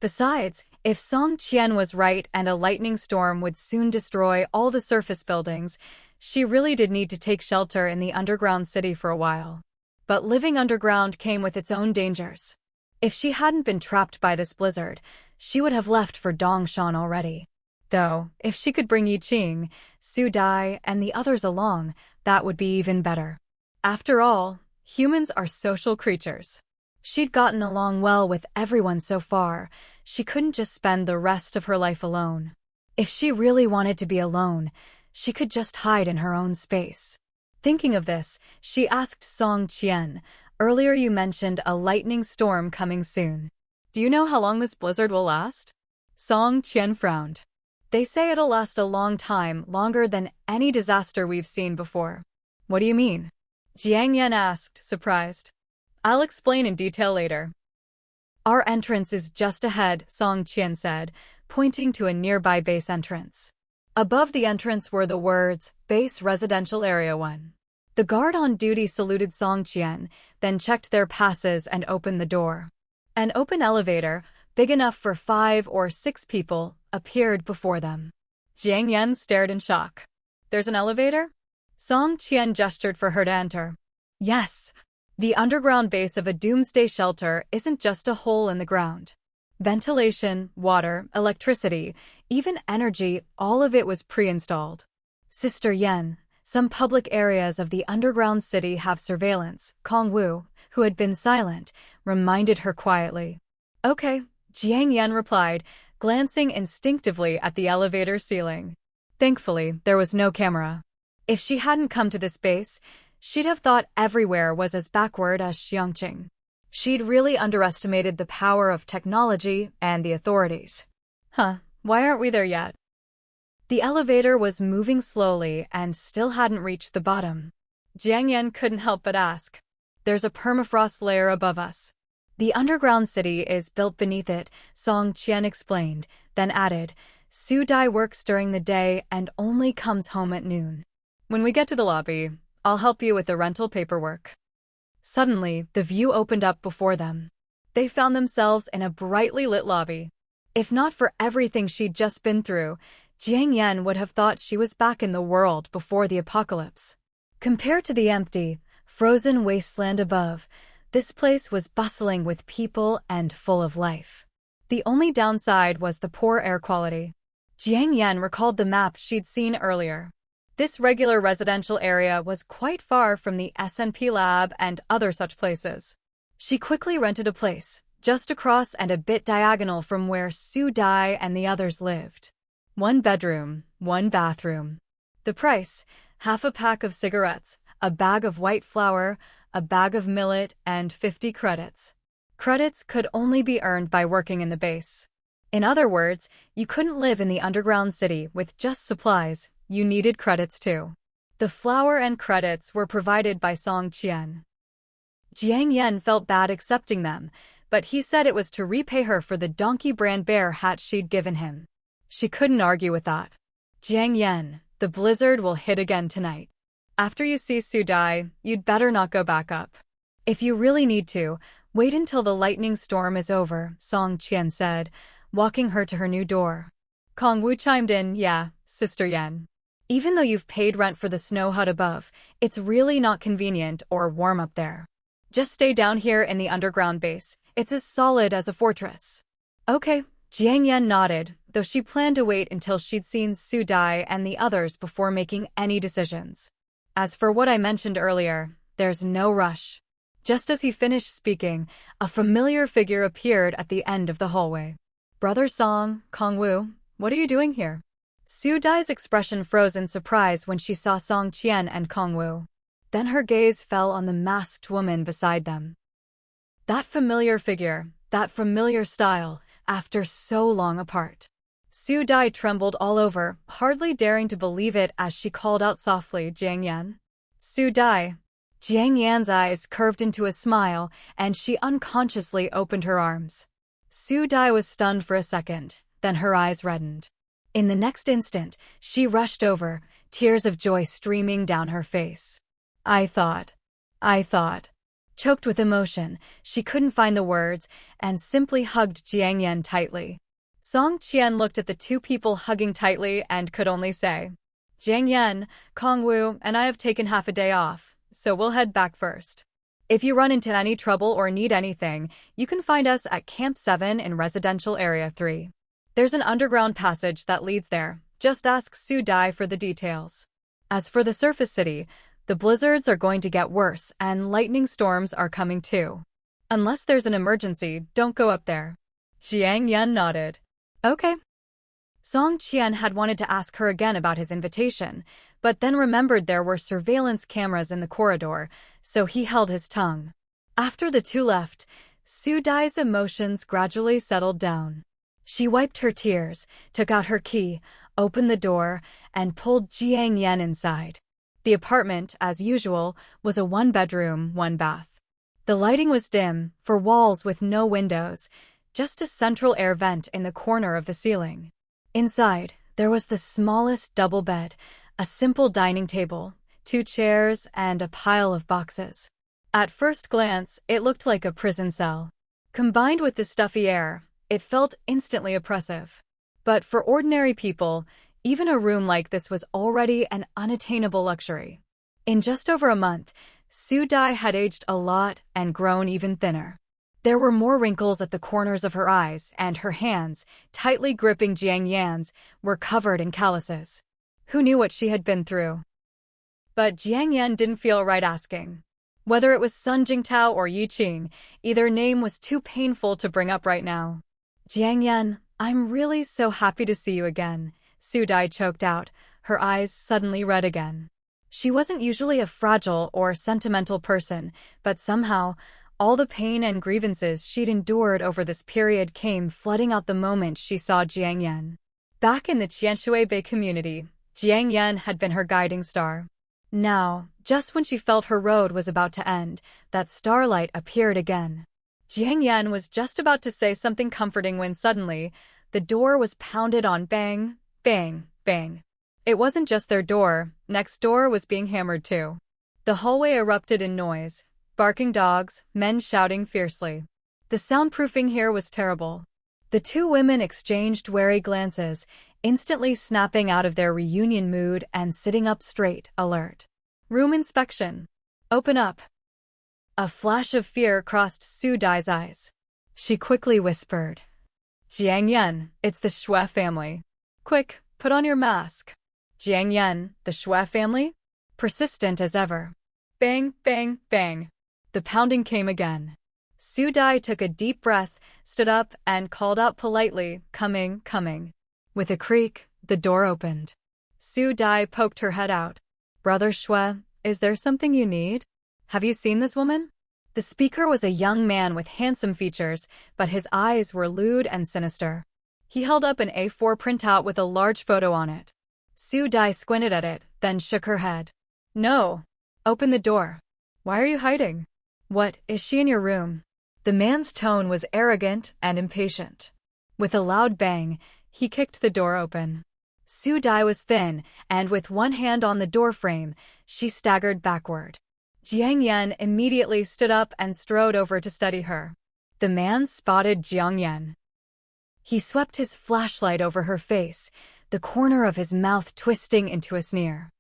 Besides, if Song Qian was right and a lightning storm would soon destroy all the surface buildings, she really did need to take shelter in the underground city for a while. But living underground came with its own dangers. If she hadn't been trapped by this blizzard, she would have left for Dongshan already. Though, if she could bring Yi Qing, Su Dai, and the others along, that would be even better. After all, humans are social creatures. She'd gotten along well with everyone so far. She couldn't just spend the rest of her life alone. If she really wanted to be alone, she could just hide in her own space. Thinking of this, she asked Song Qian, earlier you mentioned a lightning storm coming soon. Do you know how long this blizzard will last? Song Qian frowned. They say it'll last a long time, longer than any disaster we've seen before. What do you mean? Jiang Yen asked, surprised. I'll explain in detail later. Our entrance is just ahead, Song Qian said, pointing to a nearby base entrance. Above the entrance were the words, Base Residential Area 1. The guard on duty saluted Song Qian, then checked their passes and opened the door. An open elevator, big enough for 5 or 6 people, appeared before them. Jiang Yen stared in shock. There's an elevator? Song Qian gestured for her to enter. Yes. The underground base of a Doomsday shelter isn't just a hole in the ground. Ventilation, water, electricity, even energy, all of it was pre-installed. Sister Yen, some public areas of the underground city have surveillance, Kong Wu, who had been silent, reminded her quietly. Okay, Jiang Yen replied, glancing instinctively at the elevator ceiling. Thankfully, there was no camera. If she hadn't come to this base, she'd have thought everywhere was as backward as Xiangqing. She'd really underestimated the power of technology and the authorities. Why aren't we there yet? The elevator was moving slowly and still hadn't reached the bottom. Jiang Yen couldn't help but ask. There's a permafrost layer above us. The underground city is built beneath it, Song Qian explained, then added, Su Dai works during the day and only comes home at noon. When we get to the lobby, I'll help you with the rental paperwork. Suddenly, the view opened up before them. They found themselves in a brightly lit lobby. If not for everything she'd just been through, Jiang Yen would have thought she was back in the world before the apocalypse. Compared to the empty, frozen wasteland above, this place was bustling with people and full of life. The only downside was the poor air quality. Jiang Yen recalled the map she'd seen earlier. This regular residential area was quite far from the S&P lab and other such places. She quickly rented a place, just across and a bit diagonal from where Su Dai and the others lived. 1 bedroom, 1 bathroom. The price, half a pack of cigarettes, a bag of white flour, a bag of millet, and 50 credits. Credits could only be earned by working in the base. In other words, you couldn't live in the underground city with just supplies. you needed credits too. The flower and credits were provided by Song Qian. Jiang Yan felt bad accepting them, but he said it was to repay her for the donkey brand bear hat she'd given him. She couldn't argue with that. Jiang Yan, the blizzard will hit again tonight. After you see Su Dai, you'd better not go back up. If you really need to, wait until the lightning storm is over, Song Qian said, walking her to her new door. Kong Wu chimed in, yeah, Sister Yan. Even though you've paid rent for the snow hut above, it's really not convenient or warm up there. Just stay down here in the underground base. It's as solid as a fortress. Okay, Jiang Yan nodded, though she planned to wait until she'd seen Su Dai and the others before making any decisions. As for what I mentioned earlier, there's no rush. Just as he finished speaking, a familiar figure appeared at the end of the hallway. Brother Song, Kong Wu, what are you doing here? Su Dai's expression froze in surprise when she saw Song Qian and Kong Wu. Then her gaze fell on the masked woman beside them. That familiar figure, that familiar style, after so long apart. Su Dai trembled all over, hardly daring to believe it as she called out softly, Jiang Yan. Su Dai. Jiang Yan's eyes curved into a smile, and she unconsciously opened her arms. Su Dai was stunned for a second, then her eyes reddened. In the next instant, she rushed over, tears of joy streaming down her face. I thought. Choked with emotion, she couldn't find the words, and simply hugged Jiang Yan tightly. Song Qian looked at the two people hugging tightly and could only say, Jiang Yan, Kong Wu, and I have taken half a day off, so we'll head back first. If you run into any trouble or need anything, you can find us at Camp 7 in Residential Area 3. There's an underground passage that leads there. Just ask Su Dai for the details. As for the surface city, the blizzards are going to get worse and lightning storms are coming too. Unless there's an emergency, don't go up there. Jiang Yan nodded. Okay. Song Qian had wanted to ask her again about his invitation, but then remembered there were surveillance cameras in the corridor, so he held his tongue. After the two left, Su Dai's emotions gradually settled down. She wiped her tears, took out her key, opened the door, and pulled Jiang Yan inside. The apartment, as usual, was a one-bedroom, one-bath. The lighting was dim, for walls with no windows, just a central air vent in the corner of the ceiling. Inside, there was the smallest double bed, a simple dining table, 2 chairs, and a pile of boxes. At first glance, it looked like a prison cell. Combined with the stuffy air, it felt instantly oppressive. But for ordinary people, even a room like this was already an unattainable luxury. In just over a month, Su Dai had aged a lot and grown even thinner. There were more wrinkles at the corners of her eyes, and her hands, tightly gripping Jiang Yan's, were covered in calluses. Who knew what she had been through? But Jiang Yan didn't feel right asking. Whether it was Sun Jingtao or Yi Qing, either name was too painful to bring up right now. Jiang Yan, I'm really so happy to see you again, Su Dai choked out, her eyes suddenly red again. She wasn't usually a fragile or sentimental person, but somehow, all the pain and grievances she'd endured over this period came flooding out the moment she saw Jiang Yan. Back in the Qianshui Bay community, Jiang Yan had been her guiding star. Now, just when she felt her road was about to end, that starlight appeared again. Jiang Yan was just about to say something comforting when suddenly, the door was pounded on. Bang, bang, bang. It wasn't just their door, next door was being hammered too. The hallway erupted in noise, barking dogs, men shouting fiercely. The soundproofing here was terrible. The two women exchanged wary glances, instantly snapping out of their reunion mood and sitting up straight, alert. Room inspection. Open up. A flash of fear crossed Su Dai's eyes. She quickly whispered, Jiang Yan, it's the Xue family. Quick, put on your mask. Jiang Yan, the Xue family? Persistent as ever. Bang, bang, bang. The pounding came again. Su Dai took a deep breath, stood up, and called out politely, coming, coming. With a creak, the door opened. Su Dai poked her head out. Brother Xue, is there something you need? Have you seen this woman? The speaker was a young man with handsome features, but his eyes were lewd and sinister. He held up an A4 printout with a large photo on it. Su Dai squinted at it, then shook her head. No. Open the door. Why are you hiding? What, is she in your room? The man's tone was arrogant and impatient. With a loud bang, he kicked the door open. Su Dai was thin, and with one hand on the doorframe, she staggered backward. Jiang Yan immediately stood up and strode over to steady her. The man spotted Jiang Yan. He swept his flashlight over her face, the corner of his mouth twisting into a sneer.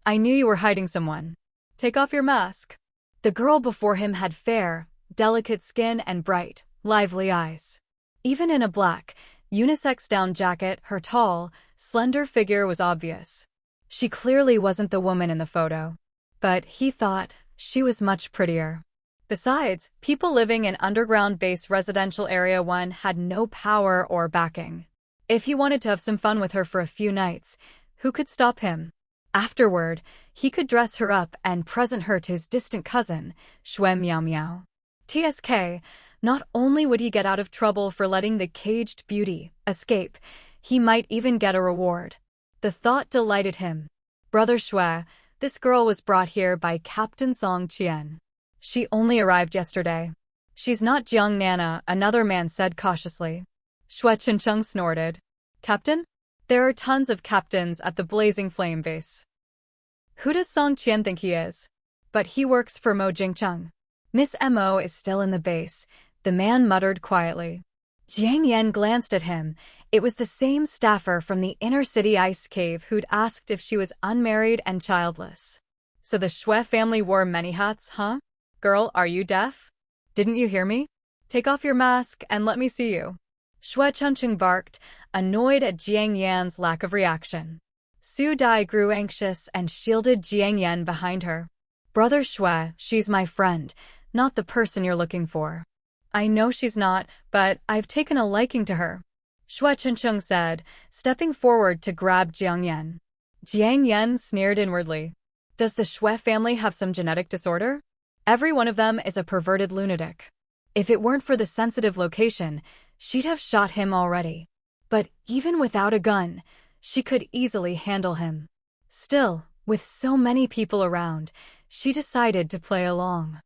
I knew you were hiding someone. Take off your mask. The girl before him had fair, delicate skin and bright, lively eyes. Even in a black, unisex down jacket, her tall, slender figure was obvious. She clearly wasn't the woman in the photo. But he thought she was much prettier. Besides, people living in underground base residential area 1 had no power or backing. If he wanted to have some fun with her for a few nights, who could stop him? Afterward, he could dress her up and present her to his distant cousin, Xue Miao Miao. TSK, not only would he get out of trouble for letting the caged beauty escape, he might even get a reward. The thought delighted him. Brother Xue, this girl was brought here by Captain Song Qian. She only arrived yesterday. She's not Jiang Nana, another man said cautiously. Xue Chencheng snorted. Captain? There are tons of captains at the Blazing Flame base. Who does Song Qian think he is? But he works for Mo Jingcheng. Miss Mo is still in the base, the man muttered quietly. Jiang Yan glanced at him. It was the same staffer from the inner city ice cave who'd asked if she was unmarried and childless. So the Xue family wore many hats, huh? Girl, are you deaf? Didn't you hear me? Take off your mask and let me see you. Xue Chengcheng barked, annoyed at Jiang Yan's lack of reaction. Su Dai grew anxious and shielded Jiang Yan behind her. Brother Xue, she's my friend, not the person you're looking for. I know she's not, but I've taken a liking to her, Xue Chencheng said, stepping forward to grab Jiang Yan. Jiang Yan sneered inwardly. Does the Xue family have some genetic disorder? Every one of them is a perverted lunatic. If it weren't for the sensitive location, she'd have shot him already. But even without a gun, she could easily handle him. Still, with so many people around, she decided to play along.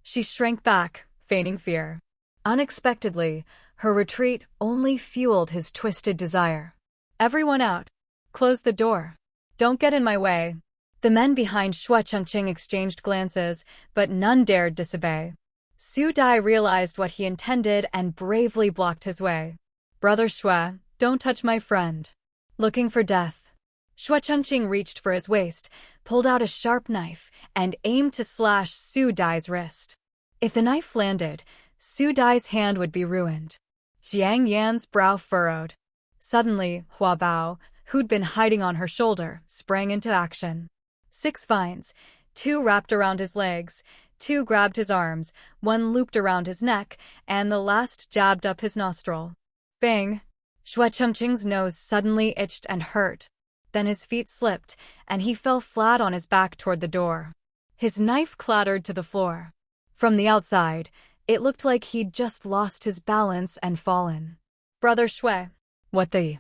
She shrank back, feigning fear. Unexpectedly, her retreat only fueled his twisted desire. Everyone out. Close the door. Don't get in my way. The men behind Xue Chengcheng exchanged glances, but none dared disobey. Su Dai realized what he intended and bravely blocked his way. Brother Xue, don't touch my friend. Looking for death. Xue Chengcheng reached for his waist, pulled out a sharp knife, and aimed to slash Su Dai's wrist. If the knife landed, Su Dai's hand would be ruined. Jiang Yan's brow furrowed. Suddenly, Hua Bao, who'd been hiding on her shoulder, sprang into action. 6 vines, 2 wrapped around his legs, 2 grabbed his arms, 1 looped around his neck, and the last jabbed up his nostril. Bang! Xue Chengcheng's nose suddenly itched and hurt. Then his feet slipped, and he fell flat on his back toward the door. His knife clattered to the floor. From the outside, it looked like he'd just lost his balance and fallen. Brother Xue, what the?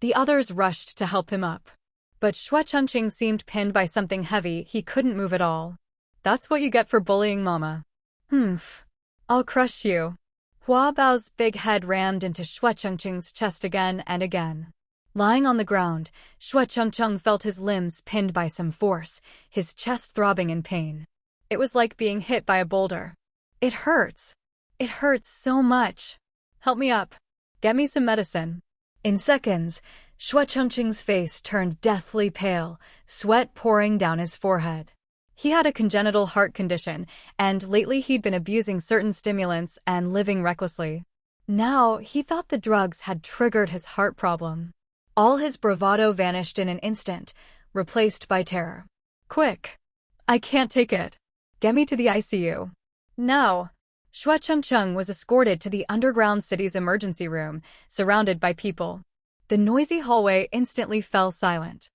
The others rushed to help him up. But Xue Chengcheng seemed pinned by something heavy. He couldn't move at all. That's what you get for bullying Mama. Humph. I'll crush you. Hua Bao's big head rammed into Xue Chengcheng's chest again and again. Lying on the ground, Xue Chengcheng felt his limbs pinned by some force, his chest throbbing in pain. It was like being hit by a boulder. It hurts. It hurts so much. Help me up. Get me some medicine. In seconds, Xue Chengcheng's face turned deathly pale, sweat pouring down his forehead. He had a congenital heart condition, and lately he'd been abusing certain stimulants and living recklessly. Now, he thought the drugs had triggered his heart problem. All his bravado vanished in an instant, replaced by terror. Quick! I can't take it. Get me to the ICU. Now! Xue Chengcheng was escorted to the underground city's emergency room, surrounded by people. The noisy hallway instantly fell silent.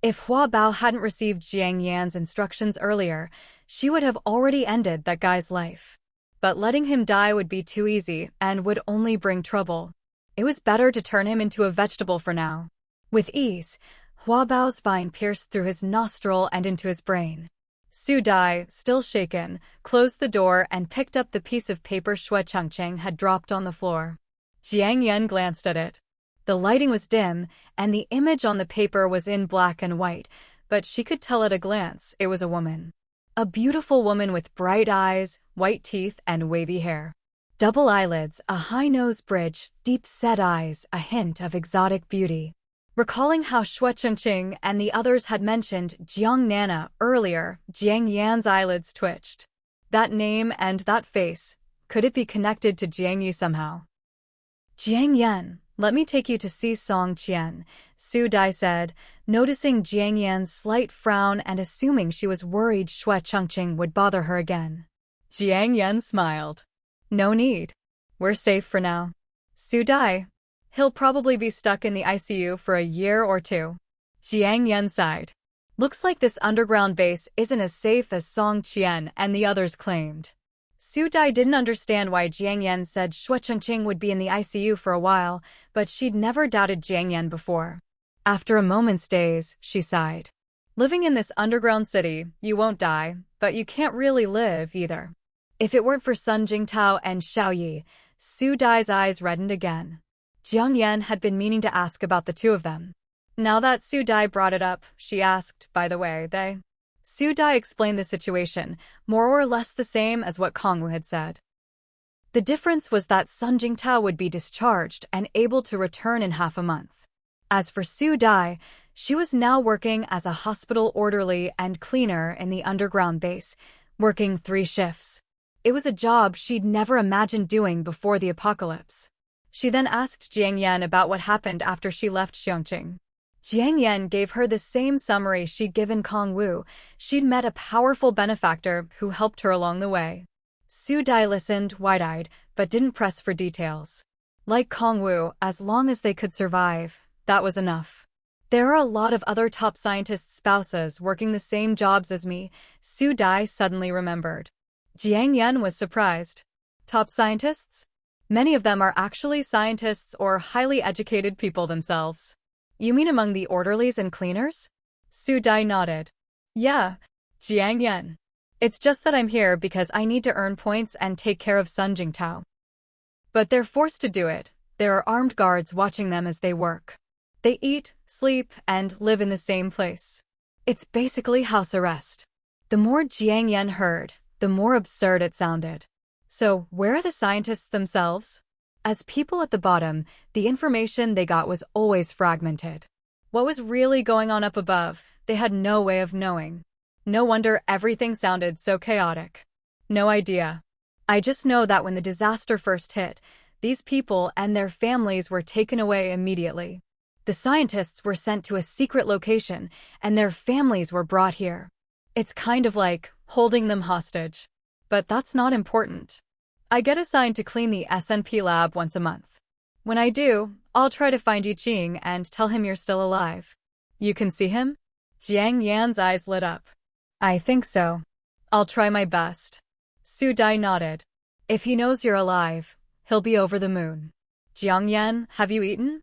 If Hua Bao hadn't received Jiang Yan's instructions earlier, she would have already ended that guy's life. But letting him die would be too easy and would only bring trouble. It was better to turn him into a vegetable for now. With ease, Hua Bao's vine pierced through his nostril and into his brain. Su Dai, still shaken, closed the door and picked up the piece of paper Xue Chengqing had dropped on the floor. Jiang Yan glanced at it. The lighting was dim, and the image on the paper was in black and white, but she could tell at a glance it was a woman. A beautiful woman with bright eyes, white teeth, and wavy hair. Double eyelids, a high nose bridge, deep-set eyes, a hint of exotic beauty. Recalling how Xue Chengqing and the others had mentioned Jiang Nana earlier, Jiang Yan's eyelids twitched. That name and that face, could it be connected to Jiang Yi somehow? Jiang Yan, let me take you to see Song Qian, Su Dai said, noticing Jiang Yan's slight frown and assuming she was worried Xue Chengqing would bother her again. Jiang Yan smiled. No need. We're safe for now. Su Dai. He'll probably be stuck in the ICU for a year or two. Jiang Yan sighed. Looks like this underground base isn't as safe as Song Qian and the others claimed. Su Dai didn't understand why Jiang Yan said Xue Chengqing would be in the ICU for a while, but she'd never doubted Jiang Yan before. After a moment's daze, she sighed. Living in this underground city, you won't die, but you can't really live either. If it weren't for Sun Jingtao and Xiaoyue, Su Dai's eyes reddened again. Jiang Yan had been meaning to ask about the two of them. Now that Su Dai brought it up, she asked, by the way, they... Su Dai explained the situation, more or less the same as what Kongwu had said. The difference was that Sun Jingtao would be discharged and able to return in half a month. As for Su Dai, she was now working as a hospital orderly and cleaner in the underground base, working 3 shifts. It was a job she'd never imagined doing before the apocalypse. She then asked Jiang Yan about what happened after she left Xiongqing. Jiang Yan gave her the same summary she'd given Kongwu. She'd met a powerful benefactor who helped her along the way. Su Dai listened, wide-eyed, but didn't press for details. Like Kongwu, as long as they could survive, that was enough. There are a lot of other top scientists' spouses working the same jobs as me, Su Dai suddenly remembered. Jiang Yan was surprised. Top scientists? Many of them are actually scientists or highly educated people themselves. You mean among the orderlies and cleaners? Su Dai nodded. Yeah, Jiang Yan. It's just that I'm here because I need to earn points and take care of Sun Jingtao. But they're forced to do it. There are armed guards watching them as they work. They eat, sleep, and live in the same place. It's basically house arrest. The more Jiang Yan heard, the more absurd it sounded. So, where are the scientists themselves? As people at the bottom, the information they got was always fragmented. What was really going on up above, they had no way of knowing. No wonder everything sounded so chaotic. No idea. I just know that when the disaster first hit, these people and their families were taken away immediately. The scientists were sent to a secret location, and their families were brought here. It's kind of like holding them hostage. But that's not important. I get assigned to clean the SNP lab once a month. When I do, I'll try to find Yiqing and tell him you're still alive. You can see him? Jiang Yan's eyes lit up. I think so. I'll try my best. Su Dai nodded. If he knows you're alive, he'll be over the moon. Jiang Yan, have you eaten?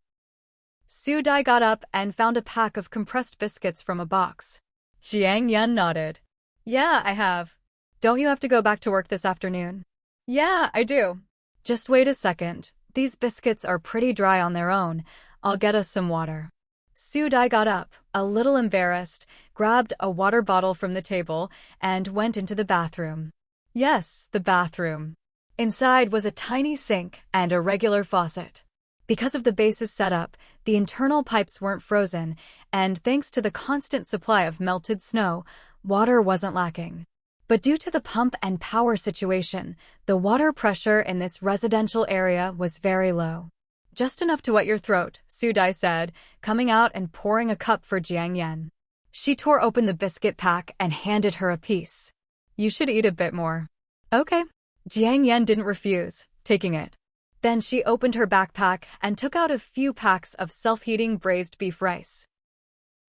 Su Dai got up and found a pack of compressed biscuits from a box. Jiang Yan nodded. Yeah, I have. Don't you have to go back to work this afternoon? Yeah, I do. Just wait a second. These biscuits are pretty dry on their own. I'll get us some water. Su Dai got up, a little embarrassed, grabbed a water bottle from the table, and went into the bathroom. Yes, the bathroom. Inside was a tiny sink and a regular faucet. Because of the base's setup, the internal pipes weren't frozen, and thanks to the constant supply of melted snow, water wasn't lacking. But due to the pump and power situation, the water pressure in this residential area was very low. Just enough to wet your throat, Su Dai said, coming out and pouring a cup for Jiang Yan. She tore open the biscuit pack and handed her a piece. You should eat a bit more. Okay. Jiang Yan didn't refuse, taking it. Then she opened her backpack and took out a few packs of self-heating braised beef rice.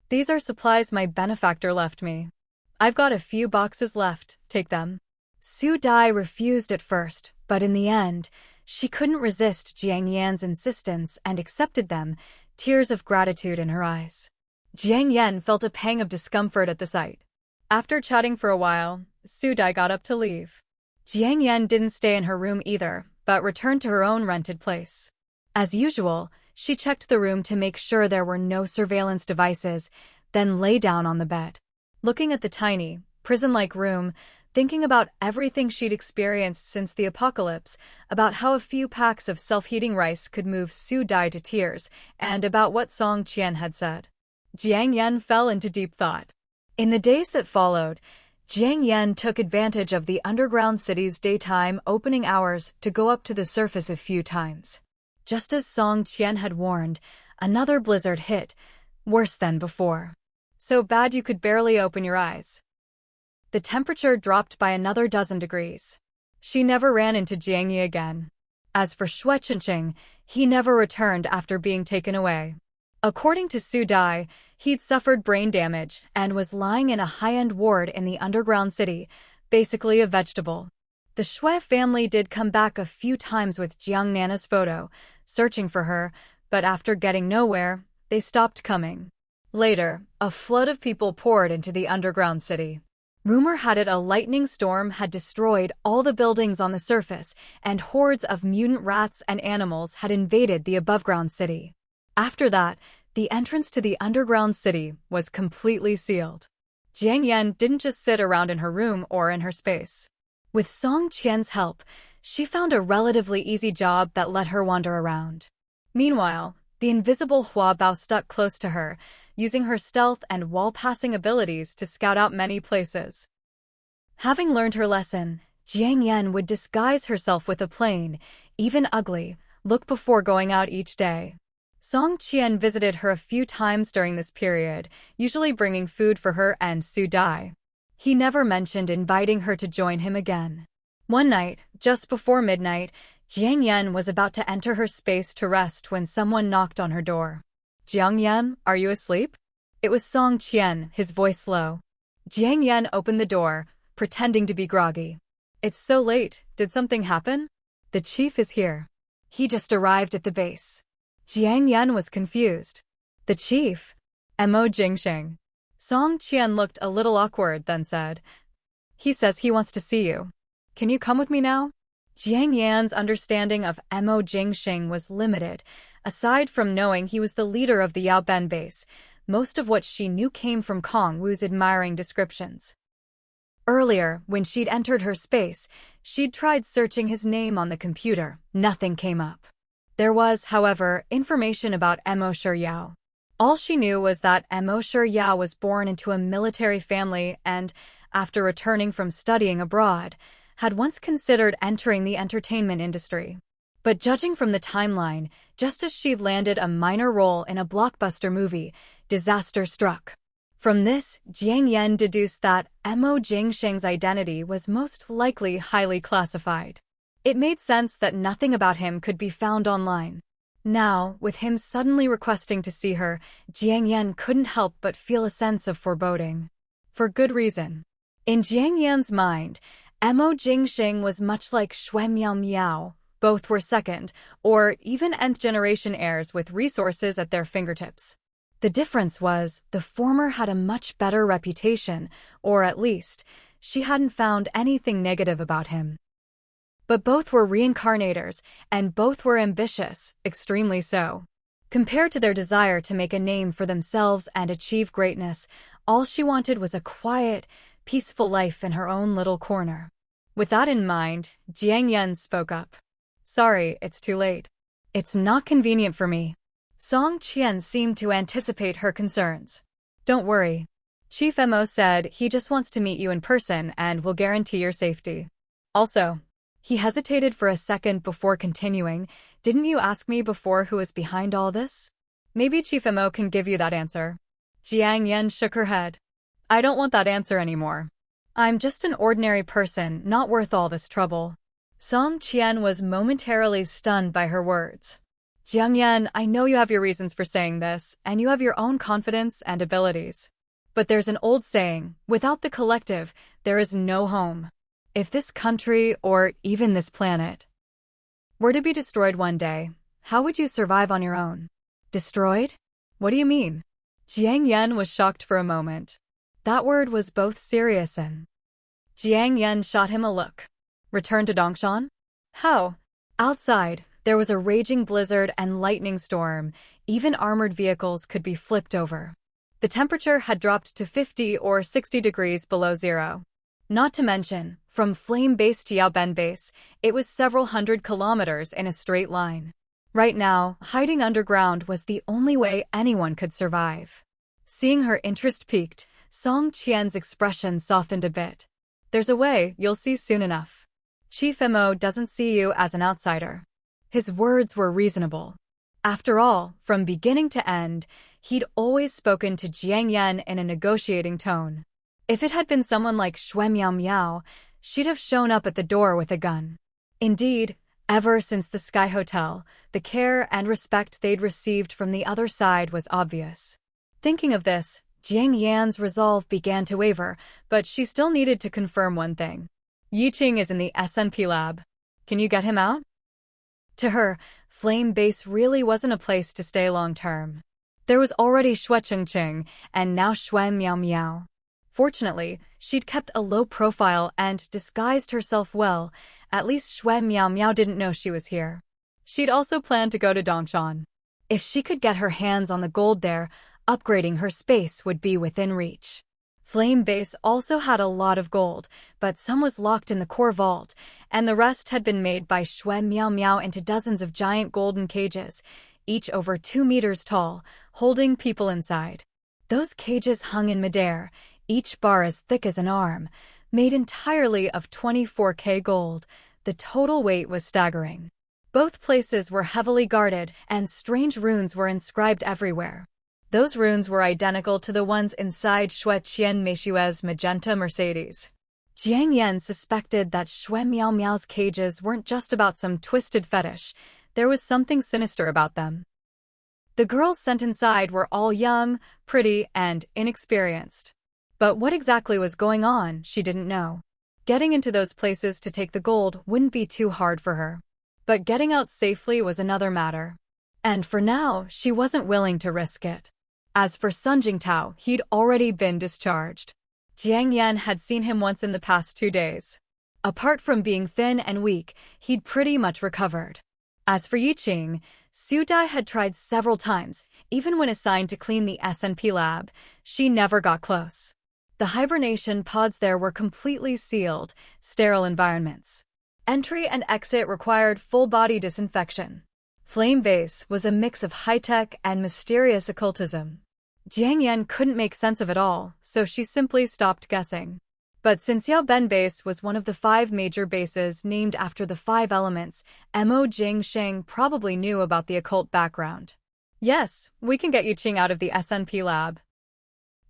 These are supplies my benefactor left me. I've got a few boxes left, take them. Su Dai refused at first, but in the end, she couldn't resist Jiang Yan's insistence and accepted them, tears of gratitude in her eyes. Jiang Yan felt a pang of discomfort at the sight. After chatting for a while, Su Dai got up to leave. Jiang Yan didn't stay in her room either, but returned to her own rented place. As usual, she checked the room to make sure there were no surveillance devices, then lay down on the bed. Looking at the tiny, prison-like room, thinking about everything she'd experienced since the apocalypse, about how a few packs of self-heating rice could move Su Dai to tears, and about what Song Qian had said, Jiang Yan fell into deep thought. In the days that followed, Jiang Yan took advantage of the underground city's daytime opening hours to go up to the surface a few times. Just as Song Qian had warned, another blizzard hit, worse than before. So bad you could barely open your eyes. The temperature dropped by another dozen degrees. She never ran into Jiang Yi again. As for Xue Chenqing, he never returned after being taken away. According to Su Dai, he'd suffered brain damage and was lying in a high-end ward in the underground city, basically a vegetable. The Xue family did come back a few times with Jiang Nana's photo, searching for her, but after getting nowhere, they stopped coming. Later, a flood of people poured into the underground city. Rumor had it a lightning storm had destroyed all the buildings on the surface, and hordes of mutant rats and animals had invaded the above-ground city. After that, the entrance to the underground city was completely sealed. Jiang Yan didn't just sit around in her room or in her space. With Song Qian's help, she found a relatively easy job that let her wander around. Meanwhile, the invisible Hua Bao stuck close to her, using her stealth and wall-passing abilities to scout out many places. Having learned her lesson, Jiang Yan would disguise herself with a plain, even ugly, look before going out each day. Song Qian visited her a few times during this period, usually bringing food for her and Su Dai. He never mentioned inviting her to join him again. One night, just before midnight, Jiang Yan was about to enter her space to rest when someone knocked on her door. "Jiang Yan, are you asleep?" It was Song Qian, his voice low. Jiang Yan opened the door, pretending to be groggy. "It's so late, did something happen?" "The chief is here. He just arrived at the base." Jiang Yan was confused. "The chief?" "Mo Jingsheng." Song Qian looked a little awkward, then said, "He says he wants to see you. Can you come with me now?" Jiang Yan's understanding of Mo Jingsheng was limited. Aside from knowing he was the leader of the Yaoben base, most of what she knew came from Kong Wu's admiring descriptions. Earlier, when she'd entered her space, she'd tried searching his name on the computer. Nothing came up. There was, however, information about Mo Shiyao. All she knew was that Mo Shiyao was born into a military family and, after returning from studying abroad, had once considered entering the entertainment industry. But judging from the timeline, just as she'd landed a minor role in a blockbuster movie, disaster struck. From this, Jiang Yan deduced that Mo Jingsheng's identity was most likely highly classified. It made sense that nothing about him could be found online. Now, with him suddenly requesting to see her, Jiang Yan couldn't help but feel a sense of foreboding. For good reason. In Jiang Yan's mind, Mo Jingsheng was much like Xue Miao Miao. Both were second, or even nth-generation heirs with resources at their fingertips. The difference was, the former had a much better reputation, or at least, she hadn't found anything negative about him. But both were reincarnators, and both were ambitious, extremely so. Compared to their desire to make a name for themselves and achieve greatness, all she wanted was a quiet, peaceful life in her own little corner. With that in mind, Jiang Yan spoke up. "Sorry, it's too late. It's not convenient for me." Song Qian seemed to anticipate her concerns. "Don't worry. Chief Mo said he just wants to meet you in person and will guarantee your safety. Also," he hesitated for a second before continuing, "didn't you ask me before who is behind all this? Maybe Chief Mo can give you that answer." Jiang Yan shook her head. "I don't want that answer anymore. I'm just an ordinary person, not worth all this trouble." Song Qian was momentarily stunned by her words. "Jiang Yan, I know you have your reasons for saying this, and you have your own confidence and abilities. But there's an old saying, without the collective, there is no home. If this country, or even this planet, were to be destroyed one day, how would you survive on your own? Destroyed? What do you mean? Jiang Yan was shocked for a moment. That word was both serious and... Jiang Yan shot him a look. Return to Dongshan? How? Outside, there was a raging blizzard and lightning storm. Even armored vehicles could be flipped over. The temperature had dropped to 50 or 60 degrees below zero. Not to mention, from Flame Base to Yaoben Base, it was several hundred kilometers in a straight line. Right now, hiding underground was the only way anyone could survive. Seeing her interest piqued, Song Qian's expression softened a bit. There's a way, you'll see soon enough. Chief Mo doesn't see you as an outsider. His words were reasonable. After all, from beginning to end, he'd always spoken to Jiang Yan in a negotiating tone. If it had been someone like Shui Miao Miao, she'd have shown up at the door with a gun. Indeed, ever since the Sky Hotel, the care and respect they'd received from the other side was obvious. Thinking of this, Jiang Yan's resolve began to waver, but she still needed to confirm one thing. Yiqing is in the SNP lab. Can you get him out? To her, Flame Base really wasn't a place to stay long-term. There was already Shui Chengqing, and now Shui Miao Miao. Fortunately, she'd kept a low profile and disguised herself well. At least Shui Miao Miao didn't know she was here. She'd also planned to go to Dongshan. If she could get her hands on the gold there, upgrading her space would be within reach. Flame Base also had a lot of gold, but some was locked in the core vault, and the rest had been made by Shui Miao Miao into dozens of giant golden cages, each over 2 meters tall, holding people inside. Those cages hung in midair, each bar as thick as an arm, made entirely of 24K gold. The total weight was staggering. Both places were heavily guarded, and strange runes were inscribed everywhere. Those runes were identical to the ones inside Shui Qian Meishue's magenta Mercedes. Jiang Yan suspected that Shui Miao Miao's cages weren't just about some twisted fetish. There was something sinister about them. The girls sent inside were all young, pretty, and inexperienced. But what exactly was going on, she didn't know. Getting into those places to take the gold wouldn't be too hard for her. But getting out safely was another matter. And for now, she wasn't willing to risk it. As for Sun Jingtao, he'd already been discharged. Jiang Yan had seen him once in the past 2 days. Apart from being thin and weak, he'd pretty much recovered. As for Yiqing, Su Dai had tried several times. Even when assigned to clean the SNP lab, she never got close. The hibernation pods there were completely sealed, sterile environments. Entry and exit required full-body disinfection. Flame Base was a mix of high-tech and mysterious occultism. Jiang Yan couldn't make sense of it all, so she simply stopped guessing. But since Yaoben Base was one of the 5 major bases named after the 5 elements, Mo Jingsheng probably knew about the occult background. Yes, we can get Yiqing out of the SNP lab.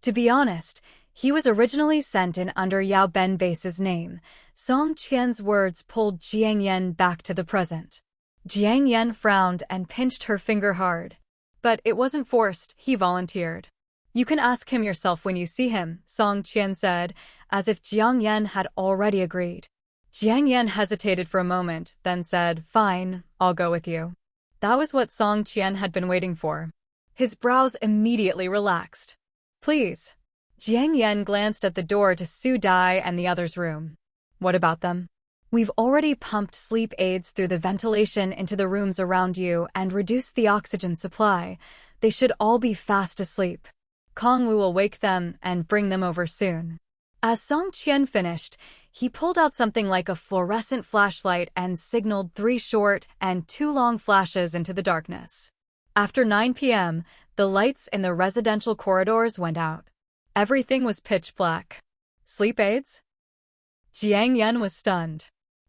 To be honest, he was originally sent in under Yaoben Base's name. Song Qian's words pulled Jiang Yan back to the present. Jiang Yan frowned and pinched her finger hard. But it wasn't forced, he volunteered. You can ask him yourself when you see him, Song Qian said, as if Jiang Yan had already agreed. Jiang Yan hesitated for a moment, then said, "Fine, I'll go with you." That was what Song Qian had been waiting for. His brows immediately relaxed. "Please." Jiang Yan glanced at the door to Su Dai and the others' room. "What about them?" "We've already pumped sleep aids through the ventilation into the rooms around you and reduced the oxygen supply. They should all be fast asleep. Kongwu will wake them and bring them over soon." As Song Qian finished, he pulled out something like a fluorescent flashlight and signaled 3 short and 2 long flashes into the darkness. After 9 p.m., the lights in the residential corridors went out. Everything was pitch black. Sleep aids? Jiang Yan was stunned.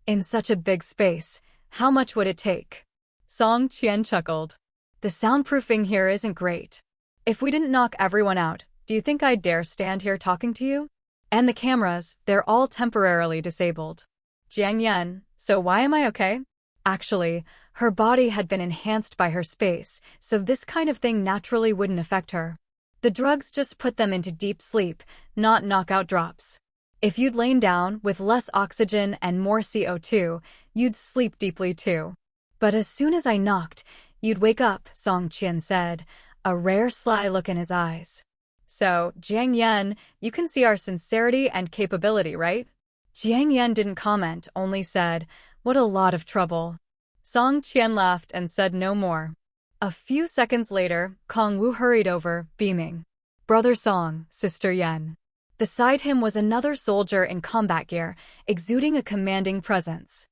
In such a big space, how much would it take? Song Qian chuckled. The soundproofing here isn't great. If we didn't knock everyone out, do you think I'd dare stand here talking to you? And the cameras, they're all temporarily disabled. Jiang Yan, so why am I okay? Actually, her body had been enhanced by her space, so this kind of thing naturally wouldn't affect her. The drugs just put them into deep sleep, not knockout drops. If you'd lain down with less oxygen and more CO2, you'd sleep deeply too. But as soon as I knocked, You'd wake up, Song Qian said, a rare sly look in his eyes. So, Jiang Yan, you can see our sincerity and capability, right? Jiang Yan didn't comment, only said, what a lot of trouble. Song Qian laughed and said no more. A few seconds later, Kong Wu hurried over, beaming. Brother Song, Sister Yan. Beside him was another soldier in combat gear, exuding a commanding presence.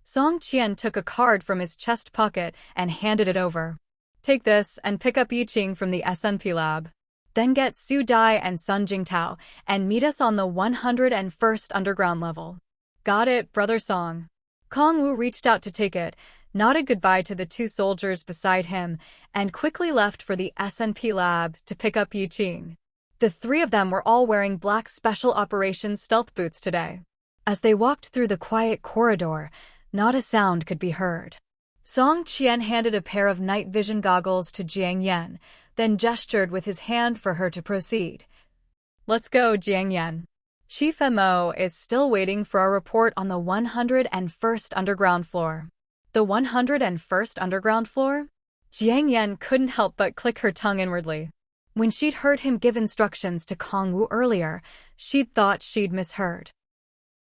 Song Qian took a card from his chest pocket and handed it over. Take this and pick up Yi Qing from the SNP lab. Then get Su Dai and Sun Jingtao and meet us on the 101st underground level. Got it, Brother Song. Kong Wu reached out to take it, nodded goodbye to the two soldiers beside him, and quickly left for the SNP lab to pick up Yi Qing. The three of them were all wearing black special operations stealth boots today. As they walked through the quiet corridor, not a sound could be heard. Song Qian handed a pair of night vision goggles to Jiang Yan, then gestured with his hand for her to proceed. Let's go, Jiang Yan. Chief MO is still waiting for a report on the 101st underground floor. The 101st underground floor? Jiang Yan couldn't help but click her tongue inwardly. When she'd heard him give instructions to Kong Wu earlier, she'd thought she'd misheard.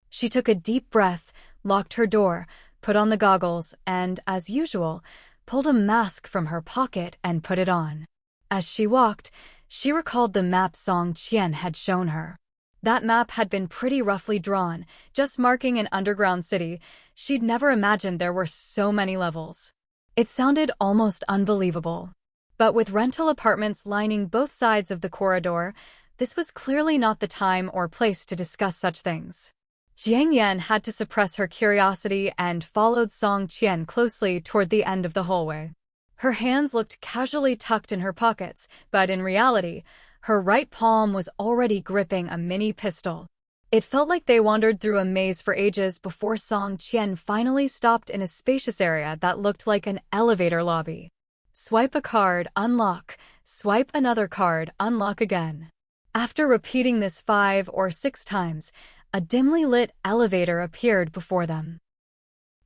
She took a deep breath, locked her door, put on the goggles, and, as usual, pulled a mask from her pocket and put it on. As she walked, she recalled the map Song Qian had shown her. That map had been pretty roughly drawn, just marking an underground city. She'd never imagined there were so many levels. It sounded almost unbelievable. But with rental apartments lining both sides of the corridor, this was clearly not the time or place to discuss such things. Jiang Yan had to suppress her curiosity and followed Song Qian closely toward the end of the hallway. Her hands looked casually tucked in her pockets, but in reality, her right palm was already gripping a mini pistol. It felt like they wandered through a maze for ages before Song Qian finally stopped in a spacious area that looked like an elevator lobby. Swipe a card, unlock. Swipe another card, unlock again. After repeating this 5 or 6 times, a dimly lit elevator appeared before them.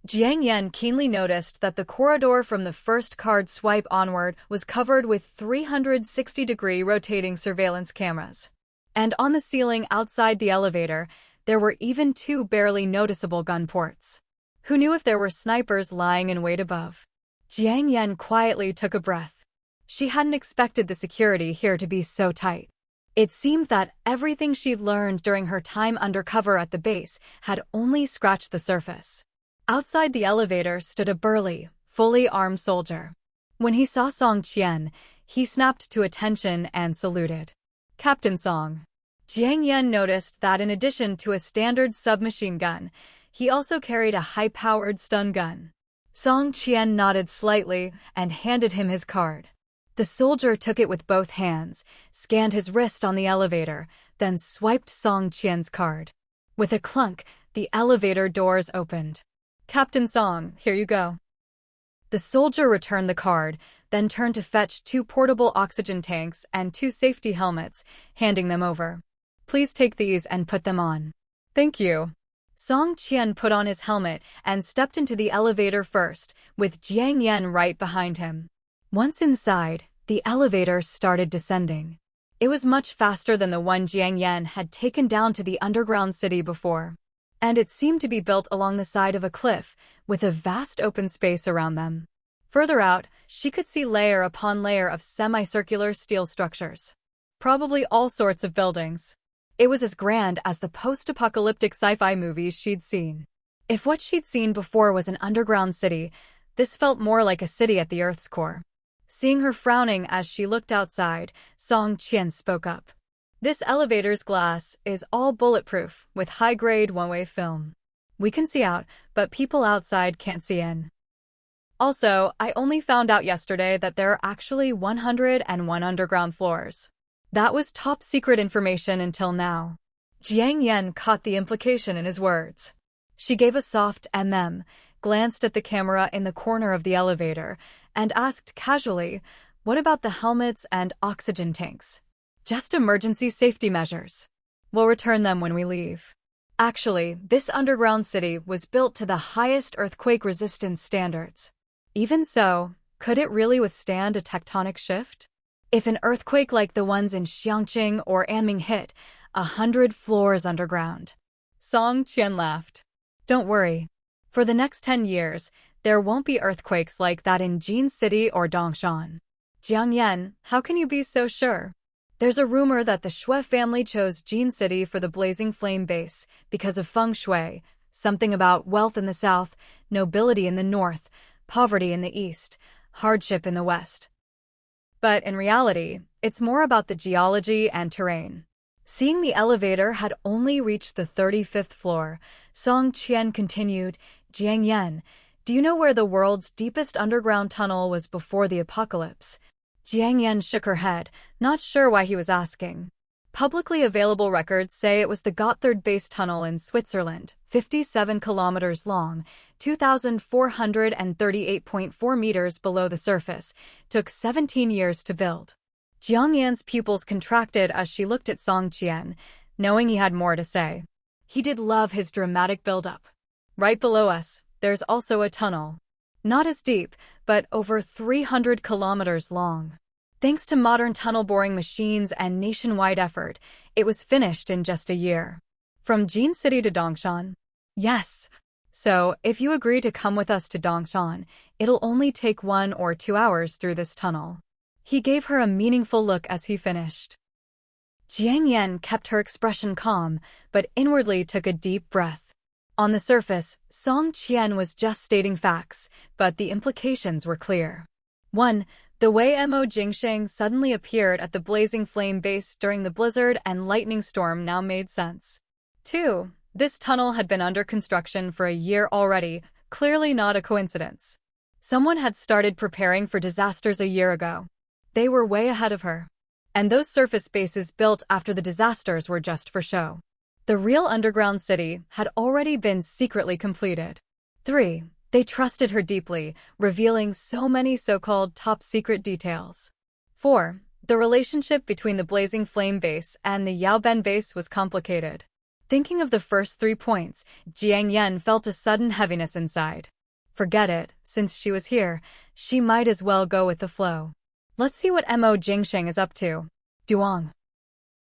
Jiang Yan keenly noticed that the corridor from the first card swipe onward was covered with 360-degree rotating surveillance cameras. And on the ceiling outside the elevator, there were even 2 barely noticeable gun ports. Who knew if there were snipers lying in wait above? Jiang Yan quietly took a breath. She hadn't expected the security here to be so tight. It seemed that everything she'd learned during her time undercover at the base had only scratched the surface. Outside the elevator stood a burly, fully armed soldier. When he saw Song Qian, he snapped to attention and saluted. Captain Song. Jiang Yan noticed that in addition to a standard submachine gun, he also carried a high-powered stun gun. Song Qian nodded slightly and handed him his card. The soldier took it with both hands, scanned his wrist on the elevator, then swiped Song Qian's card. With a clunk, the elevator doors opened. Captain Song, here you go. The soldier returned the card, then turned to fetch 2 portable oxygen tanks and 2 safety helmets, handing them over. Please take these and put them on. Thank you. Song Qian put on his helmet and stepped into the elevator first, with Jiang Yan right behind him. Once inside, the elevator started descending. It was much faster than the one Jiang Yan had taken down to the underground city before. And it seemed to be built along the side of a cliff, with a vast open space around them. Further out, she could see layer upon layer of semicircular steel structures. Probably all sorts of buildings. It was as grand as the post-apocalyptic sci-fi movies she'd seen. If what she'd seen before was an underground city, this felt more like a city at the Earth's core. Seeing her frowning as she looked outside, Song Qian spoke up. This elevator's glass is all bulletproof, with high-grade one-way film. We can see out, but people outside can't see in. Also, I only found out yesterday that there are actually 101 underground floors. That was top-secret information until now. Jiang Yan caught the implication in his words. She gave a soft glanced at the camera in the corner of the elevator, and asked casually, what about the helmets and oxygen tanks? Just emergency safety measures. We'll return them when we leave. Actually, this underground city was built to the highest earthquake resistance standards. Even so, Could it really withstand a tectonic shift? If an earthquake like the ones in Xiangqing or Anming hit 100 floors underground? Song Qian laughed. Don't worry. For the next 10 years, there won't be earthquakes like that in Jin City or Dongshan. Jiang Yan, how can you be so sure? There's a rumor that the Shui family chose Jin City for the Blazing Flame base because of feng shui, something about wealth in the south, nobility in the north, poverty in the east, hardship in the west. But in reality, it's more about the geology and terrain. Seeing the elevator had only reached the 35th floor, Song Qian continued, Jiang Yan, do you know where the world's deepest underground tunnel was before the apocalypse? Jiang Yan shook her head, not sure why he was asking. Publicly available records say it was the Gotthard Base Tunnel in Switzerland, 57 kilometers long, 2,438.4 meters below the surface, took 17 years to build. Jiang Yan's pupils contracted as she looked at Song Qian, knowing he had more to say. He did love his dramatic build-up. Right below us, there's also a tunnel. Not as deep, but over 300 kilometers long. Thanks to modern tunnel boring machines and nationwide effort, it was finished in just a year. From Jin City to Dongshan? Yes. So, if you agree to come with us to Dongshan, it'll only take 1 or 2 hours through this tunnel. He gave her a meaningful look as he finished. Jiang Yan kept her expression calm, but inwardly took a deep breath. On the surface, Song Qian was just stating facts, but the implications were clear. 1. The way Mo Jingsheng suddenly appeared at the Blazing Flame base during the blizzard and lightning storm now made sense. 2. This tunnel had been under construction for a year already, clearly not a coincidence. Someone had started preparing for disasters a year ago. They were way ahead of her. And those surface bases built after the disasters were just for show. The real underground city had already been secretly completed. 3. They trusted her deeply, revealing so many so-called top-secret details. 4. The relationship between the Blazing Flame base and the Yaoben base was complicated. Thinking of the first 3 points, Jiang Yan felt a sudden heaviness inside. Forget it, since she was here, she might as well go with the flow. Let's see what Mo Jingsheng is up to. Duong.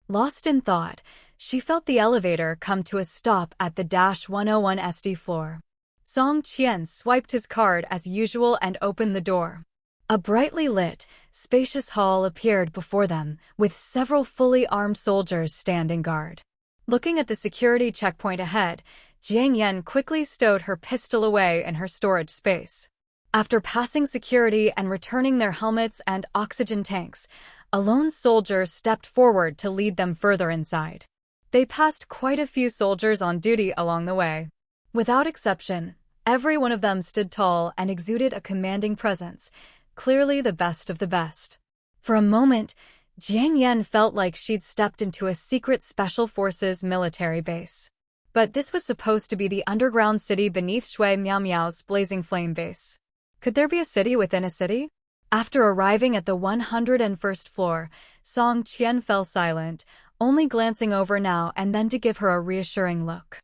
Lost in thought, she felt the elevator come to a stop at the -101 SD floor. Song Qian swiped his card as usual and opened the door. A brightly lit, spacious hall appeared before them, with several fully armed soldiers standing guard. Looking at the security checkpoint ahead, Jiang Yan quickly stowed her pistol away in her storage space. After passing security and returning their helmets and oxygen tanks, a lone soldier stepped forward to lead them further inside. They passed quite a few soldiers on duty along the way. Without exception, every one of them stood tall and exuded a commanding presence, clearly the best of the best. For a moment, Jiang Yan felt like she'd stepped into a secret special forces military base. But this was supposed to be the underground city beneath Shui Miao Miao's Blazing Flame base. Could there be a city within a city? After arriving at the 101st floor, Song Qian fell silent, only glancing over now and then to give her a reassuring look.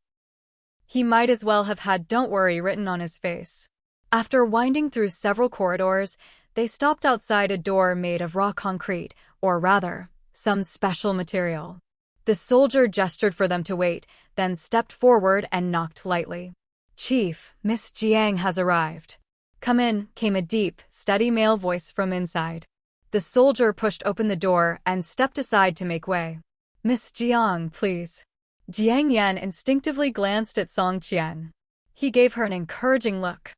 He might as well have had "Don't worry" written on his face. After winding through several corridors, they stopped outside a door made of raw concrete, or rather, some special material. The soldier gestured for them to wait, then stepped forward and knocked lightly. "Chief, Miss Jiang has arrived." "Come in," came a deep, steady male voice from inside. The soldier pushed open the door and stepped aside to make way. "Miss Jiang, please." Jiang Yan instinctively glanced at Song Qian. He gave her an encouraging look.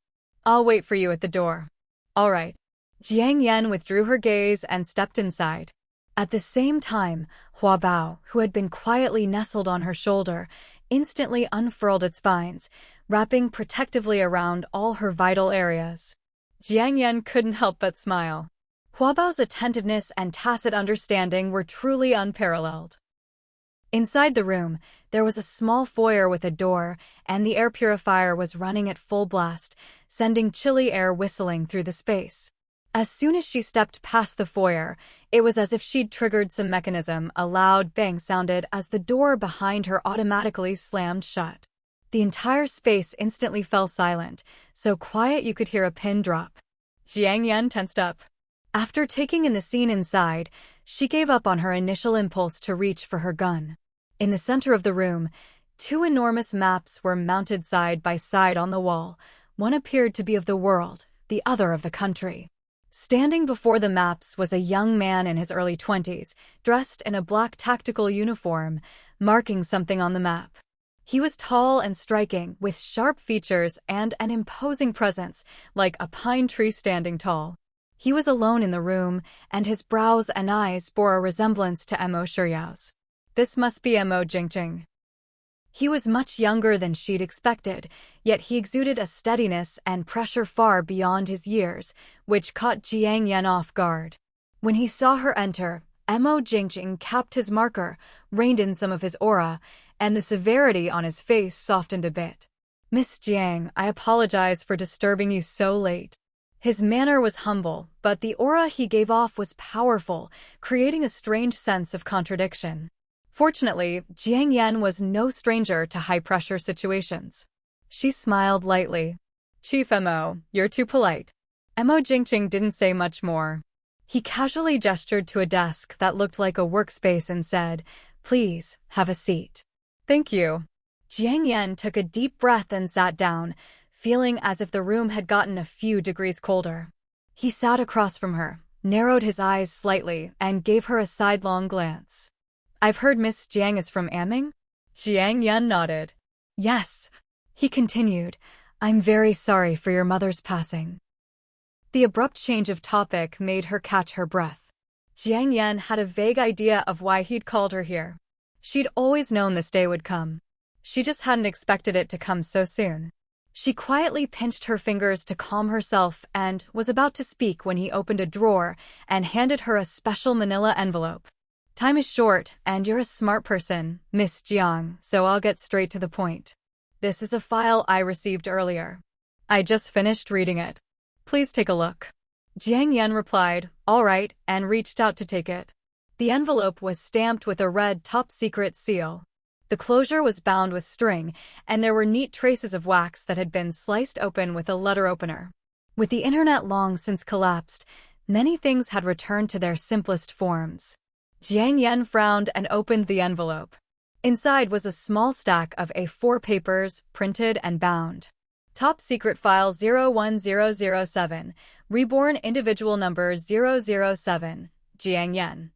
"I'll wait for you at the door." "All right." Jiang Yan withdrew her gaze and stepped inside. At the same time, Hua Bao, who had been quietly nestled on her shoulder, instantly unfurled its vines, wrapping protectively around all her vital areas. Jiang Yan couldn't help but smile. Hua Bao's attentiveness and tacit understanding were truly unparalleled. Inside the room, there was a small foyer with a door, and the air purifier was running at full blast, sending chilly air whistling through the space. As soon as she stepped past the foyer, it was as if she'd triggered some mechanism. A loud bang sounded as the door behind her automatically slammed shut. The entire space instantly fell silent, so quiet you could hear a pin drop. Jiang Yan tensed up. After taking in the scene inside, she gave up on her initial impulse to reach for her gun. In the center of the room, two enormous maps were mounted side by side on the wall. One appeared to be of the world, the other of the country. Standing before the maps was a young man in his early 20s, dressed in a black tactical uniform, marking something on the map. He was tall and striking, with sharp features and an imposing presence, like a pine tree standing tall. He was alone in the room, and his brows and eyes bore a resemblance to Mo Shiyao's. This must be Mo Jingqing. He was much younger than she'd expected, yet he exuded a steadiness and pressure far beyond his years, which caught Jiang Yan off guard. When he saw her enter, Mo Jingqing capped his marker, reined in some of his aura, and the severity on his face softened a bit. "Miss Jiang, I apologize for disturbing you so late." His manner was humble, but the aura he gave off was powerful, creating a strange sense of contradiction. Fortunately, Jiang Yan was no stranger to high-pressure situations. She smiled lightly. "Chief Mo, you're too polite." Mo Jingqing didn't say much more. He casually gestured to a desk that looked like a workspace and said, "Please, have a seat." "Thank you." Jiang Yan took a deep breath and sat down, feeling as if the room had gotten a few degrees colder. He sat across from her, narrowed his eyes slightly, and gave her a sidelong glance. "I've heard Miss Jiang is from Anming?" Jiang Yan nodded. "Yes." He continued, "I'm very sorry for your mother's passing." The abrupt change of topic made her catch her breath. Jiang Yan had a vague idea of why he'd called her here. She'd always known this day would come. She just hadn't expected it to come so soon. She quietly pinched her fingers to calm herself and was about to speak when he opened a drawer and handed her a special manila envelope. "Time is short, and you're a smart person, Miss Jiang, so I'll get straight to the point. This is a file I received earlier. I just finished reading it. Please take a look." Jiang Yan replied, "All right," and reached out to take it. The envelope was stamped with a red top-secret seal. The closure was bound with string, and there were neat traces of wax that had been sliced open with a letter opener. With the internet long since collapsed, many things had returned to their simplest forms. Jiang Yan frowned and opened the envelope. Inside was a small stack of A4 papers, printed and bound. Top Secret File 01007, Reborn Individual Number 007, Jiang Yan.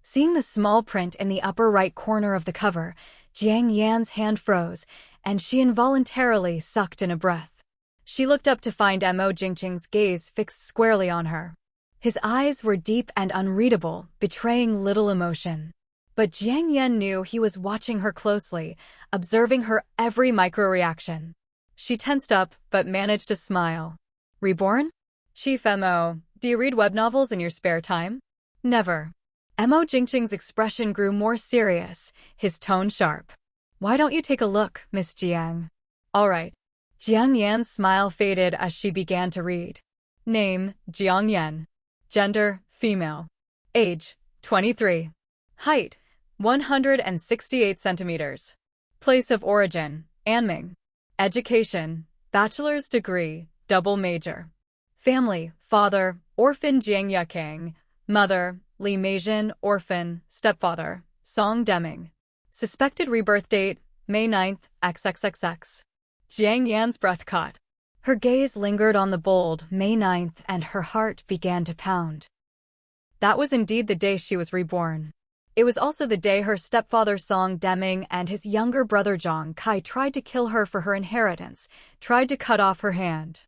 Seeing the small print in the upper right corner of the cover, Jiang Yan's hand froze, and she involuntarily sucked in a breath. She looked up to find Mo Jingqing's gaze fixed squarely on her. His eyes were deep and unreadable, betraying little emotion. But Jiang Yan knew he was watching her closely, observing her every micro-reaction. She tensed up, but managed to smile. "Reborn? Chief Mo, do you read web novels in your spare time?" "Never." Mo Jingqing's expression grew more serious, his tone sharp. "Why don't you take a look, Miss Jiang?" "All right." Jiang Yan's smile faded as she began to read. Name, Jiang Yan. Gender, female. Age, 23. Height, 168 centimeters. Place of origin, Anming. Education, bachelor's degree, double major. Family, father, orphan Jiang Yakang. Mother, Li Meijin, orphan, stepfather, Song Deming. Suspected rebirth date, May 9th, XXXX. Jiang Yan's breath caught. Her gaze lingered on the bold May 9th, and her heart began to pound. That was indeed the day she was reborn. It was also the day her stepfather Song Deming and his younger brother Zhang Kai tried to kill her for her inheritance, tried to cut off her hand.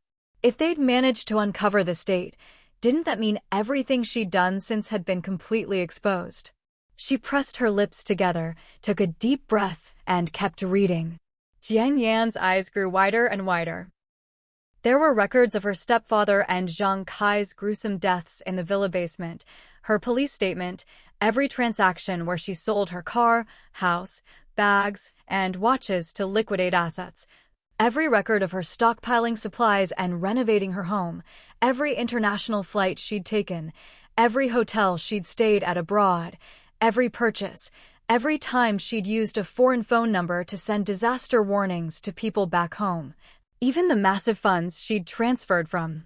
If they'd managed to uncover this date, didn't that mean everything she'd done since had been completely exposed? She pressed her lips together, took a deep breath, and kept reading. Jiang Yan's eyes grew wider and wider. There were records of her stepfather and Zhang Kai's gruesome deaths in the villa basement, her police statement, every transaction where she sold her car, house, bags, and watches to liquidate assets, every record of her stockpiling supplies and renovating her home, every international flight she'd taken, every hotel she'd stayed at abroad, every purchase, every time she'd used a foreign phone number to send disaster warnings to people back home, even the massive funds she'd transferred from.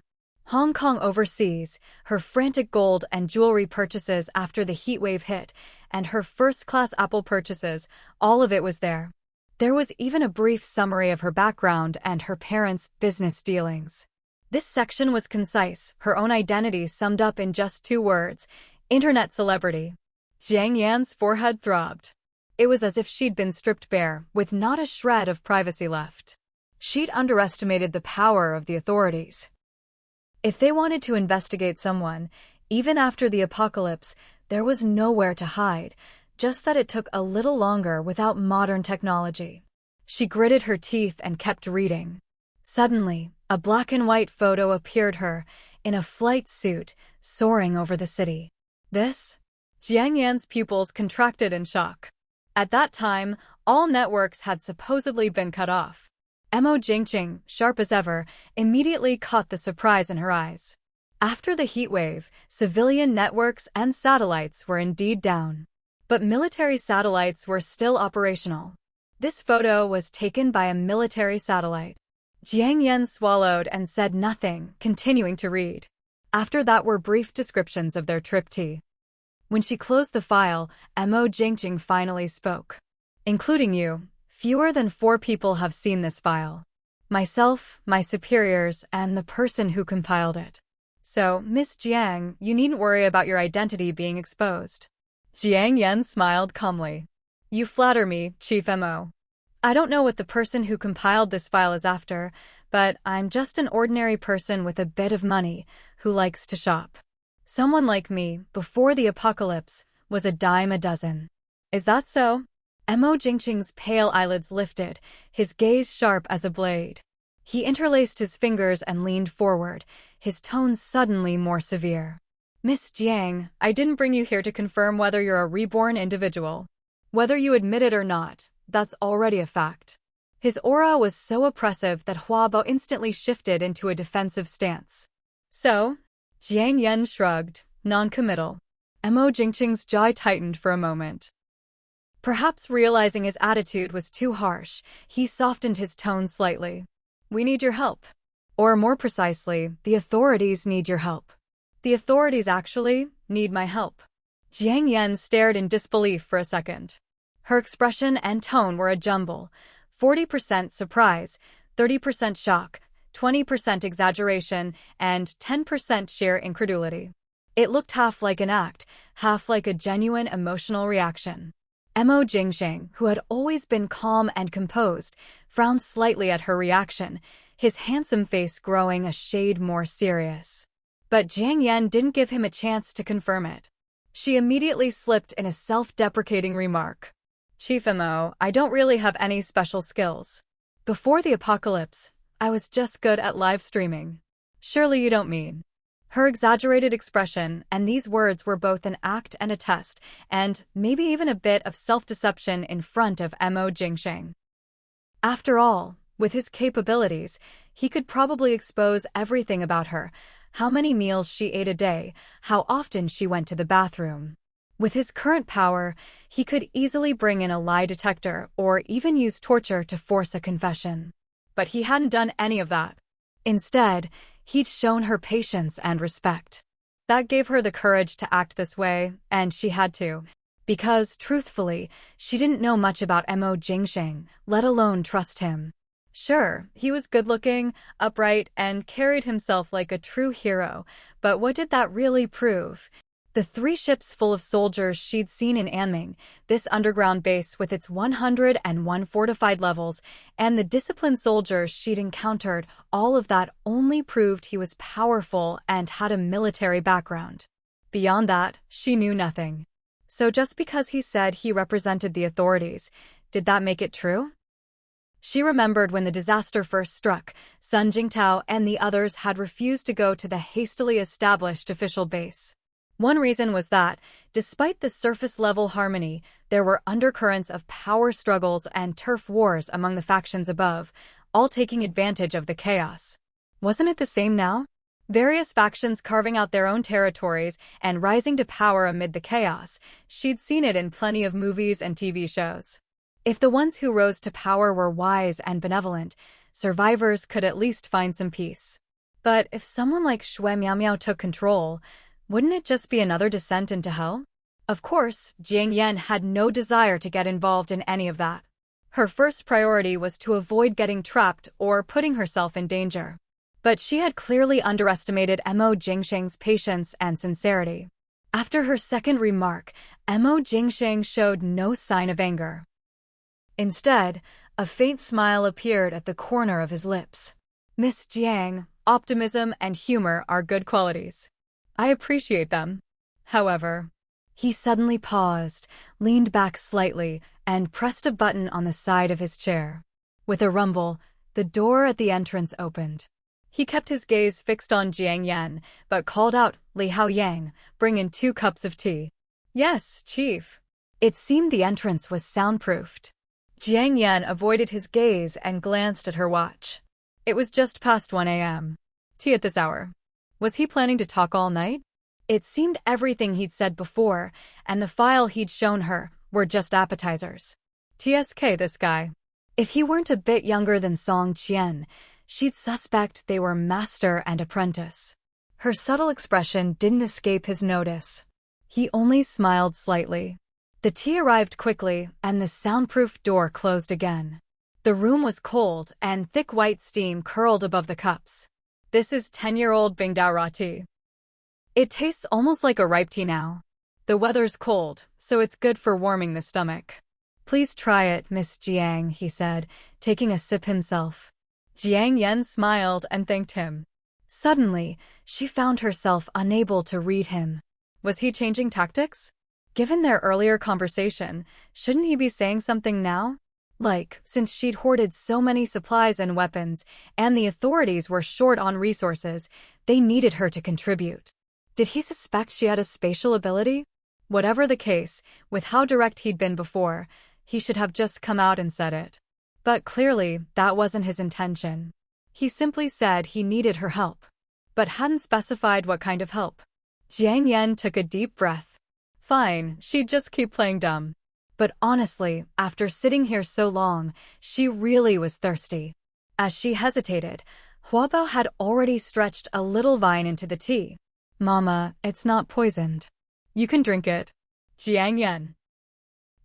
Hong Kong overseas, her frantic gold and jewelry purchases after the heatwave hit, and her first-class Apple purchases, all of it was there. There was even a brief summary of her background and her parents' business dealings. This section was concise, her own identity summed up in just 2 words: internet celebrity. Jiang Yan's forehead throbbed. It was as if she'd been stripped bare, with not a shred of privacy left. She'd underestimated the power of the authorities. If they wanted to investigate someone, even after the apocalypse, there was nowhere to hide, just that it took a little longer without modern technology. She gritted her teeth and kept reading. Suddenly, a black and white photo appeared her, in a flight suit, soaring over the city. This? Jiang Yan's pupils contracted in shock. At that time, all networks had supposedly been cut off. Mo Jingqing, sharp as ever, immediately caught the surprise in her eyes. After the heatwave, civilian networks and satellites were indeed down. But military satellites were still operational. This photo was taken by a military satellite. Jiang Yan swallowed and said nothing, continuing to read. After that were brief descriptions of their trip to. When she closed the file, Mo Jingqing finally spoke. Including you, fewer than 4 people have seen this file. Myself, my superiors, and the person who compiled it. So, Miss Jiang, you needn't worry about your identity being exposed. Jiang Yan smiled calmly. You flatter me, Chief Mo. I don't know what the person who compiled this file is after, but I'm just an ordinary person with a bit of money who likes to shop. Someone like me, before the apocalypse, was a dime a dozen. Is that so? Mo Jingqing's pale eyelids lifted, his gaze sharp as a blade. He interlaced his fingers and leaned forward, his tone suddenly more severe. Miss Jiang, I didn't bring you here to confirm whether you're a reborn individual. Whether you admit it or not, that's already a fact. His aura was so oppressive that Huabo instantly shifted into a defensive stance. So? Jiang Yan shrugged, non-committal. Mo Jingqing's jaw tightened for a moment. Perhaps realizing his attitude was too harsh, he softened his tone slightly. We need your help. Or more precisely, the authorities need your help. The authorities actually need my help. Jiang Yan stared in disbelief for a second. Her expression and tone were a jumble. 40% surprise, 30% shock, 20% exaggeration, and 10% sheer incredulity. It looked half like an act, half like a genuine emotional reaction. Mo Jingqing, who had always been calm and composed, frowned slightly at her reaction, his handsome face growing a shade more serious. But Jiang Yan didn't give him a chance to confirm it. She immediately slipped in a self-deprecating remark. Chief Mo, I don't really have any special skills. Before the apocalypse, I was just good at live streaming. Surely you don't mean. Her exaggerated expression and these words were both an act and a test, and maybe even a bit of self-deception in front of Mo Jingqing. After all, with his capabilities, he could probably expose everything about her, how many meals she ate a day, how often she went to the bathroom. With his current power, he could easily bring in a lie detector or even use torture to force a confession. But he hadn't done any of that. Instead, he'd shown her patience and respect. That gave her the courage to act this way, and she had to. Because, truthfully, she didn't know much about Mo Jingqing, let alone trust him. Sure, he was good-looking, upright, and carried himself like a true hero, but what did that really prove? The 3 ships full of soldiers she'd seen in Anming, this underground base with its 101 fortified levels, and the disciplined soldiers she'd encountered, all of that only proved he was powerful and had a military background. Beyond that, she knew nothing. So just because he said he represented the authorities, did that make it true? She remembered when the disaster first struck, Sun Jingtao and the others had refused to go to the hastily established official base. One reason was that, despite the surface-level harmony, there were undercurrents of power struggles and turf wars among the factions above, all taking advantage of the chaos. Wasn't it the same now? Various factions carving out their own territories and rising to power amid the chaos. She'd seen it in plenty of movies and TV shows. If the ones who rose to power were wise and benevolent, survivors could at least find some peace. But if someone like Shui Miao Miao took control, wouldn't it just be another descent into hell? Of course, Jiang Yan had no desire to get involved in any of that. Her first priority was to avoid getting trapped or putting herself in danger. But she had clearly underestimated Mo Jingsheng's patience and sincerity. After her second remark, Mo Jingsheng showed no sign of anger. Instead, a faint smile appeared at the corner of his lips. Miss Jiang, optimism and humor are good qualities. I appreciate them. However, he suddenly paused, leaned back slightly, and pressed a button on the side of his chair. With a rumble, the door at the entrance opened. He kept his gaze fixed on Jiang Yan, but called out, "Li Hao Yang, bring in 2 cups of tea." "Yes, Chief." It seemed the entrance was soundproofed. Jiang Yan avoided his gaze and glanced at her watch. It was just past 1 a.m. Tea at this hour. Was he planning to talk all night? It seemed everything he'd said before, and the file he'd shown her, were just appetizers. TSK, this guy. If he weren't a bit younger than Song Qian, she'd suspect they were master and apprentice. Her subtle expression didn't escape his notice. He only smiled slightly. The tea arrived quickly, and the soundproof door closed again. The room was cold, and thick white steam curled above the cups. This is 10-year-old Bingdao raw tea. It tastes almost like a ripe tea now. The weather's cold, so it's good for warming the stomach. Please try it, Miss Jiang, he said, taking a sip himself. Jiang Yan smiled and thanked him. Suddenly, she found herself unable to read him. Was he changing tactics? Given their earlier conversation, shouldn't he be saying something now? Like, since she'd hoarded so many supplies and weapons, and the authorities were short on resources, they needed her to contribute. Did he suspect she had a spatial ability? Whatever the case, with how direct he'd been before, he should have just come out and said it. But clearly, that wasn't his intention. He simply said he needed her help, but hadn't specified what kind of help. Jiang Yan took a deep breath. Fine, she'd just keep playing dumb. But honestly, after sitting here so long, she really was thirsty. As she hesitated, Huabao had already stretched a little vine into the tea. Mama, it's not poisoned. You can drink it. Jiang Yan.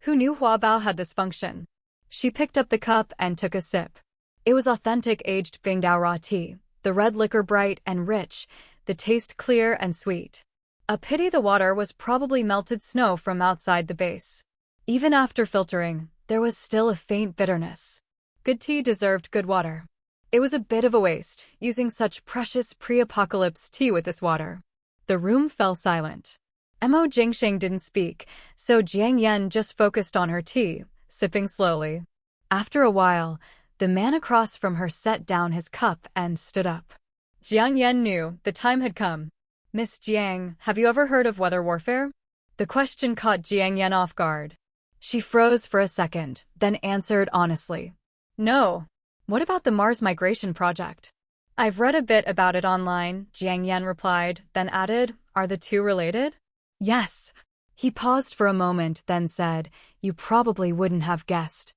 Who knew Huabao had this function? She picked up the cup and took a sip. It was authentic aged Bingdao raw tea, the red liquor bright and rich, the taste clear and sweet. A pity the water was probably melted snow from outside the base. Even after filtering, there was still a faint bitterness. Good tea deserved good water. It was a bit of a waste, using such precious pre-apocalypse tea with this water. The room fell silent. Mo Jingsheng didn't speak, so Jiang Yan just focused on her tea, sipping slowly. After a while, the man across from her set down his cup and stood up. Jiang Yan knew the time had come. Miss Jiang, have you ever heard of weather warfare? The question caught Jiang Yan off guard. She froze for a second, then answered honestly. No. What about the Mars migration project? I've read a bit about it online, Jiang Yan replied, then added, are the two related? Yes. He paused for a moment, then said, you probably wouldn't have guessed.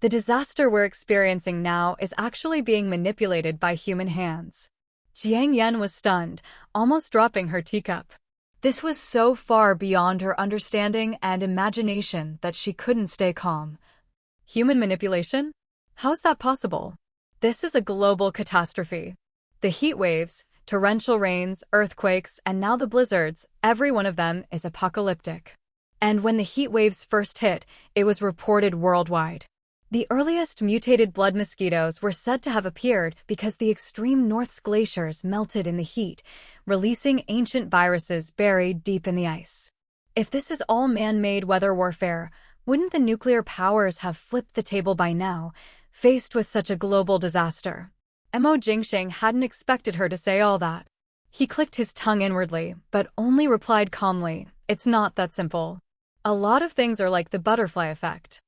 The disaster we're experiencing now is actually being manipulated by human hands. Jiang Yan was stunned, almost dropping her teacup. This was so far beyond her understanding and imagination that she couldn't stay calm. Human manipulation? How is that possible? This is a global catastrophe. The heat waves, torrential rains, earthquakes, and now the blizzards, every one of them is apocalyptic. And when the heat waves first hit, it was reported worldwide. The earliest mutated blood mosquitoes were said to have appeared because the extreme North's glaciers melted in the heat, releasing ancient viruses buried deep in the ice. If this is all man-made weather warfare, wouldn't the nuclear powers have flipped the table by now, faced with such a global disaster? Mo Jingsheng hadn't expected her to say all that. He clicked his tongue inwardly, but only replied calmly, it's not that simple. A lot of things are like the butterfly effect.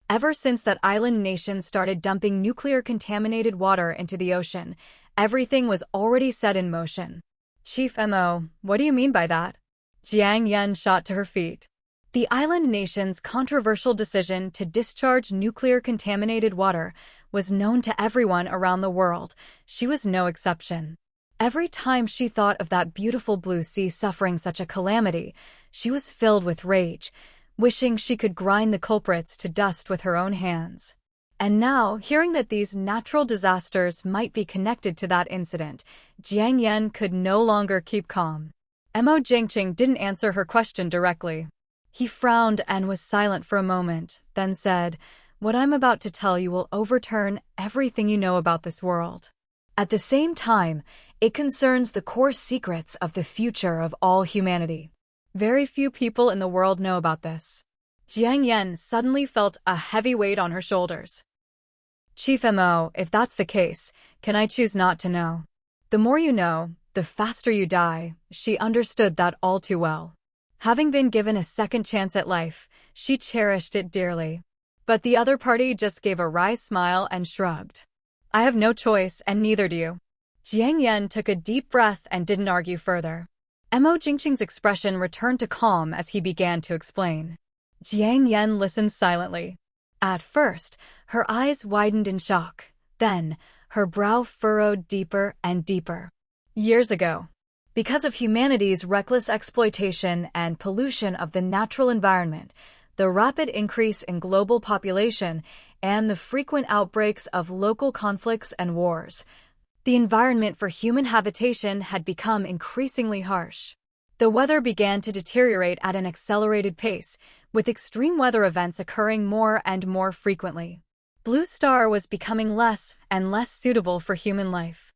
Ever since that island nation started dumping nuclear-contaminated water into the ocean, everything was already set in motion. Chief Mo, what do you mean by that? Jiang Yan shot to her feet. The island nation's controversial decision to discharge nuclear-contaminated water was known to everyone around the world. She was no exception. Every time she thought of that beautiful blue sea suffering such a calamity, she was filled with rage, wishing she could grind the culprits to dust with her own hands. And now, hearing that these natural disasters might be connected to that incident, Jiang Yan could no longer keep calm. Mo Jingqing didn't answer her question directly. He frowned and was silent for a moment, then said, "What I'm about to tell you will overturn everything you know about this world. At the same time, it concerns the core secrets of the future of all humanity. Very few people in the world know about this." Jiang Yan suddenly felt a heavy weight on her shoulders. "Chief Mo, if that's the case, can I choose not to know? The more you know, the faster you die." She understood that all too well. Having been given a second chance at life, she cherished it dearly. But the other party just gave a wry smile and shrugged. "I have no choice, and neither do you." Jiang Yan took a deep breath and didn't argue further. Mo Jingqing's expression returned to calm as he began to explain. Jiang Yan listened silently. At first, her eyes widened in shock. Then, her brow furrowed deeper and deeper. Years ago, because of humanity's reckless exploitation and pollution of the natural environment, the rapid increase in global population, and the frequent outbreaks of local conflicts and wars, the environment for human habitation had become increasingly harsh. The weather began to deteriorate at an accelerated pace, with extreme weather events occurring more and more frequently. Blue Star was becoming less and less suitable for human life.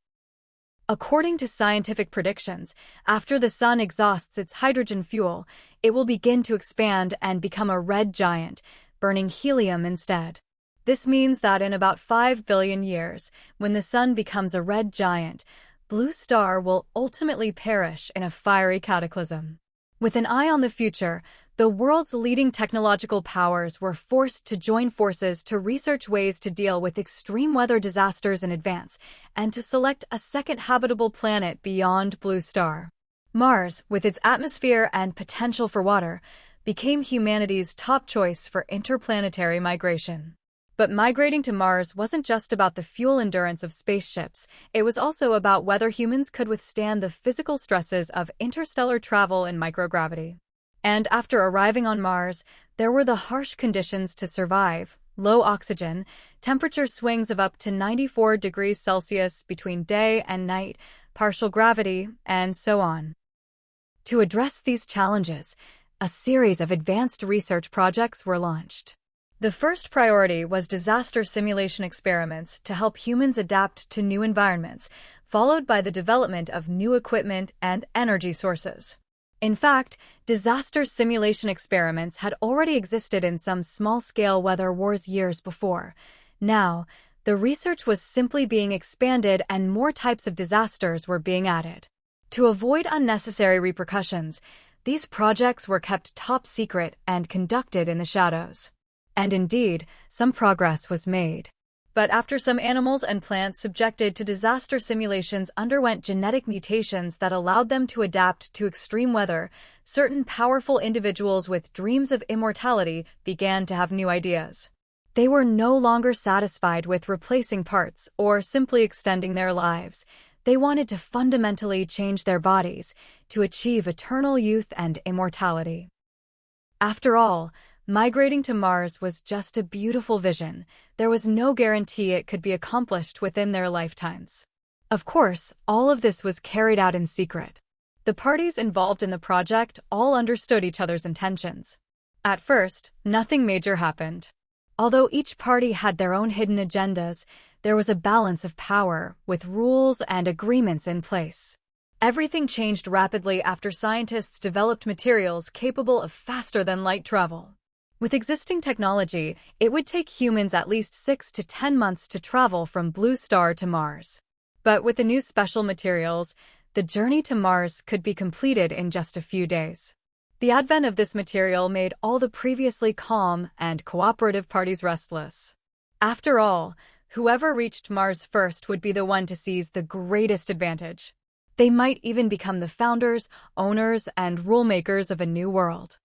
According to scientific predictions, after the sun exhausts its hydrogen fuel, it will begin to expand and become a red giant, burning helium instead. This means that in about 5 billion years, when the sun becomes a red giant, Blue Star will ultimately perish in a fiery cataclysm. With an eye on the future, the world's leading technological powers were forced to join forces to research ways to deal with extreme weather disasters in advance and to select a second habitable planet beyond Blue Star. Mars, with its atmosphere and potential for water, became humanity's top choice for interplanetary migration. But migrating to Mars wasn't just about the fuel endurance of spaceships, it was also about whether humans could withstand the physical stresses of interstellar travel in microgravity. And after arriving on Mars, there were the harsh conditions to survive: low oxygen, temperature swings of up to 94 degrees Celsius between day and night, partial gravity, and so on. To address these challenges, a series of advanced research projects were launched. The first priority was disaster simulation experiments to help humans adapt to new environments, followed by the development of new equipment and energy sources. In fact, disaster simulation experiments had already existed in some small-scale weather wars years before. Now, the research was simply being expanded and more types of disasters were being added. To avoid unnecessary repercussions, these projects were kept top secret and conducted in the shadows. And indeed, some progress was made. But after some animals and plants subjected to disaster simulations underwent genetic mutations that allowed them to adapt to extreme weather, certain powerful individuals with dreams of immortality began to have new ideas. They were no longer satisfied with replacing parts or simply extending their lives. They wanted to fundamentally change their bodies to achieve eternal youth and immortality. After all, migrating to Mars was just a beautiful vision. There was no guarantee it could be accomplished within their lifetimes. Of course, all of this was carried out in secret. The parties involved in the project all understood each other's intentions. At first, nothing major happened. Although each party had their own hidden agendas, there was a balance of power, with rules and agreements in place. Everything changed rapidly after scientists developed materials capable of faster-than-light travel. With existing technology, it would take humans at least 6 to 10 months to travel from Blue Star to Mars. But with the new special materials, the journey to Mars could be completed in just a few days. The advent of this material made all the previously calm and cooperative parties restless. After all, whoever reached Mars first would be the one to seize the greatest advantage. They might even become the founders, owners, and rule makers of a new world.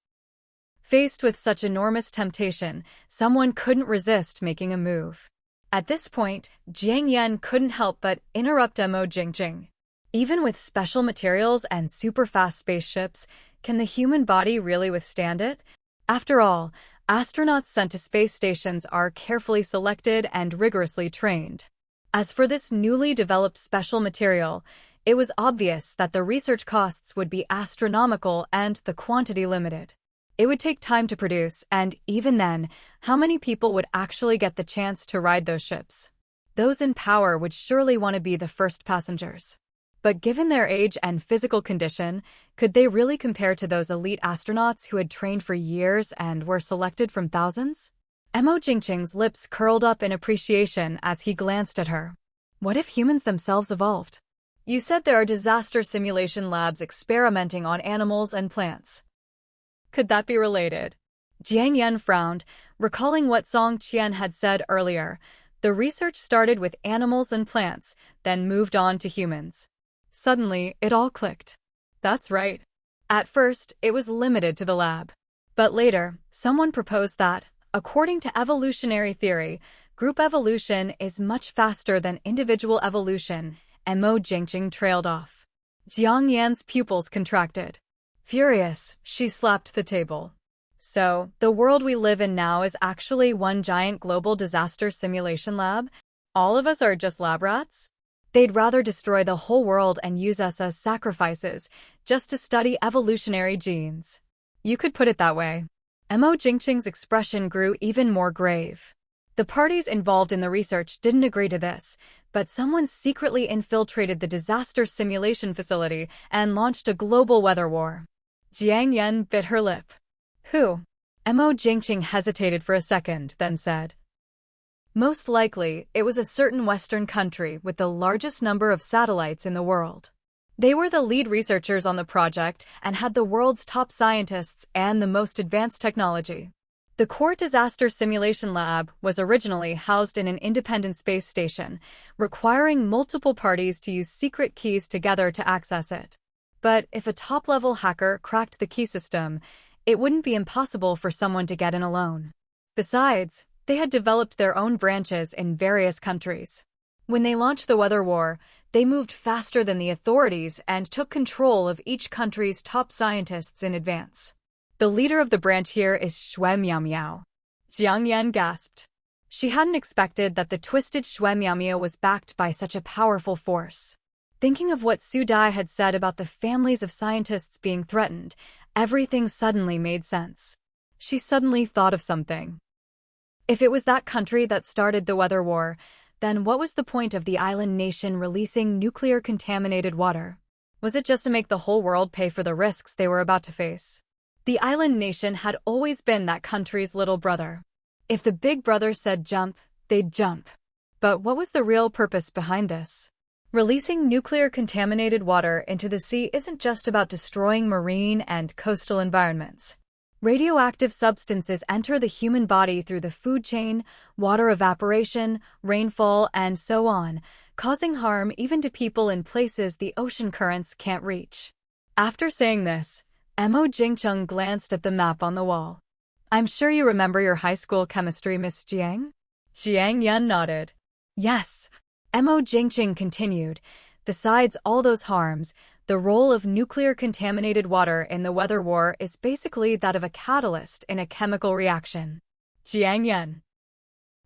Faced with such enormous temptation, someone couldn't resist making a move. At this point, Jiang Yan couldn't help but interrupt Mo Jingqing. Even with special materials and super-fast spaceships, can the human body really withstand it? After all, astronauts sent to space stations are carefully selected and rigorously trained. As for this newly developed special material, it was obvious that the research costs would be astronomical and the quantity limited. It would take time to produce, and even then, how many people would actually get the chance to ride those ships? Those in power would surely want to be the first passengers. But given their age and physical condition, could they really compare to those elite astronauts who had trained for years and were selected from thousands? Mo Jingqing's lips curled up in appreciation as he glanced at her. What if humans themselves evolved? You said there are disaster simulation labs experimenting on animals and plants. Could that be related? Jiang Yan frowned, recalling what Song Qian had said earlier. The research started with animals and plants, then moved on to humans. Suddenly, it all clicked. That's right. At first, it was limited to the lab. But later, someone proposed that, according to evolutionary theory, group evolution is much faster than individual evolution, and Mo Jingqing trailed off. Jiang Yan's pupils contracted. Furious, she slapped the table. So, the world we live in now is actually one giant global disaster simulation lab? All of us are just lab rats? They'd rather destroy the whole world and use us as sacrifices, just to study evolutionary genes. You could put it that way. Mo Jingqing's expression grew even more grave. The parties involved in the research didn't agree to this, but someone secretly infiltrated the disaster simulation facility and launched a global weather war. Jiang Yan bit her lip. Who? Mo Jingqing hesitated for a second, then said. Most likely, it was a certain Western country with the largest number of satellites in the world. They were the lead researchers on the project and had the world's top scientists and the most advanced technology. The core disaster simulation lab was originally housed in an independent space station, requiring multiple parties to use secret keys together to access it. But if a top-level hacker cracked the key system, it wouldn't be impossible for someone to get in alone. Besides, they had developed their own branches in various countries. When they launched the weather war, they moved faster than the authorities and took control of each country's top scientists in advance. The leader of the branch here is Xue Miao. Jiang Yan gasped. She hadn't expected that the twisted Xue Miao was backed by such a powerful force. Thinking of what Su Dai had said about the families of scientists being threatened, everything suddenly made sense. She suddenly thought of something. If it was that country that started the weather war, then what was the point of the island nation releasing nuclear-contaminated water? Was it just to make the whole world pay for the risks they were about to face? The island nation had always been that country's little brother. If the big brother said jump, they'd jump. But what was the real purpose behind this? Releasing nuclear-contaminated water into the sea isn't just about destroying marine and coastal environments. Radioactive substances enter the human body through the food chain, water evaporation, rainfall, and so on, causing harm even to people in places the ocean currents can't reach. After saying this, Mo Jingqing glanced at the map on the wall. I'm sure you remember your high school chemistry, Miss Jiang? Jiang Yan nodded. Yes. Mo Jingqing continued. Besides all those harms, the role of nuclear-contaminated water in the weather war is basically that of a catalyst in a chemical reaction. Jiang Yan.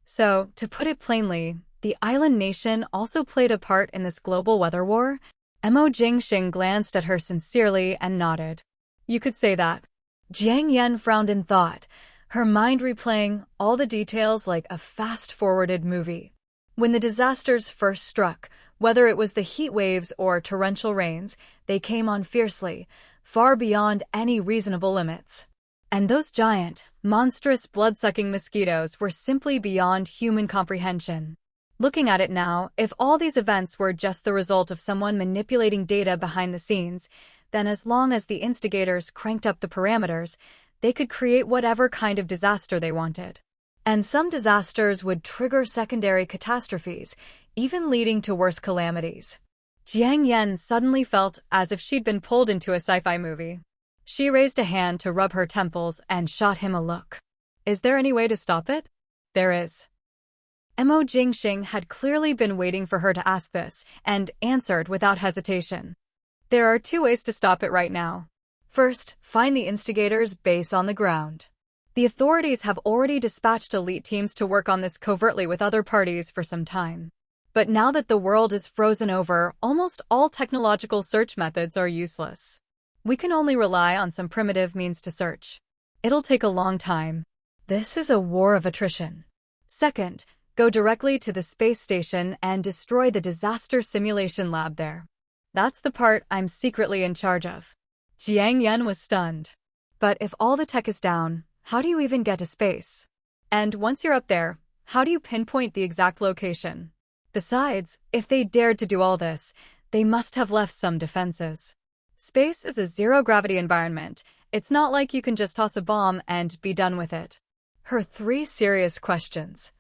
So, to put it plainly, the island nation also played a part in this global weather war? Mo Jingqing glanced at her sincerely and nodded. You could say that. Jiang Yan frowned in thought, her mind replaying all the details like a fast-forwarded movie. When the disasters first struck, whether it was the heat waves or torrential rains, they came on fiercely, far beyond any reasonable limits. And those giant, monstrous blood-sucking mosquitoes were simply beyond human comprehension. Looking at it now, if all these events were just the result of someone manipulating data behind the scenes, then as long as the instigators cranked up the parameters, they could create whatever kind of disaster they wanted. And some disasters would trigger secondary catastrophes, even leading to worse calamities. Jiang Yan suddenly felt as if she'd been pulled into a sci-fi movie. She raised a hand to rub her temples and shot him a look. Is there any way to stop it? There is. Mo Jingxing had clearly been waiting for her to ask this, and answered without hesitation. There are 2 ways to stop it right now. First, find the instigator's base on the ground. The authorities have already dispatched elite teams to work on this covertly with other parties for some time. But now that the world is frozen over, almost all technological search methods are useless. We can only rely on some primitive means to search. It'll take a long time. This is a war of attrition. Second, go directly to the space station and destroy the disaster simulation lab there. That's the part I'm secretly in charge of. Jiang Yan was stunned. But if all the tech is down, how do you even get to space? And once you're up there, how do you pinpoint the exact location? Besides, if they dared to do all this, they must have left some defenses. Space is a zero-gravity environment. It's not like you can just toss a bomb and be done with it. Her 3 serious questions,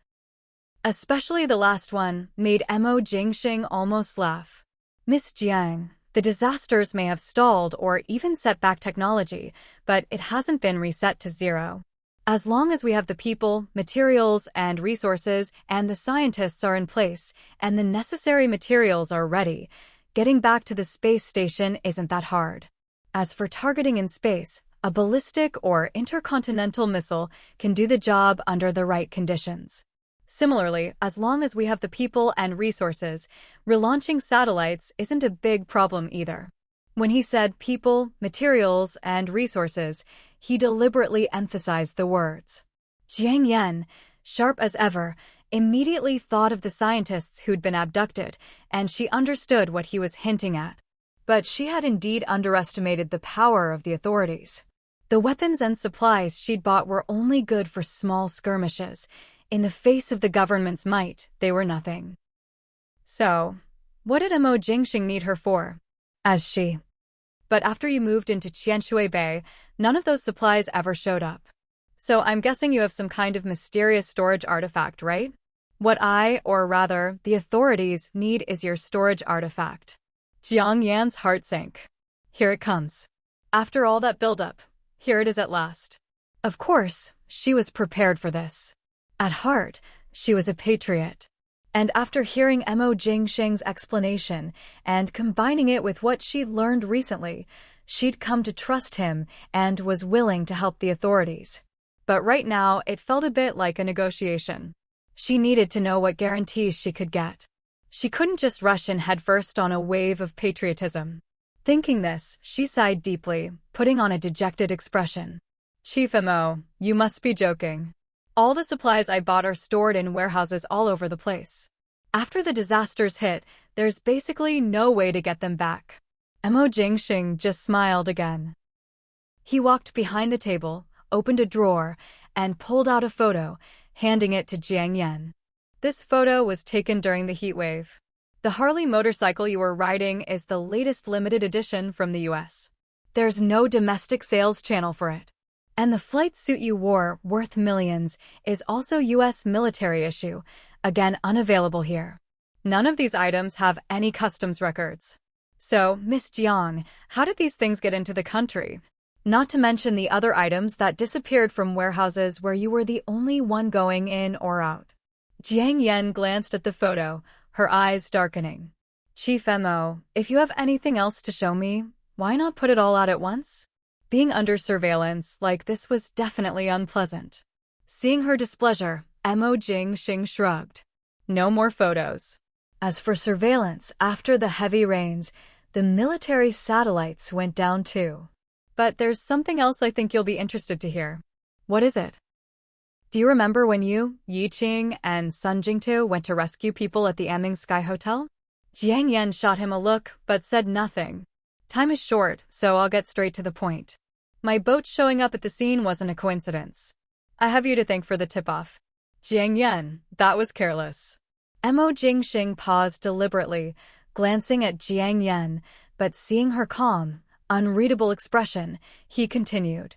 especially the last one, made Mo Jingxing almost laugh. Miss Jiang, the disasters may have stalled or even set back technology, but it hasn't been reset to 0. As long as we have the people, materials, and resources, and the scientists are in place, and the necessary materials are ready, getting back to the space station isn't that hard. As for targeting in space, a ballistic or intercontinental missile can do the job under the right conditions. Similarly, as long as we have the people and resources, relaunching satellites isn't a big problem either. When he said people, materials, and resources, he deliberately emphasized the words. Jiang Yan, sharp as ever, immediately thought of the scientists who'd been abducted, and she understood what he was hinting at. But she had indeed underestimated the power of the authorities. The weapons and supplies she'd bought were only good for small skirmishes. In the face of the government's might, they were nothing. So, what did Mo Jingxing need her for? As she. But after you moved into Qianshui Bay, none of those supplies ever showed up. So I'm guessing you have some kind of mysterious storage artifact, right? What I, or rather, the authorities, need is your storage artifact. Jiang Yan's heart sank. Here it comes. After all that buildup, here it is at last. Of course, she was prepared for this. At heart, she was a patriot. And after hearing Mo Jingxing's explanation and combining it with what she'd learned recently, she'd come to trust him and was willing to help the authorities. But right now, it felt a bit like a negotiation. She needed to know what guarantees she could get. She couldn't just rush in headfirst on a wave of patriotism. Thinking this, she sighed deeply, putting on a dejected expression. Chief Mo, you must be joking. All the supplies I bought are stored in warehouses all over the place. After the disasters hit, there's basically no way to get them back. Mo Jingxing just smiled again. He walked behind the table, opened a drawer, and pulled out a photo, handing it to Jiang Yan. This photo was taken during the heat wave. The Harley motorcycle you were riding is the latest limited edition from the US. There's no domestic sales channel for it. And the flight suit you wore, worth millions, is also US military issue, again unavailable here. None of these items have any customs records. So, Miss Jiang, how did these things get into the country? Not to mention the other items that disappeared from warehouses where you were the only one going in or out. Jiang Yan glanced at the photo, her eyes darkening. Chief Mo, if you have anything else to show me, why not put it all out at once? Being under surveillance like this was definitely unpleasant. Seeing her displeasure, Mo Jingxing shrugged. No more photos. As for surveillance, after the heavy rains, the military satellites went down too. But there's something else I think you'll be interested to hear. What is it? Do you remember when you, Yiqing, and Sun Jingtu went to rescue people at the Aming Sky Hotel? Jiang Yan shot him a look, but said nothing. Time is short, so I'll get straight to the point. My boat showing up at the scene wasn't a coincidence. I have you to thank for the tip-off. Jiang Yan, that was careless. Mo Jingxing paused deliberately, glancing at Jiang Yan, but seeing her calm, unreadable expression, he continued.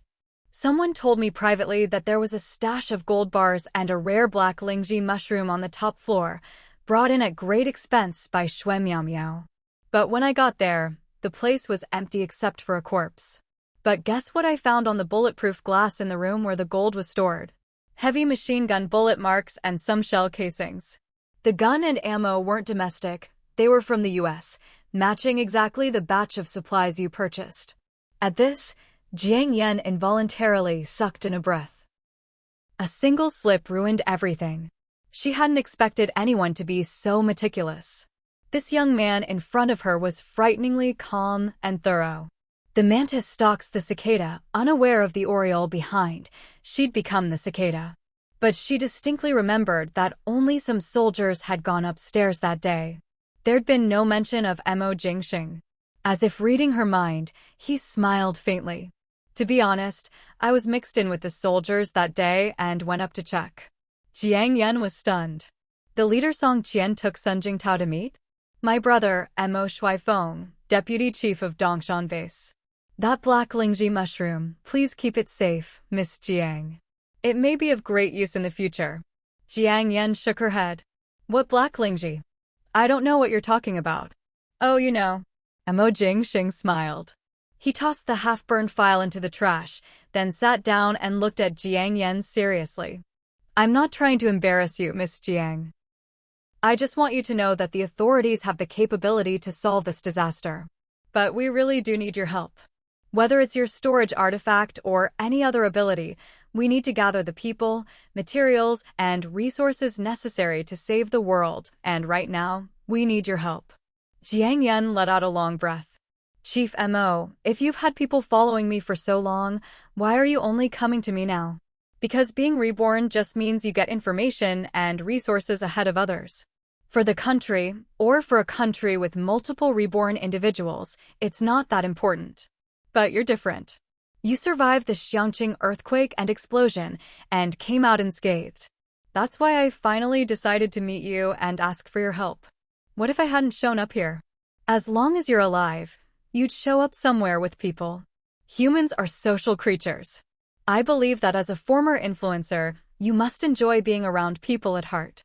Someone told me privately that there was a stash of gold bars and a rare black lingji mushroom on the top floor, brought in at great expense by Xue Miao Miao. But when I got there, the place was empty except for a corpse. But guess what I found on the bulletproof glass in the room where the gold was stored? Heavy machine gun bullet marks and some shell casings. The gun and ammo weren't domestic, they were from the US, matching exactly the batch of supplies you purchased. At this, Jiang Yan involuntarily sucked in a breath. A single slip ruined everything. She hadn't expected anyone to be so meticulous. This young man in front of her was frighteningly calm and thorough. The mantis stalks the cicada, unaware of the oriole behind. She'd become the cicada. But she distinctly remembered that only some soldiers had gone upstairs that day. There'd been no mention of Mo Jingxing. As if reading her mind, he smiled faintly. To be honest, I was mixed in with the soldiers that day and went up to check. Jiang Yan was stunned. The leader Song Qian took Sun Jingtao to meet? My brother, Mo Shuifeng, deputy chief of Dongshan base. That black Lingji mushroom, please keep it safe, Miss Jiang. It may be of great use in the future. Jiang Yan shook her head. What black Lingji? I don't know what you're talking about. Oh, you know. Mo Jingxing smiled. He tossed the half-burned file into the trash, then sat down and looked at Jiang Yan seriously. I'm not trying to embarrass you, Miss Jiang. I just want you to know that the authorities have the capability to solve this disaster. But we really do need your help. Whether it's your storage artifact or any other ability, we need to gather the people, materials, and resources necessary to save the world, and right now, we need your help. Jiang Yan let out a long breath. Chief Mo, if you've had people following me for so long, why are you only coming to me now? Because being reborn just means you get information and resources ahead of others. For the country, or for a country with multiple reborn individuals, it's not that important. But you're different. You survived the Xiangqing earthquake and explosion, and came out unscathed. That's why I finally decided to meet you and ask for your help. What if I hadn't shown up here? As long as you're alive, you'd show up somewhere with people. Humans are social creatures. I believe that as a former influencer, you must enjoy being around people at heart.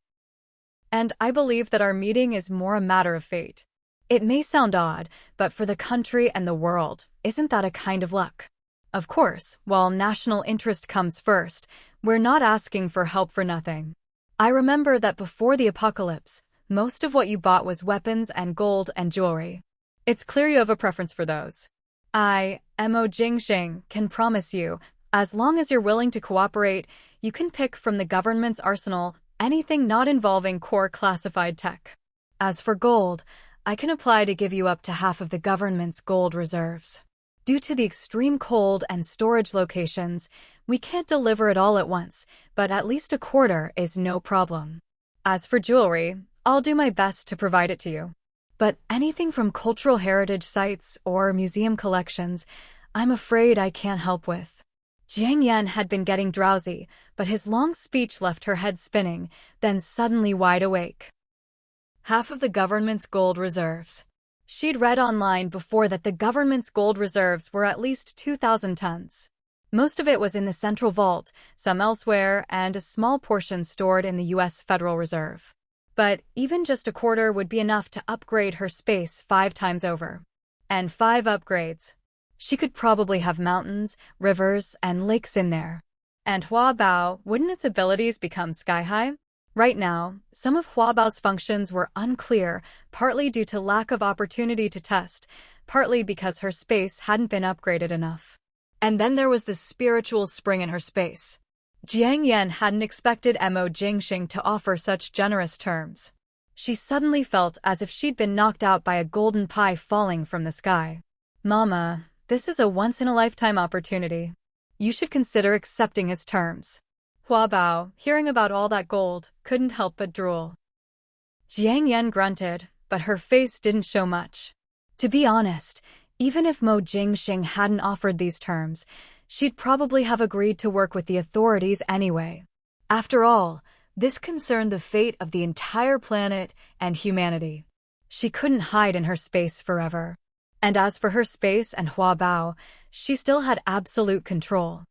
And I believe that our meeting is more a matter of fate. It may sound odd, but for the country and the world, isn't that a kind of luck? Of course, while national interest comes first, we're not asking for help for nothing. I remember that before the apocalypse, most of what you bought was weapons and gold and jewelry. It's clear you have a preference for those. I, Mo Jingxing, can promise you, as long as you're willing to cooperate, you can pick from the government's arsenal anything not involving core classified tech. As for gold, I can apply to give you up to half of the government's gold reserves. Due to the extreme cold and storage locations, we can't deliver it all at once, but at least a quarter is no problem. As for jewelry, I'll do my best to provide it to you. But anything from cultural heritage sites or museum collections, I'm afraid I can't help with. Jiang Yan had been getting drowsy, but his long speech left her head spinning, then suddenly wide awake. Half of the government's gold reserves. She'd read online before that the government's gold reserves were at least 2,000 tons. Most of it was in the central vault, some elsewhere, and a small portion stored in the U.S. Federal Reserve. But even just a quarter would be enough to upgrade her space 5 times over. And 5 upgrades. She could probably have mountains, rivers, and lakes in there. And Huabao, wouldn't its abilities become sky-high? Right now, some of Huabao's functions were unclear, partly due to lack of opportunity to test, partly because her space hadn't been upgraded enough. And then there was the spiritual spring in her space. Jiang Yan hadn't expected Mo Jingxing to offer such generous terms. She suddenly felt as if she'd been knocked out by a golden pie falling from the sky. Mama, this is a once-in-a-lifetime opportunity. You should consider accepting his terms. Huabao, hearing about all that gold, couldn't help but drool. Jiang Yan grunted, but her face didn't show much. To be honest, even if Mo Jingxing hadn't offered these terms, she'd probably have agreed to work with the authorities anyway. After all, this concerned the fate of the entire planet and humanity. She couldn't hide in her space forever. And as for her space and Huabao, she still had absolute control.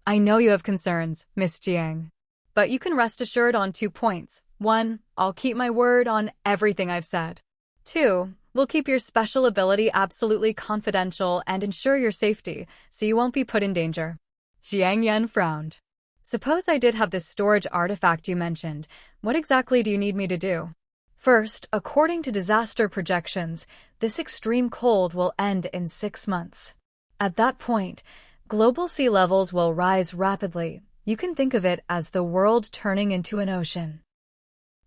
I know you have concerns, Miss Jiang. But you can rest assured on 2 points. 1, I'll keep my word on everything I've said. 2, We'll keep your special ability absolutely confidential and ensure your safety, so you won't be put in danger. Jiang Yan frowned. Suppose I did have this storage artifact you mentioned. What exactly do you need me to do? First, according to disaster projections, this extreme cold will end in 6 months. At that point, global sea levels will rise rapidly. You can think of it as the world turning into an ocean.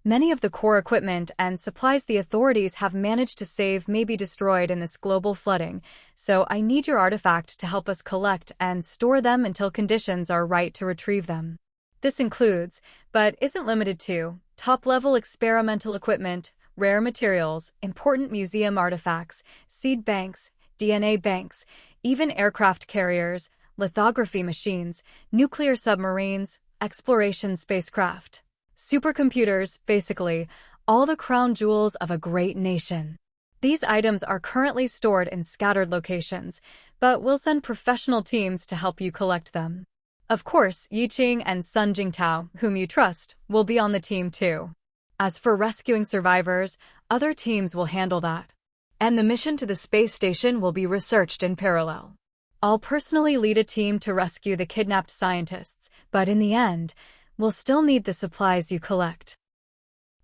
Many of the core equipment and supplies the authorities have managed to save may be destroyed in this global flooding, so I need your artifact to help us collect and store them until conditions are right to retrieve them. This includes, but isn't limited to, top-level experimental equipment, rare materials, important museum artifacts, seed banks, DNA banks, even aircraft carriers, lithography machines, nuclear submarines, exploration spacecraft. Supercomputers, basically, all the crown jewels of a great nation. These items are currently stored in scattered locations, but we'll send professional teams to help you collect them. Of course, Yiqing and Sun Jingtao, whom you trust, will be on the team too. As for rescuing survivors, other teams will handle that. And the mission to the space station will be researched in parallel. I'll personally lead a team to rescue the kidnapped scientists, but in the end, we'll still need the supplies you collect.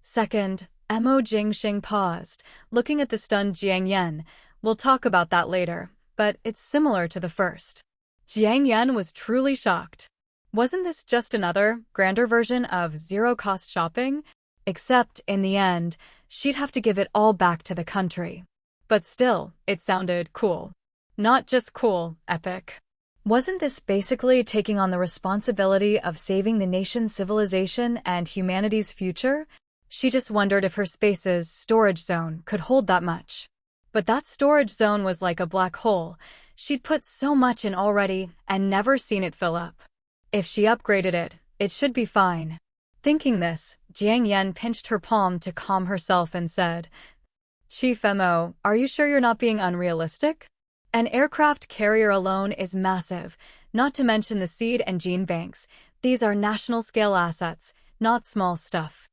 Second, Mo Jingxing paused, looking at the stunned Jiang Yan. We'll talk about that later, but it's similar to the first. Jiang Yan was truly shocked. Wasn't this just another, grander version of zero-cost shopping? Except, in the end, she'd have to give it all back to the country. But still, it sounded cool. Not just cool, epic. Wasn't this basically taking on the responsibility of saving the nation's civilization and humanity's future? She just wondered if her space's storage zone could hold that much. But that storage zone was like a black hole. She'd put so much in already and never seen it fill up. If she upgraded it, it should be fine. Thinking this, Jiang Yan pinched her palm to calm herself and said, Chief Mo, are you sure you're not being unrealistic? An aircraft carrier alone is massive, not to mention the seed and gene banks. These are national-scale assets, not small stuff.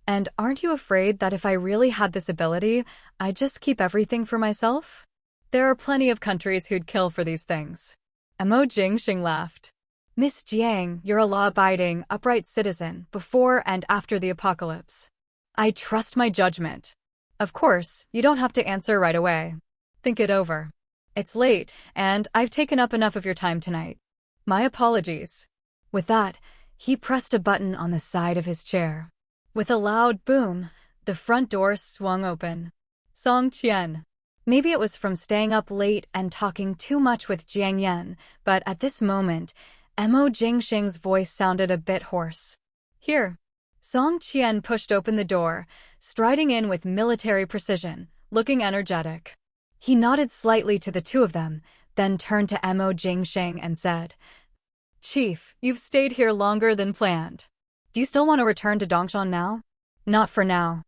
And aren't you afraid that if I really had this ability, I'd just keep everything for myself? There are plenty of countries who'd kill for these things. Mo Jingxing laughed. Miss Jiang, you're a law-abiding, upright citizen, before and after the apocalypse. I trust my judgment. Of course, you don't have to answer right away. Think it over. It's late, and I've taken up enough of your time tonight. My apologies. With that, he pressed a button on the side of his chair. With a loud boom, the front door swung open. Song Qian. Maybe it was from staying up late and talking too much with Jiang Yan, but at this moment, Mo Jingxing's voice sounded a bit hoarse. Here. Song Qian pushed open the door, striding in with military precision, looking energetic. He nodded slightly to the two of them, then turned to Mo Jingxing and said, Chief, you've stayed here longer than planned. Do you still want to return to Dongshan now? Not for now.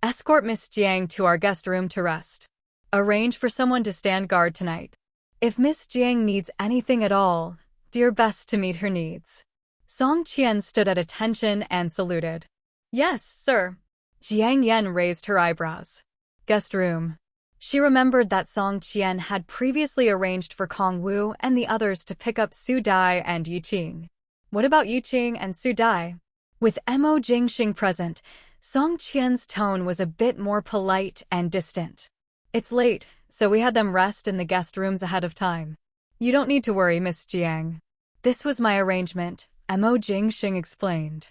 Escort Miss Jiang to our guest room to rest. Arrange for someone to stand guard tonight. If Miss Jiang needs anything at all, do your best to meet her needs. Song Qian stood at attention and saluted. Yes, sir. Jiang Yan raised her eyebrows. Guest room. She remembered that Song Qian had previously arranged for Kong Wu and the others to pick up Su Dai and Yiqing. What about Yiqing and Su Dai? With Mo Jingxing present, Song Qian's tone was a bit more polite and distant. It's late, so we had them rest in the guest rooms ahead of time. You don't need to worry, Miss Jiang. This was my arrangement, Mo Jingxing explained.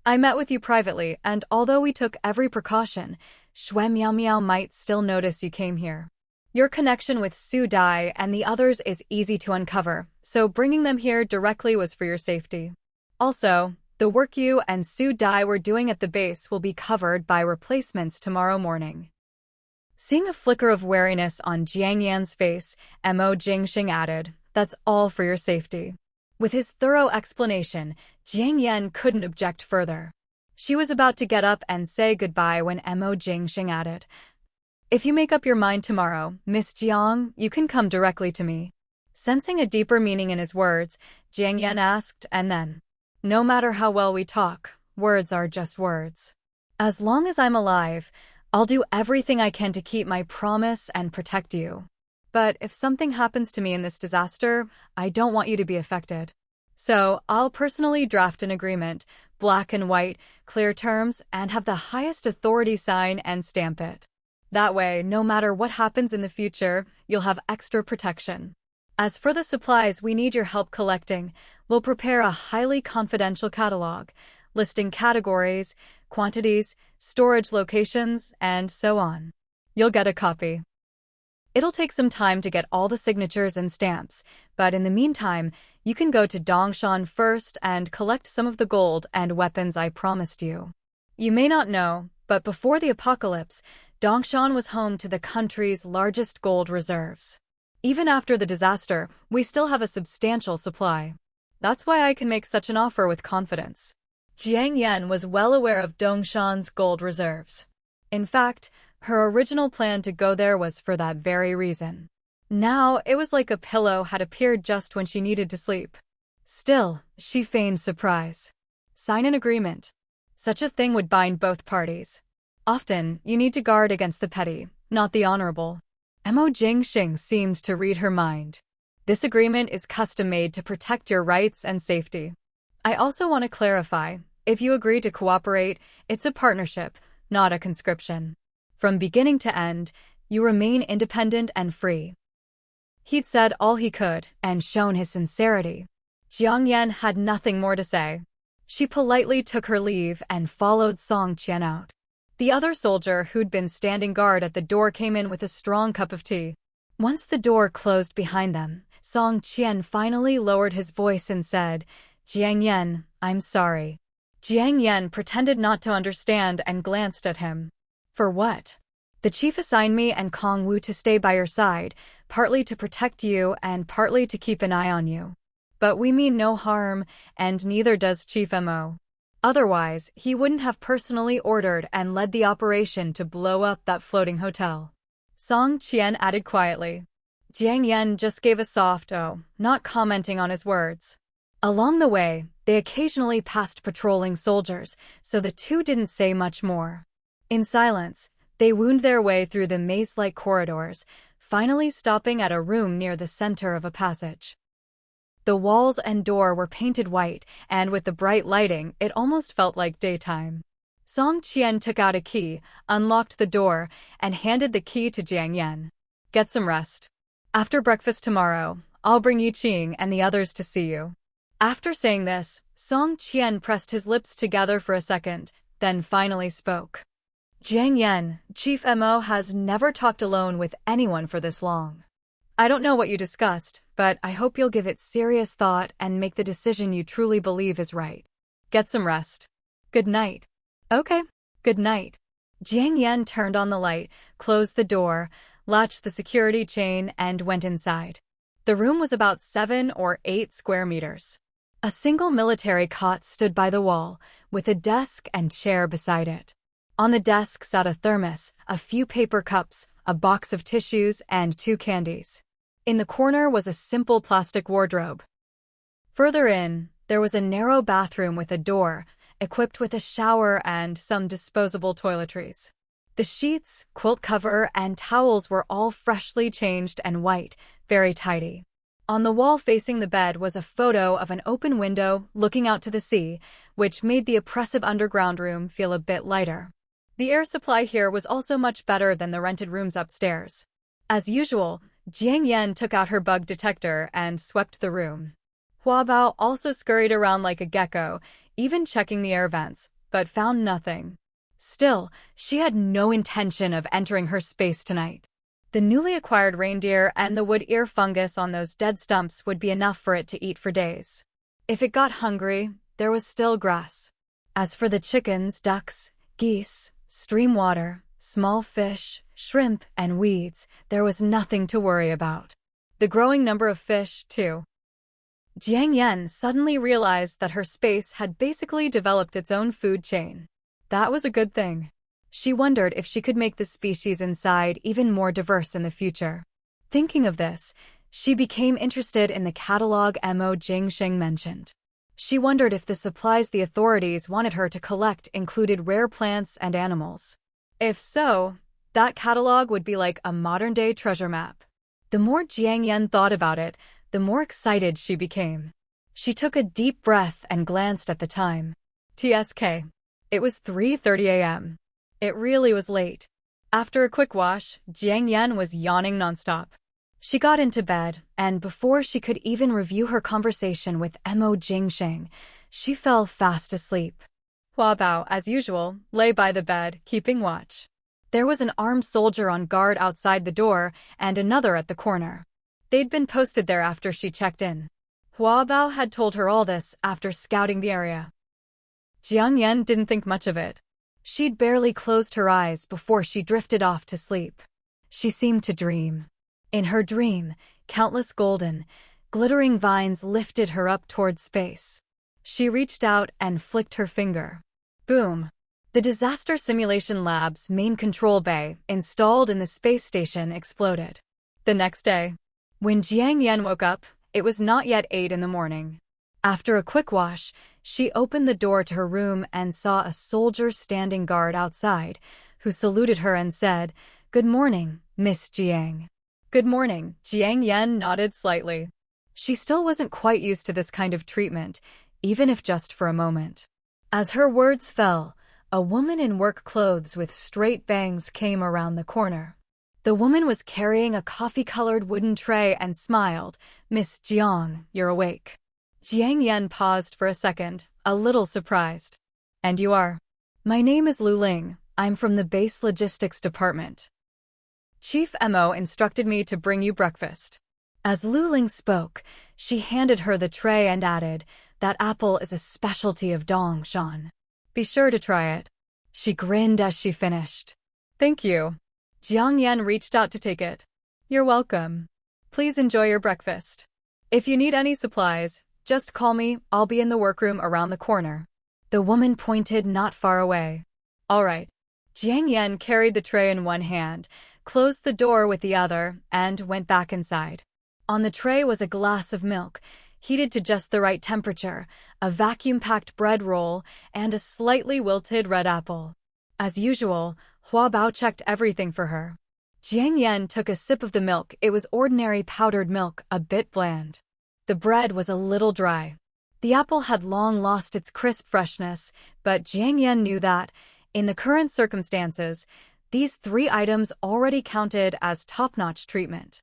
I met with you privately, and although we took every precaution, Shui Miao Miao might still notice you came here. Your connection with Su Dai and the others is easy to uncover, so bringing them here directly was for your safety. Also, the work you and Su Dai were doing at the base will be covered by replacements tomorrow morning. Seeing a flicker of wariness on Jiang Yan's face, Mo Jingxing added, That's all for your safety. With his thorough explanation, Jiang Yan couldn't object further. She was about to get up and say goodbye when Mo Jingxing added, If you make up your mind tomorrow, Miss Jiang, you can come directly to me. Sensing a deeper meaning in his words, Jiang Yan asked, and then, No matter how well we talk, words are just words. As long as I'm alive, I'll do everything I can to keep my promise and protect you. But if something happens to me in this disaster, I don't want you to be affected. So I'll personally draft an agreement, black and white, clear terms, and have the highest authority sign and stamp it. That way, no matter what happens in the future, you'll have extra protection. As for the supplies we need your help collecting, we'll prepare a highly confidential catalog, listing categories, quantities, storage locations, and so on. You'll get a copy. It'll take some time to get all the signatures and stamps, but in the meantime, you can go to Dongshan first and collect some of the gold and weapons I promised you. You may not know, but before the apocalypse, Dongshan was home to the country's largest gold reserves. Even after the disaster, we still have a substantial supply. That's why I can make such an offer with confidence. Jiang Yan was well aware of Dongshan's gold reserves. In fact, her original plan to go there was for that very reason. Now, it was like a pillow had appeared just when she needed to sleep. Still, she feigned surprise. Sign an agreement. Such a thing would bind both parties. Often, you need to guard against the petty, not the honorable. Mo Jingxing seemed to read her mind. This agreement is custom-made to protect your rights and safety. I also want to clarify, if you agree to cooperate, it's a partnership, not a conscription. From beginning to end, you remain independent and free. He'd said all he could and shown his sincerity. Jiang Yan had nothing more to say. She politely took her leave and followed Song Qian out. The other soldier who'd been standing guard at the door came in with a strong cup of tea. Once the door closed behind them, Song Qian finally lowered his voice and said, "Jiang Yan, I'm sorry." Jiang Yan pretended not to understand and glanced at him. "For what?" "The chief assigned me and Kong Wu to stay by your side, partly to protect you and partly to keep an eye on you. But we mean no harm, and neither does Chief Mo. Otherwise, he wouldn't have personally ordered and led the operation to blow up that floating hotel." Song Qian added quietly. Jiang Yan just gave a soft "oh," not commenting on his words. Along the way, they occasionally passed patrolling soldiers, so the two didn't say much more. In silence, they wound their way through the maze-like corridors, finally stopping at a room near the center of a passage. The walls and door were painted white, and with the bright lighting, it almost felt like daytime. Song Qian took out a key, unlocked the door, and handed the key to Jiang Yan. "Get some rest. After breakfast tomorrow, I'll bring Yi Qing and the others to see you." After saying this, Song Qian pressed his lips together for a second, then finally spoke. "Jiang Yan, Chief Mo has never talked alone with anyone for this long. I don't know what you discussed, but I hope you'll give it serious thought and make the decision you truly believe is right. Get some rest. Good night." "Okay, good night." Jiang Yan turned on the light, closed the door, latched the security chain, and went inside. The room was about 7 or 8 square meters. A single military cot stood by the wall, with a desk and chair beside it. On the desk sat a thermos, a few paper cups, a box of tissues, and 2 candies. In the corner was a simple plastic wardrobe. Further in, there was a narrow bathroom with a door, equipped with a shower and some disposable toiletries. The sheets, quilt cover, and towels were all freshly changed and white, very tidy. On the wall facing the bed was a photo of an open window looking out to the sea, which made the oppressive underground room feel a bit lighter. The air supply here was also much better than the rented rooms upstairs. As usual, Jiang Yan took out her bug detector and swept the room. Hua Bao also scurried around like a gecko, even checking the air vents, but found nothing. Still, she had no intention of entering her space tonight. The newly acquired reindeer and the wood ear fungus on those dead stumps would be enough for it to eat for days. If it got hungry, there was still grass. As for the chickens, ducks, geese, stream water, small fish, shrimp, and weeds, there was nothing to worry about. The growing number of fish, too. Jiang Yan suddenly realized that her space had basically developed its own food chain. That was a good thing. She wondered if she could make the species inside even more diverse in the future. Thinking of this, she became interested in the catalog Mo Jingxing mentioned. She wondered if the supplies the authorities wanted her to collect included rare plants and animals. If so, that catalog would be like a modern-day treasure map. The more Jiang Yan thought about it, the more excited she became. She took a deep breath and glanced at the time. TSK. It was 3:30 a.m. It really was late. After a quick wash, Jiang Yan was yawning nonstop. She got into bed, and before she could even review her conversation with Mo Jingsheng, she fell fast asleep. Hua Bao, as usual, lay by the bed, keeping watch. There was an armed soldier on guard outside the door and another at the corner. They'd been posted there after she checked in. Hua Bao had told her all this after scouting the area. Jiang Yan didn't think much of it. She'd barely closed her eyes before she drifted off to sleep. She seemed to dream. In her dream, countless golden, glittering vines lifted her up toward space. She reached out and flicked her finger. Boom! The Disaster Simulation Lab's main control bay, installed in the space station, exploded. The next day, when Jiang Yan woke up, it was not yet 8 in the morning. After a quick wash, she opened the door to her room and saw a soldier standing guard outside, who saluted her and said, "Good morning, Miss Jiang." "Good morning," Jiang Yan nodded slightly. She still wasn't quite used to this kind of treatment, even if just for a moment. As her words fell, a woman in work clothes with straight bangs came around the corner. The woman was carrying a coffee-colored wooden tray and smiled. "Miss Jiang, you're awake." Jiang Yan paused for a second, a little surprised. "And you are?" "My name is Lu Ling. I'm from the base logistics department. Chief Mo instructed me to bring you breakfast." As Lu Ling spoke, she handed her the tray and added, "That apple is a specialty of Dongshan. Be sure to try it." She grinned as she finished. "Thank you." Jiang Yan reached out to take it. "You're welcome. Please enjoy your breakfast. If you need any supplies, just call me. I'll be in the workroom around the corner." The woman pointed not far away. "All right." Jiang Yan carried the tray in one hand, closed the door with the other, and went back inside. On the tray was a glass of milk, heated to just the right temperature, a vacuum-packed bread roll, and a slightly wilted red apple. As usual, Hua Bao checked everything for her. Jiang Yan took a sip of the milk. It was ordinary powdered milk, a bit bland. The bread was a little dry. The apple had long lost its crisp freshness, but Jiang Yan knew that, in the current circumstances, these 3 items already counted as top-notch treatment.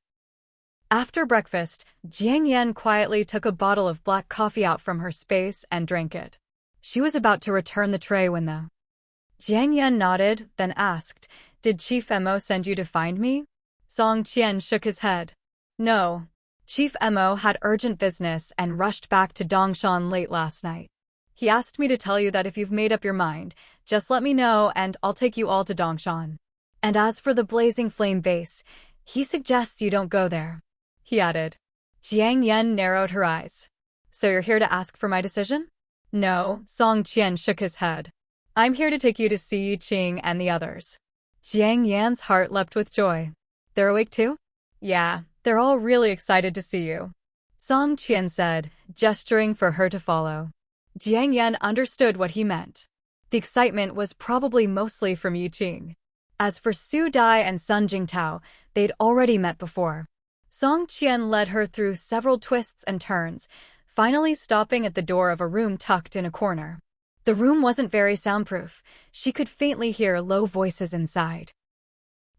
After breakfast, Jiang Yan quietly took a bottle of black coffee out from her space and drank it. She was about to return the tray when the Jiang Yan nodded, then asked, "Did Chief Mo send you to find me?" Song Qian shook his head. "No. Chief Mo had urgent business and rushed back to Dongshan late last night. He asked me to tell you that if you've made up your mind, just let me know and I'll take you all to Dongshan. And as for the Blazing Flame base, he suggests you don't go there," he added. Jiang Yan narrowed her eyes. "So you're here to ask for my decision?" "No," Song Qian shook his head. "I'm here to take you to see Yi Qing and the others." Jiang Yan's heart leapt with joy. "They're awake too?" "Yeah, they're all really excited to see you," Song Qian said, gesturing for her to follow. Jiang Yan understood what he meant. The excitement was probably mostly from Yi Qing. As for Su Dai and Sun Jingtao, they'd already met before. Song Qian led her through several twists and turns, finally stopping at the door of a room tucked in a corner. The room wasn't very soundproof. She could faintly hear low voices inside.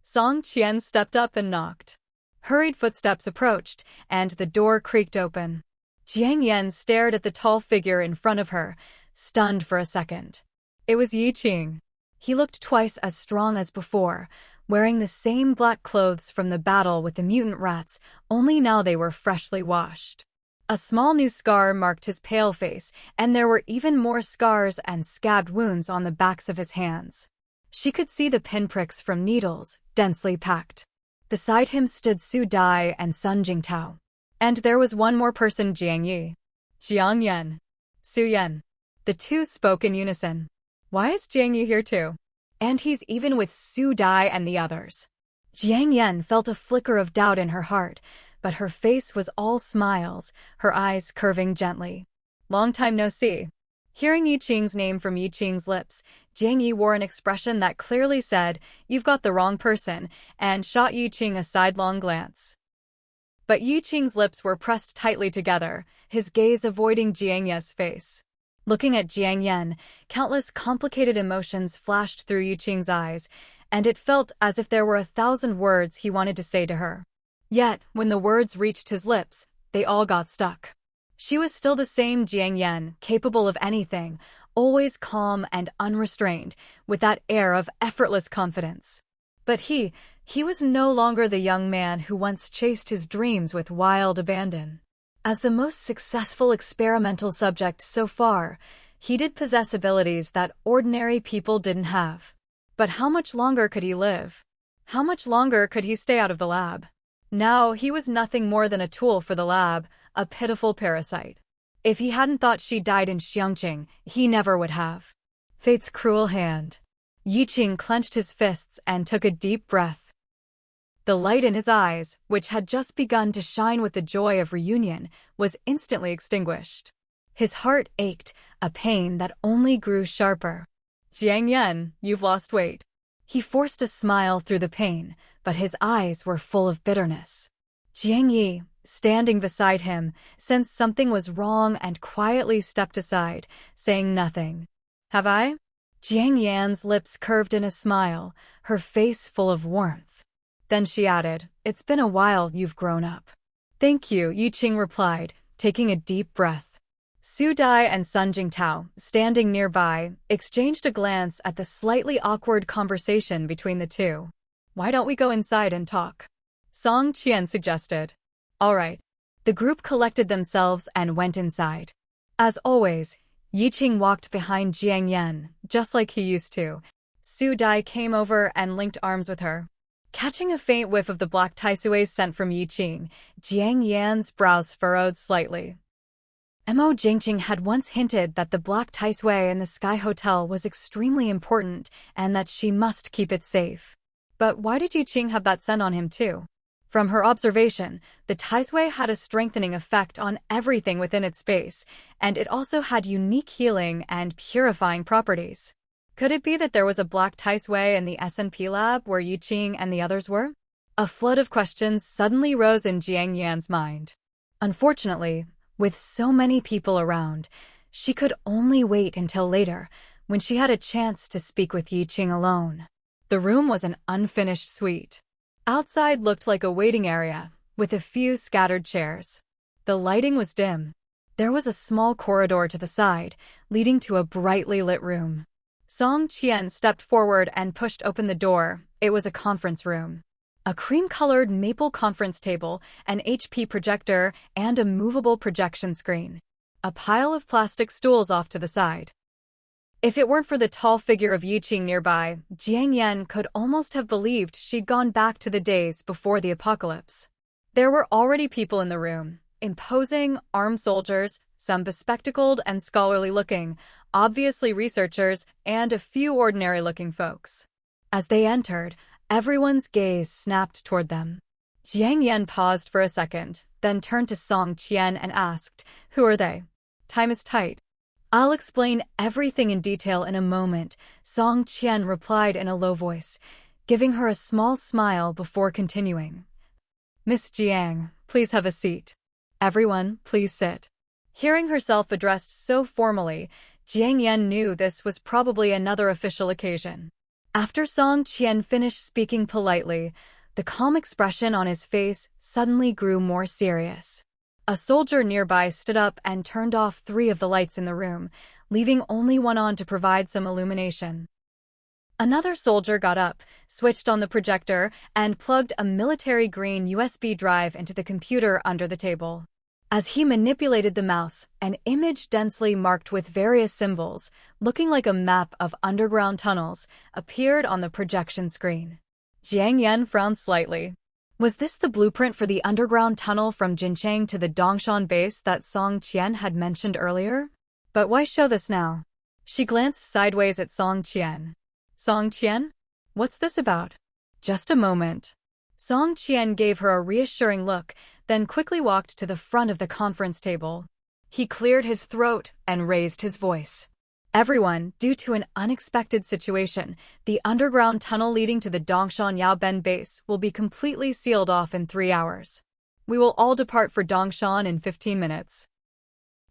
Song Qian stepped up and knocked. Hurried footsteps approached, and the door creaked open. Jiang Yan stared at the tall figure in front of her, stunned for a second. It was Yi Qing. He looked twice as strong as before, wearing the same black clothes from the battle with the mutant rats, only now they were freshly washed. A small new scar marked his pale face, and there were even more scars and scabbed wounds on the backs of his hands. She could see the pinpricks from needles, densely packed. Beside him stood Su Dai and Sun Jingtao. And there was one more person, Jiang Yi. Jiang Yan. Su Yan. The two spoke in unison. "Why is Jiang Yi here too? And he's even with Su Dai and the others." Jiang Yan felt a flicker of doubt in her heart, but her face was all smiles, her eyes curving gently. "Long time no see." Hearing Yi Qing's name from Yi Qing's lips, Jiang Yi wore an expression that clearly said, "You've got the wrong person," and shot Yi Qing a sidelong glance. But Yi Qing's lips were pressed tightly together, his gaze avoiding Jiang Ye's face. Looking at Jiang Yan, countless complicated emotions flashed through Yi Qing's eyes, and it felt as if there were 1,000 words he wanted to say to her. Yet, when the words reached his lips, they all got stuck. She was still the same Jiang Yan, capable of anything, always calm and unrestrained, with that air of effortless confidence. But he was no longer the young man who once chased his dreams with wild abandon. As the most successful experimental subject so far, he did possess abilities that ordinary people didn't have. But how much longer could he live? How much longer could he stay out of the lab? Now he was nothing more than a tool for the lab, a pitiful parasite. If he hadn't thought she died in Xiangqing, he never would have. Fate's cruel hand. Yi Qing clenched his fists and took a deep breath. The light in his eyes, which had just begun to shine with the joy of reunion, was instantly extinguished. His heart ached, a pain that only grew sharper. "Jiang Yan, you've lost weight." He forced a smile through the pain, but his eyes were full of bitterness. Jiang Yi, standing beside him, sensed something was wrong and quietly stepped aside, saying nothing. "Have I?" Jiang Yan's lips curved in a smile, her face full of warmth. Then she added, "It's been a while you've grown up." "Thank you," Yi Qing replied, taking a deep breath. Su Dai and Sun Jingtao, standing nearby, exchanged a glance at the slightly awkward conversation between the two. "Why don't we go inside and talk?" Song Qian suggested. "All right." The group collected themselves and went inside. As always, Yi Qing walked behind Jiang Yan, just like he used to. Su Dai came over and linked arms with her. Catching a faint whiff of the black taisui's scent from Yi Qing, Jiang Yan's brows furrowed slightly. Mo Jingqing had once hinted that the black taisui in the Sky Hotel was extremely important and that she must keep it safe. But why did Yi Qing have that scent on him too? From her observation, the taisui had a strengthening effect on everything within its base, and it also had unique healing and purifying properties. Could it be that there was a black taisui in the S&P lab where Yi Qing and the others were? A flood of questions suddenly rose in Jiang Yan's mind. Unfortunately, with so many people around, she could only wait until later, when she had a chance to speak with Yi Qing alone. The room was an unfinished suite. Outside looked like a waiting area, with a few scattered chairs. The lighting was dim. There was a small corridor to the side, leading to a brightly lit room. Song Qian stepped forward and pushed open the door. It was a conference room. A cream-colored maple conference table, an HP projector, and a movable projection screen. A pile of plastic stools off to the side. If it weren't for the tall figure of Yi Qing nearby, Jiang Yan could almost have believed she'd gone back to the days before the apocalypse. There were already people in the room, imposing, armed soldiers, some bespectacled and scholarly-looking, obviously researchers, and a few ordinary-looking folks. As they entered, everyone's gaze snapped toward them. Jiang Yan paused for a second, then turned to Song Qian and asked, "Who are they?" "Time is tight." "I'll explain everything in detail in a moment," Song Qian replied in a low voice, giving her a small smile before continuing. "Miss Jiang, please have a seat. Everyone, please sit." Hearing herself addressed so formally, Jiang Yan knew this was probably another official occasion. After Song Qian finished speaking politely, the calm expression on his face suddenly grew more serious. A soldier nearby stood up and turned off 3 of the lights in the room, leaving only one on to provide some illumination. Another soldier got up, switched on the projector, and plugged a military-green USB drive into the computer under the table. As he manipulated the mouse, an image densely marked with various symbols, looking like a map of underground tunnels, appeared on the projection screen. Jiang Yan frowned slightly. Was this the blueprint for the underground tunnel from Jincheng to the Dongshan base that Song Qian had mentioned earlier? But why show this now? She glanced sideways at Song Qian. "Song Qian? What's this about?" "Just a moment." Song Qian gave her a reassuring look, then quickly walked to the front of the conference table. He cleared his throat and raised his voice. Everyone, due to an unexpected situation, the underground tunnel leading to the Dongshan Yaoben base will be completely sealed off in 3 hours. We will all depart for Dongshan in 15 minutes.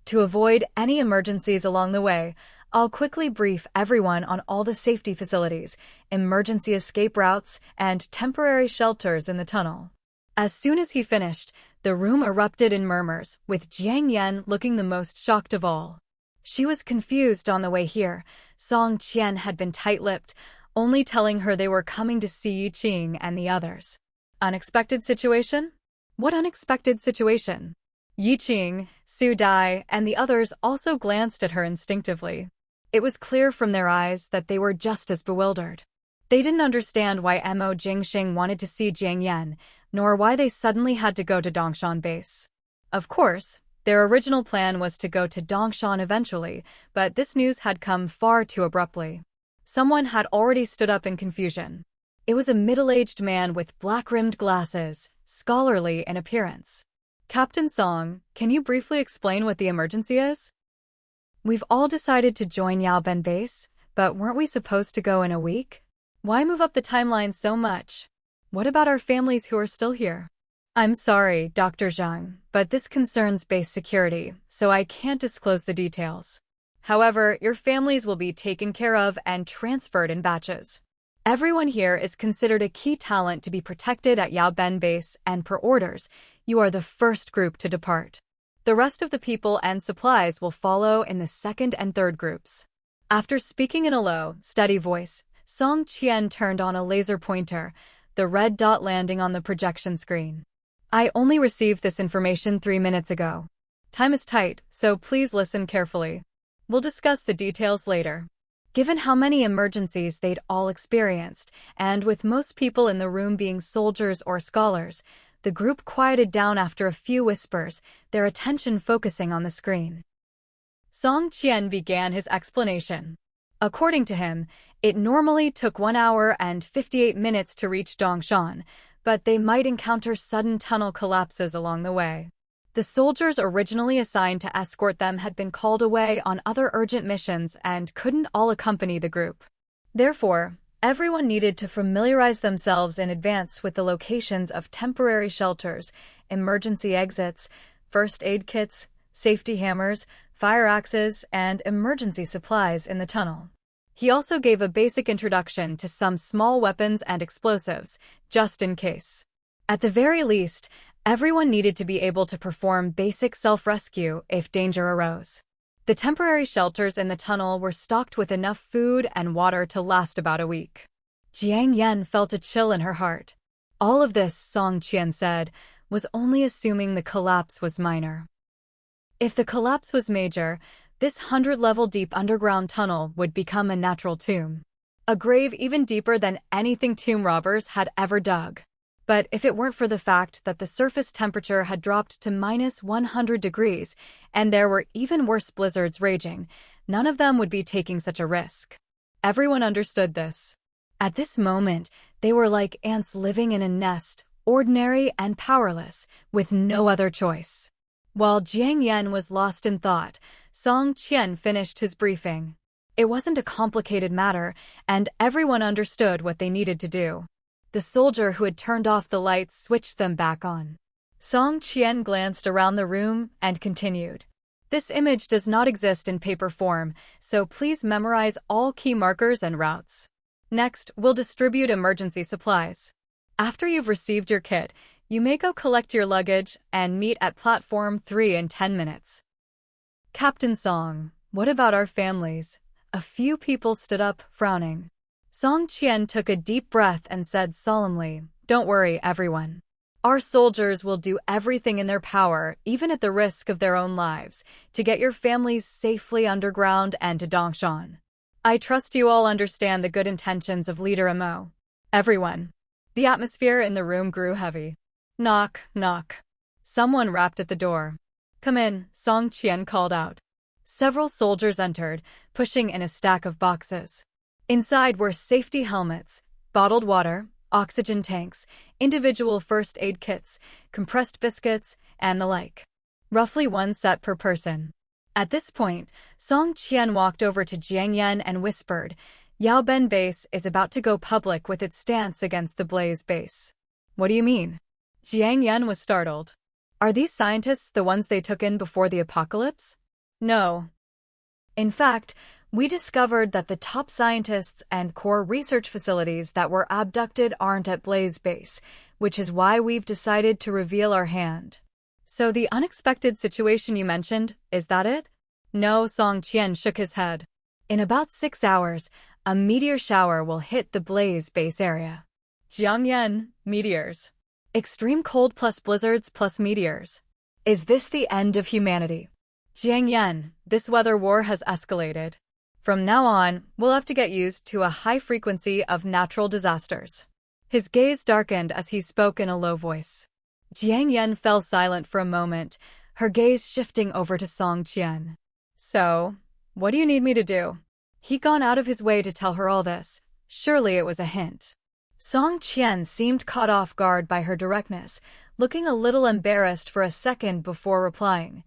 To avoid any emergencies along the way, I'll quickly brief everyone on all the safety facilities, emergency escape routes, and temporary shelters in the tunnel. As soon as he finished, the room erupted in murmurs, with Jiang Yan looking the most shocked of all. She was confused on the way here. Song Qian had been tight-lipped, only telling her they were coming to see Yi Qing and the others. Unexpected situation? What unexpected situation? Yi Qing, Su Dai, and the others also glanced at her instinctively. It was clear from their eyes that they were just as bewildered. They didn't understand why Mo Jingxing wanted to see Jiang Yan, nor why they suddenly had to go to Dongshan base. Of course, their original plan was to go to Dongshan eventually, but this news had come far too abruptly. Someone had already stood up in confusion. It was a middle-aged man with black-rimmed glasses, scholarly in appearance. Captain Song, can you briefly explain what the emergency is? We've all decided to join Yaoben base, but weren't we supposed to go in a week? Why move up the timeline so much? What about our families who are still here? I'm sorry, Dr. Zhang, but this concerns base security, so I can't disclose the details. However, your families will be taken care of and transferred in batches. Everyone here is considered a key talent to be protected at Yaoben base, and per orders, you are the first group to depart. The rest of the people and supplies will follow in the second and third groups. After speaking in a low, steady voice, Song Qian turned on a laser pointer, the red dot landing on the projection screen. I only received this information 3 minutes ago. Time is tight, so please listen carefully. We'll discuss the details later. Given how many emergencies they'd all experienced, and with most people in the room being soldiers or scholars, the group quieted down after a few whispers, their attention focusing on the screen. Song Qian began his explanation. According to him, it normally took 1 hour and 58 minutes to reach Dongshan, but they might encounter sudden tunnel collapses along the way. The soldiers originally assigned to escort them had been called away on other urgent missions and couldn't all accompany the group. Therefore, everyone needed to familiarize themselves in advance with the locations of temporary shelters, emergency exits, first aid kits, safety hammers, fire axes, and emergency supplies in the tunnel. He also gave a basic introduction to some small weapons and explosives, just in case. At the very least, everyone needed to be able to perform basic self-rescue if danger arose. The temporary shelters in the tunnel were stocked with enough food and water to last about a week. Jiang Yan felt a chill in her heart. All of this, Song Qian said, was only assuming the collapse was minor. If the collapse was major, this 100-level deep underground tunnel would become a natural tomb. A grave even deeper than anything tomb robbers had ever dug. But if it weren't for the fact that the surface temperature had dropped to -100 degrees, and there were even worse blizzards raging, none of them would be taking such a risk. Everyone understood this. At this moment, they were like ants living in a nest, ordinary and powerless, with no other choice. While Jiang Yan was lost in thought, Song Qian finished his briefing. It wasn't a complicated matter, and everyone understood what they needed to do. The soldier who had turned off the lights switched them back on. Song Qian glanced around the room and continued. This image does not exist in paper form, so please memorize all key markers and routes. Next, we'll distribute emergency supplies. After you've received your kit, you may go collect your luggage and meet at Platform 3 in 10 minutes. Captain Song, what about our families? A few people stood up, frowning. Song Qian took a deep breath and said solemnly, "Don't worry, everyone. Our soldiers will do everything in their power, even at the risk of their own lives, to get your families safely underground and to Dongshan. I trust you all understand the good intentions of Leader Mo. Everyone." The atmosphere in the room grew heavy. Knock, knock. Someone rapped at the door. "Come in," Song Qian called out. Several soldiers entered, pushing in a stack of boxes. Inside were safety helmets, bottled water, oxygen tanks, individual first aid kits, compressed biscuits, and the like. roughly 1 set per person. At this point, Song Qian walked over to Jiang Yan and whispered, "Yaoben base is about to go public with its stance against the Blaze base." "What do you mean?" Jiang Yan was startled. "Are these scientists the ones they took in before the apocalypse?" "No. In fact, we discovered that the top scientists and core research facilities that were abducted aren't at Blaze base, which is why we've decided to reveal our hand." "So the unexpected situation you mentioned, is that it?" "No," Song Qian shook his head. "In about 6 hours, a meteor shower will hit the Blaze base area." Jiang Yan, meteors. Extreme cold plus blizzards plus meteors. Is this the end of humanity? Jiang Yan, this weather war has escalated. From now on, we'll have to get used to a high frequency of natural disasters. His gaze darkened as he spoke in a low voice. Jiang Yan fell silent for a moment, her gaze shifting over to Song Qian. "So, what do you need me to do?" He'd gone out of his way to tell her all this. Surely it was a hint. Song Qian seemed caught off guard by her directness, looking a little embarrassed for a second before replying.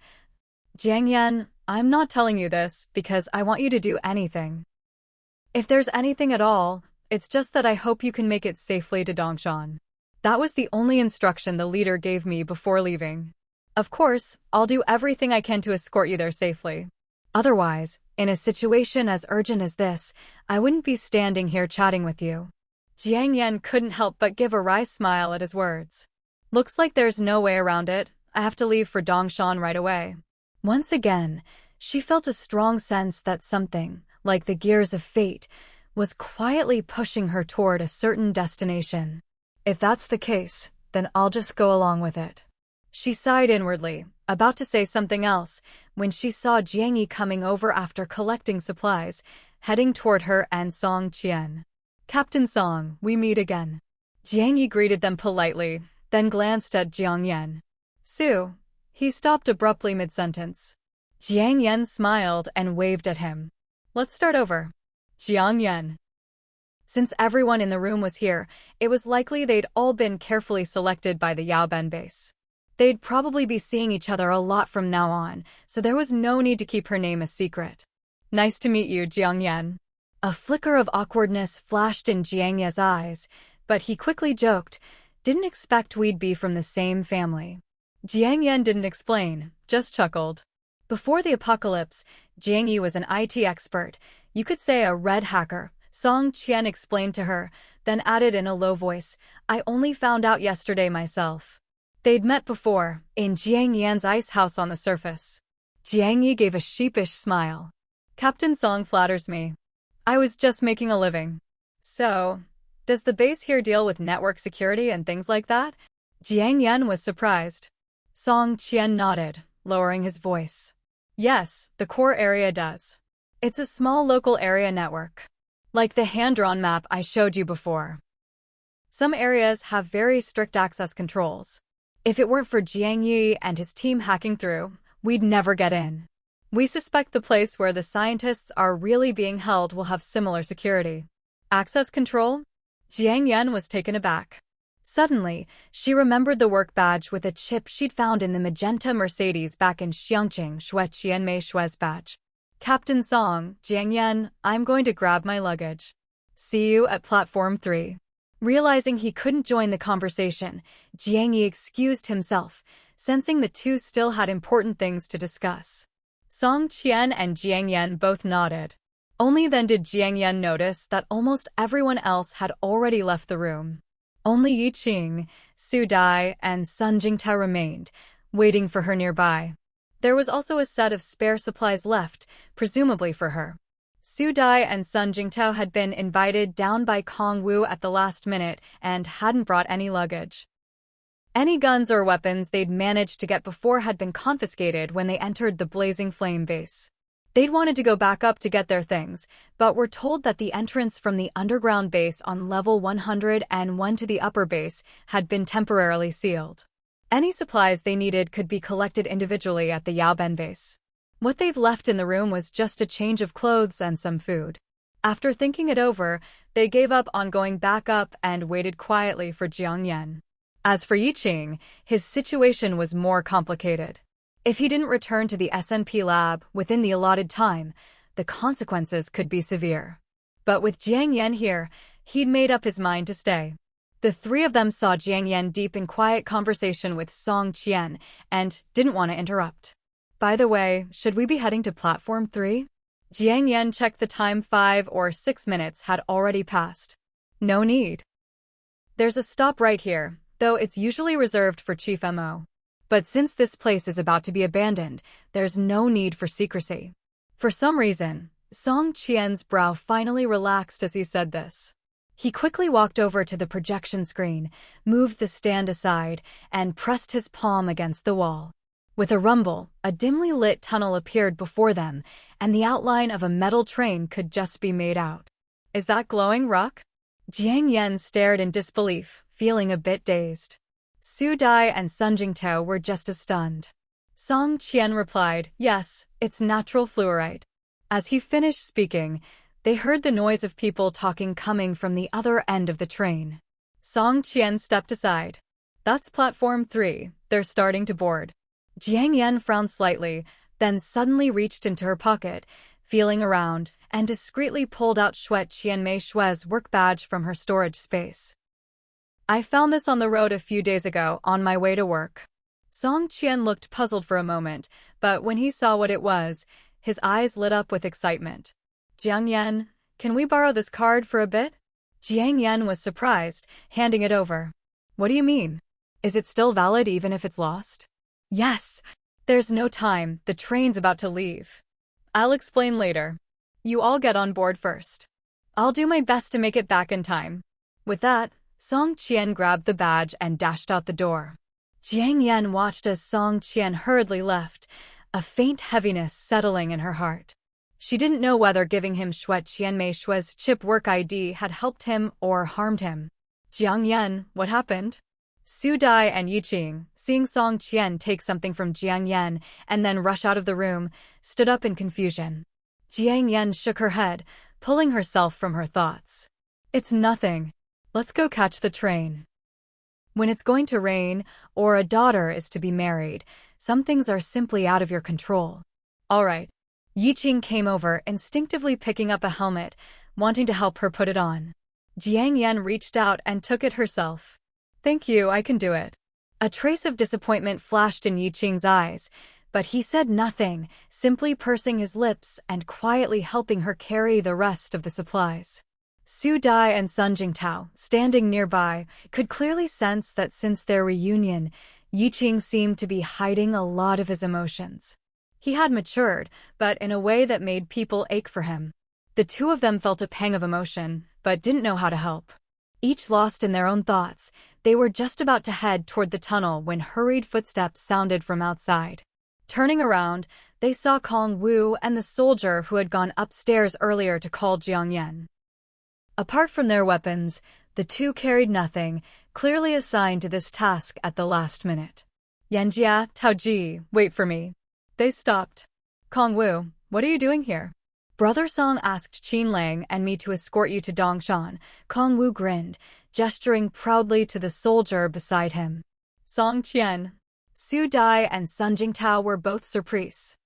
"Jiang Yan, I'm not telling you this because I want you to do anything. If there's anything at all, it's just that I hope you can make it safely to Dongshan." That was the only instruction the leader gave me before leaving. "Of course, I'll do everything I can to escort you there safely. Otherwise, in a situation as urgent as this, I wouldn't be standing here chatting with you." Jiang Yan couldn't help but give a wry smile at his words. "Looks like there's no way around it. I have to leave for Dongshan right away." Once again, she felt a strong sense that something, like the gears of fate, was quietly pushing her toward a certain destination. "If that's the case, then I'll just go along with it." She sighed inwardly, about to say something else, when she saw Jiang Yi coming over after collecting supplies, heading toward her and Song Qian. "Captain Song, we meet again." Jiang Yi greeted them politely, then glanced at Jiang Yan. "Sue." He stopped abruptly mid-sentence. Jiang Yan smiled and waved at him. "Let's start over." Jiang Yan. Since everyone in the room was here, it was likely they'd all been carefully selected by the Yaoben base. They'd probably be seeing each other a lot from now on, so there was no need to keep her name a secret. "Nice to meet you, Jiang Yan." A flicker of awkwardness flashed in Jiang Yan's eyes, but he quickly joked, "Didn't expect we'd be from the same family." Jiang Yan didn't explain, just chuckled. Before the apocalypse, Jiang Yi was an IT expert, you could say a red hacker, Song Qian explained to her, then added in a low voice, "I only found out yesterday myself." They'd met before, in Jiang Yan's ice house on the surface. Jiang Yi gave a sheepish smile. "Captain Song flatters me. I was just making a living." "So, does the base here deal with network security and things like that?" Jiang Yan was surprised. Song Qian nodded, lowering his voice. "Yes, the core area does. It's a small local area network. Like the hand-drawn map I showed you before. Some areas have very strict access controls. If it weren't for Jiang Yi and his team hacking through, we'd never get in. We suspect the place where the scientists are really being held will have similar security." "Access control?" Jiang Yan was taken aback. Suddenly, she remembered the work badge with a chip she'd found in the magenta Mercedes back in Xiangqing Shui Qianmei Shui's badge. "Captain Song, Jiang Yan, I'm going to grab my luggage. See you at platform 3. Realizing he couldn't join the conversation, Jiang Yi excused himself, sensing the two still had important things to discuss. Song Qian and Jiang Yan both nodded. Only then did Jiang Yan notice that almost everyone else had already left the room. Only Yi Qing, Su Dai, and Sun Jingtao remained, waiting for her nearby. There was also a set of spare supplies left, presumably for her. Su Dai and Sun Jingtao had been invited down by Kong Wu at the last minute and hadn't brought any luggage. Any guns or weapons they'd managed to get before had been confiscated when they entered the Blazing Flame base. They'd wanted to go back up to get their things, but were told that the entrance from the underground base on level 101 to the upper base had been temporarily sealed. Any supplies they needed could be collected individually at the Yaoben base. What they've left in the room was just a change of clothes and some food. After thinking it over, they gave up on going back up and waited quietly for Jiang Yan. As for Yi Qing, his situation was more complicated. If he didn't return to the SNP lab within the allotted time, the consequences could be severe. But with Jiang Yan here, he'd made up his mind to stay. The three of them saw Jiang Yan deep in quiet conversation with Song Qian and didn't want to interrupt. By the way, should we be heading to platform 3? Jiang Yan checked the time. 5 or 6 minutes had already passed. No need. There's a stop right here, though it's usually reserved for Chief MO. But since this place is about to be abandoned, there's no need for secrecy. For some reason, Song Qian's brow finally relaxed as he said this. He quickly walked over to the projection screen, moved the stand aside, and pressed his palm against the wall. With a rumble, a dimly lit tunnel appeared before them, and the outline of a metal train could just be made out. Is that glowing rock? Jiang Yan stared in disbelief, feeling a bit dazed. Su Dai and Sun Jingtao were just as stunned. Song Qian replied, "Yes, it's natural fluorite." As he finished speaking, they heard the noise of people talking coming from the other end of the train. Song Qian stepped aside. "That's platform 3, they're starting to board." Jiang Yan frowned slightly, then suddenly reached into her pocket, feeling around, and discreetly pulled out Xuet Qianmei Shue's work badge from her storage space. "I found this on the road a few days ago on my way to work." Song Qian looked puzzled for a moment, but when he saw what it was, his eyes lit up with excitement. "Jiang Yan, can we borrow this card for a bit?" Jiang Yan was surprised, handing it over. "What do you mean? Is it still valid even if it's lost?" "Yes. There's no time, the train's about to leave. I'll explain later. You all get on board first. I'll do my best to make it back in time." With that, Song Qian grabbed the badge and dashed out the door. Jiang Yan watched as Song Qian hurriedly left, a faint heaviness settling in her heart. She didn't know whether giving him Xuet Qianmei Shue's chip work ID had helped him or harmed him. "Jiang Yan, what happened?" Su Dai and Yiqing, seeing Song Qian take something from Jiang Yan and then rush out of the room, stood up in confusion. Jiang Yan shook her head, pulling herself from her thoughts. "It's nothing. Let's go catch the train." When it's going to rain, or a daughter is to be married, some things are simply out of your control. "All right." Yiqing came over, instinctively picking up a helmet, wanting to help her put it on. Jiang Yan reached out and took it herself. "Thank you, I can do it." A trace of disappointment flashed in Yiqing's eyes, but he said nothing, simply pursing his lips and quietly helping her carry the rest of the supplies. Su Dai and Sun Jingtao, standing nearby, could clearly sense that since their reunion, Yiqing seemed to be hiding a lot of his emotions. He had matured, but in a way that made people ache for him. The two of them felt a pang of emotion, but didn't know how to help. Each lost in their own thoughts, they were just about to head toward the tunnel when hurried footsteps sounded from outside. Turning around, they saw Kong Wu and the soldier who had gone upstairs earlier to call Jiang Yan. Apart from their weapons, the two carried nothing, clearly assigned to this task at the last minute. "Yanjia, Taoji, wait for me." They stopped. "Kong Wu, what are you doing here?" "Brother Song asked Qin Lang and me to escort you to Dongshan." Kong Wu grinned, gesturing proudly to the soldier beside him. "Song Qian." Su Dai and Sun Jingtao were both surprised.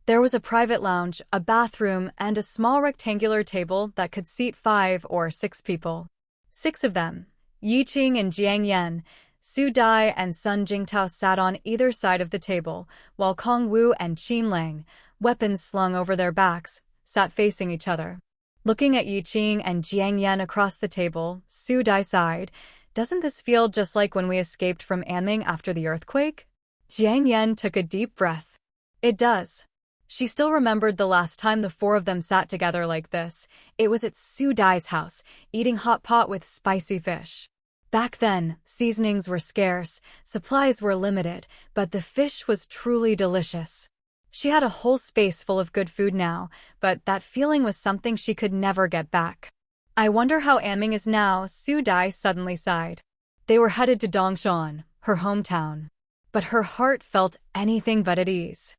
There was a private lounge, a bathroom, and a small rectangular table that could seat 5 or 6 people. 6 of them, Yiqing and Jiang Yan, Su Dai and Sun Jingtao sat on either side of the table, while Kong Wu and Qin Lang, weapons slung over their backs, sat facing each other. Looking at Yiqing and Jiang Yan across the table, Su Dai sighed. "Doesn't this feel just like when we escaped from Anming after the earthquake?" Jiang Yan took a deep breath. "It does." She still remembered the last time the 4 of them sat together like this. It was at Su Dai's house, eating hot pot with spicy fish. Back then, seasonings were scarce, supplies were limited, but the fish was truly delicious. She had a whole space full of good food now, but that feeling was something she could never get back. "I wonder how Anming is now," Su Dai suddenly sighed. They were headed to Dongshan, her hometown. But her heart felt anything but at ease.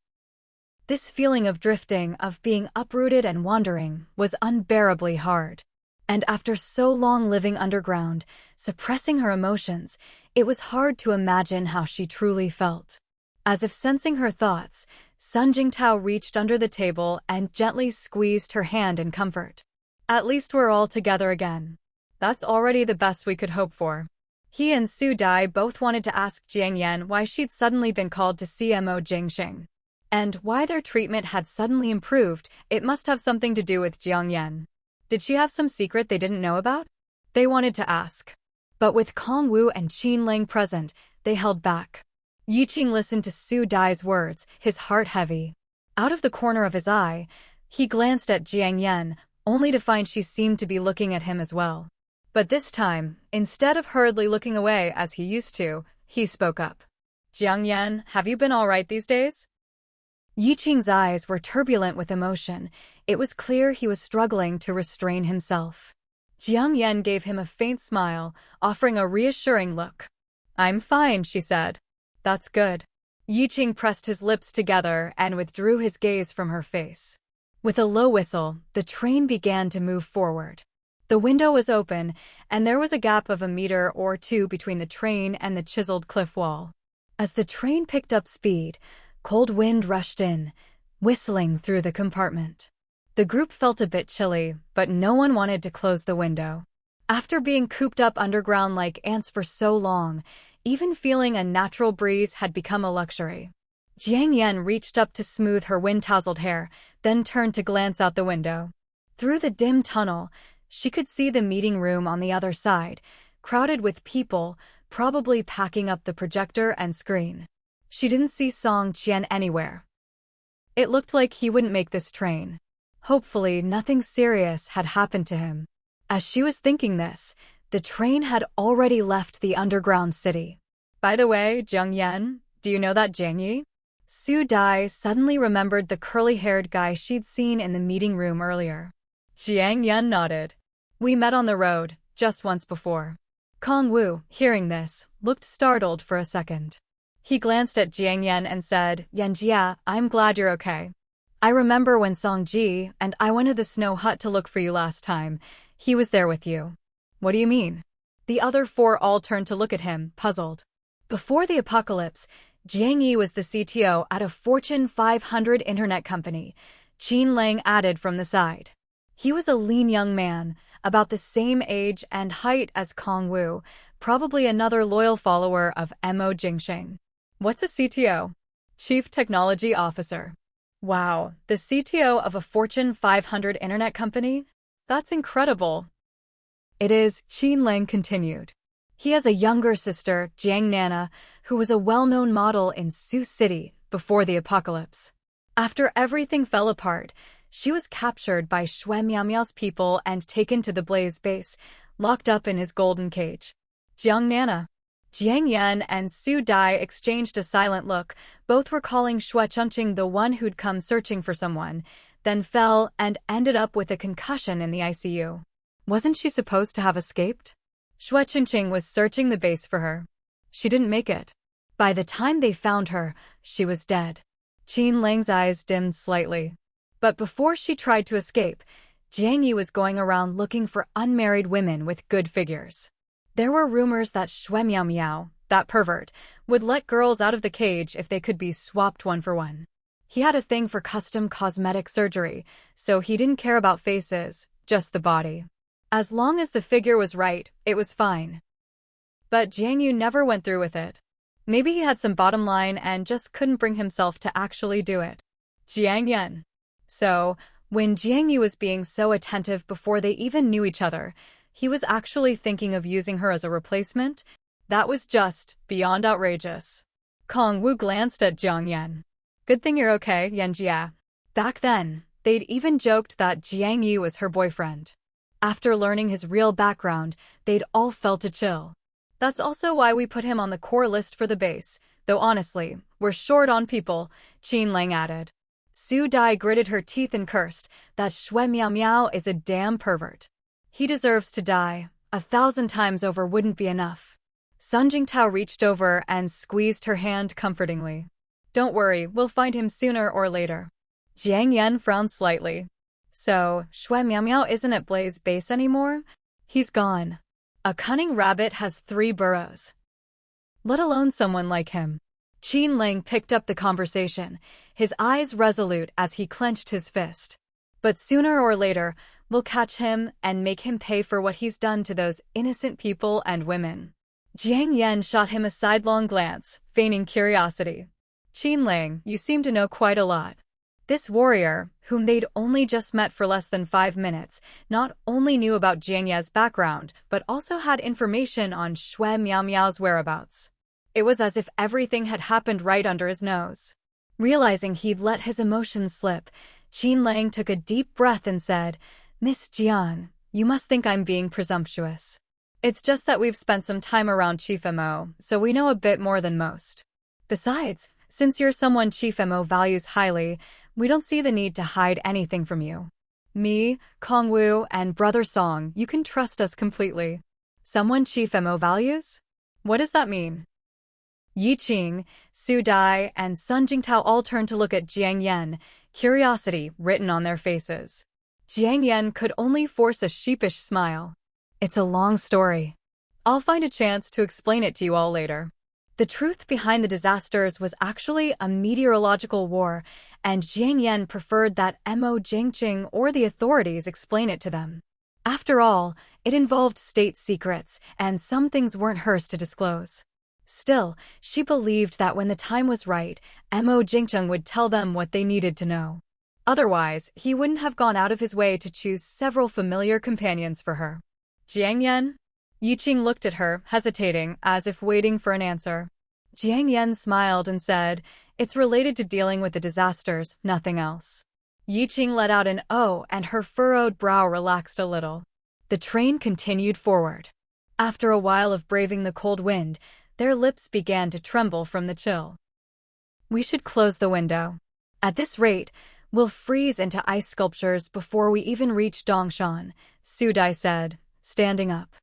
This feeling of drifting, of being uprooted and wandering, was unbearably hard. And after so long living underground, suppressing her emotions, it was hard to imagine how she truly felt. As if sensing her thoughts, Sun Jingtao reached under the table and gently squeezed her hand in comfort. At least we're all together again. That's already the best we could hope for. He and Su Dai both wanted to ask Jiang Yan why she'd suddenly been called to CMO Jingxing. And why their treatment had suddenly improved. It must have something to do with Jiang Yan. Did she have some secret they didn't know about? They wanted to ask. But with Kong Wu and Qin Lang present, they held back. Yiqing listened to Su Dai's words, his heart heavy. Out of the corner of his eye, he glanced at Jiang Yan, only to find she seemed to be looking at him as well. But this time, instead of hurriedly looking away as he used to, he spoke up. Jiang Yan, have you been all right these days? Yiqing's eyes were turbulent with emotion. It was clear he was struggling to restrain himself. Jiang Yan gave him a faint smile, offering a reassuring look. I'm fine, she said. That's good. Yiqing pressed his lips together and withdrew his gaze from her face. With a low whistle, the train began to move forward. The window was open, and there was a gap of a meter or two between the train and the chiseled cliff wall. As the train picked up speed, cold wind rushed in, whistling through the compartment. The group felt a bit chilly, but no one wanted to close the window. After being cooped up underground like ants for so long, even feeling a natural breeze had become a luxury. Jiang Yan reached up to smooth her wind-tousled hair, then turned to glance out the window. Through the dim tunnel, she could see the meeting room on the other side, crowded with people, probably packing up the projector and screen. She didn't see Song Qian anywhere. It looked like he wouldn't make this train. Hopefully, nothing serious had happened to him. As she was thinking this, the train had already left the underground city. By the way, Jiang Yan, do you know that Jiang Yi? Su Dai suddenly remembered the curly-haired guy she'd seen in the meeting room earlier. Jiang Yan nodded. We met on the road, just once before. Kong Wu, hearing this, looked startled for a second. He glanced at Jiang Yan and said, Yanjia, I'm glad you're okay. I remember when Song Ji and I went to the snow hut to look for you last time. He was there with you. What do you mean? The other four all turned to look at him, puzzled. Before the apocalypse, Jiang Yi was the CTO at a Fortune 500 internet company, Qin Lang added from the side. He was a lean young man, about the same age and height as Kong Wu, probably another loyal follower of Mo Jingxing. What's a CTO? Chief Technology Officer. Wow, the CTO of a Fortune 500 internet company? That's incredible. It is, Qin Lang continued. He has a younger sister, Jiang Nana, who was a well-known model in Sioux City before the apocalypse. After everything fell apart, she was captured by Shui Miaomiao's people and taken to the Blaze base, locked up in his golden cage. Jiang Nana. Jiang Yan and Su Dai exchanged a silent look, both recalling Shui Chunqing, the one who'd come searching for someone, then fell and ended up with a concussion in the ICU. Wasn't she supposed to have escaped? Shui Chunqing was searching the base for her. She didn't make it. By the time they found her, she was dead. Qin Lang's eyes dimmed slightly. But before she tried to escape, Jiang Yi was going around looking for unmarried women with good figures. There were rumors that Shui Miaomiao, that pervert, would let girls out of the cage if they could be swapped one for one. He had a thing for custom cosmetic surgery, so he didn't care about faces, just the body. As long as the figure was right, it was fine. But Jiang Yu never went through with it. Maybe he had some bottom line and just couldn't bring himself to actually do it. Jiang Yan. So, when Jiang Yu was being so attentive before they even knew each other, he was actually thinking of using her as a replacement? That was just beyond outrageous. Kong Wu glanced at Jiang Yan. Good thing you're okay, Yanjia. Back then, they'd even joked that Jiang Yi was her boyfriend. After learning his real background, they'd all felt a chill. That's also why we put him on the core list for the base, though honestly, we're short on people, Qin Lang added. Su Dai gritted her teeth and cursed that Shui Miaomiao is a damn pervert. He deserves to die. 1,000 times over wouldn't be enough. Sun Jingtao reached over and squeezed her hand comfortingly. Don't worry, we'll find him sooner or later. Jiang Yan frowned slightly. So, Shui Miaomiao isn't at Blaze base anymore? He's gone. A cunning rabbit has 3 burrows. Let alone someone like him. Qin Ling picked up the conversation, his eyes resolute as he clenched his fist. But sooner or later, we'll catch him and make him pay for what he's done to those innocent people and women. Jiang Yan shot him a sidelong glance, feigning curiosity. Qin Ling, you seem to know quite a lot. This warrior, whom they'd only just met for less than 5 minutes, not only knew about Jiang Ye's background, but also had information on Shui Miao Miao's whereabouts. It was as if everything had happened right under his nose. Realizing he'd let his emotions slip, Qin Ling took a deep breath and said, Miss Jian, you must think I'm being presumptuous. It's just that we've spent some time around Chief Mo, so we know a bit more than most. Besides, since you're someone Chief Mo values highly, we don't see the need to hide anything from you. Me, Kongwu, and Brother Song, you can trust us completely. Someone Chief Mo values? What does that mean? Yi Qing, Su Dai, and Sun Jingtao all turned to look at Jiang Yan, curiosity written on their faces. Jiang Yan could only force a sheepish smile. It's a long story. I'll find a chance to explain it to you all later. The truth behind the disasters was actually a meteorological war, and Jiang Yan preferred that Mo Jingqing or the authorities explain it to them. After all, it involved state secrets, and some things weren't hers to disclose. Still, she believed that when the time was right, Mo Jingqing would tell them what they needed to know. Otherwise, he wouldn't have gone out of his way to choose several familiar companions for her. Jiang Yan? Yi Qing looked at her, hesitating, as if waiting for an answer. Jiang Yan smiled and said, It's related to dealing with the disasters, nothing else. Yi Qing let out an "oh," and her furrowed brow relaxed a little. The train continued forward. After a while of braving the cold wind, their lips began to tremble from the chill. We should close the window. At this rate, we'll freeze into ice sculptures before we even reach Dongshan, Su Dai said, standing up.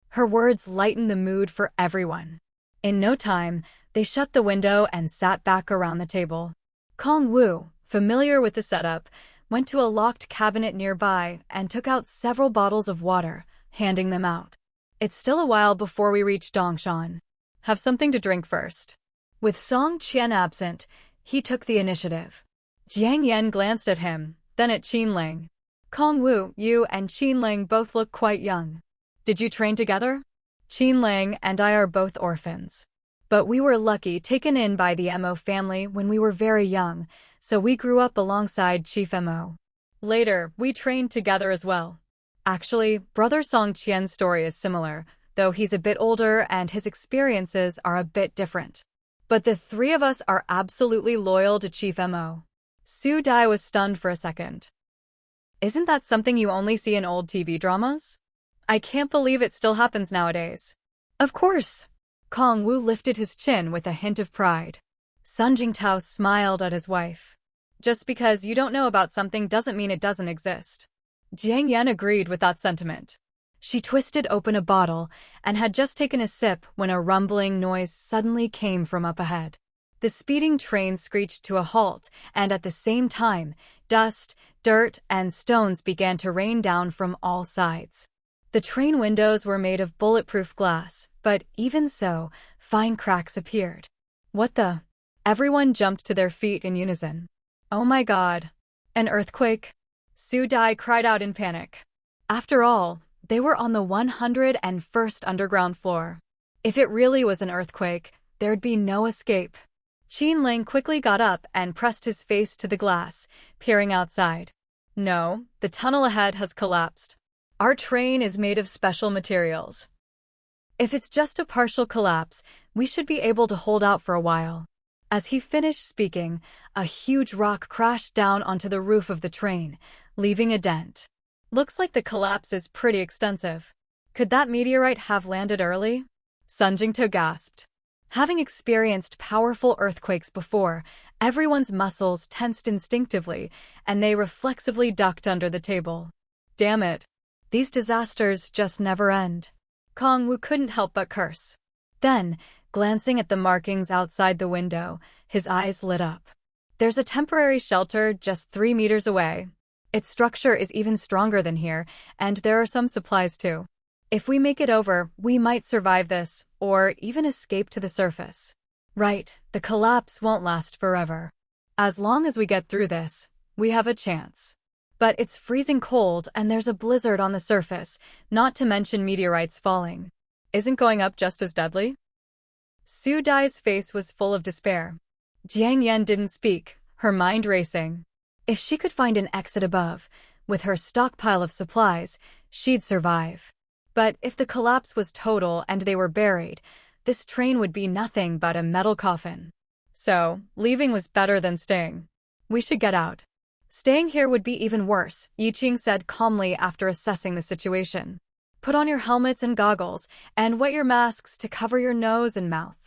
Her words lightened the mood for everyone. In no time, they shut the window and sat back around the table. Kong Wu, familiar with the setup, went to a locked cabinet nearby and took out several bottles of water, handing them out. It's still a while before we reach Dongshan. Have something to drink first. With Song Qian absent, he took the initiative. Jiang Yan glanced at him, then at Qin Ling. Kong Wu, you and Qin Ling both look quite young. Did you train together? Qin Ling and I are both orphans. But we were lucky taken in by the Mo family when we were very young, so we grew up alongside Chief Mo. Later, we trained together as well. Actually, Brother Song Qian's story is similar, though he's a bit older and his experiences are a bit different. But the three of us are absolutely loyal to Chief Mo. Su Dai was stunned for a second. Isn't that something you only see in old TV dramas? I can't believe it still happens nowadays. Of course. Kong Wu lifted his chin with a hint of pride. Sun Jingtao smiled at his wife. Just because you don't know about something doesn't mean it doesn't exist. Jiang Yan agreed with that sentiment. She twisted open a bottle and had just taken a sip when a rumbling noise suddenly came from up ahead. The speeding train screeched to a halt, and at the same time, dust, dirt, and stones began to rain down from all sides. The train windows were made of bulletproof glass, but even so, fine cracks appeared. What the? Everyone jumped to their feet in unison. Oh my God! An earthquake? Su Dai cried out in panic. After all, they were on the 101st underground floor. If it really was an earthquake, there'd be no escape. Qin Ling quickly got up and pressed his face to the glass, peering outside. No, the tunnel ahead has collapsed. Our train is made of special materials. If it's just a partial collapse, we should be able to hold out for a while. As he finished speaking, a huge rock crashed down onto the roof of the train, leaving a dent. Looks like the collapse is pretty extensive. Could that meteorite have landed early? Sun Jingtao gasped. Having experienced powerful earthquakes before, everyone's muscles tensed instinctively, and they reflexively ducked under the table. Damn it. These disasters just never end. Kong Wu couldn't help but curse. Then, glancing at the markings outside the window, his eyes lit up. There's a temporary shelter just 3 meters away. Its structure is even stronger than here, and there are some supplies too. If we make it over, we might survive this, or even escape to the surface. Right, the collapse won't last forever. As long as we get through this, we have a chance. But it's freezing cold and there's a blizzard on the surface, not to mention meteorites falling. Isn't going up just as deadly? Su Dai's face was full of despair. Jiang Yan didn't speak, her mind racing. If she could find an exit above, with her stockpile of supplies, she'd survive. But if the collapse was total and they were buried, this train would be nothing but a metal coffin. So, leaving was better than staying. We should get out. Staying here would be even worse, Yiqing said calmly after assessing the situation. Put on your helmets and goggles, and wet your masks to cover your nose and mouth.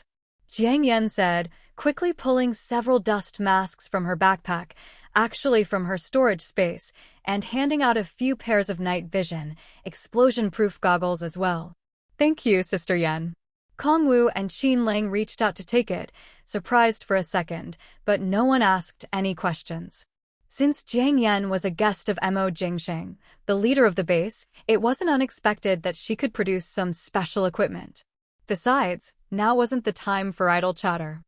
Jiang Yan said, quickly pulling several dust masks from her backpack, actually from her storage space, and handing out a few pairs of night vision, explosion-proof goggles as well. Thank you, Sister Yan. Kong Wu and Qin Lang reached out to take it, surprised for a second, but no one asked any questions. Since Jiang Yan was a guest of Mo Jingsheng, the leader of the base, it wasn't unexpected that she could produce some special equipment. Besides, now wasn't the time for idle chatter.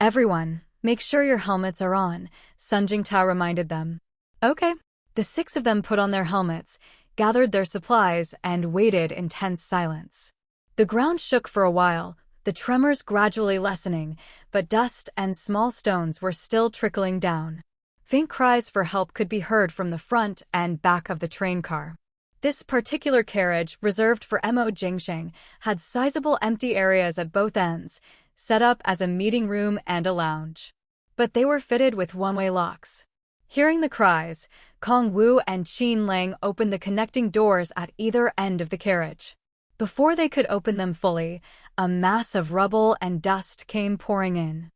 Everyone, make sure your helmets are on, Sun Jingtao reminded them. Okay. The 6 of them put on their helmets, gathered their supplies, and waited in tense silence. The ground shook for a while, the tremors gradually lessening, but dust and small stones were still trickling down. Faint cries for help could be heard from the front and back of the train car. This particular carriage, reserved for Mo Jingsheng, had sizable empty areas at both ends, set up as a meeting room and a lounge. But they were fitted with one-way locks. Hearing the cries, Kong Wu and Qin Lang opened the connecting doors at either end of the carriage. Before they could open them fully, a mass of rubble and dust came pouring in.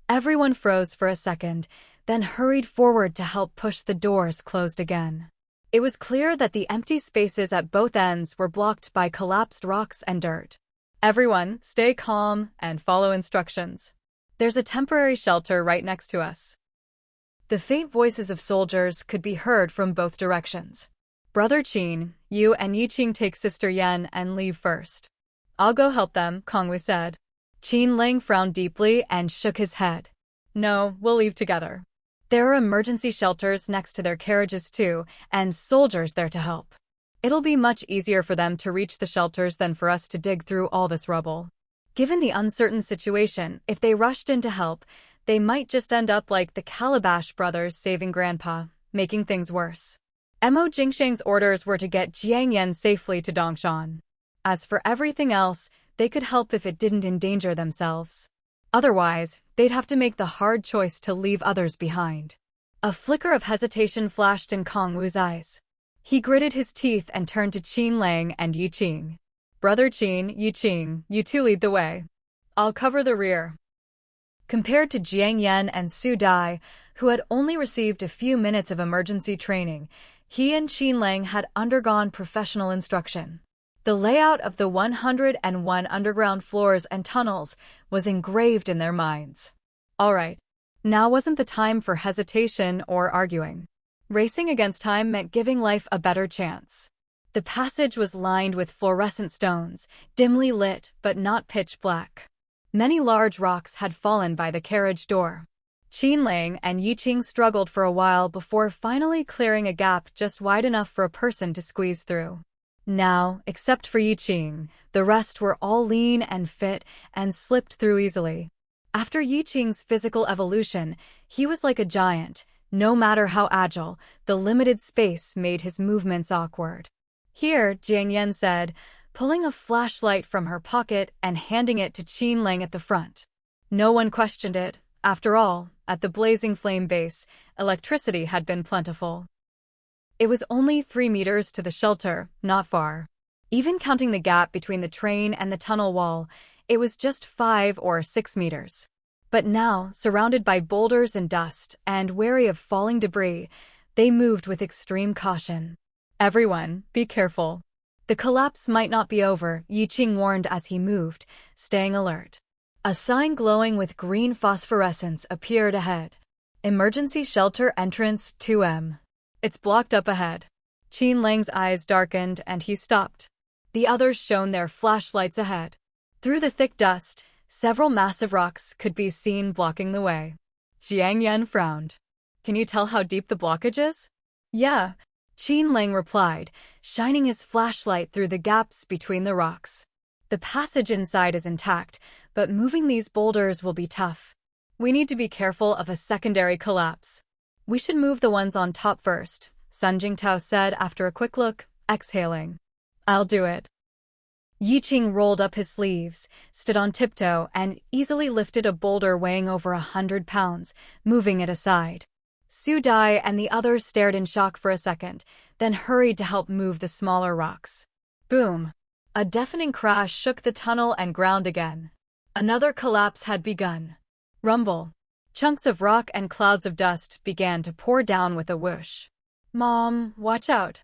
Everyone froze for a second, then hurried forward to help push the doors closed again. It was clear that the empty spaces at both ends were blocked by collapsed rocks and dirt. Everyone, stay calm and follow instructions. There's a temporary shelter right next to us. The faint voices of soldiers could be heard from both directions. Brother Qin, you and Yiqing take Sister Yan and leave first. I'll go help them, Kongwu said. Qin Lang frowned deeply and shook his head. No, we'll leave together. There are emergency shelters next to their carriages too, and soldiers there to help. It'll be much easier for them to reach the shelters than for us to dig through all this rubble. Given the uncertain situation, if they rushed in to help, they might just end up like the Calabash brothers saving Grandpa, making things worse. Mo Jingsheng's orders were to get Jiang Yan safely to Dongshan. As for everything else, they could help if it didn't endanger themselves. Otherwise, they'd have to make the hard choice to leave others behind. A flicker of hesitation flashed in Kong Wu's eyes. He gritted his teeth and turned to Qin Lang and Yiqing. Brother Qin, Yiqing, you two lead the way. I'll cover the rear. Compared to Jiang Yan and Su Dai, who had only received a few minutes of emergency training, he and Qin Lang had undergone professional instruction. The layout of the 101 underground floors and tunnels was engraved in their minds. All right, now wasn't the time for hesitation or arguing. Racing against time meant giving life a better chance. The passage was lined with fluorescent stones, dimly lit but not pitch black. Many large rocks had fallen by the carriage door. Qin Lang and Yiqing struggled for a while before finally clearing a gap just wide enough for a person to squeeze through. Now, except for Yiqing, the rest were all lean and fit and slipped through easily. After Yiqing's physical evolution, he was like a giant. No matter how agile, the limited space made his movements awkward. Here, Jiang Yan said, pulling a flashlight from her pocket and handing it to Qin Lang at the front. No one questioned it. After all, at the blazing flame base, electricity had been plentiful. It was only 3 meters to the shelter, not far. Even counting the gap between the train and the tunnel wall, it was just 5 or 6 meters. But now, surrounded by boulders and dust, and wary of falling debris, they moved with extreme caution. Everyone, be careful. The collapse might not be over, Yiqing warned as he moved, staying alert. A sign glowing with green phosphorescence appeared ahead. Emergency shelter entrance 2M. It's blocked up ahead. Qin Lang's eyes darkened and he stopped. The others shone their flashlights ahead. Through the thick dust, Several massive rocks could be seen blocking the way. Jiang Yan frowned. Can you tell how deep the blockage is? Yeah, Qin Lang replied, shining his flashlight through the gaps between the rocks. The passage inside is intact, but moving these boulders will be tough. We need to be careful of a secondary collapse. We should move the ones on top first, Sun Jingtao said after a quick look, exhaling. I'll do it. Yiqing rolled up his sleeves, stood on tiptoe, and easily lifted a boulder weighing over 100 pounds, moving it aside. Su Dai and the others stared in shock for a second, then hurried to help move the smaller rocks. Boom! A deafening crash shook the tunnel and ground again. Another collapse had begun. Rumble. Chunks of rock and clouds of dust began to pour down with a whoosh. Mom, watch out!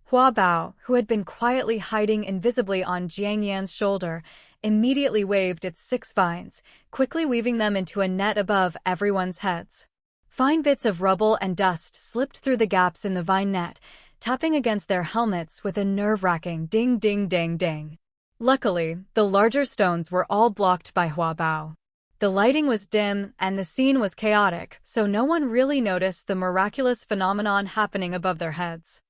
Hua Bao, who had been quietly hiding invisibly on Jiang Yan's shoulder, immediately waved its 6 vines, quickly weaving them into a net above everyone's heads. Fine bits of rubble and dust slipped through the gaps in the vine net, tapping against their helmets with a nerve-wracking ding-ding-ding-ding. Luckily, the larger stones were all blocked by Hua Bao. The lighting was dim and the scene was chaotic, so no one really noticed the miraculous phenomenon happening above their heads.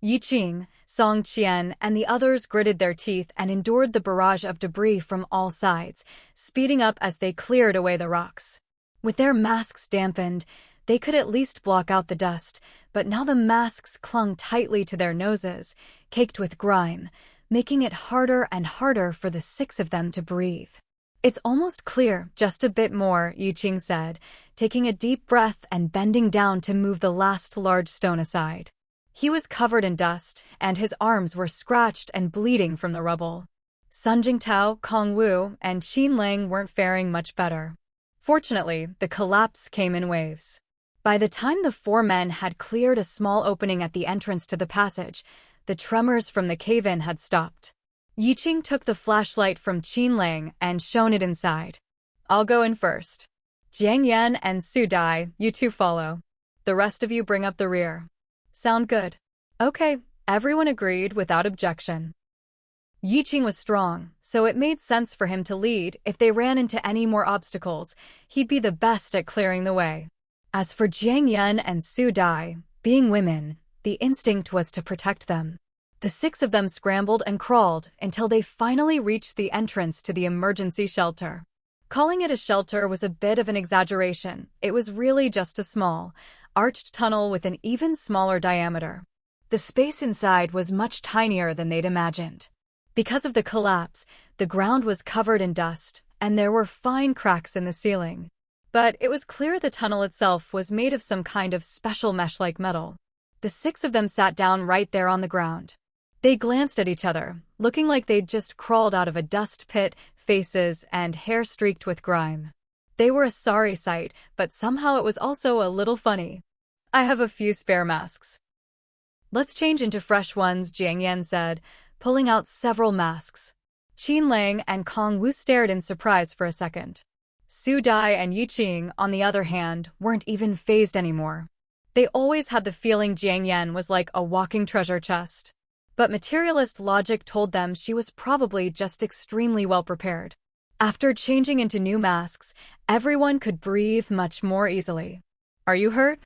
Yiqing, Song Qian, and the others gritted their teeth and endured the barrage of debris from all sides, speeding up as they cleared away the rocks. With their masks dampened, they could at least block out the dust, but now the masks clung tightly to their noses, caked with grime, making it harder and harder for the 6 of them to breathe. It's almost clear, just a bit more, Yiqing said, taking a deep breath and bending down to move the last large stone aside. He was covered in dust, and his arms were scratched and bleeding from the rubble. Sun Jingtao, Kong Wu, and Qin Lang weren't faring much better. Fortunately, the collapse came in waves. By the time the 4 men had cleared a small opening at the entrance to the passage, the tremors from the cave-in had stopped. Yiqing took the flashlight from Qin Lang and shone it inside. I'll go in first. Jiang Yan and Su Dai, you 2 follow. The rest of you bring up the rear. Sound good? Okay, everyone agreed without objection. Yiqing was strong, so it made sense for him to lead. If they ran into any more obstacles, he'd be the best at clearing the way. As for Jiang Yan and Su Dai, being women, the instinct was to protect them. The 6 of them scrambled and crawled until they finally reached the entrance to the emergency shelter. Calling it a shelter was a bit of an exaggeration. It was really just a small, arched tunnel with an even smaller diameter. The space inside was much tinier than they'd imagined. Because of the collapse, the ground was covered in dust, and there were fine cracks in the ceiling. But it was clear the tunnel itself was made of some kind of special mesh-like metal. The 6 of them sat down right there on the ground. They glanced at each other, looking like they'd just crawled out of a dust pit, faces and hair streaked with grime. They were a sorry sight, but somehow it was also a little funny. I have a few spare masks. Let's change into fresh ones, Jiang Yan said, pulling out several masks. Qin Lang and Kong Wu stared in surprise for a second. Su Dai and Yiqing, on the other hand, weren't even fazed anymore. They always had the feeling Jiang Yan was like a walking treasure chest. But materialist logic told them she was probably just extremely well prepared. After changing into new masks, everyone could breathe much more easily. Are you hurt?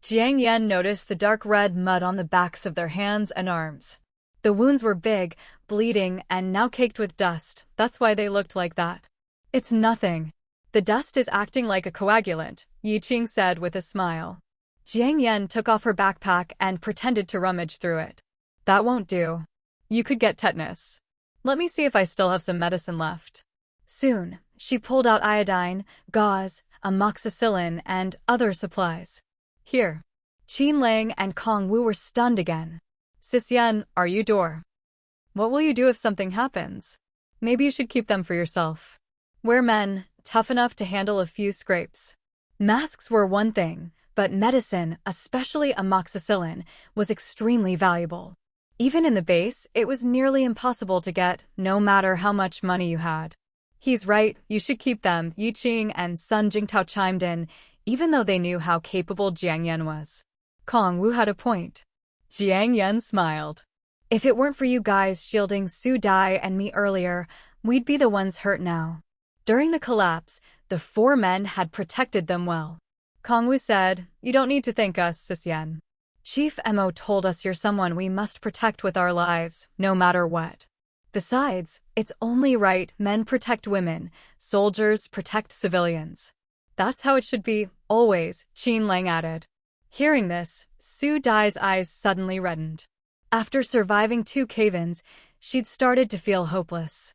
Jiang Yan noticed the dark red mud on the backs of their hands and arms. The wounds were big, bleeding, and now caked with dust. That's why they looked like that. It's nothing. The dust is acting like a coagulant, Yiqing said with a smile. Jiang Yan took off her backpack and pretended to rummage through it. That won't do. You could get tetanus. Let me see if I still have some medicine left. Soon, she pulled out iodine, gauze, amoxicillin, and other supplies. Here. Qin Lang and Kong Wu were stunned again. Sis Yan, are you door? What will you do if something happens? Maybe you should keep them for yourself. We're men, tough enough to handle a few scrapes. Masks were one thing, but medicine, especially amoxicillin, was extremely valuable. Even in the base, it was nearly impossible to get, no matter how much money you had. He's right, you should keep them, Yiqing and Sun Jingtao chimed in, even though they knew how capable Jiang Yan was. Kong Wu had a point. Jiang Yan smiled. If it weren't for you guys shielding Su Dai and me earlier, we'd be the ones hurt now. During the collapse, the 4 men had protected them well. Kongwu said, "You don't need to thank us, Sis Yen. Chief Mo told us you're someone we must protect with our lives, no matter what. Besides, it's only right men protect women, soldiers protect civilians. That's how it should be, always," Qin Lang added. Hearing this, Su Dai's eyes suddenly reddened. After surviving 2 cave-ins, she'd started to feel hopeless.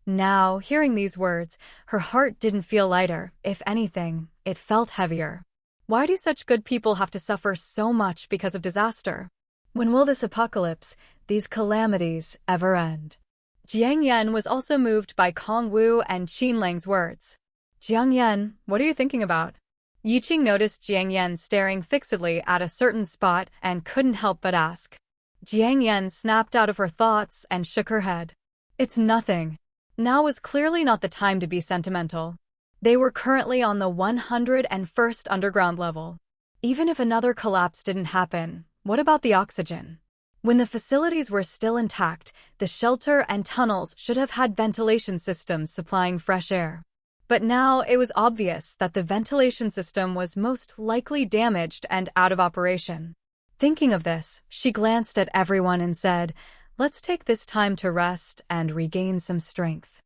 Now, hearing these words, her heart didn't feel lighter. If anything, it felt heavier. Why do such good people have to suffer so much because of disaster? When will this apocalypse, these calamities, ever end? Jiang Yan was also moved by Kongwu and Qin Lang's words. "Jiang Yan, what are you thinking about?" Yiqing noticed Jiang Yan staring fixedly at a certain spot and couldn't help but ask. Jiang Yan snapped out of her thoughts and shook her head. "It's nothing." Now was clearly not the time to be sentimental. They were currently on the 101st underground level. Even if another collapse didn't happen, what about the oxygen? When the facilities were still intact, the shelter and tunnels should have had ventilation systems supplying fresh air. But now it was obvious that the ventilation system was most likely damaged and out of operation. Thinking of this, she glanced at everyone and said, "Let's take this time to rest and regain some strength.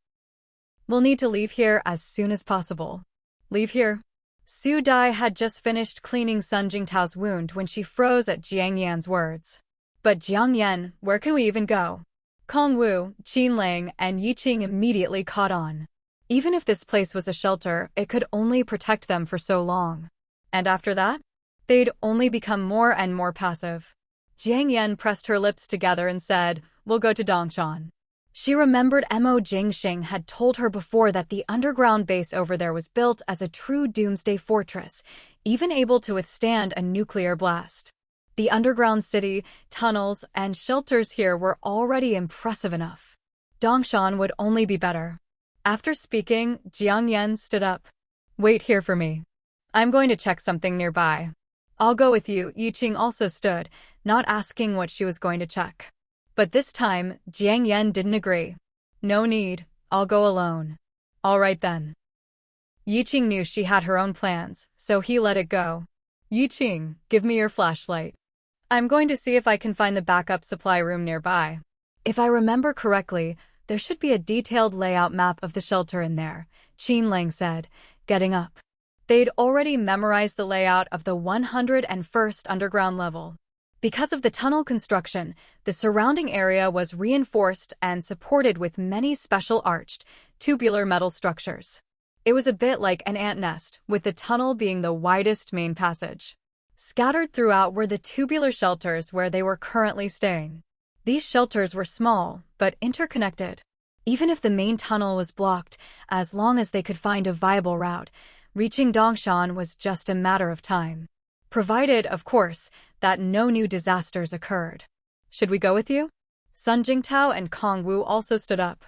We'll need to leave here as soon as possible." "Leave here?" Su Dai had just finished cleaning Sun Jingtao's wound when she froze at Jiang Yan's words. "But Jiang Yan, where can we even go?" Kongwu, Qin Lang, and Yiqing immediately caught on. Even if this place was a shelter, it could only protect them for so long. And after that? They'd only become more and more passive. Jiang Yan pressed her lips together and said, "We'll go to Dongshan." She remembered Mo Jingxing had told her before that the underground base over there was built as a true Doomsday fortress, even able to withstand a nuclear blast. The underground city, tunnels, and shelters here were already impressive enough. Dongshan would only be better. After speaking, Jiang Yan stood up. "Wait here for me. I'm going to check something nearby." "I'll go with you." Yiqing also stood, not asking what she was going to check. But this time, Jiang Yan didn't agree. "No need, I'll go alone." "All right then." Yiqing knew she had her own plans, so he let it go. "Yiqing, give me your flashlight. I'm going to see if I can find the backup supply room nearby. If I remember correctly, there should be a detailed layout map of the shelter in there," Qin Lang said, getting up. They'd already memorized the layout of the 101st underground level. Because of the tunnel construction, the surrounding area was reinforced and supported with many special arched, tubular metal structures. It was a bit like an ant nest, with the tunnel being the widest main passage. Scattered throughout were the tubular shelters where they were currently staying. These shelters were small, but interconnected. Even if the main tunnel was blocked, as long as they could find a viable route, reaching Dongshan was just a matter of time. Provided, of course, that no new disasters occurred. "Should we go with you?" Sun Jingtao and Kongwu also stood up.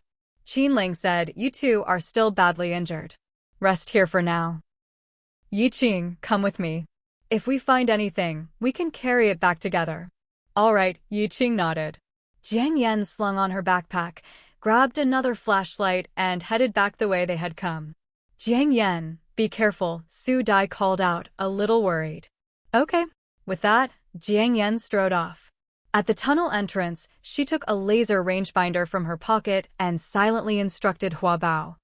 Qin Lang said, "You two are still badly injured. Rest here for now." "Yiqing, come with me. If we find anything, we can carry it back together." "All right," Yiqing nodded. Jiang Yan slung on her backpack, grabbed another flashlight, and headed back the way they had come. "Jiang Yan, be careful," Su Dai called out, a little worried. "Okay." With that, Jiang Yan strode off. At the tunnel entrance, she took a laser rangefinder from her pocket and silently instructed Hua Bao.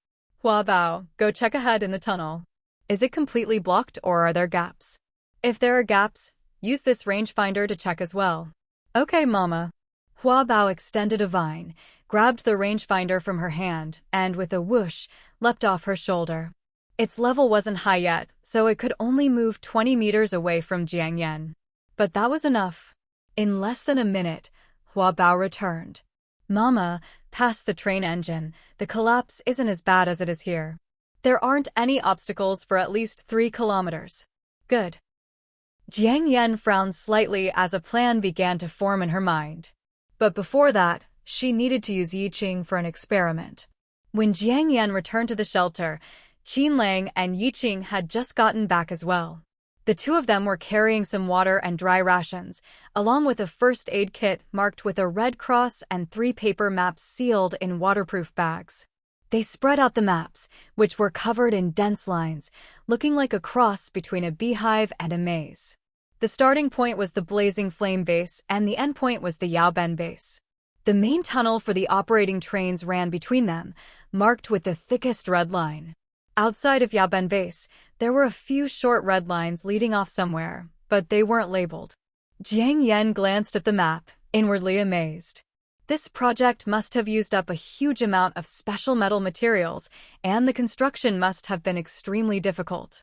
"Hua Bao, go check ahead in the tunnel. Is it completely blocked or are there gaps? If there are gaps, use this rangefinder to check as well." "Okay, Mama." Hua Bao extended a vine, grabbed the rangefinder from her hand, and with a whoosh, leapt off her shoulder. Its level wasn't high yet, so it could only move 20 meters away from Jiang Yan. But that was enough. In less than a minute, Hua Bao returned. "Mama, past the train engine, the collapse isn't as bad as it is here. There aren't any obstacles for at least 3 kilometers. Good." Jiang Yan frowned slightly as a plan began to form in her mind. But before that, she needed to use Yiqing for an experiment. When Jiang Yan returned to the shelter, Qin Lang and Yiqing had just gotten back as well. The two of them were carrying some water and dry rations, along with a first aid kit marked with a red cross and 3 paper maps sealed in waterproof bags. They spread out the maps, which were covered in dense lines, looking like a cross between a beehive and a maze. The starting point was the Blazing Flame base, and the endpoint was the Yaoben base. The main tunnel for the operating trains ran between them, marked with the thickest red line. Outside of Yaoben base, there were a few short red lines leading off somewhere, but they weren't labeled. Jiang Xiaoyue glanced at the map, inwardly amazed. This project must have used up a huge amount of special metal materials, and the construction must have been extremely difficult.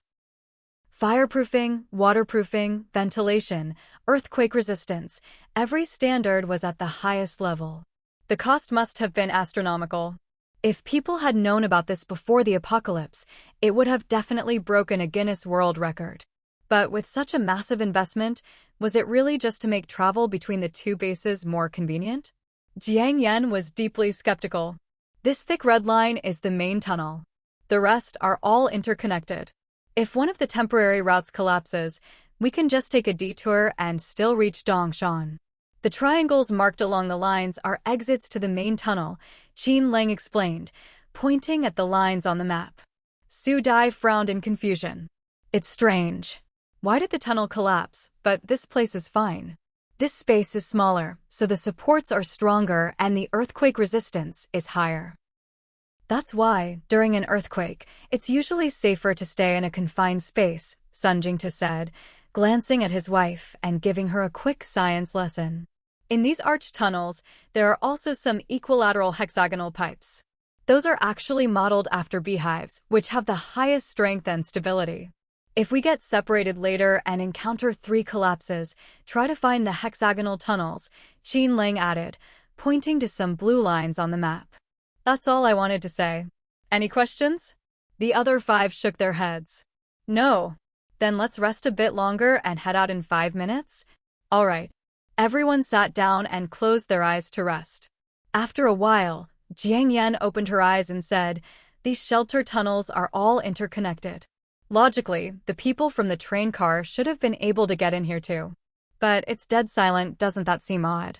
Fireproofing, waterproofing, ventilation, earthquake resistance, every standard was at the highest level. The cost must have been astronomical. If people had known about this before the apocalypse, it would have definitely broken a Guinness World Record. But with such a massive investment, was it really just to make travel between the two bases more convenient? Jiang Xiaoyue was deeply skeptical. This thick red line is the main tunnel. The rest are all interconnected. If one of the temporary routes collapses, we can just take a detour and still reach Dongshan. The triangles marked along the lines are exits to the main tunnel, Qin Lang explained, pointing at the lines on the map. Su Dai frowned in confusion. It's strange. Why did the tunnel collapse, but this place is fine? This space is smaller, so the supports are stronger and the earthquake resistance is higher. That's why, during an earthquake, it's usually safer to stay in a confined space, Sun Jingta said, glancing at his wife and giving her a quick science lesson. In these arched tunnels, there are also some equilateral hexagonal pipes. Those are actually modeled after beehives, which have the highest strength and stability. If we get separated later and encounter 3 collapses, try to find the hexagonal tunnels, Qin Lang added, pointing to some blue lines on the map. That's all I wanted to say. Any questions? The other 5 shook their heads. No. Then let's rest a bit longer and head out in 5 minutes? All right. Everyone sat down and closed their eyes to rest. After a while, Jiang Xiaoyue opened her eyes and said, "These shelter tunnels are all interconnected. Logically, the people from the train car should have been able to get in here too. But it's dead silent, doesn't that seem odd?"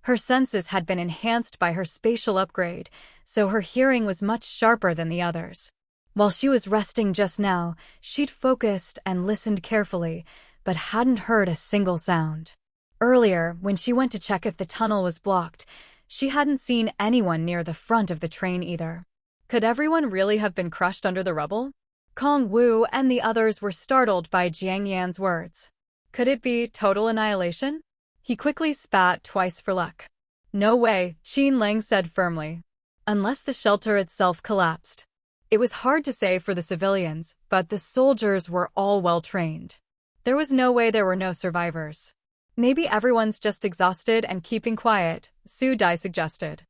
Her senses had been enhanced by her spatial upgrade, so her hearing was much sharper than the others. While she was resting just now, she'd focused and listened carefully, but hadn't heard a single sound. Earlier, when she went to check if the tunnel was blocked, she hadn't seen anyone near the front of the train either. Could everyone really have been crushed under the rubble? Kong Wu and the others were startled by Jiang Xiaoyue's words. Could it be total annihilation? He quickly spat twice for luck. No way, Qin Lang said firmly. Unless the shelter itself collapsed. It was hard to say for the civilians, but the soldiers were all well-trained. There was no way there were no survivors. Maybe everyone's just exhausted and keeping quiet, Su Dai suggested.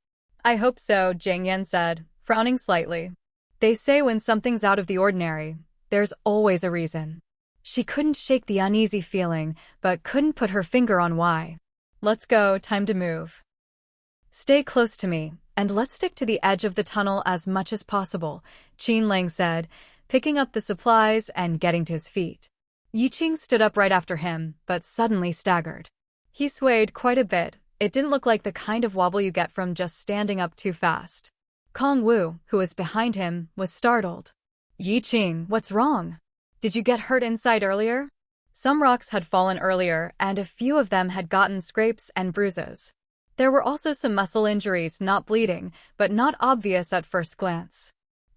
I hope so, Jiang Xiaoyue said, frowning slightly. They say when something's out of the ordinary, there's always a reason. She couldn't shake the uneasy feeling, but couldn't put her finger on why. Let's go, time to move. Stay close to me, and let's stick to the edge of the tunnel as much as possible, Qin Lang said, picking up the supplies and getting to his feet. Yiqing stood up right after him, but suddenly staggered. He swayed quite a bit. It didn't look like the kind of wobble you get from just standing up too fast. Kong Wu, who was behind him, was startled. Yiqing, what's wrong? Did you get hurt inside earlier? Some rocks had fallen earlier, and a few of them had gotten scrapes and bruises. There were also some muscle injuries, not bleeding, but not obvious at first glance.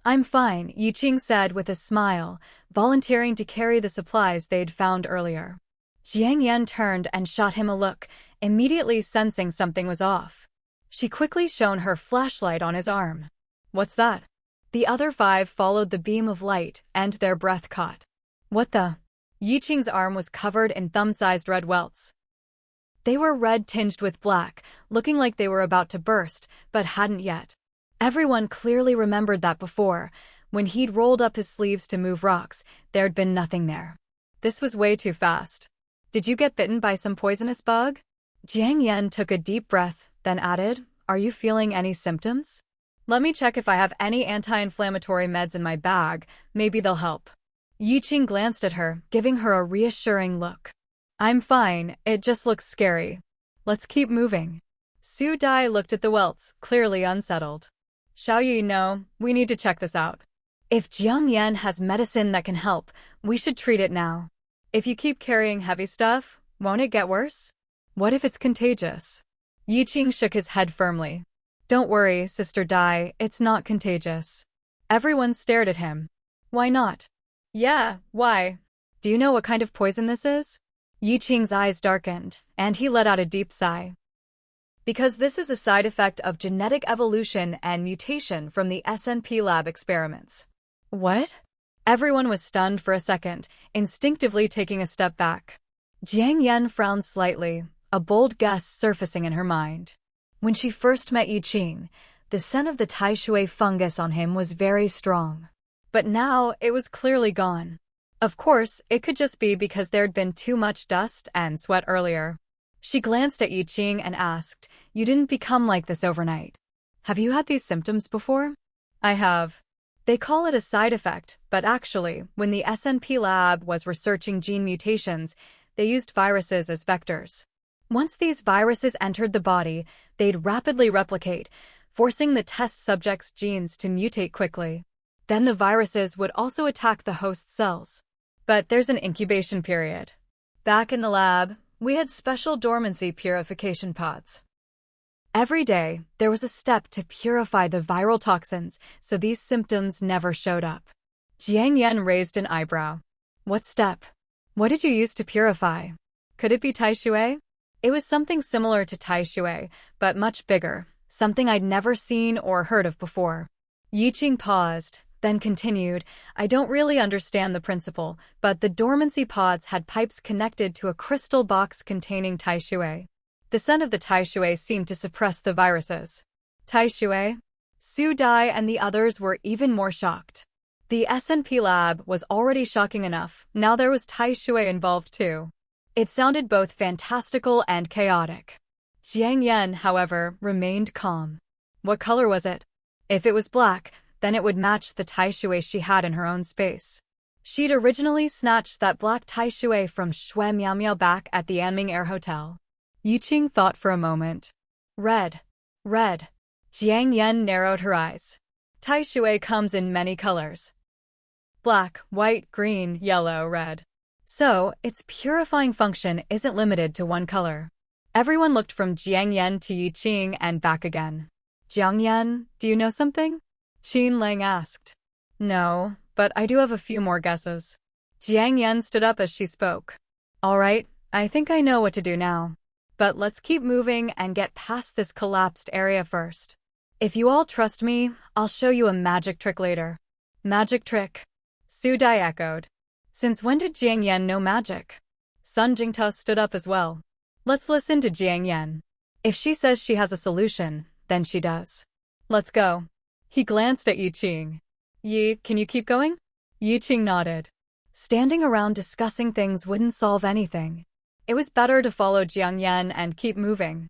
I'm fine, Yiqing said with a smile, volunteering to carry the supplies they'd found earlier. Jiang Xiaoyue turned and shot him a look, immediately sensing something was off. She quickly shone her flashlight on his arm. What's that? The other 5 followed the beam of light, and their breath caught. What the? Yiqing's arm was covered in thumb-sized red welts. They were red tinged with black, looking like they were about to burst, but hadn't yet. Everyone clearly remembered that before, when he'd rolled up his sleeves to move rocks, there'd been nothing there. This was way too fast. Did you get bitten by some poisonous bug? Jiang Xiaoyue took a deep breath, then added, Are you feeling any symptoms? Let me check if I have any anti-inflammatory meds in my bag, maybe they'll help. Yiqing glanced at her, giving her a reassuring look. I'm fine, it just looks scary. Let's keep moving. Su Dai looked at the welts, clearly unsettled. Xiaoyue, no, we need to check this out. If Jiang Yan has medicine that can help, we should treat it now. If you keep carrying heavy stuff, won't it get worse? What if it's contagious? Yiqing shook his head firmly. Don't worry, Sister Dai, it's not contagious. Everyone stared at him. Why not? Yeah, why? Do you know what kind of poison this is? Yiqing's eyes darkened, and he let out a deep sigh. Because this is a side effect of genetic evolution and mutation from the SNP lab experiments. What? Everyone was stunned for a second, instinctively taking a step back. Jiang Yan frowned slightly, a bold guess surfacing in her mind. When she first met Yiqing, the scent of the Tai Shui fungus on him was very strong. But now it was clearly gone. Of course, it could just be because there'd been too much dust and sweat earlier. She glanced at Yiqing and asked, "You didn't become like this overnight. Have you had these symptoms before?" "I have." They call it a side effect, but actually, when the SNP lab was researching gene mutations, they used viruses as vectors. Once these viruses entered the body, they'd rapidly replicate, forcing the test subject's genes to mutate quickly. Then the viruses would also attack the host cells. But there's an incubation period. Back in the lab, we had special dormancy purification pods. Every day, there was a step to purify the viral toxins so these symptoms never showed up. Jiang Yan raised an eyebrow. What step? What did you use to purify? Could it be Tai Shui? It was something similar to Tai Shui, but much bigger, something I'd never seen or heard of before. Yiqing paused, then continued, I don't really understand the principle, but the dormancy pods had pipes connected to a crystal box containing Tai Shui. The scent of the Tai Shui seemed to suppress the viruses. Tai Shui? Su Dai and the others were even more shocked. The SNP lab was already shocking enough, now there was Tai Shui involved too. It sounded both fantastical and chaotic. Jiang Yan, however, remained calm. What color was it? If it was black, then it would match the Tai Shui she had in her own space. She'd originally snatched that black Tai Shui from Shui Miao Miao back at the Anming Air Hotel. Yiqing thought for a moment. Red. Red. Jiang Yan narrowed her eyes. Tai Shui comes in many colors. Black, white, green, yellow, red. So, its purifying function isn't limited to one color. Everyone looked from Jiang Yan to Yiqing and back again. Jiang Yan, do you know something? Qin Lang asked. No, but I do have a few more guesses. Jiang Yan stood up as she spoke. All right, I think I know what to do now. But let's keep moving and get past this collapsed area first. If you all trust me, I'll show you a magic trick later. Magic trick? Su Dai echoed. Since when did Jiang Yan know magic? Sun Jingta stood up as well. Let's listen to Jiang Yan. If she says she has a solution, then she does. Let's go. He glanced at Yiqing. Yi, can you keep going? Yiqing nodded. Standing around discussing things wouldn't solve anything. It was better to follow Jiang Yan and keep moving.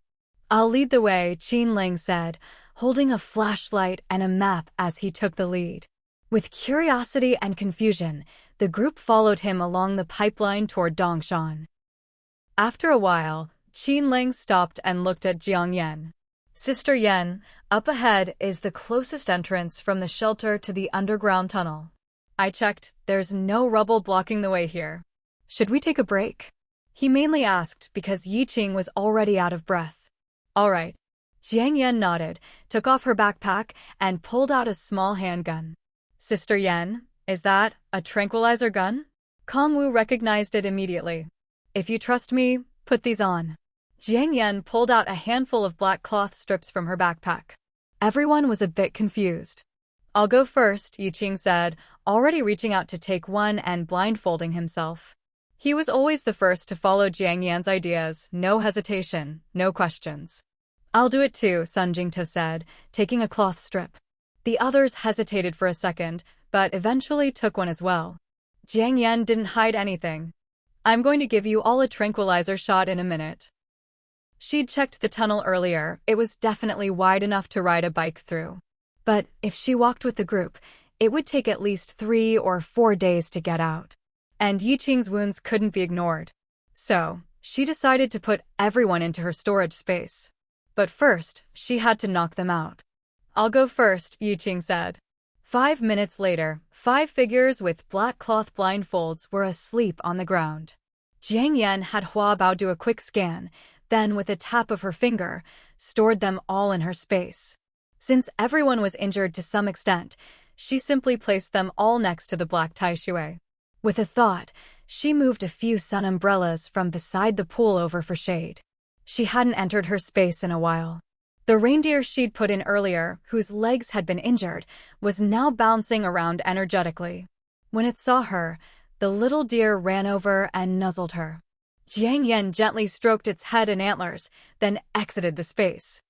I'll lead the way, Qin Lang said, holding a flashlight and a map as he took the lead. With curiosity and confusion, the group followed him along the pipeline toward Dongshan. After a while, Qin Lang stopped and looked at Jiang Yan. Sister Yan, up ahead is the closest entrance from the shelter to the underground tunnel. I checked, there's no rubble blocking the way here. Should we take a break? He mainly asked because Yiqing was already out of breath. All right. Jiang Yan nodded, took off her backpack, and pulled out a small handgun. Sister Yan, is that a tranquilizer gun? Kong Wu recognized it immediately. If you trust me, put these on. Jiang Yan pulled out a handful of black cloth strips from her backpack. Everyone was a bit confused. I'll go first, Yiqing said, already reaching out to take one and blindfolding himself. He was always the first to follow Jiang Yan's ideas, no hesitation, no questions. I'll do it too, Sun Jingta said, taking a cloth strip. The others hesitated for a second, but eventually took one as well. Jiang Yan didn't hide anything. I'm going to give you all a tranquilizer shot in a minute. She'd checked the tunnel earlier, it was definitely wide enough to ride a bike through. But if she walked with the group, it would take at least 3 or 4 days to get out. And Yiqing's wounds couldn't be ignored. So, she decided to put everyone into her storage space. But first, she had to knock them out. I'll go first, Yiqing said. 5 minutes later, 5 figures with black cloth blindfolds were asleep on the ground. Jiang Yan had Hua Bao do a quick scan, then with a tap of her finger, stored them all in her space. Since everyone was injured to some extent, she simply placed them all next to the black Tai Shui. With a thought, she moved a few sun umbrellas from beside the pool over for shade. She hadn't entered her space in a while. The reindeer she'd put in earlier, whose legs had been injured, was now bouncing around energetically. When it saw her, the little deer ran over and nuzzled her. Jiang Yan gently stroked its head and antlers, then exited the space.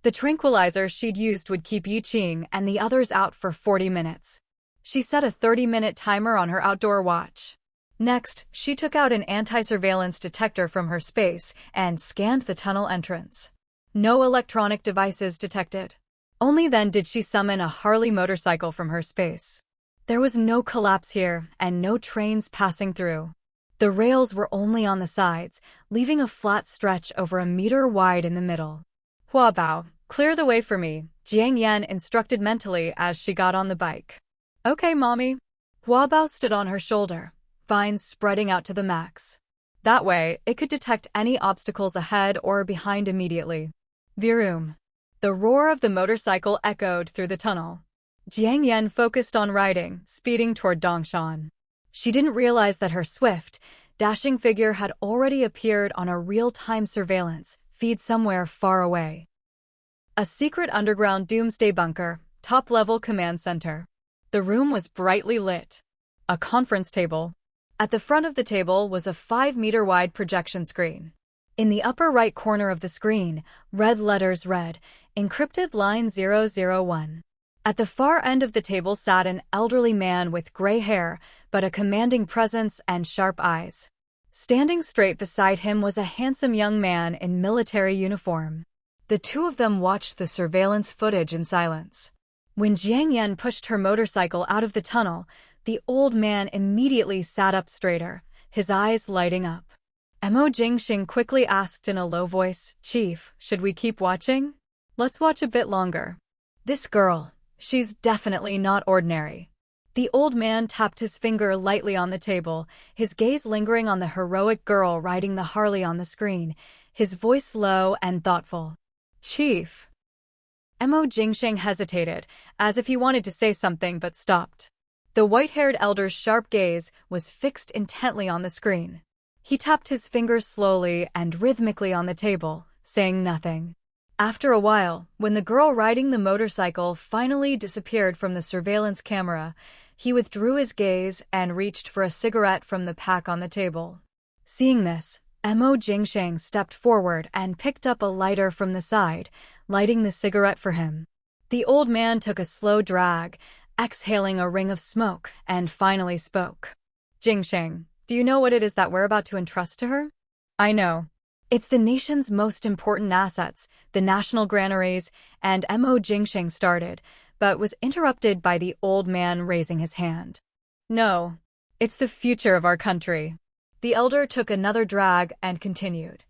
The tranquilizer she'd used would keep Yiqing and the others out for 40 minutes. She set a 30-minute timer on her outdoor watch. Next, she took out an anti-surveillance detector from her space and scanned the tunnel entrance. No electronic devices detected. Only then did she summon a Harley motorcycle from her space. There was no collapse here and no trains passing through. The rails were only on the sides, leaving a flat stretch over a meter wide in the middle. Hua Bao, clear the way for me, Jiang Yan instructed mentally as she got on the bike. Okay, mommy. Hua Bao stood on her shoulder, vines spreading out to the max. That way, it could detect any obstacles ahead or behind immediately. Viroom. The roar of the motorcycle echoed through the tunnel. Jiang Yan focused on riding, speeding toward Dongshan. She didn't realize that her swift, dashing figure had already appeared on a real-time surveillance feed somewhere far away. A secret underground Doomsday bunker, top-level command center. The room was brightly lit. A conference table. At the front of the table was a 5-meter-wide projection screen. In the upper right corner of the screen, red letters read, Encrypted Line 001. At the far end of the table sat an elderly man with gray hair, but a commanding presence and sharp eyes. Standing straight beside him was a handsome young man in military uniform. The two of them watched the surveillance footage in silence. When Jiang Yan pushed her motorcycle out of the tunnel, the old man immediately sat up straighter, his eyes lighting up. Mo Jingxing quickly asked in a low voice, Chief, should we keep watching? Let's watch a bit longer. This girl, she's definitely not ordinary. The old man tapped his finger lightly on the table, his gaze lingering on the heroic girl riding the Harley on the screen, his voice low and thoughtful. Chief. Mo Jingxing hesitated, as if he wanted to say something but stopped. The white-haired elder's sharp gaze was fixed intently on the screen. He tapped his fingers slowly and rhythmically on the table, saying nothing. After a while, when the girl riding the motorcycle finally disappeared from the surveillance camera, he withdrew his gaze and reached for a cigarette from the pack on the table. Seeing this, Mo Jingxing stepped forward and picked up a lighter from the side, lighting the cigarette for him. The old man took a slow drag, exhaling a ring of smoke, and finally spoke. Jingxing, do you know what it is that we're about to entrust to her? I know. It's the nation's most important assets, the national granaries, and Mo Jingxing started, but was interrupted by the old man raising his hand. No, it's the future of our country. The elder took another drag and continued.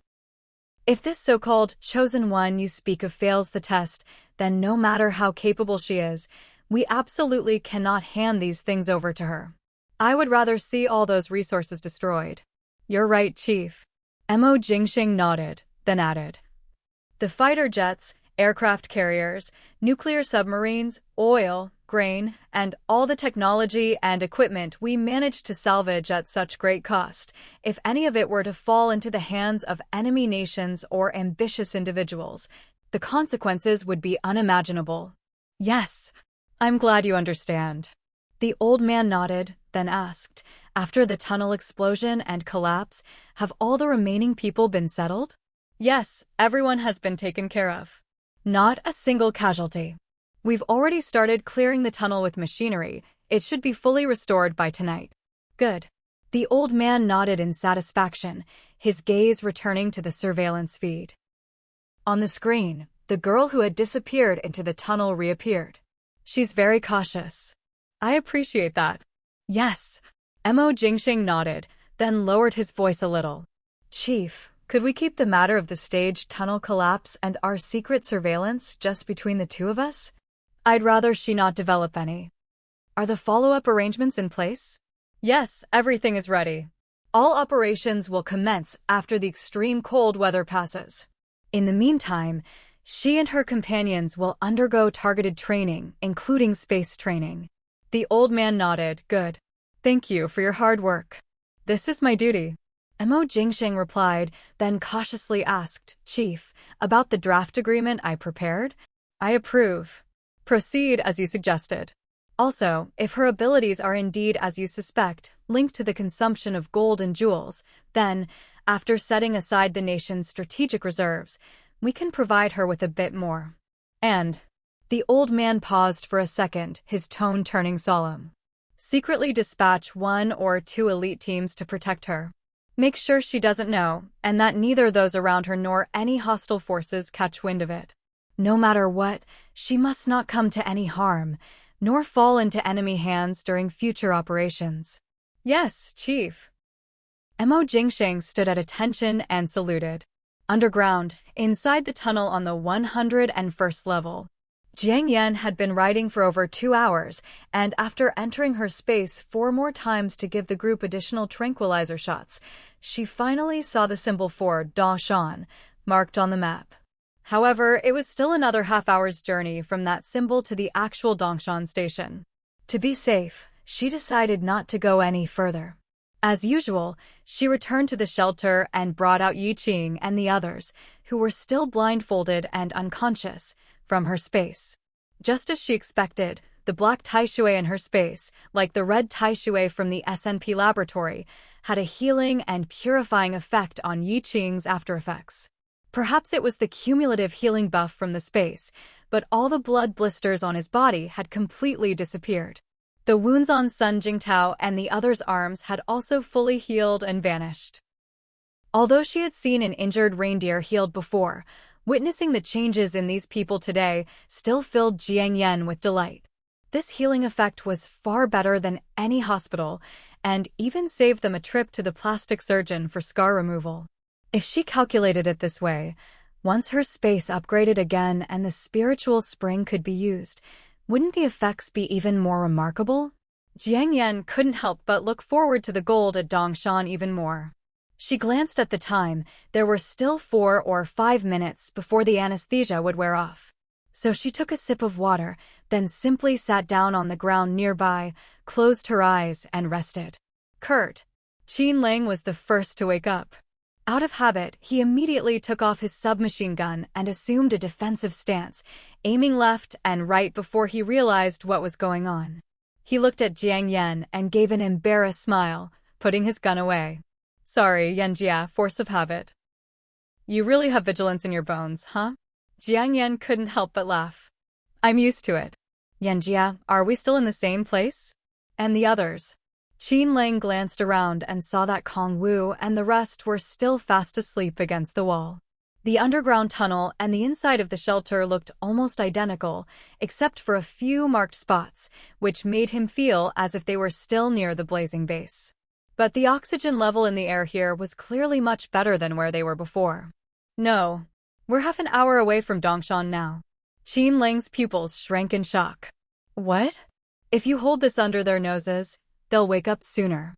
If this so-called chosen one you speak of fails the test, then no matter how capable she is, we absolutely cannot hand these things over to her. I would rather see all those resources destroyed. You're right, Chief. Mo Jingxing nodded, then added. The fighter jets, aircraft carriers, nuclear submarines, oil, grain, and all the technology and equipment we managed to salvage at such great cost, if any of it were to fall into the hands of enemy nations or ambitious individuals, the consequences would be unimaginable. Yes, I'm glad you understand. The old man nodded, then asked, after the tunnel explosion and collapse, have all the remaining people been settled? Yes, everyone has been taken care of. Not a single casualty. We've already started clearing the tunnel with machinery. It should be fully restored by tonight. Good. The old man nodded in satisfaction, his gaze returning to the surveillance feed. On the screen, the girl who had disappeared into the tunnel reappeared. She's very cautious. I appreciate that. Yes. Mo Jingxing nodded, then lowered his voice a little. Chief, Could we keep the matter of the stage tunnel collapse and our secret surveillance just between the two of us? I'd rather she not develop any. Are the follow-up arrangements in place? Yes, everything is ready. All operations will commence after the extreme cold weather passes. In the meantime, she and her companions will undergo targeted training, including space training. The old man nodded. Good. Thank you for your hard work. This is my duty. Mo Jingsheng replied, then cautiously asked, Chief, about the draft agreement I prepared? I approve. Proceed as you suggested. Also, if her abilities are indeed as you suspect, linked to the consumption of gold and jewels, then, after setting aside the nation's strategic reserves, we can provide her with a bit more. And the old man paused for a second, his tone turning solemn. Secretly dispatch 1 or 2 elite teams to protect her. Make sure she doesn't know, and that neither those around her nor any hostile forces catch wind of it. No matter what, she must not come to any harm, nor fall into enemy hands during future operations. Yes, Chief. Mo Jingsheng stood at attention and saluted. Underground, inside the tunnel on the 101st level, Jiang Yan had been riding for over 2 hours, and after entering her space 4 more times to give the group additional tranquilizer shots, she finally saw the symbol for Dongshan marked on the map. However, it was still another half-hour's journey from that symbol to the actual Dongshan station. To be safe, she decided not to go any further. As usual, she returned to the shelter and brought out Yi Qing and the others, who were still blindfolded and unconscious, from her space. Just as she expected, the black taishui in her space, like the red taishui from the SNP laboratory, had a healing and purifying effect on Yi Qing's aftereffects. Perhaps it was the cumulative healing buff from the space, but all the blood blisters on his body had completely disappeared. The wounds on Sun Jingtao and the others' arms had also fully healed and vanished. Although she had seen an injured reindeer healed before, witnessing the changes in these people today still filled Jiang Yan with delight. This healing effect was far better than any hospital, and even saved them a trip to the plastic surgeon for scar removal. If she calculated it this way, once her space upgraded again and the spiritual spring could be used, wouldn't the effects be even more remarkable? Jiang Yan couldn't help but look forward to the gold at Dongshan even more. She glanced at the time. There were still 4 or 5 minutes before the anesthesia would wear off. So she took a sip of water, then simply sat down on the ground nearby, closed her eyes, and rested. Kurt. Qin Ling was the first to wake up. Out of habit, he immediately took off his submachine gun and assumed a defensive stance, aiming left and right before he realized what was going on. He looked at Jiang Yan and gave an embarrassed smile, putting his gun away. Sorry, Yanjia, force of habit. You really have vigilance in your bones, huh? Jiang Yan couldn't help but laugh. I'm used to it. Yanjia, are we still in the same place? And the others? Qin Ling glanced around and saw that Kong Wu and the rest were still fast asleep against the wall. The underground tunnel and the inside of the shelter looked almost identical, except for a few marked spots, which made him feel as if they were still near the blazing base. But the oxygen level in the air here was clearly much better than where they were before. No, we're half an hour away from Dongshan now. Qin Ling's pupils shrank in shock. What? If you hold this under their noses, they'll wake up sooner.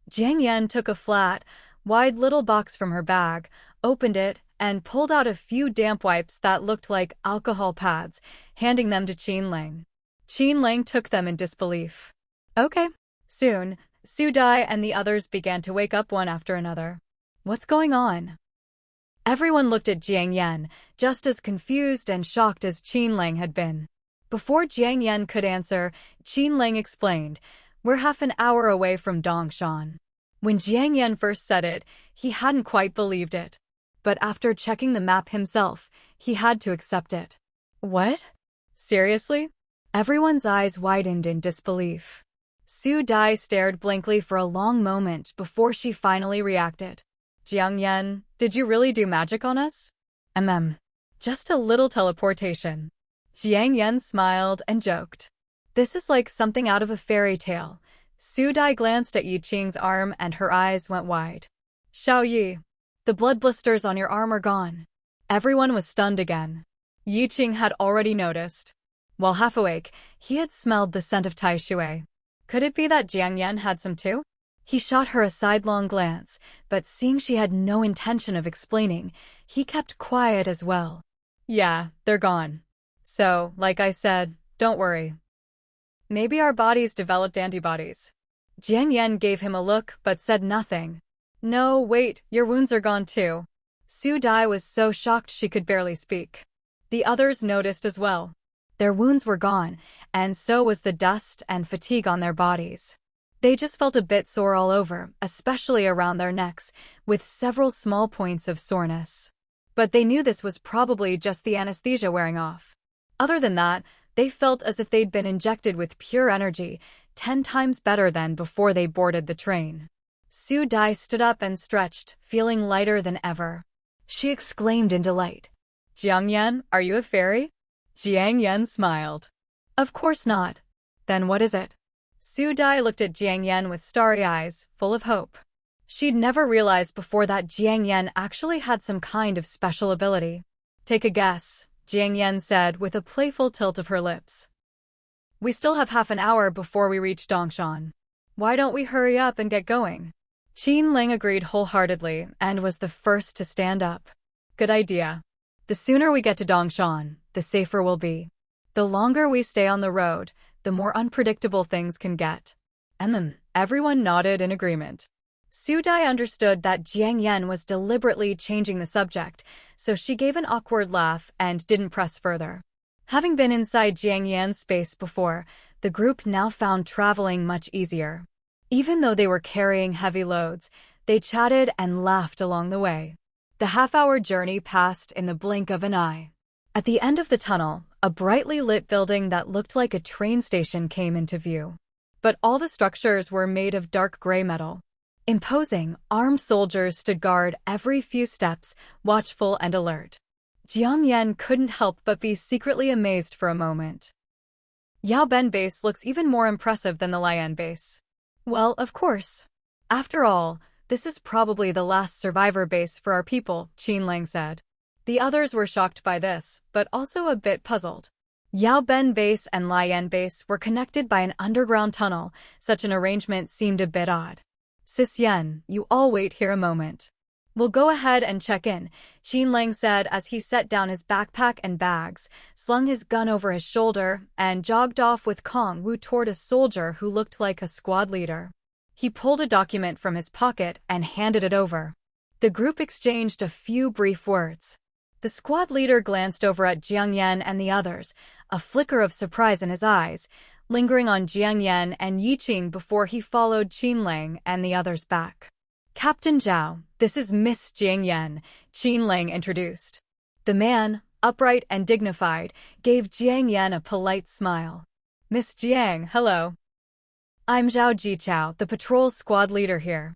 Jiang Yan took a flat, wide little box from her bag, opened it, and pulled out a few damp wipes that looked like alcohol pads, handing them to Qin Ling. Qin Ling took them in disbelief. Okay. Soon, Su Dai and the others began to wake up one after another. What's going on? Everyone looked at Jiang Yan, just as confused and shocked as Qin Ling had been. Before Jiang Yan could answer, Qin Ling explained, we're half an hour away from Dongshan. When Jiang Yan first said it, he hadn't quite believed it. But after checking the map himself, he had to accept it. What? Seriously? Everyone's eyes widened in disbelief. Su Dai stared blankly for a long moment before she finally reacted. Jiang Yan, did you really do magic on us? Just a little teleportation. Jiang Yan smiled and joked. This is like something out of a fairy tale. Su Dai glanced at Yi Qing's arm and her eyes went wide. Xiaoyue. The blood blisters on your arm are gone. Everyone was stunned again. Yi Qing had already noticed. While half awake, he had smelled the scent of Tai Shui. Could it be that Jiang Yan had some too? He shot her a sidelong glance, but seeing she had no intention of explaining, he kept quiet as well. Yeah, they're gone. So, like I said, don't worry. Maybe our bodies developed antibodies. Jiang Yan gave him a look but said nothing. No, wait, your wounds are gone too. Su Dai was so shocked she could barely speak. The others noticed as well. Their wounds were gone, and so was the dust and fatigue on their bodies. They just felt a bit sore all over, especially around their necks, with several small points of soreness. But they knew this was probably just the anesthesia wearing off. Other than that, they felt as if they'd been injected with pure energy, 10 times better than before they boarded the train. Su Dai stood up and stretched, feeling lighter than ever. She exclaimed in delight. Jiang Yan, are you a fairy? Jiang Yan smiled. Of course not. Then what is it? Su Dai looked at Jiang Yan with starry eyes, full of hope. She'd never realized before that Jiang Yan actually had some kind of special ability. Take a guess, Jiang Yan said with a playful tilt of her lips. We still have half an hour before we reach Dongshan. Why don't we hurry up and get going? Qin Ling agreed wholeheartedly and was the first to stand up. Good idea. The sooner we get to Dongshan, the safer we'll be. The longer we stay on the road, the more unpredictable things can get. And then, everyone nodded in agreement. Su Dai understood that Jiang Yan was deliberately changing the subject, so she gave an awkward laugh and didn't press further. Having been inside Jiang Yan's space before, the group now found traveling much easier. Even though they were carrying heavy loads, they chatted and laughed along the way. The half-hour journey passed in the blink of an eye. At the end of the tunnel, a brightly lit building that looked like a train station came into view. But all the structures were made of dark gray metal. Imposing, armed soldiers stood guard every few steps, watchful and alert. Jiang Yan couldn't help but be secretly amazed for a moment. Yao Ben base looks even more impressive than the Lian base. Well, of course. After all, this is probably the last survivor base for our people, Qin Ling said. The others were shocked by this, but also a bit puzzled. Yao Ben base and Lian base were connected by an underground tunnel. Such an arrangement seemed a bit odd. Sis Yen, you all wait here a moment. We'll go ahead and check in, Qin Ling said as he set down his backpack and bags, slung his gun over his shoulder, and jogged off with Kong Wu toward a soldier who looked like a squad leader. He pulled a document from his pocket and handed it over. The group exchanged a few brief words. The squad leader glanced over at Jiang Yan and the others, a flicker of surprise in his eyes, lingering on Jiang Yan and Yi Qing before he followed Qin Ling and the others back. Captain Zhao, this is Miss Jiang Yan, Qin Ling introduced. The man, upright and dignified, gave Jiang Yan a polite smile. Miss Jiang, hello. I'm Zhao Jichao, the patrol squad leader here.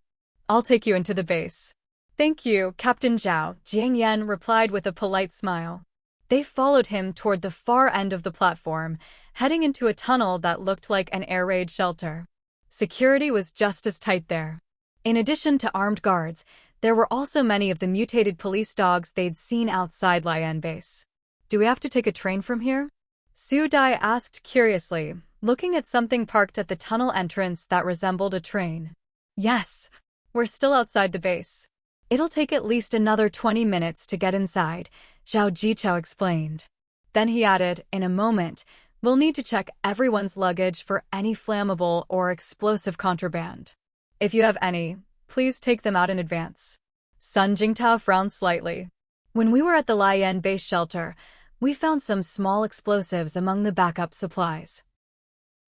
I'll take you into the base. Thank you, Captain Zhao, Jiang Yan replied with a polite smile. They followed him toward the far end of the platform, heading into a tunnel that looked like an air raid shelter. Security was just as tight there. In addition to armed guards, there were also many of the mutated police dogs they'd seen outside Lian base. Do we have to take a train from here? Su Dai asked curiously, looking at something parked at the tunnel entrance that resembled a train. Yes, we're still outside the base. It'll take at least another 20 minutes to get inside, Zhao Jichao explained. Then he added, in a moment, we'll need to check everyone's luggage for any flammable or explosive contraband. If you have any, please take them out in advance. Sun Jingtao frowned slightly. When we were at the Lian base shelter, we found some small explosives among the backup supplies.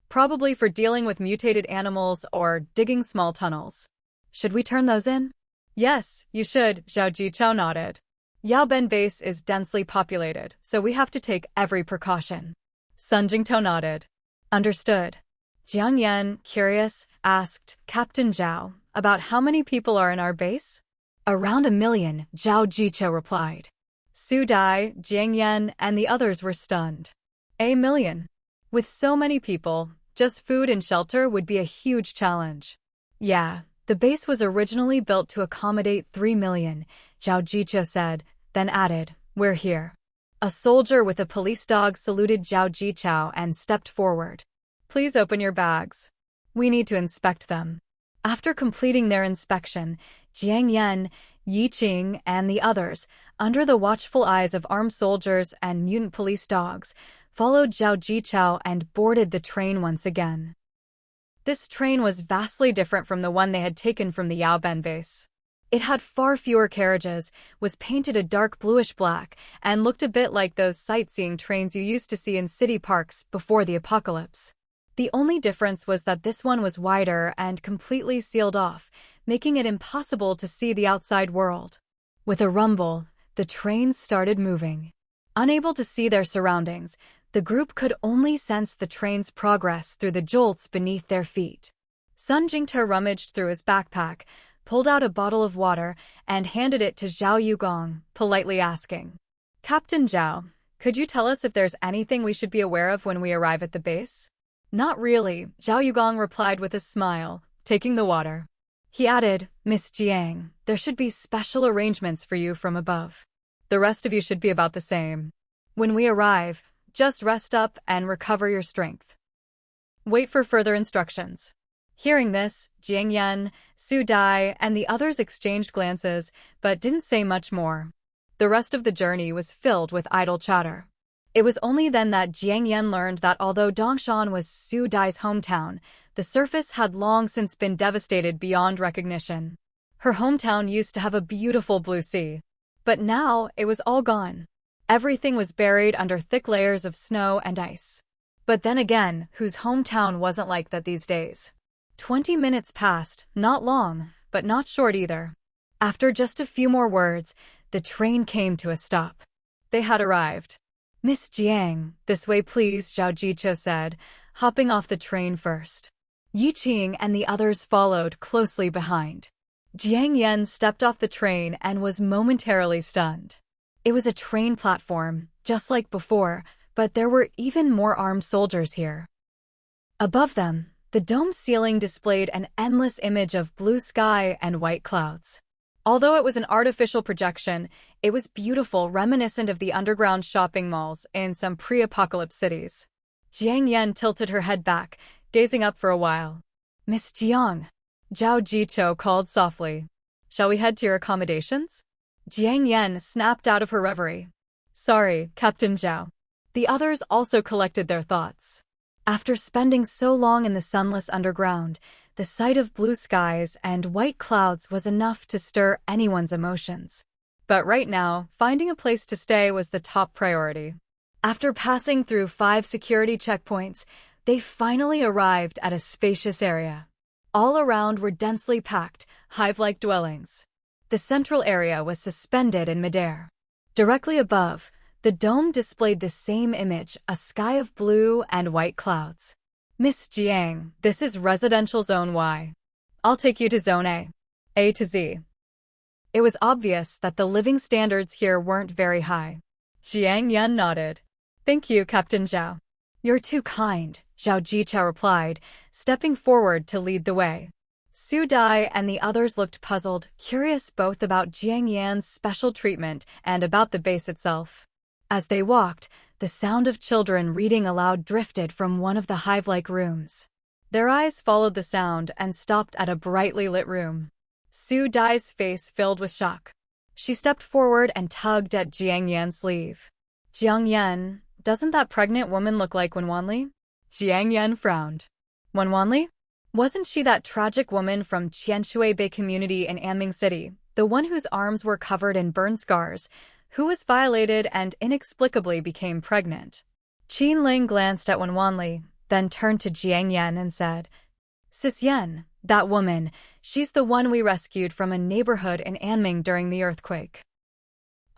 Probably for dealing with mutated animals or digging small tunnels. Should we turn those in? Yes, you should, Zhao Jichao nodded. Yao Ben base is densely populated, so we have to take every precaution. Sun Jingtao nodded. Understood. Jiang Yan, curious, asked Captain Zhao about how many people are in our base. Around 1 million, Zhao Jichao replied. Su Dai, Jiang Yan, and the others were stunned. 1 million? With so many people, just food and shelter would be a huge challenge. Yeah, The base was originally built to accommodate 3 million, Zhao Jiqiu said, then added, "We're here." A soldier with a police dog saluted Zhao Jiqiu and stepped forward. "Please open your bags. We need to inspect them." After completing their inspection, Jiang Yan, Yi Qing, and the others, under the watchful eyes of armed soldiers and mutant police dogs, followed Zhao Jiqiu and boarded the train once again. This train was vastly different from the one they had taken from the Yaoben base. It had far fewer carriages, was painted a dark bluish-black, and looked a bit like those sightseeing trains you used to see in city parks before the apocalypse. The only difference was that this one was wider and completely sealed off, making it impossible to see the outside world. With a rumble, the train started moving. Unable to see their surroundings, the group could only sense the train's progress through the jolts beneath their feet. Sun Jingte rummaged through his backpack, pulled out a bottle of water, and handed it to Zhao Yugong, politely asking, "Captain Zhao, could you tell us if there's anything we should be aware of when we arrive at the base?" "Not really," Zhao Yugong replied with a smile, taking the water. He added, "Miss Jiang, there should be special arrangements for you from above. The rest of you should be about the same. When we arrive, just rest up and recover your strength. Wait for further instructions." Hearing this, Jiang Yan, Su Dai, and the others exchanged glances, but didn't say much more. The rest of the journey was filled with idle chatter. It was only then that Jiang Yan learned that although Dongshan was Su Dai's hometown, the surface had long since been devastated beyond recognition. Her hometown used to have a beautiful blue sea, but now it was all gone. Everything was buried under thick layers of snow and ice. But then again, whose hometown wasn't like that these days? 20 minutes passed, not long, but not short either. After just a few more words, the train came to a stop. They had arrived. "Miss Jiang, this way please," Zhao Jiqiu said, hopping off the train first. Yi Qing and the others followed closely behind. Jiang Yan stepped off the train and was momentarily stunned. It was a train platform, just like before, but there were even more armed soldiers here. Above them, the dome ceiling displayed an endless image of blue sky and white clouds. Although it was an artificial projection, it was beautiful, reminiscent of the underground shopping malls in some pre-apocalypse cities. Jiang Yan tilted her head back, gazing up for a while. "Miss Jiang," Zhao Jiqiu called softly. "Shall we head to your accommodations?" Jiang Yan snapped out of her reverie. "Sorry, Captain Zhao." The others also collected their thoughts. After spending so long in the sunless underground, the sight of blue skies and white clouds was enough to stir anyone's emotions. But right now, finding a place to stay was the top priority. After passing through 5 security checkpoints, they finally arrived at a spacious area. All around were densely packed, hive-like dwellings. The central area was suspended in midair. Directly above, the dome displayed the same image, a sky of blue and white clouds. "Miss Jiang, this is Residential Zone Y. I'll take you to Zone A to Z." It was obvious that the living standards here weren't very high. Jiang Yan nodded. "Thank you, Captain Zhao." "You're too kind," Zhao Jiqiu replied, stepping forward to lead the way. Su Dai and the others looked puzzled, curious both about Jiang Yan's special treatment and about the base itself. As they walked, the sound of children reading aloud drifted from one of the hive-like rooms. Their eyes followed the sound and stopped at a brightly lit room. Su Dai's face filled with shock. She stepped forward and tugged at Jiang Yan's sleeve. "Jiang Yan, doesn't that pregnant woman look like Wanwanli?" Jiang Yan frowned. "Wanwanli? Wasn't she that tragic woman from Qianshui Bay community in Anming City, the one whose arms were covered in burn scars, who was violated and inexplicably became pregnant?" Qin Ling glanced at Wanwanli, then turned to Jiang Yan and said, "Sis Yan, that woman, she's the one we rescued from a neighborhood in Anming during the earthquake.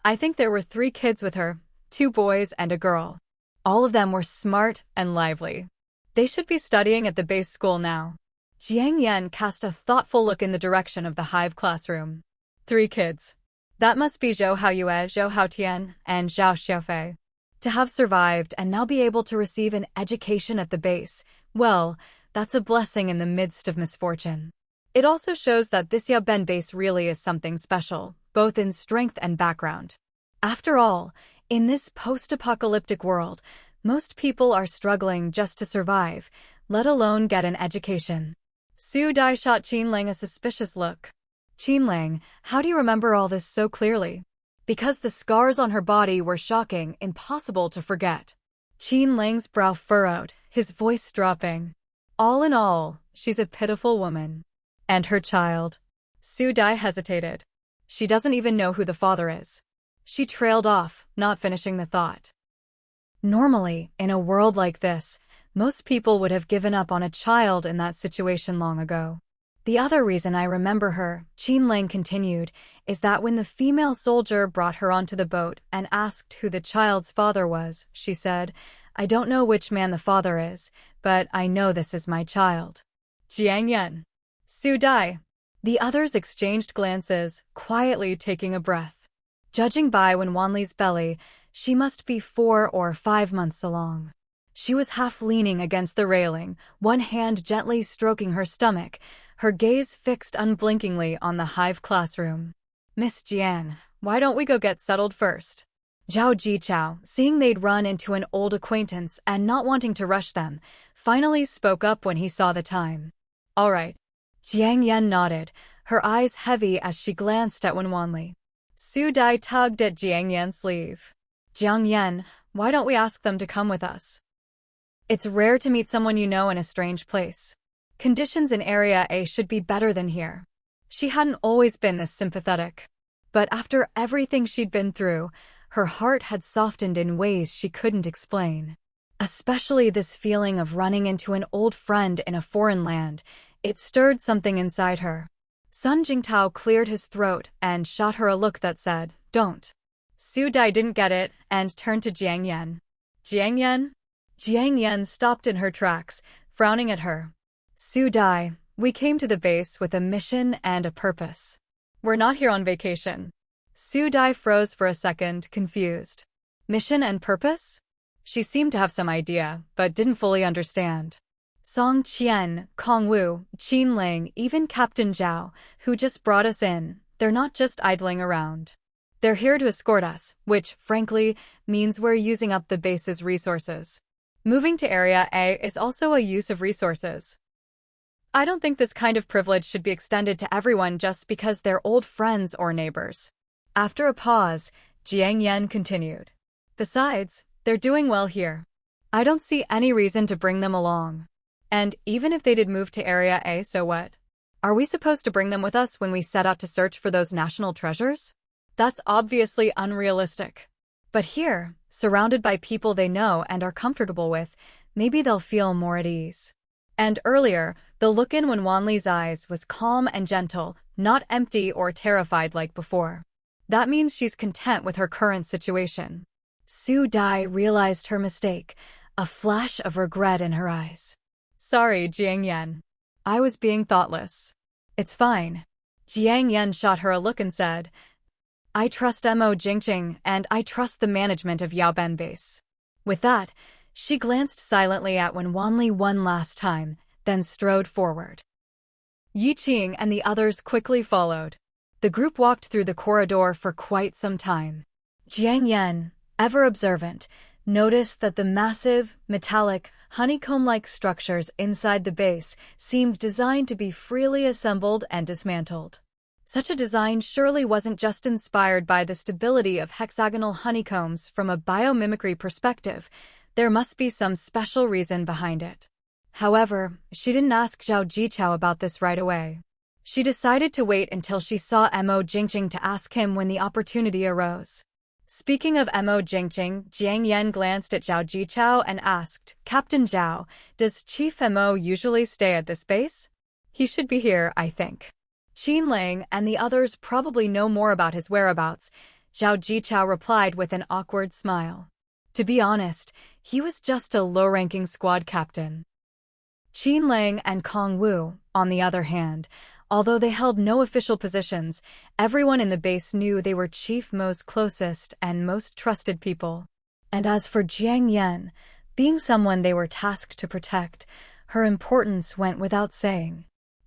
I think there were 3 kids with her, 2 boys and a girl. All of them were smart and lively. They should be studying at the base school now." Jiang Yan cast a thoughtful look in the direction of the hive classroom. 3 kids. That must be Zhou Haoyue, Zhou Haotian, and Zhao Xiaofei. To have survived and now be able to receive an education at the base, well, that's a blessing in the midst of misfortune. It also shows that this Yaben base really is something special, both in strength and background. After all, in this post-apocalyptic world, most people are struggling just to survive, let alone get an education. Su Dai shot Qinlang a suspicious look. Qinlang, how do you remember all this so clearly? Because the scars on her body were shocking, impossible to forget. Qinlang's brow furrowed, his voice dropping. All in all, she's a pitiful woman. And her child. Su Dai hesitated. She doesn't even know who the father is. She trailed off, not finishing the thought. Normally, in a world like this, most people would have given up on a child in that situation long ago. The other reason I remember her, Qinlang continued, is that when the female soldier brought her onto the boat and asked who the child's father was, she said, "I don't know which man the father is, but I know this is my child." Jiang Yan. Su Dai. The others exchanged glances, quietly taking a breath. Judging by Wen Wanli's belly, she must be 4 or 5 months along. She was half leaning against the railing, one hand gently stroking her stomach, her gaze fixed unblinkingly on the hive classroom. "Miss Jian, why don't we go get settled first?" Zhao Jichao, seeing they'd run into an old acquaintance and not wanting to rush them, finally spoke up when he saw the time. "All right." Jiang Yan nodded, her eyes heavy as she glanced at Wen Wanli. Su Dai tugged at Jiang Yan's sleeve. "Jiang Yan, why don't we ask them to come with us? It's rare to meet someone you know in a strange place. Conditions in Area A should be better than here." She hadn't always been this sympathetic. But after everything she'd been through, her heart had softened in ways she couldn't explain. Especially this feeling of running into an old friend in a foreign land. It stirred something inside her. Sun Jingtao cleared his throat and shot her a look that said, "Don't." Su Dai didn't get it and turned to Jiang Yan. "Jiang Yan?" Jiang Yan stopped in her tracks, frowning at her. "Su Dai, we came to the base with a mission and a purpose. We're not here on vacation." Su Dai froze for a second, confused. Mission and purpose? She seemed to have some idea, but didn't fully understand. Song Qian, Kong Wu, Qinlang, even Captain Zhao, who just brought us in, they're not just idling around. They're here to escort us, which, frankly, means we're using up the base's resources. Moving to Area A is also a use of resources. I don't think this kind of privilege should be extended to everyone just because they're old friends or neighbors. After a pause, Jiang Yan continued. Besides, they're doing well here. I don't see any reason to bring them along. And even if they did move to Area A, so what? Are we supposed to bring them with us when we set out to search for those national treasures? That's obviously unrealistic. But here, surrounded by people they know and are comfortable with, maybe they'll feel more at ease. And earlier, the look in Wen Wanli's eyes was calm and gentle, not empty or terrified like before. That means she's content with her current situation. Su Dai realized her mistake, a flash of regret in her eyes. Sorry, Jiang Yan. I was being thoughtless. It's fine. Jiang Yan shot her a look and said, I trust Mo Jingqing and I trust the management of Yaoben base. With that, she glanced silently at Wen Wanli one last time, then strode forward. Yi Qing and the others quickly followed. The group walked through the corridor for quite some time. Jiang Yan, ever observant, noticed that the massive, metallic, honeycomb-like structures inside the base seemed designed to be freely assembled and dismantled. Such a design surely wasn't just inspired by the stability of hexagonal honeycombs from a biomimicry perspective. There must be some special reason behind it. However, she didn't ask Zhao Jichao about this right away. She decided to wait until she saw Mo Jingqing to ask him when the opportunity arose. Speaking of Mo Jingqing, Jiang Yan glanced at Zhao Jichao and asked, Captain Zhao, does Chief Mo usually stay at this base? He should be here, I think. Qinlang and the others probably know more about his whereabouts, Zhao Jichao replied with an awkward smile. To be honest, he was just a low-ranking squad captain. Qinlang and Kong Wu, on the other hand, although they held no official positions, everyone in the base knew they were Chief Mo's closest and most trusted people. And as for Jiang Yan, being someone they were tasked to protect, her importance went without saying.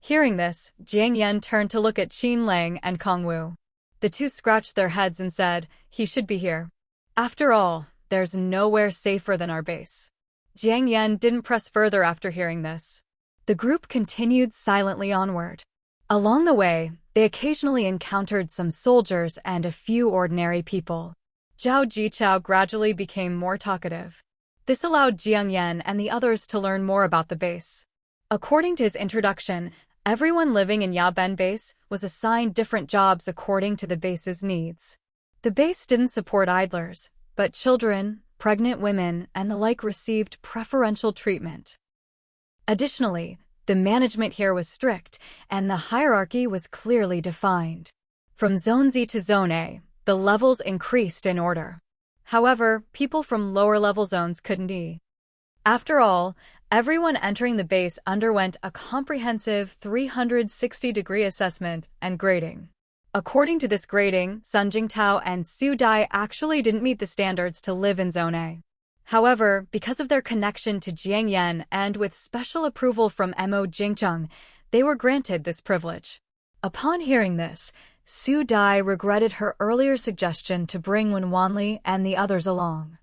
Hearing this, Jiang Yan turned to look at Qin Lang and Kong Wu. The two scratched their heads and said, "He should be here. After all, there's nowhere safer than our base." Jiang Yan didn't press further after hearing this. The group continued silently onward. Along the way, they occasionally encountered some soldiers and a few ordinary people. Zhao Jichao gradually became more talkative. This allowed Jiang Yan and the others to learn more about the base. According to his introduction, everyone living in Yaben base was assigned different jobs according to the base's needs. The base didn't support idlers, but children, pregnant women, and the like received preferential treatment. Additionally, the management here was strict, and the hierarchy was clearly defined. From Zone Z to Zone A, the levels increased in order. However, people from lower-level zones couldn't enter. After all, everyone entering the base underwent a comprehensive 360-degree assessment and grading. According to this grading, Sun Jingtao and Su Dai actually didn't meet the standards to live in Zone A. However, because of their connection to Jiang Yan and with special approval from Mo Jingcheng, they were granted this privilege. Upon hearing this, Su Dai regretted her earlier suggestion to bring Wen Wanli and the others along.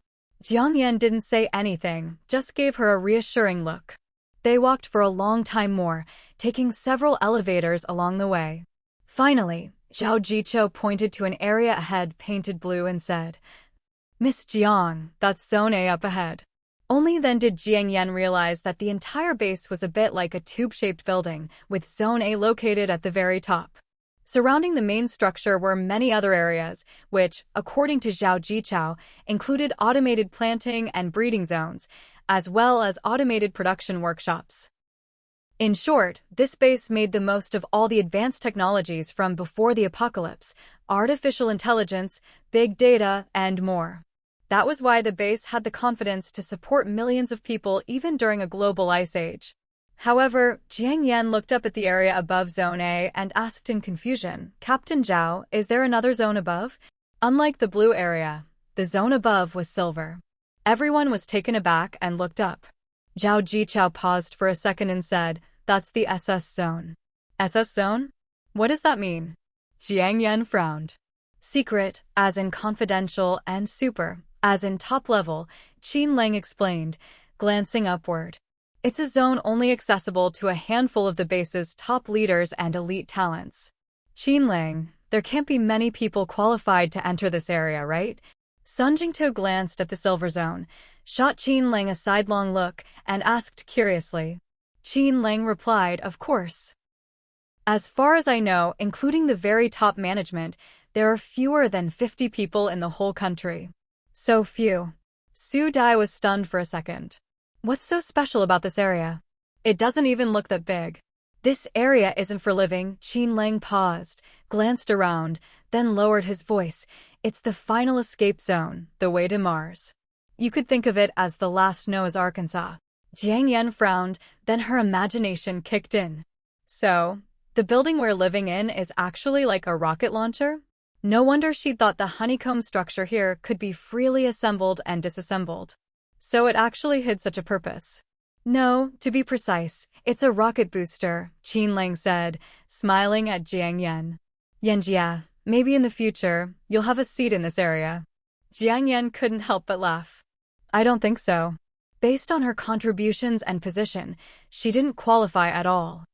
Jiang Yan didn't say anything, just gave her a reassuring look. They walked for a long time more, taking several elevators along the way. Finally, Zhao Jichou pointed to an area ahead painted blue and said, "Miss Jiang, that's Zone A up ahead." Only then did Jiang Yan realize that the entire base was a bit like a tube-shaped building, with Zone A located at the very top. Surrounding the main structure were many other areas, which, according to Zhao Jichou, included automated planting and breeding zones, as well as automated production workshops. In short, this base made the most of all the advanced technologies from before the apocalypse, artificial intelligence, big data, and more. That was why the base had the confidence to support millions of people even during a global ice age. However, Jiang Yan looked up at the area above Zone A and asked in confusion, "Captain Zhao, is there another zone above?" Unlike the blue area, the zone above was silver. Everyone was taken aback and looked up. Zhao Jichao paused for a second and said, "That's the SS zone." SS zone? What does that mean? Jiang Yan frowned. Secret, as in confidential, and super, as in top level, Qin Lang explained, glancing upward. It's a zone only accessible to a handful of the base's top leaders and elite talents. Qin Lang, there can't be many people qualified to enter this area, right? Sun Jingtao glanced at the silver zone, shot Qin Lang a sidelong look, and asked curiously. Qin Lang replied, "Of course. As far as I know, including the very top management, there are fewer than 50 people in the whole country." So few. Su Dai was stunned for a second. What's so special about this area? It doesn't even look that big. This area isn't for living. Qin Lang paused, glanced around, then lowered his voice. It's the final escape zone, the way to Mars. You could think of it as the last Noah's Arkansas. Jiang Yan frowned, then her imagination kicked in. So, the building we're living in is actually like a rocket launcher? No wonder she thought the honeycomb structure here could be freely assembled and disassembled. So it actually had such a purpose. No, to be precise, it's a rocket booster, Qin Lang said, smiling at Jiang Yan. Yanjia, maybe in the future, you'll have a seat in this area. Jiang Yan couldn't help but laugh. I don't think so. Based on her contributions and position, she didn't qualify at all.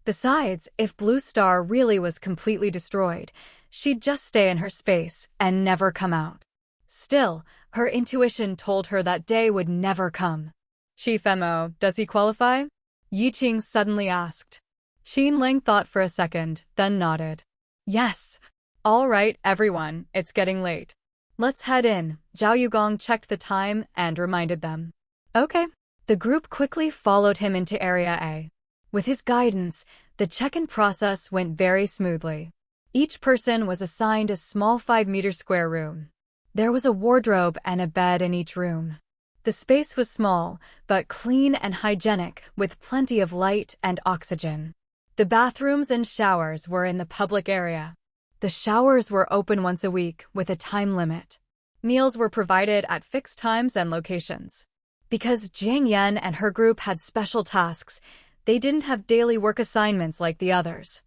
Besides, if Blue Star really was completely destroyed, she'd just stay in her space and never come out. Still, her intuition told her that day would never come. Chief Mo, does he qualify? Yi Qing suddenly asked. Qin Lang thought for a second, then nodded. Yes. All right, everyone, it's getting late. Let's head in. Zhao Yugong checked the time and reminded them. Okay. The group quickly followed him into Area A. With his guidance, the check-in process went very smoothly. Each person was assigned a small 5-meter square room. There was a wardrobe and a bed in each room. The space was small, but clean and hygienic, with plenty of light and oxygen. The bathrooms and showers were in the public area. The showers were open once a week, with a time limit. Meals were provided at fixed times and locations. Because Jiang Yan and her group had special tasks, They didn't have daily work assignments like the others.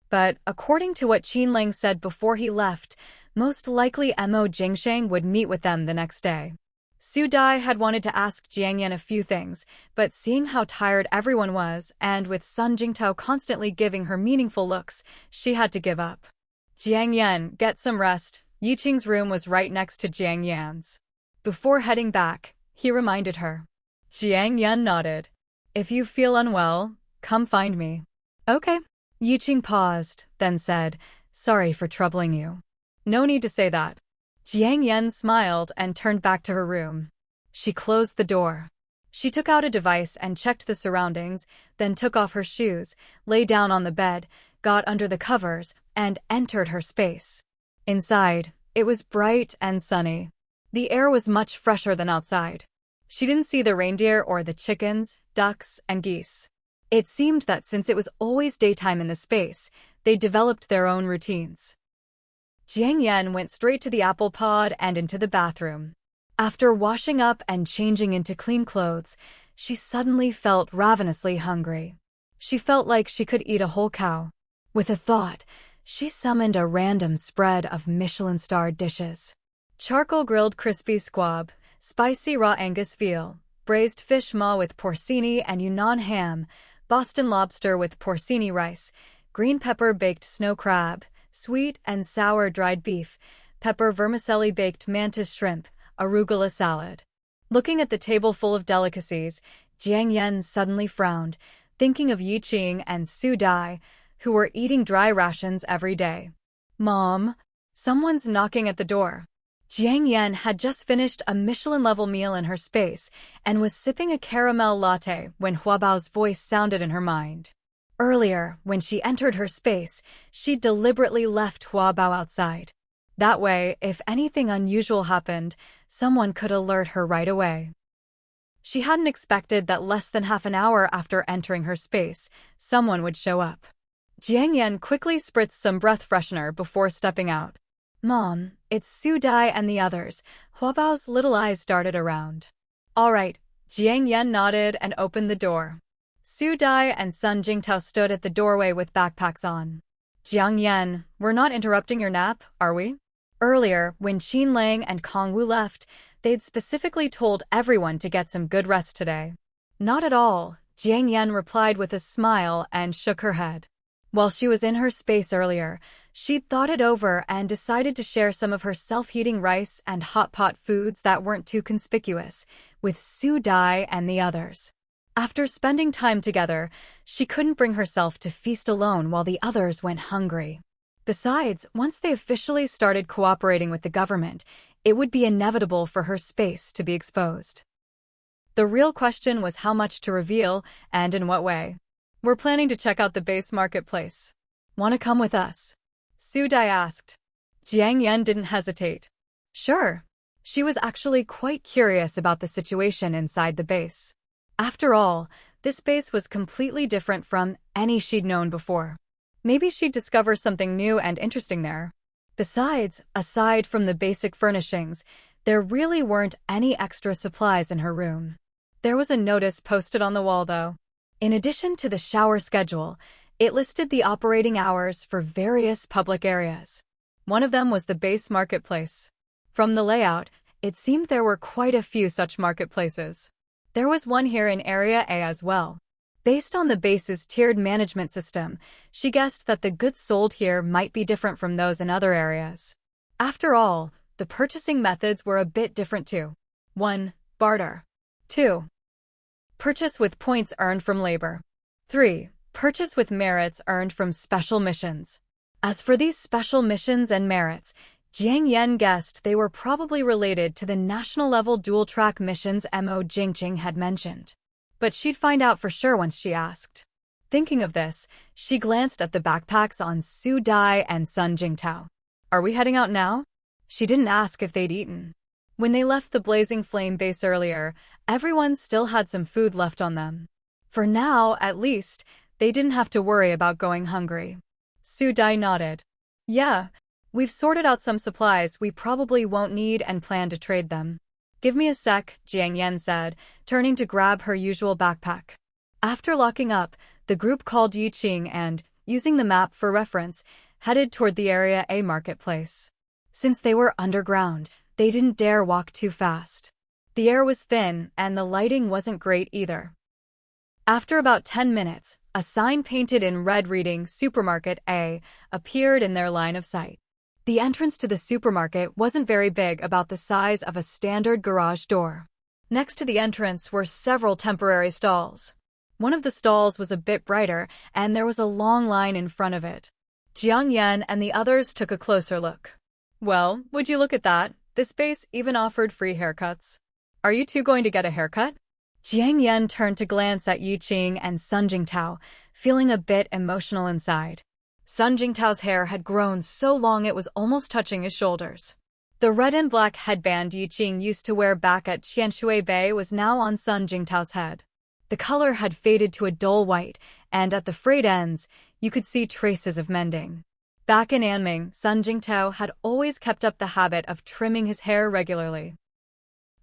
But, according to what Qinlang said before he left, most likely Mo Jingsheng would meet with them the next day. Su Dai had wanted to ask Jiang Yan a few things, but seeing how tired everyone was, and with Sun Jingtao constantly giving her meaningful looks, she had to give up. Jiang Yan, get some rest. Yiqing's room was right next to Jiang Yan's. Before heading back, he reminded her. Jiang Yan nodded. If you feel unwell, come find me. Okay. Yiqing paused, then said, sorry for troubling you. No need to say that. Jiang Yan smiled and turned back to her room. She closed the door. She took out a device and checked the surroundings, then took off her shoes, lay down on the bed, got under the covers, and entered her space. Inside, it was bright and sunny. The air was much fresher than outside. She didn't see the reindeer or the chickens, ducks, and geese. It seemed that since it was always daytime in the space, they developed their own routines. Jiang Yan went straight to the apple pod and into the bathroom. After washing up and changing into clean clothes, she suddenly felt ravenously hungry. She felt like she could eat a whole cow. With a thought, she summoned a random spread of Michelin-starred dishes. Charcoal grilled crispy squab, spicy raw Angus veal, braised fish maw with porcini and Yunnan ham, Boston lobster with porcini rice, green pepper baked snow crab, sweet and sour dried beef, pepper vermicelli baked mantis shrimp, arugula salad. Looking at the table full of delicacies, Jiang Yan suddenly frowned, thinking of Yiqing and Su Dai, who were eating dry rations every day. Mom, someone's knocking at the door. Jiang Yan had just finished a Michelin-level meal in her space and was sipping a caramel latte when Huabao's voice sounded in her mind. Earlier, when she entered her space, she deliberately left Huabao outside. That way, if anything unusual happened, someone could alert her right away. She hadn't expected that less than half an hour after entering her space, someone would show up. Jiang Yan quickly spritzed some breath freshener before stepping out. Mom, it's Su Dai and the others. Huabao's little eyes darted around. All right, Jiang Yan nodded and opened the door. Su Dai and Sun Jingtao stood at the doorway with backpacks on. Jiang Yan, we're not interrupting your nap, are we? Earlier, when Qin Lang and Kong Wu left, they'd specifically told everyone to get some good rest today. Not at all, Jiang Yan replied with a smile and shook her head. While she was in her space earlier, she'd thought it over and decided to share some of her self-heating rice and hot pot foods that weren't too conspicuous with Su Dai and the others. After spending time together, she couldn't bring herself to feast alone while the others went hungry. Besides, once they officially started cooperating with the government, it would be inevitable for her space to be exposed. The real question was how much to reveal and in what way. We're planning to check out the base marketplace. Want to come with us? Su Dai asked. Jiang Yan didn't hesitate. Sure. She was actually quite curious about the situation inside the base. After all, this base was completely different from any she'd known before. Maybe she'd discover something new and interesting there. Besides, aside from the basic furnishings, there really weren't any extra supplies in her room. There was a notice posted on the wall, though. In addition to the shower schedule, it listed the operating hours for various public areas. One of them was the base marketplace. From the layout, it seemed there were quite a few such marketplaces. There was one here in Area A as well. Based on the base's tiered management system, she guessed that the goods sold here might be different from those in other areas. After all, the purchasing methods were a bit different too. 1. Barter. 2. Purchase with points earned from labor. 3. Purchase with merits earned from special missions. As for these special missions and merits, Jiang Yan guessed they were probably related to the national-level dual-track missions Mo Jingqing had mentioned. But she'd find out for sure once she asked. Thinking of this, she glanced at the backpacks on Su Dai and Sun Jingtao. Are we heading out now? She didn't ask if they'd eaten. When they left the Blazing Flame base earlier, everyone still had some food left on them. For now, at least, they didn't have to worry about going hungry. Su Dai nodded. Yeah, we've sorted out some supplies we probably won't need and plan to trade them. Give me a sec, Jiang Yan said, turning to grab her usual backpack. After locking up, the group called Yiqing and, using the map for reference, headed toward the Area A marketplace. Since they were underground, they didn't dare walk too fast. The air was thin, and the lighting wasn't great either. After about 10 minutes, a sign painted in red reading Supermarket A appeared in their line of sight. The entrance to the supermarket wasn't very big, about the size of a standard garage door. Next to the entrance were several temporary stalls. One of the stalls was a bit brighter, and there was a long line in front of it. Jiang Yan and the others took a closer look. Well, would you look at that? This space even offered free haircuts. Are you two going to get a haircut? Jiang Yan turned to glance at Yiqing and Sun Jingtao, feeling a bit emotional inside. Sun Jingtao's hair had grown so long it was almost touching his shoulders. The red and black headband Yiqing used to wear back at Qianshui Bay was now on Sun Jingtao's head. The color had faded to a dull white, and at the frayed ends, you could see traces of mending. Back in Anming, Sun Jingtao had always kept up the habit of trimming his hair regularly.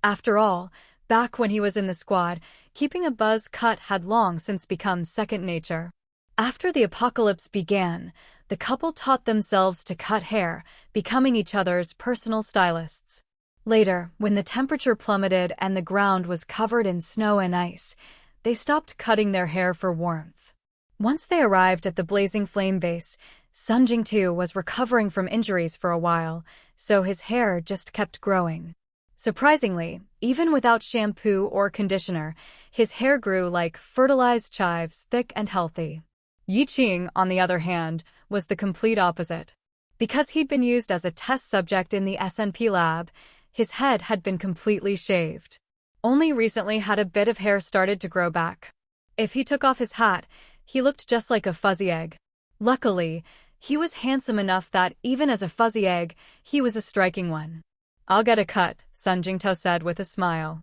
After all, back when he was in the squad, keeping a buzz cut had long since become second nature. After the apocalypse began, the couple taught themselves to cut hair, becoming each other's personal stylists. Later, when the temperature plummeted and the ground was covered in snow and ice, they stopped cutting their hair for warmth. Once they arrived at the blazing flame base, Sun Jingtu was recovering from injuries for a while, so his hair just kept growing. Surprisingly, even without shampoo or conditioner, his hair grew like fertilized chives, thick and healthy. Yiqing, on the other hand, was the complete opposite. Because he'd been used as a test subject in the SNP lab, his head had been completely shaved. Only recently had a bit of hair started to grow back. If he took off his hat, he looked just like a fuzzy egg. Luckily, he was handsome enough that even as a fuzzy egg, he was a striking one. I'll get a cut, Sun Jingtao said with a smile.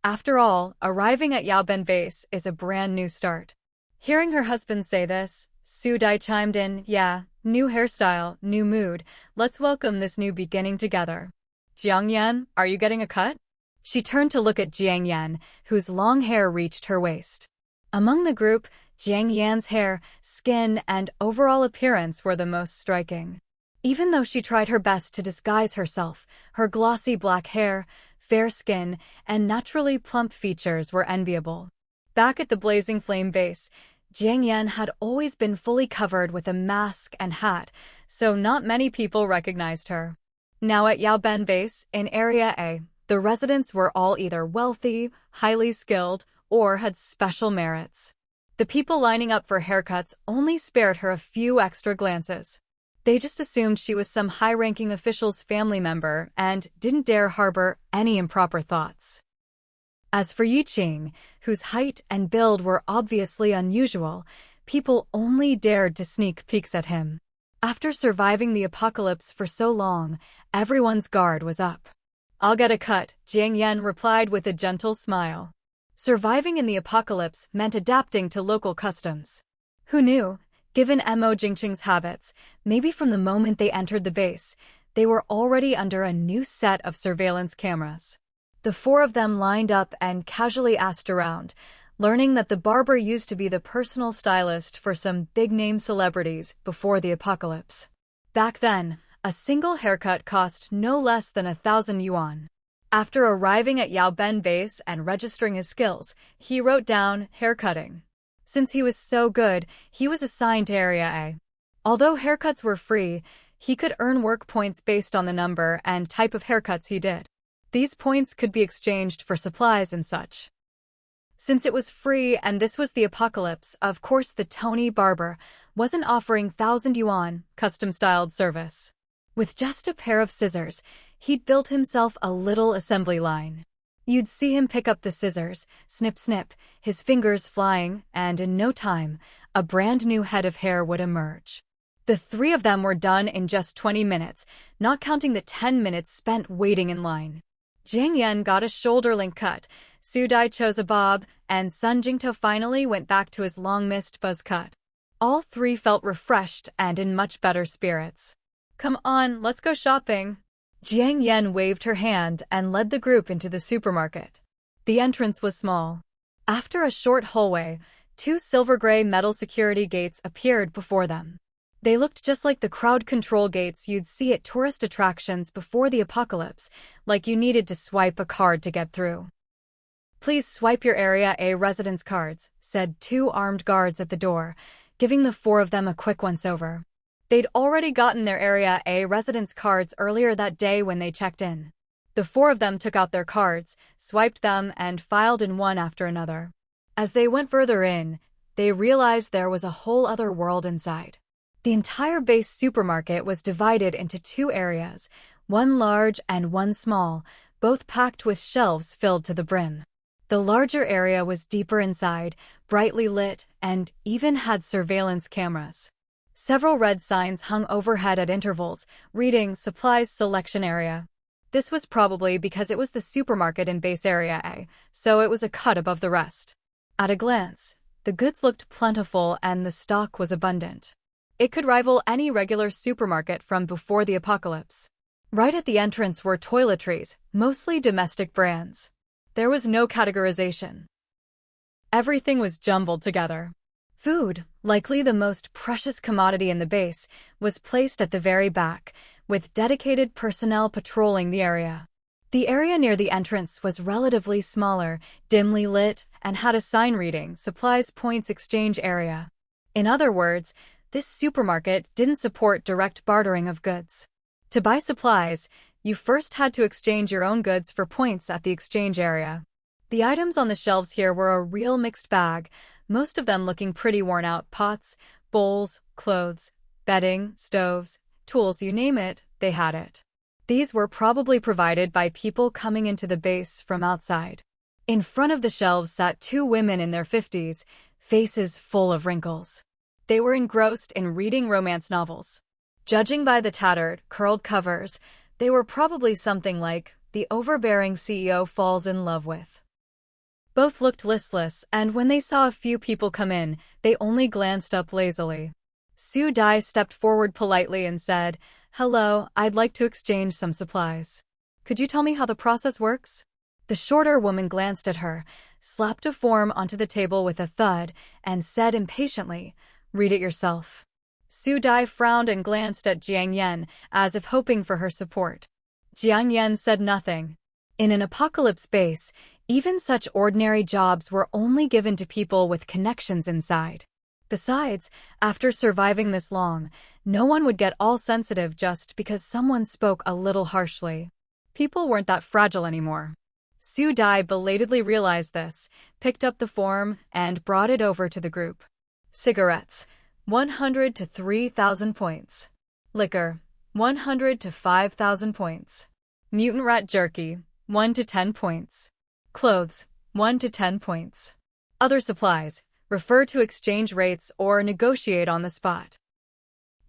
After all, arriving at Yaoben Base is a brand new start. Hearing her husband say this, Su Dai chimed in, yeah, new hairstyle, new mood, let's welcome this new beginning together. Jiang Yan, are you getting a cut? She turned to look at Jiang Yan, whose long hair reached her waist. Among the group, Jiang Yan's hair, skin, and overall appearance were the most striking. Even though she tried her best to disguise herself, her glossy black hair, fair skin, and naturally plump features were enviable. Back at the blazing flame base, Jiang Yan had always been fully covered with a mask and hat, so not many people recognized her. Now at Yaoben Base, in Area A, the residents were all either wealthy, highly skilled, or had special merits. The people lining up for haircuts only spared her a few extra glances. They just assumed she was some high-ranking official's family member and didn't dare harbor any improper thoughts. As for Yiqing, whose height and build were obviously unusual, people only dared to sneak peeks at him. After surviving the apocalypse for so long, everyone's guard was up. I'll get a cut, Jiang Yan replied with a gentle smile. Surviving in the apocalypse meant adapting to local customs. Who knew? Given Mo Jingqing's habits, maybe from the moment they entered the base, they were already under a new set of surveillance cameras. The four of them lined up and casually asked around, learning that the barber used to be the personal stylist for some big-name celebrities before the apocalypse. Back then, a single haircut cost no less than 1,000 yuan. After arriving at Yaoben Base and registering his skills, he wrote down haircutting. Since he was so good, he was assigned to Area A. Although haircuts were free, he could earn work points based on the number and type of haircuts he did. These points could be exchanged for supplies and such. Since it was free and this was the apocalypse, of course the Tony barber wasn't offering 1,000 yuan custom-styled service. With just a pair of scissors, he'd built himself a little assembly line. You'd see him pick up the scissors, snip snip, his fingers flying, and in no time, a brand new head of hair would emerge. The three of them were done in just 20 minutes, not counting the 10 minutes spent waiting in line. Jiang Yan got a shoulder-length cut, Su Dai chose a bob, and Sun Jingtao finally went back to his long-missed buzz cut. All three felt refreshed and in much better spirits. Come on, let's go shopping. Jiang Yan waved her hand and led the group into the supermarket. The entrance was small. After a short hallway, two silver-gray metal security gates appeared before them. They looked just like the crowd control gates you'd see at tourist attractions before the apocalypse, like you needed to swipe a card to get through. "Please swipe your Area A residence cards," said two armed guards at the door, giving the four of them a quick once-over. They'd already gotten their Area A residence cards earlier that day when they checked in. The four of them took out their cards, swiped them, and filed in one after another. As they went further in, they realized there was a whole other world inside. The entire base supermarket was divided into two areas, one large and one small, both packed with shelves filled to the brim. The larger area was deeper inside, brightly lit, and even had surveillance cameras. Several red signs hung overhead at intervals, reading "Supplies Selection Area." This was probably because it was the supermarket in base Area A, so it was a cut above the rest. At a glance, the goods looked plentiful and the stock was abundant. It could rival any regular supermarket from before the apocalypse. Right at the entrance were toiletries, mostly domestic brands. There was no categorization. Everything was jumbled together. Food, likely the most precious commodity in the base, was placed at the very back, with dedicated personnel patrolling the area. The area near the entrance was relatively smaller, dimly lit, and had a sign reading "Supplies Points Exchange Area." In other words, this supermarket didn't support direct bartering of goods. To buy supplies, you first had to exchange your own goods for points at the exchange area. The items on the shelves here were a real mixed bag, most of them looking pretty worn out: pots, bowls, clothes, bedding, stoves, tools, you name it, they had it. These were probably provided by people coming into the base from outside. In front of the shelves sat two women in their 50s, faces full of wrinkles. They were engrossed in reading romance novels. Judging by the tattered, curled covers, they were probably something like "The Overbearing CEO Falls in Love With." Both looked listless, and when they saw a few people come in, they only glanced up lazily. Su Dai stepped forward politely and said, "Hello, I'd like to exchange some supplies. Could you tell me how the process works?" The shorter woman glanced at her, slapped a form onto the table with a thud, and said impatiently, "Read it yourself." Su Dai frowned and glanced at Jiang Yan, as if hoping for her support. Jiang Yan said nothing. In an apocalypse base, even such ordinary jobs were only given to people with connections inside. Besides, after surviving this long, no one would get all sensitive just because someone spoke a little harshly. People weren't that fragile anymore. Su Dai belatedly realized this, picked up the form, and brought it over to the group. Cigarettes, 100 to 3,000 points. Liquor, 100 to 5,000 points. Mutant rat jerky, 1 to 10 points. Clothes, 1 to 10 points. Other supplies, refer to exchange rates or negotiate on the spot.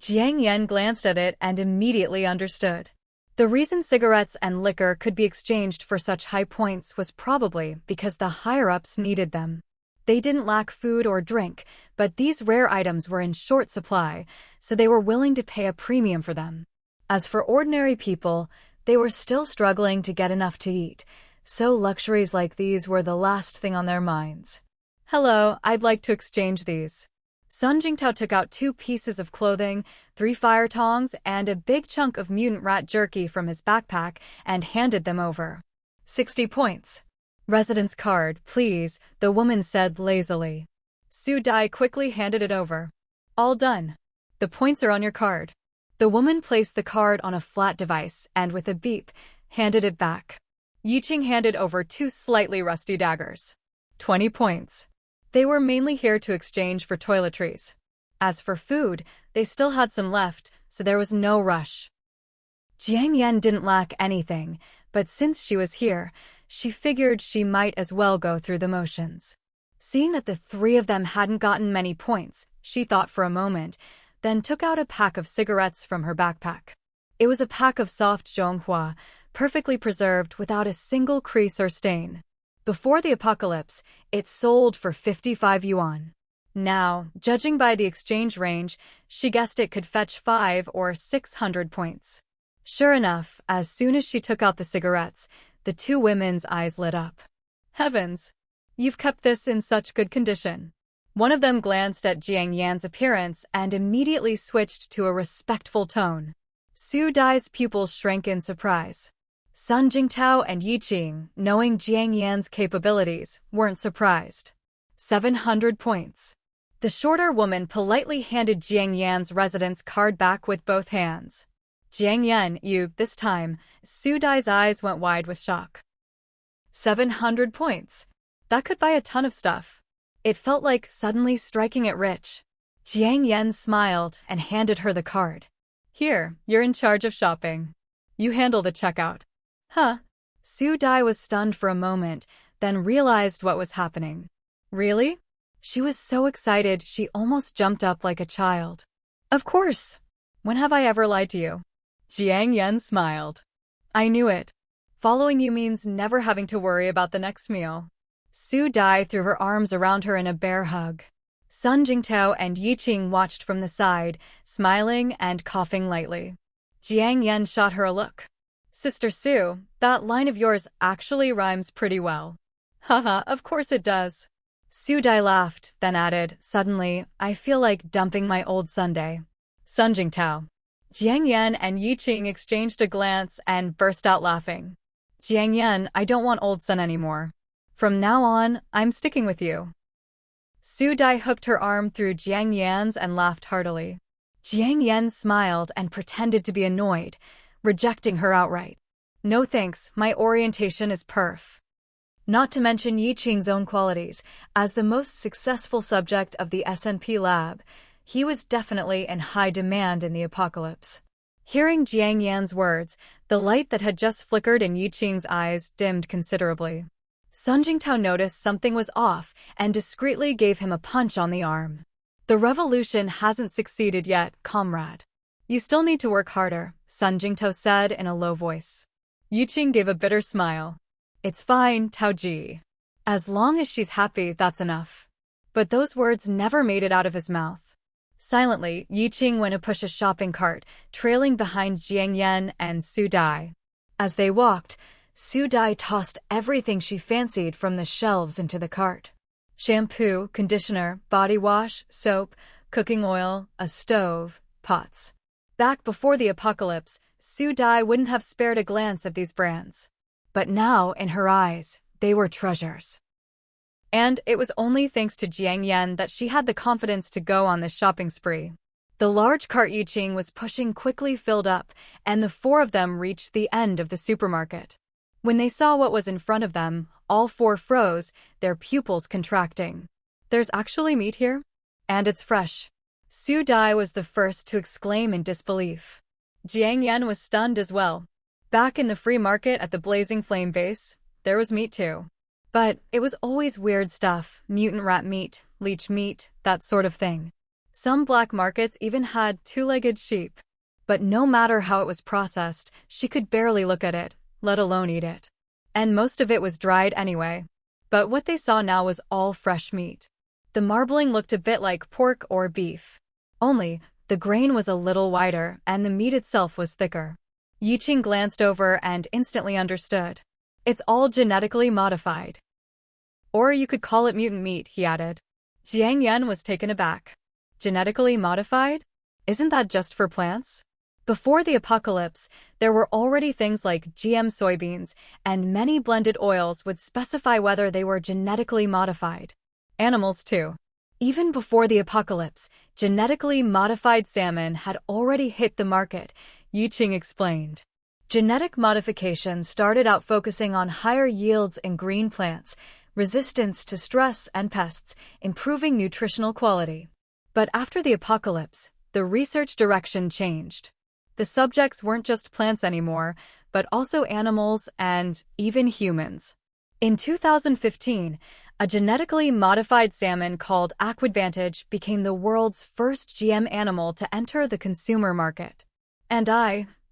Jiang Yan glanced at it and immediately understood. The reason cigarettes and liquor could be exchanged for such high points was probably because the higher-ups needed them. They didn't lack food or drink, but these rare items were in short supply, so they were willing to pay a premium for them. As for ordinary people, they were still struggling to get enough to eat, so luxuries like these were the last thing on their minds. "Hello, I'd like to exchange these." Sun Jingtao took out 2 pieces of clothing, 3 fire tongs, and a big chunk of mutant rat jerky from his backpack and handed them over. 60 points. "Residence card, please," the woman said lazily. Su Dai quickly handed it over. "All done. The points are on your card." The woman placed the card on a flat device and, with a beep, handed it back. Yiqing handed over 2 slightly rusty daggers. 20 points. They were mainly here to exchange for toiletries. As for food, they still had some left, so there was no rush. Jiang Yan didn't lack anything, but since she was here, she figured she might as well go through the motions. Seeing that the 3 of them hadn't gotten many points, she thought for a moment, then took out a pack of cigarettes from her backpack. It was a pack of soft Zhonghua, perfectly preserved without a single crease or stain. Before the apocalypse, it sold for 55 yuan. Now, judging by the exchange range, she guessed it could fetch 500 or 600 points. Sure enough, as soon as she took out the cigarettes, the 2 women's eyes lit up. Heavens! You've kept this in such good condition. One of them glanced at Jiang Yan's appearance and immediately switched to a respectful tone. Su Dai's pupils shrank in surprise. Sun Jingtao and Yi Qing, knowing Jiang Yan's capabilities, weren't surprised. 700 points. The shorter woman politely handed Jiang Yan's residence card back with both hands. Jiang Yan, you, this time. Su Dai's eyes went wide with shock. 700 points. That could buy a ton of stuff. It felt like suddenly striking it rich. Jiang Yan smiled and handed her the card. Here, you're in charge of shopping. You handle the checkout. Huh? Su Dai was stunned for a moment, then realized what was happening. Really? She was so excited she almost jumped up like a child. Of course. When have I ever lied to you? Jiang Yan smiled. I knew it. Following you means never having to worry about the next meal. Su Dai threw her arms around her in a bear hug. Sun Jingtao and Yi Qing watched from the side, smiling and coughing lightly. Jiang Yan shot her a look. Sister Su, that line of yours actually rhymes pretty well. Haha, of course it does. Su Dai laughed, then added, suddenly, I feel like dumping my old sundae. Sun Jingtao. Jiang Yan and Yi Qing exchanged a glance and burst out laughing. Jiang Yan, I don't want old sun anymore. From now on, I'm sticking with you. Su Dai hooked her arm through Jiang Yan's and laughed heartily. Jiang Yan smiled and pretended to be annoyed, rejecting her outright. No thanks, my orientation is perf. Not to mention Yi Qing's own qualities. As the most successful subject of the S&P lab, he was definitely in high demand in the apocalypse. Hearing Jiang Yan's words, the light that had just flickered in Yi Qing's eyes dimmed considerably. Sun Jingtao noticed something was off and discreetly gave him a punch on the arm. The revolution hasn't succeeded yet, comrade. You still need to work harder, Sun Jingtao said in a low voice. Yi Qing gave a bitter smile. It's fine, Tao Ji. As long as she's happy, that's enough. But those words never made it out of his mouth. Silently, Yi Qing went to push a shopping cart, trailing behind Jiang Yan and Su Dai. As they walked, Su Dai tossed everything she fancied from the shelves into the cart. Shampoo, conditioner, body wash, soap, cooking oil, a stove, pots. Back before the apocalypse, Su Dai wouldn't have spared a glance at these brands. But now, in her eyes, they were treasures. And it was only thanks to Jiang Yan that she had the confidence to go on this shopping spree. The large cart Yi Qing was pushing quickly filled up, and the four of them reached the end of the supermarket. When they saw what was in front of them, all four froze, their pupils contracting. There's actually meat here? And it's fresh. Su Dai was the first to exclaim in disbelief. Jiang Yan was stunned as well. Back in the free market at the Blazing Flame base, there was meat too. But it was always weird stuff, mutant rat meat, leech meat, that sort of thing. Some black markets even had two-legged sheep. But no matter how it was processed, she could barely look at it, let alone eat it. And most of it was dried anyway. But what they saw now was all fresh meat. The marbling looked a bit like pork or beef. Only, the grain was a little wider, and the meat itself was thicker. Yi Qing glanced over and instantly understood. It's all genetically modified. Or you could call it mutant meat, he added. Jiang Yan was taken aback. Genetically modified? Isn't that just for plants? Before the apocalypse, there were already things like GM soybeans, and many blended oils would specify whether they were genetically modified. Animals too. Even before the apocalypse, genetically modified salmon had already hit the market, Yi Qing explained. Genetic modification started out focusing on higher yields in green plants, resistance to stress and pests, improving nutritional quality. But after the apocalypse, the research direction changed. The subjects weren't just plants anymore, but also animals and even humans. In 2015, a genetically modified salmon called Aquadvantage became the world's first GM animal to enter the consumer market. And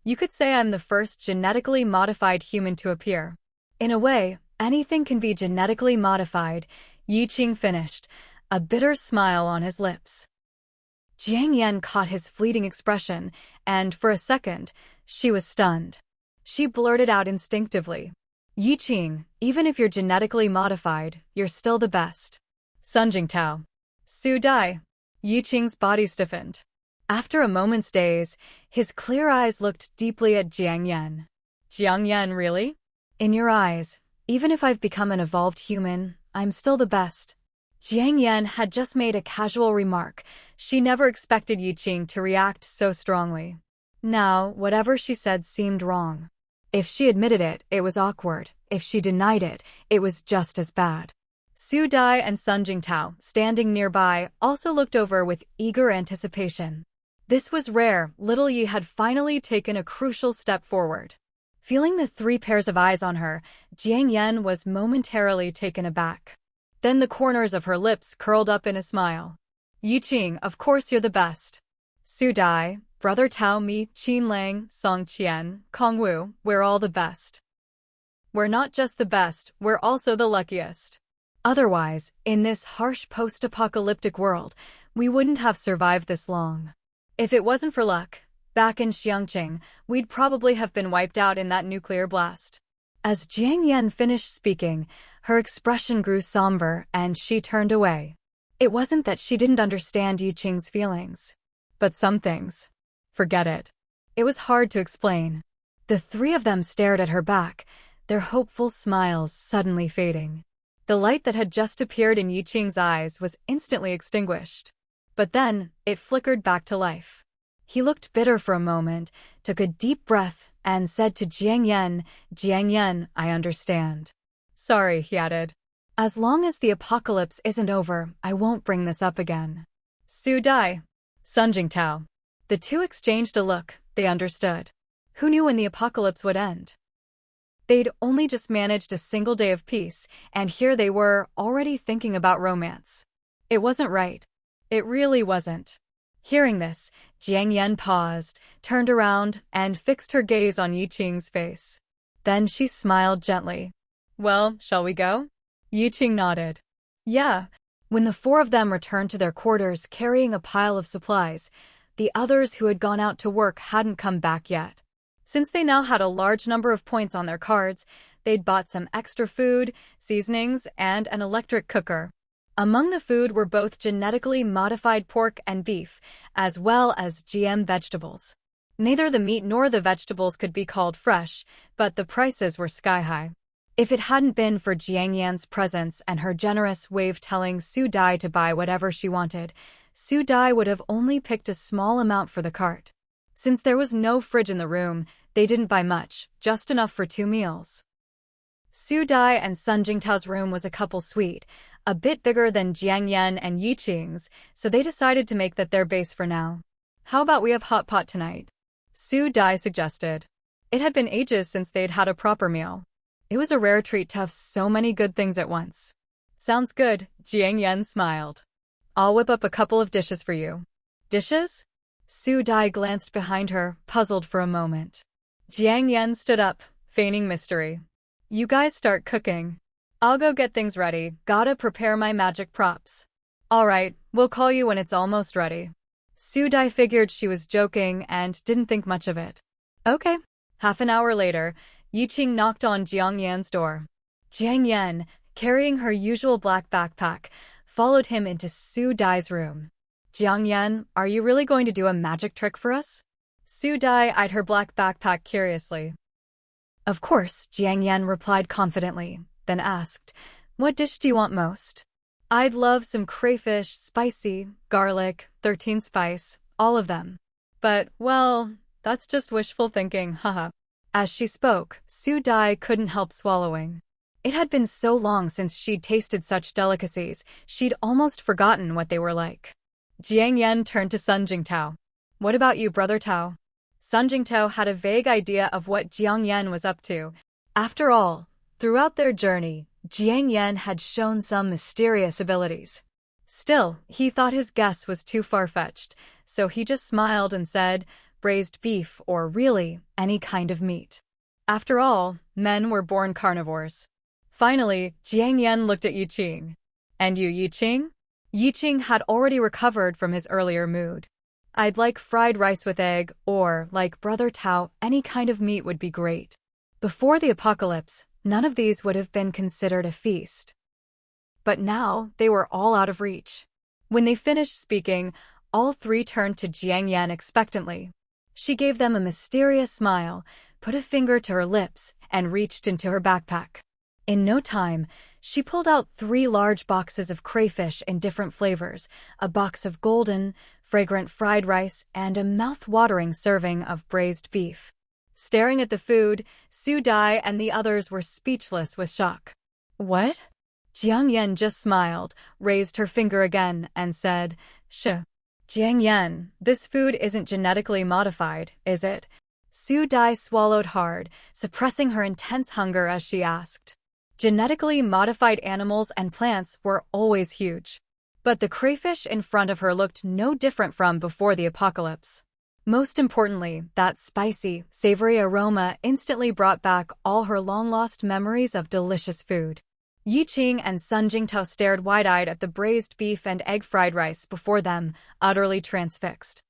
you could say I'm the first genetically modified human to appear. In a way, anything can be genetically modified, Yi Qing finished, a bitter smile on his lips. Jiang Yan caught his fleeting expression, and for a second, she was stunned. She blurted out instinctively, Yi Qing, even if you're genetically modified, you're still the best. Sun Jingtao. Su Dai. Yi Qing's body stiffened. After a moment's daze, his clear eyes looked deeply at Jiang Yan. Jiang Yan, really? In your eyes, even if I've become an evolved human, I'm still the best. Jiang Yan had just made a casual remark. She never expected Yi Qing to react so strongly. Now, whatever she said seemed wrong. If she admitted it, it was awkward. If she denied it, it was just as bad. Su Dai and Sun Jingtao, standing nearby, also looked over with eager anticipation. This was rare. Little Yi had finally taken a crucial step forward. Feeling the three pairs of eyes on her, Jiang Yan was momentarily taken aback. Then the corners of her lips curled up in a smile. Yi Qing, of course you're the best. Su Dai, Brother Tao Mi, Qin Lang, Song Qian, Kong Wu, we're all the best. We're not just the best, we're also the luckiest. Otherwise, in this harsh post-apocalyptic world, we wouldn't have survived this long. If it wasn't for luck, back in Xiangqing, we'd probably have been wiped out in that nuclear blast. As Jiang Yan finished speaking, her expression grew somber and she turned away. It wasn't that she didn't understand Yi Qing's feelings. But some things. Forget it. It was hard to explain. The three of them stared at her back, their hopeful smiles suddenly fading. The light that had just appeared in Yi Qing's eyes was instantly extinguished. But then, it flickered back to life. He looked bitter for a moment, took a deep breath, and said to Jiang Yan, I understand. Sorry, he added. As long as the apocalypse isn't over, I won't bring this up again. Su Dai. Sun Jingtao. The two exchanged a look. They understood. Who knew when the apocalypse would end? They'd only just managed a single day of peace, and here they were, already thinking about romance. It wasn't right. It really wasn't. Hearing this, Jiang Yan paused, turned around, and fixed her gaze on Yi Qing's face. Then she smiled gently. Well, shall we go? Yi Qing nodded. Yeah. When the four of them returned to their quarters carrying a pile of supplies, the others who had gone out to work hadn't come back yet. Since they now had a large number of points on their cards, they'd bought some extra food, seasonings, and an electric cooker. Among the food were both genetically modified pork and beef, as well as GM vegetables. Neither the meat nor the vegetables could be called fresh, but the prices were sky-high. If it hadn't been for Jiang Yan's presence and her generous wave telling Su Dai to buy whatever she wanted, Su Dai would have only picked a small amount for the cart. Since there was no fridge in the room, they didn't buy much, just enough for 2 meals. Su Dai and Sun Jingtao's room was a couple suite, a bit bigger than Jiang Yan and Yi Qing's, so they decided to make that their base for now. How about we have hot pot tonight? Su Dai suggested. It had been ages since they'd had a proper meal. It was a rare treat to have so many good things at once. Sounds good, Jiang Yan smiled. I'll whip up a couple of dishes for you. Dishes? Su Dai glanced behind her, puzzled for a moment. Jiang Yan stood up, feigning mystery. You guys start cooking. I'll go get things ready, gotta prepare my magic props. Alright, we'll call you when it's almost ready. Su Dai figured she was joking and didn't think much of it. Okay. Half an hour later, Yi Qing knocked on Jiang Yan's door. Jiang Yan, carrying her usual black backpack, followed him into Su Dai's room. Jiang Yan, are you really going to do a magic trick for us? Su Dai eyed her black backpack curiously. Of course, Jiang Yan replied confidently, then asked, what dish do you want most? I'd love some crayfish, spicy, garlic, 13 spice, all of them. But, well, that's just wishful thinking, haha. As she spoke, Su Dai couldn't help swallowing. It had been so long since she'd tasted such delicacies, she'd almost forgotten what they were like. Jiang Yan turned to Sun Jingtao. What about you, Brother Tao? Sun Jingtao had a vague idea of what Jiang Yan was up to. After all, throughout their journey, Jiang Yan had shown some mysterious abilities. Still, he thought his guess was too far-fetched, so he just smiled and said, braised beef or really, any kind of meat. After all, men were born carnivores. Finally, Jiang Yan looked at Yi Qing. And you, Yi Qing? Yi Qing had already recovered from his earlier mood. I'd like fried rice with egg, or, like Brother Tao, any kind of meat would be great. Before the apocalypse, none of these would have been considered a feast. But now they were all out of reach. When they finished speaking, all three turned to Jiang Yan expectantly. She gave them a mysterious smile, put a finger to her lips, and reached into her backpack. In no time, she pulled out 3 large boxes of crayfish in different flavors, a box of golden, fragrant fried rice, and a mouth-watering serving of braised beef. Staring at the food, Su Dai and the others were speechless with shock. "What?" Jiang Yan just smiled, raised her finger again, and said, "Shh. Jiang Yan, this food isn't genetically modified, is it?" Su Dai swallowed hard, suppressing her intense hunger as she asked. Genetically modified animals and plants were always huge. But the crayfish in front of her looked no different from before the apocalypse. Most importantly, that spicy, savory aroma instantly brought back all her long-lost memories of delicious food. Yi Qing and Sun Jingtao stared wide-eyed at the braised beef and egg fried rice before them, utterly transfixed.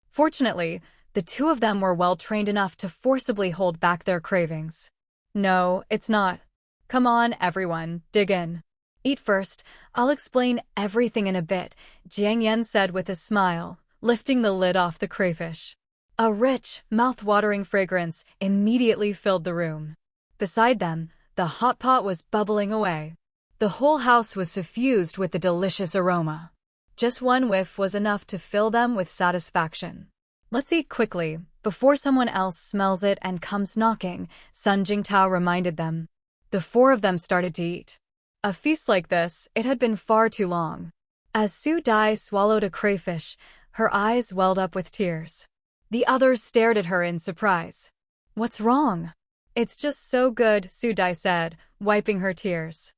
Fortunately, the two of them were well-trained enough to forcibly hold back their cravings. "No, it's not. Come on, everyone, dig in. Eat first, I'll explain everything in a bit," Jiang Yan said with a smile, lifting the lid off the crayfish. A rich, mouth-watering fragrance immediately filled the room. Beside them, the hot pot was bubbling away. The whole house was suffused with the delicious aroma. Just one whiff was enough to fill them with satisfaction. "Let's eat quickly, before someone else smells it and comes knocking," Sun Jingtao reminded them. The 4 of them started to eat. A feast like this, it had been far too long. As Su Dai swallowed a crayfish, her eyes welled up with tears. The others stared at her in surprise. "What's wrong?" "It's just so good," Su Dai said, wiping her tears.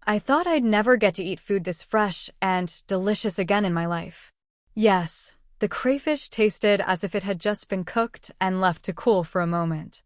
"I thought I'd never get to eat food this fresh and delicious again in my life." Yes, the crayfish tasted as if it had just been cooked and left to cool for a moment.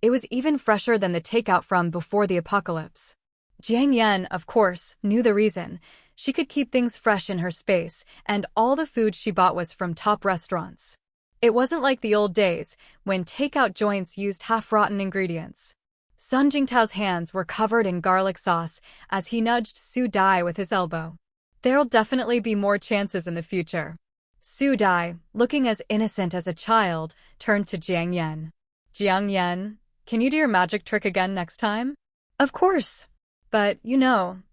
It was even fresher than the takeout from before the apocalypse. Jiang Yan, of course, knew the reason. She could keep things fresh in her space, and all the food she bought was from top restaurants. It wasn't like the old days, when takeout joints used half-rotten ingredients. Sun Jingtao's hands were covered in garlic sauce as he nudged Su Dai with his elbow. "There'll definitely be more chances in the future." Su Dai, looking as innocent as a child, turned to Jiang Yan. "Jiang Yan, can you do your magic trick again next time?" "Of course. But,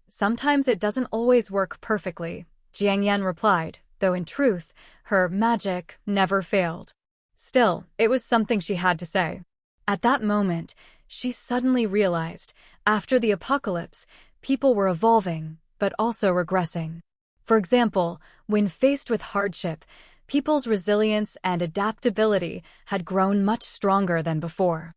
sometimes it doesn't always work perfectly," Jiang Yan replied, though in truth, her magic never failed. Still, it was something she had to say. At that moment, she suddenly realized, after the apocalypse, people were evolving, but also regressing. For example, when faced with hardship, people's resilience and adaptability had grown much stronger than before.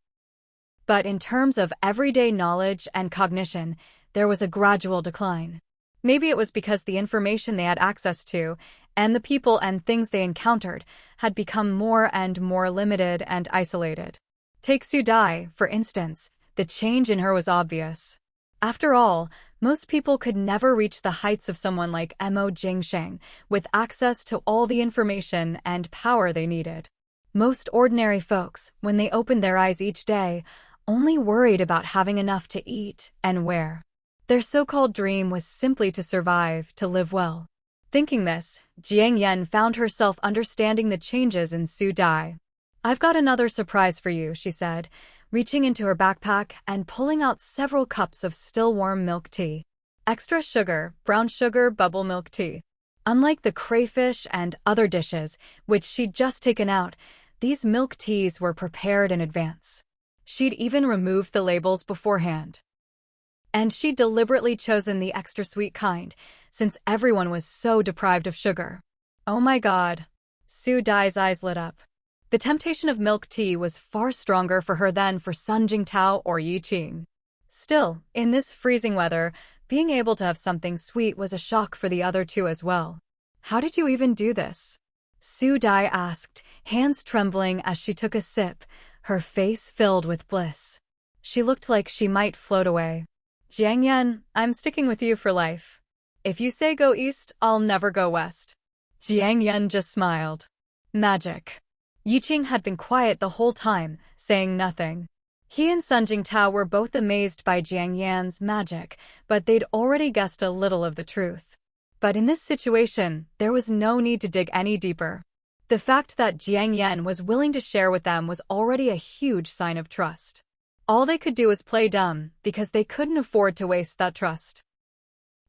But in terms of everyday knowledge and cognition, there was a gradual decline. Maybe it was because the information they had access to, and the people and things they encountered, had become more and more limited and isolated. Take Su Dai, for instance. The change in her was obvious. After all, most people could never reach the heights of someone like Mo Jingsheng, with access to all the information and power they needed. Most ordinary folks, when they opened their eyes each day, only worried about having enough to eat and wear. Their so-called dream was simply to survive, to live well. Thinking this, Jiang Yan found herself understanding the changes in Su Dai. "I've got another surprise for you," she said, reaching into her backpack and pulling out several cups of still-warm milk tea. Extra sugar, brown sugar bubble milk tea. Unlike the crayfish and other dishes, which she'd just taken out, these milk teas were prepared in advance. She'd even removed the labels beforehand. And she'd deliberately chosen the extra sweet kind, since everyone was so deprived of sugar. "Oh my God." Su Dai's eyes lit up. The temptation of milk tea was far stronger for her than for Sun Jingtao or Yi Qing. Still, in this freezing weather, being able to have something sweet was a shock for the other two as well. "How did you even do this?" Su Dai asked, hands trembling as she took a sip, her face filled with bliss. She looked like she might float away. "Jiang Yan, I'm sticking with you for life. If you say go east, I'll never go west." Jiang Yan just smiled. Magic. Yi Qing had been quiet the whole time, saying nothing. He and Sun Jingtao were both amazed by Jiang Yan's magic, but they'd already guessed a little of the truth. But in this situation, there was no need to dig any deeper. The fact that Jiang Yan was willing to share with them was already a huge sign of trust. All they could do was play dumb, because they couldn't afford to waste that trust.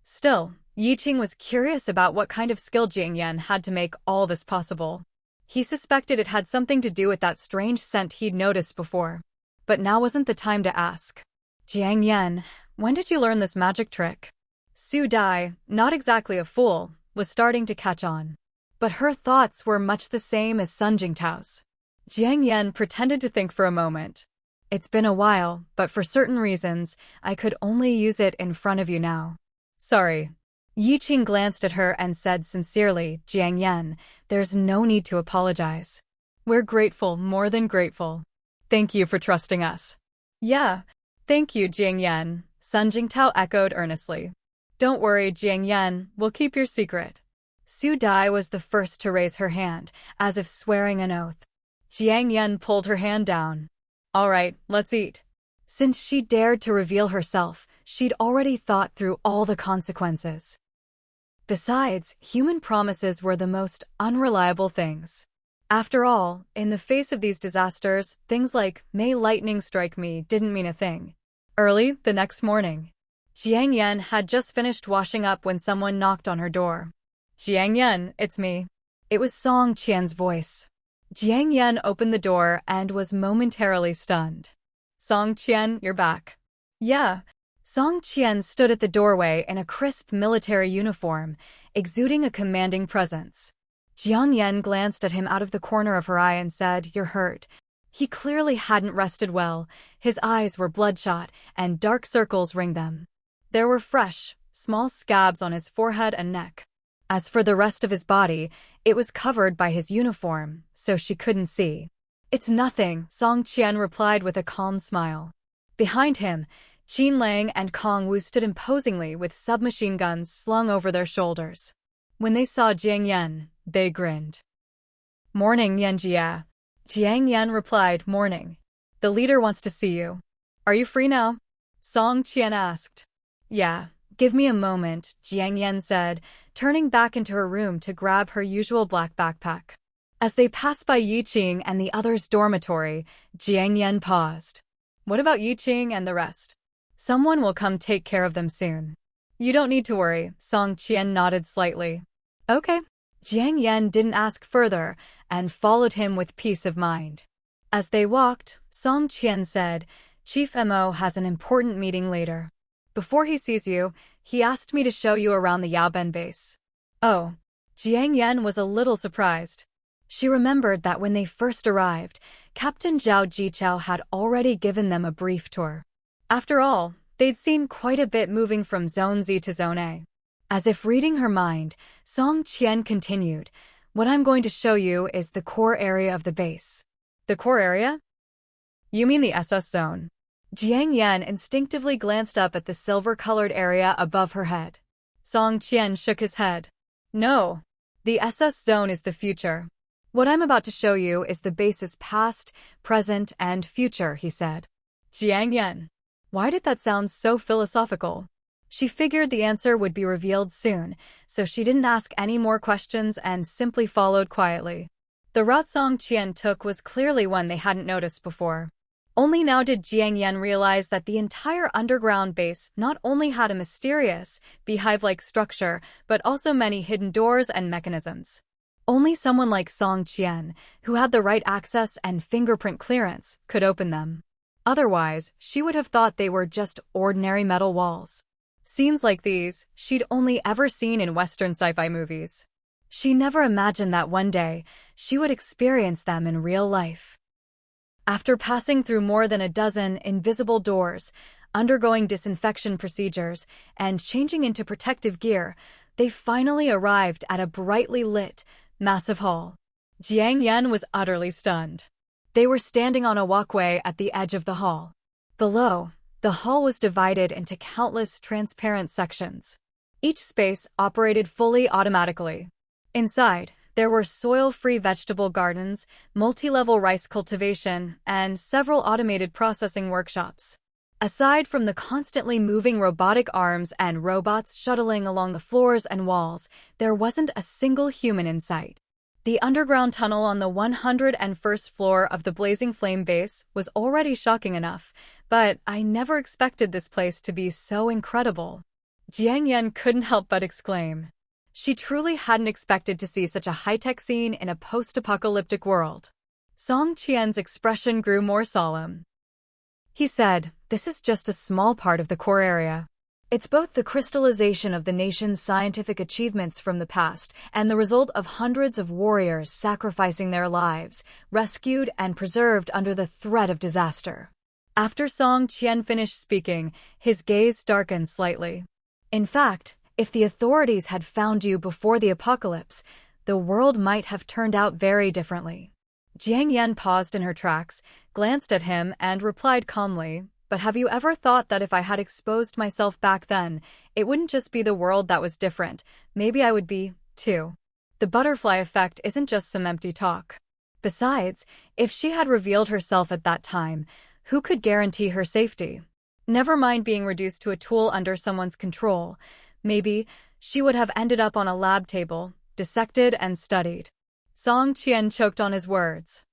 Still, Yiqing was curious about what kind of skill Jiang Yan had to make all this possible. He suspected it had something to do with that strange scent he'd noticed before. But now wasn't the time to ask. Jiang Yan, when did you learn this magic trick? Su Dai, not exactly a fool, was starting to catch on. But her thoughts were much the same as Sun Jingtao's. Jiang Yan pretended to think for a moment. It's been a while, but for certain reasons, I could only use it in front of you now. Sorry. Yiqing glanced at her and said sincerely, Jiang Yan, there's no need to apologize. We're grateful, more than grateful. Thank you for trusting us. Yeah, thank you, Jiang Yan, Sun Jingtao echoed earnestly. Don't worry, Jiang Yan, we'll keep your secret. Su Dai was the first to raise her hand, as if swearing an oath. Jiang Yan pulled her hand down. All right, let's eat. Since she dared to reveal herself, she'd already thought through all the consequences. Besides, human promises were the most unreliable things. After all, in the face of these disasters, things like, may lightning strike me, didn't mean a thing. Early, the next morning, Jiang Yan had just finished washing up when someone knocked on her door. Jiang Yan, it's me. It was Song Qian's voice. Jiang Yan opened the door and was momentarily stunned. Song Qian, you're back. Yeah. Song Qian stood at the doorway in a crisp military uniform, exuding a commanding presence. Jiang Yan glanced at him out of the corner of her eye and said, You're hurt. He clearly hadn't rested well. His eyes were bloodshot, and dark circles ringed them. There were fresh, small scabs on his forehead and neck. As for the rest of his body, it was covered by his uniform, so she couldn't see. It's nothing, Song Qian replied with a calm smile. Behind him, Qin Lang and Kong Wu stood imposingly with submachine guns slung over their shoulders. When they saw Jiang Yan, they grinned. Morning, Yanjia. Jiang Yan replied, Morning. The leader wants to see you. Are you free now? Song Qian asked. Yeah, give me a moment, Jiang Yan said, turning back into her room to grab her usual black backpack. As they passed by Yiqing and the others' dormitory, Jiang Yan paused. What about Yiqing and the rest? Someone will come take care of them soon. You don't need to worry, Song Qian nodded slightly. Okay. Jiang Yan didn't ask further and followed him with peace of mind. As they walked, Song Qian said, Chief Mo has an important meeting later. Before he sees you, he asked me to show you around the Yaoben base. Oh. Jiang Yan was a little surprised. She remembered that when they first arrived, Captain Zhao Jichao had already given them a brief tour. After all, they'd seen quite a bit moving from Zone Z to Zone A. As if reading her mind, Song Qian continued, What I'm going to show you is the core area of the base. The core area? You mean the SS zone? Jiang Yan instinctively glanced up at the silver-colored area above her head. Song Qian shook his head. No. The SS zone is the future. What I'm about to show you is the base's past, present, and future, he said. Jiang Yan. Why did that sound so philosophical? She figured the answer would be revealed soon, so she didn't ask any more questions and simply followed quietly. The route Song Qian took was clearly one they hadn't noticed before. Only now did Jiang Yan realize that the entire underground base not only had a mysterious, beehive-like structure, but also many hidden doors and mechanisms. Only someone like Song Qian, who had the right access and fingerprint clearance, could open them. Otherwise, she would have thought they were just ordinary metal walls. Scenes like these, she'd only ever seen in Western sci-fi movies. She never imagined that one day, she would experience them in real life. After passing through more than a dozen invisible doors, undergoing disinfection procedures, and changing into protective gear, they finally arrived at a brightly lit, massive hall. Jiang Yan was utterly stunned. They were standing on a walkway at the edge of the hall. Below, the hall was divided into countless transparent sections. Each space operated fully automatically. Inside, There were soil-free vegetable gardens, multi-level rice cultivation, and several automated processing workshops. Aside from the constantly moving robotic arms and robots shuttling along the floors and walls, there wasn't a single human in sight. The underground tunnel on the 101st floor of the Blazing Flame base was already shocking enough, but I never expected this place to be so incredible. Jiang Yan couldn't help but exclaim. She truly hadn't expected to see such a high-tech scene in a post-apocalyptic world. Song Qian's expression grew more solemn. He said, "This is just a small part of the core area. It's both the crystallization of the nation's scientific achievements from the past and the result of hundreds of warriors sacrificing their lives, rescued and preserved under the threat of disaster." After Song Qian finished speaking, his gaze darkened slightly. In fact, if the authorities had found you before the apocalypse, the world might have turned out very differently. Jiang Yan paused in her tracks, glanced at him, and replied calmly, "But have you ever thought that if I had exposed myself back then, it wouldn't just be the world that was different, maybe I would be, too? The butterfly effect isn't just some empty talk. Besides, if she had revealed herself at that time, who could guarantee her safety? Never mind being reduced to a tool under someone's control. Maybe she would have ended up on a lab table, dissected and studied." Song Qian choked on his words.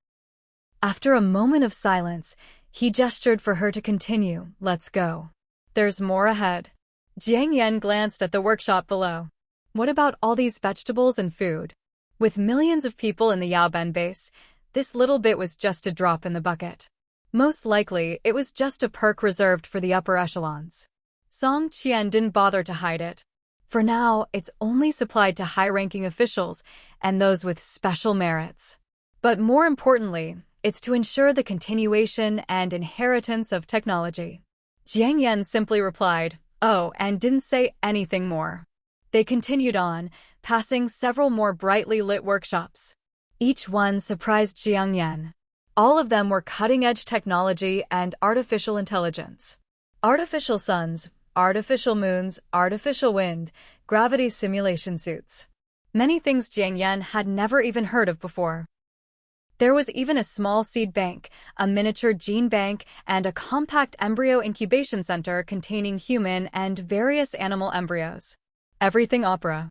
After a moment of silence, he gestured for her to continue. "Let's go. There's more ahead." Jiang Yan glanced at the workshop below. What about all these vegetables and food? With millions of people in the Yaoben base, this little bit was just a drop in the bucket. Most likely, it was just a perk reserved for the upper echelons. Song Qian didn't bother to hide it. For now, it's only supplied to high-ranking officials and those with special merits. But more importantly, it's to ensure the continuation and inheritance of technology. Jiang Yan simply replied, "Oh," and didn't say anything more. They continued on, passing several more brightly lit workshops. Each one surprised Jiang Yan. All of them were cutting-edge technology and artificial intelligence. Artificial suns, artificial moons, artificial wind, gravity simulation suits. Many things Jiang Yan had never even heard of before. There was even a small seed bank, a miniature gene bank, and a compact embryo incubation center containing human and various animal embryos. Everything opera.